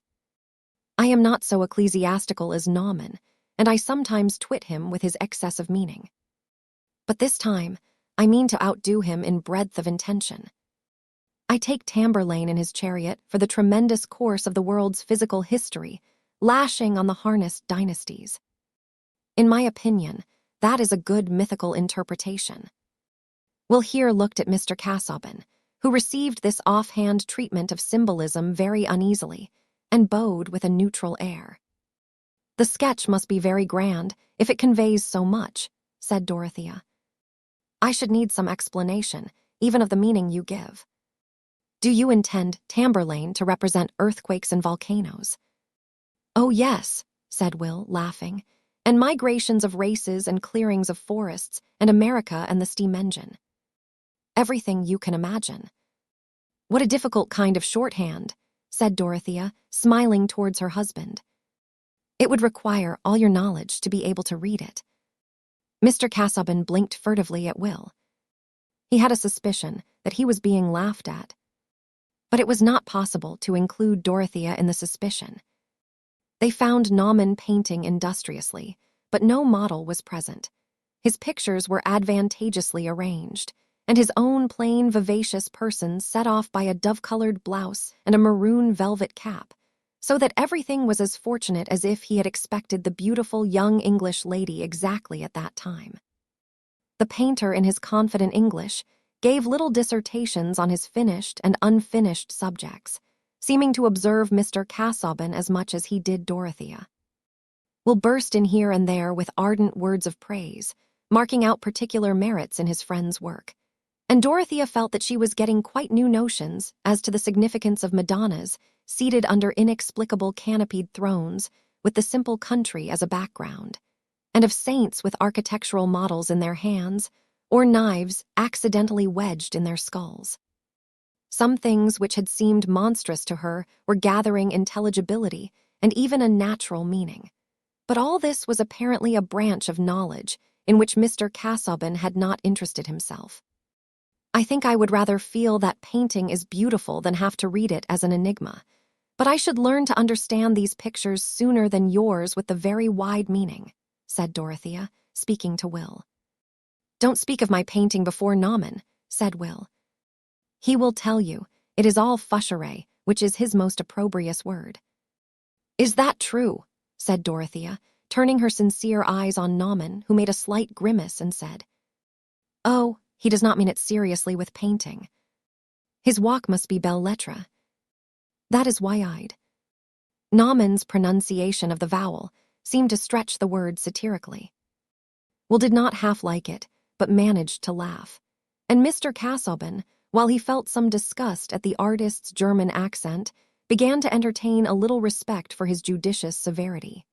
I am not so ecclesiastical as Naumann, and I sometimes twit him with his excess of meaning. But this time, I mean to outdo him in breadth of intention. I take Tamburlaine in his chariot for the tremendous course of the world's physical history, lashing on the harnessed dynasties. In my opinion, that is a good mythical interpretation. Will here looked at Mr. Casaubon, who received this offhand treatment of symbolism very uneasily, and bowed with a neutral air. "The sketch must be very grand, if it conveys so much," said Dorothea. "I should need some explanation, even of the meaning you give. Do you intend Tamburlaine to represent earthquakes and volcanoes?" "Oh, yes," said Will, laughing, "and migrations of races and clearings of forests, and America and the steam engine. Everything you can imagine." "What a difficult kind of shorthand," said Dorothea, smiling towards her husband. "It would require all your knowledge to be able to read it." Mr. Casaubon blinked furtively at Will. He had a suspicion that he was being laughed at. But it was not possible to include Dorothea in the suspicion. They found Naumann painting industriously, but no model was present. His pictures were advantageously arranged, and his own plain, vivacious person set off by a dove-colored blouse and a maroon velvet cap, so that everything was as fortunate as if he had expected the beautiful young English lady exactly at that time. The painter, in his confident English, gave little dissertations on his finished and unfinished subjects, seeming to observe Mr. Casaubon as much as he did Dorothea. Will burst in here and there with ardent words of praise, marking out particular merits in his friend's work, and Dorothea felt that she was getting quite new notions as to the significance of Madonnas seated under inexplicable canopied thrones with the simple country as a background, and of saints with architectural models in their hands, or knives accidentally wedged in their skulls. Some things which had seemed monstrous to her were gathering intelligibility and even a natural meaning. But all this was apparently a branch of knowledge in which Mr. Casaubon had not interested himself. "I think I would rather feel that painting is beautiful than have to read it as an enigma, but I should learn to understand these pictures sooner than yours with the very wide meaning," said Dorothea, speaking to Will. "Don't speak of my painting before Naumann," said Will. "He will tell you it is all fusherie, which is his most opprobrious word." "Is that true?" said Dorothea, turning her sincere eyes on Naumann, who made a slight grimace and said, "Oh, he does not mean it seriously with painting. His walk must be belles lettres. That is wide-eyed." Naumann's pronunciation of the vowel seemed to stretch the word satirically. Will did not half like it, but managed to laugh, and Mr. Casaubon, while he felt some disgust at the artist's German accent, began to entertain a little respect for his judicious severity.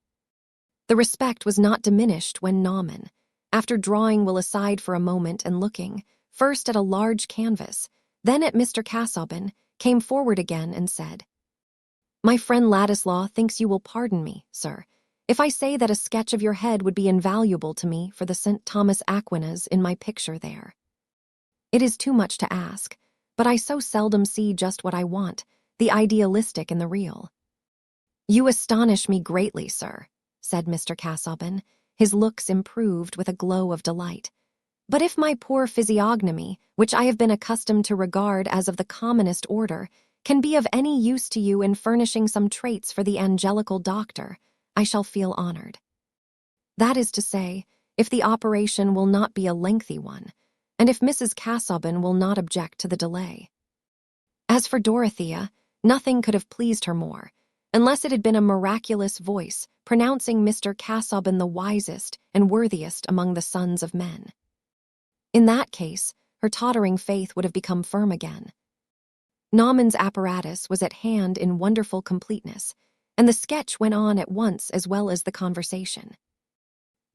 The respect was not diminished when Naumann, after drawing Will aside for a moment and looking, first at a large canvas, then at Mr. Casaubon, came forward again and said, "My friend Ladislaw thinks you will pardon me, sir, if I say that a sketch of your head would be invaluable to me for the St. Thomas Aquinas in my picture there. It is too much to ask, but I so seldom see just what I want, the idealistic in the real." "You astonish me greatly, sir," said Mr. Casaubon, his looks improved with a glow of delight. "But if my poor physiognomy, which I have been accustomed to regard as of the commonest order, can be of any use to you in furnishing some traits for the angelical doctor, I shall feel honored. That is to say, if the operation will not be a lengthy one, and if Mrs. Casaubon will not object to the delay." As for Dorothea, nothing could have pleased her more, unless it had been a miraculous voice pronouncing Mr. Casaubon the wisest and worthiest among the sons of men. In that case, her tottering faith would have become firm again. Naumann's apparatus was at hand in wonderful completeness, and the sketch went on at once as well as the conversation.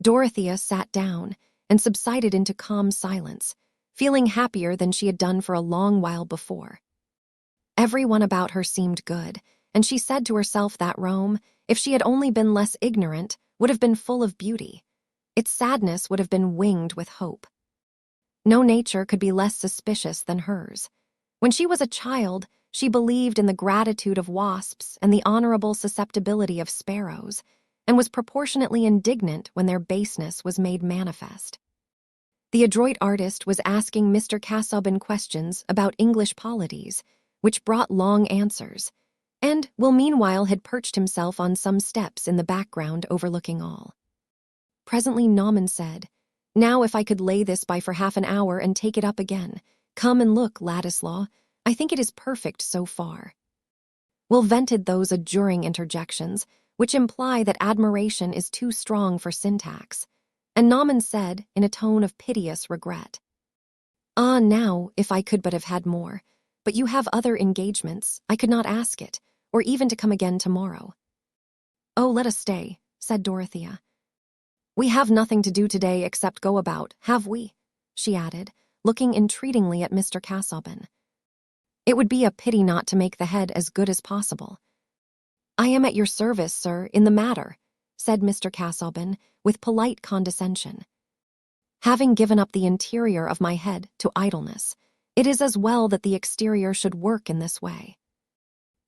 Dorothea sat down and subsided into calm silence, feeling happier than she had done for a long while before. Everyone about her seemed good, and she said to herself that Rome, if she had only been less ignorant, would have been full of beauty. Its sadness would have been winged with hope. No nature could be less suspicious than hers. When she was a child, she believed in the gratitude of wasps and the honorable susceptibility of sparrows, and was proportionately indignant when their baseness was made manifest. The adroit artist was asking Mr. Casaubon questions about English polities, which brought long answers, and Will meanwhile had perched himself on some steps in the background overlooking all. Presently Naumann said, "Now if I could lay this by for half an hour and take it up again. Come and look, Ladislaw. I think it is perfect so far." Will vented those adjuring interjections, which imply that admiration is too strong for syntax, and Naumann said, in a tone of piteous regret, "Ah, now, if I could but have had more. But you have other engagements. I could not ask it, or even to come again tomorrow." "Oh, let us stay," said Dorothea. "We have nothing to do today except go about, have we?" she added, looking entreatingly at Mr. Casaubon. "It would be a pity not to make the head as good as possible." "I am at your service, sir, in the matter," said Mr. Casaubon, with polite condescension. "Having given up the interior of my head to idleness, it is as well that the exterior should work in this way."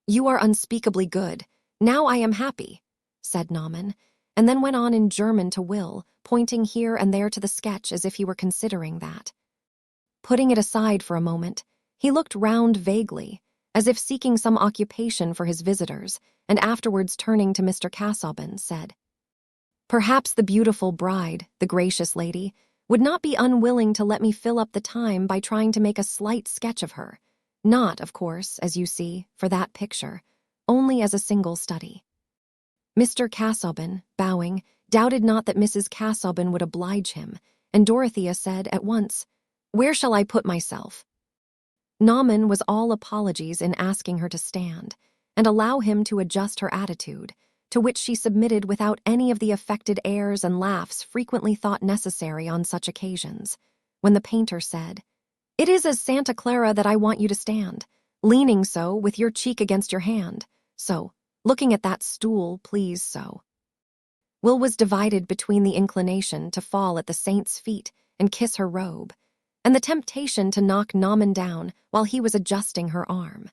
"You are unspeakably good. Now I am happy," said Naumann, and then went on in German to Will, pointing here and there to the sketch as if he were considering that. Putting it aside for a moment, he looked round vaguely, as if seeking some occupation for his visitors, and afterwards turning to Mr. Casaubon, said, "Perhaps the beautiful bride, the gracious lady, would not be unwilling to let me fill up the time by trying to make a slight sketch of her, not, of course, as you see, for that picture, only as a single study." Mr. Casaubon, bowing, doubted not that Mrs. Casaubon would oblige him, and Dorothea said at once, "Where shall I put myself?" Naumann was all apologies in asking her to stand, and allow him to adjust her attitude, to which she submitted without any of the affected airs and laughs frequently thought necessary on such occasions, when the painter said, "It is as Santa Clara that I want you to stand, leaning so, with your cheek against your hand, so, looking at that stool, please so." Will was divided between the inclination to fall at the saint's feet and kiss her robe, and the temptation to knock Naumann down while he was adjusting her arm.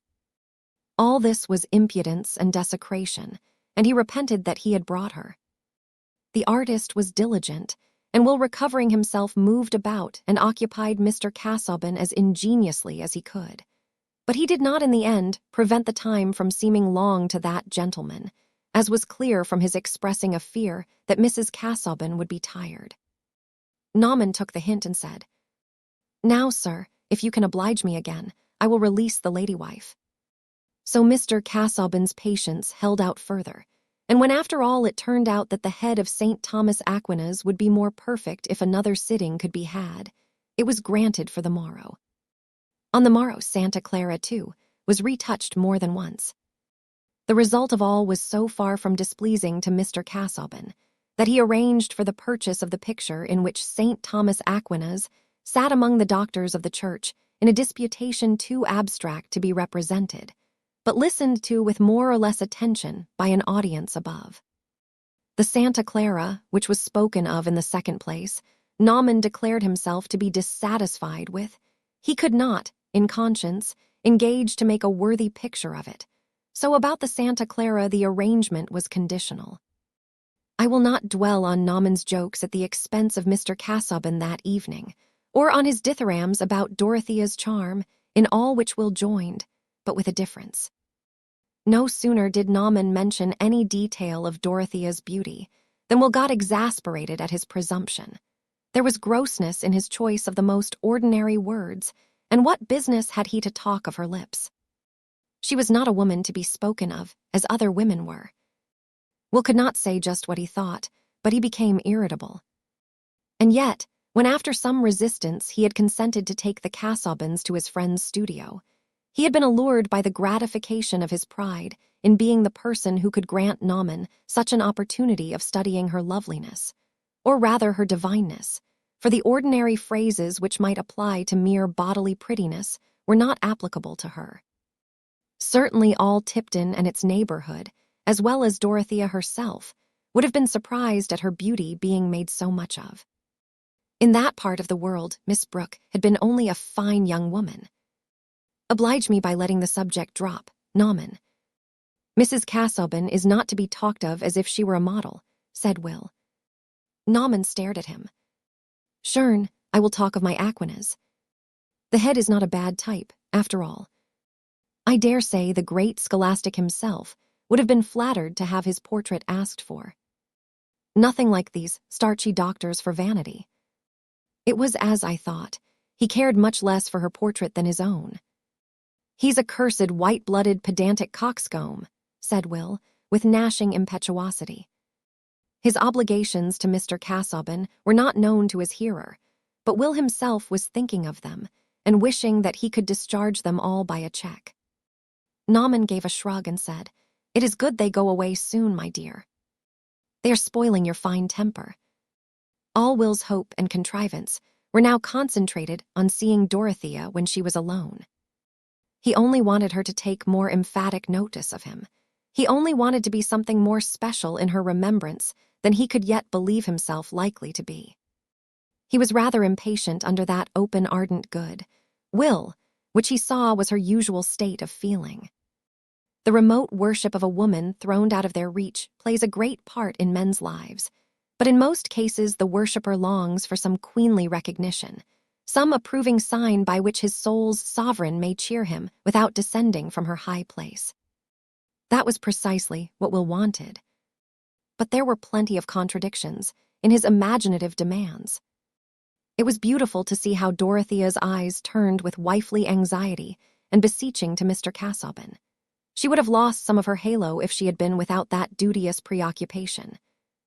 All this was impudence and desecration, and he repented that he had brought her. The artist was diligent, and Will, recovering himself, moved about and occupied Mr. Casaubon as ingeniously as he could. But he did not in the end prevent the time from seeming long to that gentleman, as was clear from his expressing a fear that Mrs. Casaubon would be tired. Naumann took the hint and said, "Now, sir, if you can oblige me again, I will release the lady-wife." So Mr. Casaubon's patience held out further, and when after all it turned out that the head of St. Thomas Aquinas would be more perfect if another sitting could be had, it was granted for the morrow. On the morrow, Santa Clara, too, was retouched more than once. The result of all was so far from displeasing to Mr. Casaubon that he arranged for the purchase of the picture in which St. Thomas Aquinas sat among the doctors of the church in a disputation too abstract to be represented, but listened to with more or less attention by an audience above. The Santa Clara, which was spoken of in the second place, Naumann declared himself to be dissatisfied with. He could not, in conscience, engage to make a worthy picture of it. So about the Santa Clara the arrangement was conditional. I will not dwell on Naumann's jokes at the expense of Mr. Casaubon that evening, or on his dithyrambs about Dorothea's charm, in all which Will joined, but with a difference. No sooner did Naumann mention any detail of Dorothea's beauty than Will got exasperated at his presumption. There was grossness in his choice of the most ordinary words, and what business had he to talk of her lips? She was not a woman to be spoken of as other women were. Will could not say just what he thought, but he became irritable. And yet, when after some resistance he had consented to take the Casaubons to his friend's studio, he had been allured by the gratification of his pride in being the person who could grant Naumann such an opportunity of studying her loveliness, or rather her divineness, for the ordinary phrases which might apply to mere bodily prettiness were not applicable to her. Certainly all Tipton and its neighborhood, as well as Dorothea herself, would have been surprised at her beauty being made so much of. In that part of the world, Miss Brooke had been only a fine young woman. Oblige me by letting the subject drop, Naumann. Mrs. Casaubon is not to be talked of as if she were a model, said Will. Naumann stared at him. Schön, I will talk of my Aquinas. The head is not a bad type, after all. I dare say the great scholastic himself would have been flattered to have his portrait asked for. Nothing like these starchy doctors for vanity. It was as I thought. He cared much less for her portrait than his own. "He's a cursed white-blooded pedantic coxcomb," said Will, with gnashing impetuosity. His obligations to Mr. Casaubon were not known to his hearer, but Will himself was thinking of them and wishing that he could discharge them all by a check. Naumann gave a shrug and said, "It is good they go away soon, my dear. They are spoiling your fine temper." All Will's hope and contrivance were now concentrated on seeing Dorothea when she was alone. He only wanted her to take more emphatic notice of him. He only wanted to be something more special in her remembrance than he could yet believe himself likely to be. He was rather impatient under that open, ardent good will, which he saw was her usual state of feeling. The remote worship of a woman thrown out of their reach plays a great part in men's lives, but in most cases the worshipper longs for some queenly recognition, some approving sign by which his soul's sovereign may cheer him without descending from her high place. That was precisely what Will wanted. But there were plenty of contradictions in his imaginative demands. It was beautiful to see how Dorothea's eyes turned with wifely anxiety and beseeching to Mr. Casaubon. She would have lost some of her halo if she had been without that duteous preoccupation.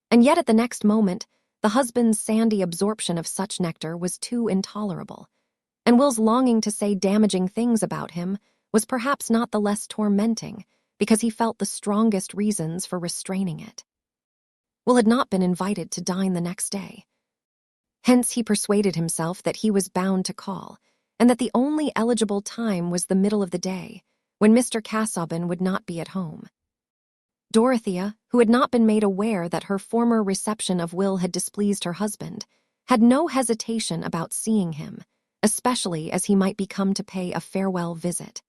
And yet at the next moment, the husband's sandy absorption of such nectar was too intolerable, and Will's longing to say damaging things about him was perhaps not the less tormenting because he felt the strongest reasons for restraining it. Will had not been invited to dine the next day. Hence he persuaded himself that he was bound to call, and that the only eligible time was the middle of the day, when Mr. Casaubon would not be at home. Dorothea, who had not been made aware that her former reception of Will had displeased her husband, had no hesitation about seeing him, especially as he might be come to pay a farewell visit.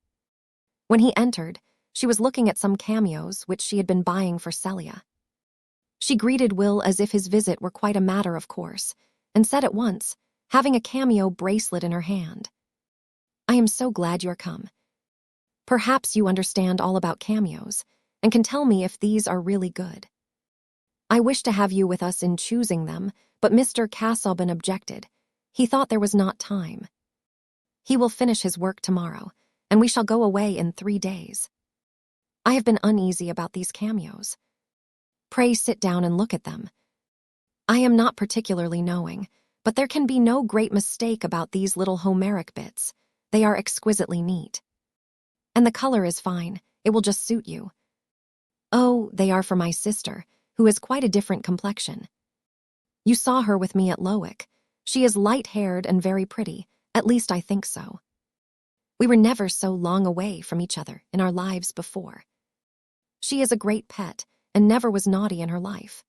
When he entered, she was looking at some cameos which she had been buying for Celia. She greeted Will as if his visit were quite a matter of course, and said at once, having a cameo bracelet in her hand, "I am so glad you're come. Perhaps you understand all about cameos, and can tell me if these are really good. I wish to have you with us in choosing them, but Mr. Casaubon objected. He thought there was not time. He will finish his work tomorrow, and we shall go away in 3 days. I have been uneasy about these cameos. Pray sit down and look at them. I am not particularly knowing, but there can be no great mistake about these little Homeric bits. They are exquisitely neat. And the color is fine. It will just suit you. Oh, they are for my sister, who has quite a different complexion. You saw her with me at Lowick. She is light-haired and very pretty, at least I think so. We were never so long away from each other in our lives before. She is a great pet, and never was naughty in her life.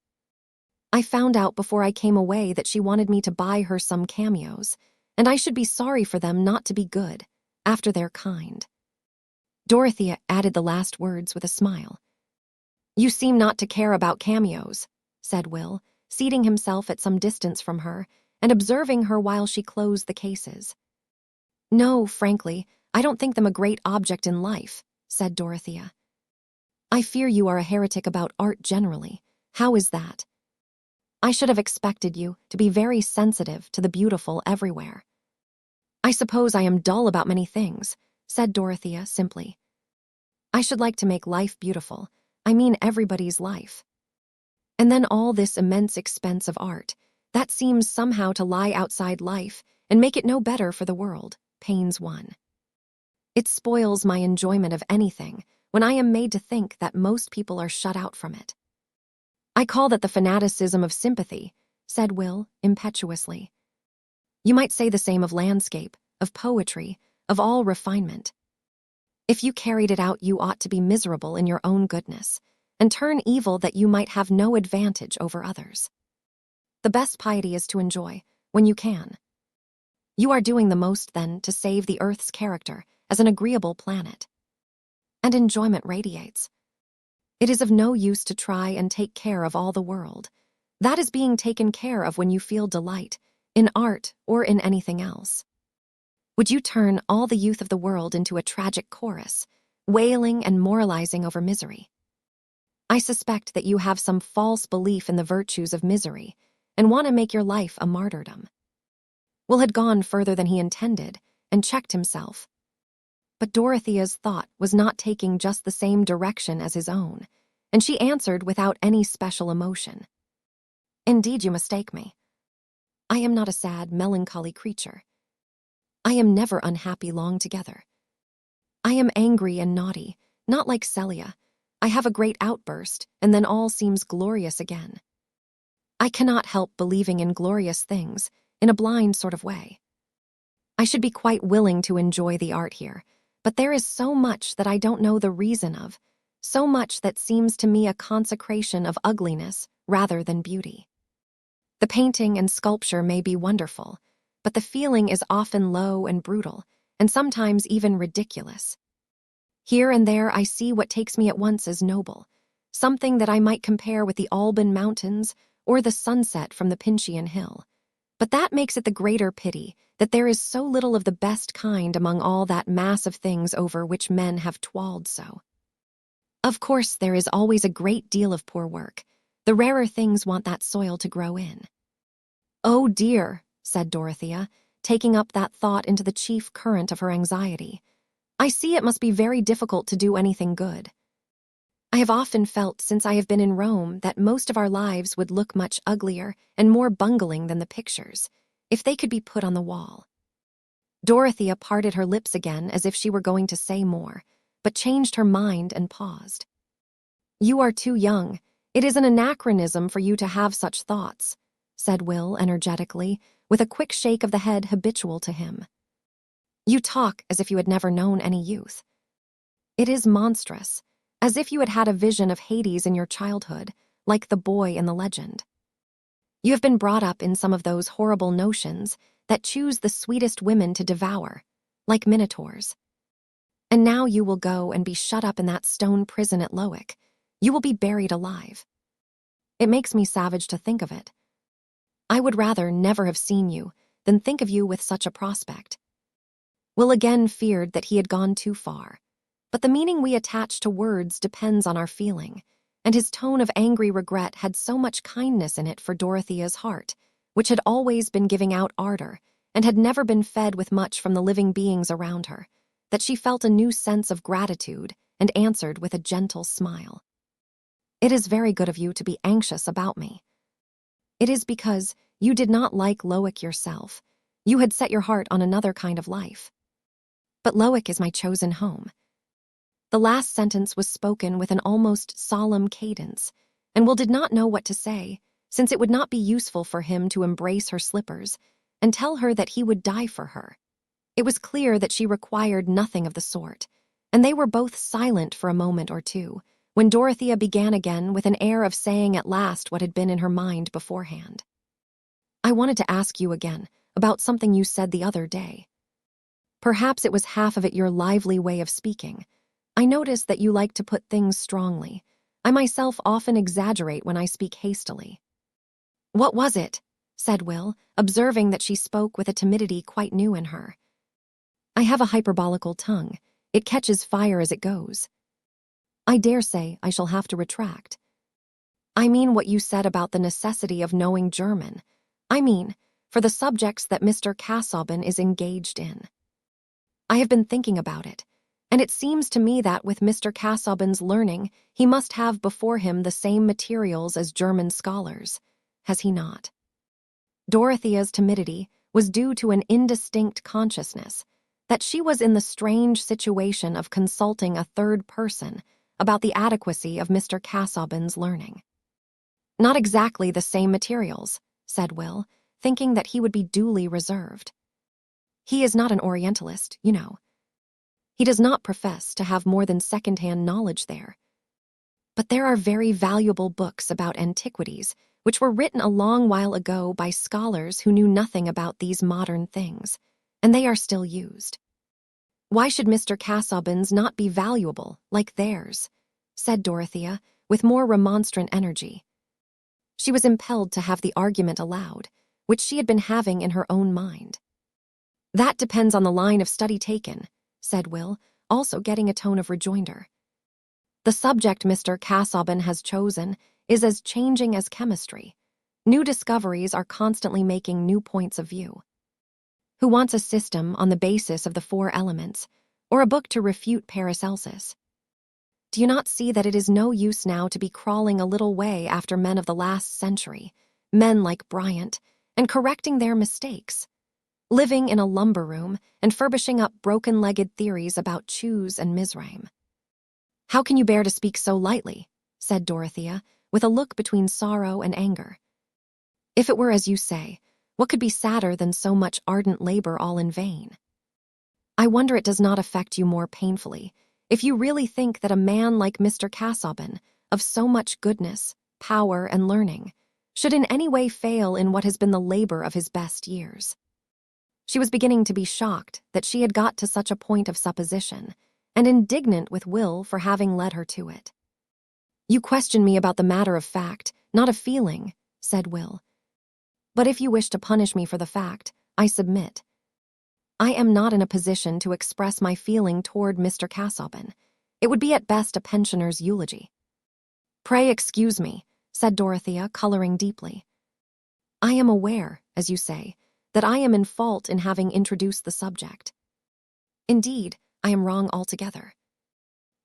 I found out before I came away that she wanted me to buy her some cameos, and I should be sorry for them not to be good, after their kind." Dorothea added the last words with a smile. "You seem not to care about cameos," said Will, seating himself at some distance from her and observing her while she closed the cases. "No, frankly, I don't think them a great object in life," said Dorothea. "I fear you are a heretic about art generally. How is that?" "I should have expected you to be very sensitive to the beautiful everywhere." "I suppose I am dull about many things," said Dorothea simply. "I should like to make life beautiful. I mean everybody's life. And then all this immense expense of art, that seems somehow to lie outside life and make it no better for the world, pains one. It spoils my enjoyment of anything when I am made to think that most people are shut out from it." "I call that the fanaticism of sympathy," said Will impetuously. "You might say the same of landscape, of poetry, of all refinement. If you carried it out, you ought to be miserable in your own goodness, and turn evil that you might have no advantage over others. The best piety is to enjoy, when you can. You are doing the most, then, to save the earth's character as an agreeable planet. And enjoyment radiates. It is of no use to try and take care of all the world. That is being taken care of when you feel delight, in art or in anything else. Would you turn all the youth of the world into a tragic chorus, wailing and moralizing over misery? I suspect that you have some false belief in the virtues of misery and want to make your life a martyrdom." Will had gone further than he intended and checked himself. But Dorothea's thought was not taking just the same direction as his own, and she answered without any special emotion. "Indeed, you mistake me. I am not a sad, melancholy creature. I am never unhappy long together. I am angry and naughty, not like Celia. I have a great outburst, and then all seems glorious again. I cannot help believing in glorious things, in a blind sort of way. I should be quite willing to enjoy the art here, but there is so much that I don't know the reason of, so much that seems to me a consecration of ugliness rather than beauty. The painting and sculpture may be wonderful, but the feeling is often low and brutal, and sometimes even ridiculous. Here and there I see what takes me at once as noble, something that I might compare with the Alban Mountains or the sunset from the Pincian Hill. But that makes it the greater pity that there is so little of the best kind among all that mass of things over which men have toiled so. Of course, there is always a great deal of poor work. The rarer things want that soil to grow in." "Oh dear," said Dorothea, taking up that thought into the chief current of her anxiety. "I see it must be very difficult to do anything good. I have often felt since I have been in Rome that most of our lives would look much uglier and more bungling than the pictures, if they could be put on the wall." Dorothea parted her lips again as if she were going to say more, but changed her mind and paused. "You are too young. It is an anachronism for you to have such thoughts," said Will energetically, with a quick shake of the head habitual to him. "You talk as if you had never known any youth. It is monstrous, as if you had had a vision of Hades in your childhood, like the boy in the legend. You have been brought up in some of those horrible notions that choose the sweetest women to devour, like minotaurs. And now you will go and be shut up in that stone prison at Lowick. You will be buried alive. It makes me savage to think of it. I would rather never have seen you than think of you with such a prospect." Will again feared that he had gone too far, but the meaning we attach to words depends on our feeling, and his tone of angry regret had so much kindness in it for Dorothea's heart, which had always been giving out ardor and had never been fed with much from the living beings around her, that she felt a new sense of gratitude and answered with a gentle smile. "It is very good of you to be anxious about me. It is because you did not like Lowick yourself. You had set your heart on another kind of life. But Lowick is my chosen home." The last sentence was spoken with an almost solemn cadence, and Will did not know what to say, since it would not be useful for him to embrace her slippers and tell her that he would die for her. It was clear that she required nothing of the sort, and they were both silent for a moment or two, when Dorothea began again with an air of saying at last what had been in her mind beforehand. "I wanted to ask you again about something you said the other day. Perhaps it was half of it your lively way of speaking. I notice that you like to put things strongly. I myself often exaggerate when I speak hastily." "What was it?" said Will, observing that she spoke with a timidity quite new in her. "I have a hyperbolical tongue. It catches fire as it goes. I dare say I shall have to retract. I mean what you said about the necessity of knowing German. I mean, for the subjects that Mr. Casaubon is engaged in. I have been thinking about it, and it seems to me that with Mr. Casaubon's learning, he must have before him the same materials as German scholars, has he not?" Dorothea's timidity was due to an indistinct consciousness that she was in the strange situation of consulting a third person about the adequacy of Mr. Casaubon's learning. "Not exactly the same materials," said Will, thinking that he would be duly reserved. "He is not an Orientalist, you know. He does not profess to have more than second-hand knowledge there. But there are very valuable books about antiquities which were written a long while ago by scholars who knew nothing about these modern things, and they are still used. Why should Mr. Casaubon's not be valuable, like theirs?" said Dorothea, with more remonstrant energy. She was impelled to have the argument aloud, which she had been having in her own mind. "That depends on the line of study taken," said Will, also getting a tone of rejoinder. The subject Mr. Casaubon has chosen is as changing as chemistry. New discoveries are constantly making new points of view. Who wants a system on the basis of the 4 elements, or a book to refute Paracelsus? Do you not see that it is no use now to be crawling a little way after men of the last century, men like Bryant, and correcting their mistakes? Living in a lumber room and furbishing up broken-legged theories about Chews and Mizraim. How can you bear to speak so lightly? Said Dorothea, with a look between sorrow and anger. If it were as you say, what could be sadder than so much ardent labor all in vain? I wonder it does not affect you more painfully, if you really think that a man like Mr. Casaubon, of so much goodness, power, and learning, should in any way fail in what has been the labor of his best years. She was beginning to be shocked that she had got to such a point of supposition, and indignant with Will for having led her to it. You question me about the matter of fact, not of feeling, said Will. But if you wish to punish me for the fact, I submit. I am not in a position to express my feeling toward Mr. Casaubon. It would be at best a pensioner's eulogy. Pray excuse me, said Dorothea, coloring deeply. I am aware, as you say, that I am in fault in having introduced the subject. Indeed, I am wrong altogether.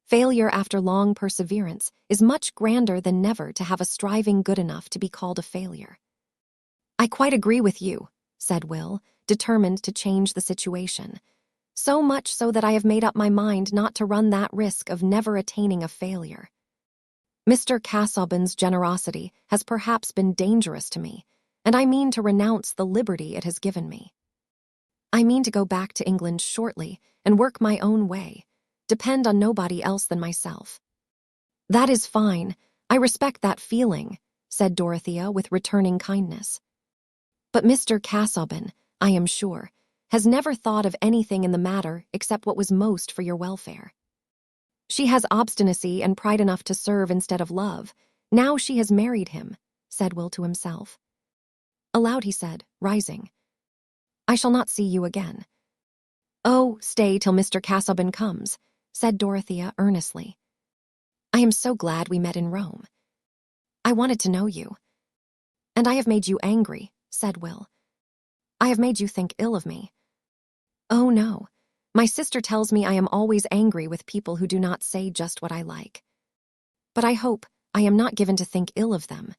Failure after long perseverance is much grander than never to have a striving good enough to be called a failure. I quite agree with you, said Will, determined to change the situation, so much so that I have made up my mind not to run that risk of never attaining a failure. Mr. Casaubon's generosity has perhaps been dangerous to me, and I mean to renounce the liberty it has given me. I mean to go back to England shortly and work my own way, depend on nobody else than myself. That is fine. I respect that feeling, said Dorothea with returning kindness. But Mr. Casaubon, I am sure, has never thought of anything in the matter except what was most for your welfare. She has obstinacy and pride enough to serve instead of love. Now she has married him, said Will to himself. Aloud he said, rising, I shall not see you again. Oh, stay till Mr. Casaubon comes, said Dorothea earnestly. I am so glad we met in Rome. I wanted to know you. And I have made you angry, said Will. I have made you think ill of me. Oh, no. My sister tells me I am always angry with people who do not say just what I like. But I hope I am not given to think ill of them.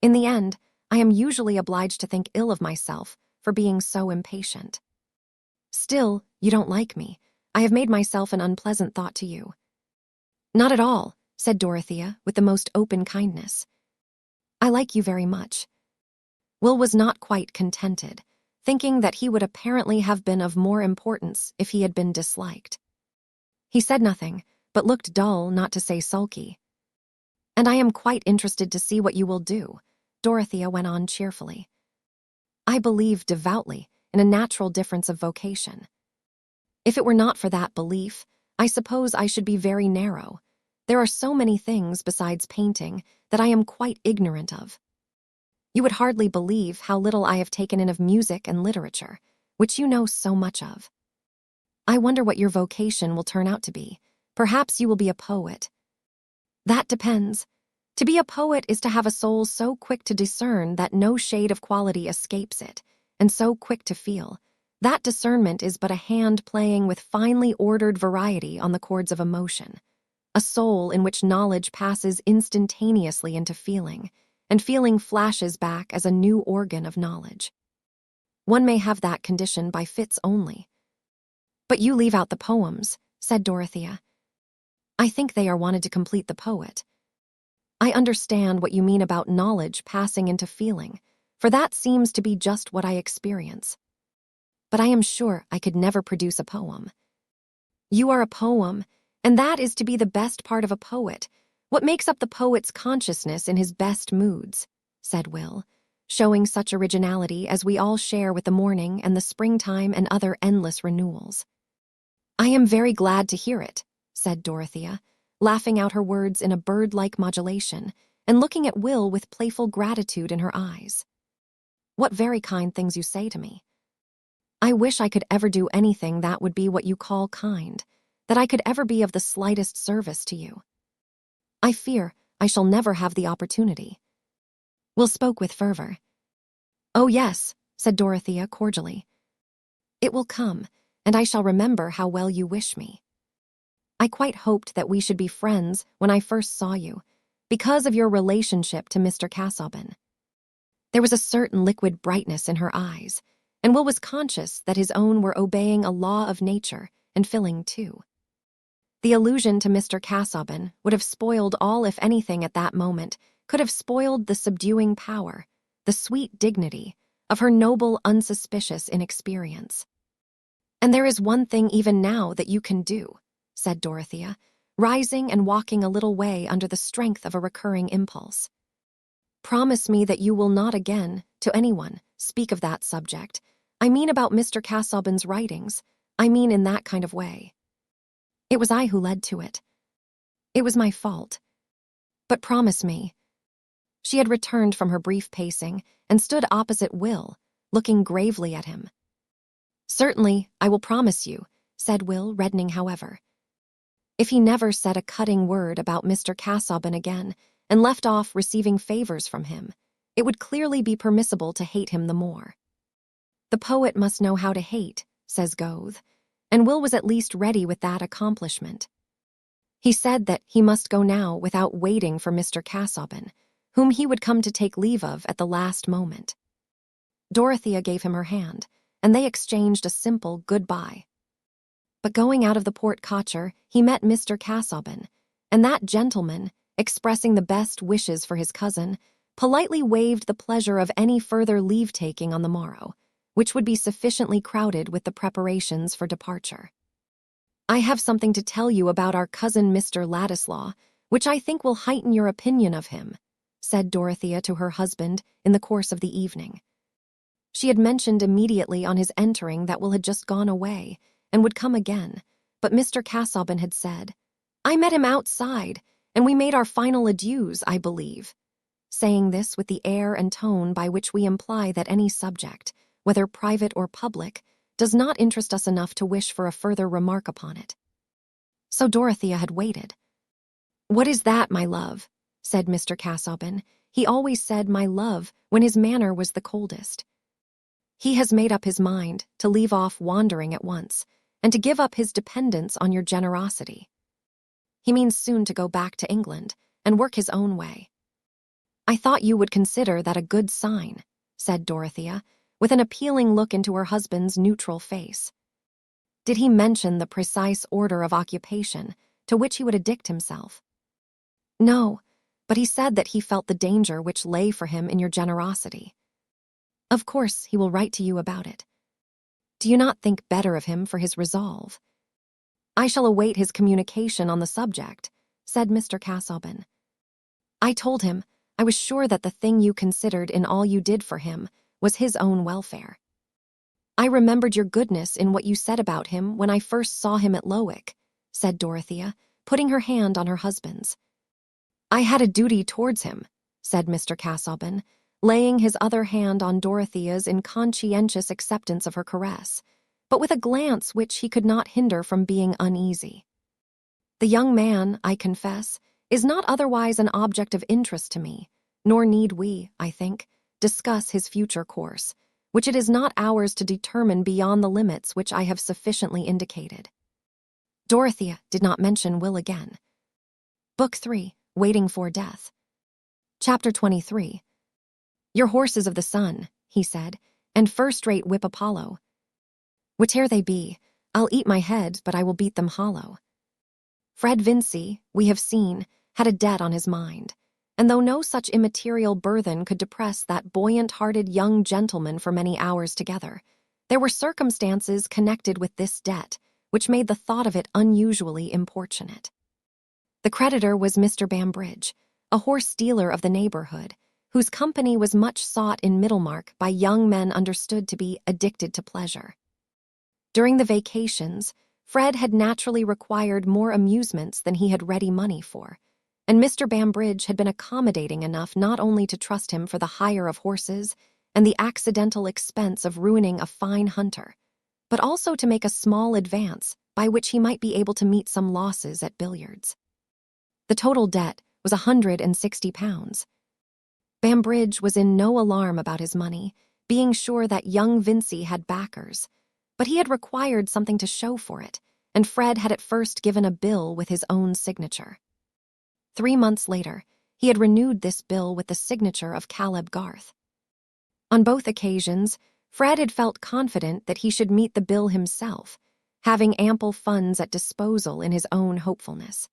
In the end, I am usually obliged to think ill of myself for being so impatient. Still, you don't like me. I have made myself an unpleasant thought to you. Not at all, said Dorothea with the most open kindness. I like you very much. Will was not quite contented, thinking that he would apparently have been of more importance if he had been disliked. He said nothing, but looked dull, not to say sulky. And I am quite interested to see what you will do, Dorothea went on cheerfully. I believe devoutly in a natural difference of vocation. If it were not for that belief, I suppose I should be very narrow. There are so many things besides painting that I am quite ignorant of. You would hardly believe how little I have taken in of music and literature, which you know so much of. I wonder what your vocation will turn out to be. Perhaps you will be a poet. That depends. To be a poet is to have a soul so quick to discern that no shade of quality escapes it, and so quick to feel. That discernment is but a hand playing with finely ordered variety on the chords of emotion. A soul in which knowledge passes instantaneously into feeling, and feeling flashes back as a new organ of knowledge. One may have that condition by fits only. But you leave out the poems, said Dorothea. I think they are wanted to complete the poet. I understand what you mean about knowledge passing into feeling, for that seems to be just what I experience. But I am sure I could never produce a poem. You are a poem, and that is to be the best part of a poet, what makes up the poet's consciousness in his best moods, said Will, showing such originality as we all share with the morning and the springtime and other endless renewals. I am very glad to hear it, said Dorothea, laughing out her words in a bird-like modulation and looking at Will with playful gratitude in her eyes. What very kind things you say to me. I wish I could ever do anything that would be what you call kind, that I could ever be of the slightest service to you. I fear I shall never have the opportunity." Will spoke with fervor. "Oh yes," said Dorothea cordially. "It will come, and I shall remember how well you wish me. I quite hoped that we should be friends when I first saw you, because of your relationship to Mr. Casaubon." There was a certain liquid brightness in her eyes, and Will was conscious that his own were obeying a law of nature and filling too. The allusion to Mr. Casaubon would have spoiled all, if anything at that moment could have spoiled the subduing power, the sweet dignity of her noble, unsuspicious inexperience. "And there is one thing even now that you can do," said Dorothea, rising and walking a little way under the strength of a recurring impulse. "Promise me that you will not again, to anyone, speak of that subject. I mean about Mr. Casaubon's writings. I mean in that kind of way. It was I who led to it. It was my fault. But promise me." She had returned from her brief pacing and stood opposite Will, looking gravely at him. "Certainly, I will promise you," said Will, reddening however. If he never said a cutting word about Mr. Casaubon again and left off receiving favors from him, it would clearly be permissible to hate him the more. "The poet must know how to hate," says Goethe, and Will was at least ready with that accomplishment. He said that he must go now without waiting for Mr. Casaubon, whom he would come to take leave of at the last moment. Dorothea gave him her hand, and they exchanged a simple goodbye. But going out of the porte-cochere, he met Mr. Casaubon, and that gentleman, expressing the best wishes for his cousin, politely waived the pleasure of any further leave-taking on the morrow, which would be sufficiently crowded with the preparations for departure. "I have something to tell you about our cousin Mr. Ladislaw, which I think will heighten your opinion of him," said Dorothea to her husband in the course of the evening. She had mentioned immediately on his entering that Will had just gone away and would come again, but Mr. Casaubon had said, "I met him outside, and we made our final adieus, I believe," saying this with the air and tone by which we imply that any subject, whether private or public, does not interest us enough to wish for a further remark upon it. So Dorothea had waited. "What is that, my love?" said Mr. Casaubon. He always said "my love" when his manner was the coldest. "He has made up his mind to leave off wandering at once, and to give up his dependence on your generosity. He means soon to go back to England and work his own way." "I thought you would consider that a good sign," said Dorothea, with an appealing look into her husband's neutral face. "Did he mention the precise order of occupation to which he would addict himself?" "No, but he said that he felt the danger which lay for him in your generosity. Of course, he will write to you about it. Do you not think better of him for his resolve?" "I shall await his communication on the subject," said Mr. Casaubon. "I told him I was sure that the thing you considered in all you did for him was his own welfare. I remembered your goodness in what you said about him when I first saw him at Lowick," said Dorothea, putting her hand on her husband's. "I had a duty towards him," said Mr. Casaubon, laying his other hand on Dorothea's in conscientious acceptance of her caress, but with a glance which he could not hinder from being uneasy. "The young man, I confess, is not otherwise an object of interest to me, nor need we, I think, discuss his future course, which it is not ours to determine beyond the limits which I have sufficiently indicated." Dorothea did not mention Will again. Book 3, Waiting for Death. Chapter 23. "Your horses of the sun," he said, "and first-rate whip Apollo. Whate'er they be, I'll eat my head, but I will beat them hollow." Fred Vincy, we have seen, had a debt on his mind, and though no such immaterial burthen could depress that buoyant-hearted young gentleman for many hours together, there were circumstances connected with this debt which made the thought of it unusually importunate. The creditor was Mr. Bambridge, a horse-dealer of the neighborhood, whose company was much sought in Middlemarch by young men understood to be addicted to pleasure. During the vacations, Fred had naturally required more amusements than he had ready money for, and Mr. Bambridge had been accommodating enough not only to trust him for the hire of horses and the accidental expense of ruining a fine hunter, but also to make a small advance by which he might be able to meet some losses at billiards. The total debt was £160. Bambridge was in no alarm about his money, being sure that young Vincy had backers, but he had required something to show for it, and Fred had at first given a bill with his own signature. 3 months later, he had renewed this bill with the signature of Caleb Garth. On both occasions, Fred had felt confident that he should meet the bill himself, having ample funds at disposal in his own hopefulness.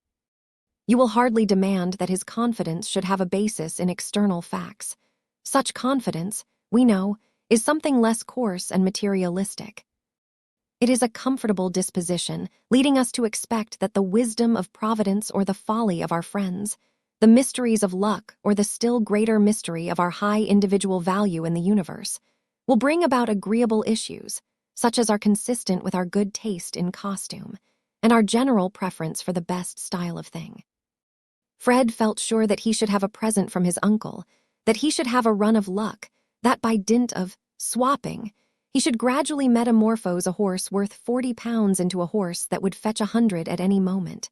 You will hardly demand that his confidence should have a basis in external facts. Such confidence, we know, is something less coarse and materialistic. It is a comfortable disposition, leading us to expect that the wisdom of Providence or the folly of our friends, the mysteries of luck or the still greater mystery of our high individual value in the universe, will bring about agreeable issues, such as are consistent with our good taste in costume and our general preference for the best style of thing. Fred felt sure that he should have a present from his uncle, that he should have a run of luck, that by dint of swapping, he should gradually metamorphose a horse worth £40 into a horse that would fetch 100 at any moment.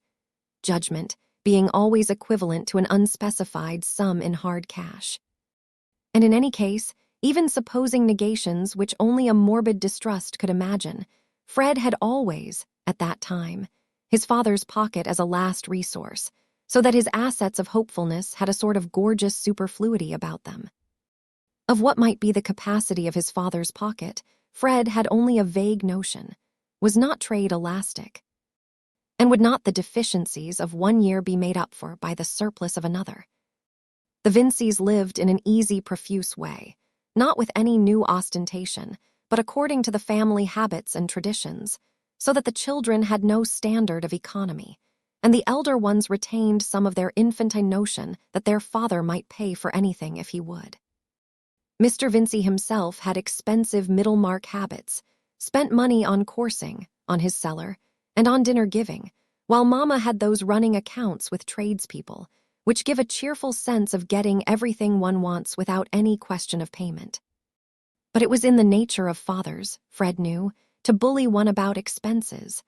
Judgment being always equivalent to an unspecified sum in hard cash. And in any case, even supposing negations which only a morbid distrust could imagine, Fred had always, at that time, his father's pocket as a last resource, so that his assets of hopefulness had a sort of gorgeous superfluity about them. Of what might be the capacity of his father's pocket, Fred had only a vague notion. Was not trade elastic? And would not the deficiencies of one year be made up for by the surplus of another? The Vincys lived in an easy, profuse way, not with any new ostentation, but according to the family habits and traditions, so that the children had no standard of economy, and the elder ones retained some of their infantine notion that their father might pay for anything if he would. Mr. Vincy himself had expensive Middlemarch habits, spent money on coursing, on his cellar, and on dinner-giving, while Mamma had those running accounts with tradespeople, which give a cheerful sense of getting everything one wants without any question of payment. But it was in the nature of fathers, Fred knew, to bully one about expenses.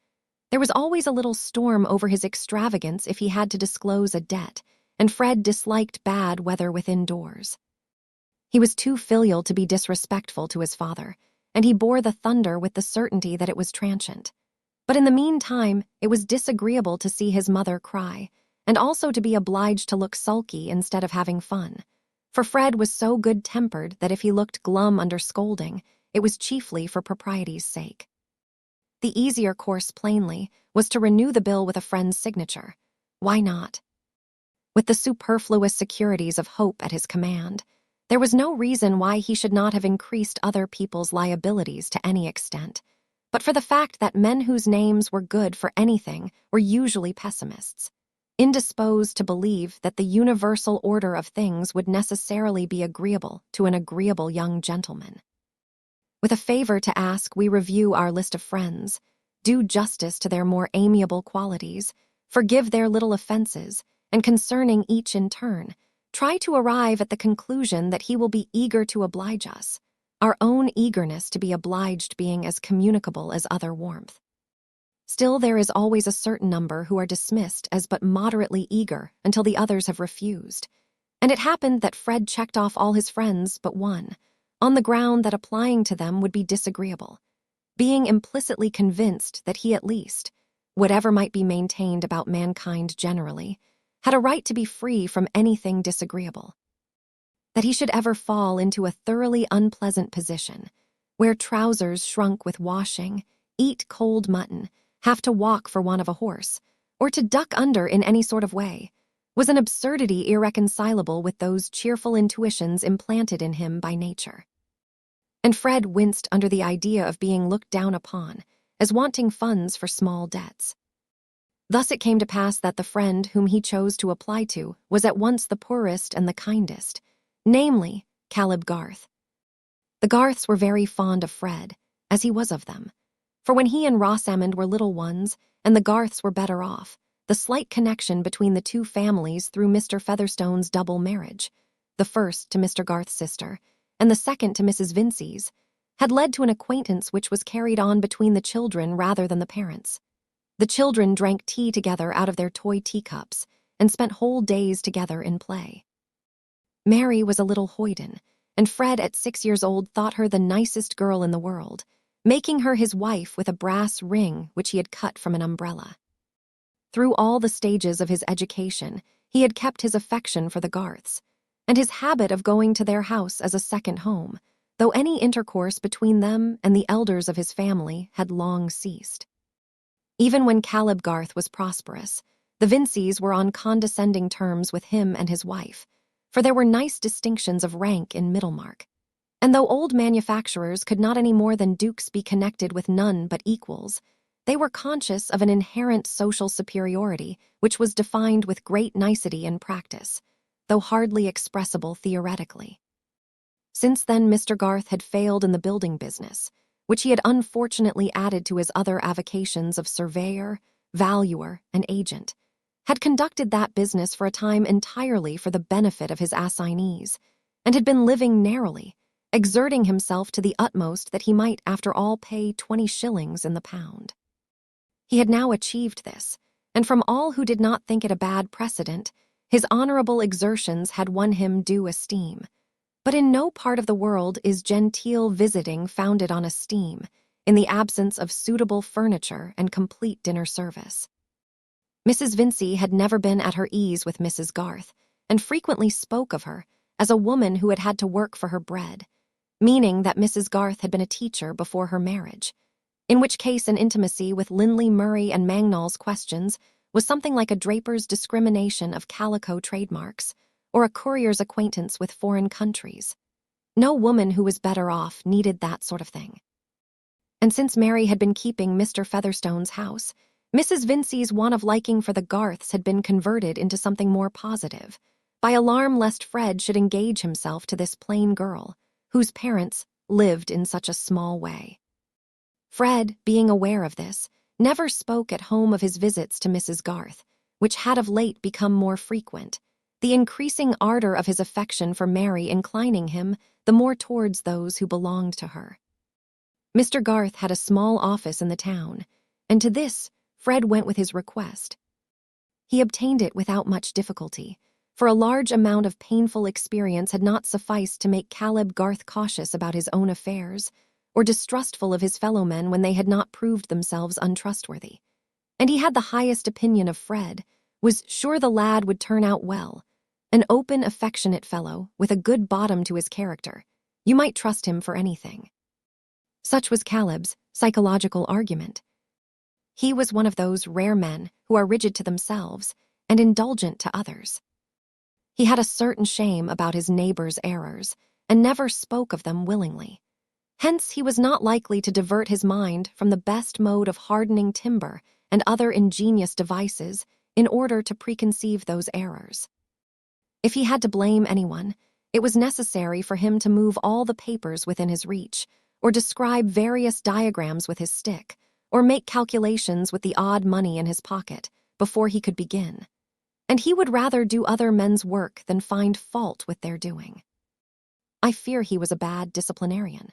There was always a little storm over his extravagance if he had to disclose a debt, and Fred disliked bad weather within doors. He was too filial to be disrespectful to his father, and he bore the thunder with the certainty that it was transient. But in the meantime, it was disagreeable to see his mother cry, and also to be obliged to look sulky instead of having fun. For Fred was so good-tempered that if he looked glum under scolding, it was chiefly for propriety's sake. The easier course, plainly, was to renew the bill with a friend's signature. Why not? With the superfluous securities of hope at his command, there was no reason why he should not have increased other people's liabilities to any extent, but for the fact that men whose names were good for anything were usually pessimists, indisposed to believe that the universal order of things would necessarily be agreeable to an agreeable young gentleman. With a favor to ask, we review our list of friends, do justice to their more amiable qualities, forgive their little offenses, and concerning each in turn, try to arrive at the conclusion that he will be eager to oblige us, our own eagerness to be obliged being as communicable as other warmth. Still, there is always a certain number who are dismissed as but moderately eager until the others have refused, and it happened that Fred checked off all his friends but one, on the ground that applying to them would be disagreeable, being implicitly convinced that he at least, whatever might be maintained about mankind generally, had a right to be free from anything disagreeable. That he should ever fall into a thoroughly unpleasant position, wear trousers shrunk with washing, eat cold mutton, have to walk for want of a horse, or to duck under in any sort of way, was an absurdity irreconcilable with those cheerful intuitions implanted in him by nature. And Fred winced under the idea of being looked down upon as wanting funds for small debts. Thus it came to pass that the friend whom he chose to apply to was at once the poorest and the kindest, namely, Caleb Garth. The Garths were very fond of Fred, as he was of them, for when he and Rosamond were little ones, and the Garths were better off, the slight connection between the two families through Mr. Featherstone's double marriage, the first to Mr. Garth's sister, and the second to Mrs. Vincey's, had led to an acquaintance which was carried on between the children rather than the parents. The children drank tea together out of their toy teacups, and spent whole days together in play. Mary was a little hoyden, and Fred at 6 years old thought her the nicest girl in the world, making her his wife with a brass ring which he had cut from an umbrella. Through all the stages of his education, he had kept his affection for the Garths, and his habit of going to their house as a second home, though any intercourse between them and the elders of his family had long ceased. Even when Caleb Garth was prosperous, the Vinceys were on condescending terms with him and his wife, for there were nice distinctions of rank in Middlemarch. And though old manufacturers could not any more than dukes be connected with none but equals, they were conscious of an inherent social superiority which was defined with great nicety in practice, though hardly expressible theoretically. Since then Mr. Garth had failed in the building business, which he had unfortunately added to his other avocations of surveyor, valuer, and agent, had conducted that business for a time entirely for the benefit of his assignees, and had been living narrowly, exerting himself to the utmost that he might after all pay 20 shillings in the pound. He had now achieved this, and from all who did not think it a bad precedent, his honorable exertions had won him due esteem. But in no part of the world is genteel visiting founded on esteem, in the absence of suitable furniture and complete dinner service. Mrs. Vincey had never been at her ease with Mrs. Garth, and frequently spoke of her as a woman who had had to work for her bread, meaning that Mrs. Garth had been a teacher before her marriage, in which case an intimacy with Lindley, Murray, and Mangnall's questions was something like a draper's discrimination of calico trademarks, or a courier's acquaintance with foreign countries. No woman who was better off needed that sort of thing. And since Mary had been keeping Mr. Featherstone's house, Mrs. Vincey's want of liking for the Garths had been converted into something more positive, by alarm lest Fred should engage himself to this plain girl, whose parents lived in such a small way. Fred, being aware of this, never spoke at home of his visits to Mrs. Garth, which had of late become more frequent, the increasing ardor of his affection for Mary inclining him the more towards those who belonged to her. Mr. Garth had a small office in the town, and to this Fred went with his request. He obtained it without much difficulty, for a large amount of painful experience had not sufficed to make Caleb Garth cautious about his own affairs, or distrustful of his fellow-men when they had not proved themselves untrustworthy. And he had the highest opinion of Fred, was sure the lad would turn out well, an open, affectionate fellow with a good bottom to his character. You might trust him for anything. Such was Caleb's psychological argument. He was one of those rare men who are rigid to themselves and indulgent to others. He had a certain shame about his neighbor's errors and never spoke of them willingly. Hence he was not likely to divert his mind from the best mode of hardening timber and other ingenious devices in order to preconceive those errors. If he had to blame anyone, it was necessary for him to move all the papers within his reach, or describe various diagrams with his stick, or make calculations with the odd money in his pocket before he could begin. And he would rather do other men's work than find fault with their doing. I fear he was a bad disciplinarian.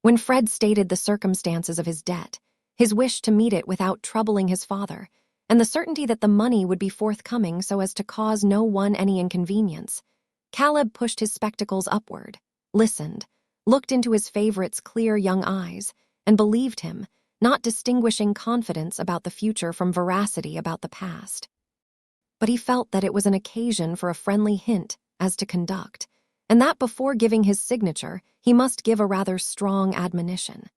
When Fred stated the circumstances of his debt, his wish to meet it without troubling his father, and the certainty that the money would be forthcoming so as to cause no one any inconvenience, Caleb pushed his spectacles upward, listened, looked into his favorite's clear young eyes, and believed him, not distinguishing confidence about the future from veracity about the past. But he felt that it was an occasion for a friendly hint as to conduct, and that before giving his signature, he must give a rather strong admonition.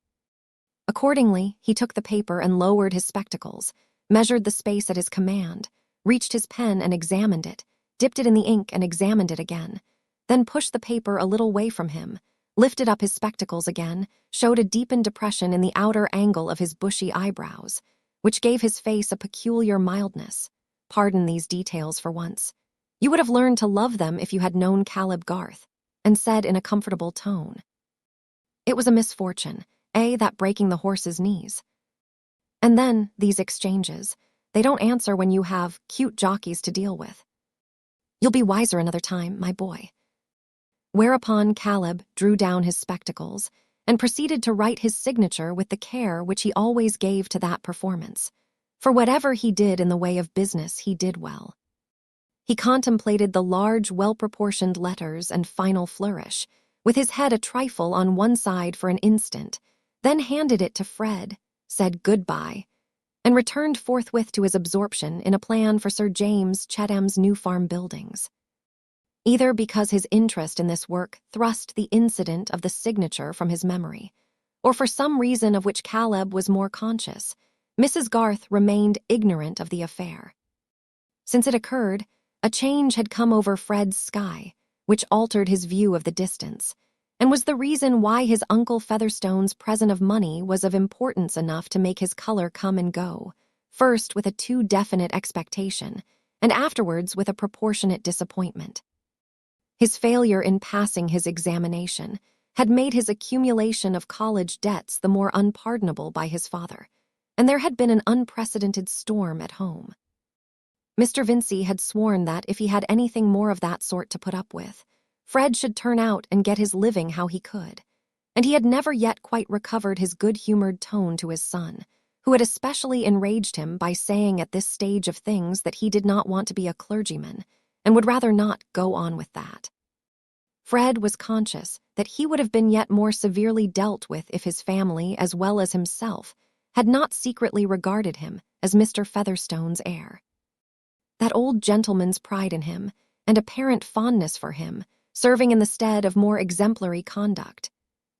Accordingly, he took the paper and lowered his spectacles, measured the space at his command, reached his pen and examined it, dipped it in the ink and examined it again, then pushed the paper a little way from him, lifted up his spectacles again, showed a deepened depression in the outer angle of his bushy eyebrows, which gave his face a peculiar mildness. Pardon these details for once. You would have learned to love them if you had known Caleb Garth, and said in a comfortable tone, "It was a misfortune, that breaking the horse's knees." And then, these exchanges, they don't answer when you have cute jockeys to deal with. You'll be wiser another time, my boy. Whereupon Caleb drew down his spectacles and proceeded to write his signature with the care which he always gave to that performance. For whatever he did in the way of business he did well. He contemplated the large, well-proportioned letters and final flourish, with his head a trifle on one side for an instant, then handed it to Fred, said goodbye, and returned forthwith to his absorption in a plan for Sir James Chetham's new farm buildings. Either because his interest in this work thrust the incident of the signature from his memory, or for some reason of which Caleb was more conscious, Mrs. Garth remained ignorant of the affair. Since it occurred, a change had come over Fred's sky, which altered his view of the distance, and was the reason why his Uncle Featherstone's present of money was of importance enough to make his color come and go, first with a too definite expectation, and afterwards with a proportionate disappointment. His failure in passing his examination had made his accumulation of college debts the more unpardonable by his father, and there had been an unprecedented storm at home. Mr. Vincey had sworn that if he had anything more of that sort to put up with, Fred should turn out and get his living how he could, and he had never yet quite recovered his good-humored tone to his son, who had especially enraged him by saying at this stage of things that he did not want to be a clergyman, and would rather not go on with that. Fred was conscious that he would have been yet more severely dealt with if his family, as well as himself, had not secretly regarded him as Mr. Featherstone's heir. That old gentleman's pride in him, and apparent fondness for him, serving in the stead of more exemplary conduct.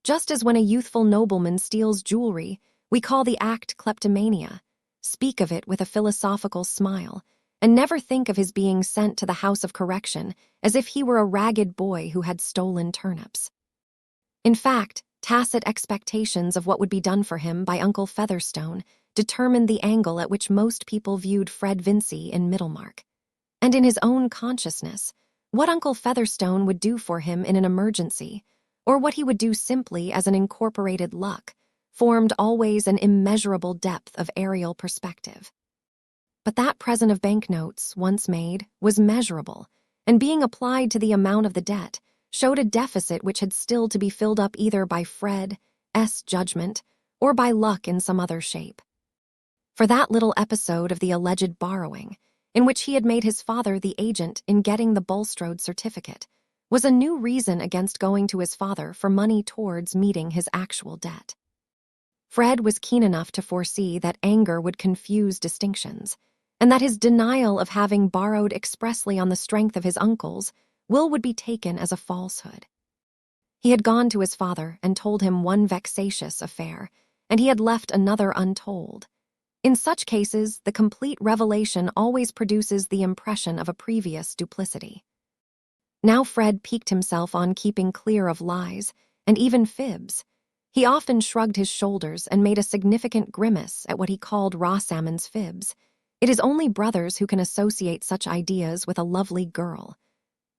Just as when a youthful nobleman steals jewelry, we call the act kleptomania, speak of it with a philosophical smile, and never think of his being sent to the house of correction as if he were a ragged boy who had stolen turnips. In fact, tacit expectations of what would be done for him by Uncle Featherstone determined the angle at which most people viewed Fred Vincey in Middlemarch. And in his own consciousness, what Uncle Featherstone would do for him in an emergency, or what he would do simply as an incorporated luck, formed always an immeasurable depth of aerial perspective. But that present of banknotes, once made, was measurable, and being applied to the amount of the debt, showed a deficit which had still to be filled up either by Fred's judgment or by luck in some other shape. For that little episode of the alleged borrowing, in which he had made his father the agent in getting the Bulstrode certificate, was a new reason against going to his father for money towards meeting his actual debt. Fred was keen enough to foresee that anger would confuse distinctions, and that his denial of having borrowed expressly on the strength of his uncle's will would be taken as a falsehood. He had gone to his father and told him one vexatious affair, and he had left another untold. In such cases, the complete revelation always produces the impression of a previous duplicity. Now Fred piqued himself on keeping clear of lies, and even fibs. He often shrugged his shoulders and made a significant grimace at what he called Rossalmon's fibs. It is only brothers who can associate such ideas with a lovely girl.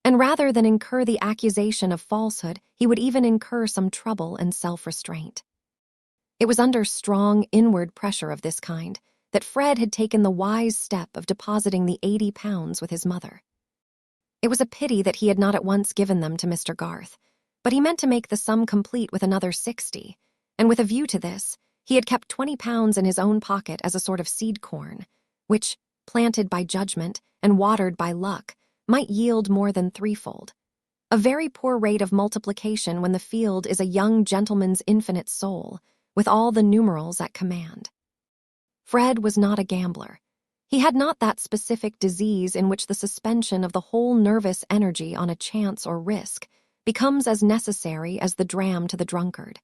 And rather than incur the accusation of falsehood, he would even incur some trouble and self-restraint. It was under strong inward pressure of this kind that Fred had taken the wise step of depositing the £80 with his mother. It was a pity that he had not at once given them to Mr. Garth, but he meant to make the sum complete with another 60, and with a view to this, he had kept £20 in his own pocket as a sort of seed corn, which, planted by judgment and watered by luck, might yield more than threefold. A very poor rate of multiplication when the field is a young gentleman's infinite soul, with all the numerals at command. Fred was not a gambler. He had not that specific disease in which the suspension of the whole nervous energy on a chance or risk becomes as necessary as the dram to the drunkard.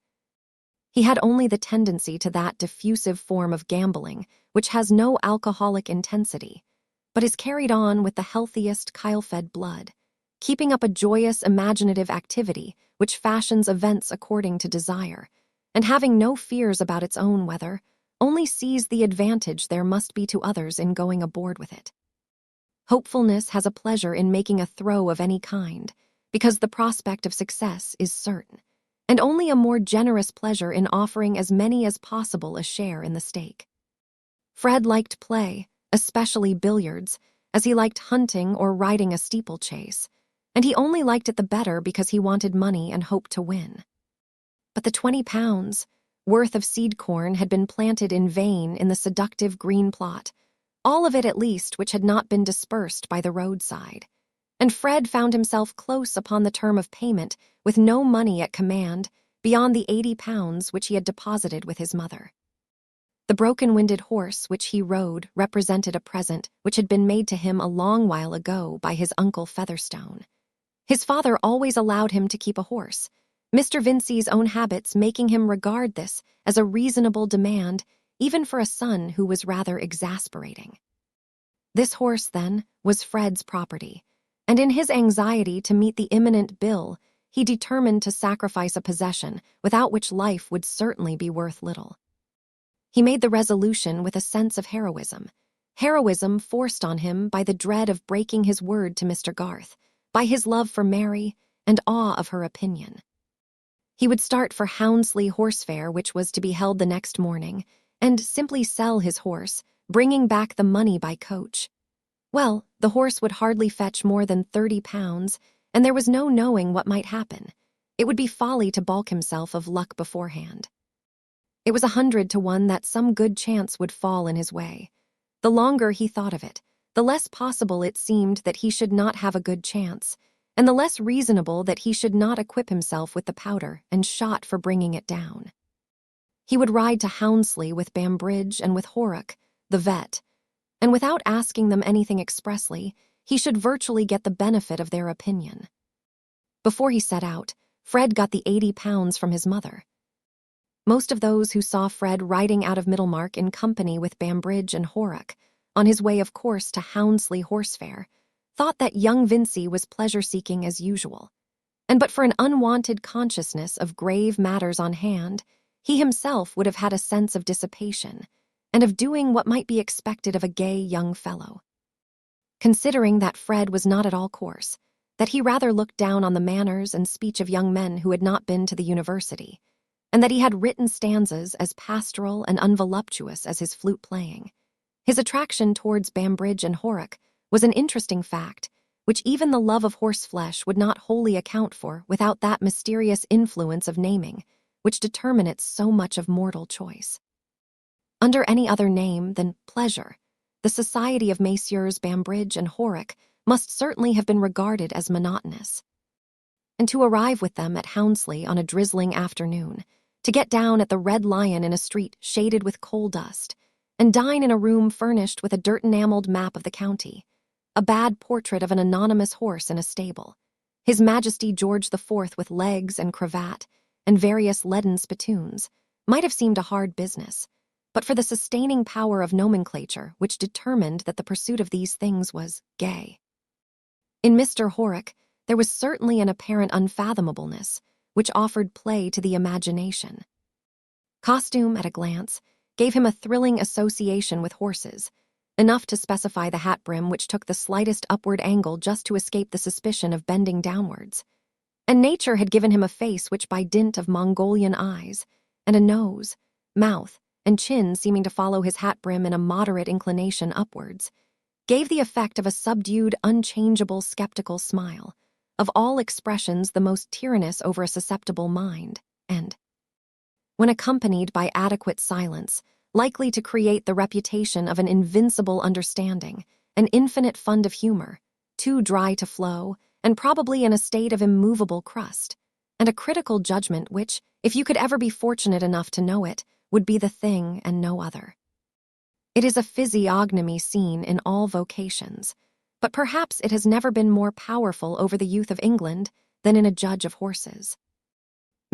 He had only the tendency to that diffusive form of gambling which has no alcoholic intensity, but is carried on with the healthiest chyle-fed blood, keeping up a joyous imaginative activity which fashions events according to desire, and having no fears about its own weather, only sees the advantage there must be to others in going aboard with it. Hopefulness has a pleasure in making a throw of any kind, because the prospect of success is certain, and only a more generous pleasure in offering as many as possible a share in the stake. Fred liked play, especially billiards, as he liked hunting or riding a steeplechase, and he only liked it the better because he wanted money and hoped to win. But the £20 worth of seed corn had been planted in vain in the seductive green plot, all of it at least which had not been dispersed by the roadside. And Fred found himself close upon the term of payment with no money at command beyond the £80 which he had deposited with his mother. The broken-winded horse which he rode represented a present which had been made to him a long while ago by his uncle Featherstone. His father always allowed him to keep a horse, Mr. Vincey's own habits making him regard this as a reasonable demand even for a son who was rather exasperating. This horse, then, was Fred's property, and in his anxiety to meet the imminent bill, he determined to sacrifice a possession without which life would certainly be worth little. He made the resolution with a sense of heroism forced on him by the dread of breaking his word to Mr. Garth, by his love for Mary and awe of her opinion. He would start for Houndsley Horse Fair, which was to be held the next morning, and simply sell his horse, bringing back the money by coach. Well, the horse would hardly fetch more than £30, and there was no knowing what might happen. It would be folly to balk himself of luck beforehand. It was 100 to 1 that some good chance would fall in his way. The longer he thought of it, the less possible it seemed that he should not have a good chance, and the less reasonable that he should not equip himself with the powder and shot for bringing it down. He would ride to Houndsley with Bambridge and with Horrock, the vet, and without asking them anything expressly, he should virtually get the benefit of their opinion. Before he set out, Fred got the £80 from his mother. Most of those who saw Fred riding out of Middlemarch in company with Bambridge and Horrock, on his way, of course, to Houndsley Horse Fair, thought that young Vincey was pleasure-seeking as usual, and but for an unwanted consciousness of grave matters on hand, he himself would have had a sense of dissipation, and of doing what might be expected of a gay young fellow. Considering that Fred was not at all coarse, that he rather looked down on the manners and speech of young men who had not been to the university, and that he had written stanzas as pastoral and unvoluptuous as his flute-playing, his attraction towards Bambridge and Horrock was an interesting fact, which even the love of horseflesh would not wholly account for without that mysterious influence of naming, which determinates so much of mortal choice. Under any other name than pleasure, the society of Messrs. Bambridge and Horrock must certainly have been regarded as monotonous. And to arrive with them at Houndsley on a drizzling afternoon, to get down at the Red Lion in a street shaded with coal dust, and dine in a room furnished with a dirt-enameled map of the county, a bad portrait of an anonymous horse in a stable, His Majesty George IV with legs and cravat, and various leaden spittoons, might have seemed a hard business, but for the sustaining power of nomenclature which determined that the pursuit of these things was gay. In Mr. Horrock, there was certainly an apparent unfathomableness, which offered play to the imagination. Costume, at a glance, gave him a thrilling association with horses, enough to specify the hat brim which took the slightest upward angle just to escape the suspicion of bending downwards. And nature had given him a face which, by dint of Mongolian eyes, and a nose, mouth, and chin seeming to follow his hat brim in a moderate inclination upwards, gave the effect of a subdued, unchangeable, skeptical smile, of all expressions the most tyrannous over a susceptible mind, and, when accompanied by adequate silence, likely to create the reputation of an invincible understanding, an infinite fund of humor, too dry to flow, and probably in a state of immovable crust, and a critical judgment which, if you could ever be fortunate enough to know it, would be the thing and no other. It is a physiognomy seen in all vocations, but perhaps it has never been more powerful over the youth of England than in a judge of horses.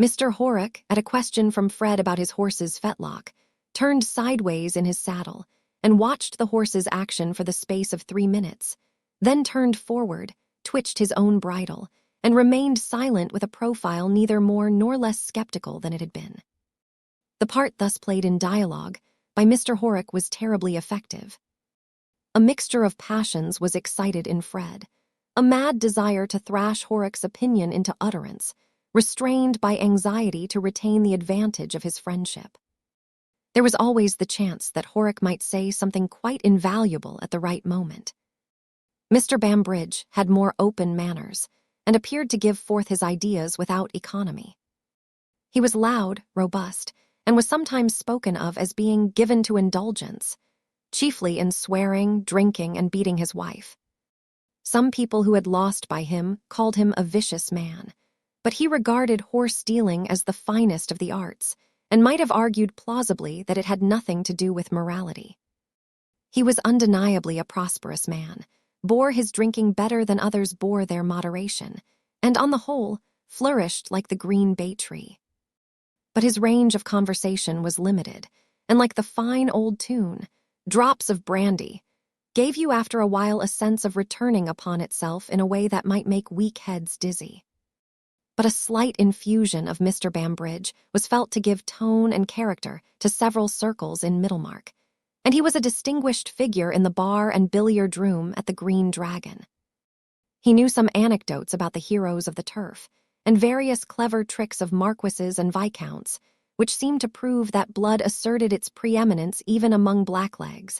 Mr. Horrock, at a question from Fred about his horse's fetlock, turned sideways in his saddle and watched the horse's action for the space of 3 minutes, then turned forward, twitched his own bridle, and remained silent with a profile neither more nor less skeptical than it had been. The part thus played in dialogue by Mr. Horrock was terribly effective. A mixture of passions was excited in Fred, a mad desire to thrash Horrock's opinion into utterance, restrained by anxiety to retain the advantage of his friendship. There was always the chance that Horrock might say something quite invaluable at the right moment. Mr. Bambridge had more open manners, and appeared to give forth his ideas without economy. He was loud, robust, and was sometimes spoken of as being given to indulgence, chiefly in swearing, drinking, and beating his wife. Some people who had lost by him called him a vicious man, but he regarded horse stealing as the finest of the arts, and might have argued plausibly that it had nothing to do with morality. He was undeniably a prosperous man, bore his drinking better than others bore their moderation, and on the whole, flourished like the green bay tree. But his range of conversation was limited, and like the fine old tune, drops of brandy, gave you after a while a sense of returning upon itself in a way that might make weak heads dizzy. But a slight infusion of Mr. Bambridge was felt to give tone and character to several circles in Middlemarch, and he was a distinguished figure in the bar and billiard room at the Green Dragon. He knew some anecdotes about the heroes of the turf, and various clever tricks of marquises and viscounts, which seemed to prove that blood asserted its preeminence even among blacklegs.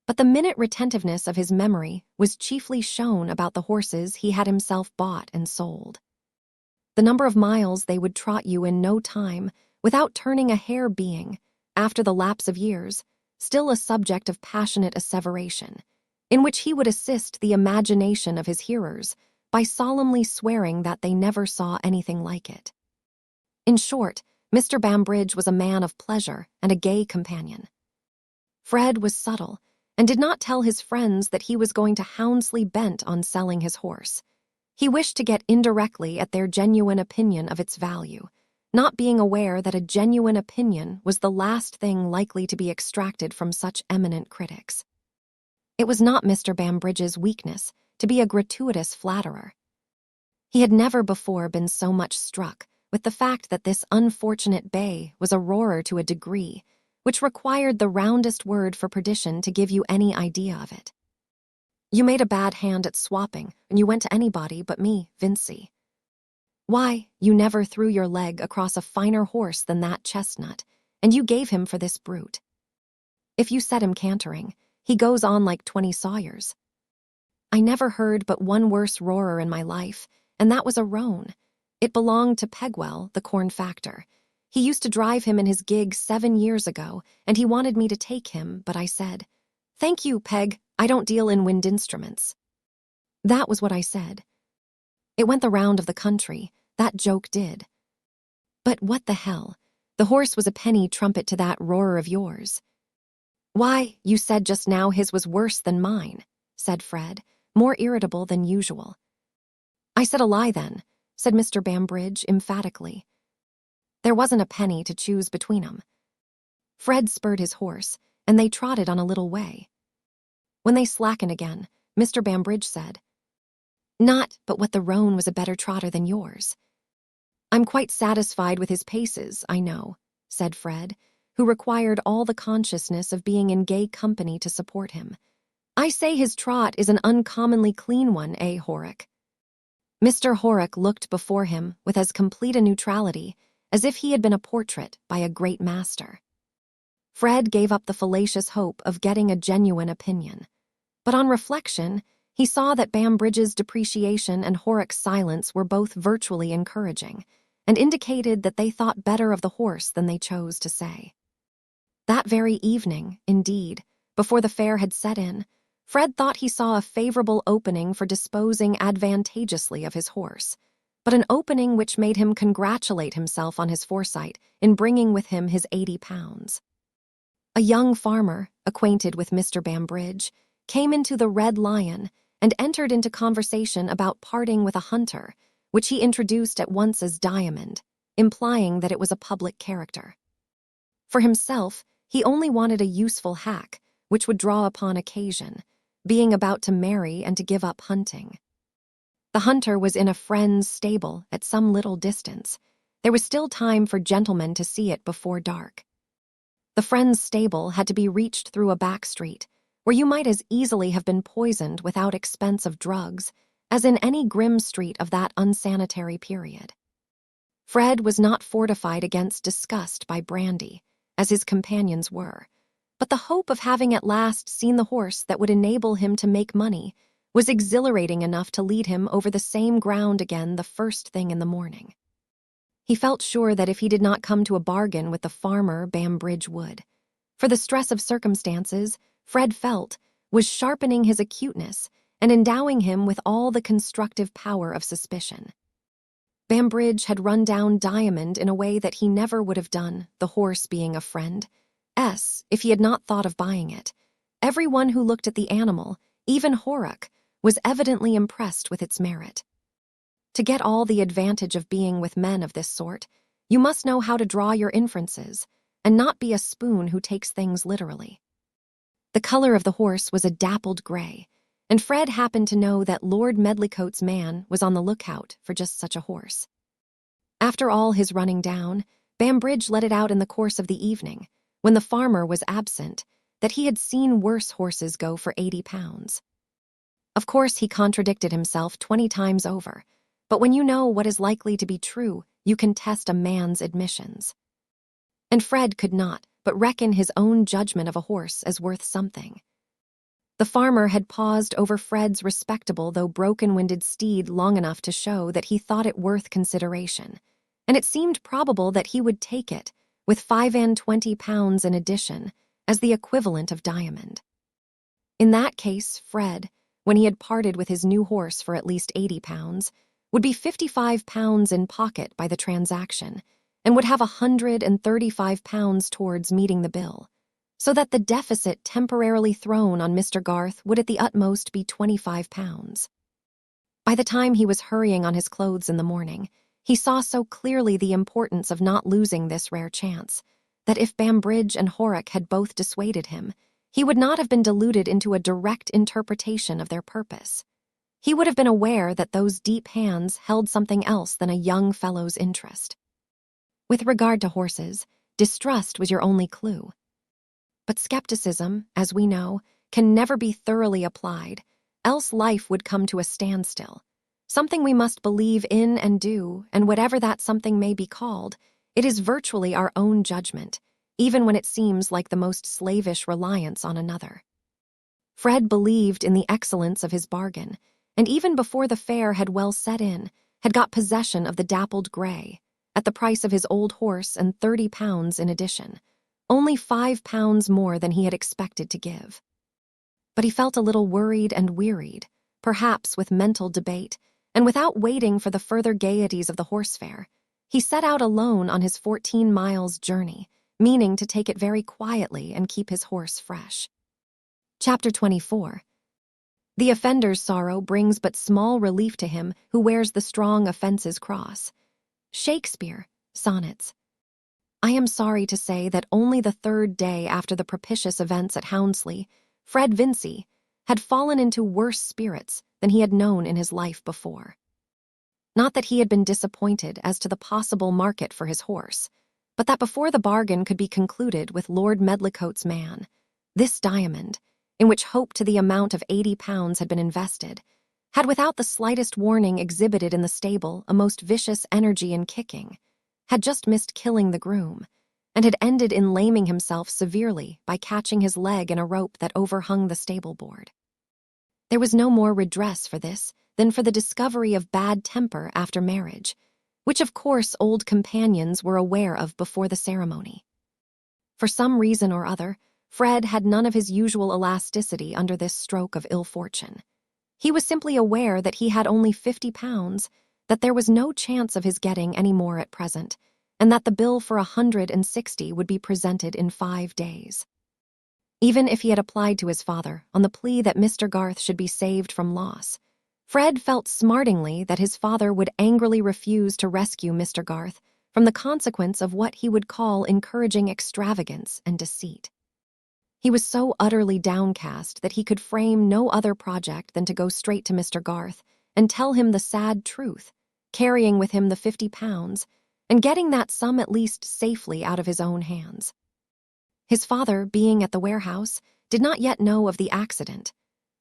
But the minute retentiveness of his memory was chiefly shown about the horses he had himself bought and sold. The number of miles they would trot you in no time, without turning a hair being, after the lapse of years, still a subject of passionate asseveration, in which he would assist the imagination of his hearers by solemnly swearing that they never saw anything like it. In short, Mr. Bambridge was a man of pleasure and a gay companion. Fred was subtle, and did not tell his friends that he was going to Houndsley bent on selling his horse. He wished to get indirectly at their genuine opinion of its value, not being aware that a genuine opinion was the last thing likely to be extracted from such eminent critics. It was not Mr. Bambridge's weakness to be a gratuitous flatterer. He had never before been so much struck with the fact that this unfortunate bay was a roarer to a degree which required the roundest word for perdition to give you any idea of it. You made a bad hand at swapping, and you went to anybody but me, Vincey. Why, you never threw your leg across a finer horse than that chestnut, and you gave him for this brute. If you set him cantering, he goes on like 20 sawyers. I never heard but one worse roarer in my life, and that was a roan. It belonged to Pegwell, the corn factor. He used to drive him in his gig 7 years ago, and he wanted me to take him, but I said, "Thank you, Peg, I don't deal in wind instruments." That was what I said. It went the round of the country, that joke did. But what the hell? The horse was a penny trumpet to that roarer of yours. Why, you said just now his was worse than mine, said Fred, more irritable than usual. I said a lie then, said Mr. Bambridge emphatically. There wasn't a penny to choose between 'em. Fred spurred his horse, and they trotted on a little way. When they slackened again, Mr. Bambridge said, "Not but what the roan was a better trotter than yours." "I'm quite satisfied with his paces, I know," said Fred, who required all the consciousness of being in gay company to support him. "I say his trot is an uncommonly clean one, eh, Horrock?" Mr. Horrock looked before him with as complete a neutrality as if he had been a portrait by a great master. Fred gave up the fallacious hope of getting a genuine opinion, but on reflection, he saw that Bambridge's depreciation and Horrock's silence were both virtually encouraging, and indicated that they thought better of the horse than they chose to say. That very evening, indeed, before the fair had set in, Fred thought he saw a favorable opening for disposing advantageously of his horse, but an opening which made him congratulate himself on his foresight in bringing with him his 80 pounds. A young farmer, acquainted with Mr. Bambridge, came into the Red Lion and entered into conversation about parting with a hunter, which he introduced at once as Diamond, implying that it was a public character. For himself, he only wanted a useful hack, which would draw upon occasion, being about to marry and to give up hunting. The hunter was in a friend's stable at some little distance. There was still time for gentlemen to see it before dark. The friend's stable had to be reached through a back street, where you might as easily have been poisoned without expense of drugs as in any grim street of that unsanitary period. Fred was not fortified against disgust by brandy, as his companions were, but the hope of having at last seen the horse that would enable him to make money was exhilarating enough to lead him over the same ground again the first thing in the morning. He felt sure that if he did not come to a bargain with the farmer, Bambridge would. For the stress of circumstances, Fred felt, was sharpening his acuteness and endowing him with all the constructive power of suspicion. Bambridge had run down Diamond in a way that he never would have done, the horse being a friend. If he had not thought of buying it. Everyone who looked at the animal, even Horrocks, was evidently impressed with its merit. To get all the advantage of being with men of this sort, you must know how to draw your inferences, and not be a spoon who takes things literally. The color of the horse was a dappled gray, and Fred happened to know that Lord Medlicote's man was on the lookout for just such a horse. After all his running down, Bambridge let it out in the course of the evening, when the farmer was absent, that he had seen worse horses go for £80. Of course, he contradicted himself 20 times over, but when you know what is likely to be true, you can test a man's admissions. And Fred could not but reckon his own judgment of a horse as worth something. The farmer had paused over Fred's respectable though broken-winded steed long enough to show that he thought it worth consideration, and it seemed probable that he would take it, with £25 in addition, as the equivalent of Diamond. In that case, Fred, when he had parted with his new horse for at least £80, would be £55 in pocket by the transaction, and would have £135 towards meeting the bill, so that the deficit temporarily thrown on Mr. Garth would at the utmost be £25. By the time he was hurrying on his clothes in the morning, he saw so clearly the importance of not losing this rare chance, that if Bambridge and Horrocks had both dissuaded him, he would not have been deluded into a direct interpretation of their purpose. He would have been aware that those deep hands held something else than a young fellow's interest. With regard to horses, distrust was your only clue. But skepticism, as we know, can never be thoroughly applied, else life would come to a standstill. Something we must believe in and do, and whatever that something may be called, it is virtually our own judgment, even when it seems like the most slavish reliance on another. Fred believed in the excellence of his bargain, and even before the fair had well set in, had got possession of the dappled gray, at the price of his old horse and £30 in addition, only £5 more than he had expected to give. But he felt a little worried and wearied, perhaps with mental debate, and without waiting for the further gaieties of the horse fair, he set out alone on his 14 miles journey, meaning to take it very quietly and keep his horse fresh. Chapter 24. The offender's sorrow brings but small relief to him who wears the strong offence's cross. Shakespeare, Sonnets. I am sorry to say that only the third day after the propitious events at Houndsley, Fred Vincy had fallen into worse spirits than he had known in his life before. Not that he had been disappointed as to the possible market for his horse, but that before the bargain could be concluded with Lord Medlicote's man, this Diamond, in which hope to the amount of £80 had been invested, had without the slightest warning exhibited in the stable a most vicious energy in kicking, had just missed killing the groom, and had ended in laming himself severely by catching his leg in a rope that overhung the stable board. There was no more redress for this than for the discovery of bad temper after marriage, which of course old companions were aware of before the ceremony. For some reason or other, Fred had none of his usual elasticity under this stroke of ill fortune. He was simply aware that he had only £50, that there was no chance of his getting any more at present, and that the bill for 160 would be presented in 5 days. Even if he had applied to his father on the plea that Mr. Garth should be saved from loss, Fred felt smartingly that his father would angrily refuse to rescue Mr. Garth from the consequence of what he would call encouraging extravagance and deceit. He was so utterly downcast that he could frame no other project than to go straight to Mr. Garth and tell him the sad truth, carrying with him the £50, and getting that sum at least safely out of his own hands. His father, being at the warehouse, did not yet know of the accident.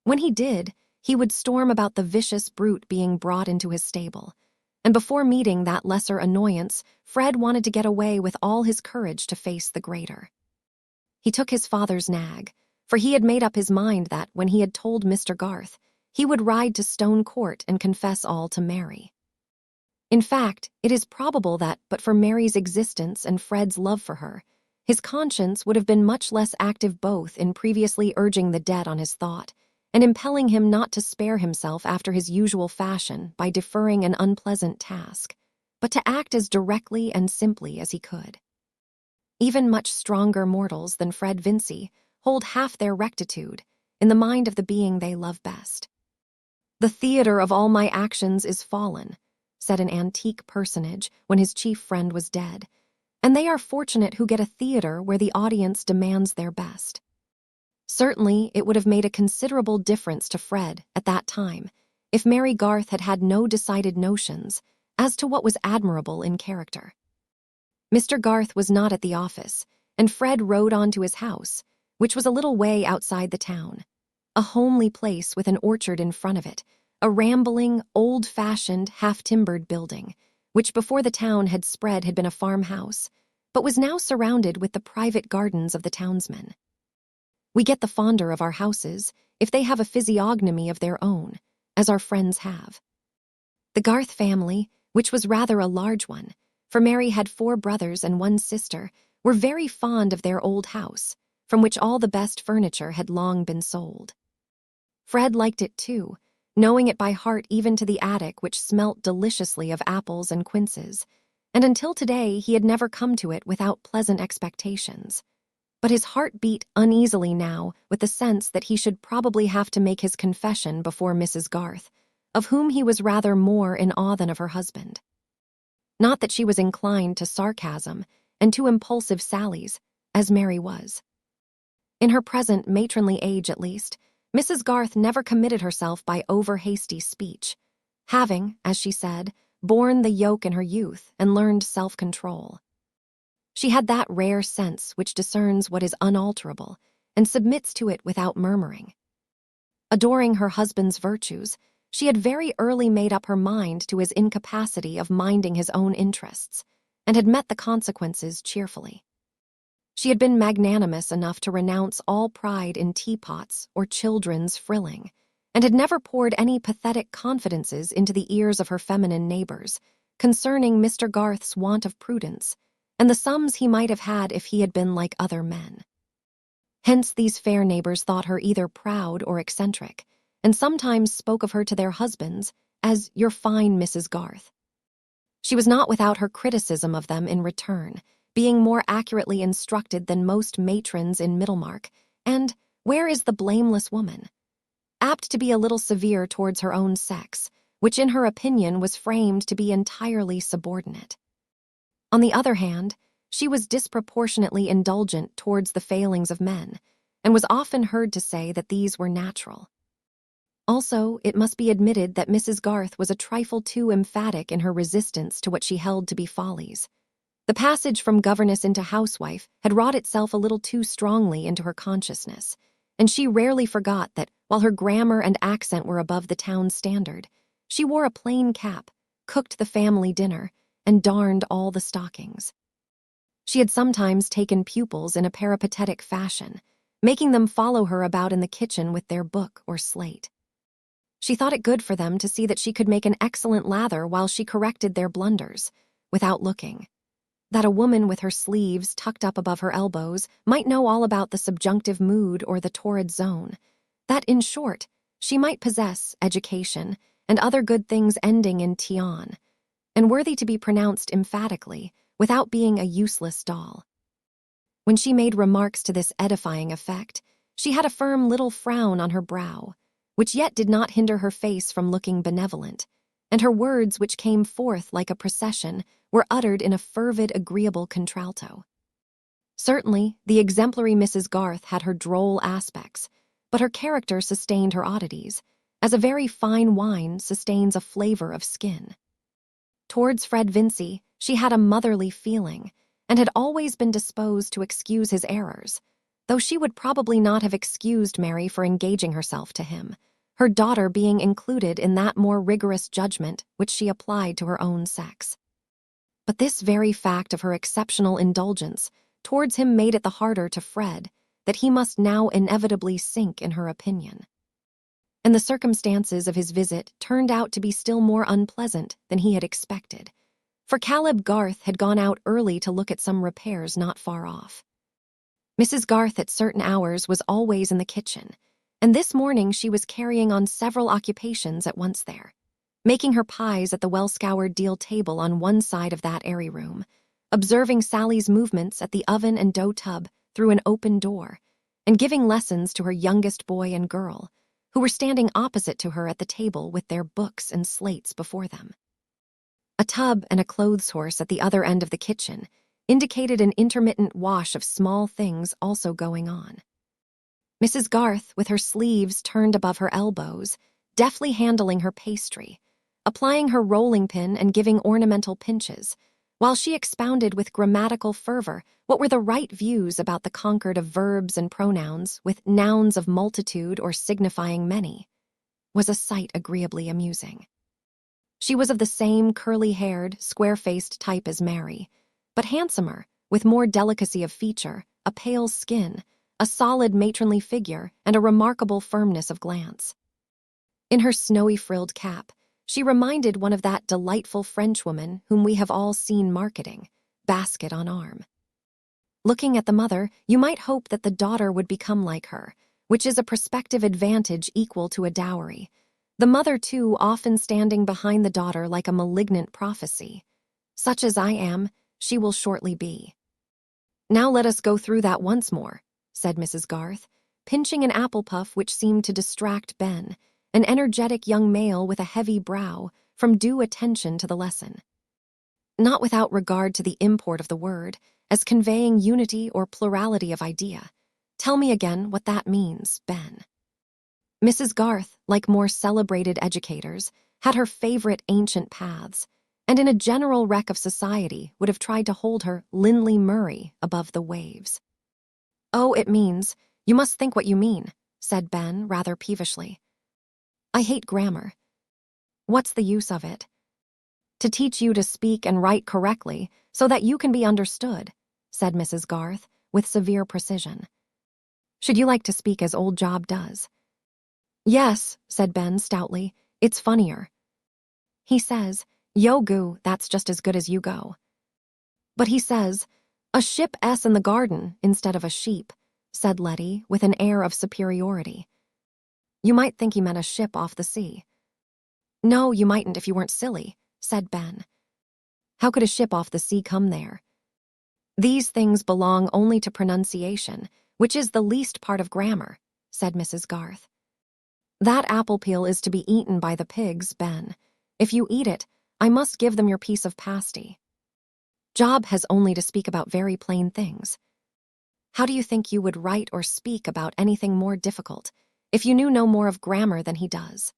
When he did, he would storm about the vicious brute being brought into his stable, and before meeting that lesser annoyance, Fred wanted to get away with all his courage to face the greater. He took his father's nag, for he had made up his mind that, when he had told Mr. Garth, he would ride to Stone Court and confess all to Mary. In fact, it is probable that, but for Mary's existence and Fred's love for her, His conscience would have been much less active both in previously urging the debt on his thought and impelling him not to spare himself after his usual fashion by deferring an unpleasant task, but to act as directly and simply as he could. Even much stronger mortals than Fred Vincy hold half their rectitude in the mind of the being they love best. "The theater of all my actions is fallen," said an antique personage when his chief friend was dead, and they are fortunate who get a theater where the audience demands their best. Certainly, it would have made a considerable difference to Fred at that time if Mary Garth had had no decided notions as to what was admirable in character. Mr. Garth was not at the office, and Fred rode on to his house, which was a little way outside the town. A homely place with an orchard in front of it, a rambling, old-fashioned, half-timbered building, which before the town had spread had been a farmhouse, but was now surrounded with the private gardens of the townsmen. We get the fonder of our houses if they have a physiognomy of their own, as our friends have. The Garth family, which was rather a large one, for Mary had 4 brothers and 1 sister, were very fond of their old house, from which all the best furniture had long been sold. Fred liked it too, knowing it by heart even to the attic, which smelt deliciously of apples and quinces, and until today he had never come to it without pleasant expectations. But his heart beat uneasily now with the sense that he should probably have to make his confession before Mrs. Garth, of whom he was rather more in awe than of her husband. Not that she was inclined to sarcasm and to impulsive sallies, as Mary was. In her present matronly age, at least, Mrs. Garth never committed herself by over-hasty speech, having, as she said, borne the yoke in her youth and learned self-control. She had that rare sense which discerns what is unalterable and submits to it without murmuring. Adoring her husband's virtues, she had very early made up her mind to his incapacity of minding his own interests, and had met the consequences cheerfully. She had been magnanimous enough to renounce all pride in teapots or children's frilling, and had never poured any pathetic confidences into the ears of her feminine neighbors concerning Mr. Garth's want of prudence and the sums he might have had if he had been like other men. Hence these fair neighbors thought her either proud or eccentric, and sometimes spoke of her to their husbands as "your fine Mrs. Garth." She was not without her criticism of them in return, being more accurately instructed than most matrons in Middlemarch, and where is the blameless woman? Apt to be a little severe towards her own sex, which in her opinion was framed to be entirely subordinate. On the other hand, she was disproportionately indulgent towards the failings of men, and was often heard to say that these were natural. Also, it must be admitted that Mrs. Garth was a trifle too emphatic in her resistance to what she held to be follies. The passage from governess into housewife had wrought itself a little too strongly into her consciousness, and she rarely forgot that, while her grammar and accent were above the town standard, she wore a plain cap, cooked the family dinner, and darned all the stockings. She had sometimes taken pupils in a peripatetic fashion, making them follow her about in the kitchen with their book or slate. She thought it good for them to see that she could make an excellent lather while she corrected their blunders, without looking. That a woman with her sleeves tucked up above her elbows might know all about the subjunctive mood or the torrid zone. That, in short, she might possess education and other good things ending in tion, and worthy to be pronounced emphatically, without being a useless doll. When she made remarks to this edifying effect, she had a firm little frown on her brow, which yet did not hinder her face from looking benevolent, and her words, which came forth like a procession, were uttered in a fervid, agreeable contralto. Certainly, the exemplary Mrs. Garth had her droll aspects, but her character sustained her oddities, as a very fine wine sustains a flavor of skin. Towards Fred Vincy, she had a motherly feeling, and had always been disposed to excuse his errors, though she would probably not have excused Mary for engaging herself to him, her daughter being included in that more rigorous judgment which she applied to her own sex. But this very fact of her exceptional indulgence towards him made it the harder to Fred that he must now inevitably sink in her opinion. And the circumstances of his visit turned out to be still more unpleasant than he had expected, for Caleb Garth had gone out early to look at some repairs not far off. Mrs. Garth at certain hours was always in the kitchen, and this morning she was carrying on several occupations at once there, making her pies at the well-scoured deal table on one side of that airy room, observing Sally's movements at the oven and dough tub through an open door, and giving lessons to her youngest boy and girl, who were standing opposite to her at the table with their books and slates before them. A tub and a clothes horse at the other end of the kitchen indicated an intermittent wash of small things also going on. Mrs. Garth, with her sleeves turned above her elbows, deftly handling her pastry, applying her rolling pin and giving ornamental pinches, while she expounded with grammatical fervor what were the right views about the concord of verbs and pronouns with nouns of multitude or signifying many, was a sight agreeably amusing. She was of the same curly-haired, square-faced type as Mary, but handsomer, with more delicacy of feature, a pale skin, a solid matronly figure, and a remarkable firmness of glance. In her snowy frilled cap, she reminded one of that delightful Frenchwoman whom we have all seen marketing, basket on arm. Looking at the mother, you might hope that the daughter would become like her, which is a prospective advantage equal to a dowry. The mother, too, often standing behind the daughter like a malignant prophecy. Such as I am, she will shortly be. Now let us go through that once more, said Mrs. Garth, pinching an apple puff which seemed to distract Ben, an energetic young male with a heavy brow, from due attention to the lesson. Not without regard to the import of the word, as conveying unity or plurality of idea. Tell me again what that means, Ben. Mrs. Garth, like more celebrated educators, had her favorite ancient paths, and in a general wreck of society would have tried to hold her Lindley Murray above the waves. Oh, it means, you must think what you mean, said Ben rather peevishly. I hate grammar. What's the use of it? To teach you to speak and write correctly so that you can be understood, said Mrs. Garth with severe precision. Should you like to speak as old Job does? Yes, said Ben stoutly, it's funnier. He says, yo goo, that's just as good as you go. But he says, a ship s in the garden instead of a sheep, said Letty with an air of superiority. You might think he meant a ship off the sea. No, you mightn't if you weren't silly, said Ben. How could a ship off the sea come there? These things belong only to pronunciation, which is the least part of grammar, said Mrs. Garth. That apple peel is to be eaten by the pigs, Ben. If you eat it, I must give them your piece of pasty. Job has only to speak about very plain things. How do you think you would write or speak about anything more difficult if you knew no more of grammar than he does?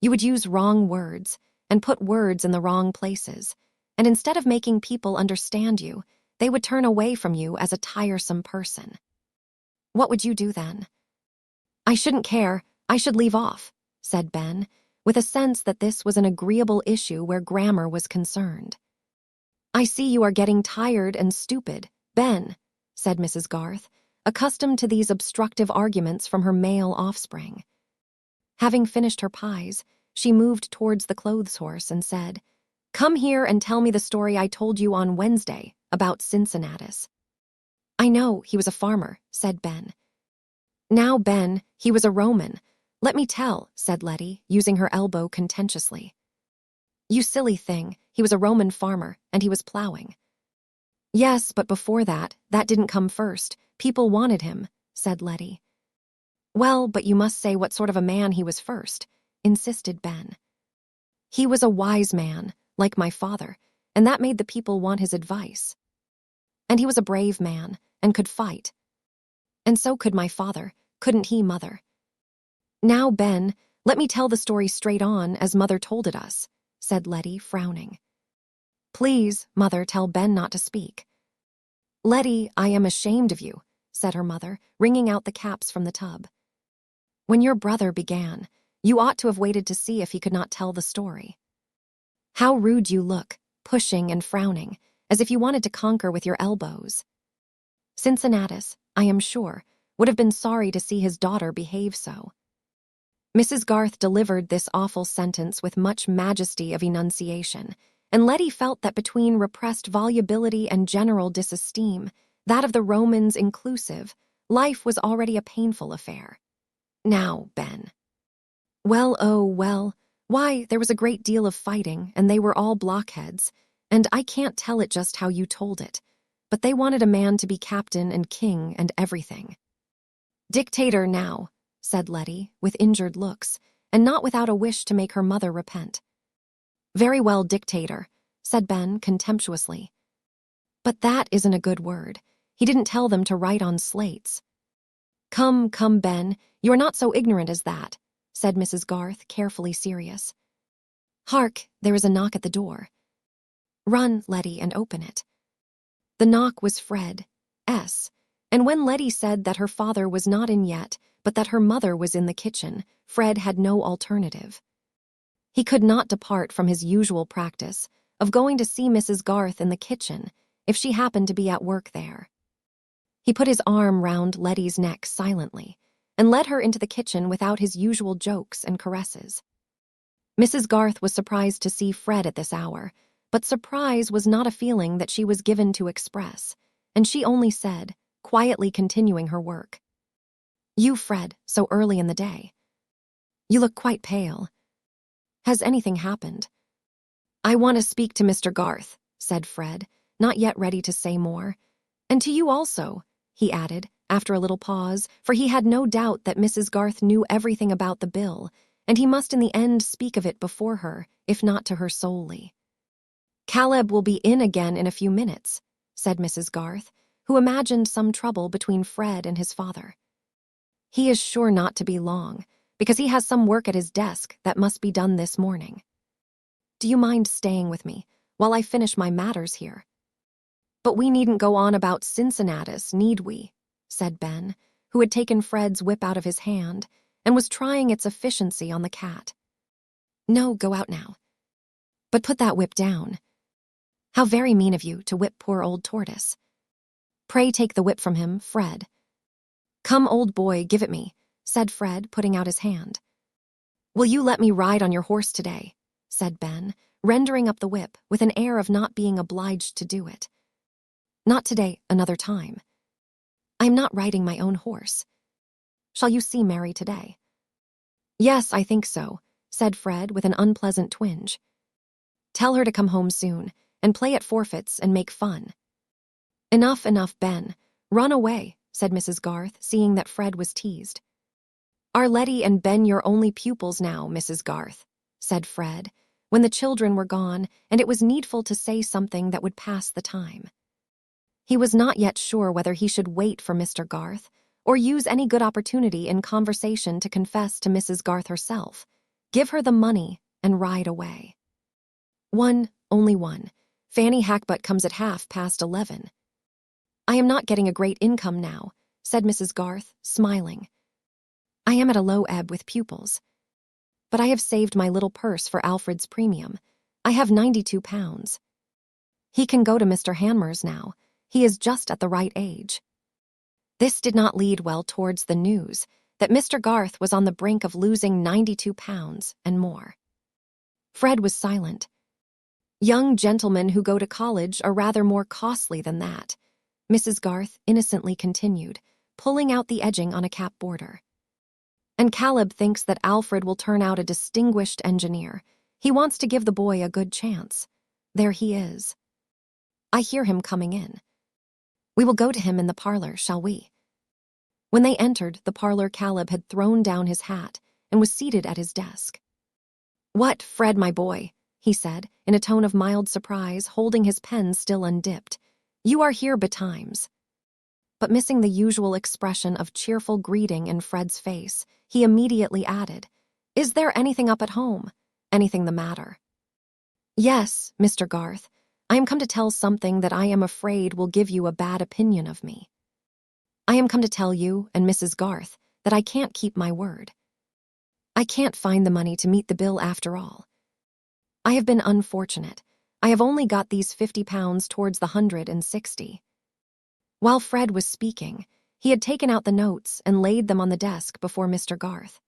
You would use wrong words and put words in the wrong places, and instead of making people understand you, they would turn away from you as a tiresome person. What would you do then? I shouldn't care, I should leave off, said Ben, with a sense that this was an agreeable issue where grammar was concerned. I see you are getting tired and stupid, Ben, said Mrs. Garth, accustomed to these obstructive arguments from her male offspring. Having finished her pies, she moved towards the clothes horse and said, Come here and tell me the story I told you on Wednesday about Cincinnatus. I know, he was a farmer, said Ben. Now, Ben, he was a Roman. Let me tell, said Letty, using her elbow contentiously. You silly thing, he was a Roman farmer, and he was plowing. Yes, but before that didn't come first. People wanted him, said Letty. Well, but you must say what sort of a man he was first, insisted Ben. He was a wise man, like my father, and that made the people want his advice. And he was a brave man, and could fight. And so could my father, couldn't he, Mother? Now, Ben, let me tell the story straight on as Mother told it us, said Letty, frowning. Please, Mother, tell Ben not to speak. Letty, I am ashamed of you, said her mother, wringing out the caps from the tub. When your brother began, you ought to have waited to see if he could not tell the story. How rude you look, pushing and frowning, as if you wanted to conquer with your elbows. Cincinnatus, I am sure, would have been sorry to see his daughter behave so. Mrs. Garth delivered this awful sentence with much majesty of enunciation, and Letty felt that between repressed volubility and general disesteem, that of the Romans inclusive, life was already a painful affair. Now, Ben. Well, oh, well, why, there was a great deal of fighting, and they were all blockheads, and I can't tell it just how you told it, but they wanted a man to be captain and king and everything. Dictator now, said Letty, with injured looks, and not without a wish to make her mother repent. Very well, dictator, said Ben contemptuously. But that isn't a good word. He didn't tell them to write on slates. Come, come, Ben, you're not so ignorant as that, said Mrs. Garth, carefully serious. Hark, there is a knock at the door. Run, Letty, and open it. The knock was Fred S., and when Letty said that her father was not in yet, but that her mother was in the kitchen, Fred had no alternative. He could not depart from his usual practice of going to see Mrs. Garth in the kitchen if she happened to be at work there. He put his arm round Letty's neck silently and led her into the kitchen without his usual jokes and caresses. Mrs. Garth was surprised to see Fred at this hour, but surprise was not a feeling that she was given to express, and she only said, quietly continuing her work, You, Fred, so early in the day. You look quite pale. Has anything happened? I want to speak to Mr. Garth, said Fred, not yet ready to say more. And to you also, he added, after a little pause, for he had no doubt that Mrs. Garth knew everything about the bill, and he must in the end speak of it before her, if not to her solely. Caleb will be in again in a few minutes, said Mrs. Garth, who imagined some trouble between Fred and his father. He is sure not to be long, because he has some work at his desk that must be done this morning. Do you mind staying with me while I finish my matters here? But we needn't go on about Cincinnatus, need we? Said Ben, who had taken Fred's whip out of his hand and was trying its efficiency on the cat. No, go out now. But put that whip down. How very mean of you to whip poor old Tortoise. Pray take the whip from him, Fred. Come, old boy, give it me, said Fred, putting out his hand. Will you let me ride on your horse today? Said Ben, rendering up the whip with an air of not being obliged to do it. Not today, another time. I am not riding my own horse. Shall you see Mary today? Yes, I think so, said Fred with an unpleasant twinge. Tell her to come home soon, and play at forfeits and make fun. Enough, enough, Ben. Run away, said Mrs. Garth, seeing that Fred was teased. Are Letty and Ben your only pupils now, Mrs. Garth? Said Fred, when the children were gone, and it was needful to say something that would pass the time. He was not yet sure whether he should wait for Mr. Garth, or use any good opportunity in conversation to confess to Mrs. Garth herself, give her the money, and ride away. One, only one. Fanny Hackbutt comes at 11:30. I am not getting a great income now, said Mrs. Garth, smiling. I am at a low ebb with pupils. But I have saved my little purse for Alfred's premium. I have £92. He can go to Mr. Hanmer's now. He is just at the right age. This did not lead well towards the news that Mr. Garth was on the brink of losing £92 and more. Fred was silent. Young gentlemen who go to college are rather more costly than that, Mrs. Garth innocently continued, pulling out the edging on a cap border. And Caleb thinks that Alfred will turn out a distinguished engineer. He wants to give the boy a good chance. There he is. I hear him coming in. We will go to him in the parlor, shall we? When they entered the parlor, Caleb had thrown down his hat and was seated at his desk. What, Fred, my boy, he said, in a tone of mild surprise, holding his pen still undipped. You are here betimes. But missing the usual expression of cheerful greeting in Fred's face, he immediately added, Is there anything up at home? Anything the matter? Yes, Mr. Garth. I am come to tell something that I am afraid will give you a bad opinion of me. I am come to tell you and Mrs. Garth that I can't keep my word. I can't find the money to meet the bill after all. I have been unfortunate. I have only got these £50 towards the 160. While Fred was speaking, he had taken out the notes and laid them on the desk before Mr. Garth.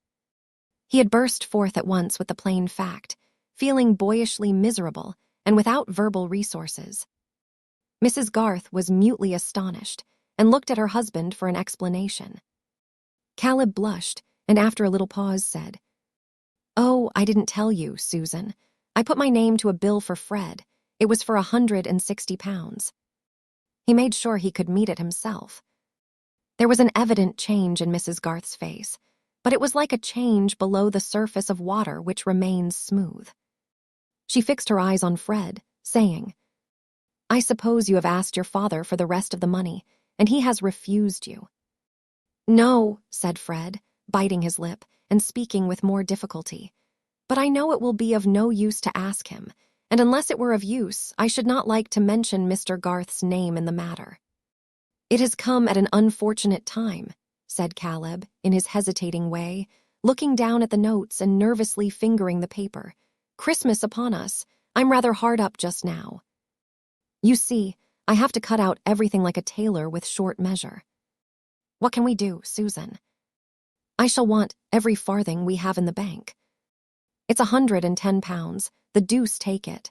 He had burst forth at once with the plain fact, feeling boyishly miserable and without verbal resources. Mrs. Garth was mutely astonished and looked at her husband for an explanation. Caleb blushed and after a little pause said, "Oh, I didn't tell you, Susan. I put my name to a bill for Fred. It was for £160. He made sure he could meet it himself." There was an evident change in Mrs. Garth's face, but it was like a change below the surface of water which remains smooth. She fixed her eyes on Fred, saying, "I suppose you have asked your father for the rest of the money, and he has refused you." "No," said Fred, biting his lip and speaking with more difficulty. "But I know it will be of no use to ask him, and unless it were of use, I should not like to mention Mr. Garth's name in the matter." "It has come at an unfortunate time," said Caleb, in his hesitating way, looking down at the notes and nervously fingering the paper. "Christmas upon us. I'm rather hard up just now. You see, I have to cut out everything like a tailor with short measure." "What can we do, Susan?" "I shall want every farthing we have in the bank. It's £110, the deuce take it.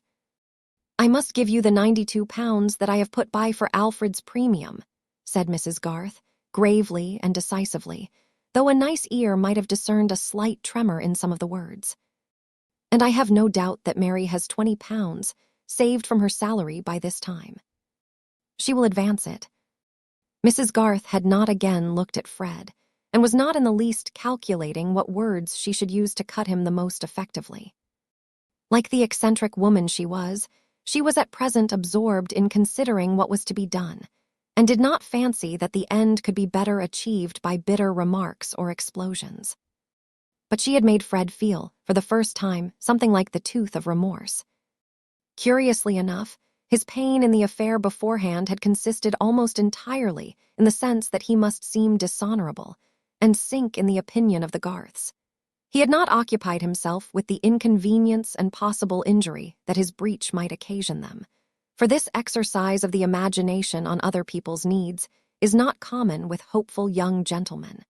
I must give you the £92 that I have put by for Alfred's premium," said Mrs. Garth, gravely and decisively, though a nice ear might have discerned a slight tremor in some of the words. "And I have no doubt that Mary has £20 saved from her salary by this time. She will advance it." Mrs. Garth had not again looked at Fred, and was not in the least calculating what words she should use to cut him the most effectively. Like the eccentric woman she was at present absorbed in considering what was to be done, and did not fancy that the end could be better achieved by bitter remarks or explosions. But she had made Fred feel, for the first time, something like the tooth of remorse. Curiously enough, his pain in the affair beforehand had consisted almost entirely in the sense that he must seem dishonorable and sink in the opinion of the Garths. He had not occupied himself with the inconvenience and possible injury that his breach might occasion them, for this exercise of the imagination on other people's needs is not common with hopeful young gentlemen.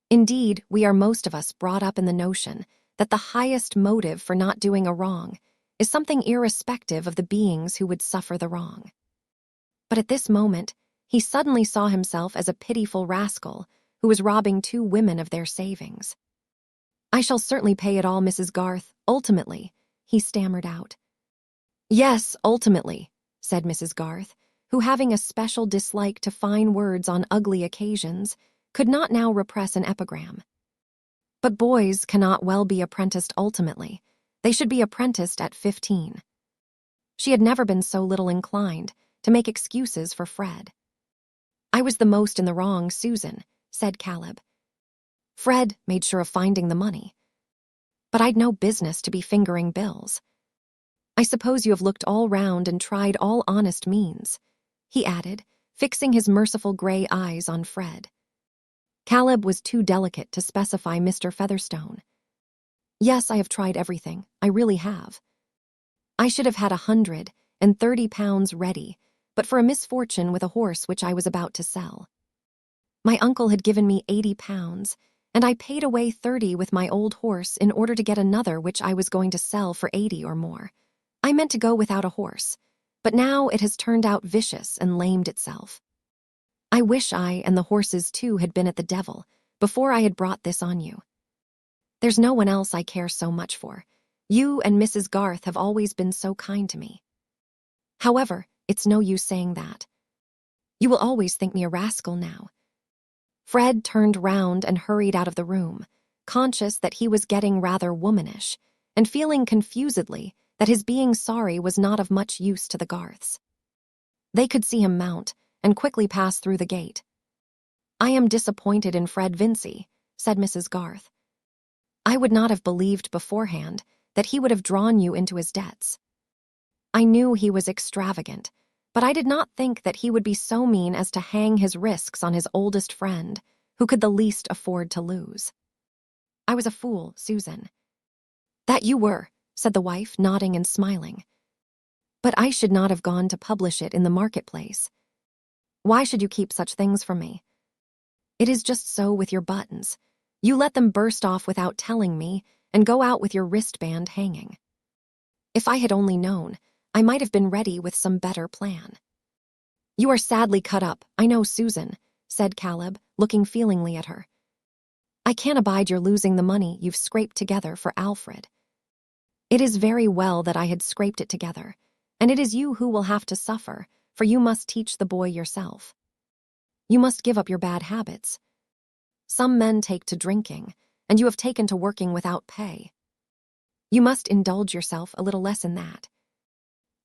Indeed, we are most of us brought up in the notion that the highest motive for not doing a wrong is something irrespective of the beings who would suffer the wrong. But at this moment, he suddenly saw himself as a pitiful rascal who was robbing two women of their savings. "I shall certainly pay it all, Mrs. Garth, ultimately," he stammered out. "Yes, ultimately," said Mrs. Garth, who, having a special dislike to fine words on ugly occasions, could not now repress an epigram. "But boys cannot well be apprenticed ultimately. They should be apprenticed at 15. She had never been so little inclined to make excuses for Fred. "I was the most in the wrong, Susan," said Caleb. "Fred made sure of finding the money. But I'd no business to be fingering bills. I suppose you have looked all round and tried all honest means," he added, fixing his merciful gray eyes on Fred. Caleb was too delicate to specify Mr. Featherstone. "Yes, I have tried everything. I really have. I should have had £130 ready, but for a misfortune with a horse which I was about to sell. My uncle had given me £80, and I paid away 30 with my old horse in order to get another which I was going to sell for 80 or more. I meant to go without a horse, but now it has turned out vicious and lamed itself. I wish I and the horses too had been at the devil before I had brought this on you. There's no one else I care so much for. You and Mrs. Garth have always been so kind to me. However, it's no use saying that. You will always think me a rascal now." Fred turned round and hurried out of the room, conscious that he was getting rather womanish, and feeling confusedly that his being sorry was not of much use to the Garths. They could see him mount and quickly pass through the gate. "I am disappointed in Fred Vincy," said Mrs. Garth. "I would not have believed beforehand that he would have drawn you into his debts. I knew he was extravagant, but I did not think that he would be so mean as to hang his risks on his oldest friend, who could the least afford to lose. I was a fool, Susan." "That you were," said the wife, nodding and smiling. "But I should not have gone to publish it in the marketplace. Why should you keep such things from me? It is just so with your buttons. You let them burst off without telling me and go out with your wristband hanging. If I had only known, I might have been ready with some better plan. "You are sadly cut up, I know, Susan," said Caleb, looking feelingly at her. "I can't abide your losing the money you've scraped together for Alfred." "It is very well that I had scraped it together, and it is you who will have to suffer, for you must teach the boy yourself. You must give up your bad habits. Some men take to drinking, and you have taken to working without pay. You must indulge yourself a little less in that.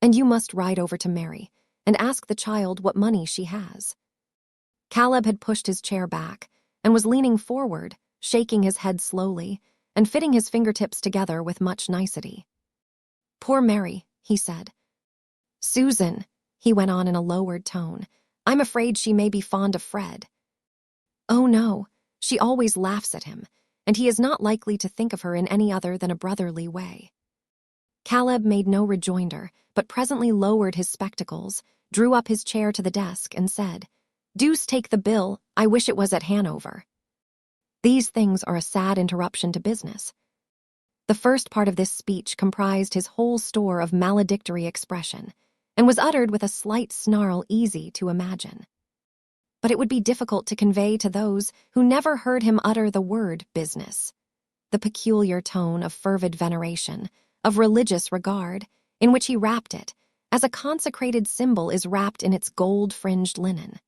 And you must ride over to Mary and ask the child what money she has." Caleb had pushed his chair back and was leaning forward, shaking his head slowly and fitting his fingertips together with much nicety. "Poor Mary," he said. "Susan," he went on in a lowered tone, "I'm afraid she may be fond of Fred." "Oh no, she always laughs at him, and he is not likely to think of her in any other than a brotherly way." Caleb made no rejoinder, but presently lowered his spectacles, drew up his chair to the desk, and said, "Deuce take the bill, I wish it was at Hanover." These things are a sad interruption to business. The first part of this speech comprised his whole store of maledictory expression, and was uttered with a slight snarl easy to imagine. But it would be difficult to convey to those who never heard him utter the word business the peculiar tone of fervid veneration, of religious regard, in which he wrapped it, as a consecrated symbol is wrapped in its gold-fringed linen.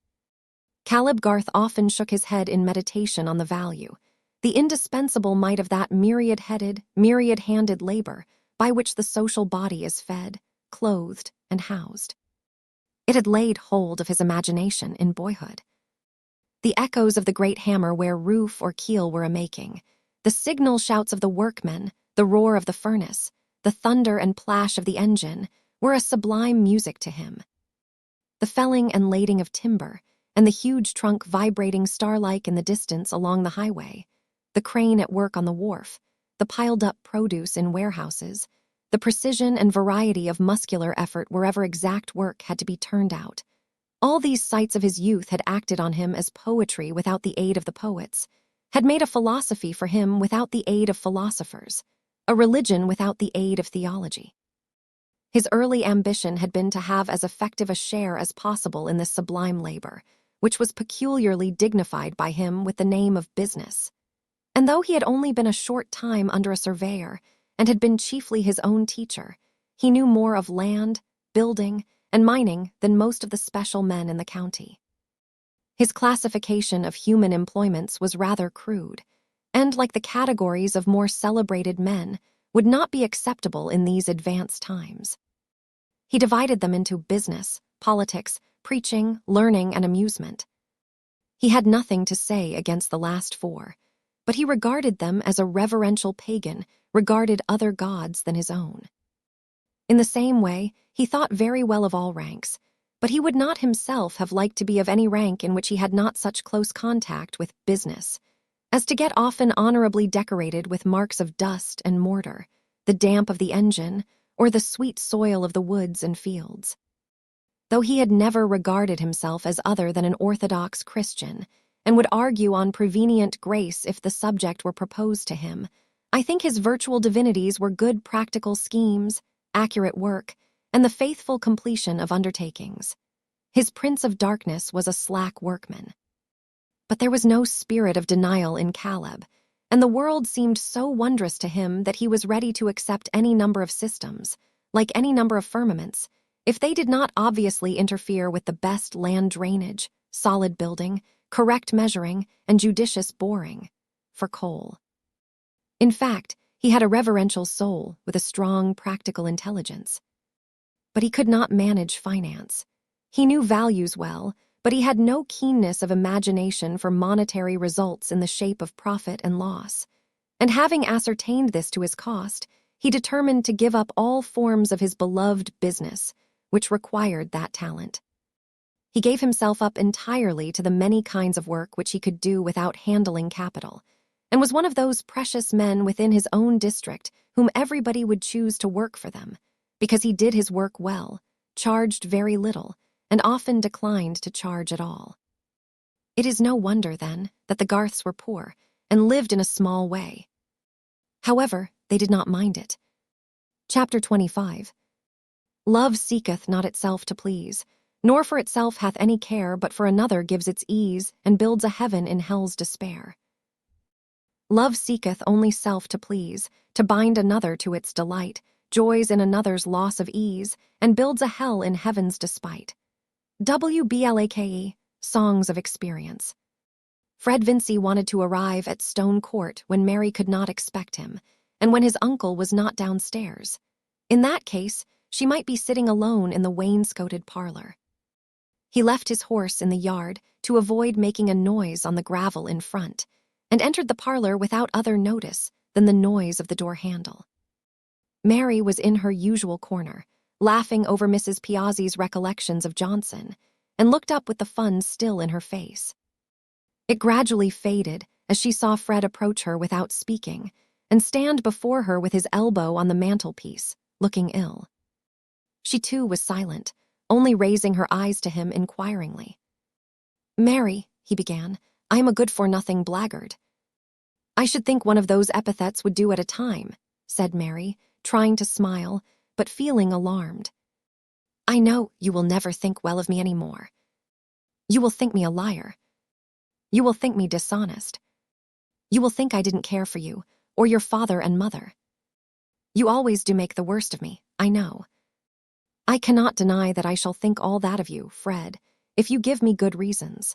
Caleb Garth often shook his head in meditation on the value, the indispensable might of that myriad-headed, myriad-handed labor by which the social body is fed, clothed, and housed. It had laid hold of his imagination in boyhood. The echoes of the great hammer where roof or keel were a-making, the signal shouts of the workmen, the roar of the furnace, the thunder and plash of the engine, were a sublime music to him. The felling and lading of timber, and the huge trunk vibrating star-like in the distance along the highway, the crane at work on the wharf, the piled-up produce in warehouses, the precision and variety of muscular effort wherever exact work had to be turned out. All these sights of his youth had acted on him as poetry without the aid of the poets, had made a philosophy for him without the aid of philosophers, a religion without the aid of theology. His early ambition had been to have as effective a share as possible in this sublime labor, which was peculiarly dignified by him with the name of business. And though he had only been a short time under a surveyor, and had been chiefly his own teacher, he knew more of land, building, and mining than most of the special men in the county. His classification of human employments was rather crude, and, like the categories of more celebrated men, would not be acceptable in these advanced times. He divided them into business, politics, preaching, learning, and amusement. He had nothing to say against the last four, but he regarded them as a reverential pagan regarded other gods than his own. In the same way, he thought very well of all ranks, but he would not himself have liked to be of any rank in which he had not such close contact with business, as to get often honorably decorated with marks of dust and mortar, the damp of the engine, or the sweet soil of the woods and fields. Though he had never regarded himself as other than an orthodox Christian, and would argue on prevenient grace if the subject were proposed to him, I think his virtual divinities were good practical schemes, accurate work, and the faithful completion of undertakings. His prince of darkness was a slack workman. But there was no spirit of denial in Caleb, and the world seemed so wondrous to him that he was ready to accept any number of systems, like any number of firmaments, if they did not obviously interfere with the best land drainage, solid building, correct measuring, and judicious boring, for coal. In fact, he had a reverential soul with a strong practical intelligence. But he could not manage finance. He knew values well, but he had no keenness of imagination for monetary results in the shape of profit and loss. And having ascertained this to his cost, he determined to give up all forms of his beloved business, which required that talent. He gave himself up entirely to the many kinds of work which he could do without handling capital, and was one of those precious men within his own district whom everybody would choose to work for them, because he did his work well, charged very little, and often declined to charge at all. It is no wonder, then, that the Garths were poor, and lived in a small way. However, they did not mind it. Chapter 25. Love seeketh not itself to please, nor for itself hath any care, but for another gives its ease, and builds a heaven in hell's despair. Love seeketh only self to please, to bind another to its delight, joys in another's loss of ease, and builds a hell in heaven's despite. WBLAKE, Songs of Experience. Fred Vincy wanted to arrive at Stone Court when Mary could not expect him, and when his uncle was not downstairs. In that case, she might be sitting alone in the wainscoted parlor. He left his horse in the yard to avoid making a noise on the gravel in front, and entered the parlor without other notice than the noise of the door handle. Mary was in her usual corner, laughing over Mrs. Piazzi's recollections of Johnson, and looked up with the fun still in her face. It gradually faded as she saw Fred approach her without speaking, and stand before her with his elbow on the mantelpiece, looking ill. She too was silent, only raising her eyes to him inquiringly. "Mary," he began, "I am a good-for-nothing blackguard." "I should think one of those epithets would do at a time," said Mary, trying to smile, but feeling alarmed. "I know you will never think well of me any more. You will think me a liar. You will think me dishonest. You will think I didn't care for you, or your father and mother. You always do make the worst of me, I know. I cannot deny that I shall think all that of you, Fred, if you give me good reasons.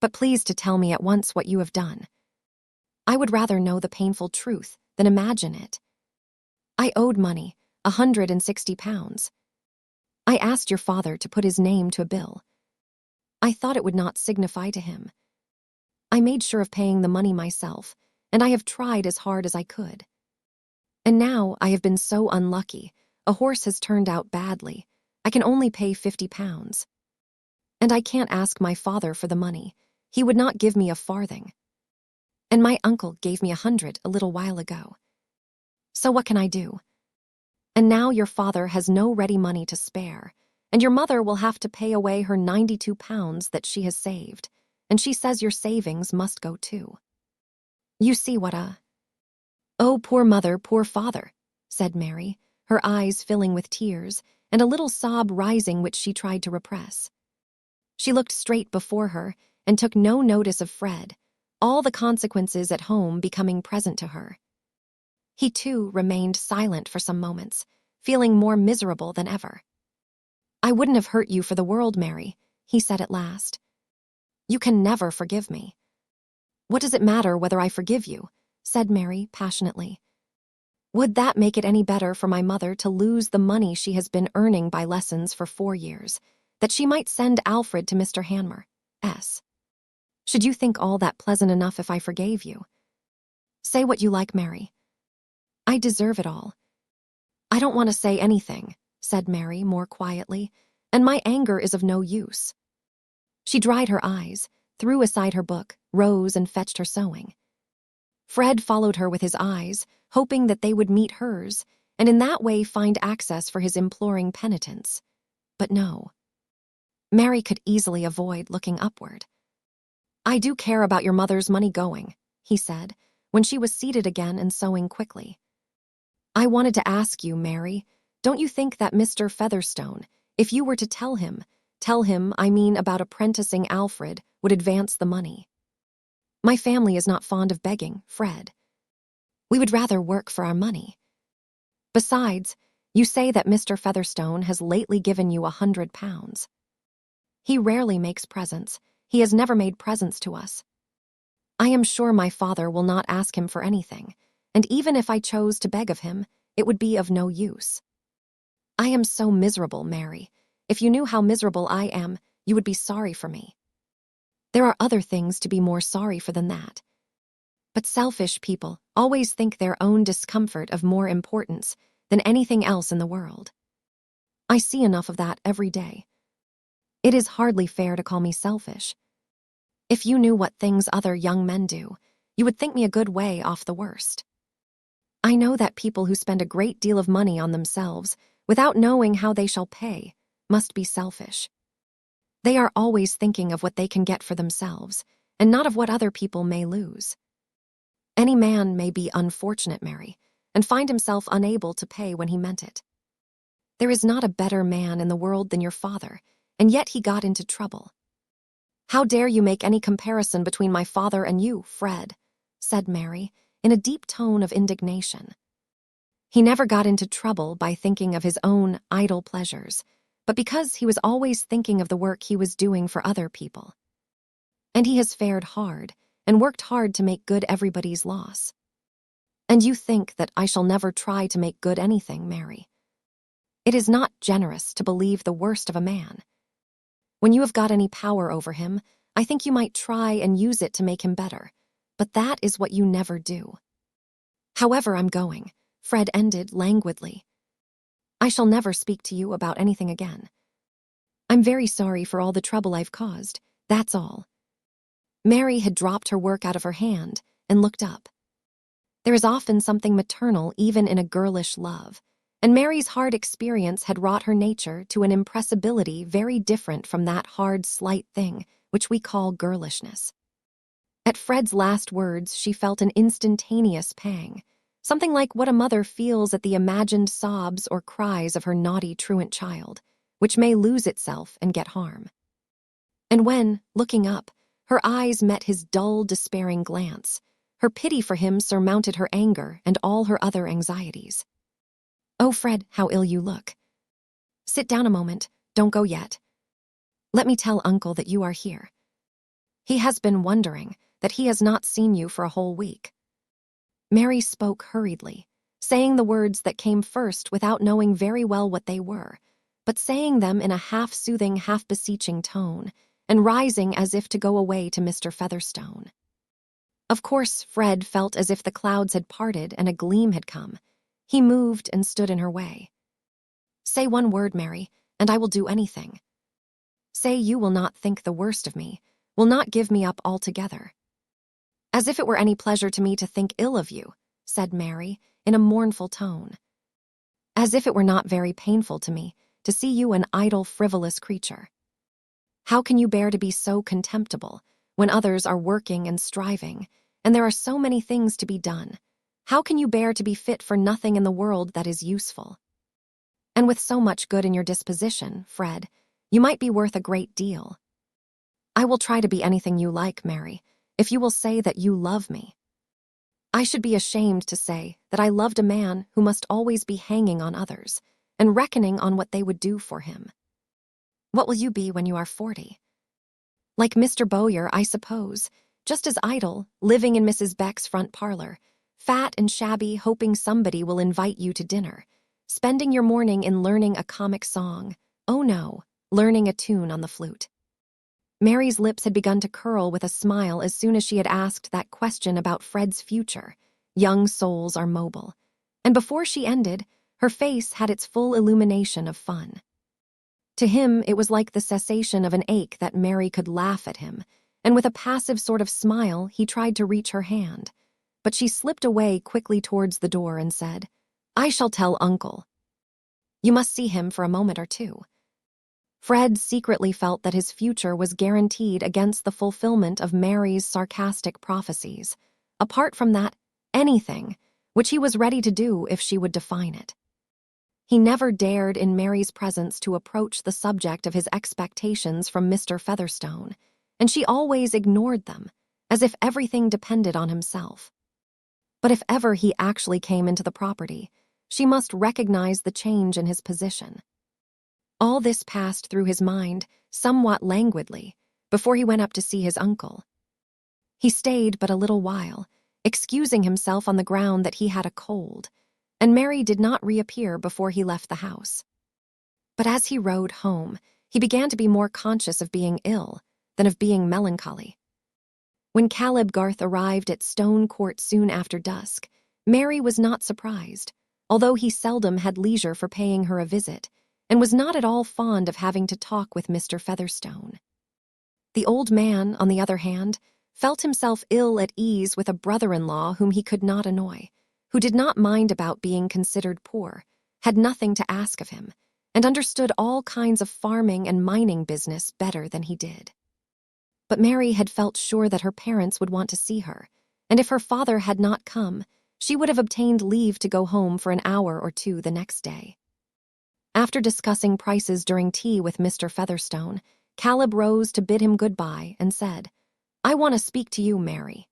But please to tell me at once what you have done. I would rather know the painful truth than imagine it. I owed money, £160. I asked your father to put his name to a bill. I thought it would not signify to him. I made sure of paying the money myself, and I have tried as hard as I could. And now I have been so unlucky. A horse has turned out badly. I can only pay £50. And I can't ask my father for the money. He would not give me a farthing. And my uncle gave me 100 a little while ago. So what can I do? And now your father has no ready money to spare, and your mother will have to pay away her £92 that she has saved, and she says your savings must go too. You see what a— Oh, poor mother, poor father, said Mary, her eyes filling with tears, and a little sob rising which she tried to repress. She looked straight before her and took no notice of Fred, all the consequences at home becoming present to her. He, too, remained silent for some moments, feeling more miserable than ever. I wouldn't have hurt you for the world, Mary, he said at last. You can never forgive me. What does it matter whether I forgive you? Said Mary passionately. Would that make it any better for my mother to lose the money she has been earning by lessons for 4 years, that she might send Alfred to Mr. Hanmer, S. Should you think all that pleasant enough if I forgave you? Say what you like, Mary. I deserve it all. I don't want to say anything, said Mary more quietly, and my anger is of no use. She dried her eyes, threw aside her book, rose and fetched her sewing. Fred followed her with his eyes, hoping that they would meet hers, and in that way find access for his imploring penitence. But no. Mary could easily avoid looking upward. I do care about your mother's money going, he said, when she was seated again and sewing quickly. I wanted to ask you, Mary, don't you think that Mr. Featherstone, if you were to tell him, I mean about apprenticing Alfred, would advance the money? My family is not fond of begging, Fred. We would rather work for our money. Besides, you say that Mr. Featherstone has lately given you £100. He rarely makes presents. He has never made presents to us. I am sure my father will not ask him for anything, and even if I chose to beg of him, it would be of no use. I am so miserable, Mary. If you knew how miserable I am, you would be sorry for me. There are other things to be more sorry for than that. But selfish people always think their own discomfort of more importance than anything else in the world. I see enough of that every day. It is hardly fair to call me selfish. If you knew what things other young men do, you would think me a good way off the worst. I know that people who spend a great deal of money on themselves without knowing how they shall pay must be selfish. They are always thinking of what they can get for themselves, and not of what other people may lose. Any man may be unfortunate, Mary, and find himself unable to pay when he meant it. There is not a better man in the world than your father, and yet he got into trouble. "How dare you make any comparison between my father and you, Fred?" said Mary, in a deep tone of indignation. He never got into trouble by thinking of his own idle pleasures, but because he was always thinking of the work he was doing for other people. And he has fared hard, and worked hard to make good everybody's loss. And you think that I shall never try to make good anything, Mary. It is not generous to believe the worst of a man. When you have got any power over him, I think you might try and use it to make him better, but that is what you never do. However, I'm going," Fred ended languidly. "I shall never speak to you about anything again. I'm very sorry for all the trouble I've caused, that's all." Mary had dropped her work out of her hand and looked up. There is often something maternal even in a girlish love, and Mary's hard experience had wrought her nature to an impressibility very different from that hard, slight thing which we call girlishness. At Fred's last words, she felt an instantaneous pang, something like what a mother feels at the imagined sobs or cries of her naughty truant child, which may lose itself and get harm. And when, looking up, her eyes met his dull, despairing glance, her pity for him surmounted her anger and all her other anxieties. "Oh, Fred, how ill you look. Sit down a moment, don't go yet. Let me tell Uncle that you are here. He has been wondering that he has not seen you for a whole week." Mary spoke hurriedly, saying the words that came first without knowing very well what they were, but saying them in a half-soothing, half-beseeching tone, and rising as if to go away to Mr. Featherstone. Of course, Fred felt as if the clouds had parted and a gleam had come. He moved and stood in her way. "Say one word, Mary, and I will do anything. Say you will not think the worst of me, will not give me up altogether." "As if it were any pleasure to me to think ill of you," said Mary, in a mournful tone. "As if it were not very painful to me to see you an idle, frivolous creature. How can you bear to be so contemptible when others are working and striving, and there are so many things to be done? How can you bear to be fit for nothing in the world that is useful? And with so much good in your disposition, Fred, you might be worth a great deal. I will try to be anything you like, Mary, if you will say that you love me. I should be ashamed to say that I loved a man who must always be hanging on others and reckoning on what they would do for him. What will you be when you are 40? Like Mr. Bowyer, I suppose, just as idle, living in Mrs. Beck's front parlor, fat and shabby, hoping somebody will invite you to dinner, spending your morning in learning a comic song, oh no, learning a tune on the flute." Mary's lips had begun to curl with a smile as soon as she had asked that question about Fred's future. Young souls are mobile. And before she ended, her face had its full illumination of fun. To him, it was like the cessation of an ache that Mary could laugh at him, and with a passive sort of smile, he tried to reach her hand. But she slipped away quickly towards the door and said, "I shall tell Uncle. You must see him for a moment or two." Fred secretly felt that his future was guaranteed against the fulfillment of Mary's sarcastic prophecies. Apart from that, anything, which he was ready to do if she would define it. He never dared in Mary's presence to approach the subject of his expectations from Mr. Featherstone, and she always ignored them, as if everything depended on himself. But if ever he actually came into the property, she must recognize the change in his position. All this passed through his mind, somewhat languidly, before he went up to see his uncle. He stayed but a little while, excusing himself on the ground that he had a cold, and Mary did not reappear before he left the house. But as he rode home, he began to be more conscious of being ill than of being melancholy. When Caleb Garth arrived at Stone Court soon after dusk, Mary was not surprised, although he seldom had leisure for paying her a visit, and was not at all fond of having to talk with Mr. Featherstone. The old man, on the other hand, felt himself ill at ease with a brother-in-law whom he could not annoy, who did not mind about being considered poor, had nothing to ask of him, and understood all kinds of farming and mining business better than he did. But Mary had felt sure that her parents would want to see her, and if her father had not come, she would have obtained leave to go home for an hour or two the next day. After discussing prices during tea with Mr. Featherstone, Caleb rose to bid him goodbye and said, "I want to speak to you, Mary."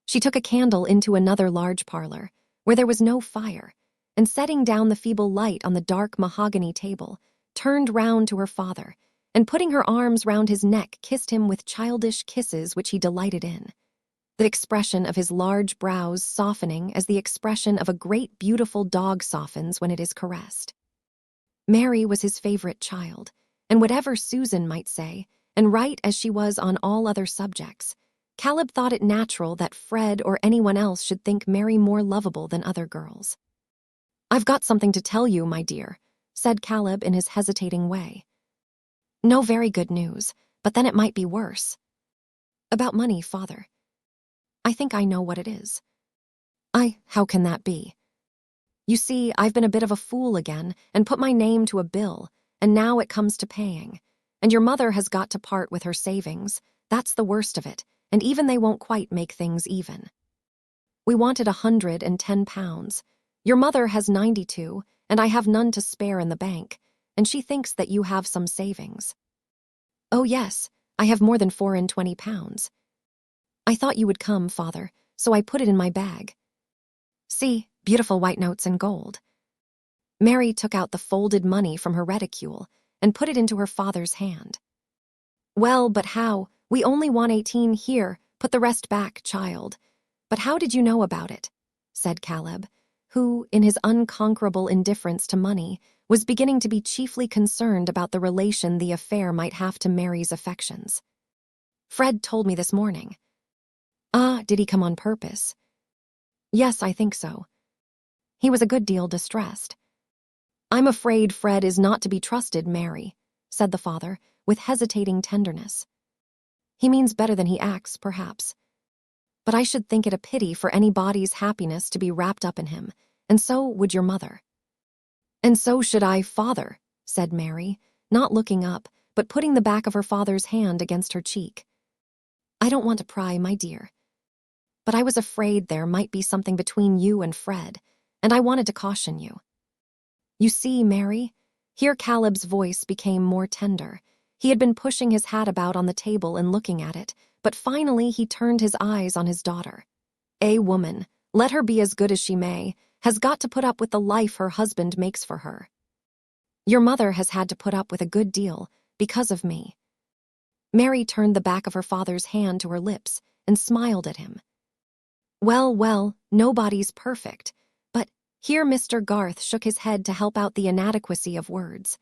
She took a candle into another large parlor, where there was no fire, and setting down the feeble light on the dark mahogany table, turned round to her father, and putting her arms round his neck, kissed him with childish kisses which he delighted in, the expression of his large brows softening as the expression of a great beautiful dog softens when it is caressed. Mary was his favorite child, and whatever Susan might say, and right as she was on all other subjects, Caleb thought it natural that Fred or anyone else should think Mary more lovable than other girls. "I've got something to tell you, my dear," said Caleb in his hesitating way. "No very good news, but then it might be worse." "About money, father. I think I know what it is." How can that be?" "You see, I've been a bit of a fool again and put my name to a bill, and now it comes to paying. And your mother has got to part with her savings. That's the worst of it, and even they won't quite make things even. We wanted £110. Your mother has 92, and I have none to spare in the bank, and she thinks that you have some savings." "Oh yes, I have more than £24. I thought you would come, father, so I put it in my bag. See, beautiful white notes and gold." Mary took out the folded money from her reticule and put it into her father's hand. "Well, but how? We only want 18 here. Put the rest back, child. But how did you know about it?" said Caleb, who, in his unconquerable indifference to money, was beginning to be chiefly concerned about the relation the affair might have to Mary's affections. "Fred told me this morning." "Ah, did he come on purpose?" "Yes, I think so. He was a good deal distressed." "I'm afraid Fred is not to be trusted, Mary," said the father, with hesitating tenderness. "He means better than he acts, perhaps. But I should think it a pity for anybody's happiness to be wrapped up in him, and so would your mother." "And so should I, father," said Mary, not looking up, but putting the back of her father's hand against her cheek. "I don't want to pry, my dear. But I was afraid there might be something between you and Fred, and I wanted to caution you. You see, Mary," here Caleb's voice became more tender. He had been pushing his hat about on the table and looking at it, but finally he turned his eyes on his daughter. "A woman, let her be as good as she may, has got to put up with the life her husband makes for her. Your mother has had to put up with a good deal, because of me." Mary turned the back of her father's hand to her lips and smiled at him. "Well, well, nobody's perfect, but—" here Mr. Garth shook his head to help out the inadequacy of words.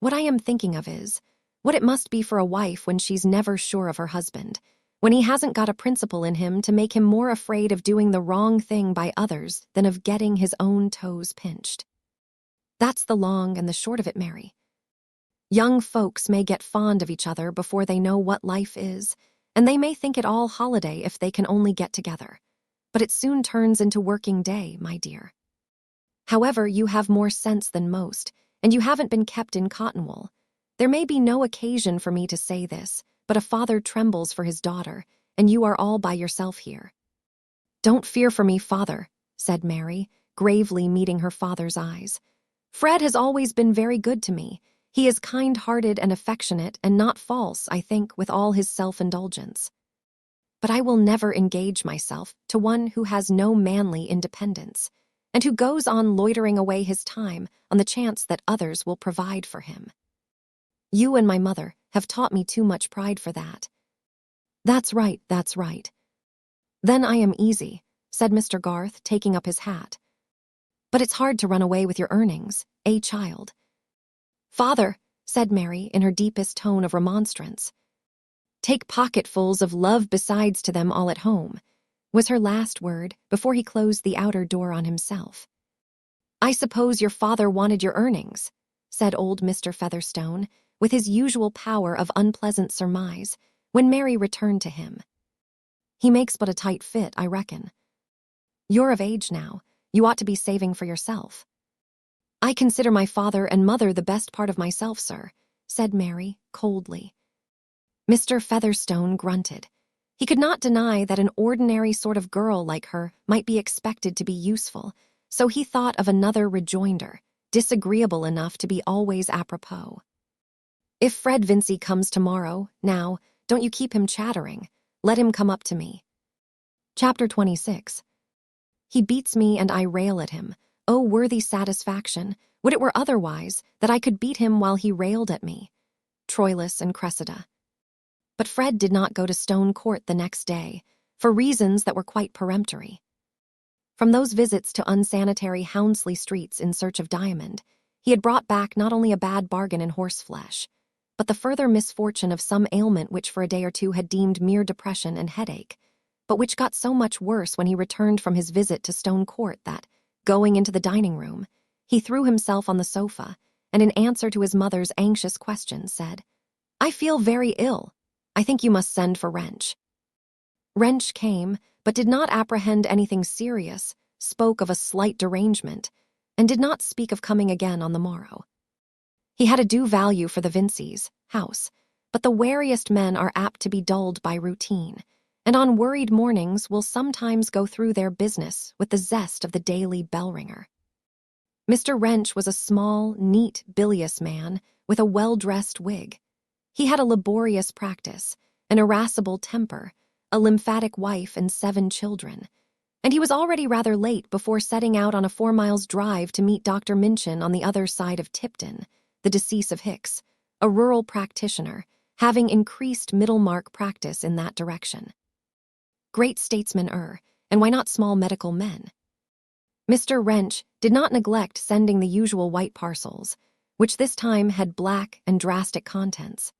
"What I am thinking of is, what it must be for a wife when she's never sure of her husband, when he hasn't got a principle in him to make him more afraid of doing the wrong thing by others than of getting his own toes pinched. That's the long and the short of it, Mary. Young folks may get fond of each other before they know what life is, and they may think it all holiday if they can only get together. But it soon turns into working day, my dear. However, you have more sense than most, and you haven't been kept in cotton wool. There may be no occasion for me to say this, but a father trembles for his daughter, and you are all by yourself here." "Don't fear for me, father," said Mary, gravely meeting her father's eyes. "Fred has always been very good to me. He is kind-hearted and affectionate and not false, I think, with all his self-indulgence. But I will never engage myself to one who has no manly independence, and who goes on loitering away his time on the chance that others will provide for him. You and my mother have taught me too much pride for that." That's right, that's right. "Then I am easy," said Mr. Garth, taking up his hat. "But it's hard to run away with your earnings, child?" "Father," said Mary in her deepest tone of remonstrance, "take pocketfuls of love besides to them all at home," was her last word before he closed the outer door on himself. "I suppose your father wanted your earnings," said old Mr. Featherstone, with his usual power of unpleasant surmise, when Mary returned to him. "He makes but a tight fit, I reckon. You're of age now. You ought to be saving for yourself." "I consider my father and mother the best part of myself, sir," said Mary, coldly. Mr. Featherstone grunted. He could not deny that an ordinary sort of girl like her might be expected to be useful, so he thought of another rejoinder, disagreeable enough to be always apropos. "If Fred Vincy comes tomorrow, now, don't you keep him chattering. Let him come up to me." Chapter 26. He beats me and I rail at him. Oh, worthy satisfaction, would it were otherwise, that I could beat him while he railed at me. Troilus and Cressida. But Fred did not go to Stone Court the next day, for reasons that were quite peremptory. From those visits to unsanitary Houndsley streets in search of diamond, he had brought back not only a bad bargain in horseflesh, but the further misfortune of some ailment which for a day or two had deemed mere depression and headache, but which got so much worse when he returned from his visit to Stone Court that, going into the dining room, he threw himself on the sofa, and in answer to his mother's anxious question said, "I feel very ill. I think you must send for Wrench." Wrench came, but did not apprehend anything serious, spoke of a slight derangement, and did not speak of coming again on the morrow. He had a due value for the Vincys' house, but the wariest men are apt to be dulled by routine, and on worried mornings will sometimes go through their business with the zest of the daily bell-ringer. Mr. Wrench was a small, neat, bilious man with a well-dressed wig. He had a laborious practice, an irascible temper, a lymphatic wife and 7 children, and he was already rather late before setting out on a 4 miles drive to meet Dr. Minchin on the other side of Tipton, the decease of Hicks, a rural practitioner, having increased Middlemarch practice in that direction. Great statesmen and why not small medical men? Mr. Wrench did not neglect sending the usual white parcels, which this time had black and drastic contents.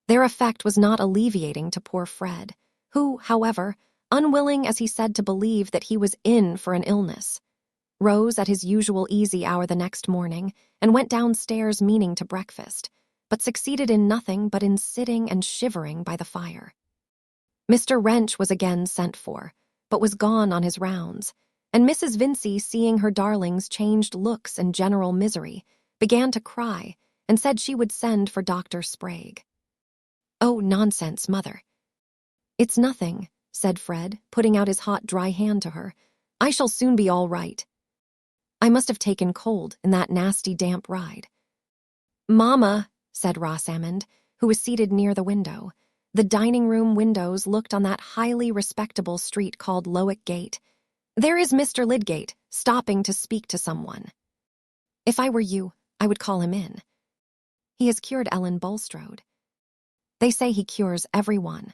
Their effect was not alleviating to poor Fred, who, however, unwilling as he said to believe that he was in for an illness, rose at his usual easy hour the next morning and went downstairs meaning to breakfast, but succeeded in nothing but in sitting and shivering by the fire. Mr. Wrench was again sent for, but was gone on his rounds, and Mrs. Vincy, seeing her darling's changed looks and general misery, began to cry and said she would send for Dr. Sprague. "Oh, nonsense, mother." "It's nothing," said Fred, putting out his hot, dry hand to her. "I shall soon be all right. I must have taken cold in that nasty damp ride." "Mamma," said Rosamond, who was seated near the window. The dining-room windows looked on that highly respectable street called Lowick Gate. "There is Mr. Lydgate, stopping to speak to someone. If I were you, I would call him in. He has cured Ellen Bulstrode. They say he cures everyone."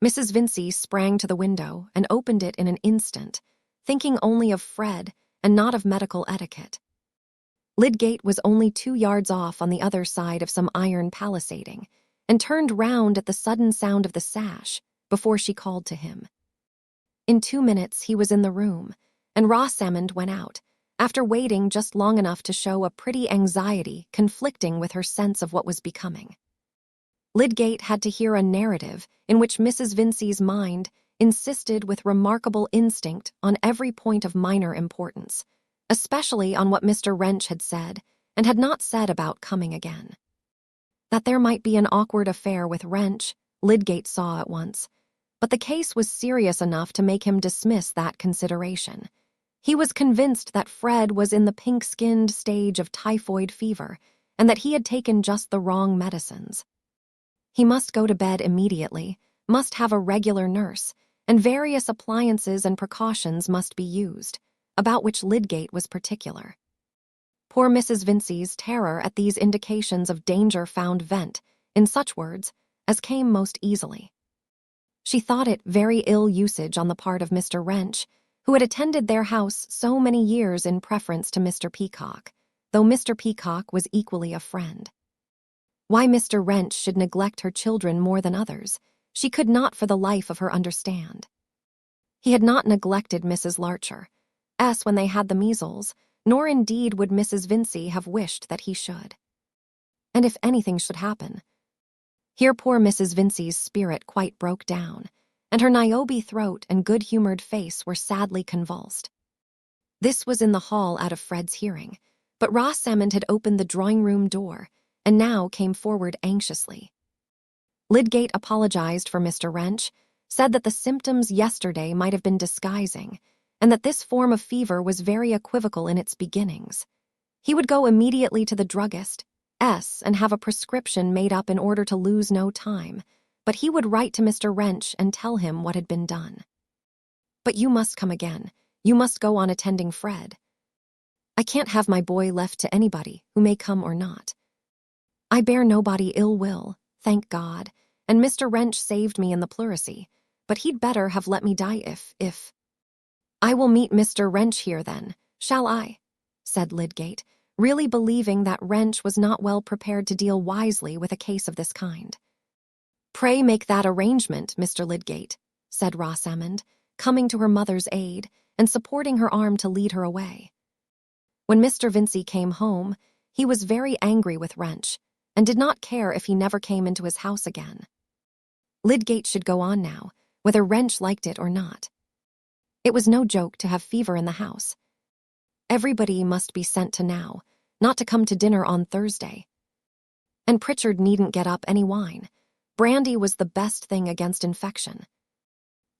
Mrs. Vincy sprang to the window and opened it in an instant, thinking only of Fred and not of medical etiquette. Lydgate was only 2 yards off on the other side of some iron palisading, and turned round at the sudden sound of the sash before she called to him. In 2 minutes he was in the room, and Rosamond went out, after waiting just long enough to show a pretty anxiety conflicting with her sense of what was becoming. Lydgate had to hear a narrative in which Mrs. Vincy's mind insisted with remarkable instinct on every point of minor importance, especially on what Mr. Wrench had said and had not said about coming again. That there might be an awkward affair with Wrench, Lydgate saw at once, but the case was serious enough to make him dismiss that consideration. He was convinced that Fred was in the pink-skinned stage of typhoid fever and that he had taken just the wrong medicines. He must go to bed immediately, must have a regular nurse, and various appliances and precautions must be used, about which Lydgate was particular. Poor Mrs. Vincy's terror at these indications of danger found vent in such words as came most easily. She thought it very ill usage on the part of Mr. Wrench, who had attended their house so many years in preference to Mr. Peacock, though Mr. Peacock was equally a friend. Why Mr. Wrench should neglect her children more than others, she could not for the life of her understand. He had not neglected Mrs. Larcher, when they had the measles, nor indeed would Mrs. Vincy have wished that he should. And if anything should happen— Here poor Mrs. Vincy's spirit quite broke down, and her Niobe throat and good-humored face were sadly convulsed. This was in the hall out of Fred's hearing, but Rosamond had opened the drawing-room door, and now came forward anxiously. Lydgate apologized for Mr. Wrench, said that the symptoms yesterday might have been disguising, and that this form of fever was very equivocal in its beginnings. He would go immediately to the druggist, and have a prescription made up in order to lose no time, but he would write to Mr. Wrench and tell him what had been done. "But you must come again. You must go on attending Fred. I can't have my boy left to anybody, who may come or not. I bear nobody ill will, thank God, and Mr. Wrench saved me in the pleurisy, but he'd better have let me die if— I will meet Mr. Wrench here then, shall I?" said Lydgate, really believing that Wrench was not well prepared to deal wisely with a case of this kind. "Pray make that arrangement, Mr. Lydgate," said Rosamond, coming to her mother's aid and supporting her arm to lead her away. When Mr. Vincey came home, he was very angry with Wrench, and did not care if he never came into his house again. Lydgate should go on now, whether Wrench liked it or not. It was no joke to have fever in the house. Everybody must be sent to now, not to come to dinner on Thursday. And Pritchard needn't get up any wine. Brandy was the best thing against infection.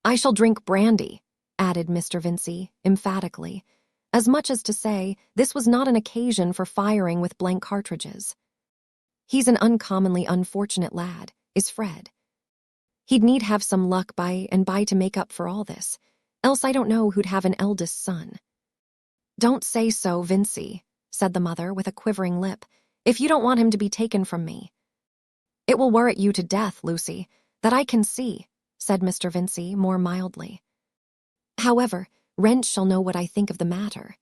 "I shall drink brandy," added Mr. Vincey, emphatically, as much as to say this was not an occasion for firing with blank cartridges. "He's an uncommonly unfortunate lad, is Fred. He'd need have some luck by and by to make up for all this, else I don't know who'd have an eldest son." "Don't say so, Vincey," said the mother with a quivering lip, "if you don't want him to be taken from me." "It will worret you to death, Lucy, that I can see," said Mr. Vincey more mildly. "However, Wrench shall know what I think of the matter."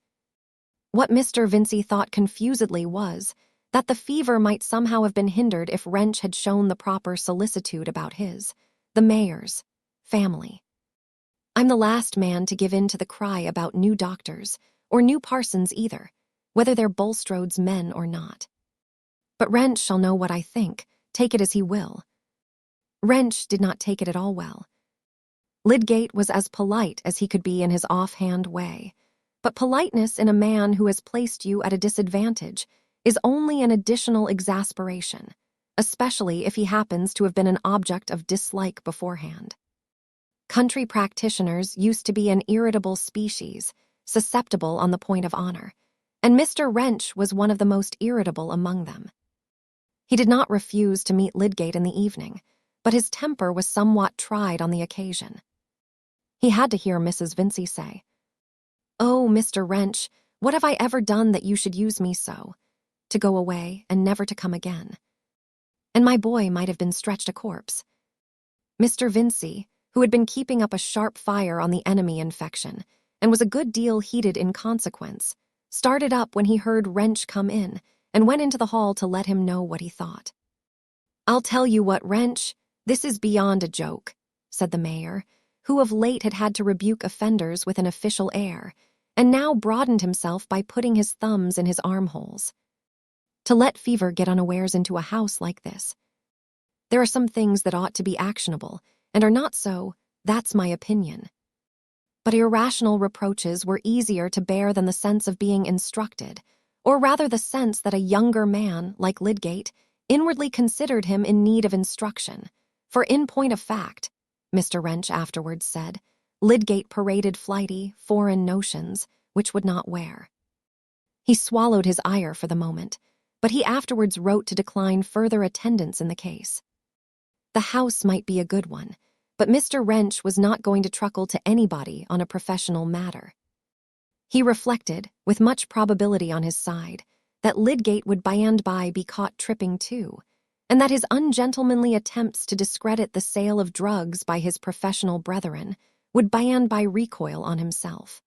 What Mr. Vincey thought confusedly was that the fever might somehow have been hindered if Wrench had shown the proper solicitude about the mayor's, family. "I'm the last man to give in to the cry about new doctors, or new parsons either, whether they're Bulstrode's men or not. But Wrench shall know what I think, take it as he will." Wrench did not take it at all well. Lydgate was as polite as he could be in his offhand way, but politeness in a man who has placed you at a disadvantage is only an additional exasperation, especially if he happens to have been an object of dislike beforehand. Country practitioners used to be an irritable species, susceptible on the point of honor, and Mr. Wrench was one of the most irritable among them. He did not refuse to meet Lydgate in the evening, but his temper was somewhat tried on the occasion. He had to hear Mrs. Vincey say, "Oh, Mr. Wrench, what have I ever done that you should use me so? To go away and never to come again. And my boy might have been stretched a corpse." Mr. Vincey, who had been keeping up a sharp fire on the enemy infection, and was a good deal heated in consequence, started up when he heard Wrench come in, and went into the hall to let him know what he thought. "I'll tell you what, Wrench, this is beyond a joke," said the mayor, who of late had had to rebuke offenders with an official air, and now broadened himself by putting his thumbs in his armholes. "To let fever get unawares into a house like this. There are some things that ought to be actionable, and are not so, that's my opinion." But irrational reproaches were easier to bear than the sense of being instructed, or rather the sense that a younger man, like Lydgate, inwardly considered him in need of instruction, for in point of fact, Mr. Wrench afterwards said, Lydgate paraded flighty, foreign notions, which would not wear. He swallowed his ire for the moment, but he afterwards wrote to decline further attendance in the case. The house might be a good one, but Mr. Wrench was not going to truckle to anybody on a professional matter. He reflected, with much probability on his side, that Lydgate would by and by be caught tripping too, and that his ungentlemanly attempts to discredit the sale of drugs by his professional brethren would by and by recoil on himself.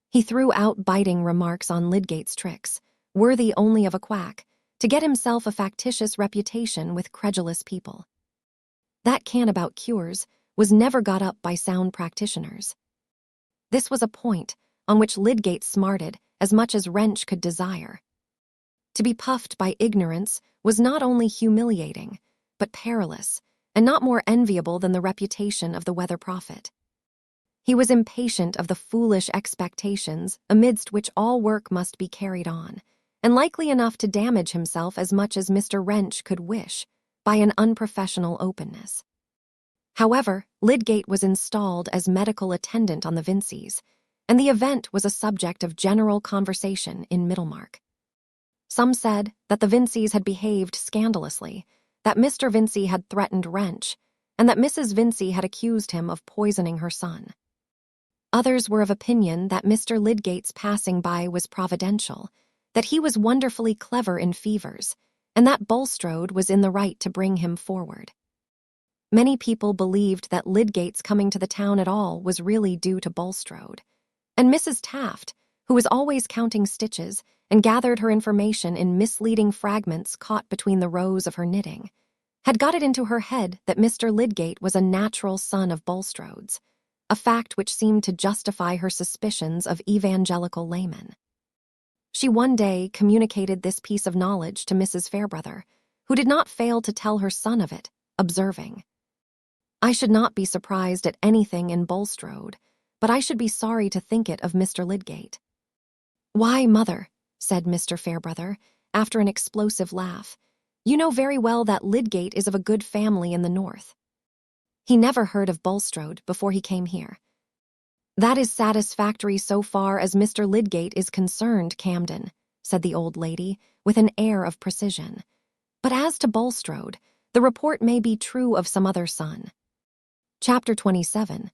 He threw out biting remarks on Lydgate's tricks, worthy only of a quack, to get himself a factitious reputation with credulous people. That can about cures was never got up by sound practitioners. This was a point on which Lydgate smarted as much as Wrench could desire. To be puffed by ignorance was not only humiliating, but perilous, and not more enviable than the reputation of the weather prophet. He was impatient of the foolish expectations amidst which all work must be carried on, and likely enough to damage himself as much as Mr. Wrench could wish, by an unprofessional openness. However, Lydgate was installed as medical attendant on the Vinceys, and the event was a subject of general conversation in Middlemarch. Some said that the Vinceys had behaved scandalously, that Mr. Vincey had threatened Wrench, and that Mrs. Vincey had accused him of poisoning her son. Others were of opinion that Mr. Lydgate's passing by was providential, that he was wonderfully clever in fevers, and that Bulstrode was in the right to bring him forward. Many people believed that Lydgate's coming to the town at all was really due to Bulstrode, and Mrs. Taft, who was always counting stitches and gathered her information in misleading fragments caught between the rows of her knitting, had got it into her head that Mr. Lydgate was a natural son of Bulstrode's, a fact which seemed to justify her suspicions of evangelical laymen. She one day communicated this piece of knowledge to Mrs. Fairbrother, who did not fail to tell her son of it, observing, "I should not be surprised at anything in Bulstrode, but I should be sorry to think it of Mr. Lydgate." "Why, mother," said Mr. Fairbrother, after an explosive laugh, "you know very well that Lydgate is of a good family in the north. He never heard of Bulstrode before he came here." "That is satisfactory so far as Mr. Lydgate is concerned, Camden," said the old lady, with an air of precision. "But as to Bulstrode, the report may be true of some other son." Chapter 27.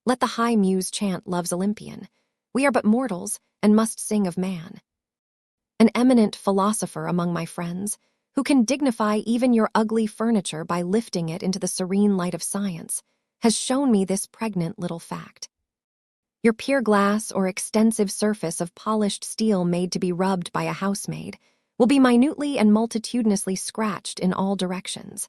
Let the high muse chant love's Olympian. We are but mortals, and must sing of man. An eminent philosopher among my friends, who can dignify even your ugly furniture by lifting it into the serene light of science, has shown me this pregnant little fact. Your pier glass or extensive surface of polished steel made to be rubbed by a housemaid will be minutely and multitudinously scratched in all directions,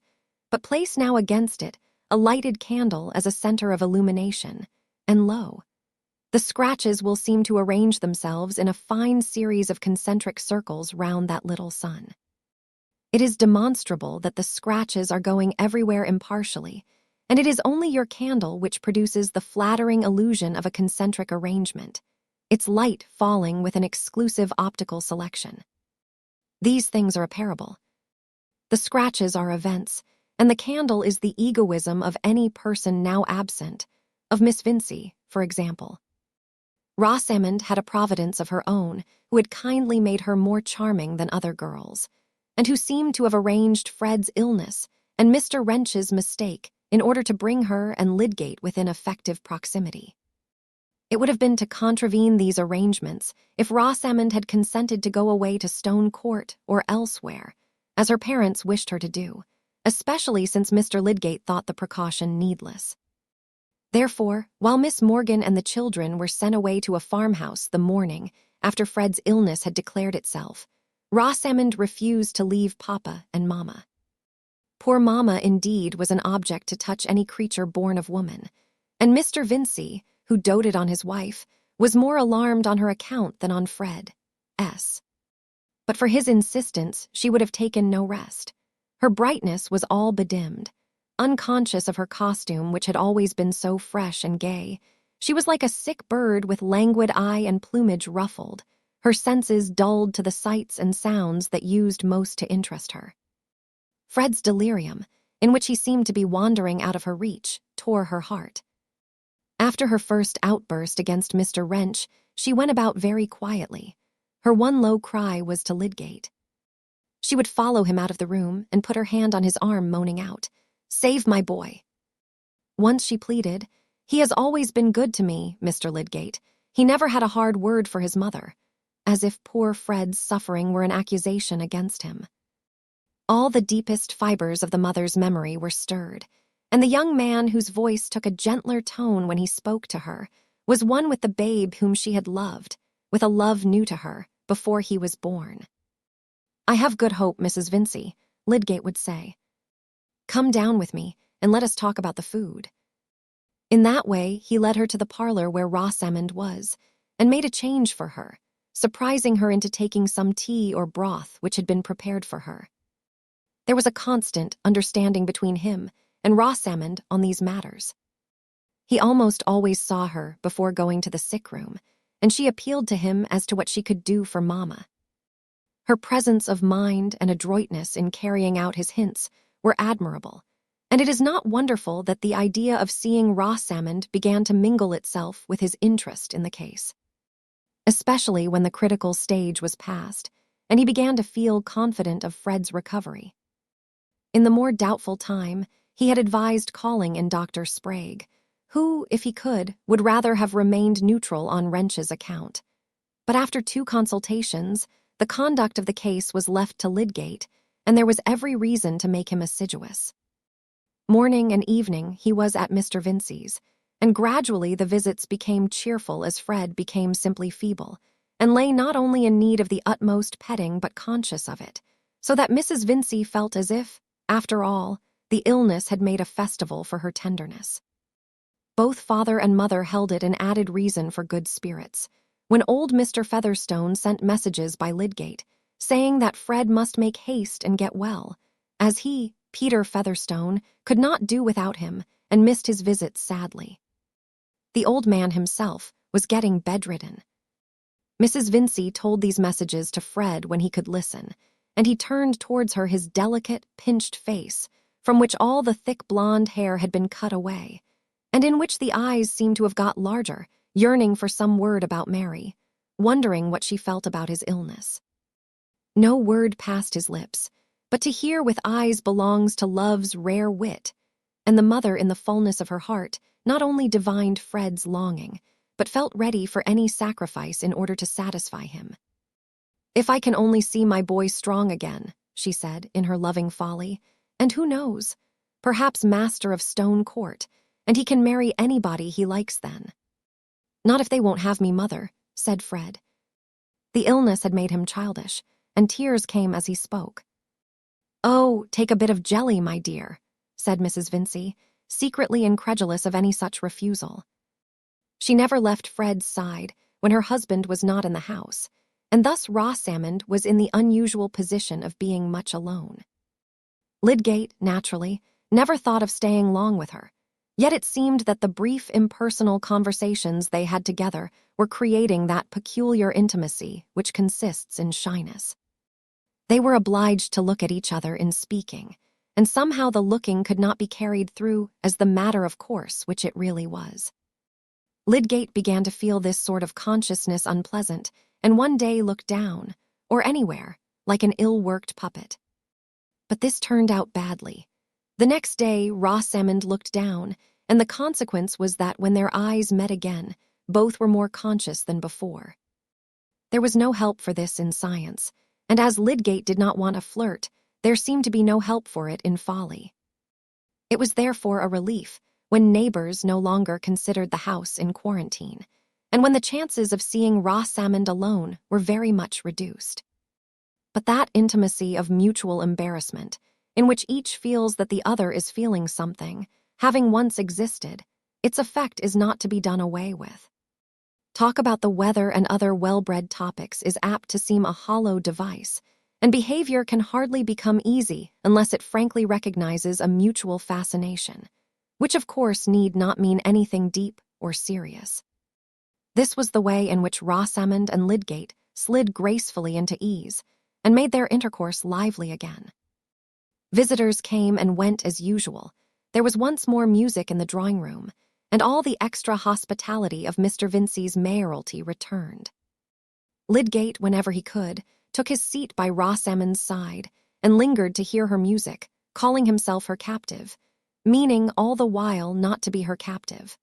but place now against it a lighted candle as a center of illumination, and lo, the scratches will seem to arrange themselves in a fine series of concentric circles round that little sun. It is demonstrable that the scratches are going everywhere impartially, and it is only your candle which produces the flattering illusion of a concentric arrangement, its light falling with an exclusive optical selection. These things are a parable. The scratches are events, and the candle is the egoism of any person now absent, of Miss Vincey, for example. Rosamond had a providence of her own who had kindly made her more charming than other girls, and who seemed to have arranged Fred's illness and Mr. Wrench's mistake in order to bring her and Lydgate within effective proximity. It would have been to contravene these arrangements if Rosamond had consented to go away to Stone Court or elsewhere, as her parents wished her to do, especially since Mr. Lydgate thought the precaution needless. Therefore, while Miss Morgan and the children were sent away to a farmhouse the morning after Fred's illness had declared itself, Rosamond refused to leave Papa and Mamma. Poor Mamma, indeed, was an object to touch any creature born of woman, and Mr. Vincey, who doted on his wife, was more alarmed on her account than on Fred's. But for his insistence, she would have taken no rest. Her brightness was all bedimmed. Unconscious of her costume, which had always been so fresh and gay, she was like a sick bird with languid eye and plumage ruffled, her senses dulled to the sights and sounds that used most to interest her. Fred's delirium, in which he seemed to be wandering out of her reach, tore her heart. After her first outburst against Mr. Wrench, she went about very quietly. Her one low cry was to Lydgate. She would follow him out of the room and put her hand on his arm, moaning out, "Save my boy." Once she pleaded, "He has always been good to me, Mr. Lydgate. He never had a hard word for his mother," as if poor Fred's suffering were an accusation against him. All the deepest fibers of the mother's memory were stirred, and the young man whose voice took a gentler tone when he spoke to her was one with the babe whom she had loved, with a love new to her, before he was born. "I have good hope, Mrs. Vincey," Lydgate would say. "Come down with me, and let us talk about the food." In that way, he led her to the parlor where Rosamond was, and made a change for her, surprising her into taking some tea or broth which had been prepared for her. There was a constant understanding between him and Rosamond on these matters. He almost always saw her before going to the sick room, and she appealed to him as to what she could do for Mamma. Her presence of mind and adroitness in carrying out his hints were admirable, and it is not wonderful that the idea of seeing Rosamond began to mingle itself with his interest in the case. Especially when the critical stage was passed, and he began to feel confident of Fred's recovery. In the more doubtful time, he had advised calling in Dr. Sprague, who, if he could, would rather have remained neutral on Wrench's account. But after 2 consultations, the conduct of the case was left to Lydgate, and there was every reason to make him assiduous. Morning and evening he was at Mr. Vincey's, and gradually the visits became cheerful as Fred became simply feeble, and lay not only in need of the utmost petting but conscious of it, so that Mrs. Vincey felt as if, after all, the illness had made a festival for her tenderness. Both father and mother held it an added reason for good spirits, when old Mr. Featherstone sent messages by Lydgate, saying that Fred must make haste and get well, as he, Peter Featherstone, could not do without him and missed his visits sadly. The old man himself was getting bedridden. Mrs. Vincey told these messages to Fred when he could listen, and he turned towards her his delicate, pinched face, from which all the thick blonde hair had been cut away, and in which the eyes seemed to have got larger, yearning for some word about Mary, wondering what she felt about his illness. No word passed his lips, but to hear with eyes belongs to love's rare wit, and the mother in the fullness of her heart not only divined Fred's longing, but felt ready for any sacrifice in order to satisfy him. "If I can only see my boy strong again," she said in her loving folly, "and who knows, perhaps master of Stone Court, and he can marry anybody he likes then." "Not if they won't have me, mother," said Fred. The illness had made him childish, and tears came as he spoke. "Oh, take a bit of jelly, my dear," said Mrs. Vincey, secretly incredulous of any such refusal. She never left Fred's side when her husband was not in the house, and thus Rosamond was in the unusual position of being much alone. Lydgate, naturally, never thought of staying long with her, yet it seemed that the brief impersonal conversations they had together were creating that peculiar intimacy which consists in shyness. They were obliged to look at each other in speaking, and somehow the looking could not be carried through as the matter of course which it really was. Lydgate began to feel this sort of consciousness unpleasant, and one day looked down, or anywhere, like an ill-worked puppet. But this turned out badly. The next day Rosamond looked down, and the consequence was that when their eyes met again, both were more conscious than before. There was no help for this in science, and as Lydgate did not want a flirt, there seemed to be no help for it in folly. It was therefore a relief when neighbors no longer considered the house in quarantine, and when the chances of seeing Rosamond alone were very much reduced. But that intimacy of mutual embarrassment, in which each feels that the other is feeling something, having once existed, its effect is not to be done away with. Talk about the weather and other well-bred topics is apt to seem a hollow device, and behavior can hardly become easy unless it frankly recognizes a mutual fascination, which of course need not mean anything deep or serious. This was the way in which Rosamond and Lydgate slid gracefully into ease, and made their intercourse lively again. Visitors came and went as usual. There was once more music in the drawing-room, and all the extra hospitality of Mr. Vincey's mayoralty returned. Lydgate, whenever he could, took his seat by Rosamond's side and lingered to hear her music, calling himself her captive, meaning all the while not to be her captive.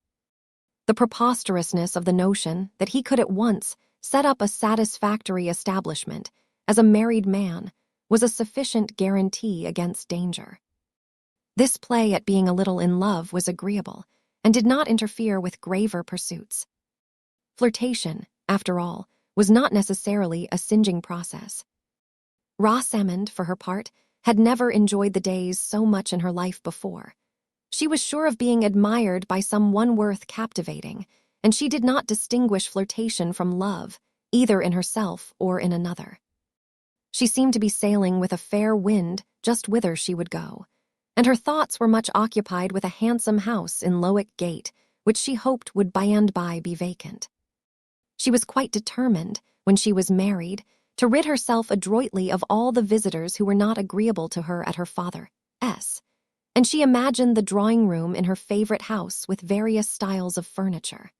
The preposterousness of the notion that he could at once set up a satisfactory establishment as a married man was a sufficient guarantee against danger. This play at being a little in love was agreeable, and did not interfere with graver pursuits. Flirtation, after all, was not necessarily a singeing process. Rosamond, for her part, had never enjoyed the days so much in her life before. She was sure of being admired by some one worth captivating, and she did not distinguish flirtation from love, either in herself or in another. She seemed to be sailing with a fair wind just whither she would go, and her thoughts were much occupied with a handsome house in Lowick Gate, which she hoped would by and by be vacant. She was quite determined, when she was married, to rid herself adroitly of all the visitors who were not agreeable to her at her father's, and she imagined the drawing-room in her favorite house with various styles of furniture.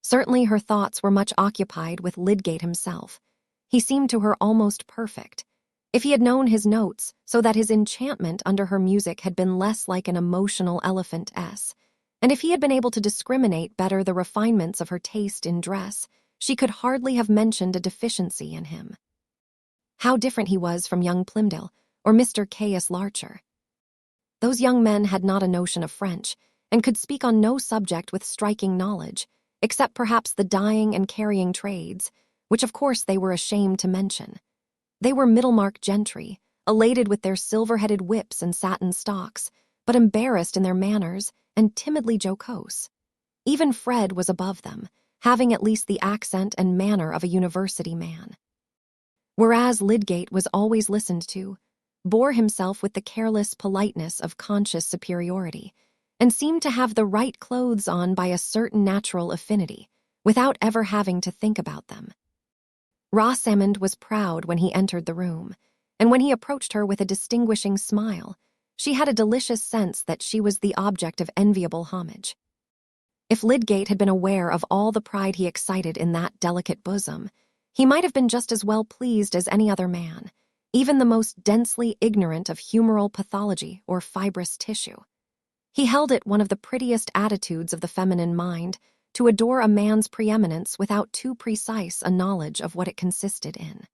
Certainly her thoughts were much occupied with Lydgate himself. He seemed to her almost perfect. If he had known his notes, so that his enchantment under her music had been less like an emotional elephant S, and if he had been able to discriminate better the refinements of her taste in dress, she could hardly have mentioned a deficiency in him. How different he was from young Plymdale or Mr. Caius Larcher. Those young men had not a notion of French, and could speak on no subject with striking knowledge, except perhaps the dyeing and carrying trades, which of course they were ashamed to mention. They were Middlemarch gentry, elated with their silver-headed whips and satin stocks, but embarrassed in their manners and timidly jocose. Even Fred was above them, having at least the accent and manner of a university man. Whereas Lydgate was always listened to, bore himself with the careless politeness of conscious superiority, and seemed to have the right clothes on by a certain natural affinity, without ever having to think about them. Rosamond was proud when he entered the room, and when he approached her with a distinguishing smile, she had a delicious sense that she was the object of enviable homage. If Lydgate had been aware of all the pride he excited in that delicate bosom, he might have been just as well pleased as any other man, even the most densely ignorant of humoral pathology or fibrous tissue. He held it one of the prettiest attitudes of the feminine mind to adore a man's preeminence without too precise a knowledge of what it consisted in.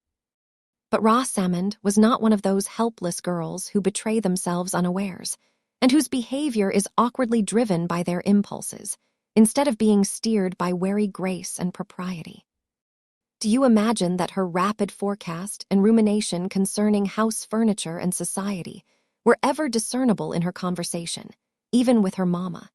But Rosamond was not one of those helpless girls who betray themselves unawares, and whose behavior is awkwardly driven by their impulses, instead of being steered by wary grace and propriety. Do you imagine that her rapid forecast and rumination concerning house furniture and society were ever discernible in her conversation, even with her mamma?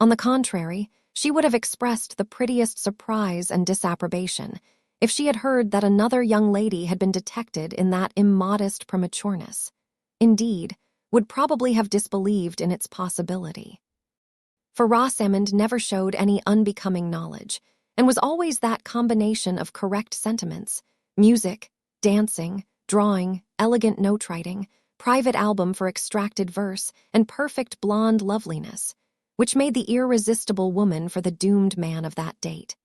On the contrary, she would have expressed the prettiest surprise and disapprobation if she had heard that another young lady had been detected in that immodest prematureness. Indeed, would probably have disbelieved in its possibility. For Rosamond never showed any unbecoming knowledge, and was always that combination of correct sentiments, music, dancing, drawing, elegant note-writing, private album for extracted verse, and perfect blonde loveliness, which made the irresistible woman for the doomed man of that date.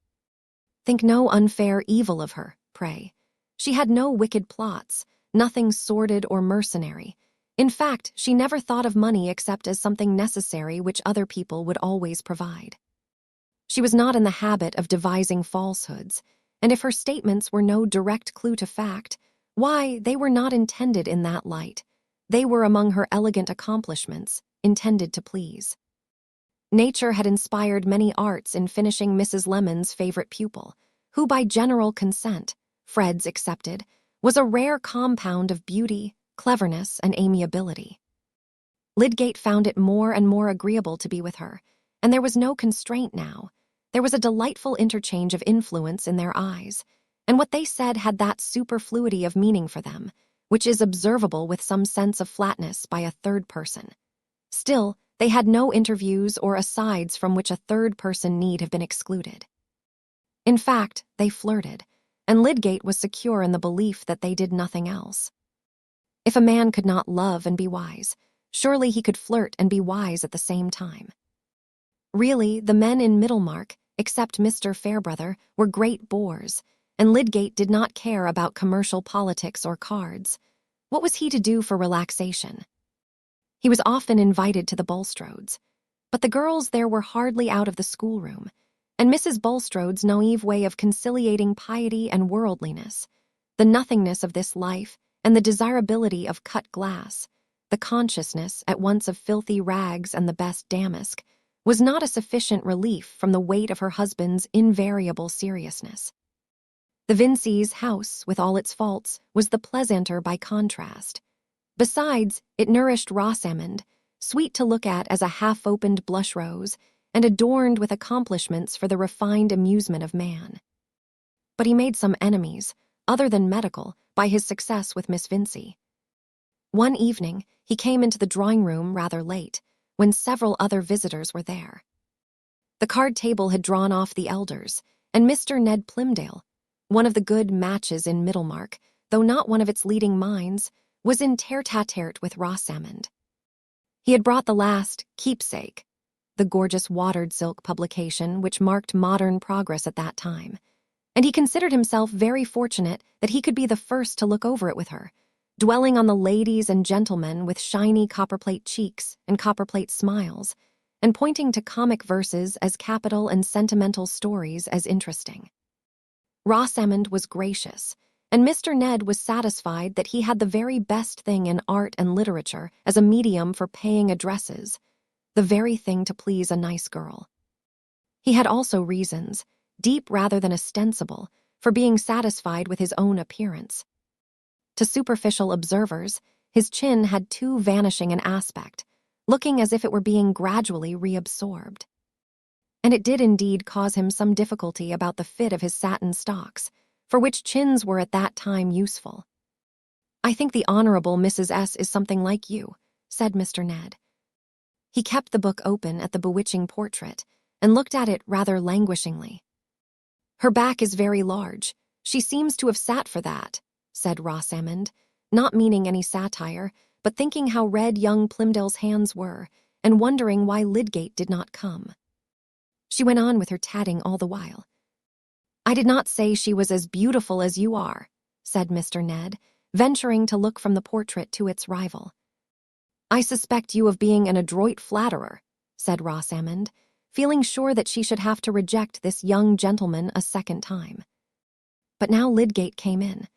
Think no unfair evil of her, pray. She had no wicked plots, nothing sordid or mercenary. In fact, she never thought of money except as something necessary which other people would always provide. She was not in the habit of devising falsehoods, and if her statements were no direct clue to fact, why, they were not intended in that light. They were among her elegant accomplishments, intended to please. Nature had inspired many arts in finishing Mrs. Lemon's favorite pupil, who by general consent, Fred's excepted, was a rare compound of beauty, cleverness, and amiability. Lydgate found it more and more agreeable to be with her, and there was no constraint now. There was a delightful interchange of influence in their eyes, and what they said had that superfluity of meaning for them, which is observable with some sense of flatness by a third person. Still, they had no interviews or asides from which a third person need have been excluded. In fact, they flirted, and Lydgate was secure in the belief that they did nothing else. If a man could not love and be wise, surely he could flirt and be wise at the same time. Really, the men in Middlemarch, except Mr. Fairbrother, were great bores, and Lydgate did not care about commercial politics or cards. What was he to do for relaxation? He was often invited to the Bulstrodes, but the girls there were hardly out of the schoolroom, and Mrs. Bulstrode's naive way of conciliating piety and worldliness, the nothingness of this life, and the desirability of cut glass, the consciousness at once of filthy rags and the best damask, was not a sufficient relief from the weight of her husband's invariable seriousness. The Vincy's house, with all its faults, was the pleasanter by contrast. Besides, it nourished Rosamond, sweet to look at as a half-opened blush rose, and adorned with accomplishments for the refined amusement of man. But he made some enemies, other than medical, by his success with Miss Vincy. One evening, he came into the drawing-room rather late, when several other visitors were there. The card table had drawn off the elders, and Mr. Ned Plymdale, one of the good matches in Middlemarch, though not one of its leading minds, was in tete-a-tete with Rosamond. He had brought the last Keepsake, the gorgeous watered silk publication which marked modern progress at that time, and he considered himself very fortunate that he could be the first to look over it with her, dwelling on the ladies and gentlemen with shiny copperplate cheeks and copperplate smiles, and pointing to comic verses as capital and sentimental stories as interesting. Rosamond was gracious, and Mr. Ned was satisfied that he had the very best thing in art and literature as a medium for paying addresses, the very thing to please a nice girl. He had also reasons, deep rather than ostensible, for being satisfied with his own appearance. To superficial observers, his chin had too vanishing an aspect, looking as if it were being gradually reabsorbed. And it did indeed cause him some difficulty about the fit of his satin stocks, for which chins were at that time useful. "I think the Honorable Mrs. S. is something like you," said Mr. Ned. He kept the book open at the bewitching portrait and looked at it rather languishingly. "Her back is very large. She seems to have sat for that," said Rosamond, not meaning any satire, but thinking how red young Plymdale's hands were, and wondering why Lydgate did not come. She went on with her tatting all the while. "I did not say she was as beautiful as you are," said Mr. Ned, venturing to look from the portrait to its rival. "I suspect you of being an adroit flatterer," said Rosamond, feeling sure that she should have to reject this young gentleman a second time. But now Lydgate came in.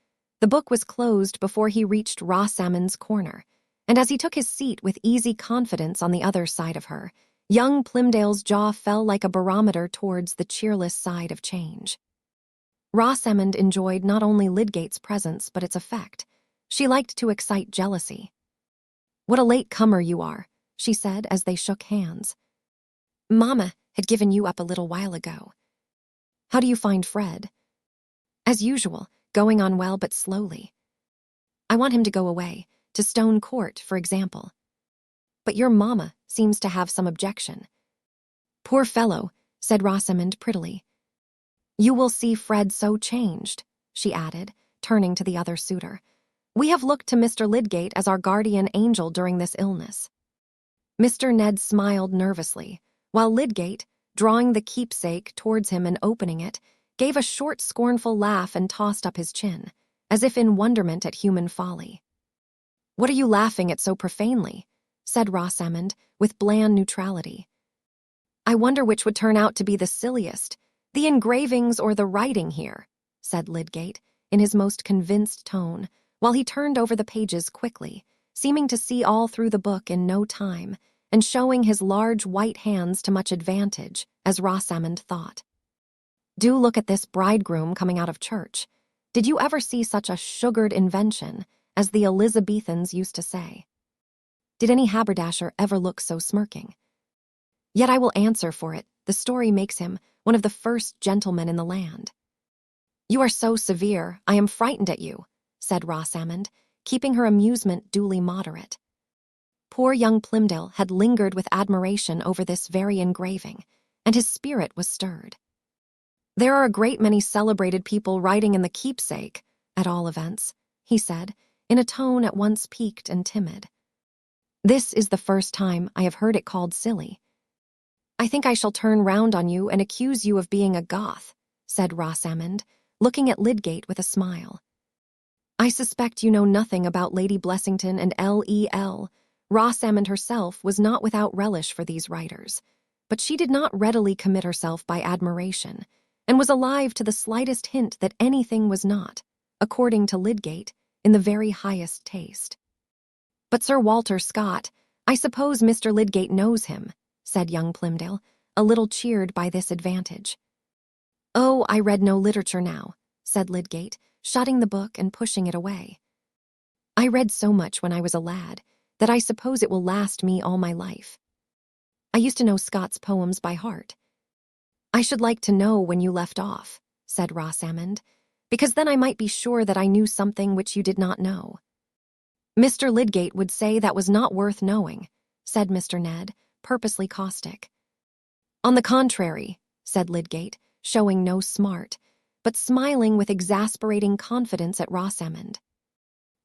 The book was closed before he reached Rosamond's corner, and as he took his seat with easy confidence on the other side of her, young Plymdale's jaw fell like a barometer towards the cheerless side of change. Rosamond enjoyed not only Lydgate's presence but its effect. She liked to excite jealousy. "What a late comer you are," she said as they shook hands. "Mamma had given you up a little while ago. How do you find Fred?" "As usual, going on well but slowly. I want him to go away, to Stone Court, for example. But your mamma seems to have some objection." "Poor fellow," said Rosamond prettily. "You will see Fred so changed," she added, turning to the other suitor. "We have looked to Mr. Lydgate as our guardian angel during this illness." Mr. Ned smiled nervously, while Lydgate, drawing the keepsake towards him and opening it, gave a short scornful laugh and tossed up his chin, as if in wonderment at human folly. "What are you laughing at so profanely?" said Rosamond, with bland neutrality. "I wonder which would turn out to be the silliest, the engravings or the writing here," said Lydgate, in his most convinced tone, while he turned over the pages quickly, seeming to see all through the book in no time, and showing his large white hands to much advantage, as Rosamond thought. "Do look at this bridegroom coming out of church. Did you ever see such a sugared invention, as the Elizabethans used to say? Did any haberdasher ever look so smirking? Yet I will answer for it, the story makes him one of the first gentlemen in the land." "You are so severe, I am frightened at you," said Rosamond, keeping her amusement duly moderate. Poor young Plymdale had lingered with admiration over this very engraving, and his spirit was stirred. "There are a great many celebrated people writing in the keepsake, at all events," he said, in a tone at once piqued and timid. "This is the first time I have heard it called silly." "I think I shall turn round on you and accuse you of being a Goth," said Rosamond, looking at Lydgate with a smile. "I suspect you know nothing about Lady Blessington and L.E.L. Rosamond herself was not without relish for these writers, but she did not readily commit herself by admiration, and was alive to the slightest hint that anything was not, according to Lydgate, in the very highest taste. "But Sir Walter Scott, I suppose Mr. Lydgate knows him," said young Plymdale, a little cheered by this advantage. "Oh, I read no literature now," said Lydgate, shutting the book and pushing it away. "I read so much when I was a lad that I suppose it will last me all my life. I used to know Scott's poems by heart." "I should like to know when you left off," said Rosamond, "because then I might be sure that I knew something which you did not know." "Mr. Lydgate would say that was not worth knowing," said Mr. Ned, purposely caustic. "On the contrary," said Lydgate, showing no smart, but smiling with exasperating confidence at Rosamond.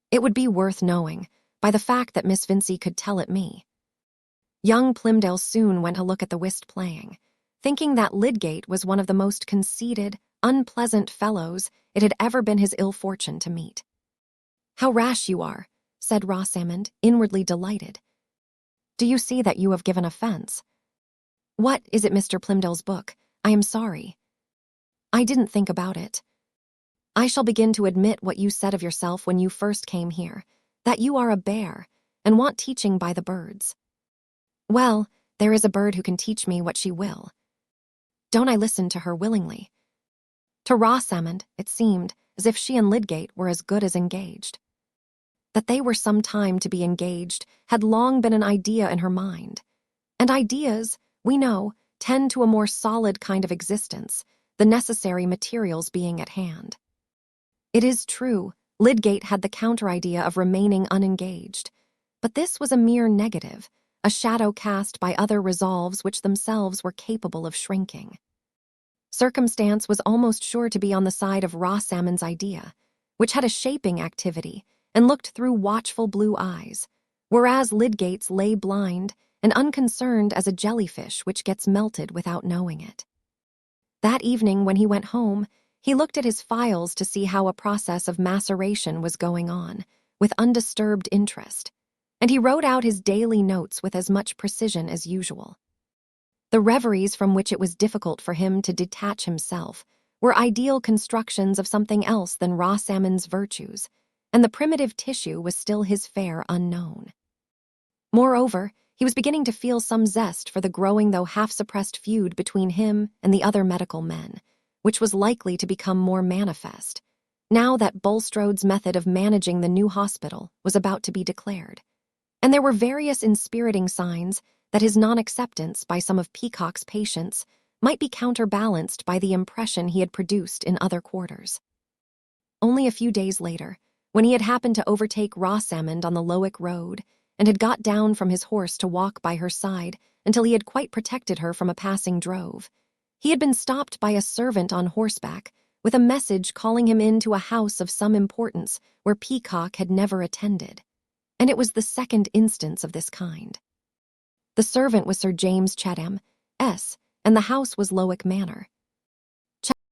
"It would be worth knowing, by the fact that Miss Vincey could tell it me." Young Plymdale soon went to look at the whist playing, thinking that Lydgate was one of the most conceited, unpleasant fellows it had ever been his ill fortune to meet. "How rash you are," said Rosamond, inwardly delighted. "Do you see that you have given offense?" "What, is it Mr. Plymdale's book? I am sorry. I didn't think about it. I shall begin to admit what you said of yourself when you first came here, that you are a bear, and want teaching by the birds. Well, there is a bird who can teach me what she will. Don't I listen to her willingly?" To Rosamond, it seemed as if she and Lydgate were as good as engaged. That they were some time to be engaged had long been an idea in her mind. And ideas, we know, tend to a more solid kind of existence, the necessary materials being at hand. It is true, Lydgate had the counter-idea of remaining unengaged, but this was a mere negative, a shadow cast by other resolves which themselves were capable of shrinking. Circumstance was almost sure to be on the side of Rosamond's idea, which had a shaping activity and looked through watchful blue eyes, whereas Lydgate's lay blind and unconcerned as a jellyfish which gets melted without knowing it. That evening when he went home, he looked at his files to see how a process of maceration was going on, with undisturbed interest, and he wrote out his daily notes with as much precision as usual. The reveries from which it was difficult for him to detach himself were ideal constructions of something else than Rosamond's virtues, and the primitive tissue was still his fair unknown. Moreover, he was beginning to feel some zest for the growing though half-suppressed feud between him and the other medical men, which was likely to become more manifest, now that Bulstrode's method of managing the new hospital was about to be declared. And there were various inspiriting signs that his non-acceptance by some of Peacock's patients might be counterbalanced by the impression he had produced in other quarters. Only a few days later, when he had happened to overtake Rosamond on the Lowick road and had got down from his horse to walk by her side until he had quite protected her from a passing drove, he had been stopped by a servant on horseback with a message calling him into a house of some importance where Peacock had never attended, and it was the second instance of this kind. The servant was Sir James Chatham, S., and the house was Lowick Manor.